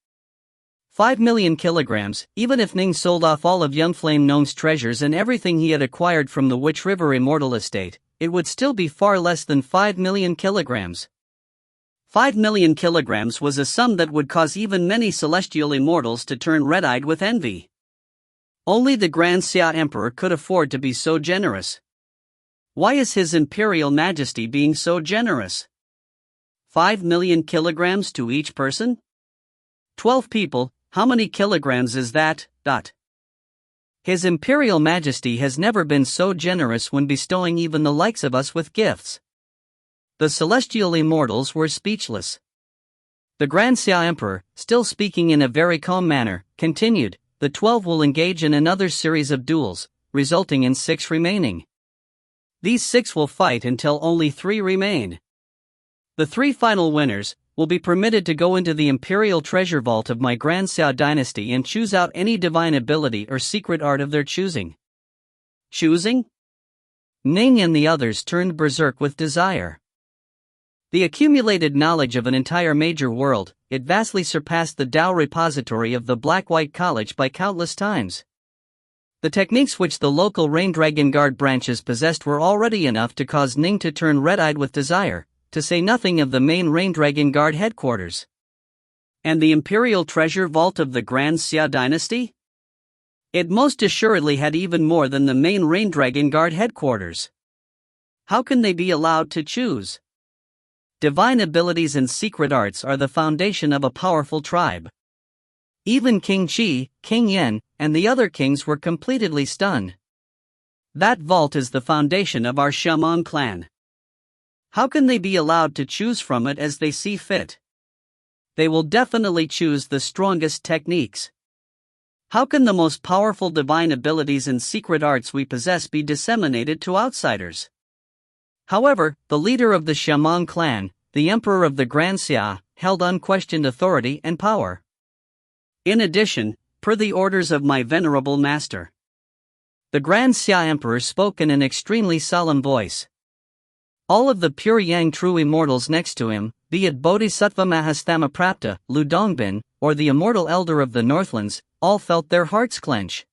5 million kilograms, even if Ning sold off all of Yunflame Nong's treasures and everything he had acquired from the Witch River Immortal Estate, it would still be far less than 5 million kilograms. 5 million kilograms was a sum that would cause even many celestial immortals to turn red-eyed with envy. Only the Grand Xia Emperor could afford to be so generous. Why is His Imperial Majesty being so generous? 5 million kilograms to each person? 12 people, how many kilograms is that? His Imperial Majesty has never been so generous when bestowing even the likes of us with gifts. The celestial immortals were speechless. The Grand Xia Emperor, still speaking in a very calm manner, continued, "The 12 will engage in another series of duels, resulting in 6 remaining. These 6 will fight until only 3 remain. The 3 final winners will be permitted to go into the Imperial Treasure Vault of my Grand Xia dynasty and choose out any divine ability or secret art of their choosing." Choosing? Ning and the others turned berserk with desire. The accumulated knowledge of an entire major world, it vastly surpassed the Tao repository of the Black-White College by countless times. The techniques which the local Rain Dragon Guard branches possessed were already enough to cause Ning to turn red-eyed with desire, to say nothing of the main Rain Dragon Guard headquarters. And the Imperial Treasure Vault of the Grand Xia dynasty? It most assuredly had even more than the main Rain Dragon Guard headquarters. How can they be allowed to choose? Divine abilities and secret arts are the foundation of a powerful tribe. Even King Qi, King Yen, and the other kings were completely stunned. That vault is the foundation of our shaman clan. How can they be allowed to choose from it as they see fit? They will definitely choose the strongest techniques. How can the most powerful divine abilities and secret arts we possess be disseminated to outsiders? However, the leader of the shaman clan, the emperor of the Grand Xia, held unquestioned authority and power. In addition, per the orders of my venerable master, the Grand Xia Emperor spoke in an extremely solemn voice. All of the pure yang true immortals next to him, be it Bodhisattva Mahasthamaprapta, Lu Dongbin, or the immortal elder of the Northlands, all felt their hearts clench.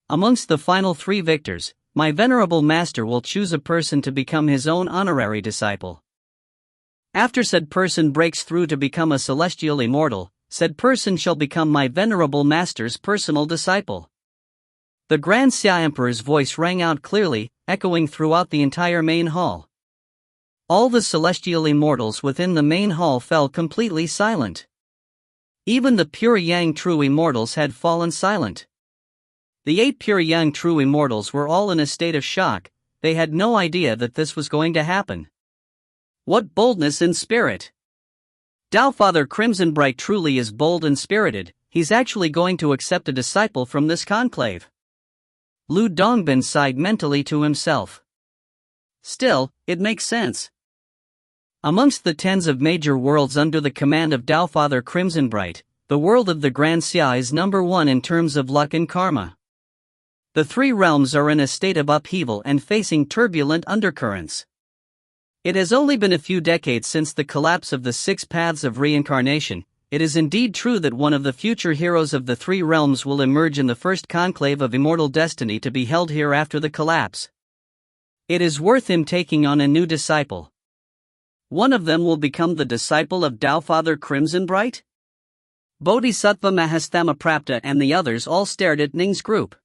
Amongst the final 3 victors, my venerable master will choose a person to become his own honorary disciple. After said person breaks through to become a celestial immortal, said person shall become my venerable master's personal disciple. The Grand Xia Emperor's voice rang out clearly, echoing throughout the entire main hall. All the celestial immortals within the main hall fell completely silent. Even the pure yang true immortals had fallen silent. The 8 pure yang true immortals were all in a state of shock. They had no idea that this was going to happen. What boldness and spirit! Tao Father Crimson Bright truly is bold and spirited. He's actually going to accept a disciple from this conclave. Lu Dongbin sighed mentally to himself. Still, it makes sense. Amongst the tens of major worlds under the command of Tao Father Crimson Bright, the world of the Grand Xia is number 1 in terms of luck and karma. The 3 realms are in a state of upheaval and facing turbulent undercurrents. It has only been a few decades since the collapse of the 6 paths of reincarnation. It is indeed true that one of the future heroes of the 3 realms will emerge in the first conclave of immortal destiny to be held here after the collapse. It is worth him taking on a new disciple. One of them will become the disciple of Tao Father Crimson Bright? Bodhisattva Mahasthamaprapta and the others all stared at Ning's group.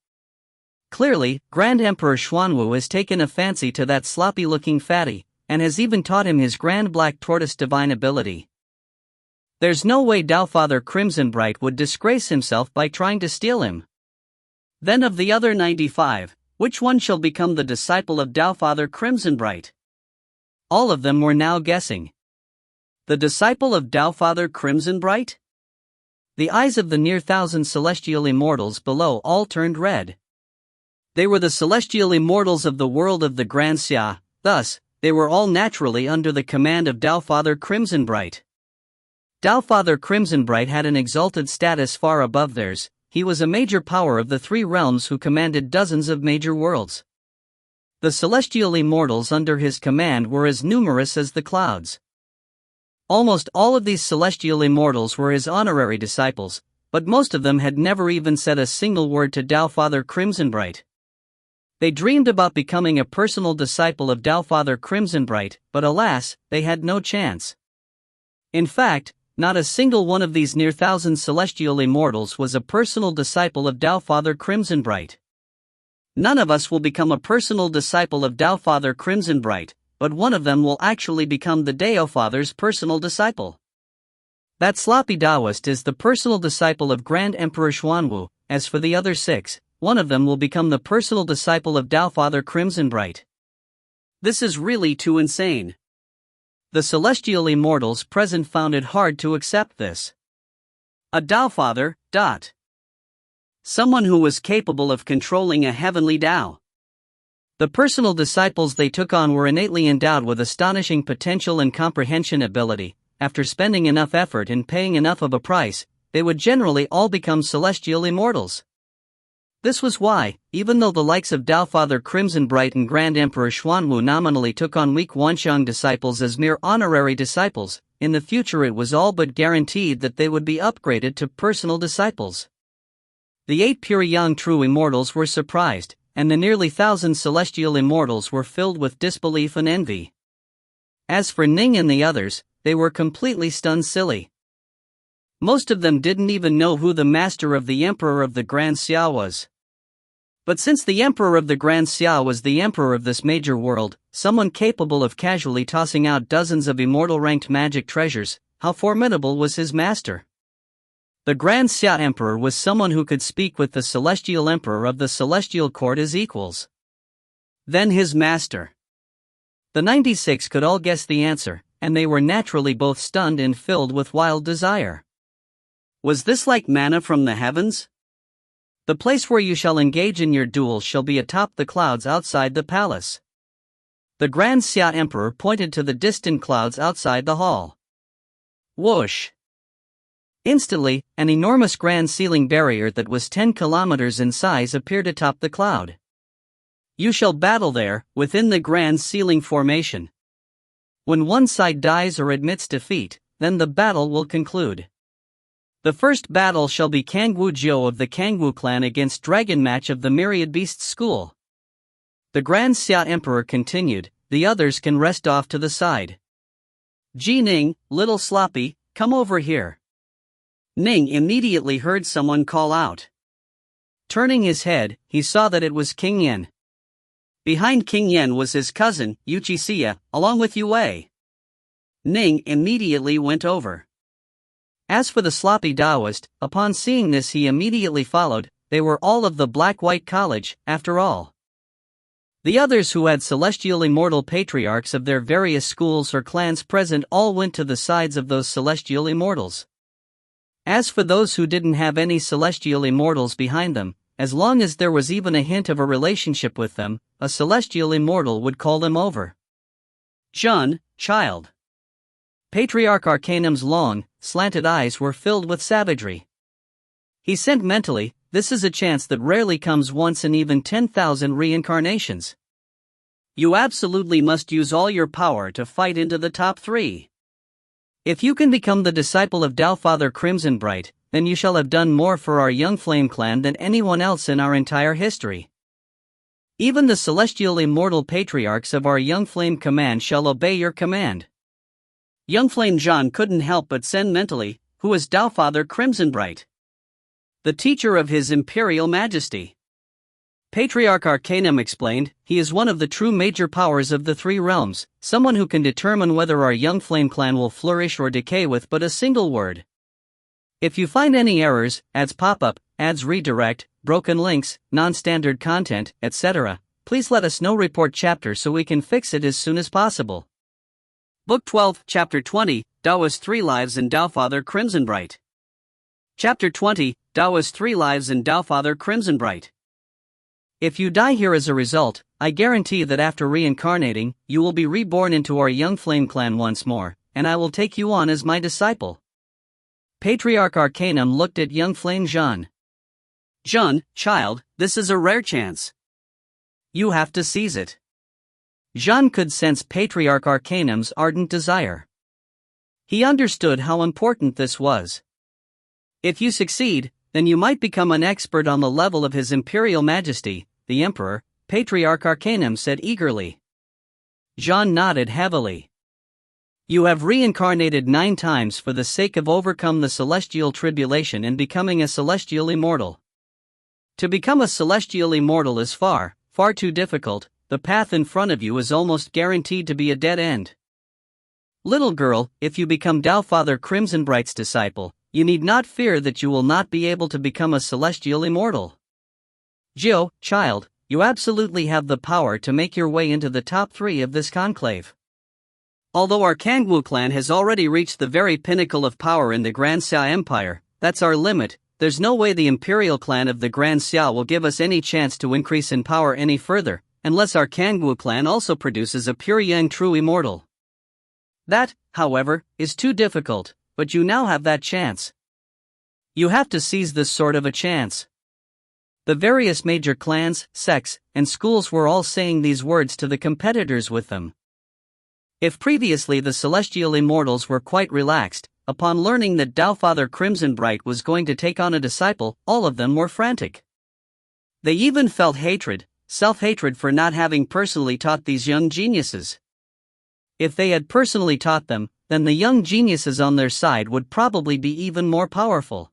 Clearly, Grand Emperor Xuanwu has taken a fancy to that sloppy-looking fatty, and has even taught him his Grand Black Tortoise divine ability. There's no way Tao Father Crimson Bright would disgrace himself by trying to steal him. Then of the other 95, which one shall become the disciple of Tao Father Crimson Bright? All of them were now guessing. The disciple of Tao Father Crimson Bright? The eyes of the near 1,000 celestial immortals below all turned red. They were the celestial immortals of the world of the Grand Xia, thus, they were all naturally under the command of Tao Father Crimson Bright. Tao Father Crimson Bright had an exalted status far above theirs. He was a major power of the 3 realms who commanded dozens of major worlds. The celestial immortals under his command were as numerous as the clouds. Almost all of these celestial immortals were his honorary disciples, but most of them had never even said a single word to Tao Father Crimson Bright. They dreamed about becoming a personal disciple of Tao Father Crimson Bright, but alas, they had no chance. In fact, not a single one of these near 1,000 celestial immortals was a personal disciple of Tao Father Crimson Bright. None of us will become a personal disciple of Tao Father Crimson Bright, but one of them will actually become the Tao Father's personal disciple. That sloppy Taoist is the personal disciple of Grand Emperor Xuanwu. As for the other 6, one of them will become the personal disciple of Tao Father Crimson Bright. This is really too insane. The celestial immortals present found it hard to accept this. A Tao Father, someone who was capable of controlling a heavenly Tao. The personal disciples they took on were innately endowed with astonishing potential and comprehension ability. After spending enough effort and paying enough of a price, they would generally all become celestial immortals. This was why, even though the likes of Tao Father Crimson Bright and Grand Emperor Xuanwu nominally took on weak Wanxiang disciples as mere honorary disciples, in the future it was all but guaranteed that they would be upgraded to personal disciples. The 8 pure yang true immortals were surprised, and the nearly 1,000 celestial immortals were filled with disbelief and envy. As for Ning and the others, they were completely stunned silly. Most of them didn't even know who the master of the Emperor of the Grand Xia was. But since the emperor of the Grand Xia was the emperor of this major world, someone capable of casually tossing out dozens of immortal-ranked magic treasures, how formidable was his master? The Grand Xia Emperor was someone who could speak with the Celestial Emperor of the Celestial Court as equals. Then his master. The 96 could all guess the answer, and they were naturally both stunned and filled with wild desire. Was this like manna from the heavens? The place where you shall engage in your duels shall be atop the clouds outside the palace. The Grand Xia Emperor pointed to the distant clouds outside the hall. Whoosh! Instantly, an enormous grand ceiling barrier that was 10 kilometers in size appeared atop the cloud. You shall battle there, within the grand ceiling formation. When one side dies or admits defeat, then the battle will conclude. The first battle shall be Kangwu Jiu of the Kangwu clan against Dragon Match of the Myriad Beasts School. The Grand Xia Emperor continued, the others can rest off to the side. Ning, little sloppy, come over here. Ning immediately heard someone call out. Turning his head, he saw that it was King Yen. Behind King Yen was his cousin, Yuchi, along with Yue. Ning immediately went over. As for the sloppy Taoist, upon seeing this he immediately followed. They were all of the Black-White College, after all. The others who had celestial immortal patriarchs of their various schools or clans present all went to the sides of those celestial immortals. As for those who didn't have any celestial immortals behind them, as long as there was even a hint of a relationship with them, a celestial immortal would call them over. Jun, child. Patriarch Arcanum's long, slanted eyes were filled with savagery. He sent mentally, this is a chance that rarely comes once in even 10,000 reincarnations. You absolutely must use all your power to fight into the top 3. If you can become the disciple of Tao Father Crimson Bright, then you shall have done more for our young flame clan than anyone else in our entire history. Even the celestial immortal patriarchs of our young flame command shall obey your command. Young Flame John couldn't help but send mentally, who is Tao Father Crimson Bright? The teacher of His Imperial Majesty. Patriarch Arcanum explained, he is one of the true major powers of the 3 realms, someone who can determine whether our young flame clan will flourish or decay with but a single word. If you find any errors, ads pop up, ads redirect, broken links, non-standard content, etc., please let us know. Report chapter so we can fix it as soon as possible. Book 12, Chapter 20, Taoist 3 Lives and Tao Father Crimson Bright. Chapter 20, Taoist 3 Lives and Tao Father Crimson Bright. If you die here as a result, I guarantee that after reincarnating, you will be reborn into our young flame clan once more, and I will take you on as my disciple. Patriarch Arcanum looked at young flame Jean. Jean, child, this is a rare chance. You have to seize it. Jean could sense Patriarch Arcanum's ardent desire. He understood how important this was. If you succeed, then you might become an expert on the level of His Imperial Majesty, the Emperor, Patriarch Arcanum said eagerly. Jean nodded heavily. You have reincarnated 9 times for the sake of overcome the celestial tribulation and becoming a celestial immortal. To become a celestial immortal is far, far too difficult. The path in front of you is almost guaranteed to be a dead end. Little girl, if you become Tao Father Crimson Bright's disciple, you need not fear that you will not be able to become a celestial immortal. Jiu, child, you absolutely have the power to make your way into the top 3 of this conclave. Although our Kangwu clan has already reached the very pinnacle of power in the Grand Xia Empire, that's our limit. There's no way the Imperial clan of the Grand Xia will give us any chance to increase in power any further, unless our Kangwu clan also produces a pure young true immortal. That, however, is too difficult, but you now have that chance. You have to seize this sort of a chance. The various major clans, sects, and schools were all saying these words to the competitors with them. If previously the celestial immortals were quite relaxed, upon learning that Tao Father Crimson Bright was going to take on a disciple, all of them were frantic. They even felt hatred, self-hatred for not having personally taught these young geniuses. If they had personally taught them, then the young geniuses on their side would probably be even more powerful.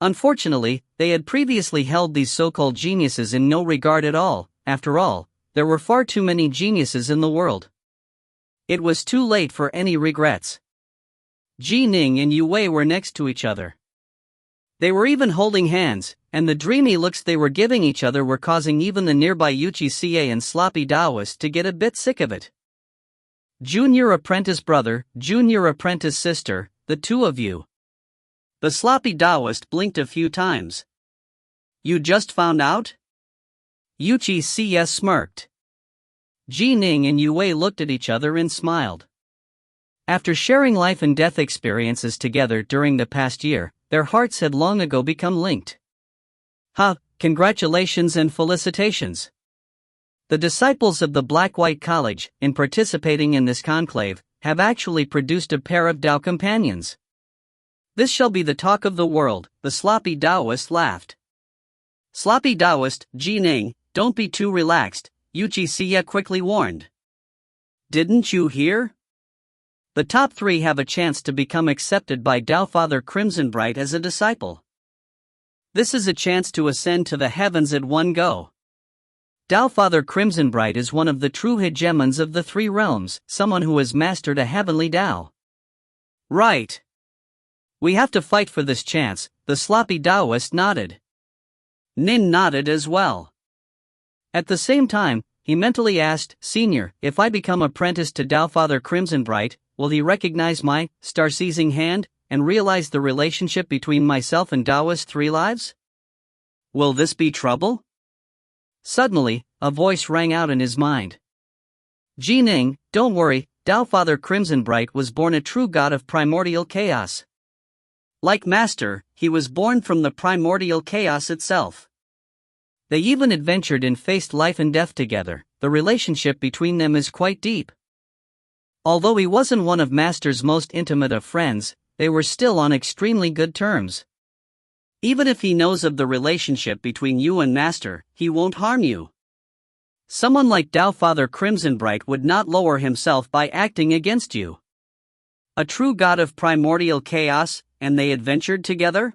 Unfortunately, they had previously held these so-called geniuses in no regard at all. After all, there were far too many geniuses in the world. It was too late for any regrets. Ning and Yue were next to each other. They were even holding hands, and the dreamy looks they were giving each other were causing even the nearby Yuchi-Ca and sloppy Taoist to get a bit sick of it. Junior apprentice brother, junior apprentice sister, the two of you. The sloppy Taoist blinked a few times. You just found out? Yuchi-Ca smirked. Ning and Yue looked at each other and smiled. After sharing life and death experiences together during the past year, their hearts had long ago become linked. Congratulations and felicitations. The disciples of the Black-White College, in participating in this conclave, have actually produced a pair of Tao companions. This shall be the talk of the world, the sloppy Taoist laughed. Sloppy Taoist, Ning, don't be too relaxed, Yuchi-Ca quickly warned. Didn't you hear? The top 3 have a chance to become accepted by Tao Father Crimson Bright as a disciple. This is a chance to ascend to the heavens at one go. Tao Father Crimson Bright is one of the true hegemons of the 3 realms, someone who has mastered a heavenly Tao. Right. We have to fight for this chance, the sloppy Taoist nodded. Nin nodded as well. At the same time, he mentally asked, Senior, if I become apprentice to Tao Father Crimson Bright, will he recognize my star-seizing hand, and realize the relationship between myself and Taoist 3 lives? Will this be trouble? Suddenly, a voice rang out in his mind. Ning, don't worry, Tao Father Crimson Bright was born a true god of primordial chaos. Like Master, he was born from the primordial chaos itself. They even adventured and faced life and death together. The relationship between them is quite deep. Although he wasn't one of Master's most intimate of friends, they were still on extremely good terms. Even if he knows of the relationship between you and Master, he won't harm you. Someone like Tao Father Crimson Bright would not lower himself by acting against you. A true god of primordial chaos, and they adventured together?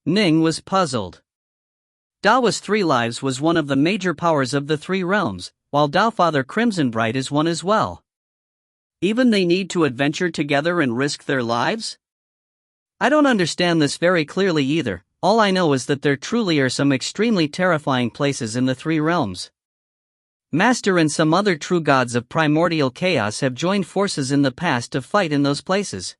Ning was puzzled. Taoist 3 lives was one of the major powers of the 3 realms, while Tao Father Crimson Bright is one as well. Even they need to adventure together and risk their lives? I don't understand this very clearly either. All I know is that there truly are some extremely terrifying places in the 3 realms. Master and some other true gods of primordial chaos have joined forces in the past to fight in those places.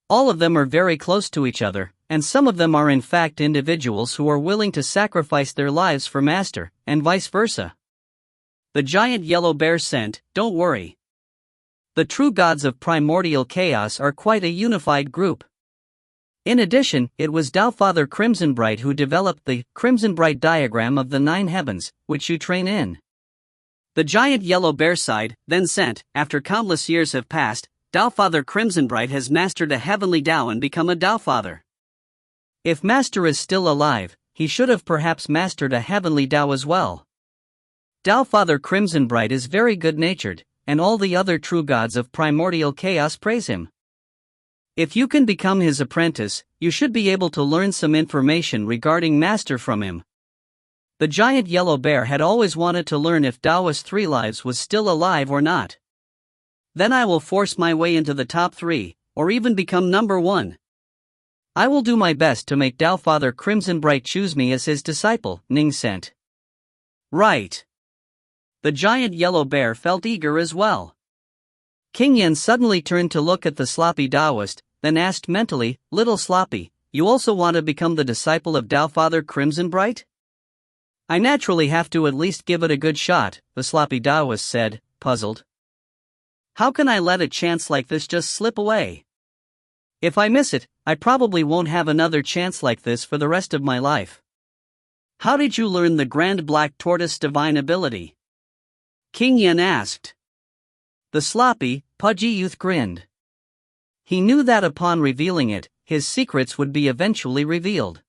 All of them are very close to each other, and some of them are in fact individuals who are willing to sacrifice their lives for Master, and vice versa. The giant yellow bear sent, don't worry. The true gods of primordial chaos are quite a unified group. In addition, it was Tao Father Crimson Bright who developed the Crimson Bright diagram of the 9 heavens, which you train in. The giant yellow bear sighed, then sent, after countless years have passed, Tao Father Crimson Bright has mastered a heavenly Tao and become a Tao Father. If Master is still alive, he should have perhaps mastered a heavenly Tao as well. Tao Father Crimson Bright is very good-natured, and all the other true gods of primordial chaos praise him. If you can become his apprentice, you should be able to learn some information regarding Master from him. The giant yellow bear had always wanted to learn if Taoist 3 lives was still alive or not. Then I will force my way into the top 3, or even become number 1. I will do my best to make Tao Father Crimson Bright choose me as his disciple, Ning sent. Right. The giant yellow bear felt eager as well. King Yen suddenly turned to look at the sloppy Taoist, then asked mentally, Little Sloppy, you also want to become the disciple of Tao Father Crimson Bright? I naturally have to at least give it a good shot, the sloppy Taoist said, puzzled. How can I let a chance like this just slip away? If I miss it, I probably won't have another chance like this for the rest of my life. How did you learn the Grand Black Tortoise divine ability? King Yen asked. The sloppy, pudgy youth grinned. He knew that upon revealing it, his secrets would be eventually revealed.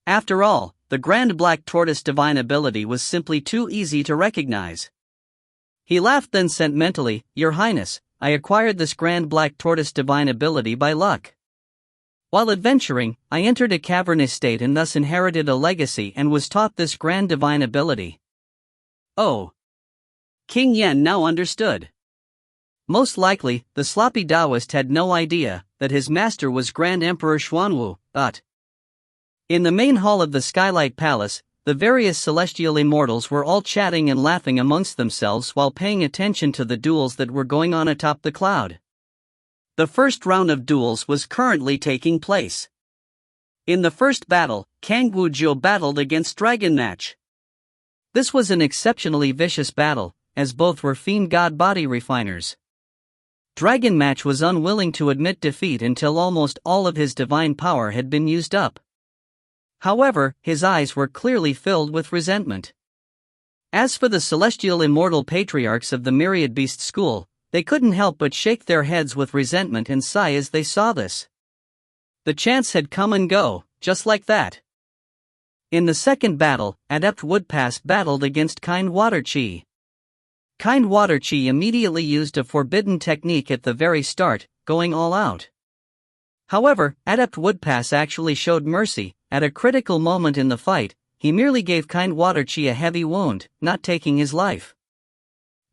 After all, the Grand Black Tortoise divine ability was simply too easy to recognize. He laughed then sent mentally, Your Highness, I acquired this Grand Black Tortoise divine ability by luck. While adventuring, I entered a cavernous state and thus inherited a legacy and was taught this grand divine ability. Oh. King Yen now understood. Most likely, the sloppy Taoist had no idea that his master was Grand Emperor Xuanwu, but in the main hall of the Skylight Palace, the various celestial immortals were all chatting and laughing amongst themselves while paying attention to the duels that were going on atop the cloud. The first round of duels was currently taking place. In the first battle, Kang Wujiu battled against Dragon Match. This was an exceptionally vicious battle, as both were fiend god body refiners. Dragon Match was unwilling to admit defeat until almost all of his divine power had been used up. However, his eyes were clearly filled with resentment. As for the celestial immortal patriarchs of the Myriad Beast School, they couldn't help but shake their heads with resentment and sigh as they saw this. The chance had come and go, just like that. In the second battle, Adept Woodpass battled against Kind Water Chi. Kind Water Chi immediately used a forbidden technique at the very start, going all out. However, Adept Woodpass actually showed mercy. At a critical moment in the fight, he merely gave Kind Water Chi a heavy wound, not taking his life.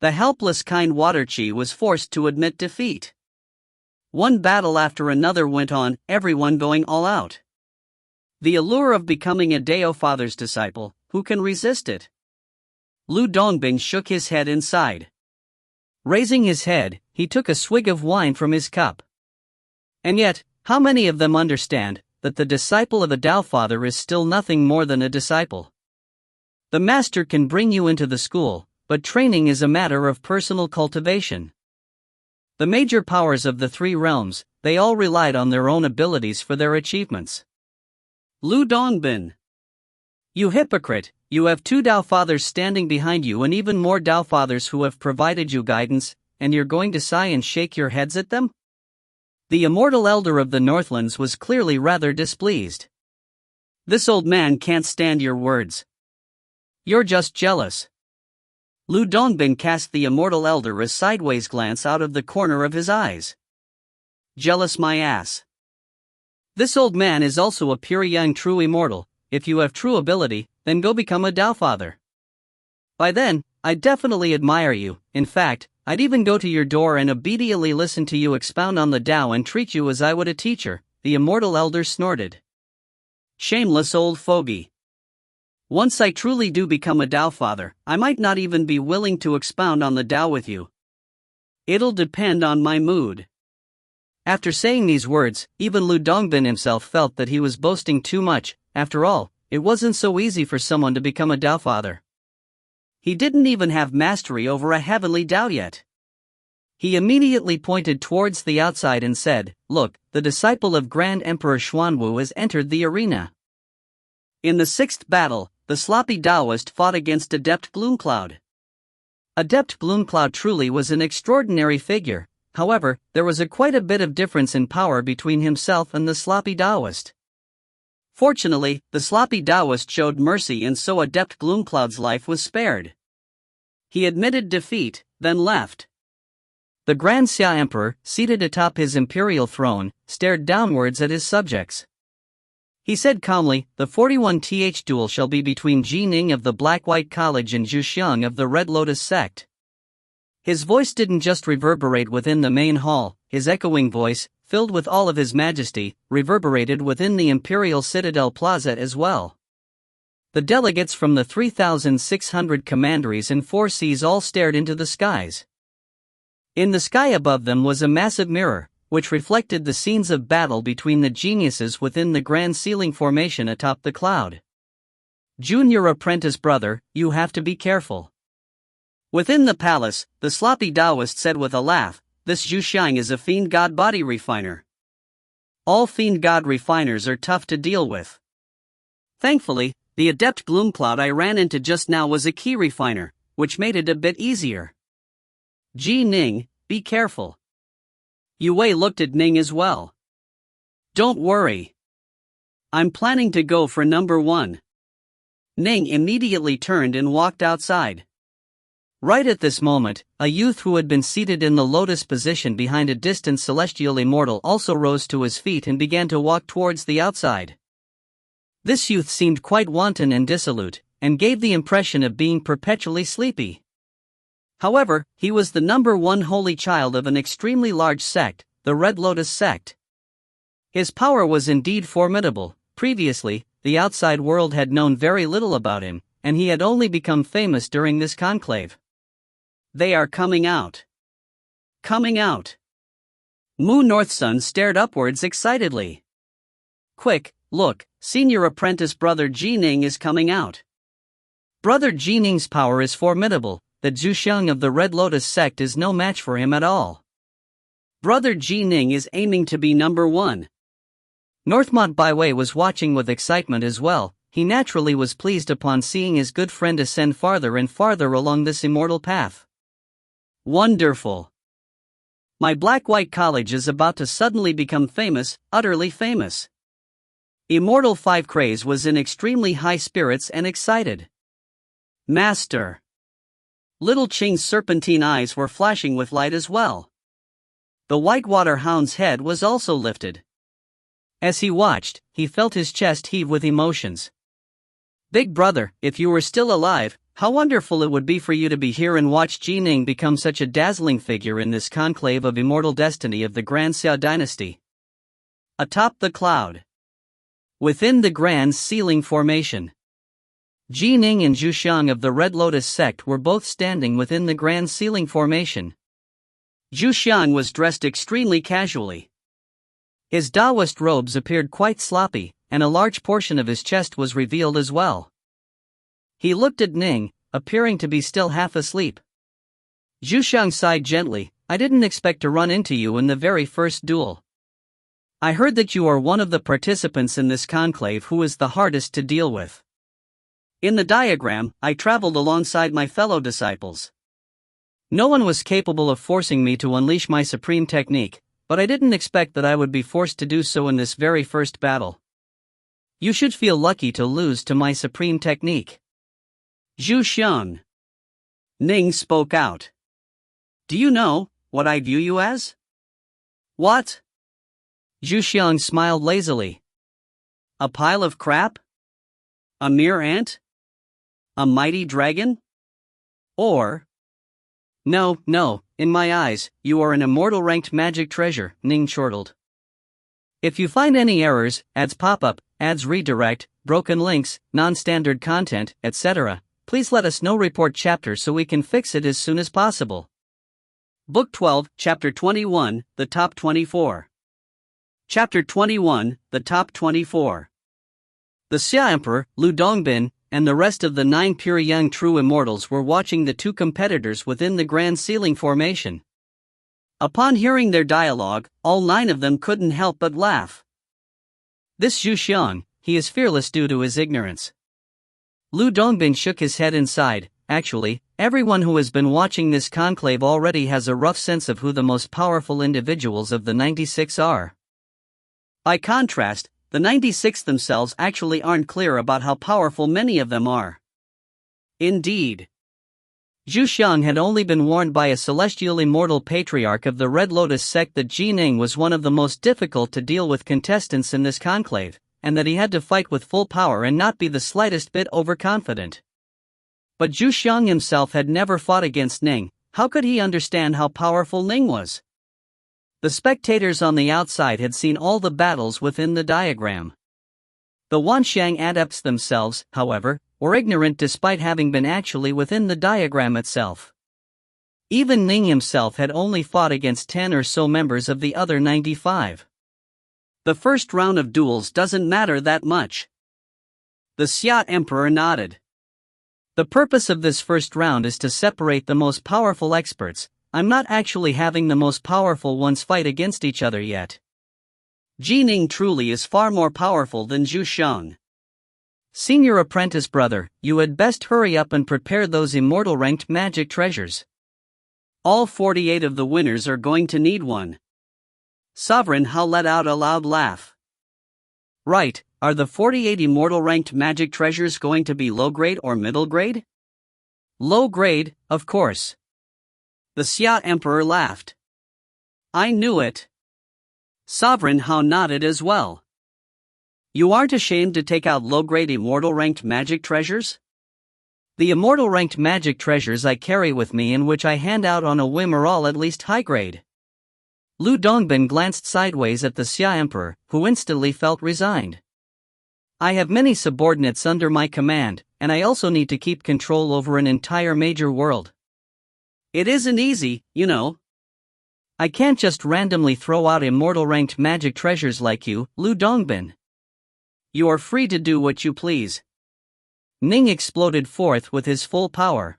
The helpless Kind Water Chi was forced to admit defeat. One battle after another went on, everyone going all out. The allure of becoming a Dao Father's disciple, who can resist it? Lu Dongbin shook his head and sighed. Raising his head, he took a swig of wine from his cup. And yet, how many of them understand that the disciple of a Dao Father is still nothing more than a disciple? The master can bring you into the school, but training is a matter of personal cultivation. The major powers of the three realms, they all relied on their own abilities for their achievements. Lu Dongbin. You hypocrite, you have two Dao Fathers standing behind you and even more Dao Fathers who have provided you guidance, and you're going to sigh and shake your heads at them? The immortal elder of the Northlands was clearly rather displeased. This old man can't stand your words. You're just jealous. Lu Dongbin cast the immortal elder a sideways glance out of the corner of his eyes. Jealous my ass. This old man is also a pure young true immortal. If you have true ability, then go become a Dao Father. By then, I'd definitely admire you. In fact, I'd even go to your door and obediently listen to you expound on the Tao and treat you as I would a teacher, the immortal elder snorted. Shameless old fogey. Once I truly do become a Dao Father, I might not even be willing to expound on the Tao with you. It'll depend on my mood. After saying these words, even Lu Dongbin himself felt that he was boasting too much. After all, it wasn't so easy for someone to become a Dao Father. He didn't even have mastery over a heavenly Dao yet. He immediately pointed towards the outside and said, "Look, the disciple of Grand Emperor Xuanwu has entered the arena." In the sixth battle, the sloppy Taoist fought against Adept Gloomcloud. Adept Gloomcloud truly was an extraordinary figure. However, there was quite a bit of difference in power between himself and the sloppy Taoist. Fortunately, the sloppy Taoist showed mercy and so Adept Gloomcloud's life was spared. He admitted defeat, then left. The Grand Xia Emperor, seated atop his imperial throne, stared downwards at his subjects. He said calmly, "The 41th duel shall be between Ji Ning of the Black-White College and Zhu Xiang of the Red Lotus sect." His voice didn't just reverberate within the main hall, his echoing voice, filled with all of his majesty, reverberated within the Imperial Citadel Plaza as well. The delegates from the 3,600 commanderies and 4 seas all stared into the skies. In the sky above them was a massive mirror, which reflected the scenes of battle between the geniuses within the grand ceiling formation atop the cloud. "Junior apprentice brother, you have to be careful." Within the palace, the sloppy Taoist said with a laugh, "This Zhu Xiang is a fiend god body refiner. All fiend god refiners are tough to deal with. Thankfully, the Adept Gloomcloud I ran into just now was a key refiner, which made it a bit easier. Ji Ning, be careful." Yue looked at Ning as well. "Don't worry. I'm planning to go for number 1. Ning immediately turned and walked outside. Right at this moment, a youth who had been seated in the lotus position behind a distant celestial immortal also rose to his feet and began to walk towards the outside. This youth seemed quite wanton and dissolute, and gave the impression of being perpetually sleepy. However, he was the number one holy child of an extremely large sect, the Red Lotus sect. His power was indeed formidable. Previously, the outside world had known very little about him, and he had only become famous during this conclave. They are coming out. Coming out. Mu Northsun stared upwards excitedly. Quick, look, senior apprentice brother Ning is coming out. Brother Ning's power is formidable. The Zhuxiang of the Red Lotus sect is no match for him at all. Brother Ning is aiming to be number one. Northmont Byway was watching with excitement as well. He naturally was pleased upon seeing his good friend ascend farther and farther along this immortal path. Wonderful. My black-white college is about to suddenly become famous, utterly famous. Immortal 5 Craze was in extremely high spirits and excited. Master. Little Ching's serpentine eyes were flashing with light as well. The Whitewater Hound's head was also lifted. As he watched, he felt his chest heave with emotions. Big brother, if you were still alive, how wonderful it would be for you to be here and watch Ning become such a dazzling figure in this conclave of immortal destiny of the Grand Xia dynasty. Atop the cloud. Within the Grand Ceiling Formation. Ning and Zhuxiang of the Red Lotus sect were both standing within the Grand Ceiling Formation. Zhuxiang was dressed extremely casually. His Taoist robes appeared quite sloppy, and a large portion of his chest was revealed as well. He looked at Ning, appearing to be still half asleep. Zhuxiang sighed gently. I didn't expect to run into you in the very first duel. I heard that you are one of the participants in this conclave who is the hardest to deal with. In the diagram, I traveled alongside my fellow disciples. No one was capable of forcing me to unleash my supreme technique, but I didn't expect that I would be forced to do so in this very first battle. You should feel lucky to lose to my supreme technique. Zhuxiang. Ning spoke out. Do you know what I view you as? What? Zhuxiang smiled lazily. A pile of crap? A mere ant? A mighty dragon? Or... No, in my eyes, you are an immortal ranked magic treasure, Ning chortled. If you find any errors, ads pop up, ads redirect, broken links, non-standard content, etc., please let us know. Report chapter so we can fix it as soon as possible. Book 12, Chapter 21, The Top 24. Chapter 21, The Top 24. The Xia Emperor, Lu Dongbin, and the rest of the 9 pure young true immortals were watching the two competitors within the Grand Ceiling Formation. Upon hearing their dialogue, all 9 of them couldn't help but laugh. This Zhuxiang, he is fearless due to his ignorance. Lu Dongbin shook his head and sighed. Actually, everyone who has been watching this conclave already has a rough sense of who the most powerful individuals of the 96 are. By contrast, the 96 themselves actually aren't clear about how powerful many of them are. Indeed. Zhuxiang had only been warned by a celestial immortal patriarch of the Red Lotus sect that Ning was one of the most difficult to deal with contestants in this conclave, and that he had to fight with full power and not be the slightest bit overconfident. But Zhuxiang himself had never fought against Ning. How could he understand how powerful Ning was? The spectators on the outside had seen all the battles within the diagram. The Wanxiang adepts themselves, however, were ignorant despite having been actually within the diagram itself. Even Ning himself had only fought against 10 or so members of the other 95. The first round of duels doesn't matter that much. The Xia Emperor nodded. The purpose of this first round is to separate the most powerful experts. I'm not actually having the most powerful ones fight against each other yet. Ning truly is far more powerful than Zhuxiang. Senior apprentice brother, you had best hurry up and prepare those immortal ranked magic treasures. All 48 of the winners are going to need one. Sovereign Hao let out a loud laugh. Right, are the 48 immortal ranked magic treasures going to be low grade or middle grade? Low grade, of course. The Xia Emperor laughed. I knew it. Sovereign Hao nodded as well. You aren't ashamed to take out low-grade immortal ranked magic treasures? The immortal ranked magic treasures I carry with me and which I hand out on a whim are all at least high grade. Lu Dongbin glanced sideways at the Xia Emperor, who instantly felt resigned. I have many subordinates under my command, and I also need to keep control over an entire major world. It isn't easy, you know. I can't just randomly throw out immortal ranked magic treasures like you, Lu Dongbin. You are free to do what you please. Ning exploded forth with his full power.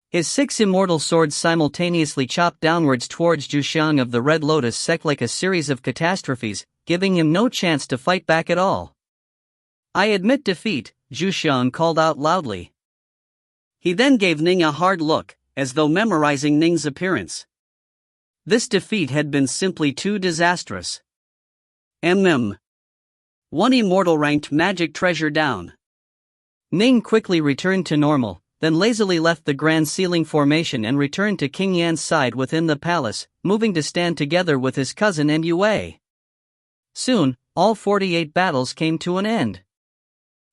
His 6 immortal swords simultaneously chopped downwards towards Zhuxiang of the Red Lotus sect like a series of catastrophes, giving him no chance to fight back at all. I admit defeat, Zhuxiang called out loudly. He then gave Ning a hard look, as though memorizing Ning's appearance. This defeat had been simply too disastrous. One immortal ranked magic treasure down. Ning quickly returned to normal, then lazily left the grand ceiling formation and returned to King Yan's side within the palace, moving to stand together with his cousin and Yue. Soon, all 48 battles came to an end.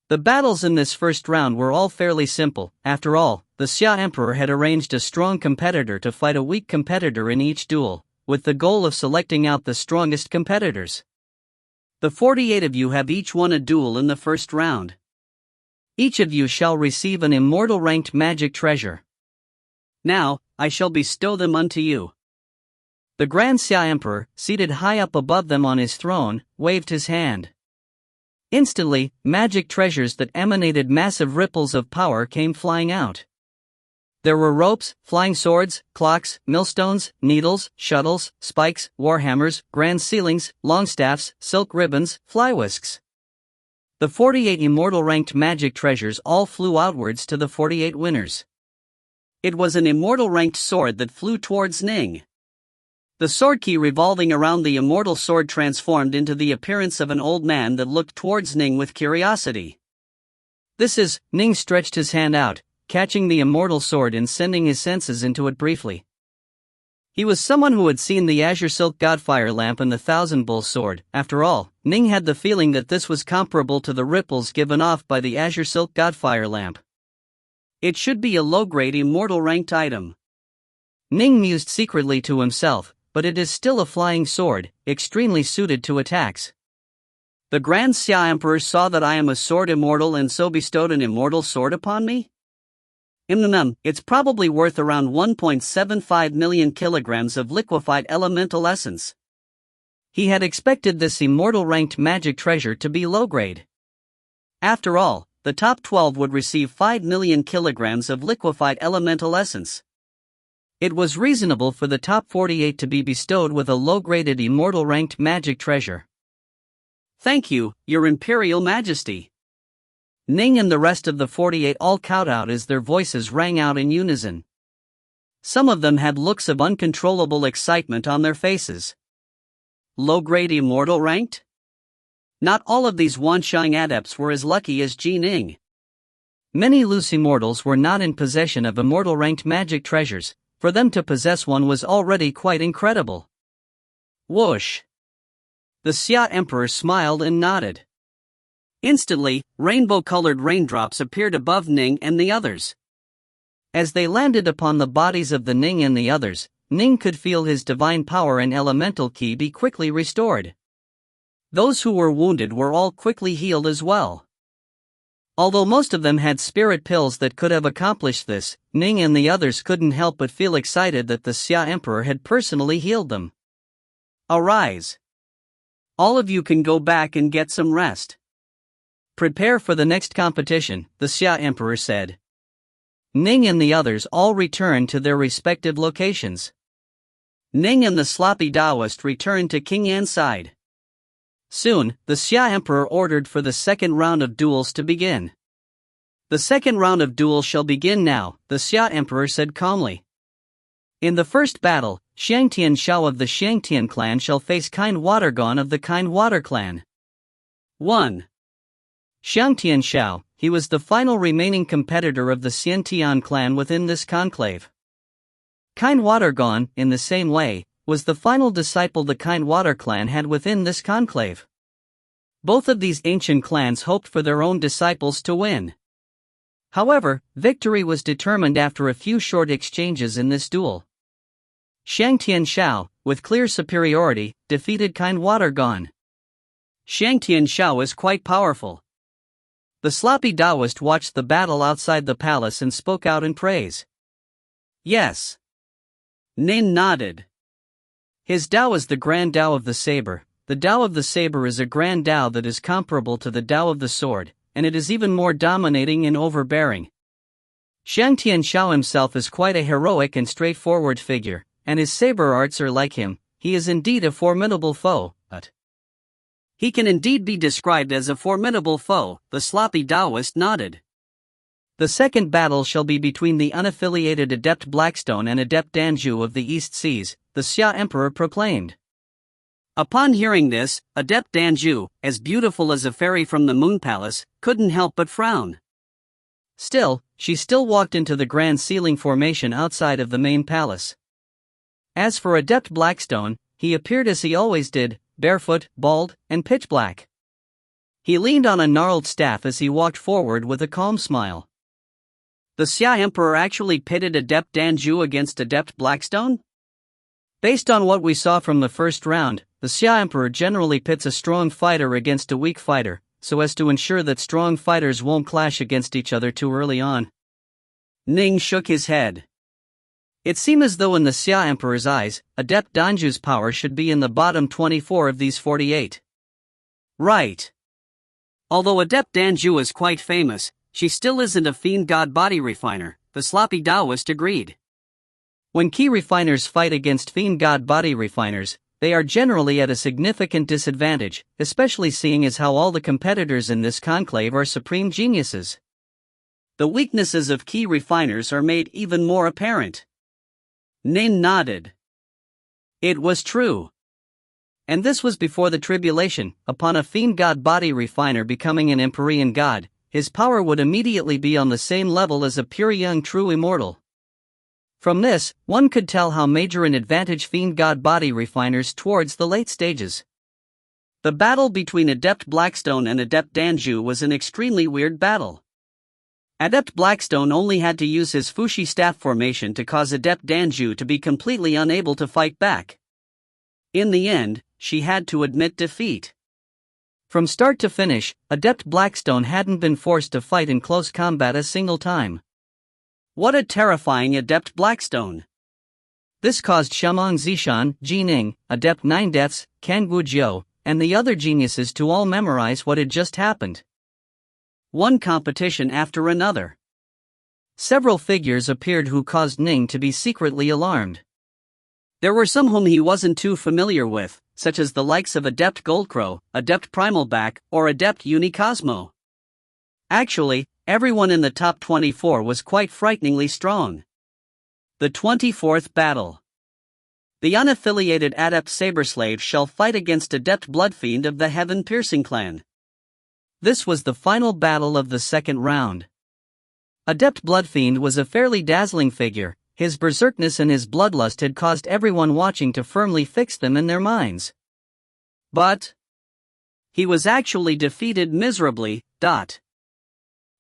The battles in this first round were all fairly simple. After all, the Xia Emperor had arranged a strong competitor to fight a weak competitor in each duel, with the goal of selecting out the strongest competitors. The 48 of you have each won a duel in the first round. Each of you shall receive an immortal ranked magic treasure. Now, I shall bestow them unto you. The Grand Xia Emperor, seated high up above them on his throne, waved his hand. Instantly, magic treasures that emanated massive ripples of power came flying out. There were ropes, flying swords, clocks, millstones, needles, shuttles, spikes, warhammers, grand ceilings, longstaffs, silk ribbons, flywhisks. The 48 immortal ranked magic treasures all flew outwards to the 48 winners. It was an immortal ranked sword that flew towards Ning. The sword key revolving around the immortal sword transformed into the appearance of an old man that looked towards Ning with curiosity. This is, Ning stretched his hand out, catching the immortal sword and sending his senses into it briefly. He was someone who had seen the azure silk godfire lamp and the thousand bull sword. After all, Ning had the feeling that this was comparable to the ripples given off by the azure silk godfire lamp. It should be a low-grade immortal ranked item. Ning mused secretly to himself, but it is still a flying sword, extremely suited to attacks. The Grand Xia Emperor saw that I am a sword immortal and so bestowed an immortal sword upon me? It's probably worth around 1.75 million kilograms of liquefied elemental essence. He had expected this immortal ranked magic treasure to be low grade. After all, the top 12 would receive 5 million kilograms of liquefied elemental essence. It was reasonable for the top 48 to be bestowed with a low-graded immortal ranked magic treasure. Thank you, Your Imperial Majesty. Ning and the rest of the 48 all cowed out as their voices rang out in unison. Some of them had looks of uncontrollable excitement on their faces. Low-grade immortal ranked? Not all of these Wanshang adepts were as lucky as Ji Ning. Many loose immortals were not in possession of immortal ranked magic treasures. For them to possess one was already quite incredible. Whoosh! The Xia Emperor smiled and nodded. Instantly, rainbow-colored raindrops appeared above Ning and the others. As they landed upon the bodies of the Ning and the others, Ning could feel his divine power and elemental ki be quickly restored. Those who were wounded were all quickly healed as well. Although most of them had spirit pills that could have accomplished this, Ning and the others couldn't help but feel excited that the Xia Emperor had personally healed them. Arise! All of you can go back and get some rest. Prepare for the next competition, the Xia Emperor said. Ning and the others all returned to their respective locations. Ning and the sloppy Taoist returned to King Yan's side. Soon, the Xia Emperor ordered for the second round of duels to begin. The second round of duels shall begin now, the Xia Emperor said calmly. In the first battle, Xiangtian Xiao of the Xiangtian clan shall face Kind Watergon of the Kind Water clan. 1. Xiangtian Xiao, he was the final remaining competitor of the Xiantian clan within this conclave. Kind Water Gone, in the same way, was the final disciple the Kind Water clan had within this conclave. Both of these ancient clans hoped for their own disciples to win. However, victory was determined after a few short exchanges in this duel. Xiangtian Xiao, with clear superiority, defeated Kind Water Gone. Xiangtian Xiao is quite powerful. The sloppy Taoist watched the battle outside the palace and spoke out in praise. Yes. Ning nodded. His Tao is the Grand Tao of the Saber. The Tao of the Saber is a Grand Tao that is comparable to the Tao of the Sword, and it is even more dominating and overbearing. Xiangtian Xiao himself is quite a heroic and straightforward figure, and his saber arts are like him. He is indeed a formidable foe, but he can indeed be described as a formidable foe, the sloppy Taoist nodded. The second battle shall be between the unaffiliated Adept Blackstone and Adept Danju of the East Seas, the Xia Emperor proclaimed. Upon hearing this, Adept Danju, as beautiful as a fairy from the Moon Palace, couldn't help but frown. Still, she still walked into the grand ceiling formation outside of the main palace. As for Adept Blackstone, he appeared as he always did, barefoot, bald, and pitch black. He leaned on a gnarled staff as he walked forward with a calm smile. The Xia Emperor actually pitted Adept Danju against Adept Blackstone? Based on what we saw from the first round, the Xia Emperor generally pits a strong fighter against a weak fighter, so as to ensure that strong fighters won't clash against each other too early on. Ning shook his head. It seemed as though in the Xia Emperor's eyes, Adept Danju's power should be in the bottom 24 of these 48. Right. Although Adept Danju is quite famous, she still isn't a fiend god body refiner, the sloppy Taoist agreed. When key refiners fight against fiend god body refiners, they are generally at a significant disadvantage, especially seeing as how all the competitors in this conclave are supreme geniuses. The weaknesses of key refiners are made even more apparent. Ning nodded. It was true. And this was before the tribulation. Upon a fiend god body refiner becoming an Empyrean god, his power would immediately be on the same level as a pure young true immortal. From this, one could tell how major an advantage fiend god body refiners towards the late stages. The battle between Adept Blackstone and Adept Danju was an extremely weird battle. Adept Blackstone only had to use his Fushi staff formation to cause Adept Danju to be completely unable to fight back. In the end, she had to admit defeat. From start to finish, Adept Blackstone hadn't been forced to fight in close combat a single time. What a terrifying Adept Blackstone! This caused Shamong Zishan, Ji Ning, Adept Nine Deaths, Kangwu Jiu, and the other geniuses to all memorize what had just happened. One competition after another. Several figures appeared who caused Ning to be secretly alarmed. There were some whom he wasn't too familiar with, such as the likes of Adept Goldcrow, Adept Primalback, or Adept Unicosmo. Actually, everyone in the top 24 was quite frighteningly strong. The 24th battle. The unaffiliated Adept Saberslave shall fight against Adept Bloodfiend of the Heaven Piercing clan. This was the final battle of the second round. Adept Bloodfiend was a fairly dazzling figure. His berserkness and his bloodlust had caused everyone watching to firmly fix them in their minds. But he was actually defeated miserably.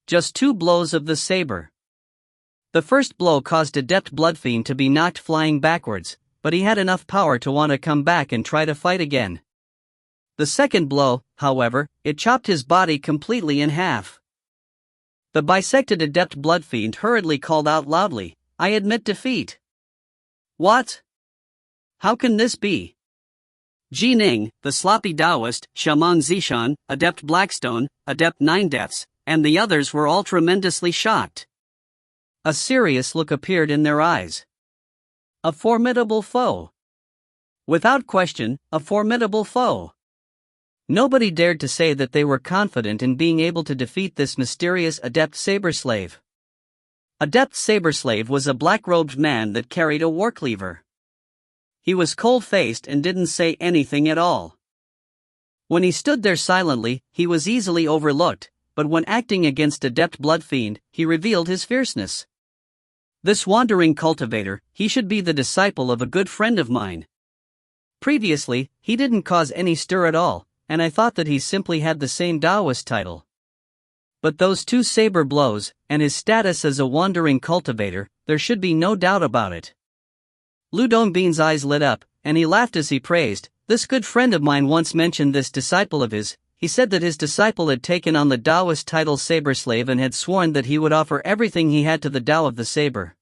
Just 2 blows of the saber. The first blow caused Adept Bloodfiend to be knocked flying backwards, but he had enough power to want to come back and try to fight again. The second blow, however, it chopped his body completely in half. The bisected Adept Bloodfiend hurriedly called out loudly, "I admit defeat." What? How can this be? Ji Ning, the sloppy Taoist, Shamong Zishan, Adept Blackstone, Adept Nine Deaths, and the others were all tremendously shocked. A serious look appeared in their eyes. A formidable foe. Without question, a formidable foe. Nobody dared to say that they were confident in being able to defeat this mysterious Adept Saberslave. Adept Saberslave was a black-robed man that carried a warcleaver. He was cold-faced and didn't say anything at all. When he stood there silently, he was easily overlooked, but when acting against Adept Bloodfiend, he revealed his fierceness. This wandering cultivator, he should be the disciple of a good friend of mine. Previously, he didn't cause any stir at all, and I thought that he simply had the same Taoist title. But those two saber blows, and his status as a wandering cultivator, there should be no doubt about it. Lu Dongbin's eyes lit up, and he laughed as he praised, "This good friend of mine once mentioned this disciple of his. He said that his disciple had taken on the Taoist title Saber Slave and had sworn that he would offer everything he had to the Tao of the Saber.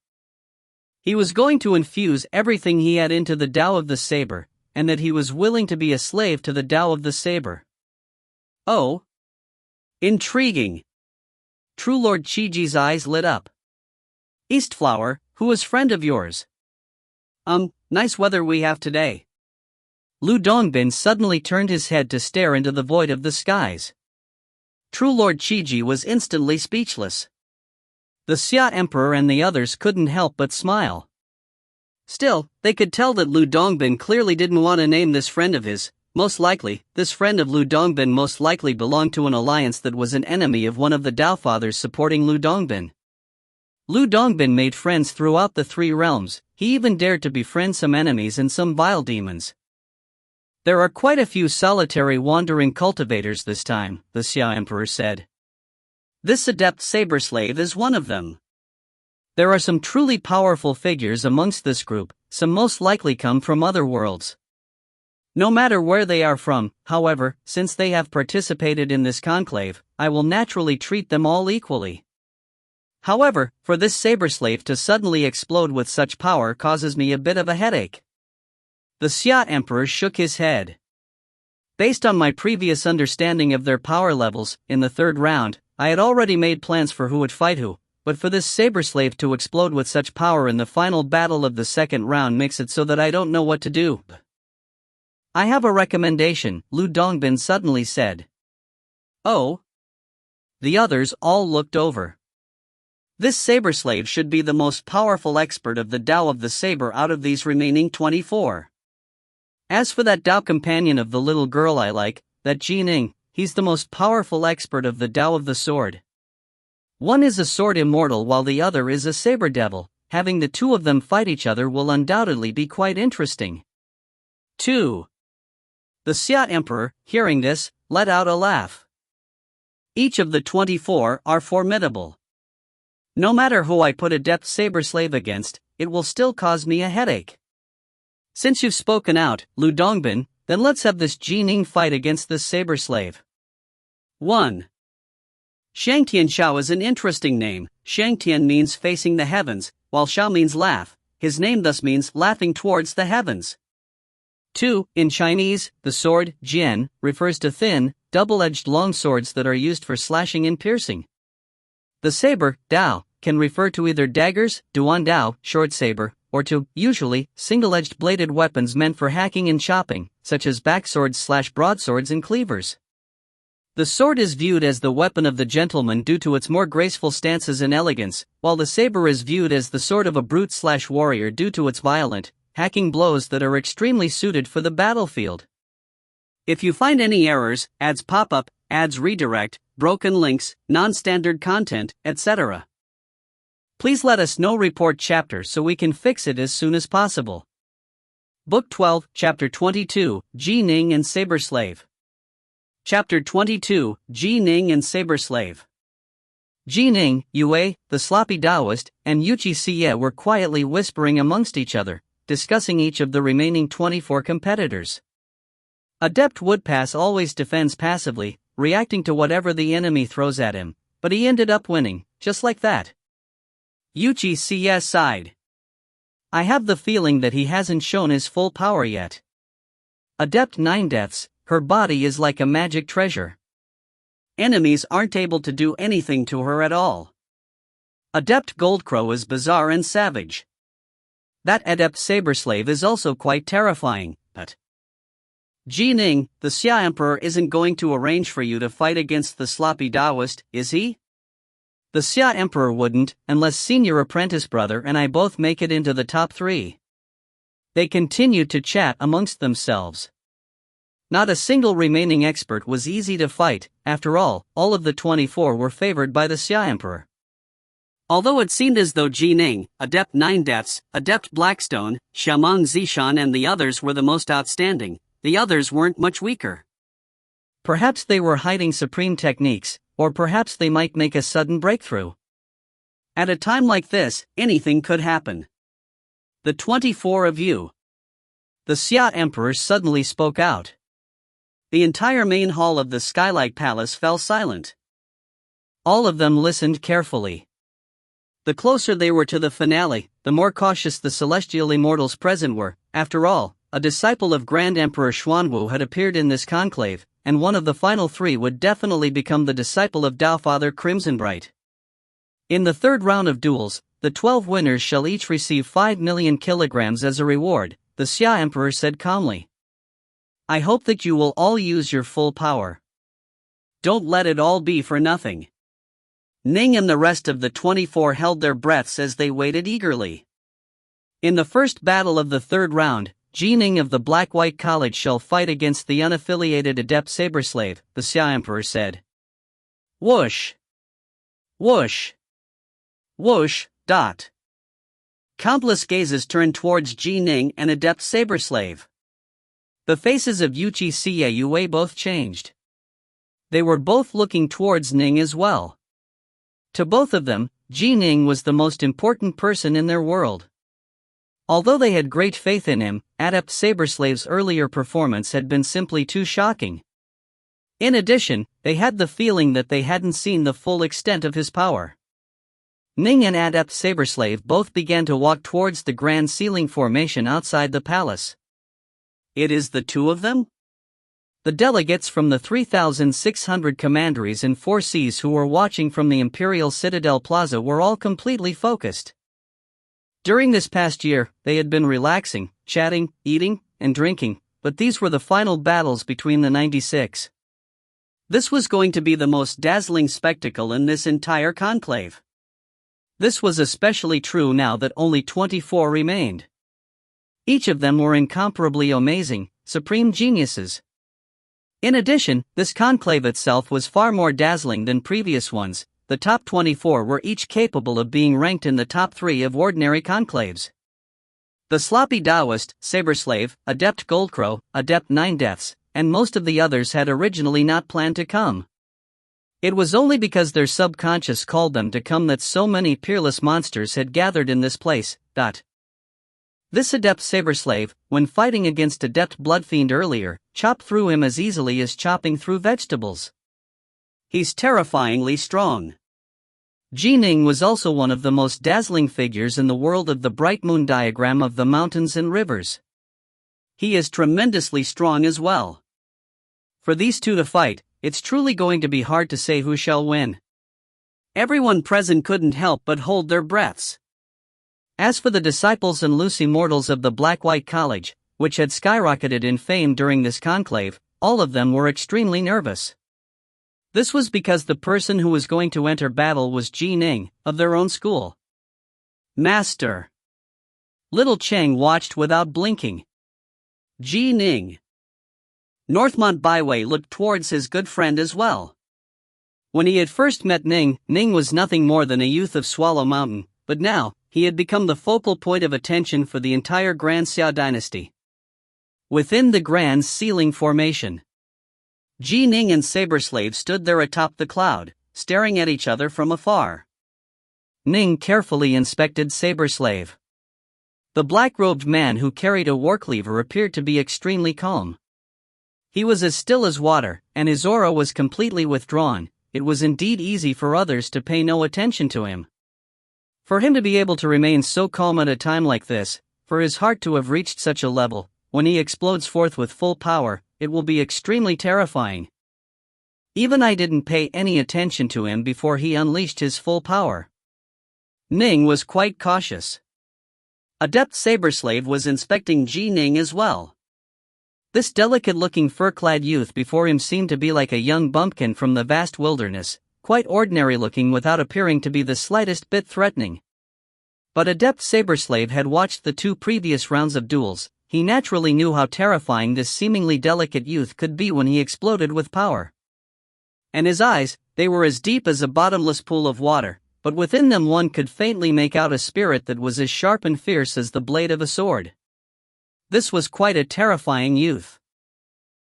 He was going to infuse everything he had into the Tao of the Saber, and that he was willing to be a slave to the Tao of the Saber." Oh! Intriguing! True Lord Qiji's eyes lit up. "Eastflower, who is friend of yours?" Nice weather we have today." Lu Dongbin suddenly turned his head to stare into the void of the skies. True Lord Qiji was instantly speechless. The Xia Emperor and the others couldn't help but smile. Still, they could tell that Lu Dongbin clearly didn't want to name this friend of his. Most likely, this friend of Lu Dongbin most likely belonged to an alliance that was an enemy of one of the Tao Fathers supporting Lu Dongbin. Lu Dongbin made friends throughout the three realms. He even dared to befriend some enemies and some vile demons. "There are quite a few solitary wandering cultivators this time," the Xia Emperor said. "This adept saber slave is one of them. There are some truly powerful figures amongst this group, some most likely come from other worlds. No matter where they are from, however, since they have participated in this conclave, I will naturally treat them all equally. However, for this saber slave to suddenly explode with such power causes me a bit of a headache." The Xia Emperor shook his head. "Based on my previous understanding of their power levels, in the third round, I had already made plans for who would fight who, but for this saber slave to explode with such power in the final battle of the second round makes it so that I don't know what to do." "I have a recommendation," Lu Dongbin suddenly said. "Oh?" The others all looked over. This saber slave should be the most powerful expert of the Tao of the Saber out of these remaining 24. As for that Tao companion of the little girl I like, that Ning, he's the most powerful expert of the Tao of the Sword. One is a sword immortal while the other is a saber devil. Having the two of them fight each other will undoubtedly be quite interesting. 2. The Xia Emperor, hearing this, let out a laugh. Each of the 24 are formidable. No matter who I put Adept Saber Slave against, it will still cause me a headache. Since you've spoken out, Lu Dongbin, then let's have this Ning fight against this Saber Slave. 1. Shangtian Xiao is an interesting name. Shangtian means facing the heavens, while Xiao means laugh. His name thus means laughing towards the heavens. 2. In Chinese, the sword, jian, refers to thin, double-edged long swords that are used for slashing and piercing. The saber, dao, can refer to either daggers, duan dao, short saber, or to, usually, single-edged bladed weapons meant for hacking and chopping, such as backswords / broadswords and cleavers. The sword is viewed as the weapon of the gentleman due to its more graceful stances and elegance, while the saber is viewed as the sword of a brute / warrior due to its violent, hacking blows that are extremely suited for the battlefield. If you find any errors, ads pop up, ads redirect, broken links, non-standard content, etc., please let us know. Report chapter so we can fix it as soon as possible. Book 12, Chapter 22, Ning and Saber Slave. Chapter 22, Ning and Saber Slave. Ning, Yue, the sloppy Taoist, and Yuqi Xie were quietly whispering amongst each other, discussing each of the remaining 24 competitors. Adept Woodpass always defends passively, reacting to whatever the enemy throws at him, but he ended up winning, just like that. Yuqi Xie sighed. "I have the feeling that he hasn't shown his full power yet. Adept Nine Deaths, her body is like a magic treasure. Enemies aren't able to do anything to her at all. Adept Goldcrow is bizarre and savage. That Adept Saber Slave is also quite terrifying, but Ning, the Xia Emperor isn't going to arrange for you to fight against the sloppy Taoist, is he? The Xia Emperor wouldn't, unless Senior Apprentice Brother and I both make it into the top 3. They continued to chat amongst themselves. Not a single remaining expert was easy to fight. After all of the 24 were favored by the Xia Emperor. Although it seemed as though Ning, Adept 9 Deaths, Adept Blackstone, Xiamang Zishan and the others were the most outstanding, the others weren't much weaker. Perhaps they were hiding supreme techniques, or perhaps they might make a sudden breakthrough. At a time like this, anything could happen. The 24 of you. The Xia Emperor suddenly spoke out. The entire main hall of the Skylight Palace fell silent. All of them listened carefully. The closer they were to the finale, the more cautious the celestial immortals present were. After all, a disciple of Grand Emperor Xuanwu had appeared in this conclave, and one of the final three would definitely become the disciple of Taofather Crimsonbright. In the third round of duels, the 12 winners shall each receive 5 million kilograms as a reward, the Xia Emperor said calmly. I hope that you will all use your full power. Don't let it all be for nothing. Ning and the rest of the 24 held their breaths as they waited eagerly. In the first battle of the third round, Ning of the Black-White College shall fight against the unaffiliated Adept Saberslave, the Xia Emperor said. Whoosh! Whoosh! Whoosh! Dot. Countless gazes turned towards Ning and Adept Saberslave. The faces of Yuchi Yue both changed. They were both looking towards Ning as well. To both of them, Ning was the most important person in their world. Although they had great faith in him, Adept Saberslave's earlier performance had been simply too shocking. In addition, they had the feeling that they hadn't seen the full extent of his power. Ning and Adept Saberslave both began to walk towards the grand ceiling formation outside the palace. It is the two of them? The delegates from the 3,600 commanderies in 4 seas who were watching from the Imperial Citadel Plaza were all completely focused. During this past year, they had been relaxing, chatting, eating, and drinking, but these were the final battles between the 96. This was going to be the most dazzling spectacle in this entire conclave. This was especially true now that only 24 remained. Each of them were incomparably amazing, supreme geniuses. In addition, this conclave itself was far more dazzling than previous ones. The top 24 were each capable of being ranked in the top 3 of ordinary conclaves. The sloppy Taoist, Saberslave, Adept Goldcrow, Adept 9 Deaths, and most of the others had originally not planned to come. It was only because their subconscious called them to come that so many peerless monsters had gathered in this place. This Adept Saberslave, when fighting against Adept Bloodfiend earlier, chopped through him as easily as chopping through vegetables. He's terrifyingly strong. Ning was also one of the most dazzling figures in the world of the bright moon diagram of the mountains and rivers. He is tremendously strong as well. For these two to fight, it's truly going to be hard to say who shall win. Everyone present couldn't help but hold their breaths. As for the disciples and loose immortals of the Black-White College, which had skyrocketed in fame during this conclave, all of them were extremely nervous. This was because the person who was going to enter battle was Ning, of their own school. Master. Little Cheng watched without blinking. Ning. Northmont Byway looked towards his good friend as well. When he had first met Ning was nothing more than a youth of Swallow Mountain, but now, he had become the focal point of attention for the entire Grand Xia dynasty. Within the Grand Ceiling Formation, Ning and Saberslave stood there atop the cloud, staring at each other from afar. Ning carefully inspected Saberslave. The black-robed man who carried a war cleaver appeared to be extremely calm. He was as still as water, and his aura was completely withdrawn. It was indeed easy for others to pay no attention to him. For him to be able to remain so calm at a time like this, for his heart to have reached such a level, when he explodes forth with full power, it will be extremely terrifying. Even I didn't pay any attention to him before he unleashed his full power. Ning was quite cautious. Adept Saberslave was inspecting Ning as well. This delicate-looking fur-clad youth before him seemed to be like a young bumpkin from the vast wilderness, quite ordinary-looking without appearing to be the slightest bit threatening. But Adept Saberslave had watched the 2 previous rounds of duels. he naturally knew how terrifying this seemingly delicate youth could be when he exploded with power. And his eyes, they were as deep as a bottomless pool of water, but within them one could faintly make out a spirit that was as sharp and fierce as the blade of a sword. This was quite a terrifying youth.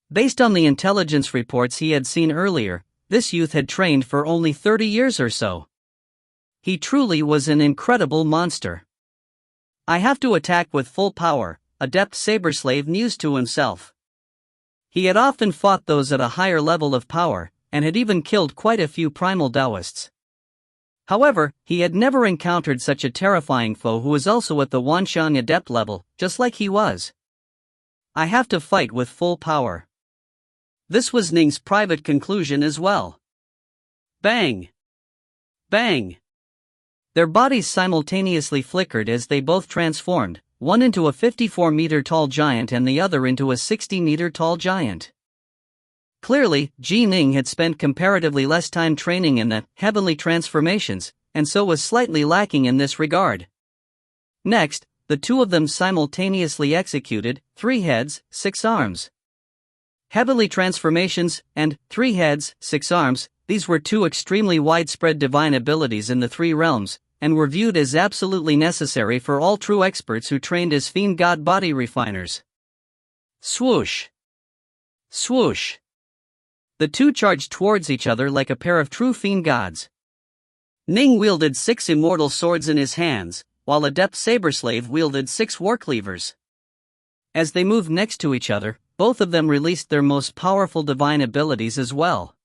Based on the intelligence reports he had seen earlier, this youth had trained for only 30 years or so. He truly was an incredible monster. I have to attack with full power, Adept Saberslave mused to himself. He had often fought those at a higher level of power, and had even killed quite a few primal Taoists. However, he had never encountered such a terrifying foe who was also at the Wanxiang Adept level, just like he was. I have to fight with full power. This was Ning's private conclusion as well. Bang! Bang! Their bodies simultaneously flickered as they both transformed, one into a 54-meter-tall giant and the other into a 60-meter-tall giant. Clearly, Ning had spent comparatively less time training in the heavenly transformations, and so was slightly lacking in this regard. Next, the two of them simultaneously executed 3 heads, 6 arms. Heavenly transformations and 3 heads, 6 arms, these were 2 extremely widespread divine abilities in the 3 realms, and were viewed as absolutely necessary for all true experts who trained as fiend god body refiners. Swoosh! Swoosh! The two charged towards each other like a pair of true fiend gods. Ning wielded 6 immortal swords in his hands, while Adept Saberslave wielded 6 warcleavers. As they moved next to each other, both of them released their most powerful divine abilities as well.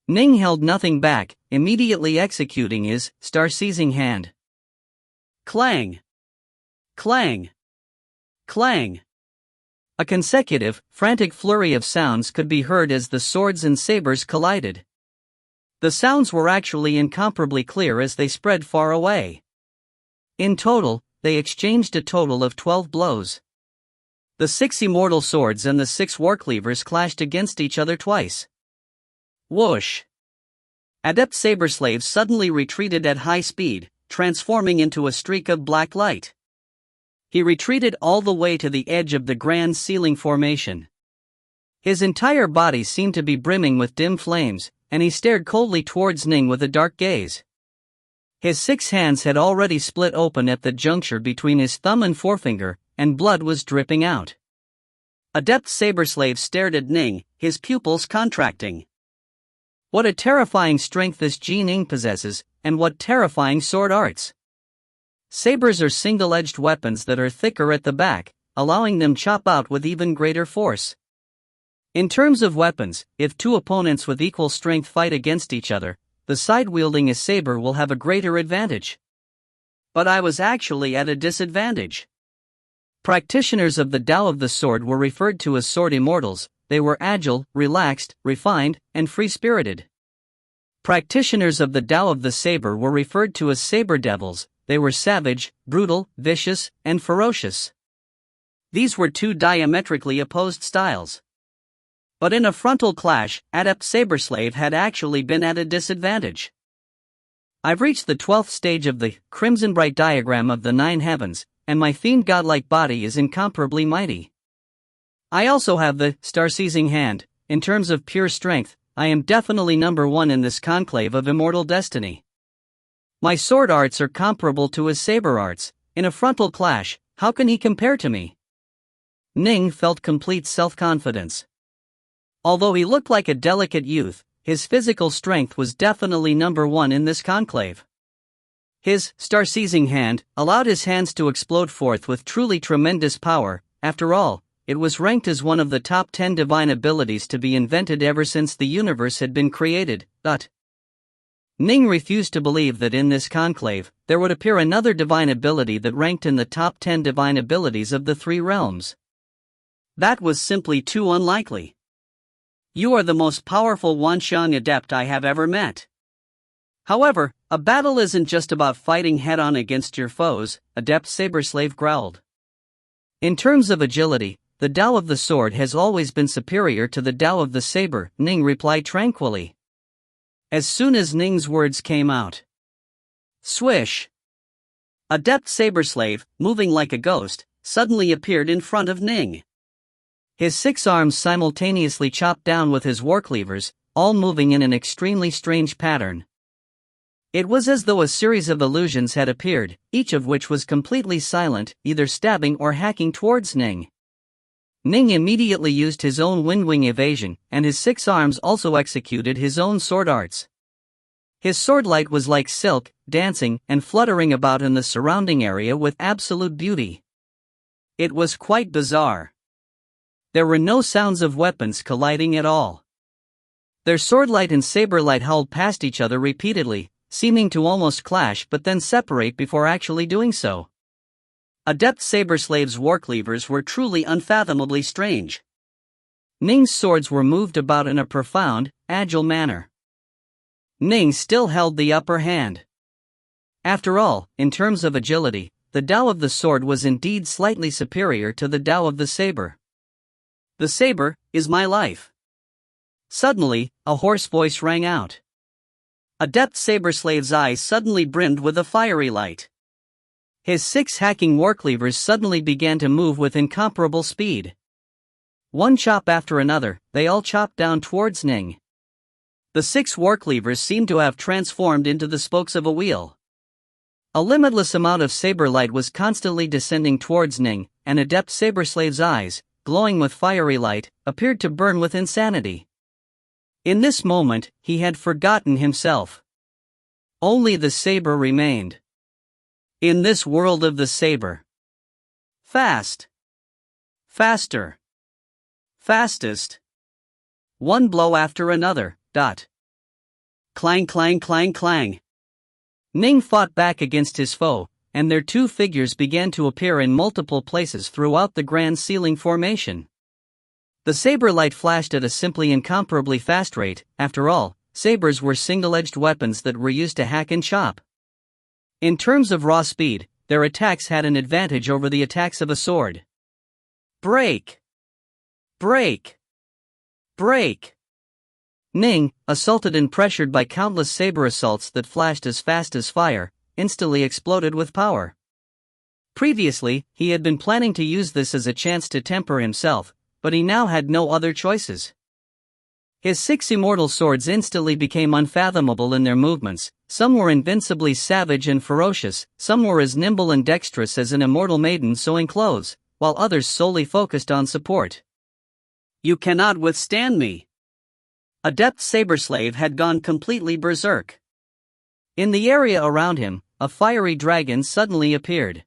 Ning held nothing back, immediately executing his star-seizing hand. Clang! Clang! Clang! A consecutive, frantic flurry of sounds could be heard as the swords and sabers collided. The sounds were actually incomparably clear as they spread far away. In total, they exchanged a total of 12 blows. The 6 immortal swords and the 6 warcleavers clashed against each other twice. Whoosh! Adept Saberslave suddenly retreated at high speed, transforming into a streak of black light. He retreated all the way to the edge of the grand ceiling formation. His entire body seemed to be brimming with dim flames, and he stared coldly towards Ning with a dark gaze. His 6 hands had already split open at the juncture between his thumb and forefinger, and blood was dripping out. Adept Saberslave stared at Ning, his pupils contracting. What a terrifying strength this Ning possesses, and what terrifying sword arts! Sabers are single-edged weapons that are thicker at the back, allowing them chop out with even greater force. In terms of weapons, if 2 opponents with equal strength fight against each other, the side wielding a saber will have a greater advantage. But I was actually at a disadvantage. Practitioners of the Tao of the Sword were referred to as sword immortals. They were agile, relaxed, refined, and free-spirited. Practitioners of the Tao of the Saber were referred to as saber devils. They were savage, brutal, vicious, and ferocious. These were 2 diametrically opposed styles. But in a frontal clash, Adept Saberslave had actually been at a disadvantage. I've reached the 12th stage of the Crimson Bright diagram of the 9 heavens, and my fiend godlike body is incomparably mighty. I also have the star-seizing hand. In terms of pure strength, I am definitely number 1 in this conclave of immortal destiny. My sword arts are comparable to his saber arts. In a frontal clash, how can he compare to me? Ning felt complete self-confidence. Although he looked like a delicate youth, his physical strength was definitely number 1 in this conclave. His star-seizing hand allowed his hands to explode forth with truly tremendous power. After all, it was ranked as one of the top 10 divine abilities to be invented ever since the universe had been created. Ning refused to believe that in this conclave, there would appear another divine ability that ranked in the top 10 divine abilities of the 3 realms. That was simply too unlikely. You are the most powerful Wanxiang adept I have ever met. However, a battle isn't just about fighting head-on against your foes, Adept Saberslave growled. In terms of agility, the Tao of the Sword has always been superior to the Tao of the Saber, Ning replied tranquilly. As soon as Ning's words came out. Swish! Adept Saberslave, moving like a ghost, suddenly appeared in front of Ning. His 6 arms simultaneously chopped down with his warcleavers, all moving in an extremely strange pattern. It was as though a series of illusions had appeared, each of which was completely silent, either stabbing or hacking towards Ning. Ning immediately used his own windwing evasion, and his 6 arms also executed his own sword arts. His sword light was like silk, dancing and fluttering about in the surrounding area with absolute beauty. It was quite bizarre. There were no sounds of weapons colliding at all. Their swordlight and saberlight howled past each other repeatedly, seeming to almost clash but then separate before actually doing so. Adept Saberslave's warcleavers were truly unfathomably strange. Ning's swords were moved about in a profound, agile manner. Ning still held the upper hand. After all, in terms of agility, the Tao of the sword was indeed slightly superior to the Tao of the saber. "The saber is my life." Suddenly, a hoarse voice rang out. Adept Saberslave's eyes suddenly brimmed with a fiery light. His 6 hacking warcleavers suddenly began to move with incomparable speed. One chop after another, they all chopped down towards Ning. The 6 warcleavers seemed to have transformed into the spokes of a wheel. A limitless amount of saber light was constantly descending towards Ning, and Adept Saberslave's eyes, glowing with fiery light, appeared to burn with insanity. In this moment, he had forgotten himself. Only the saber remained. In this world of the saber. Fast. Faster. Fastest. One blow after another, dot. Clang clang clang clang. Ning fought back against his foe, and their 2 figures began to appear in multiple places throughout the grand ceiling formation. The saber light flashed at a simply incomparably fast rate. After all, sabers were single-edged weapons that were used to hack and chop. In terms of raw speed, their attacks had an advantage over the attacks of a sword. Break! Break! Break! Ning, assaulted and pressured by countless saber assaults that flashed as fast as fire, instantly exploded with power. Previously, he had been planning to use this as a chance to temper himself, but he now had no other choices. His 6 immortal swords instantly became unfathomable in their movements. Some were invincibly savage and ferocious, some were as nimble and dexterous as an immortal maiden sewing clothes, while others solely focused on support. "You cannot withstand me." Adept Saberslave had gone completely berserk. In the area around him, a fiery dragon suddenly appeared.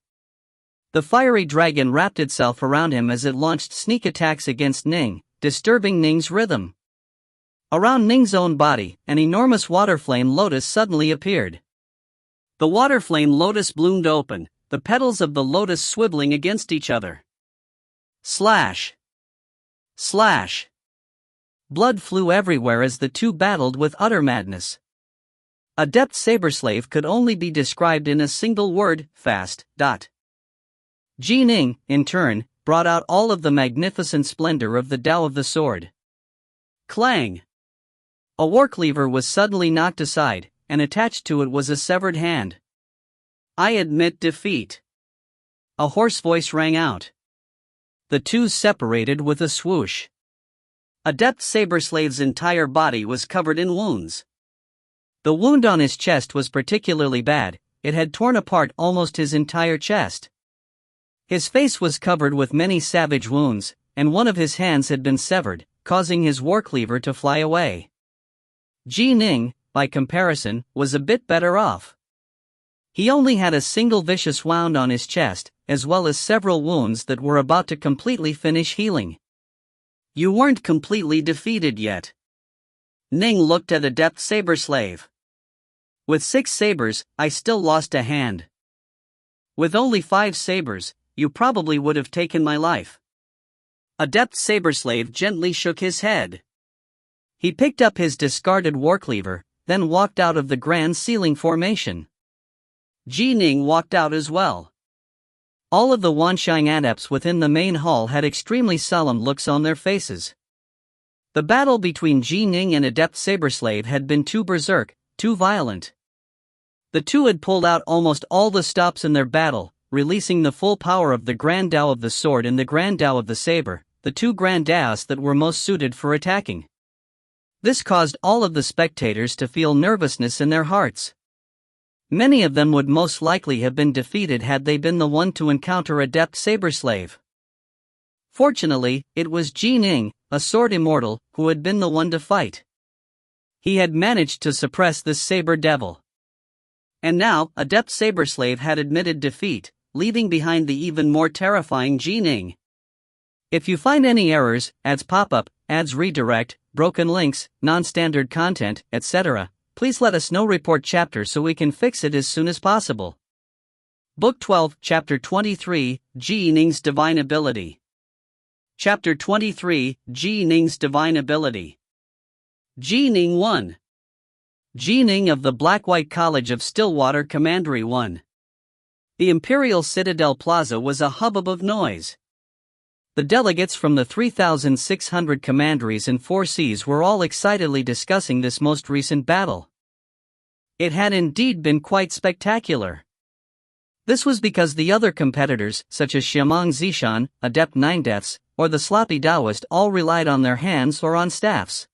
The fiery dragon wrapped itself around him as it launched sneak attacks against Ning, disturbing Ning's rhythm. Around Ning's own body, an enormous water flame lotus suddenly appeared. The water flame lotus bloomed open, the petals of the lotus swiveling against each other. Slash! Slash! Blood flew everywhere as the 2 battled with utter madness. Adept Saberslave could only be described in a single word: fast. Ning, in turn, brought out all of the magnificent splendor of the Tao of the sword. Clang! A warcleaver was suddenly knocked aside, and attached to it was a severed hand. "I admit defeat." A hoarse voice rang out. The 2 separated with a swoosh. Adept Saberslave's entire body was covered in wounds. The wound on his chest was particularly bad, it had torn apart almost his entire chest. His face was covered with many savage wounds, and one of his hands had been severed, causing his warcleaver to fly away. Ning, by comparison, was a bit better off. He only had a single vicious wound on his chest, as well as several wounds that were about to completely finish healing. "You weren't completely defeated yet." Ning looked at Adept Saberslave. "With 6 sabers, I still lost a hand. With only 5 sabers, you probably would have taken my life." Adept Saberslave gently shook his head. He picked up his discarded warcleaver, then walked out of the grand ceiling formation. Ning walked out as well. All of the Wanshang adepts within the main hall had extremely solemn looks on their faces. The battle between Ning and Adept Saberslave had been too berserk, too violent. The 2 had pulled out almost all the stops in their battle, releasing the full power of the Grand Dao of the sword and the Grand Dao of the saber, the two Grand Daos that were most suited for attacking. This caused all of the spectators to feel nervousness in their hearts. Many of them would most likely have been defeated had they been the one to encounter adept saber slave. Fortunately, it was Ning, a sword immortal, who had been the one to fight. He had managed to suppress this saber devil. And now, adept saber slave had admitted defeat, leaving behind the even more terrifying Ning. If you find any errors, ads pop up, ads redirect, broken links, non-standard content, etc., please let us know. Report chapter so we can fix it as soon as possible. Book 12, Chapter 23, Ning's Divine Ability. Chapter 23, Ning's Divine Ability. Ning 1. Ning of the Black-White College of Stillwater Commandery 1. The Imperial Citadel Plaza was a hubbub of noise. The delegates from the 3,600 commanderies and 4 seas were all excitedly discussing this most recent battle. It had indeed been quite spectacular. This was because the other competitors, such as Shamong Zishan, Adept Nine Deaths, or the Sloppy Taoist, all relied on their hands or on staffs.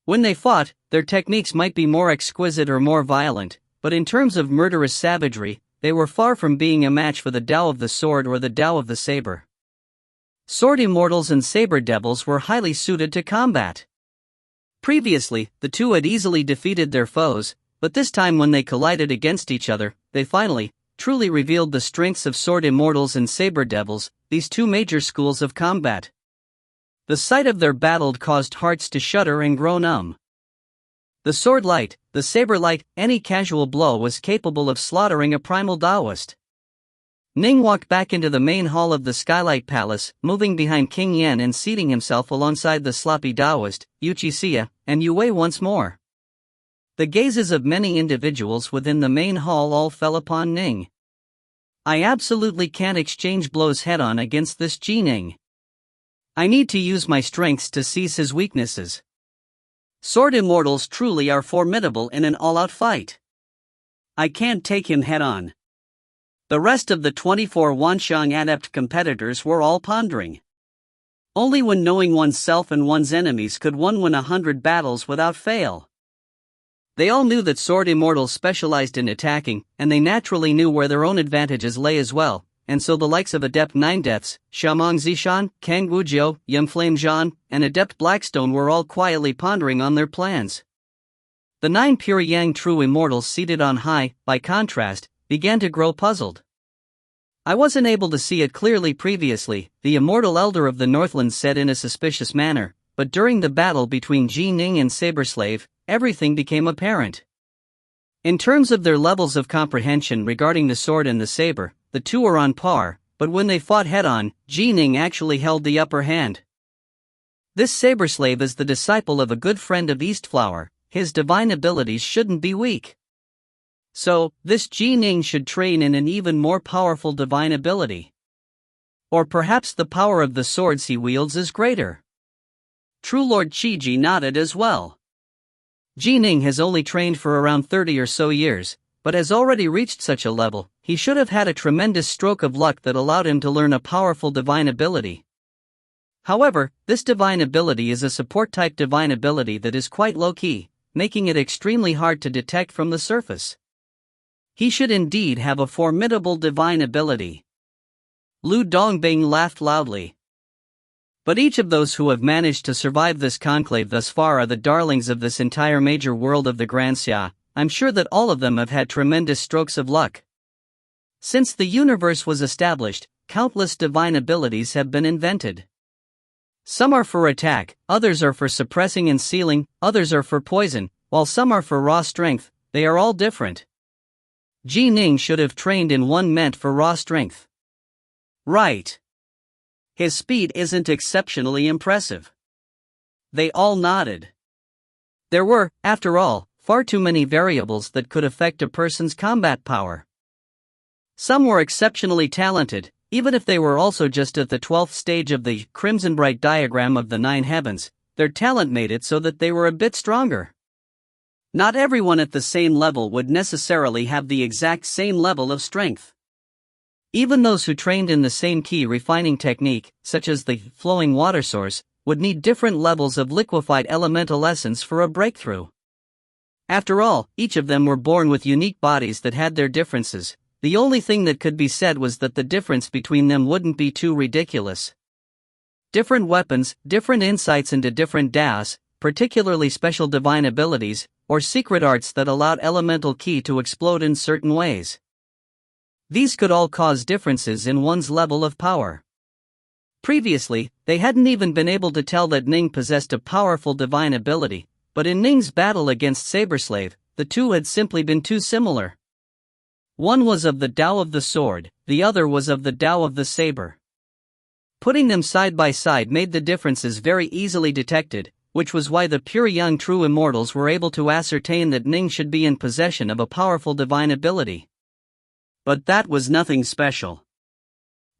When they fought, their techniques might be more exquisite or more violent, but in terms of murderous savagery, they were far from being a match for the Tao of the sword or the Tao of the saber. Sword immortals and saber devils were highly suited to combat. Previously, the two had easily defeated their foes, but this time when they collided against each other, they finally, truly revealed the strengths of sword immortals and saber devils, these two major schools of combat. The sight of their battle caused hearts to shudder and grow numb. The sword light, the saber light, any casual blow was capable of slaughtering a primal Taoist. Ning walked back into the main hall of the Skylight Palace, moving behind King Yan and seating himself alongside the sloppy Taoist, Yuchixia, and Yue once more. The gazes of many individuals within the main hall all fell upon Ning. I absolutely can't exchange blows head-on against this Ning. I need to use my strengths to seize his weaknesses. Sword immortals truly are formidable in an all-out fight. I can't take him head-on. The rest of the 24 Wanshang adept competitors were all pondering. Only when knowing oneself and one's enemies could one win 100 battles without fail. They all knew that sword immortals specialized in attacking, and they naturally knew where their own advantages lay as well, and so the likes of Adept Nine Deaths, Shamong Zishan, Kang Wujiu, Young Flame Zhan, and Adept Blackstone were all quietly pondering on their plans. The 9 pure Yang true immortals seated on high, by contrast, began to grow puzzled. I wasn't able to see it clearly previously, the immortal elder of the Northland said in a suspicious manner, but during the battle between Ning and Saberslave, everything became apparent. In terms of their levels of comprehension regarding the sword and the saber, the two are on par, but when they fought head-on, Ning actually held the upper hand. This Saberslave is the disciple of a good friend of Eastflower, his divine abilities shouldn't be weak. So, this Ning should train in an even more powerful divine ability. Or perhaps the power of the swords he wields is greater. True Lord Qiji nodded as well. Ning has only trained for around 30 or so years, but has already reached such a level. He should have had a tremendous stroke of luck that allowed him to learn a powerful divine ability. However, this divine ability is a support-type divine ability that is quite low-key, making it extremely hard to detect from the surface. He should indeed have a formidable divine ability. Lu Dongbing laughed loudly. But each of those who have managed to survive this conclave thus far are the darlings of this entire major world of the Grand Xia. I'm sure that all of them have had tremendous strokes of luck. Since the universe was established, countless divine abilities have been invented. Some are for attack, others are for suppressing and sealing, others are for poison, while some are for raw strength. They are all different. Ning should have trained in one meant for raw strength. Right. His speed isn't exceptionally impressive. They all nodded. There were, after all, far too many variables that could affect a person's combat power. Some were exceptionally talented, even if they were also just at the 12th stage of the Crimson Bright diagram of the 9 heavens. Their talent made it so that they were a bit stronger. Not everyone at the same level would necessarily have the exact same level of strength. Even those who trained in the same key refining technique, such as the flowing water source, would need different levels of liquefied elemental essence for a breakthrough. After all, each of them were born with unique bodies that had their differences. The only thing that could be said was that the difference between them wouldn't be too ridiculous. Different weapons, different insights into different Daos, particularly special divine abilities, or secret arts that allowed elemental ki to explode in certain ways. These could all cause differences in one's level of power. Previously, they hadn't even been able to tell that Ning possessed a powerful divine ability, but in Ning's battle against Saberslave, the two had simply been too similar. One was of the Tao of the sword, the other was of the Tao of the saber. Putting them side by side made the differences very easily detected, which was why the pure young true immortals were able to ascertain that Ning should be in possession of a powerful divine ability. But that was nothing special.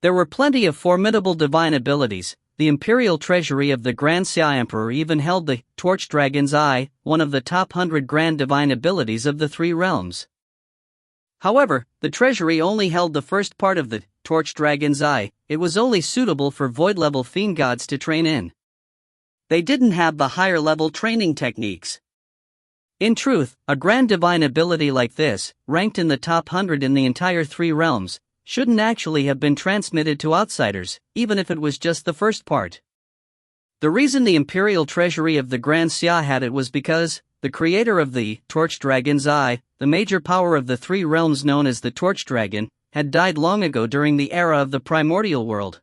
There were plenty of formidable divine abilities. The imperial treasury of the Grand Xia Emperor even held the Torch Dragon's Eye, one of the top 100 grand divine abilities of the three realms. However, the treasury only held the first part of the Torch Dragon's Eye. It was only suitable for void-level fiend gods to train in. They didn't have the higher-level training techniques. In truth, a grand divine ability like this, ranked in the top 100 in the entire three realms, shouldn't actually have been transmitted to outsiders, even if it was just the first part. The reason the imperial treasury of the Grand Xia had it was because the creator of the Torch Dragon's Eye, the major power of the three realms known as the Torch Dragon, had died long ago during the era of the primordial world.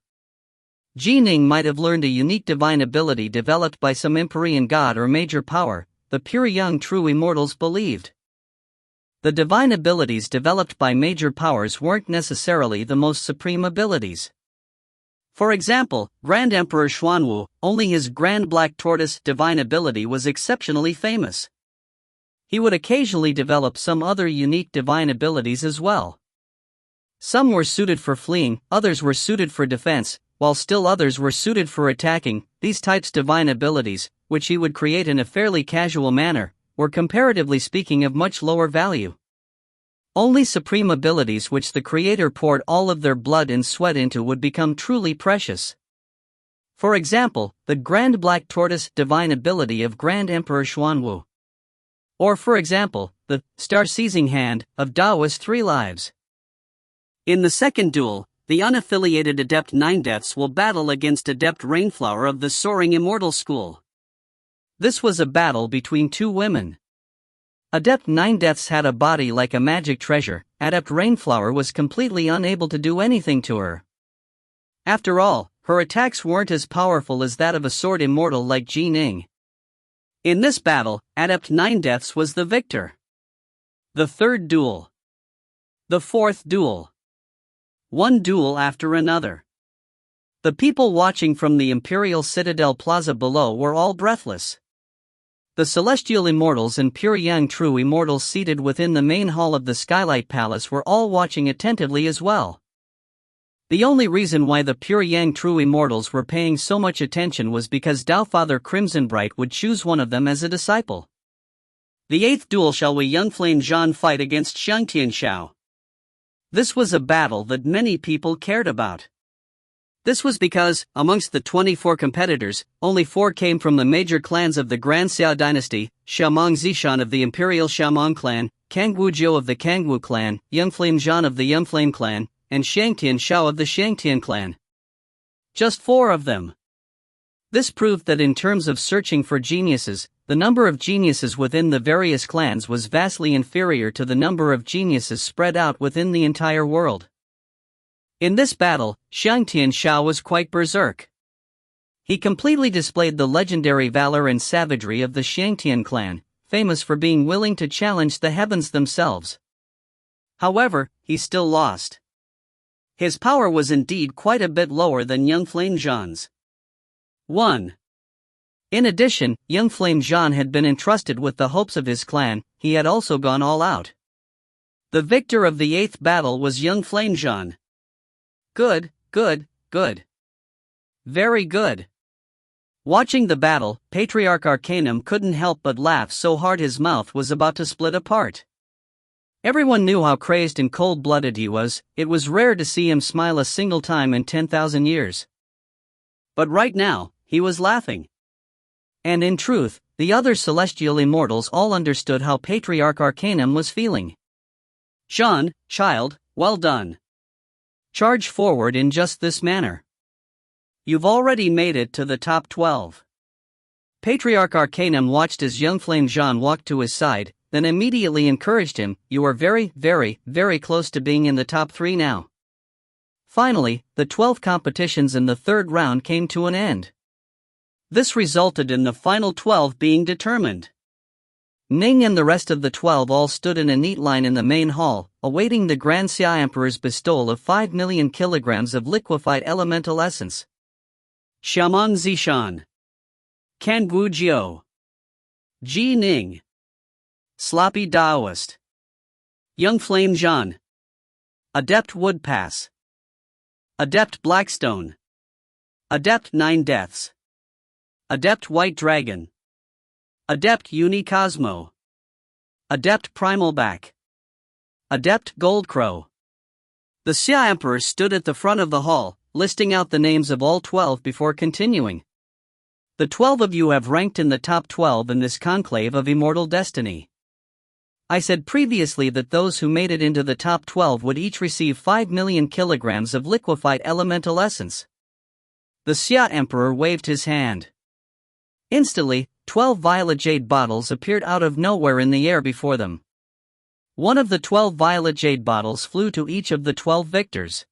Ning might have learned a unique divine ability developed by some empyrean god or major power, the pure young true immortals believed. The divine abilities developed by major powers weren't necessarily the most supreme abilities. For example, Grand Emperor Xuanwu, only his Grand Black Tortoise divine ability was exceptionally famous. He would occasionally develop some other unique divine abilities as well. Some were suited for fleeing, others were suited for defense, while still others were suited for attacking. These types divine abilities, which he would create in a fairly casual manner, were comparatively speaking of much lower value. Only supreme abilities which the creator poured all of their blood and sweat into would become truly precious. For example, the Grand Black Tortoise divine ability of Grand Emperor Xuanwu. Or for example, the Star-Seizing Hand of Daoist Three Lives. In the second duel, the unaffiliated Adept Ninedepths will battle against Adept Rainflower of the Soaring Immortal School. This was a battle between two women. Adept Ninedepths had a body like a magic treasure. Adept Rainflower was completely unable to do anything to her. After all, her attacks weren't as powerful as that of a sword immortal like Ning. In this battle, Adept Ninedepths was the victor. The third duel. The fourth duel. One duel after another. The people watching from the Imperial Citadel Plaza below were all breathless. The celestial immortals and pure young true immortals seated within the main hall of the Skylight Palace were all watching attentively as well. The only reason why the pure young true immortals were paying so much attention was because Tao Father Crimsonbright would choose one of them as a disciple. The eighth duel. Shall we Young Flame Zhan fight against Xiangtian Xiao? This was a battle that many people cared about. This was because, amongst the 24 competitors, only 4 came from the major clans of the Grand Xia dynasty: Xiaomong Zishan of the Imperial Xiaomong clan, Kangwu Jiu of the Kangwu clan, Yungflame Zhan of the Yungflame clan, and Xiangtian Xiao of the Xiangtian clan. Just 4 of them. This proved that in terms of searching for geniuses, the number of geniuses within the various clans was vastly inferior to the number of geniuses spread out within the entire world. In this battle, Xiangtian Xiao was quite berserk. He completely displayed the legendary valor and savagery of the Xiangtian clan, famous for being willing to challenge the heavens themselves. However, he still lost. His power was indeed quite a bit lower than Young Flame Zhan's. 1. In addition, Young Flame Zhan had been entrusted with the hopes of his clan. He had also gone all out. The victor of the 8th battle was Young Flame Zhan. Good, good, good. Very good. Watching the battle, Patriarch Arcanum couldn't help but laugh so hard his mouth was about to split apart. Everyone knew how crazed and cold-blooded he was. It was rare to see him smile a single time in 10,000 years. But right now, he was laughing. And in truth, the other celestial immortals all understood how Patriarch Arcanum was feeling. Jean, child, well done. Charge forward in just this manner. You've already made it to the top 12. Patriarch Arcanum watched as young Flame Jean walked to his side, then immediately encouraged him. You are very, very, very close to being in the top 3 now. Finally, the 12 competitions in the third round came to an end. This resulted in the final 12 being determined. Ning and the rest of the 12 all stood in a neat line in the main hall, awaiting the Grand Xia Emperor's bestowal of 5 million kilograms of liquefied elemental essence. Shaman Zishan. Kan Gu Jiu. Ji Ning. Sloppy Daoist. Young Flame Jean. Adept Woodpass. Adept Blackstone. Adept Nine Deaths. Adept White Dragon. Adept Uni Cosmo. Adept Primalback. Adept Goldcrow. The Xia Emperor stood at the front of the hall, listing out the names of all 12 before continuing. The 12 of you have ranked in the top 12 in this conclave of immortal destiny. I said previously that those who made it into the top 12 would each receive 5 million kilograms of liquefied elemental essence. The Xia Emperor waved his hand. Instantly, 12 violet jade bottles appeared out of nowhere in the air before them. One of the 12 violet jade bottles flew to each of the 12 victors.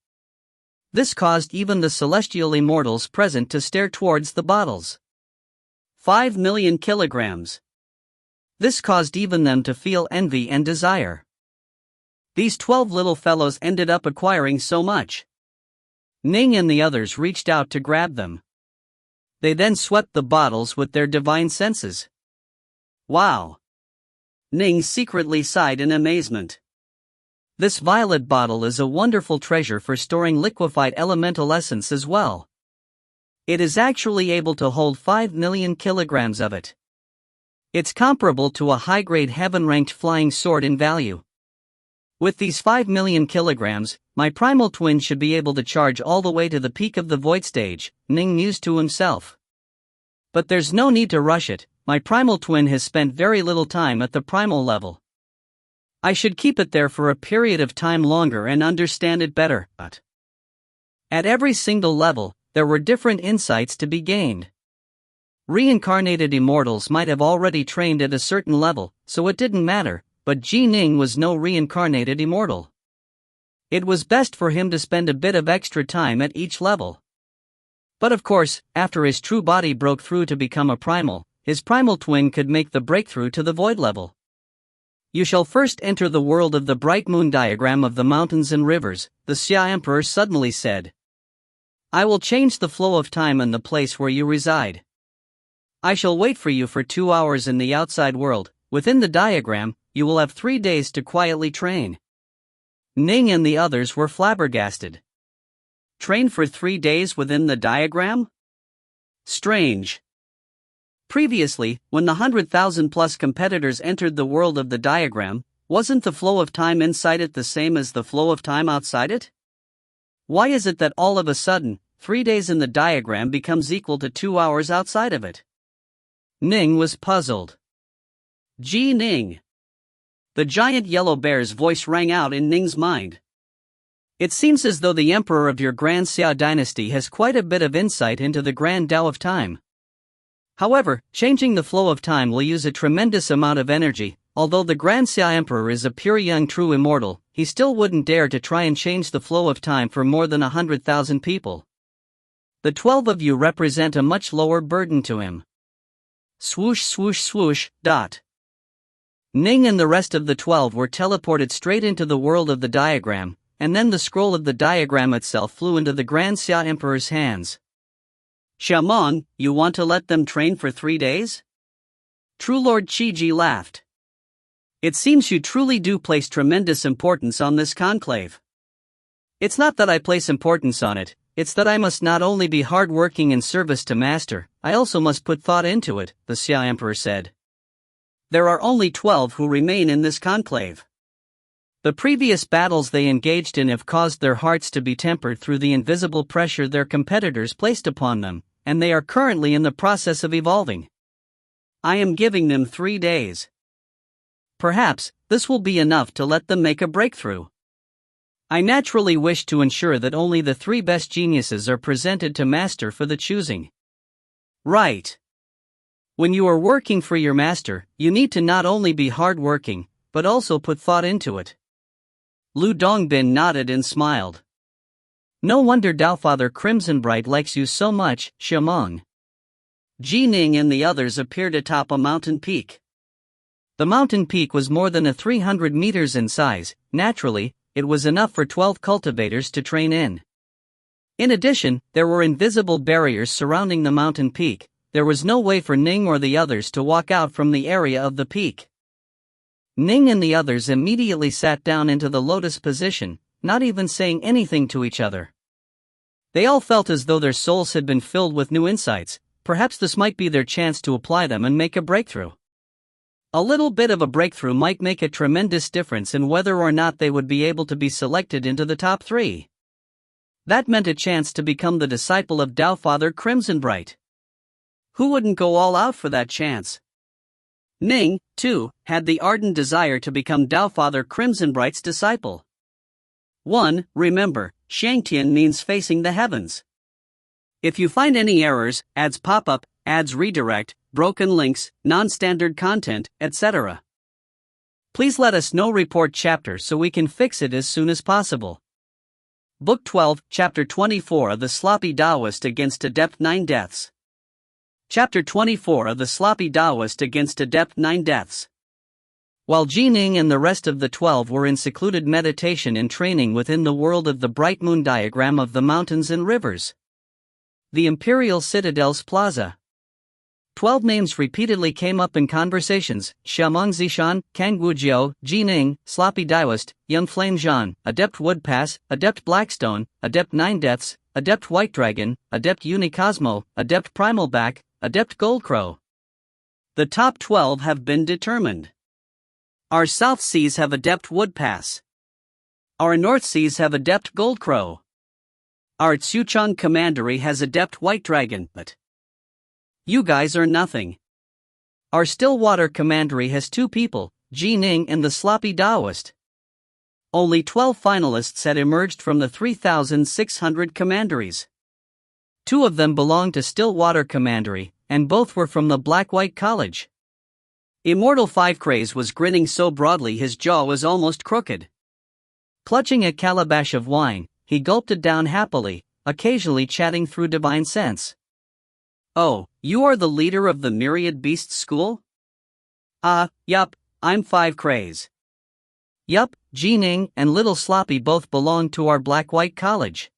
This caused even the celestial immortals present to stare towards the bottles. 5 million kilograms. This caused even them to feel envy and desire. These 12 little fellows ended up acquiring so much. Ning and the others reached out to grab them. They then swept the bottles with their divine senses. Wow! Ning secretly sighed in amazement. This violet bottle is a wonderful treasure for storing liquefied elemental essence as well. It is actually able to hold 5 million kilograms of it. It's comparable to a high-grade heaven-ranked flying sword in value. With these 5 million kilograms, my primal twin should be able to charge all the way to the peak of the void stage, Ning mused to himself. But there's no need to rush it, my primal twin has spent very little time at the primal level. I should keep it there for a period of time longer and understand it better. But at every single level, there were different insights to be gained. Reincarnated immortals might have already trained at a certain level, so it didn't matter, but Ji Ning was no reincarnated immortal. It was best for him to spend a bit of extra time at each level. But of course, after his true body broke through to become a primal, his primal twin could make the breakthrough to the void level. You shall first enter the world of the bright moon diagram of the mountains and rivers, the Xia Emperor suddenly said. I will change the flow of time and the place where you reside. I shall wait for you for 2 hours in the outside world. Within the diagram, you will have 3 days to quietly train. Ning and the others were flabbergasted. Train for 3 days within the diagram? Strange. Previously, when the 100,000 plus competitors entered the world of the diagram, wasn't the flow of time inside it the same as the flow of time outside it? Why is it that all of a sudden, 3 days in the diagram becomes equal to 2 hours outside of it? Ning was puzzled. Ji Ning. The giant yellow bear's voice rang out in Ning's mind. It seems as though the emperor of your Grand Xia dynasty has quite a bit of insight into the Grand Tao of time. However, changing the flow of time will use a tremendous amount of energy. Although the Grand Xia Emperor is a pure young true immortal, he still wouldn't dare to try and change the flow of time for more than 100,000 people. The 12 of you represent a much lower burden to him. Swoosh swoosh swoosh, dot. Ning and the rest of the 12 were teleported straight into the world of the diagram, and then the scroll of the diagram itself flew into the Grand Xia Emperor's hands. Shaman, you want to let them train for 3 days? True Lord Qiji laughed. It seems you truly do place tremendous importance on this conclave. It's not that I place importance on it, it's that I must not only be hard-working in service to Master, I also must put thought into it, the Xia Emperor said. There are only 12 who remain in this conclave. The previous battles they engaged in have caused their hearts to be tempered through the invisible pressure their competitors placed upon them, and they are currently in the process of evolving. I am giving them 3 days. Perhaps this will be enough to let them make a breakthrough. I naturally wish to ensure that only the 3 best geniuses are presented to master for the choosing. Right. When you are working for your master, you need to not only be hard-working, but also put thought into it. Lu Dongbin nodded and smiled. No wonder Daofather Crimsonbright likes you so much, Shamong. Ning and the others appeared atop a mountain peak. The mountain peak was more than 300 meters in size. Naturally, it was enough for 12 cultivators to train in. In addition, there were invisible barriers surrounding the mountain peak. There was no way for Ning or the others to walk out from the area of the peak. Ning and the others immediately sat down into the lotus position, not even saying anything to each other. They all felt as though their souls had been filled with new insights. Perhaps this might be their chance to apply them and make a breakthrough. A little bit of a breakthrough might make a tremendous difference in whether or not they would be able to be selected into the top 3. That meant a chance to become the disciple of Daofather Crimsonbright. Who wouldn't go all out for that chance? Ning, too, had the ardent desire to become Daofather Crimsonbright's disciple. 1. Remember, Shangtian means facing the heavens. If you find any errors, ads pop up, ads redirect, broken links, non-standard content, etc., please let us know. Report chapter so we can fix it as soon as possible. Book 12, Chapter 24 of the Sloppy Taoist Against Adept 9 Deaths. Chapter 24 of the Sloppy Taoist Against Adept 9 Deaths. While Ning and the rest of the 12 were in secluded meditation and training within the world of the bright moon diagram of the mountains and rivers, the Imperial Citadel's plaza, 12 names repeatedly came up in conversations: Shamong Zishan, Kang Wujiao, Ning, Sloppy Taoist, Young Flame Zhan, Adept Woodpass, Adept Blackstone, Adept 9 Deaths, Adept White Dragon, Adept Unicosmo, Adept Primalback, Adept Goldcrow. The top 12 have been determined. Our South Seas have Adept Woodpass. Our North Seas have Adept Goldcrow. Our Tsuchong Commandery has Adept White Dragon, but you guys are nothing. Our Stillwater Commandery has 2 people, Ning and the Sloppy Taoist. Only 12 finalists had emerged from the 3,600 commanderies. 2 of them belonged to Stillwater Commandery, and both were from the Black-White College. Immortal 5 Craze was grinning so broadly his jaw was almost crooked. Clutching a calabash of wine, he gulped it down happily, occasionally chatting through divine sense. Oh, you are the leader of the Myriad Beasts School? Yup, I'm 5 Craze. Yup, Ning and Little Sloppy both belong to our Black-White College.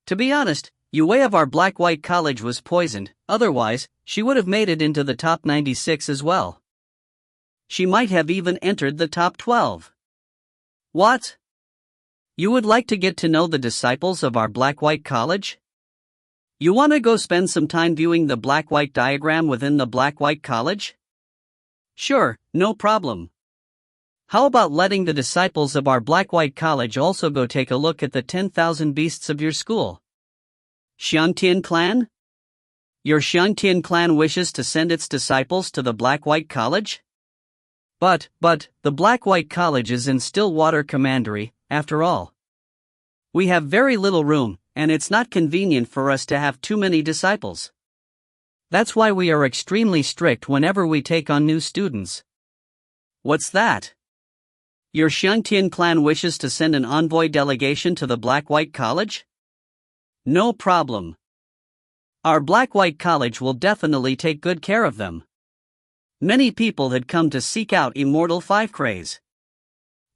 To be honest, Yue of our Black-White College was poisoned, otherwise, she would have made it into the top 96 as well. She might have even entered the top 12. What? You would like to get to know the disciples of our Black-White College? You want to go spend some time viewing the Black-White diagram within the Black-White College? Sure, no problem. How about letting the disciples of our Black-White College also go take a look at the 10,000 beasts of your school? Xiangtian Clan? Your Xiangtian Clan wishes to send its disciples to the Black-White College? But, the Black-White College is in Stillwater Commandery, after all. We have very little room, and it's not convenient for us to have too many disciples. That's why we are extremely strict whenever we take on new students. What's that? Your Xiangtian Clan wishes to send an envoy delegation to the Black-White College? No problem. Our Black-White College will definitely take good care of them. Many people had come to seek out Immortal 5 Craze.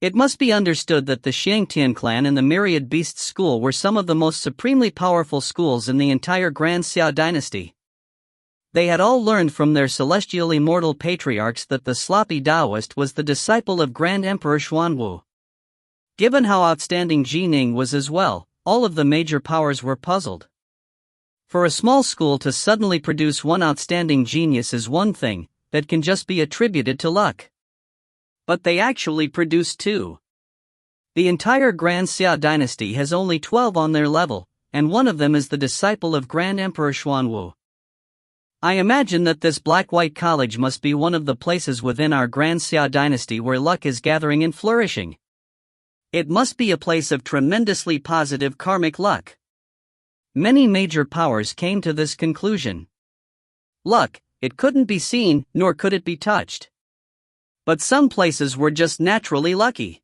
It must be understood that the Xiangtian Clan and the Myriad Beasts School were some of the most supremely powerful schools in the entire Grand Xia dynasty. They had all learned from their celestial immortal patriarchs that the Sloppy Taoist was the disciple of Grand Emperor Xuanwu. Given how outstanding Ning was as well, all of the major powers were puzzled. For a small school to suddenly produce one outstanding genius is one thing that can just be attributed to luck. But they actually produced 2. The entire Grand Xia dynasty has only 12 on their level, and one of them is the disciple of Grand Emperor Xuanwu. I imagine that this black-white college must be one of the places within our Grand Xia dynasty where luck is gathering and flourishing. It must be a place of tremendously positive karmic luck. Many major powers came to this conclusion. Luck, it couldn't be seen, nor could it be touched. But some places were just naturally lucky.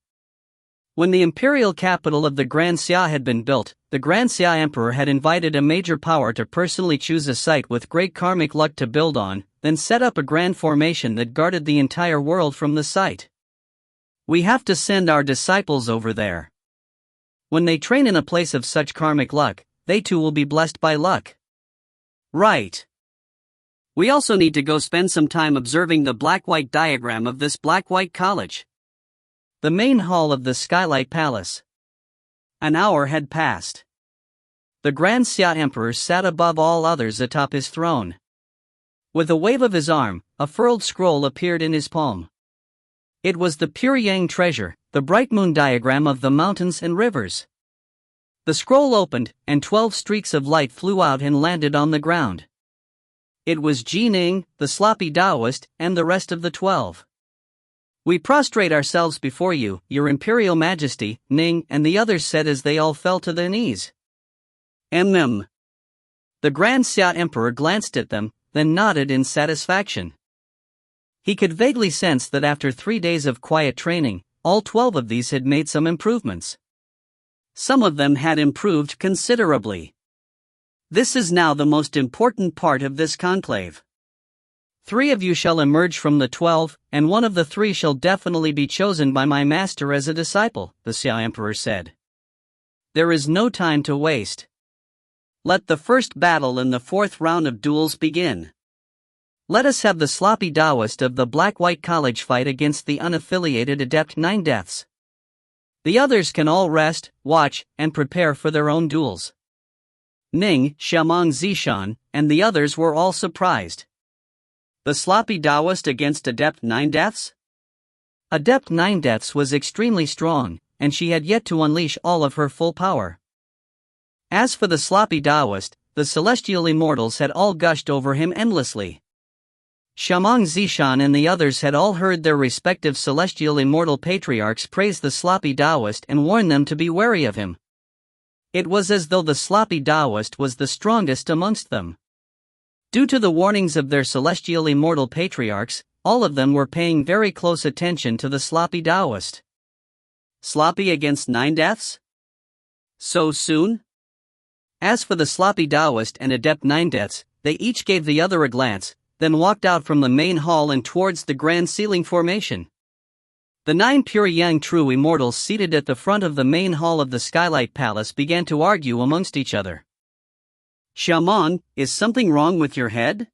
When the imperial capital of the Grand Xia had been built, the Grand Xia Emperor had invited a major power to personally choose a site with great karmic luck to build on, then set up a grand formation that guarded the entire world from the site. We have to send our disciples over there. When they train in a place of such karmic luck, they too will be blessed by luck. Right. We also need to go spend some time observing the black-white diagram of this black-white college. The main hall of the Skylight Palace. An hour had passed. The Grand Xia Emperor sat above all others atop his throne. With a wave of his arm, a furled scroll appeared in his palm. It was the pure yang treasure, the bright moon diagram of the mountains and rivers. The scroll opened, and 12 streaks of light flew out and landed on the ground. It was Ning, the sloppy Taoist, and the rest of the 12. We prostrate ourselves before you, your Imperial Majesty, Ning and the others said as they all fell to their knees. The Grand Xia Emperor glanced at them, then nodded in satisfaction. He could vaguely sense that after 3 days of quiet training, all 12 of these had made some improvements. Some of them had improved considerably. This is now the most important part of this conclave. 3 of you shall emerge from the 12, and one of the 3 shall definitely be chosen by my master as a disciple, the Xia Emperor said. There is no time to waste. Let the first battle in the 4th round of duels begin. Let us have the sloppy Taoist of the Black-White College fight against the unaffiliated Adept 9 Deaths. The others can all rest, watch, and prepare for their own duels. Ning, Shamong Zishan, and the others were all surprised. The sloppy Taoist against Adept 9 Deaths? Adept 9 Deaths was extremely strong, and she had yet to unleash all of her full power. As for the sloppy Taoist, the celestial immortals had all gushed over him endlessly. Shamong Zishan and the others had all heard their respective celestial immortal patriarchs praise the sloppy Taoist and warn them to be wary of him. It was as though the sloppy Taoist was the strongest amongst them. Due to the warnings of their celestial immortal patriarchs, all of them were paying very close attention to the sloppy Taoist. Sloppy against 9 Deaths? So soon? As for the sloppy Taoist and Adept 9 Deaths, they each gave the other a glance, then walked out from the main hall and towards the grand ceiling formation. The 9 pure yang true immortals seated at the front of the main hall of the Skylight Palace began to argue amongst each other. Shaman, is something wrong with your head?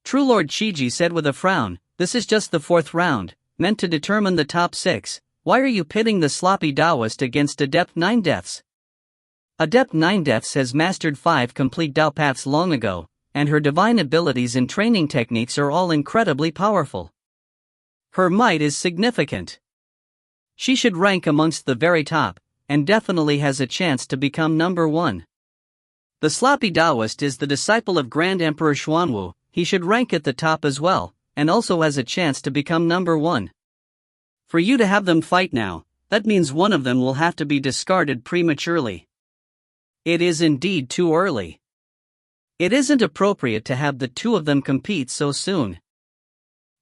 True Lord Chiji said with a frown, this is just the 4th round, meant to determine the top 6, why are you pitting the sloppy Taoist against Adept 9 Deaths? Adept 9 Deaths has mastered 5 complete Tao paths long ago, and her divine abilities and training techniques are all incredibly powerful. Her might is significant. She should rank amongst the very top, and definitely has a chance to become number 1. The sloppy Taoist is the disciple of Grand Emperor Xuanwu, he should rank at the top as well, and also has a chance to become number 1. For you to have them fight now, that means one of them will have to be discarded prematurely. It is indeed too early. It isn't appropriate to have the 2 of them compete so soon.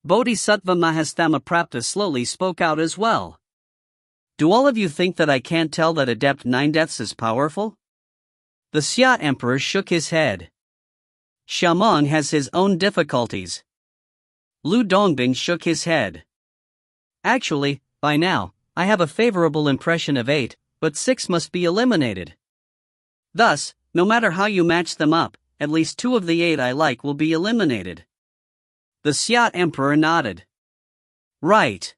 Bodhisattva Mahastamaprapta slowly spoke out as well. Do all of you think that I can't tell that Adept 9 Deaths is powerful? The Xia Emperor shook his head. Shamong has his own difficulties. Lu Dongbing shook his head. Actually, by now, I have a favorable impression of 8, but 6 must be eliminated. Thus, no matter how you match them up, at least 2 of the 8 I like will be eliminated. The Xia Emperor nodded. Right.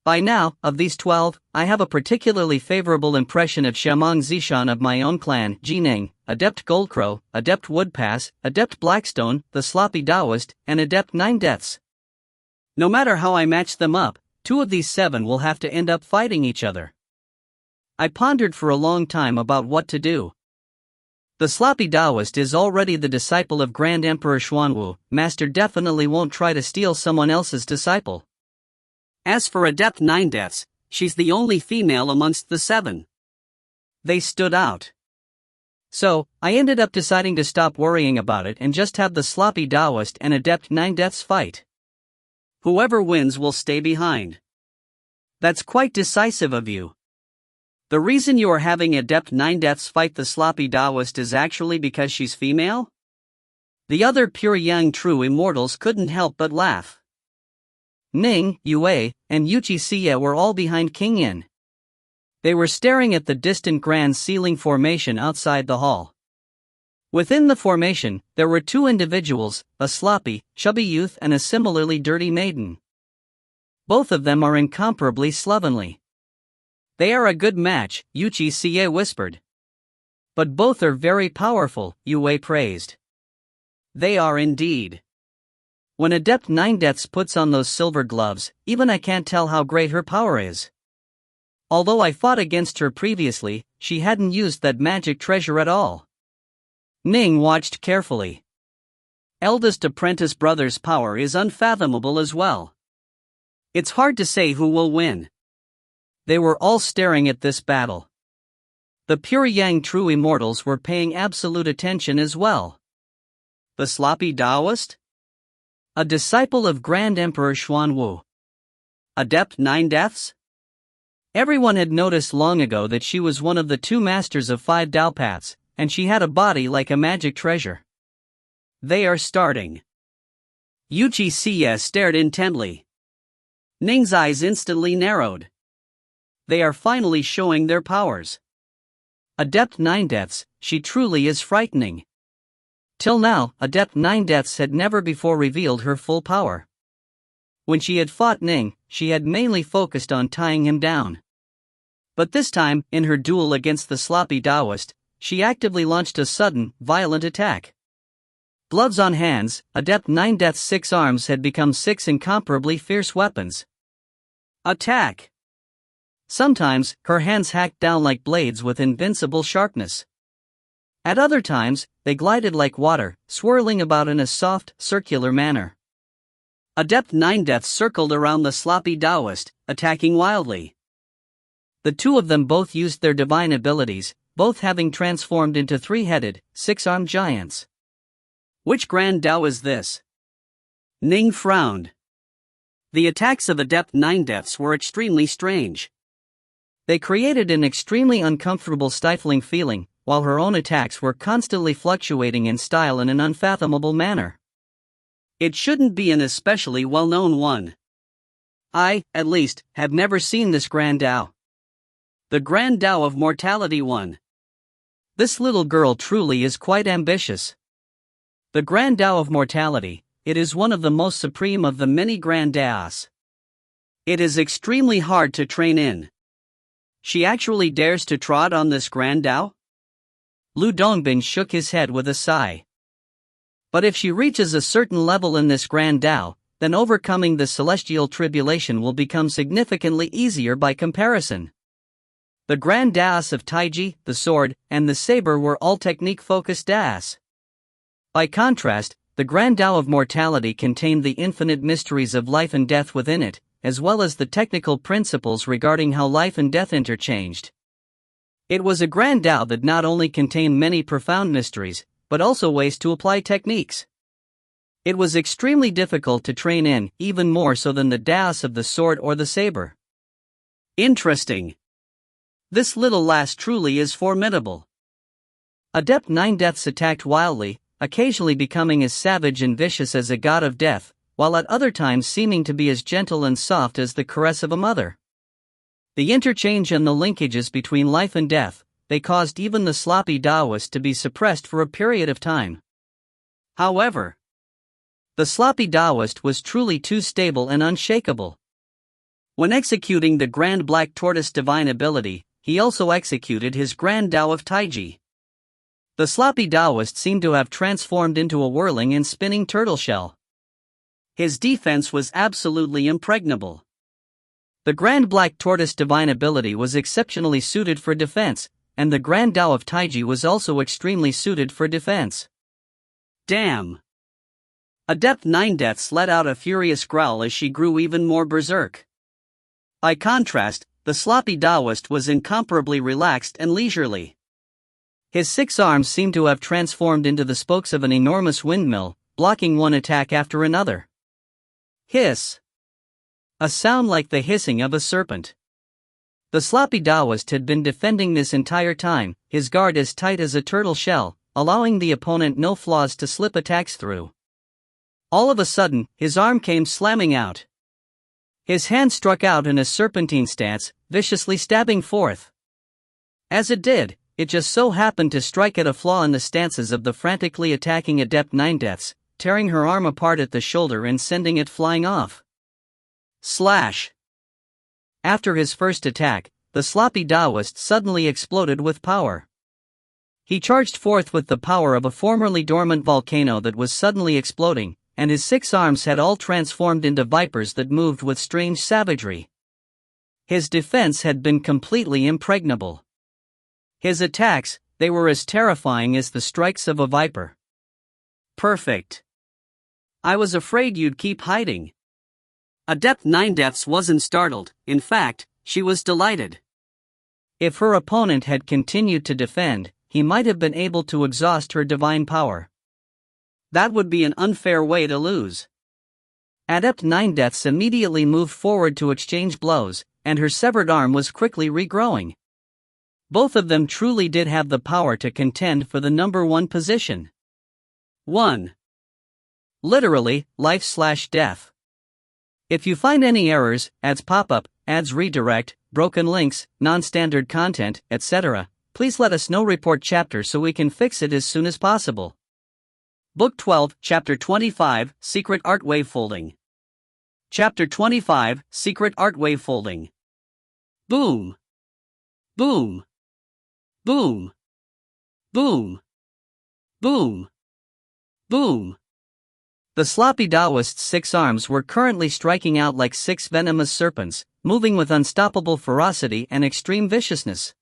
By now, of these 12, I have a particularly favorable impression of Shamong Zishan of my own clan, Jining, Adept Goldcrow, Adept Woodpass, Adept Blackstone, the Sloppy Taoist, and Adept 9 Deaths. No matter how I match them up, 2 of these 7 will have to end up fighting each other. I pondered for a long time about what to do. The sloppy Taoist is already the disciple of Grand Emperor Xuanwu. Master definitely won't try to steal someone else's disciple. As for Adept 9 Deaths, she's the only female amongst the 7. They stood out. So, I ended up deciding to stop worrying about it and just have the sloppy Taoist and Adept 9 Deaths fight. Whoever wins will stay behind. That's quite decisive of you. The reason you are having Adept 9 Deaths fight the sloppy Taoist is actually because she's female? The other pure young true immortals couldn't help but laugh. Ning, Yue, and Yuchi Xie were all behind King Yin. They were staring at the distant grand ceiling formation outside the hall. Within the formation, there were 2 individuals, a sloppy, chubby youth and a similarly dirty maiden. Both of them are incomparably slovenly. They are a good match, Yuchi Xie whispered. But both are very powerful, Yue praised. They are indeed. When Adept 9 Deaths puts on those silver gloves, even I can't tell how great her power is. Although I fought against her previously, she hadn't used that magic treasure at all. Ning watched carefully. Eldest apprentice brother's power is unfathomable as well. It's hard to say who will win. They were all staring at this battle. The pure yang true immortals were paying absolute attention as well. The sloppy Taoist? A disciple of Grand Emperor Xuanwu. Adept 9 Deaths? Everyone had noticed long ago that she was one of the 2 masters of 5 Tao paths, and she had a body like a magic treasure. They are starting. Yuchi Xie stared intently. Ning's eyes instantly narrowed. They are finally showing their powers. Adept 9 Deaths, she truly is frightening. Till now, Adept 9 Deaths had never before revealed her full power. When she had fought Ning, she had mainly focused on tying him down. But this time, in her duel against the sloppy Taoist, she actively launched a sudden, violent attack. Gloves on hands, Adept 9 Death's 6 arms had become 6 incomparably fierce weapons. Attack! Sometimes, her hands hacked down like blades with invincible sharpness. At other times, they glided like water, swirling about in a soft, circular manner. Adept 9 Deaths circled around the sloppy Taoist, attacking wildly. The 2 of them both used their divine abilities, both having transformed into 3-headed, 6-armed giants. Which Grand Tao is this? Ning frowned. The attacks of Adept 9 Deaths were extremely strange. They created an extremely uncomfortable stifling feeling, while her own attacks were constantly fluctuating in style in an unfathomable manner. It shouldn't be an especially well-known one. I, at least, have never seen this Grand Tao. The Grand Tao of Mortality one. This little girl truly is quite ambitious. The Grand Tao of Mortality, it is one of the most supreme of the many Grand Taos. It is extremely hard to train in. She actually dares to trot on this Grand Tao? Lu Dongbin shook his head with a sigh. But if she reaches a certain level in this Grand Tao, then overcoming the celestial tribulation will become significantly easier by comparison. The Grand Taos of Taiji, the sword, and the saber were all technique-focused Taos. By contrast, the Grand Tao of Mortality contained the infinite mysteries of life and death within it, as well as the technical principles regarding how life and death interchanged. It was a Grand Tao that not only contained many profound mysteries, but also ways to apply techniques. It was extremely difficult to train in, even more so than the Taos of the sword or the saber. Interesting. This little lass truly is formidable. Adept 9 Deaths attacked wildly, occasionally becoming as savage and vicious as a god of death, while at other times seeming to be as gentle and soft as the caress of a mother. The interchange and the linkages between life and death, they caused even the sloppy Taoist to be suppressed for a period of time. However, the sloppy Taoist was truly too stable and unshakable. When executing the Grand Black Tortoise divine ability, he also executed his Grand Tao of Taiji. The sloppy Taoist seemed to have transformed into a whirling and spinning turtle shell. His defense was absolutely impregnable. The Grand Black Tortoise divine ability was exceptionally suited for defense, and the Grand Tao of Taiji was also extremely suited for defense. Damn! Adept Nine Deaths let out a furious growl as she grew even more berserk. By contrast, the sloppy Taoist was incomparably relaxed and leisurely. His 6 arms seemed to have transformed into the spokes of an enormous windmill, blocking one attack after another. Hiss! A sound like the hissing of a serpent. The sloppy Taoist had been defending this entire time, his guard as tight as a turtle shell, allowing the opponent no flaws to slip attacks through. All of a sudden, his arm came slamming out. His hand struck out in a serpentine stance, viciously stabbing forth. As it did, it just so happened to strike at a flaw in the stances of the frantically attacking Adept Nine Deaths, tearing her arm apart at the shoulder and sending it flying off. Slash! After his first attack, the sloppy Taoist suddenly exploded with power. He charged forth with the power of a formerly dormant volcano that was suddenly exploding, and his 6 arms had all transformed into vipers that moved with strange savagery. His defense had been completely impregnable. His attacks, they were as terrifying as the strikes of a viper. Perfect. I was afraid you'd keep hiding. Adept Nine Deaths wasn't startled, in fact, she was delighted. If her opponent had continued to defend, he might have been able to exhaust her divine power. That would be an unfair way to lose. Adept Nine Deaths immediately moved forward to exchange blows, and her severed arm was quickly regrowing. Both of them truly did have the power to contend for the number 1 position. 1. Literally, life/death. If you find any errors, ads pop up, ads redirect, broken links, non-standard content, etc., please let us know. Report chapter so we can fix it as soon as possible. Book 12, Chapter 25, Secret Art Wave Folding. Chapter 25, Secret Art Wave Folding. Boom! Boom! Boom! Boom! Boom! Boom! The sloppy Taoist's 6 arms were currently striking out like 6 venomous serpents, moving with unstoppable ferocity and extreme viciousness.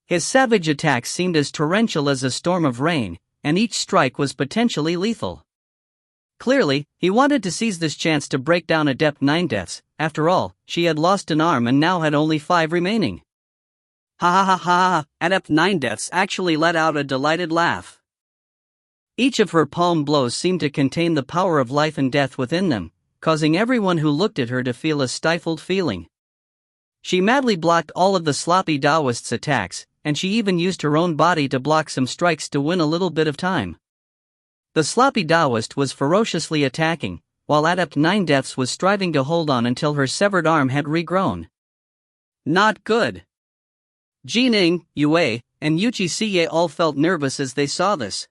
His savage attacks seemed as torrential as a storm of rain, and each strike was potentially lethal. Clearly, he wanted to seize this chance to break down Adept Nine Deaths. After all, she had lost an arm and now had only 5 remaining. Ha ha ha ha! Adept Nine Deaths actually let out a delighted laugh. Each of her palm blows seemed to contain the power of life and death within them, causing everyone who looked at her to feel a stifled feeling. She madly blocked all of the sloppy Taoist's attacks, and she even used her own body to block some strikes to win a little bit of time. The sloppy Taoist was ferociously attacking, while Adept Nine Deaths was striving to hold on until her severed arm had regrown. Not good. Ning, Yue, and Yuchi Siye all felt nervous as they saw this.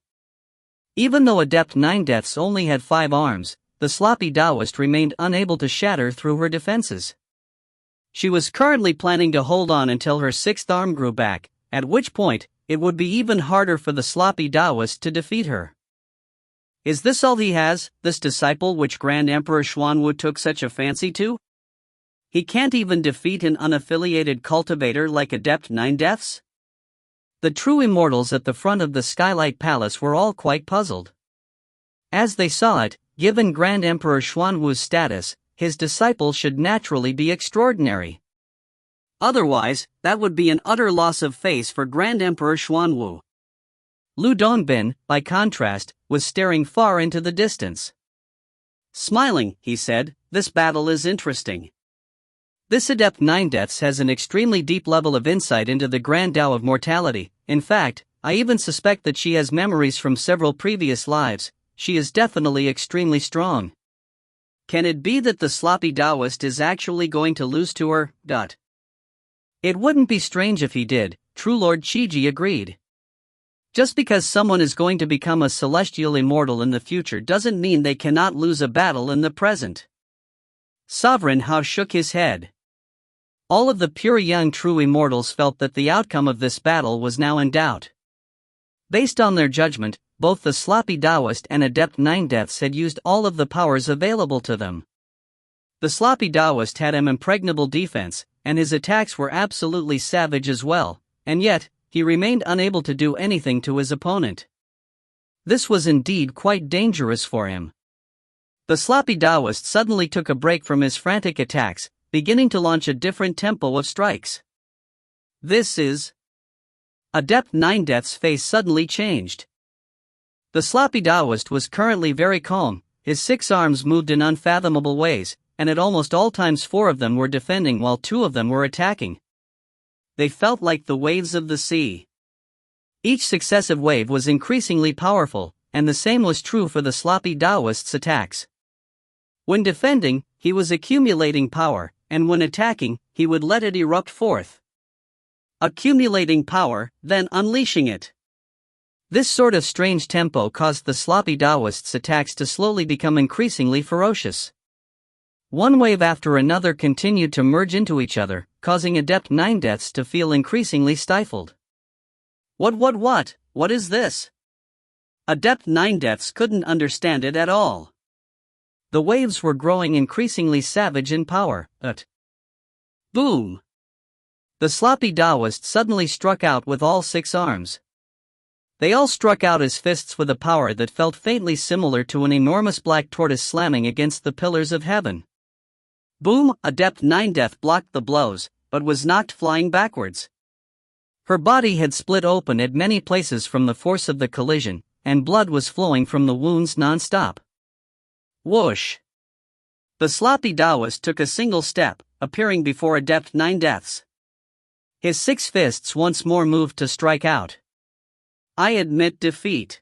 Even though Adept Nine Deaths only had 5 arms, the sloppy Taoist remained unable to shatter through her defenses. She was currently planning to hold on until her 6th arm grew back, at which point, it would be even harder for the sloppy Taoist to defeat her. Is this all he has, this disciple which Grand Emperor Xuanwu took such a fancy to? He can't even defeat an unaffiliated cultivator like Adept Nine Deaths? The true immortals at the front of the Skylight Palace were all quite puzzled. As they saw it, given Grand Emperor Xuanwu's status, his disciple should naturally be extraordinary. Otherwise, that would be an utter loss of face for Grand Emperor Xuanwu. Lu Dongbin, by contrast, was staring far into the distance. Smiling, he said, "This battle is interesting. This Adept Nine Deaths has an extremely deep level of insight into the Grand Tao of mortality. In fact, I even suspect that she has memories from several previous lives. She is definitely extremely strong. Can it be that the sloppy Taoist is actually going to lose to her? It wouldn't be strange if he did, True Lord Chiji agreed. Just because someone is going to become a celestial immortal in the future doesn't mean they cannot lose a battle in the present. Sovereign Hao shook his head. All of the pure young true immortals felt that the outcome of this battle was now in doubt. Based on their judgment, both the sloppy Taoist and Adept Nine Deaths had used all of the powers available to them. The sloppy Taoist had an impregnable defense, and his attacks were absolutely savage as well, and yet, he remained unable to do anything to his opponent. This was indeed quite dangerous for him. The sloppy Taoist suddenly took a break from his frantic attacks, beginning to launch a different tempo of strikes. This is... Adept 9-Death's face suddenly changed. The sloppy Taoist was currently very calm, his 6 arms moved in unfathomable ways, and at almost all times 4 of them were defending while 2 of them were attacking. They felt like the waves of the sea. Each successive wave was increasingly powerful, and the same was true for the sloppy Taoist's attacks. When defending, he was accumulating power, and when attacking, he would let it erupt forth. Accumulating power, then unleashing it. This sort of strange tempo caused the sloppy Taoist's attacks to slowly become increasingly ferocious. One wave after another continued to merge into each other, causing Adept 9-Deaths to feel increasingly stifled. What is this? Adept 9-Deaths couldn't understand it at all. The waves were growing increasingly savage in power, boom! The sloppy Taoist suddenly struck out with all 6 arms. They all struck out as fists with a power that felt faintly similar to an enormous black tortoise slamming against the pillars of heaven. Boom! Adept 9-Death blocked the blows, but was knocked flying backwards. Her body had split open at many places from the force of the collision, and blood was flowing from the wounds non-stop. Whoosh! The sloppy Taoist took a single step, appearing before Adept 9-Deaths. His 6 fists once more moved to strike out. I admit defeat.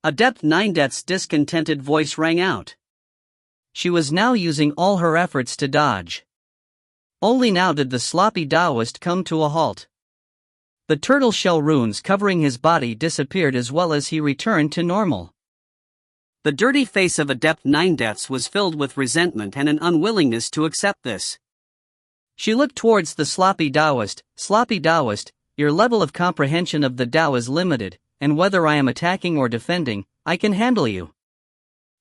Adept 9-Death's discontented voice rang out. She was now using all her efforts to dodge. Only now did the sloppy Taoist come to a halt. The turtle shell runes covering his body disappeared as well as he returned to normal. The dirty face of Adept 9-Deaths was filled with resentment and an unwillingness to accept this. She looked towards the sloppy Taoist. Sloppy Taoist, your level of comprehension of the Tao is limited, and whether I am attacking or defending, I can handle you.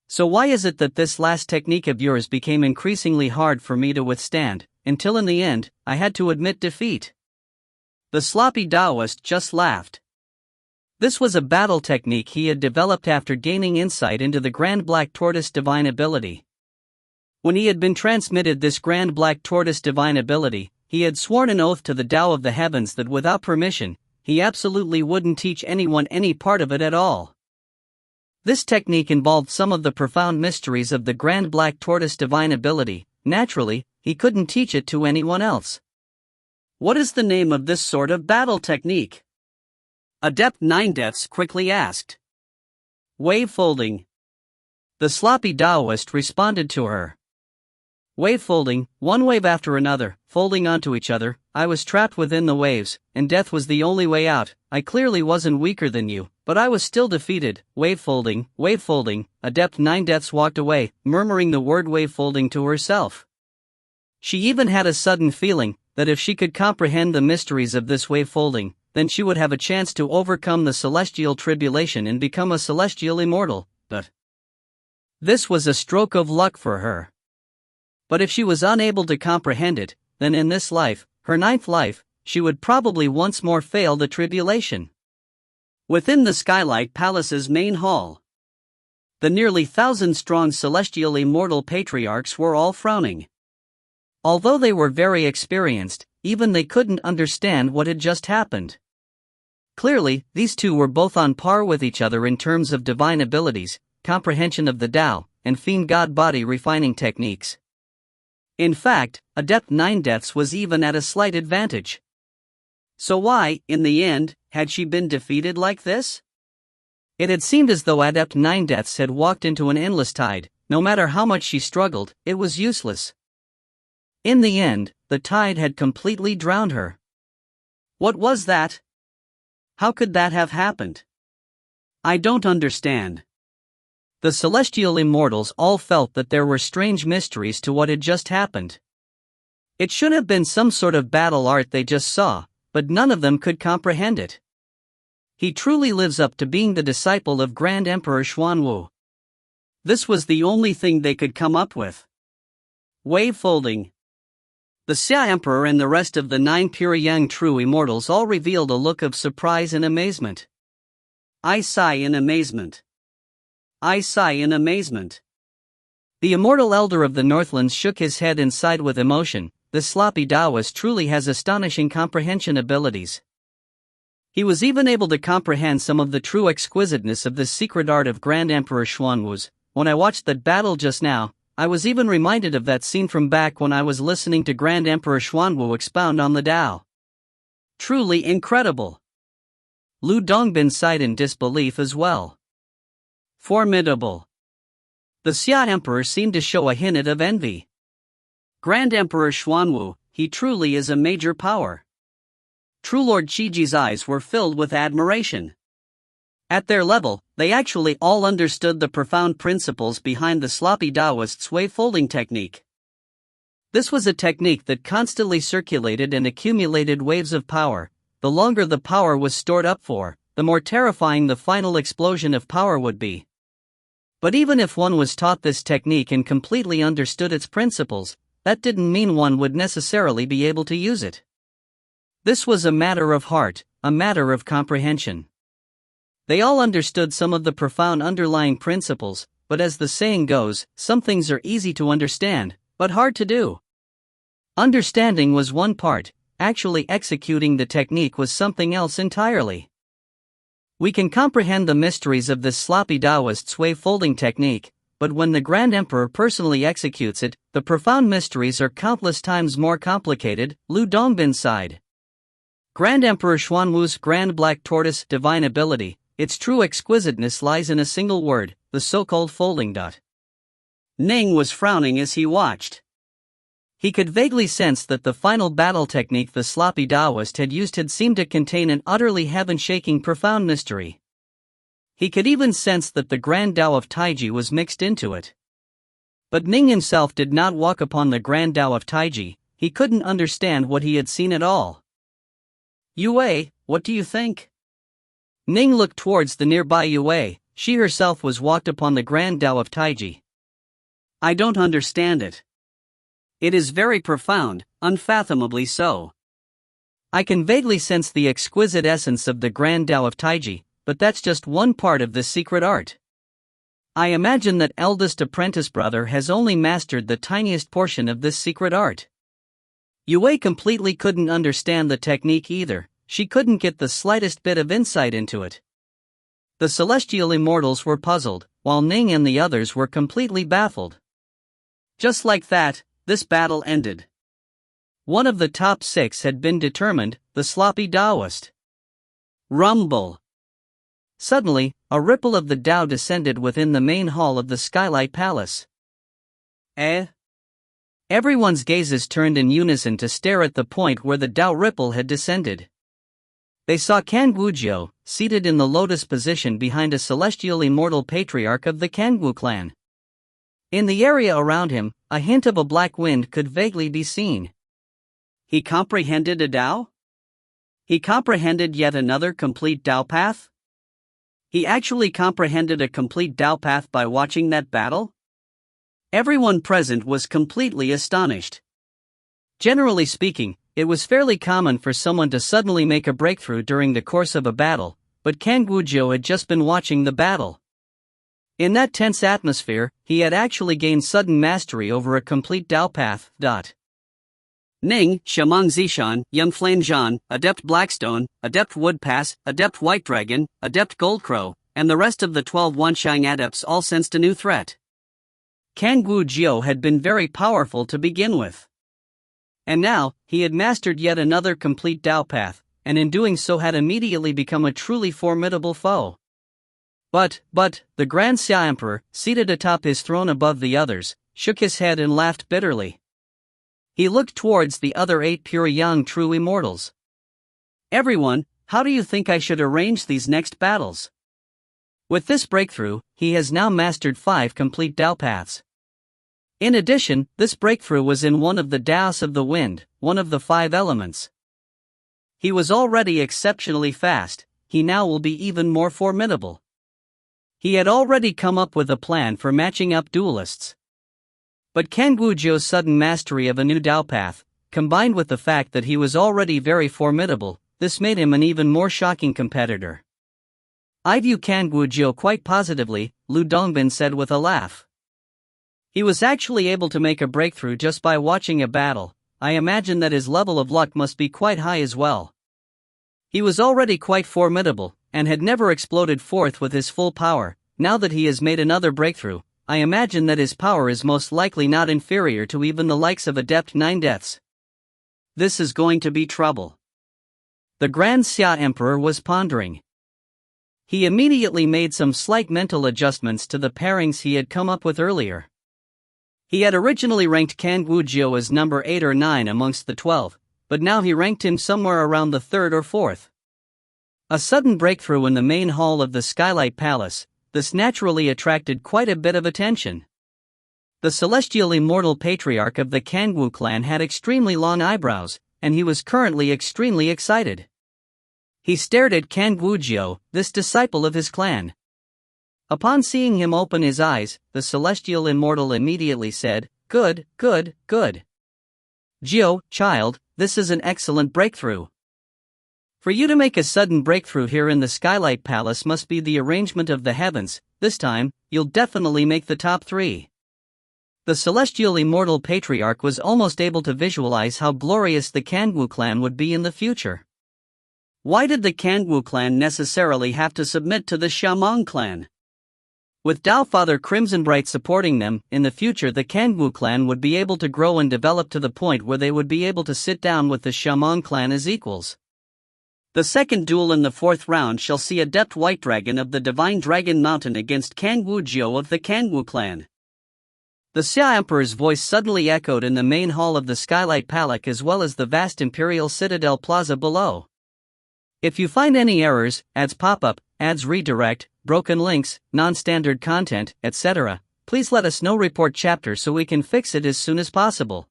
So why is it that this last technique of yours became increasingly hard for me to withstand, until in the end, I had to admit defeat? The sloppy Taoist just laughed. This was a battle technique he had developed after gaining insight into the Grand Black Tortoise divine ability. When he had been transmitted this Grand Black Tortoise divine ability, he had sworn an oath to the Tao of the heavens that without permission, he absolutely wouldn't teach anyone any part of it at all. This technique involved some of the profound mysteries of the Grand Black Tortoise divine ability. Naturally, he couldn't teach it to anyone else. What is the name of this sort of battle technique? Adept 9-Deaths quickly asked. Wave folding. The sloppy Taoist responded to her. Wave folding, one wave after another, folding onto each other. I was trapped within the waves, and death was the only way out. I clearly wasn't weaker than you, but I was still defeated. Wave folding, wave folding. Adept 9-Deaths walked away, murmuring the word wave folding to herself. She even had a sudden feeling that if she could comprehend the mysteries of this wave folding, then she would have a chance to overcome the celestial tribulation and become a celestial immortal. But this was a stroke of luck for her. But if she was unable to comprehend it, then in this life, her 9th life, she would probably once more fail the tribulation. Within the Skylight Palace's main hall, the nearly 1,000-strong celestial immortal patriarchs were all frowning. Although they were very experienced, even they couldn't understand what had just happened. Clearly, these two were both on par with each other in terms of divine abilities, comprehension of the Tao, and fiend god body refining techniques. In fact, Adept 9-Deaths was even at a slight advantage. So why, in the end, had she been defeated like this? It had seemed as though Adept 9-Deaths had walked into an endless tide. No matter how much she struggled, it was useless. In the end, the tide had completely drowned her. What was that? How could that have happened? I don't understand. The celestial immortals all felt that there were strange mysteries to what had just happened. It should have been some sort of battle art they just saw, but none of them could comprehend it. He truly lives up to being the disciple of Grand Emperor Xuanwu. This was the only thing they could come up with. Wave folding. The Xia Emperor and the rest of the 9 pure young true immortals all revealed a look of surprise and amazement. I sigh in amazement. I sigh in amazement. The immortal elder of the Northlands shook his head and sighed with emotion. This sloppy Taoist truly has astonishing comprehension abilities. He was even able to comprehend some of the true exquisiteness of this secret art of Grand Emperor Xuanwu's. When I watched that battle just now, I was even reminded of that scene from back when I was listening to Grand Emperor Xuanwu expound on the Tao. Truly incredible. Lu Dongbin sighed in disbelief as well. Formidable. The Xia Emperor seemed to show a hint of envy. Grand Emperor Xuanwu, he truly is a major power. True Lord Qiji's eyes were filled with admiration. At their level, they actually all understood the profound principles behind the sloppy Taoist's wave folding technique. This was a technique that constantly circulated and accumulated waves of power. The longer the power was stored up for, the more terrifying the final explosion of power would be. But even if one was taught this technique and completely understood its principles, that didn't mean one would necessarily be able to use it. This was a matter of heart, a matter of comprehension. They all understood some of the profound underlying principles, but as the saying goes, some things are easy to understand, but hard to do. Understanding was one part, actually executing the technique was something else entirely. We can comprehend the mysteries of this sloppy Taoist's wave folding technique, but when the Grand Emperor personally executes it, the profound mysteries are countless times more complicated. Lu Dongbin sighed. Grand Emperor Xuanwu's Grand Black Tortoise divine ability, its true exquisiteness lies in a single word, the so-called folding dot. Ning was frowning as he watched. He could vaguely sense that the final battle technique the sloppy Taoist had used had seemed to contain an utterly heaven-shaking profound mystery. He could even sense that the Grand Tao of Taiji was mixed into it. But Ning himself did not walk upon the Grand Tao of Taiji, he couldn't understand what he had seen at all. Yue, what do you think? Ning looked towards the nearby Yue, she herself was walked upon the Grand Tao of Taiji. I don't understand it. It is very profound, unfathomably so. I can vaguely sense the exquisite essence of the Grand Tao of Taiji, but that's just one part of this secret art. I imagine that eldest apprentice brother has only mastered the tiniest portion of this secret art. Yue completely couldn't understand the technique either, she couldn't get the slightest bit of insight into it. The celestial immortals were puzzled, while Ning and the others were completely baffled. Just like that, this battle ended. One of the top 6 had been determined, the sloppy Taoist. Rumble. Suddenly, a ripple of the Tao descended within the main hall of the Skylight Palace. Everyone's gazes turned in unison to stare at the point where the Tao ripple had descended. They saw Kangwujiu, seated in the lotus position behind a celestial immortal patriarch of the Kangwu clan. In the area around him, a hint of a black wind could vaguely be seen. He comprehended a Tao? He comprehended yet another complete Tao path? He actually comprehended a complete Tao path by watching that battle? Everyone present was completely astonished. Generally speaking, it was fairly common for someone to suddenly make a breakthrough during the course of a battle, but Kangwujiu had just been watching the battle. In that tense atmosphere, he had actually gained sudden mastery over a complete Tao path. Ning, Shamang Zishan, Young Flame Zhan, Adept Blackstone, Adept Woodpass, Adept White Dragon, Adept Goldcrow, and the rest of the 12 Wanshang adepts all sensed a new threat. Kangwujiu had been very powerful to begin with. And now, he had mastered yet another complete Tao path, and in doing so had immediately become a truly formidable foe. But, the Grand Xia Emperor, seated atop his throne above the others, shook his head and laughed bitterly. He looked towards the other 8 pure young true immortals. Everyone, how do you think I should arrange these next battles? With this breakthrough, he has now mastered 5 complete Tao paths. In addition, this breakthrough was in one of the Taos of the wind, one of the 5 elements. He was already exceptionally fast, he now will be even more formidable. He had already come up with a plan for matching up duelists. But Kanguji's sudden mastery of a new Dao path, combined with the fact that he was already very formidable, this made him an even more shocking competitor. "I view Kanguji quite positively," Lu Dongbin said with a laugh. "He was actually able to make a breakthrough just by watching a battle. I imagine that his level of luck must be quite high as well. He was already quite formidable, and had never exploded forth with his full power. Now that he has made another breakthrough, I imagine that his power is most likely not inferior to even the likes of Adept Nine Deaths. This is going to be trouble." The Grand Xia Emperor was pondering. He immediately made some slight mental adjustments to the pairings he had come up with earlier. He had originally ranked Kanguji as number 8 or 9 amongst the 12, but now he ranked him somewhere around the 3rd or 4th. A sudden breakthrough in the main hall of the Skylight Palace, this naturally attracted quite a bit of attention. The celestial immortal patriarch of the Kangwu clan had extremely long eyebrows, and he was currently extremely excited. He stared at Kanguji, this disciple of his clan. Upon seeing him open his eyes, the celestial immortal immediately said, "Good, good, good. Jio, child, this is an excellent breakthrough. For you to make a sudden breakthrough here in the Skylight Palace must be the arrangement of the heavens. This time, you'll definitely make the top 3. The celestial immortal patriarch was almost able to visualize how glorious the Kangwu clan would be in the future. Why did the Kangwu clan necessarily have to submit to the Xiamong clan? With Dao Father Crimsonbright supporting them, in the future the Kangwu clan would be able to grow and develop to the point where they would be able to sit down with the Xiamong clan as equals. The second duel in the 4th round shall see Adept White Dragon of the Divine Dragon Mountain against Kanguji of the Kangwu clan. The Xia Emperor's voice suddenly echoed in the main hall of the Skylight Palace as well as the vast Imperial Citadel Plaza below. If you find any errors, ads pop up, ads redirect, broken links, non-standard content, etc., please let us know. Report chapter so we can fix it as soon as possible.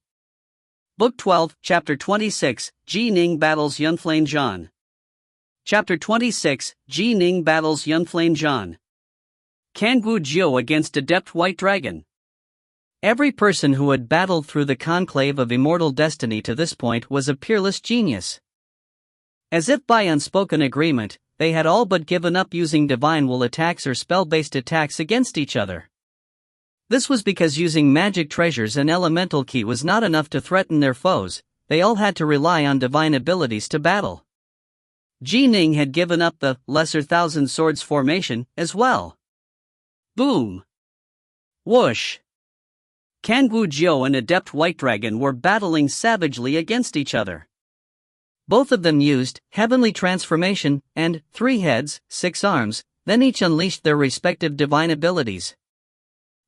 Book 12, Chapter 26, Ji Ning battles Yunflame Zhan. Chapter 26, Ji Ning battles Yunflame Zhan. Kanguji against Adept White Dragon. Every person who had battled through the conclave of immortal destiny to this point was a peerless genius. As if by unspoken agreement, they had all but given up using divine will attacks or spell-based attacks against each other. This was because using magic treasures and elemental ki was not enough to threaten their foes. They all had to rely on divine abilities to battle. Ji Ning had given up the Lesser Thousand Swords formation as well. Boom! Whoosh! Kanguji and Adept White Dragon were battling savagely against each other. Both of them used Heavenly Transformation and 3 heads, 6 arms, then each unleashed their respective divine abilities.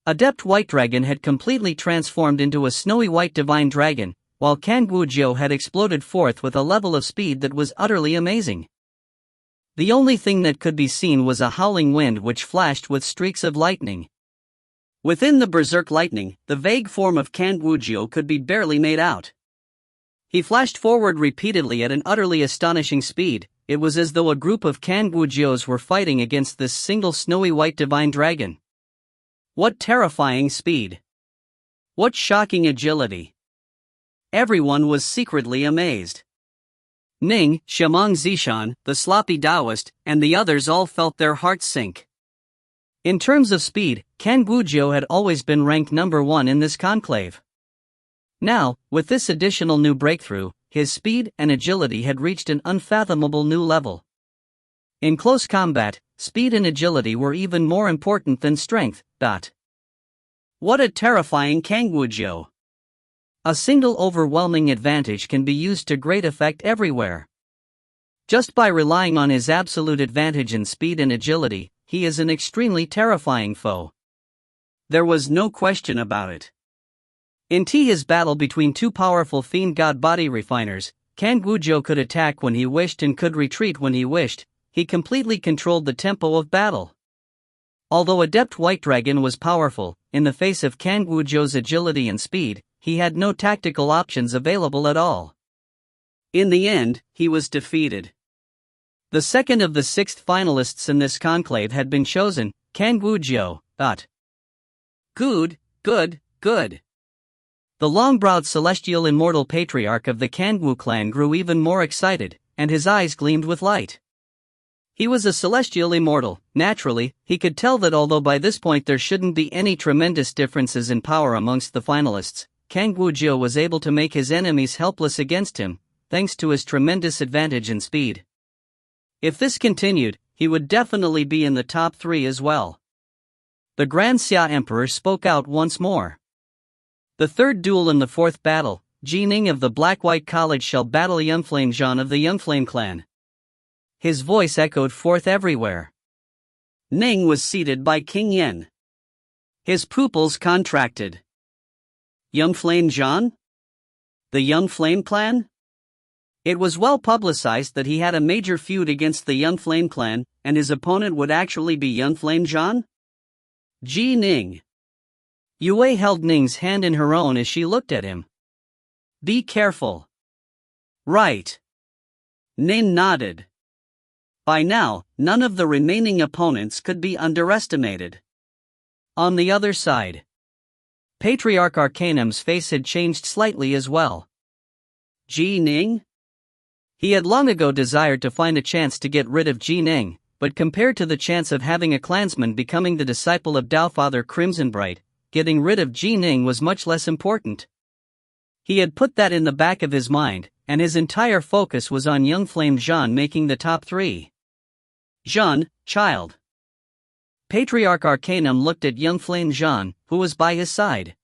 Adept White Dragon had completely transformed into a snowy white divine dragon, while Kanguji had exploded forth with a level of speed that was utterly amazing. The only thing that could be seen was a howling wind which flashed with streaks of lightning. Within the berserk lightning, the vague form of Kanguji could be barely made out. He flashed forward repeatedly at an utterly astonishing speed. It was as though a group of Kangujis were fighting against this single snowy white divine dragon. What terrifying speed! What shocking agility! Everyone was secretly amazed. Ning, Xiamong Zishan, the sloppy Taoist, and the others all felt their hearts sink. In terms of speed, Kanguji had always been ranked number 1 in this conclave. Now, with this additional new breakthrough, his speed and agility had reached an unfathomable new level. In close combat, speed and agility were even more important than strength. What a terrifying Kanguji! A single overwhelming advantage can be used to great effect everywhere. Just by relying on his absolute advantage in speed and agility, he is an extremely terrifying foe. There was no question about it. In his battle between 2 powerful fiend god body refiners, Kanguji could attack when he wished and could retreat when he wished. He completely controlled the tempo of battle. Although Adept White Dragon was powerful, in the face of Kanguji's agility and speed, he had no tactical options available at all. In the end, he was defeated. The second of the 6th finalists in this conclave had been chosen, Kanguji. Good, good, good. The long-browed celestial immortal patriarch of the Kangwoo clan grew even more excited, and his eyes gleamed with light. He was a celestial immortal. Naturally, he could tell that although by this point there shouldn't be any tremendous differences in power amongst the finalists, Kangwoo Jiu was able to make his enemies helpless against him, thanks to his tremendous advantage in speed. If this continued, he would definitely be in the top 3 as well. The Grand Xia Emperor spoke out once more. The third duel in the fourth battle, Ning of the Black-White College shall battle Youngflame Zhan of the Youngflame clan. His voice echoed forth everywhere. Ning was seated by King Yen. His pupils contracted. Youngflame Zhan? The Youngflame clan? It was well publicized that he had a major feud against the Youngflame clan, and his opponent would actually be Youngflame Zhan? Ning. Yue held Ning's hand in her own as she looked at him. Be careful. Right. Ning nodded. By now, none of the remaining opponents could be underestimated. On the other side, Patriarch Arcanum's face had changed slightly as well. Ning? He had long ago desired to find a chance to get rid of Ning, but compared to the chance of having a clansman becoming the disciple of Taofather Crimsonbright, getting rid of Ning was much less important. He had put that in the back of his mind, and his entire focus was on Youngflame Zhan making the top 3. Zhan, child. Patriarch Arcanum looked at Youngflame Zhan, who was by his side.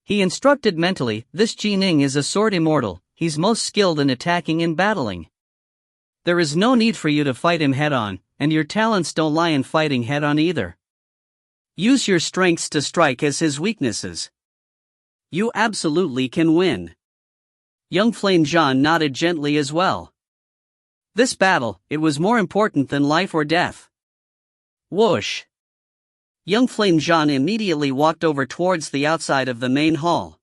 He instructed mentally, this Ning is a sword immortal, he's most skilled in attacking and battling. There is no need for you to fight him head-on, and your talents don't lie in fighting head-on either. Use your strengths to strike as his weaknesses. You absolutely can win. Youngflame Zhan nodded gently as well. This battle, it was more important than life or death. Whoosh! Youngflame Zhan immediately walked over towards the outside of the main hall.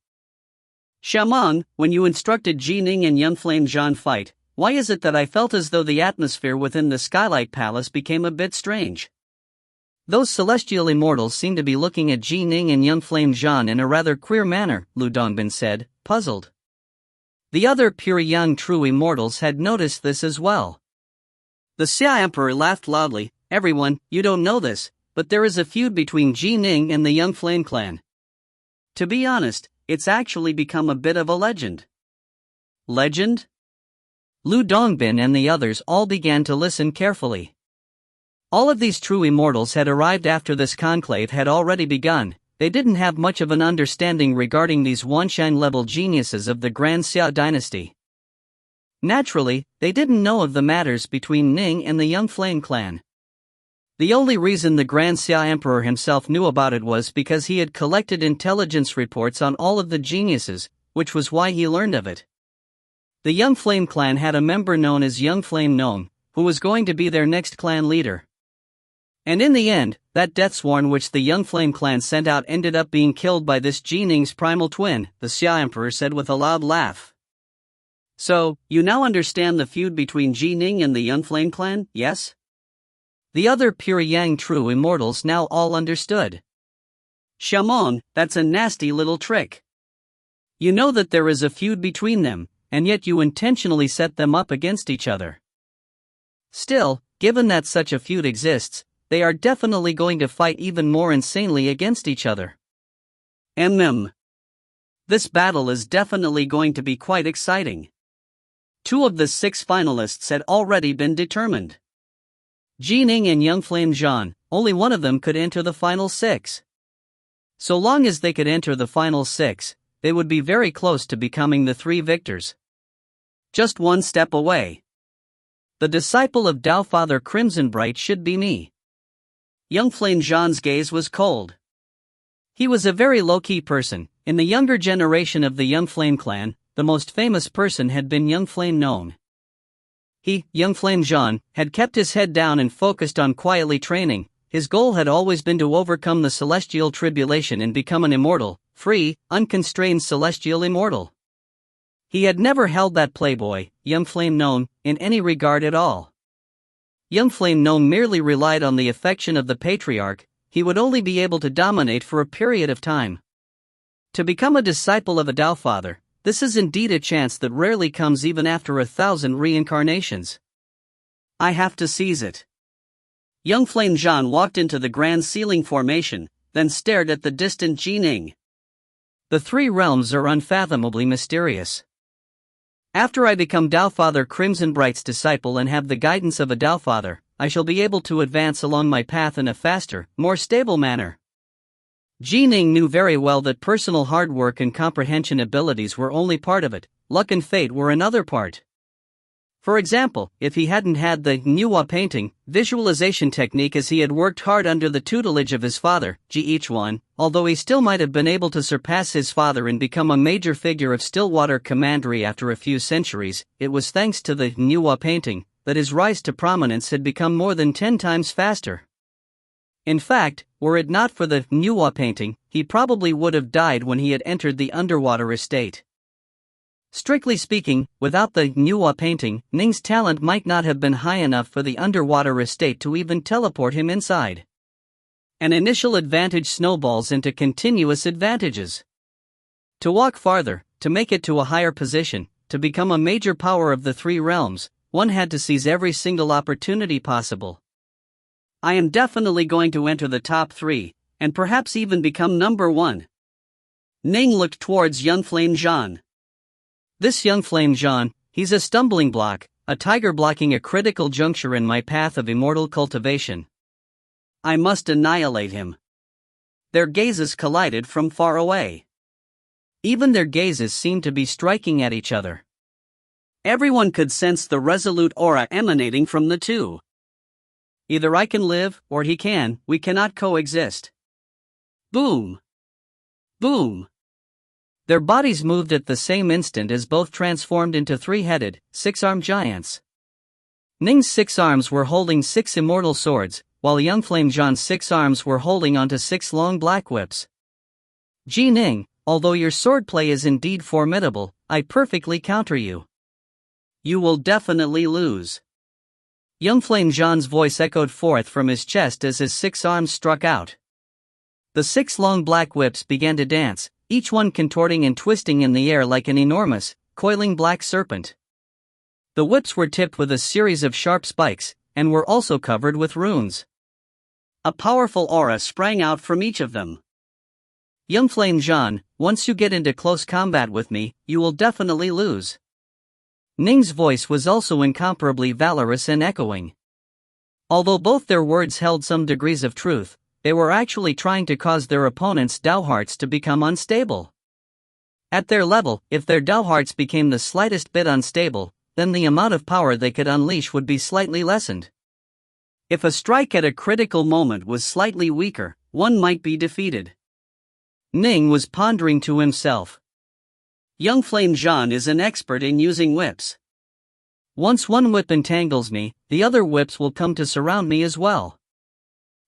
Shamong, when you instructed Ning and Youngflame Zhan fight, why is it that I felt as though the atmosphere within the Skylight Palace became a bit strange? Those celestial immortals seem to be looking at Ning and Youngflame Zhan in a rather queer manner, Lu Dongbin said, puzzled. The other pure young true immortals had noticed this as well. The Xia Emperor laughed loudly. Everyone, you don't know this, but there is a feud between Ning and the Youngflame clan. To be honest, it's actually become a bit of a legend. Legend? Lu Dongbin and the others all began to listen carefully. All of these true immortals had arrived after this conclave had already begun. They didn't have much of an understanding regarding these Wanshan-level geniuses of the Grand Xia dynasty. Naturally, they didn't know of the matters between Ning and the Youngflame clan. The only reason the Grand Xia Emperor himself knew about it was because he had collected intelligence reports on all of the geniuses, which was why he learned of it. The Youngflame clan had a member known as Youngflame Gnome, who was going to be their next clan leader. And in the end, that deathsworn which the Youngflame clan sent out ended up being killed by this Ning's primal twin, the Xia Emperor said with a loud laugh. So, you now understand the feud between Ning and the Youngflame clan, yes? The other pure yang true immortals now all understood. Shamong, that's a nasty little trick. You know that there is a feud between them, and yet you intentionally set them up against each other. Still, given that such a feud exists, they are definitely going to fight even more insanely against each other. This battle is definitely going to be quite exciting. 2 of the 6 finalists had already been determined. Ning and Youngflame Zhan, only one of them could enter the final 6. So long as they could enter the final 6, they would be very close to becoming the 3 victors. Just one step away. The disciple of Taofather Crimsonbright should be me. Youngflame Zhan's gaze was cold. He was a very low-key person. In the younger generation of the Youngflame clan, the most famous person had been Youngflame Gnome. He, Youngflame Zhan, had kept his head down and focused on quietly training. His goal had always been to overcome the celestial tribulation and become an immortal, free, unconstrained celestial immortal. He had never held that playboy, Youngflame Gnome, in any regard at all. Youngflame Gnome merely relied on the affection of the patriarch. He would only be able to dominate for a period of time. To become a disciple of a Tao Father, this is indeed a chance that rarely comes even after 1,000 reincarnations. I have to seize it. Young Flame Jean walked into the grand ceiling formation, then stared at the distant Ning. The three realms are unfathomably mysterious. After I become Tao Father Crimson Bright's disciple and have the guidance of a Tao Father, I shall be able to advance along my path in a faster, more stable manner. Ning knew very well that personal hard work and comprehension abilities were only part of it, luck and fate were another part. For example, if he hadn't had the Nuwa painting, visualization technique as he had worked hard under the tutelage of his father, Ge1, although he still might have been able to surpass his father and become a major figure of Stillwater commandery after a few centuries, it was thanks to the Nuwa painting that his rise to prominence had become more than 10 times faster. In fact, were it not for the Nuwa painting, he probably would have died when he had entered the underwater estate. Strictly speaking, without the Nuwa painting, Ning's talent might not have been high enough for the underwater estate to even teleport him inside. An initial advantage snowballs into continuous advantages. To walk farther, to make it to a higher position, to become a major power of the three realms, one had to seize every single opportunity possible. I am definitely going to enter the top 3, and perhaps even become number 1. Ning looked towards young Flame Jean. This young Flame Jean, he's a stumbling block, a tiger blocking a critical juncture in my path of immortal cultivation. I must annihilate him. Their gazes collided from far away. Even their gazes seemed to be striking at each other. Everyone could sense the resolute aura emanating from the two. Either I can live, or he can, we cannot coexist. Boom! Boom! Their bodies moved at the same instant as both transformed into three-headed, six-armed giants. Ning's 6 arms were holding 6 immortal swords, while young Flame Jean's 6 arms were holding onto 6 long black whips. Ning, although your swordplay is indeed formidable, I perfectly counter you. You will definitely lose. Young Flame Jean's voice echoed forth from his chest as his 6 arms struck out. The 6 long black whips began to dance, each one contorting and twisting in the air like an enormous, coiling black serpent. The whips were tipped with a series of sharp spikes, and were also covered with runes. A powerful aura sprang out from each of them. Young Flame Jean, once you get into close combat with me, you will definitely lose. Ning's voice was also incomparably valorous and echoing. Although both their words held some degrees of truth, they were actually trying to cause their opponents' Tao hearts to become unstable. At their level, if their Tao hearts became the slightest bit unstable, then the amount of power they could unleash would be slightly lessened. If a strike at a critical moment was slightly weaker, one might be defeated. Ning was pondering to himself. Young Flame Jean is an expert in using whips. Once one whip entangles me, the other whips will come to surround me as well.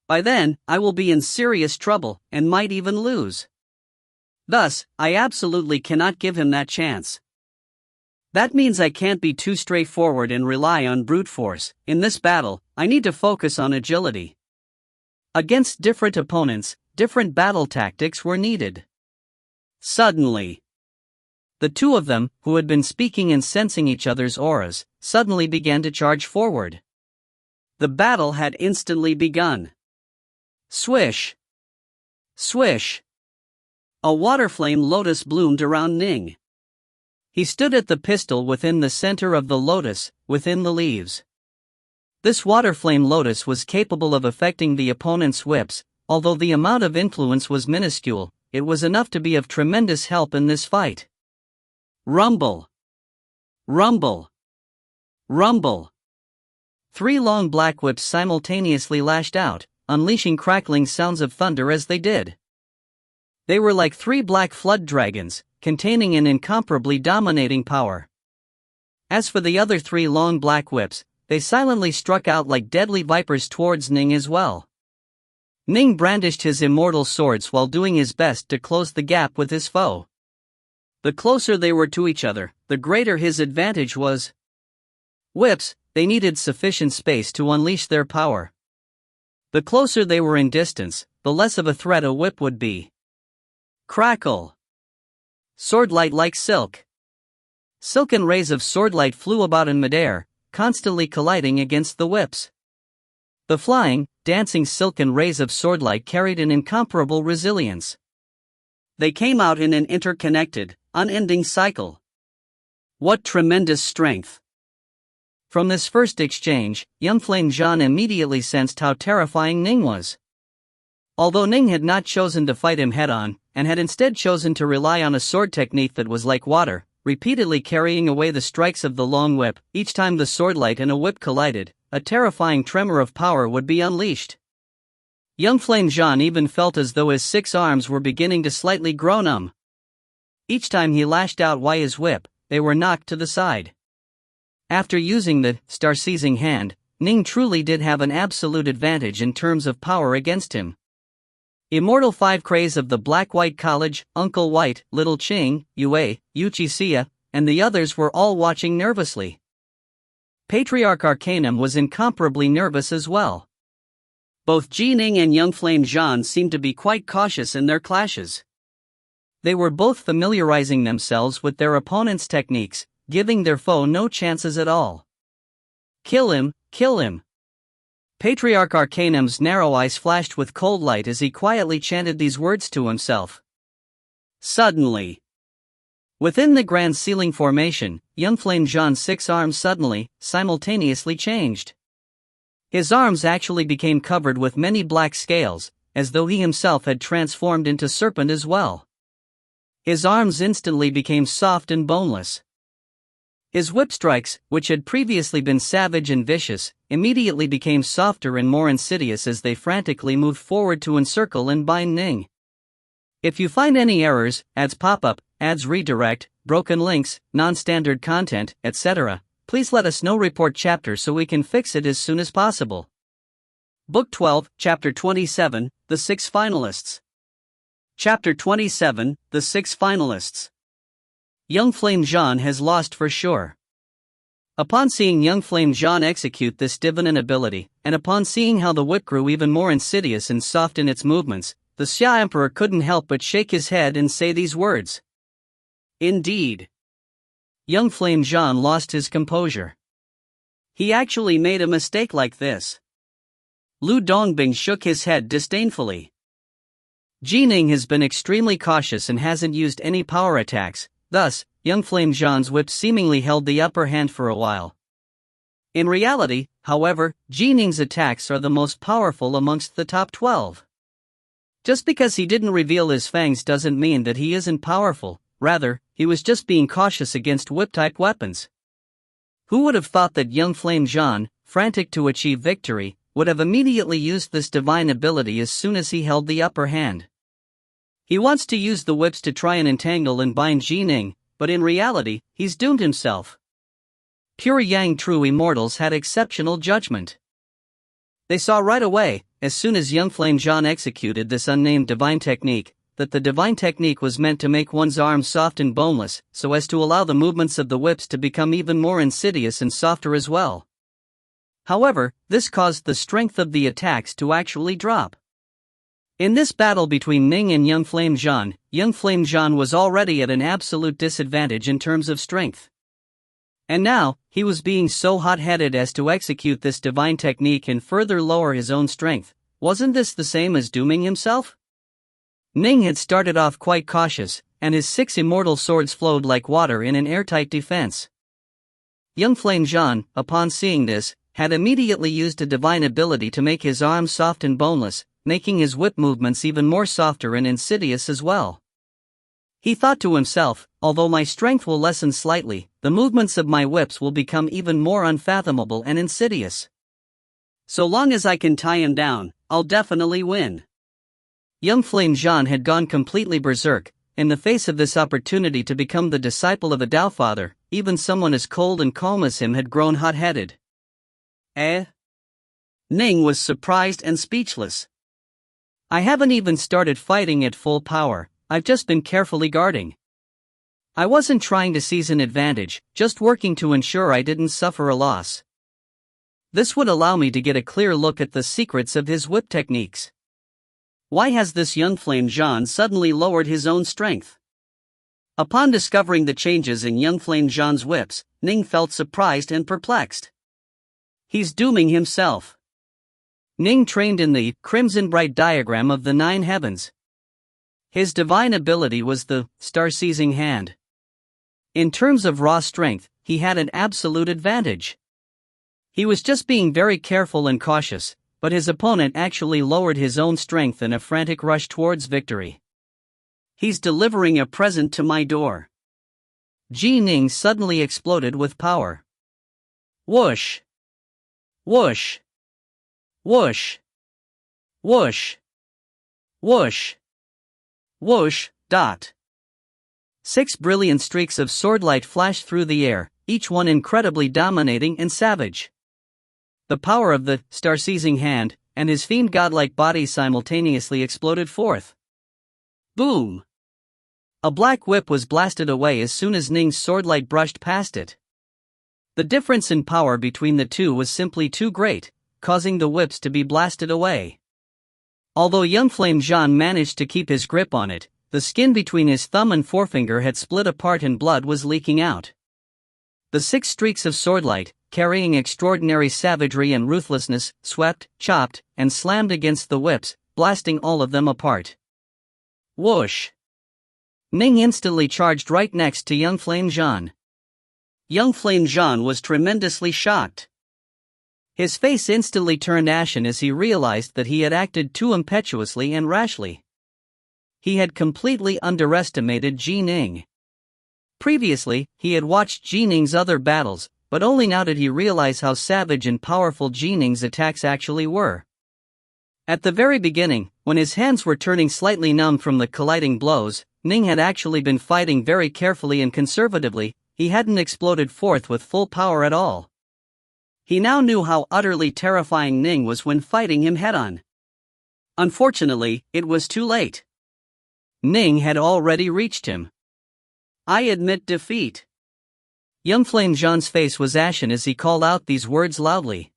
By then, I will be in serious trouble, and might even lose. Thus, I absolutely cannot give him that chance. That means I can't be too straightforward and rely on brute force. In this battle, I need to focus on agility. Against different opponents, different battle tactics were needed. Suddenly, the two of them, who had been speaking and sensing each other's auras, suddenly began to charge forward. The battle had instantly begun. Swish! Swish! A water flame lotus bloomed around Ning. He stood at the pistol within the center of the lotus, within the leaves. This water flame lotus was capable of affecting the opponent's whips. Although the amount of influence was minuscule, it was enough to be of tremendous help in this fight. Rumble! Rumble! Rumble! 3 long black whips simultaneously lashed out, unleashing crackling sounds of thunder as they did. They were like 3 black flood dragons, containing an incomparably dominating power. As for the other 3 long black whips, they silently struck out like deadly vipers towards Ning as well. Ning brandished his immortal swords while doing his best to close the gap with his foe. The closer they were to each other, the greater his advantage was. Whips, they needed sufficient space to unleash their power. The closer they were in distance, the less of a threat a whip would be. Crackle! Swordlight like silk. Silken rays of swordlight flew about in midair, constantly colliding against the whips. The flying, dancing silken rays of swordlight carried an incomparable resilience. They came out in an interconnected, unending cycle. What tremendous strength! From this first exchange, young Flame Jean immediately sensed how terrifying Ning was. Although Ning had not chosen to fight him head-on, and had instead chosen to rely on a sword technique that was like water, repeatedly carrying away the strikes of the long whip, each time the swordlight and a whip collided, a terrifying tremor of power would be unleashed. Young Flame Jean even felt as though his 6 arms were beginning to slightly grow numb. Each time he lashed out his whip, they were knocked to the side. After using the star-seizing hand, Ning truly did have an absolute advantage in terms of power against him. Immortal 5 craze of the Black-White College, Uncle White, Little Ching, Yue, Yuchi-Sia, and the others were all watching nervously. Patriarch Arcanum was incomparably nervous as well. Both Ji Ning and young Flame Jean seemed to be quite cautious in their clashes. They were both familiarizing themselves with their opponent's techniques, giving their foe no chances at all. Kill him, kill him. Patriarch Arcanum's narrow eyes flashed with cold light as he quietly chanted these words to himself. Suddenly, within the grand ceiling formation, young Flame Jean's 6 arms suddenly, simultaneously changed. His arms actually became covered with many black scales, as though he himself had transformed into serpent as well. His arms instantly became soft and boneless. His whip strikes, which had previously been savage and vicious, immediately became softer and more insidious as they frantically moved forward to encircle and bind Ning. If you find any errors, ads pop up, ads redirect, broken links, non-standard content, etc., please let us know. Report chapter so we can fix it as soon as possible. Book 12, Chapter 27, The 6 Finalists. Chapter 27, The 6 Finalists. Young Flame Jean has lost for sure. Upon seeing young Flame Jean execute this divinant ability, and upon seeing how the whip grew even more insidious and soft in its movements, the Xia Emperor couldn't help but shake his head and say these words. Indeed. Young Flame Jean lost his composure. He actually made a mistake like this. Lu Dongbing shook his head disdainfully. Ji Ning has been extremely cautious and hasn't used any power attacks, thus, young Flame Jean's whip seemingly held the upper hand for a while. In reality, however, Ji Ning's attacks are the most powerful amongst the top 12. Just because he didn't reveal his fangs doesn't mean that he isn't powerful, rather, he was just being cautious against whip-type weapons. Who would have thought that young Flame Jean, frantic to achieve victory, would have immediately used this divine ability as soon as he held the upper hand? He wants to use the whips to try and entangle and bind Ji Ning, but in reality, he's doomed himself. Pure Yang true Immortals had exceptional judgment. They saw right away, as soon as young Flame Jean executed this unnamed divine technique, that the divine technique was meant to make one's arms soft and boneless, so as to allow the movements of the whips to become even more insidious and softer as well. However, this caused the strength of the attacks to actually drop. In this battle between Ning and young Flame Jean was already at an absolute disadvantage in terms of strength. And now, he was being so hot-headed as to execute this divine technique and further lower his own strength. Wasn't this the same as dooming himself? Ning had started off quite cautious, and his 6 immortal swords flowed like water in an airtight defense. Young Flame Jean, upon seeing this, had immediately used a divine ability to make his arms soft and boneless, making his whip movements even more softer and insidious as well. He thought to himself, although my strength will lessen slightly, the movements of my whips will become even more unfathomable and insidious. So long as I can tie him down, I'll definitely win. Young Flame Jean had gone completely berserk. In the face of this opportunity to become the disciple of a Tao Father, even someone as cold and calm as him had grown hot-headed. Ning was surprised and speechless. I haven't even started fighting at full power, I've just been carefully guarding. I wasn't trying to seize an advantage, just working to ensure I didn't suffer a loss. This would allow me to get a clear look at the secrets of his whip techniques. Why has this young Flame Jean suddenly lowered his own strength? Upon discovering the changes in young Flame Jean's whips, Ning felt surprised and perplexed. He's dooming himself. Ning trained in the Crimson Bright diagram of the 9 heavens. His divine ability was the Star-Seizing Hand. In terms of raw strength, he had an absolute advantage. He was just being very careful and cautious, but his opponent actually lowered his own strength in a frantic rush towards victory. He's delivering a present to my door. Ji Ning suddenly exploded with power. Whoosh! Whoosh! Whoosh! Whoosh! Whoosh! Whoosh! Dot. 6 brilliant streaks of swordlight flashed through the air, each one incredibly dominating and savage. The power of the Star-Seizing Hand and his fiend godlike body simultaneously exploded forth. Boom! A black whip was blasted away as soon as Ning's swordlight brushed past it. The difference in power between the two was simply too great, causing the whips to be blasted away. Although young Flame Jean managed to keep his grip on it, the skin between his thumb and forefinger had split apart and blood was leaking out. The 6 streaks of swordlight, carrying extraordinary savagery and ruthlessness, swept, chopped, and slammed against the whips, blasting all of them apart. Whoosh! Ning instantly charged right next to young Flame Jean. Young Flame Jean was tremendously shocked. His face instantly turned ashen as he realized that he had acted too impetuously and rashly. He had completely underestimated Ji Ning. Previously, he had watched Ji Ning's other battles, but only now did he realize how savage and powerful Ji Ning's attacks actually were. At the very beginning, when his hands were turning slightly numb from the colliding blows, Ning had actually been fighting very carefully and conservatively. He hadn't exploded forth with full power at all. He now knew how utterly terrifying Ning was when fighting him head-on. Unfortunately, it was too late. Ning had already reached him. I admit defeat. Young Flame Jean's face was ashen as he called out these words loudly.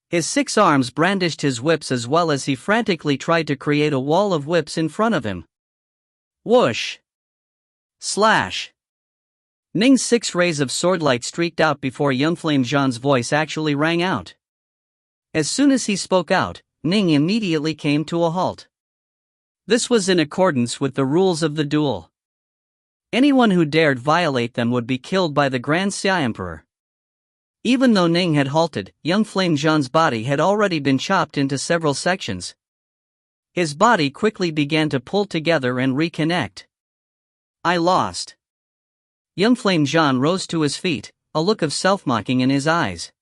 His 6 arms brandished his whips as well as he frantically tried to create a wall of whips in front of him. Whoosh! Slash! Ning's 6 rays of swordlight streaked out before young Flame Jean's voice actually rang out. As soon as he spoke out, Ning immediately came to a halt. This was in accordance with the rules of the duel. Anyone who dared violate them would be killed by the Grand Xia Emperor. Even though Ning had halted, young Flame Jean's body had already been chopped into several sections. His body quickly began to pull together and reconnect. I lost. Young Flame Jean rose to his feet, a look of self-mocking in his eyes.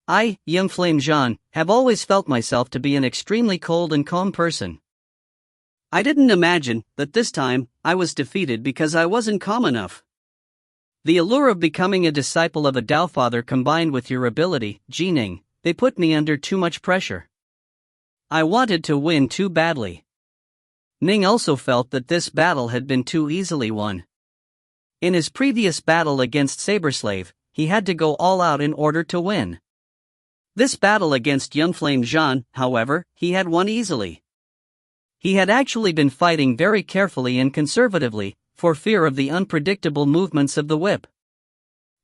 I, young Flame Jean, have always felt myself to be an extremely cold and calm person. I didn't imagine that this time I was defeated because I wasn't calm enough. The allure of becoming a disciple of a Tao Father combined with your ability, Ji Ning, they put me under too much pressure. I wanted to win too badly. Ning also felt that this battle had been too easily won. In his previous battle against Saberslave, he had to go all out in order to win. This battle against young Flame Jean, however, he had won easily. He had actually been fighting very carefully and conservatively, for fear of the unpredictable movements of the whip.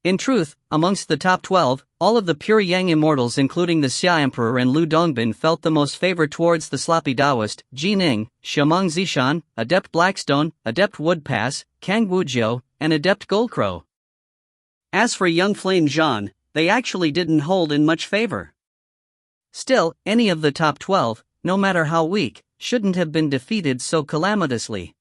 In truth, amongst the top 12, all of the pure Yang Immortals including the Xia Emperor and Lu Dongbin felt the most favor towards the sloppy Taoist, Ji Ning, Shamong Zishan, Adept Blackstone, Adept Woodpass, Kang Wujiu, and Adept Goldcrow. As for young Flame Jean, they actually didn't hold in much favor. Still, any of the top 12, no matter how weak, shouldn't have been defeated so calamitously.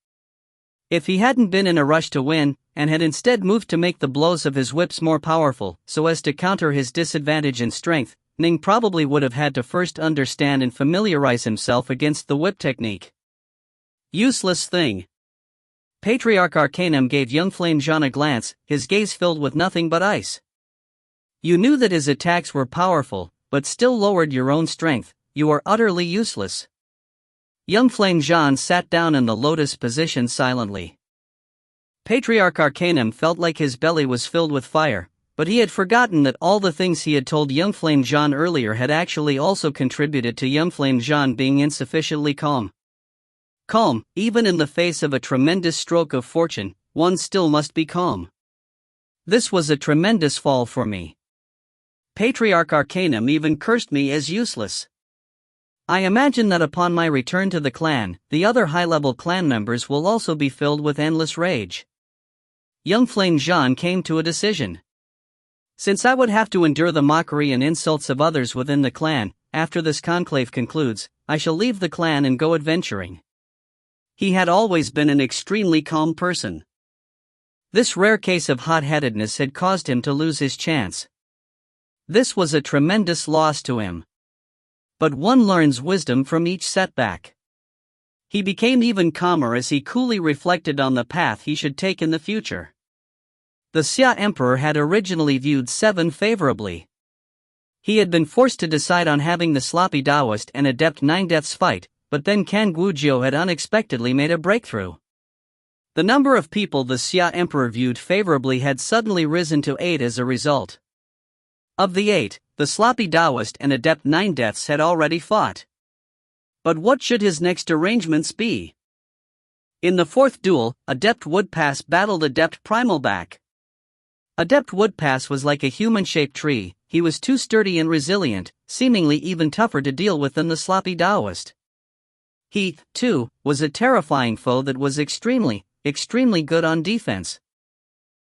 If he hadn't been in a rush to win, and had instead moved to make the blows of his whips more powerful, so as to counter his disadvantage in strength, Ning probably would have had to first understand and familiarize himself against the whip technique. Useless thing. Patriarch Arcanum gave young Flame Jean a glance, his gaze filled with nothing but ice. You knew that his attacks were powerful, but still lowered your own strength. You are utterly useless. Young Flame Jean sat down in the lotus position silently. Patriarch Arcanum felt like his belly was filled with fire, but he had forgotten that all the things he had told young Flame Jean earlier had actually also contributed to young Flame Jean being insufficiently calm. Calm, even in the face of a tremendous stroke of fortune, one still must be calm. This was a tremendous fall for me. Patriarch Arcanum even cursed me as useless. I imagine that upon my return to the clan, the other high-level clan members will also be filled with endless rage. Young Flame Jean came to a decision. Since I would have to endure the mockery and insults of others within the clan, after this conclave concludes, I shall leave the clan and go adventuring. He had always been an extremely calm person. This rare case of hot-headedness had caused him to lose his chance. This was a tremendous loss to him. But one learns wisdom from each setback. He became even calmer as he coolly reflected on the path he should take in the future. The Xia Emperor had originally viewed 7 favorably. He had been forced to decide on having the sloppy Taoist and Adept 9 Deaths fight, but then Kan Gujiu had unexpectedly made a breakthrough. The number of people the Xia Emperor viewed favorably had suddenly risen to 8 as a result. Of the 8, the sloppy Taoist and Adept 9 Deaths had already fought. But what should his next arrangements be? In the 4th duel, Adept Woodpass battled Adept Primalback. Adept Woodpass was like a human-shaped tree. He was too sturdy and resilient, seemingly even tougher to deal with than the sloppy Taoist. He, too, was a terrifying foe that was extremely good on defense.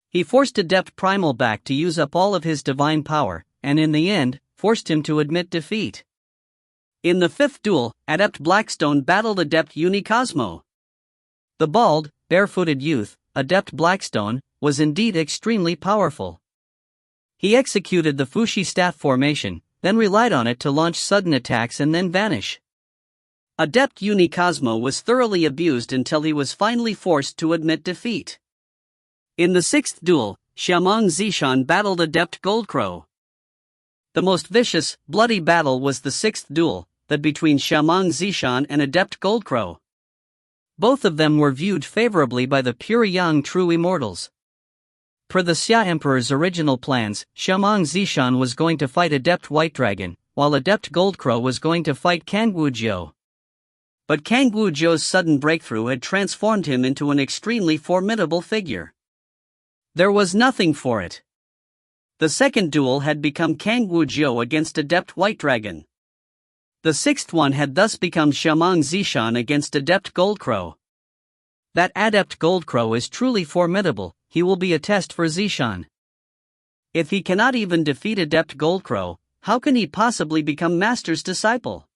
He forced Adept Primalback to use up all of his divine power, and in the end, forced him to admit defeat. In the 5th duel, Adept Blackstone battled Adept Unicosmo. The bald, barefooted youth, Adept Blackstone, was indeed extremely powerful. He executed the Fushi staff formation, then relied on it to launch sudden attacks and then vanish. Adept Unicosmo was thoroughly abused until he was finally forced to admit defeat. In the 6th duel, Xiamong Zishan battled Adept Goldcrow. The most vicious, bloody battle was the 6th duel, that between Xiamong Zishan and Adept Goldcrow. Both of them were viewed favorably by the pure young true Immortals. Per the Xia Emperor's original plans, Xiamong Zishan was going to fight Adept White Dragon, while Adept Goldcrow was going to fight Kan Gujiu. But Kan Gujiu's sudden breakthrough had transformed him into an extremely formidable figure. There was nothing for it. The 2nd duel had become Kan Gujiu against Adept White Dragon. The 6th one had thus become Xiamong Zishan against Adept Goldcrow. That Adept Goldcrow is truly formidable. He will be a test for Zishan. If he cannot even defeat Adept Goldcrow, how can he possibly become Master's disciple?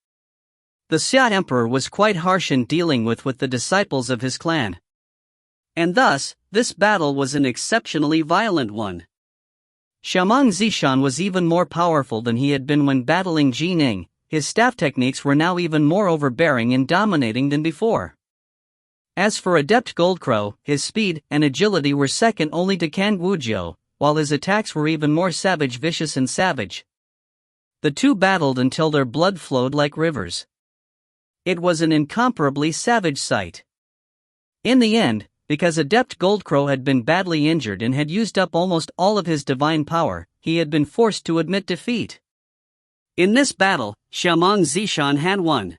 The Xia Emperor was quite harsh in dealing with the disciples of his clan. And thus, this battle was an exceptionally violent one. Xiamong Zishan was even more powerful than he had been when battling Ji Ning. His staff techniques were now even more overbearing and dominating than before. As for Adept Goldcrow, his speed and agility were second only to Kan Gujiu, while his attacks were even more vicious and savage. The two battled until their blood flowed like rivers. It was an incomparably savage sight. In the end, because Adept Goldcrow had been badly injured and had used up almost all of his divine power, he had been forced to admit defeat. In this battle, Xiamong Zishan had won.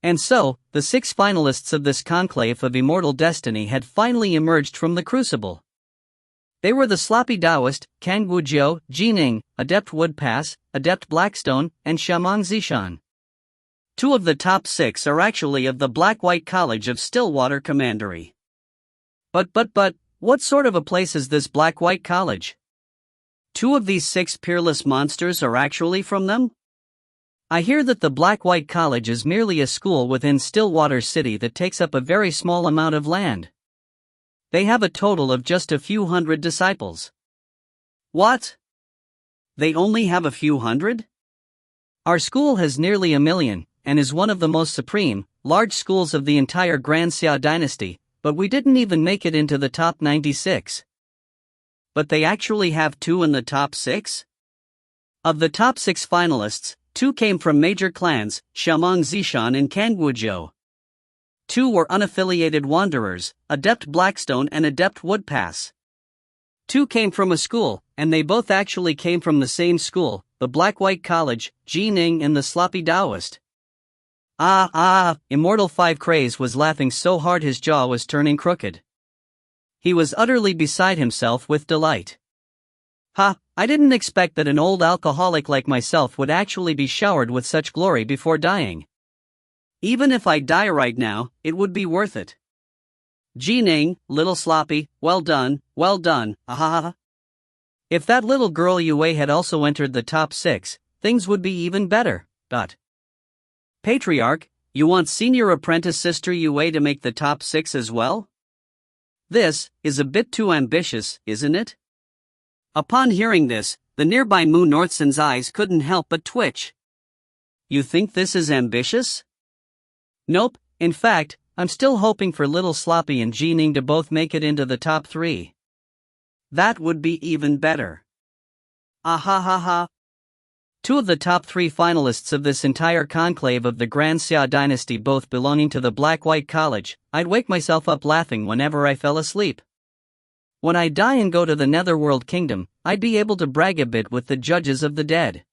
And so, the 6 finalists of this conclave of immortal destiny had finally emerged from the crucible. They were the sloppy Taoist, Kan Gujiu, Ji Ning, Adept Woodpass, Adept Blackstone, and Xiamong Zishan. 2 of the top 6 are actually of the Black-White College of Stillwater Commandery. But, what sort of a place is this Black-White College? 2 of these 6 peerless monsters are actually from them? I hear that the Black-White College is merely a school within Stillwater City that takes up a very small amount of land. They have a total of just a few hundred disciples. What? They only have a few hundred? Our school has nearly 1 million, and is one of the most supreme, large schools of the entire Grand Xia dynasty, but we didn't even make it into the top 96. But they actually have 2 in the top 6? Of the top 6 finalists, 2 came from major clans, Xiamong Zishan and Kan Gujiu. 2 were unaffiliated wanderers, Adept Blackstone and Adept Woodpass. 2 came from a school, and they both actually came from the same school, the Black-White College, Ji Ning and the Sloppy Taoist. Immortal 5 Craze was laughing so hard his jaw was turning crooked. He was utterly beside himself with delight. Ha, I didn't expect that an old alcoholic like myself would actually be showered with such glory before dying. Even if I die right now, it would be worth it. Ning, little sloppy, well done, ahaha. If that little girl Yue had also entered the top 6, things would be even better. Patriarch, you want senior apprentice sister Yue to make the top 6 as well? This is a bit too ambitious, isn't it? Upon hearing this, the nearby Mu Northson's eyes couldn't help but twitch. You think this is ambitious? Nope, in fact, I'm still hoping for little Sloppy and Ning to both make it into the top 3. That would be even better. Ahahaha. 2 of the top 3 finalists of this entire conclave of the Grand Xia dynasty, both belonging to the Black-White College. I'd wake myself up laughing whenever I fell asleep. When I die and go to the Netherworld Kingdom, I'd be able to brag a bit with the judges of the dead.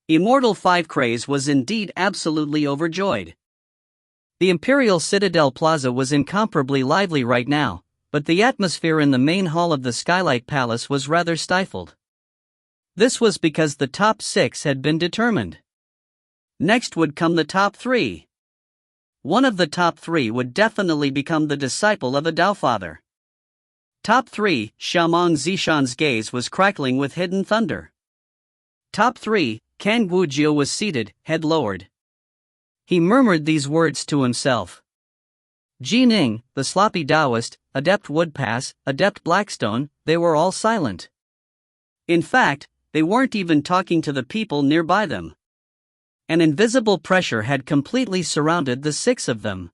Immortal 5 Craze was indeed absolutely overjoyed. The Imperial Citadel Plaza was incomparably lively right now, but the atmosphere in the main hall of the Skylight Palace was rather stifled. This was because the top 6 had been determined. Next would come the top 3. One of the top 3 would definitely become the disciple of a Taofather. Top 3, Xiamong Zishan's gaze was crackling with hidden thunder. Top 3, Kan Gujiu was seated, head lowered. He murmured these words to himself. Ning, the sloppy Taoist, Adept Woodpass, Adept Blackstone, they were all silent. In fact, they weren't even talking to the people nearby them. An invisible pressure had completely surrounded the 6 of them.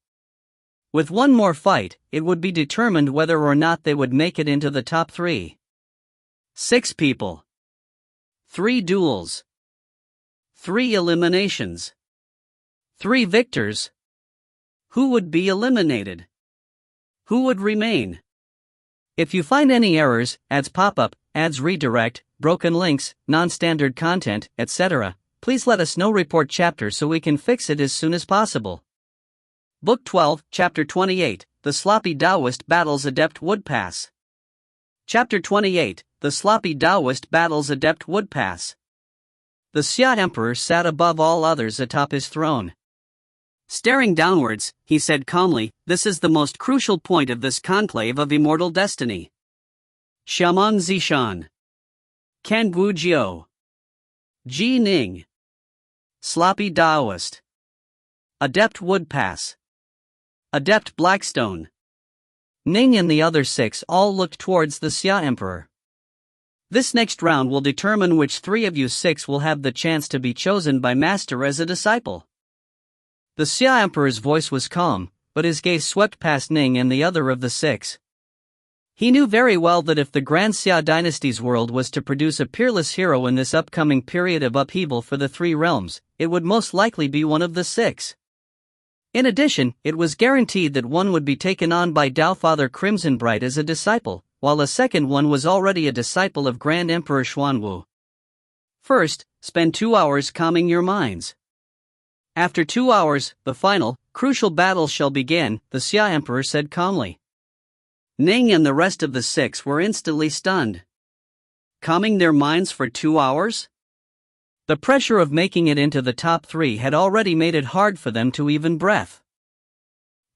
With one more fight, it would be determined whether or not they would make it into the top 3. 6 people. 3 duels. 3 eliminations. 3 victors. Who would be eliminated? Who would remain? If you find any errors, ads pop up, ads redirect, broken links, non-standard content, etc., please let us know. Report chapter so we can fix it as soon as possible. Book 12, Chapter 28, The Sloppy Taoist Battles Adept Woodpass. Chapter 28, The Sloppy Taoist Battles Adept Woodpass. The Xia Emperor sat above all others atop his throne. Staring downwards, he said calmly, "This is the most crucial point of this conclave of immortal destiny. Xiamong Zishan. Kan Gujiu. Ning. Sloppy Taoist. Adept Woodpass. Adept Blackstone." Ning and the other 6 all looked towards the Xia Emperor. This next round will determine which 3 of you 6 will have the chance to be chosen by Master as a disciple. The Xia Emperor's voice was calm, but his gaze swept past Ning and the other of the 6. He knew very well that if the Grand Xia dynasty's world was to produce a peerless hero in this upcoming period of upheaval for the 3 realms, it would most likely be one of the 6. In addition, it was guaranteed that one would be taken on by Taofather Crimson Bright as a disciple, while a second one was already a disciple of Grand Emperor Xuanwu. First, spend 2 hours calming your minds. After 2 hours, the final, crucial battle shall begin, the Xia Emperor said calmly. Ning and the rest of the 6 were instantly stunned. Calming their minds for 2 hours? The pressure of making it into the top 3 had already made it hard for them to even breath.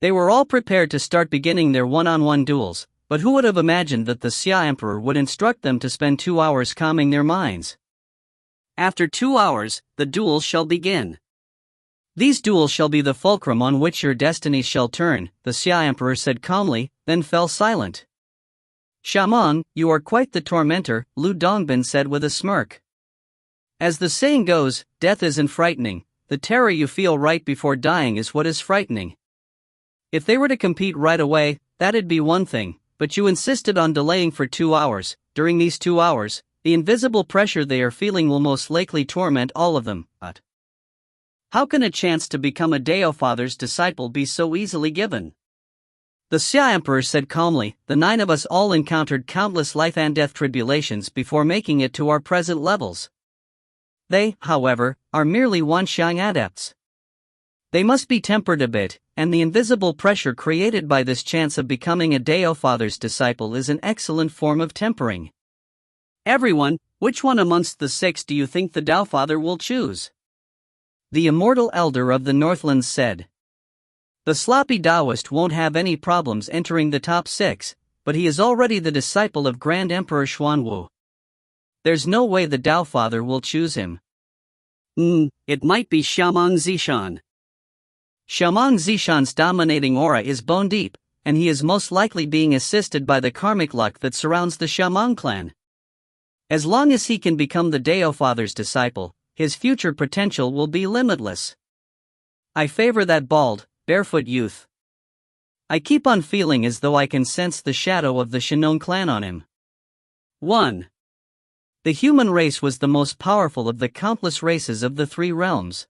They were all prepared to start beginning their one-on-one duels, but who would have imagined that the Xia Emperor would instruct them to spend 2 hours calming their minds? After 2 hours, the duels shall begin. These duels shall be the fulcrum on which your destinies shall turn, the Xia Emperor said calmly, then fell silent. Xiamong, you are quite the tormentor, Lu Dongbin said with a smirk. As the saying goes, death isn't frightening, the terror you feel right before dying is what is frightening. If they were to compete right away, that'd be one thing, but you insisted on delaying for 2 hours. During these 2 hours, the invisible pressure they are feeling will most likely torment all of them. But how can a chance to become a Taofather's disciple be so easily given? The Xia Emperor said calmly, the 9 of us all encountered countless life and death tribulations before making it to our present levels. They, however, are merely Wanxiang adepts. They must be tempered a bit, and the invisible pressure created by this chance of becoming a Dao Father's disciple is an excellent form of tempering. Everyone, which one amongst the 6 do you think the Dao Father will choose? The immortal elder of the Northlands said. The sloppy Taoist won't have any problems entering the top 6, but he is already the disciple of Grand Emperor Xuanwu. There's no way the Dao Father will choose him. It might be Xiamang Zishan. Xiamang Zishan's dominating aura is bone deep, and he is most likely being assisted by the karmic luck that surrounds the Xiamang clan. As long as he can become the Dao Father's disciple, his future potential will be limitless. I favor that bald, barefoot youth. I keep on feeling as though I can sense the shadow of the Shinong clan on him. 1. The human race was the most powerful of the countless races of the 3 realms.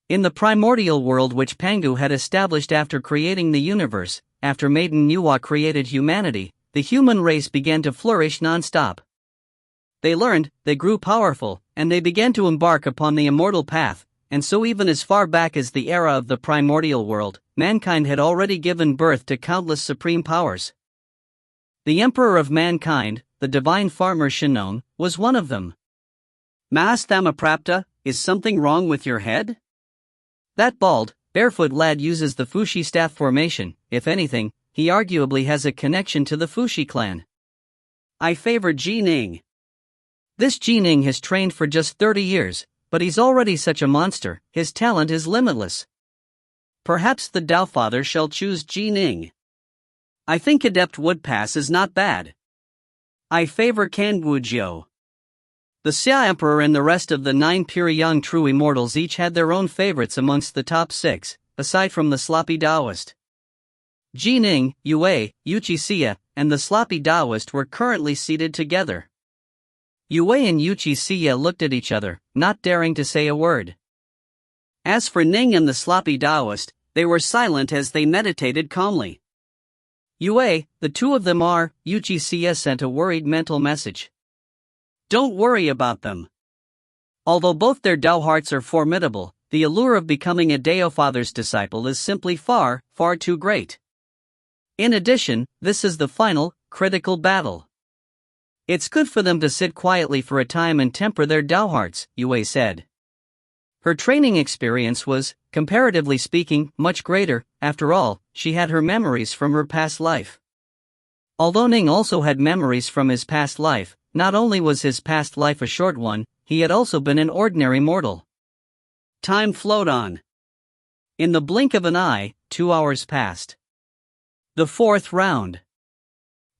In the primordial world which Pangu had established after creating the universe, after Maiden Nuwa created humanity, the human race began to flourish non-stop. They learned, they grew powerful, and they began to embark upon the immortal path, and so even as far back as the era of the primordial world, mankind had already given birth to countless supreme powers. The emperor of mankind, the divine farmer Shinong, was one of them. Mahasthamaprapta, is something wrong with your head? That bald, barefoot lad uses the Fushi staff formation. If anything, he arguably has a connection to the Fushi clan. I favor Ning. This Ning has trained for just 30 years, but he's already such a monster, his talent is limitless. Perhaps the Dao Father shall choose Ning. I think Adept Woodpass is not bad. I favor Kangujiu. The Xia Emperor and the rest of the 9 pure young true immortals each had their own favorites amongst the top 6, aside from the sloppy Taoist. Ning, Yue, Yuchi-Xia, and the sloppy Taoist were currently seated together. Yue and Yuchi-Xia looked at each other, not daring to say a word. As for Ning and the sloppy Taoist, they were silent as they meditated calmly. Yue, the 2 of them are, Yuchi-Xia sent a worried mental message. Don't worry about them. Although both their Dao hearts are formidable, the allure of becoming a Dao Father's disciple is simply far, far too great. In addition, this is the final, critical battle. It's good for them to sit quietly for a time and temper their Dao hearts, Yue said. Her training experience was, comparatively speaking, much greater. After all, she had her memories from her past life. Although Ning also had memories from his past life, not only was his past life a short one, he had also been an ordinary mortal. Time flowed on. In the blink of an eye, 2 hours passed. The 4th round.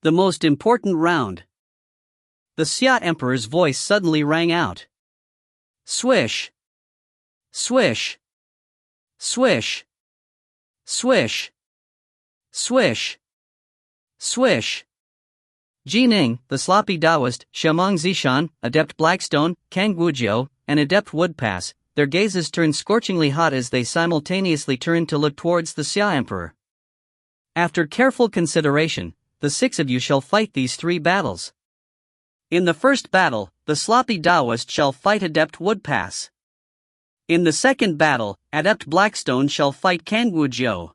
The most important round. The Xia Emperor's voice suddenly rang out. Swish. Swish. Swish. Swish. Swish. Swish. Ning, the sloppy Taoist, Xiamang Zishan, Adept Blackstone, Kangujiu, and Adept Woodpass, their gazes turned scorchingly hot as they simultaneously turned to look towards the Xia Emperor. After careful consideration, the 6 of you shall fight these 3 battles. In the first battle, the sloppy Taoist shall fight Adept Woodpass. In the second battle, Adept Blackstone shall fight Kangujiu.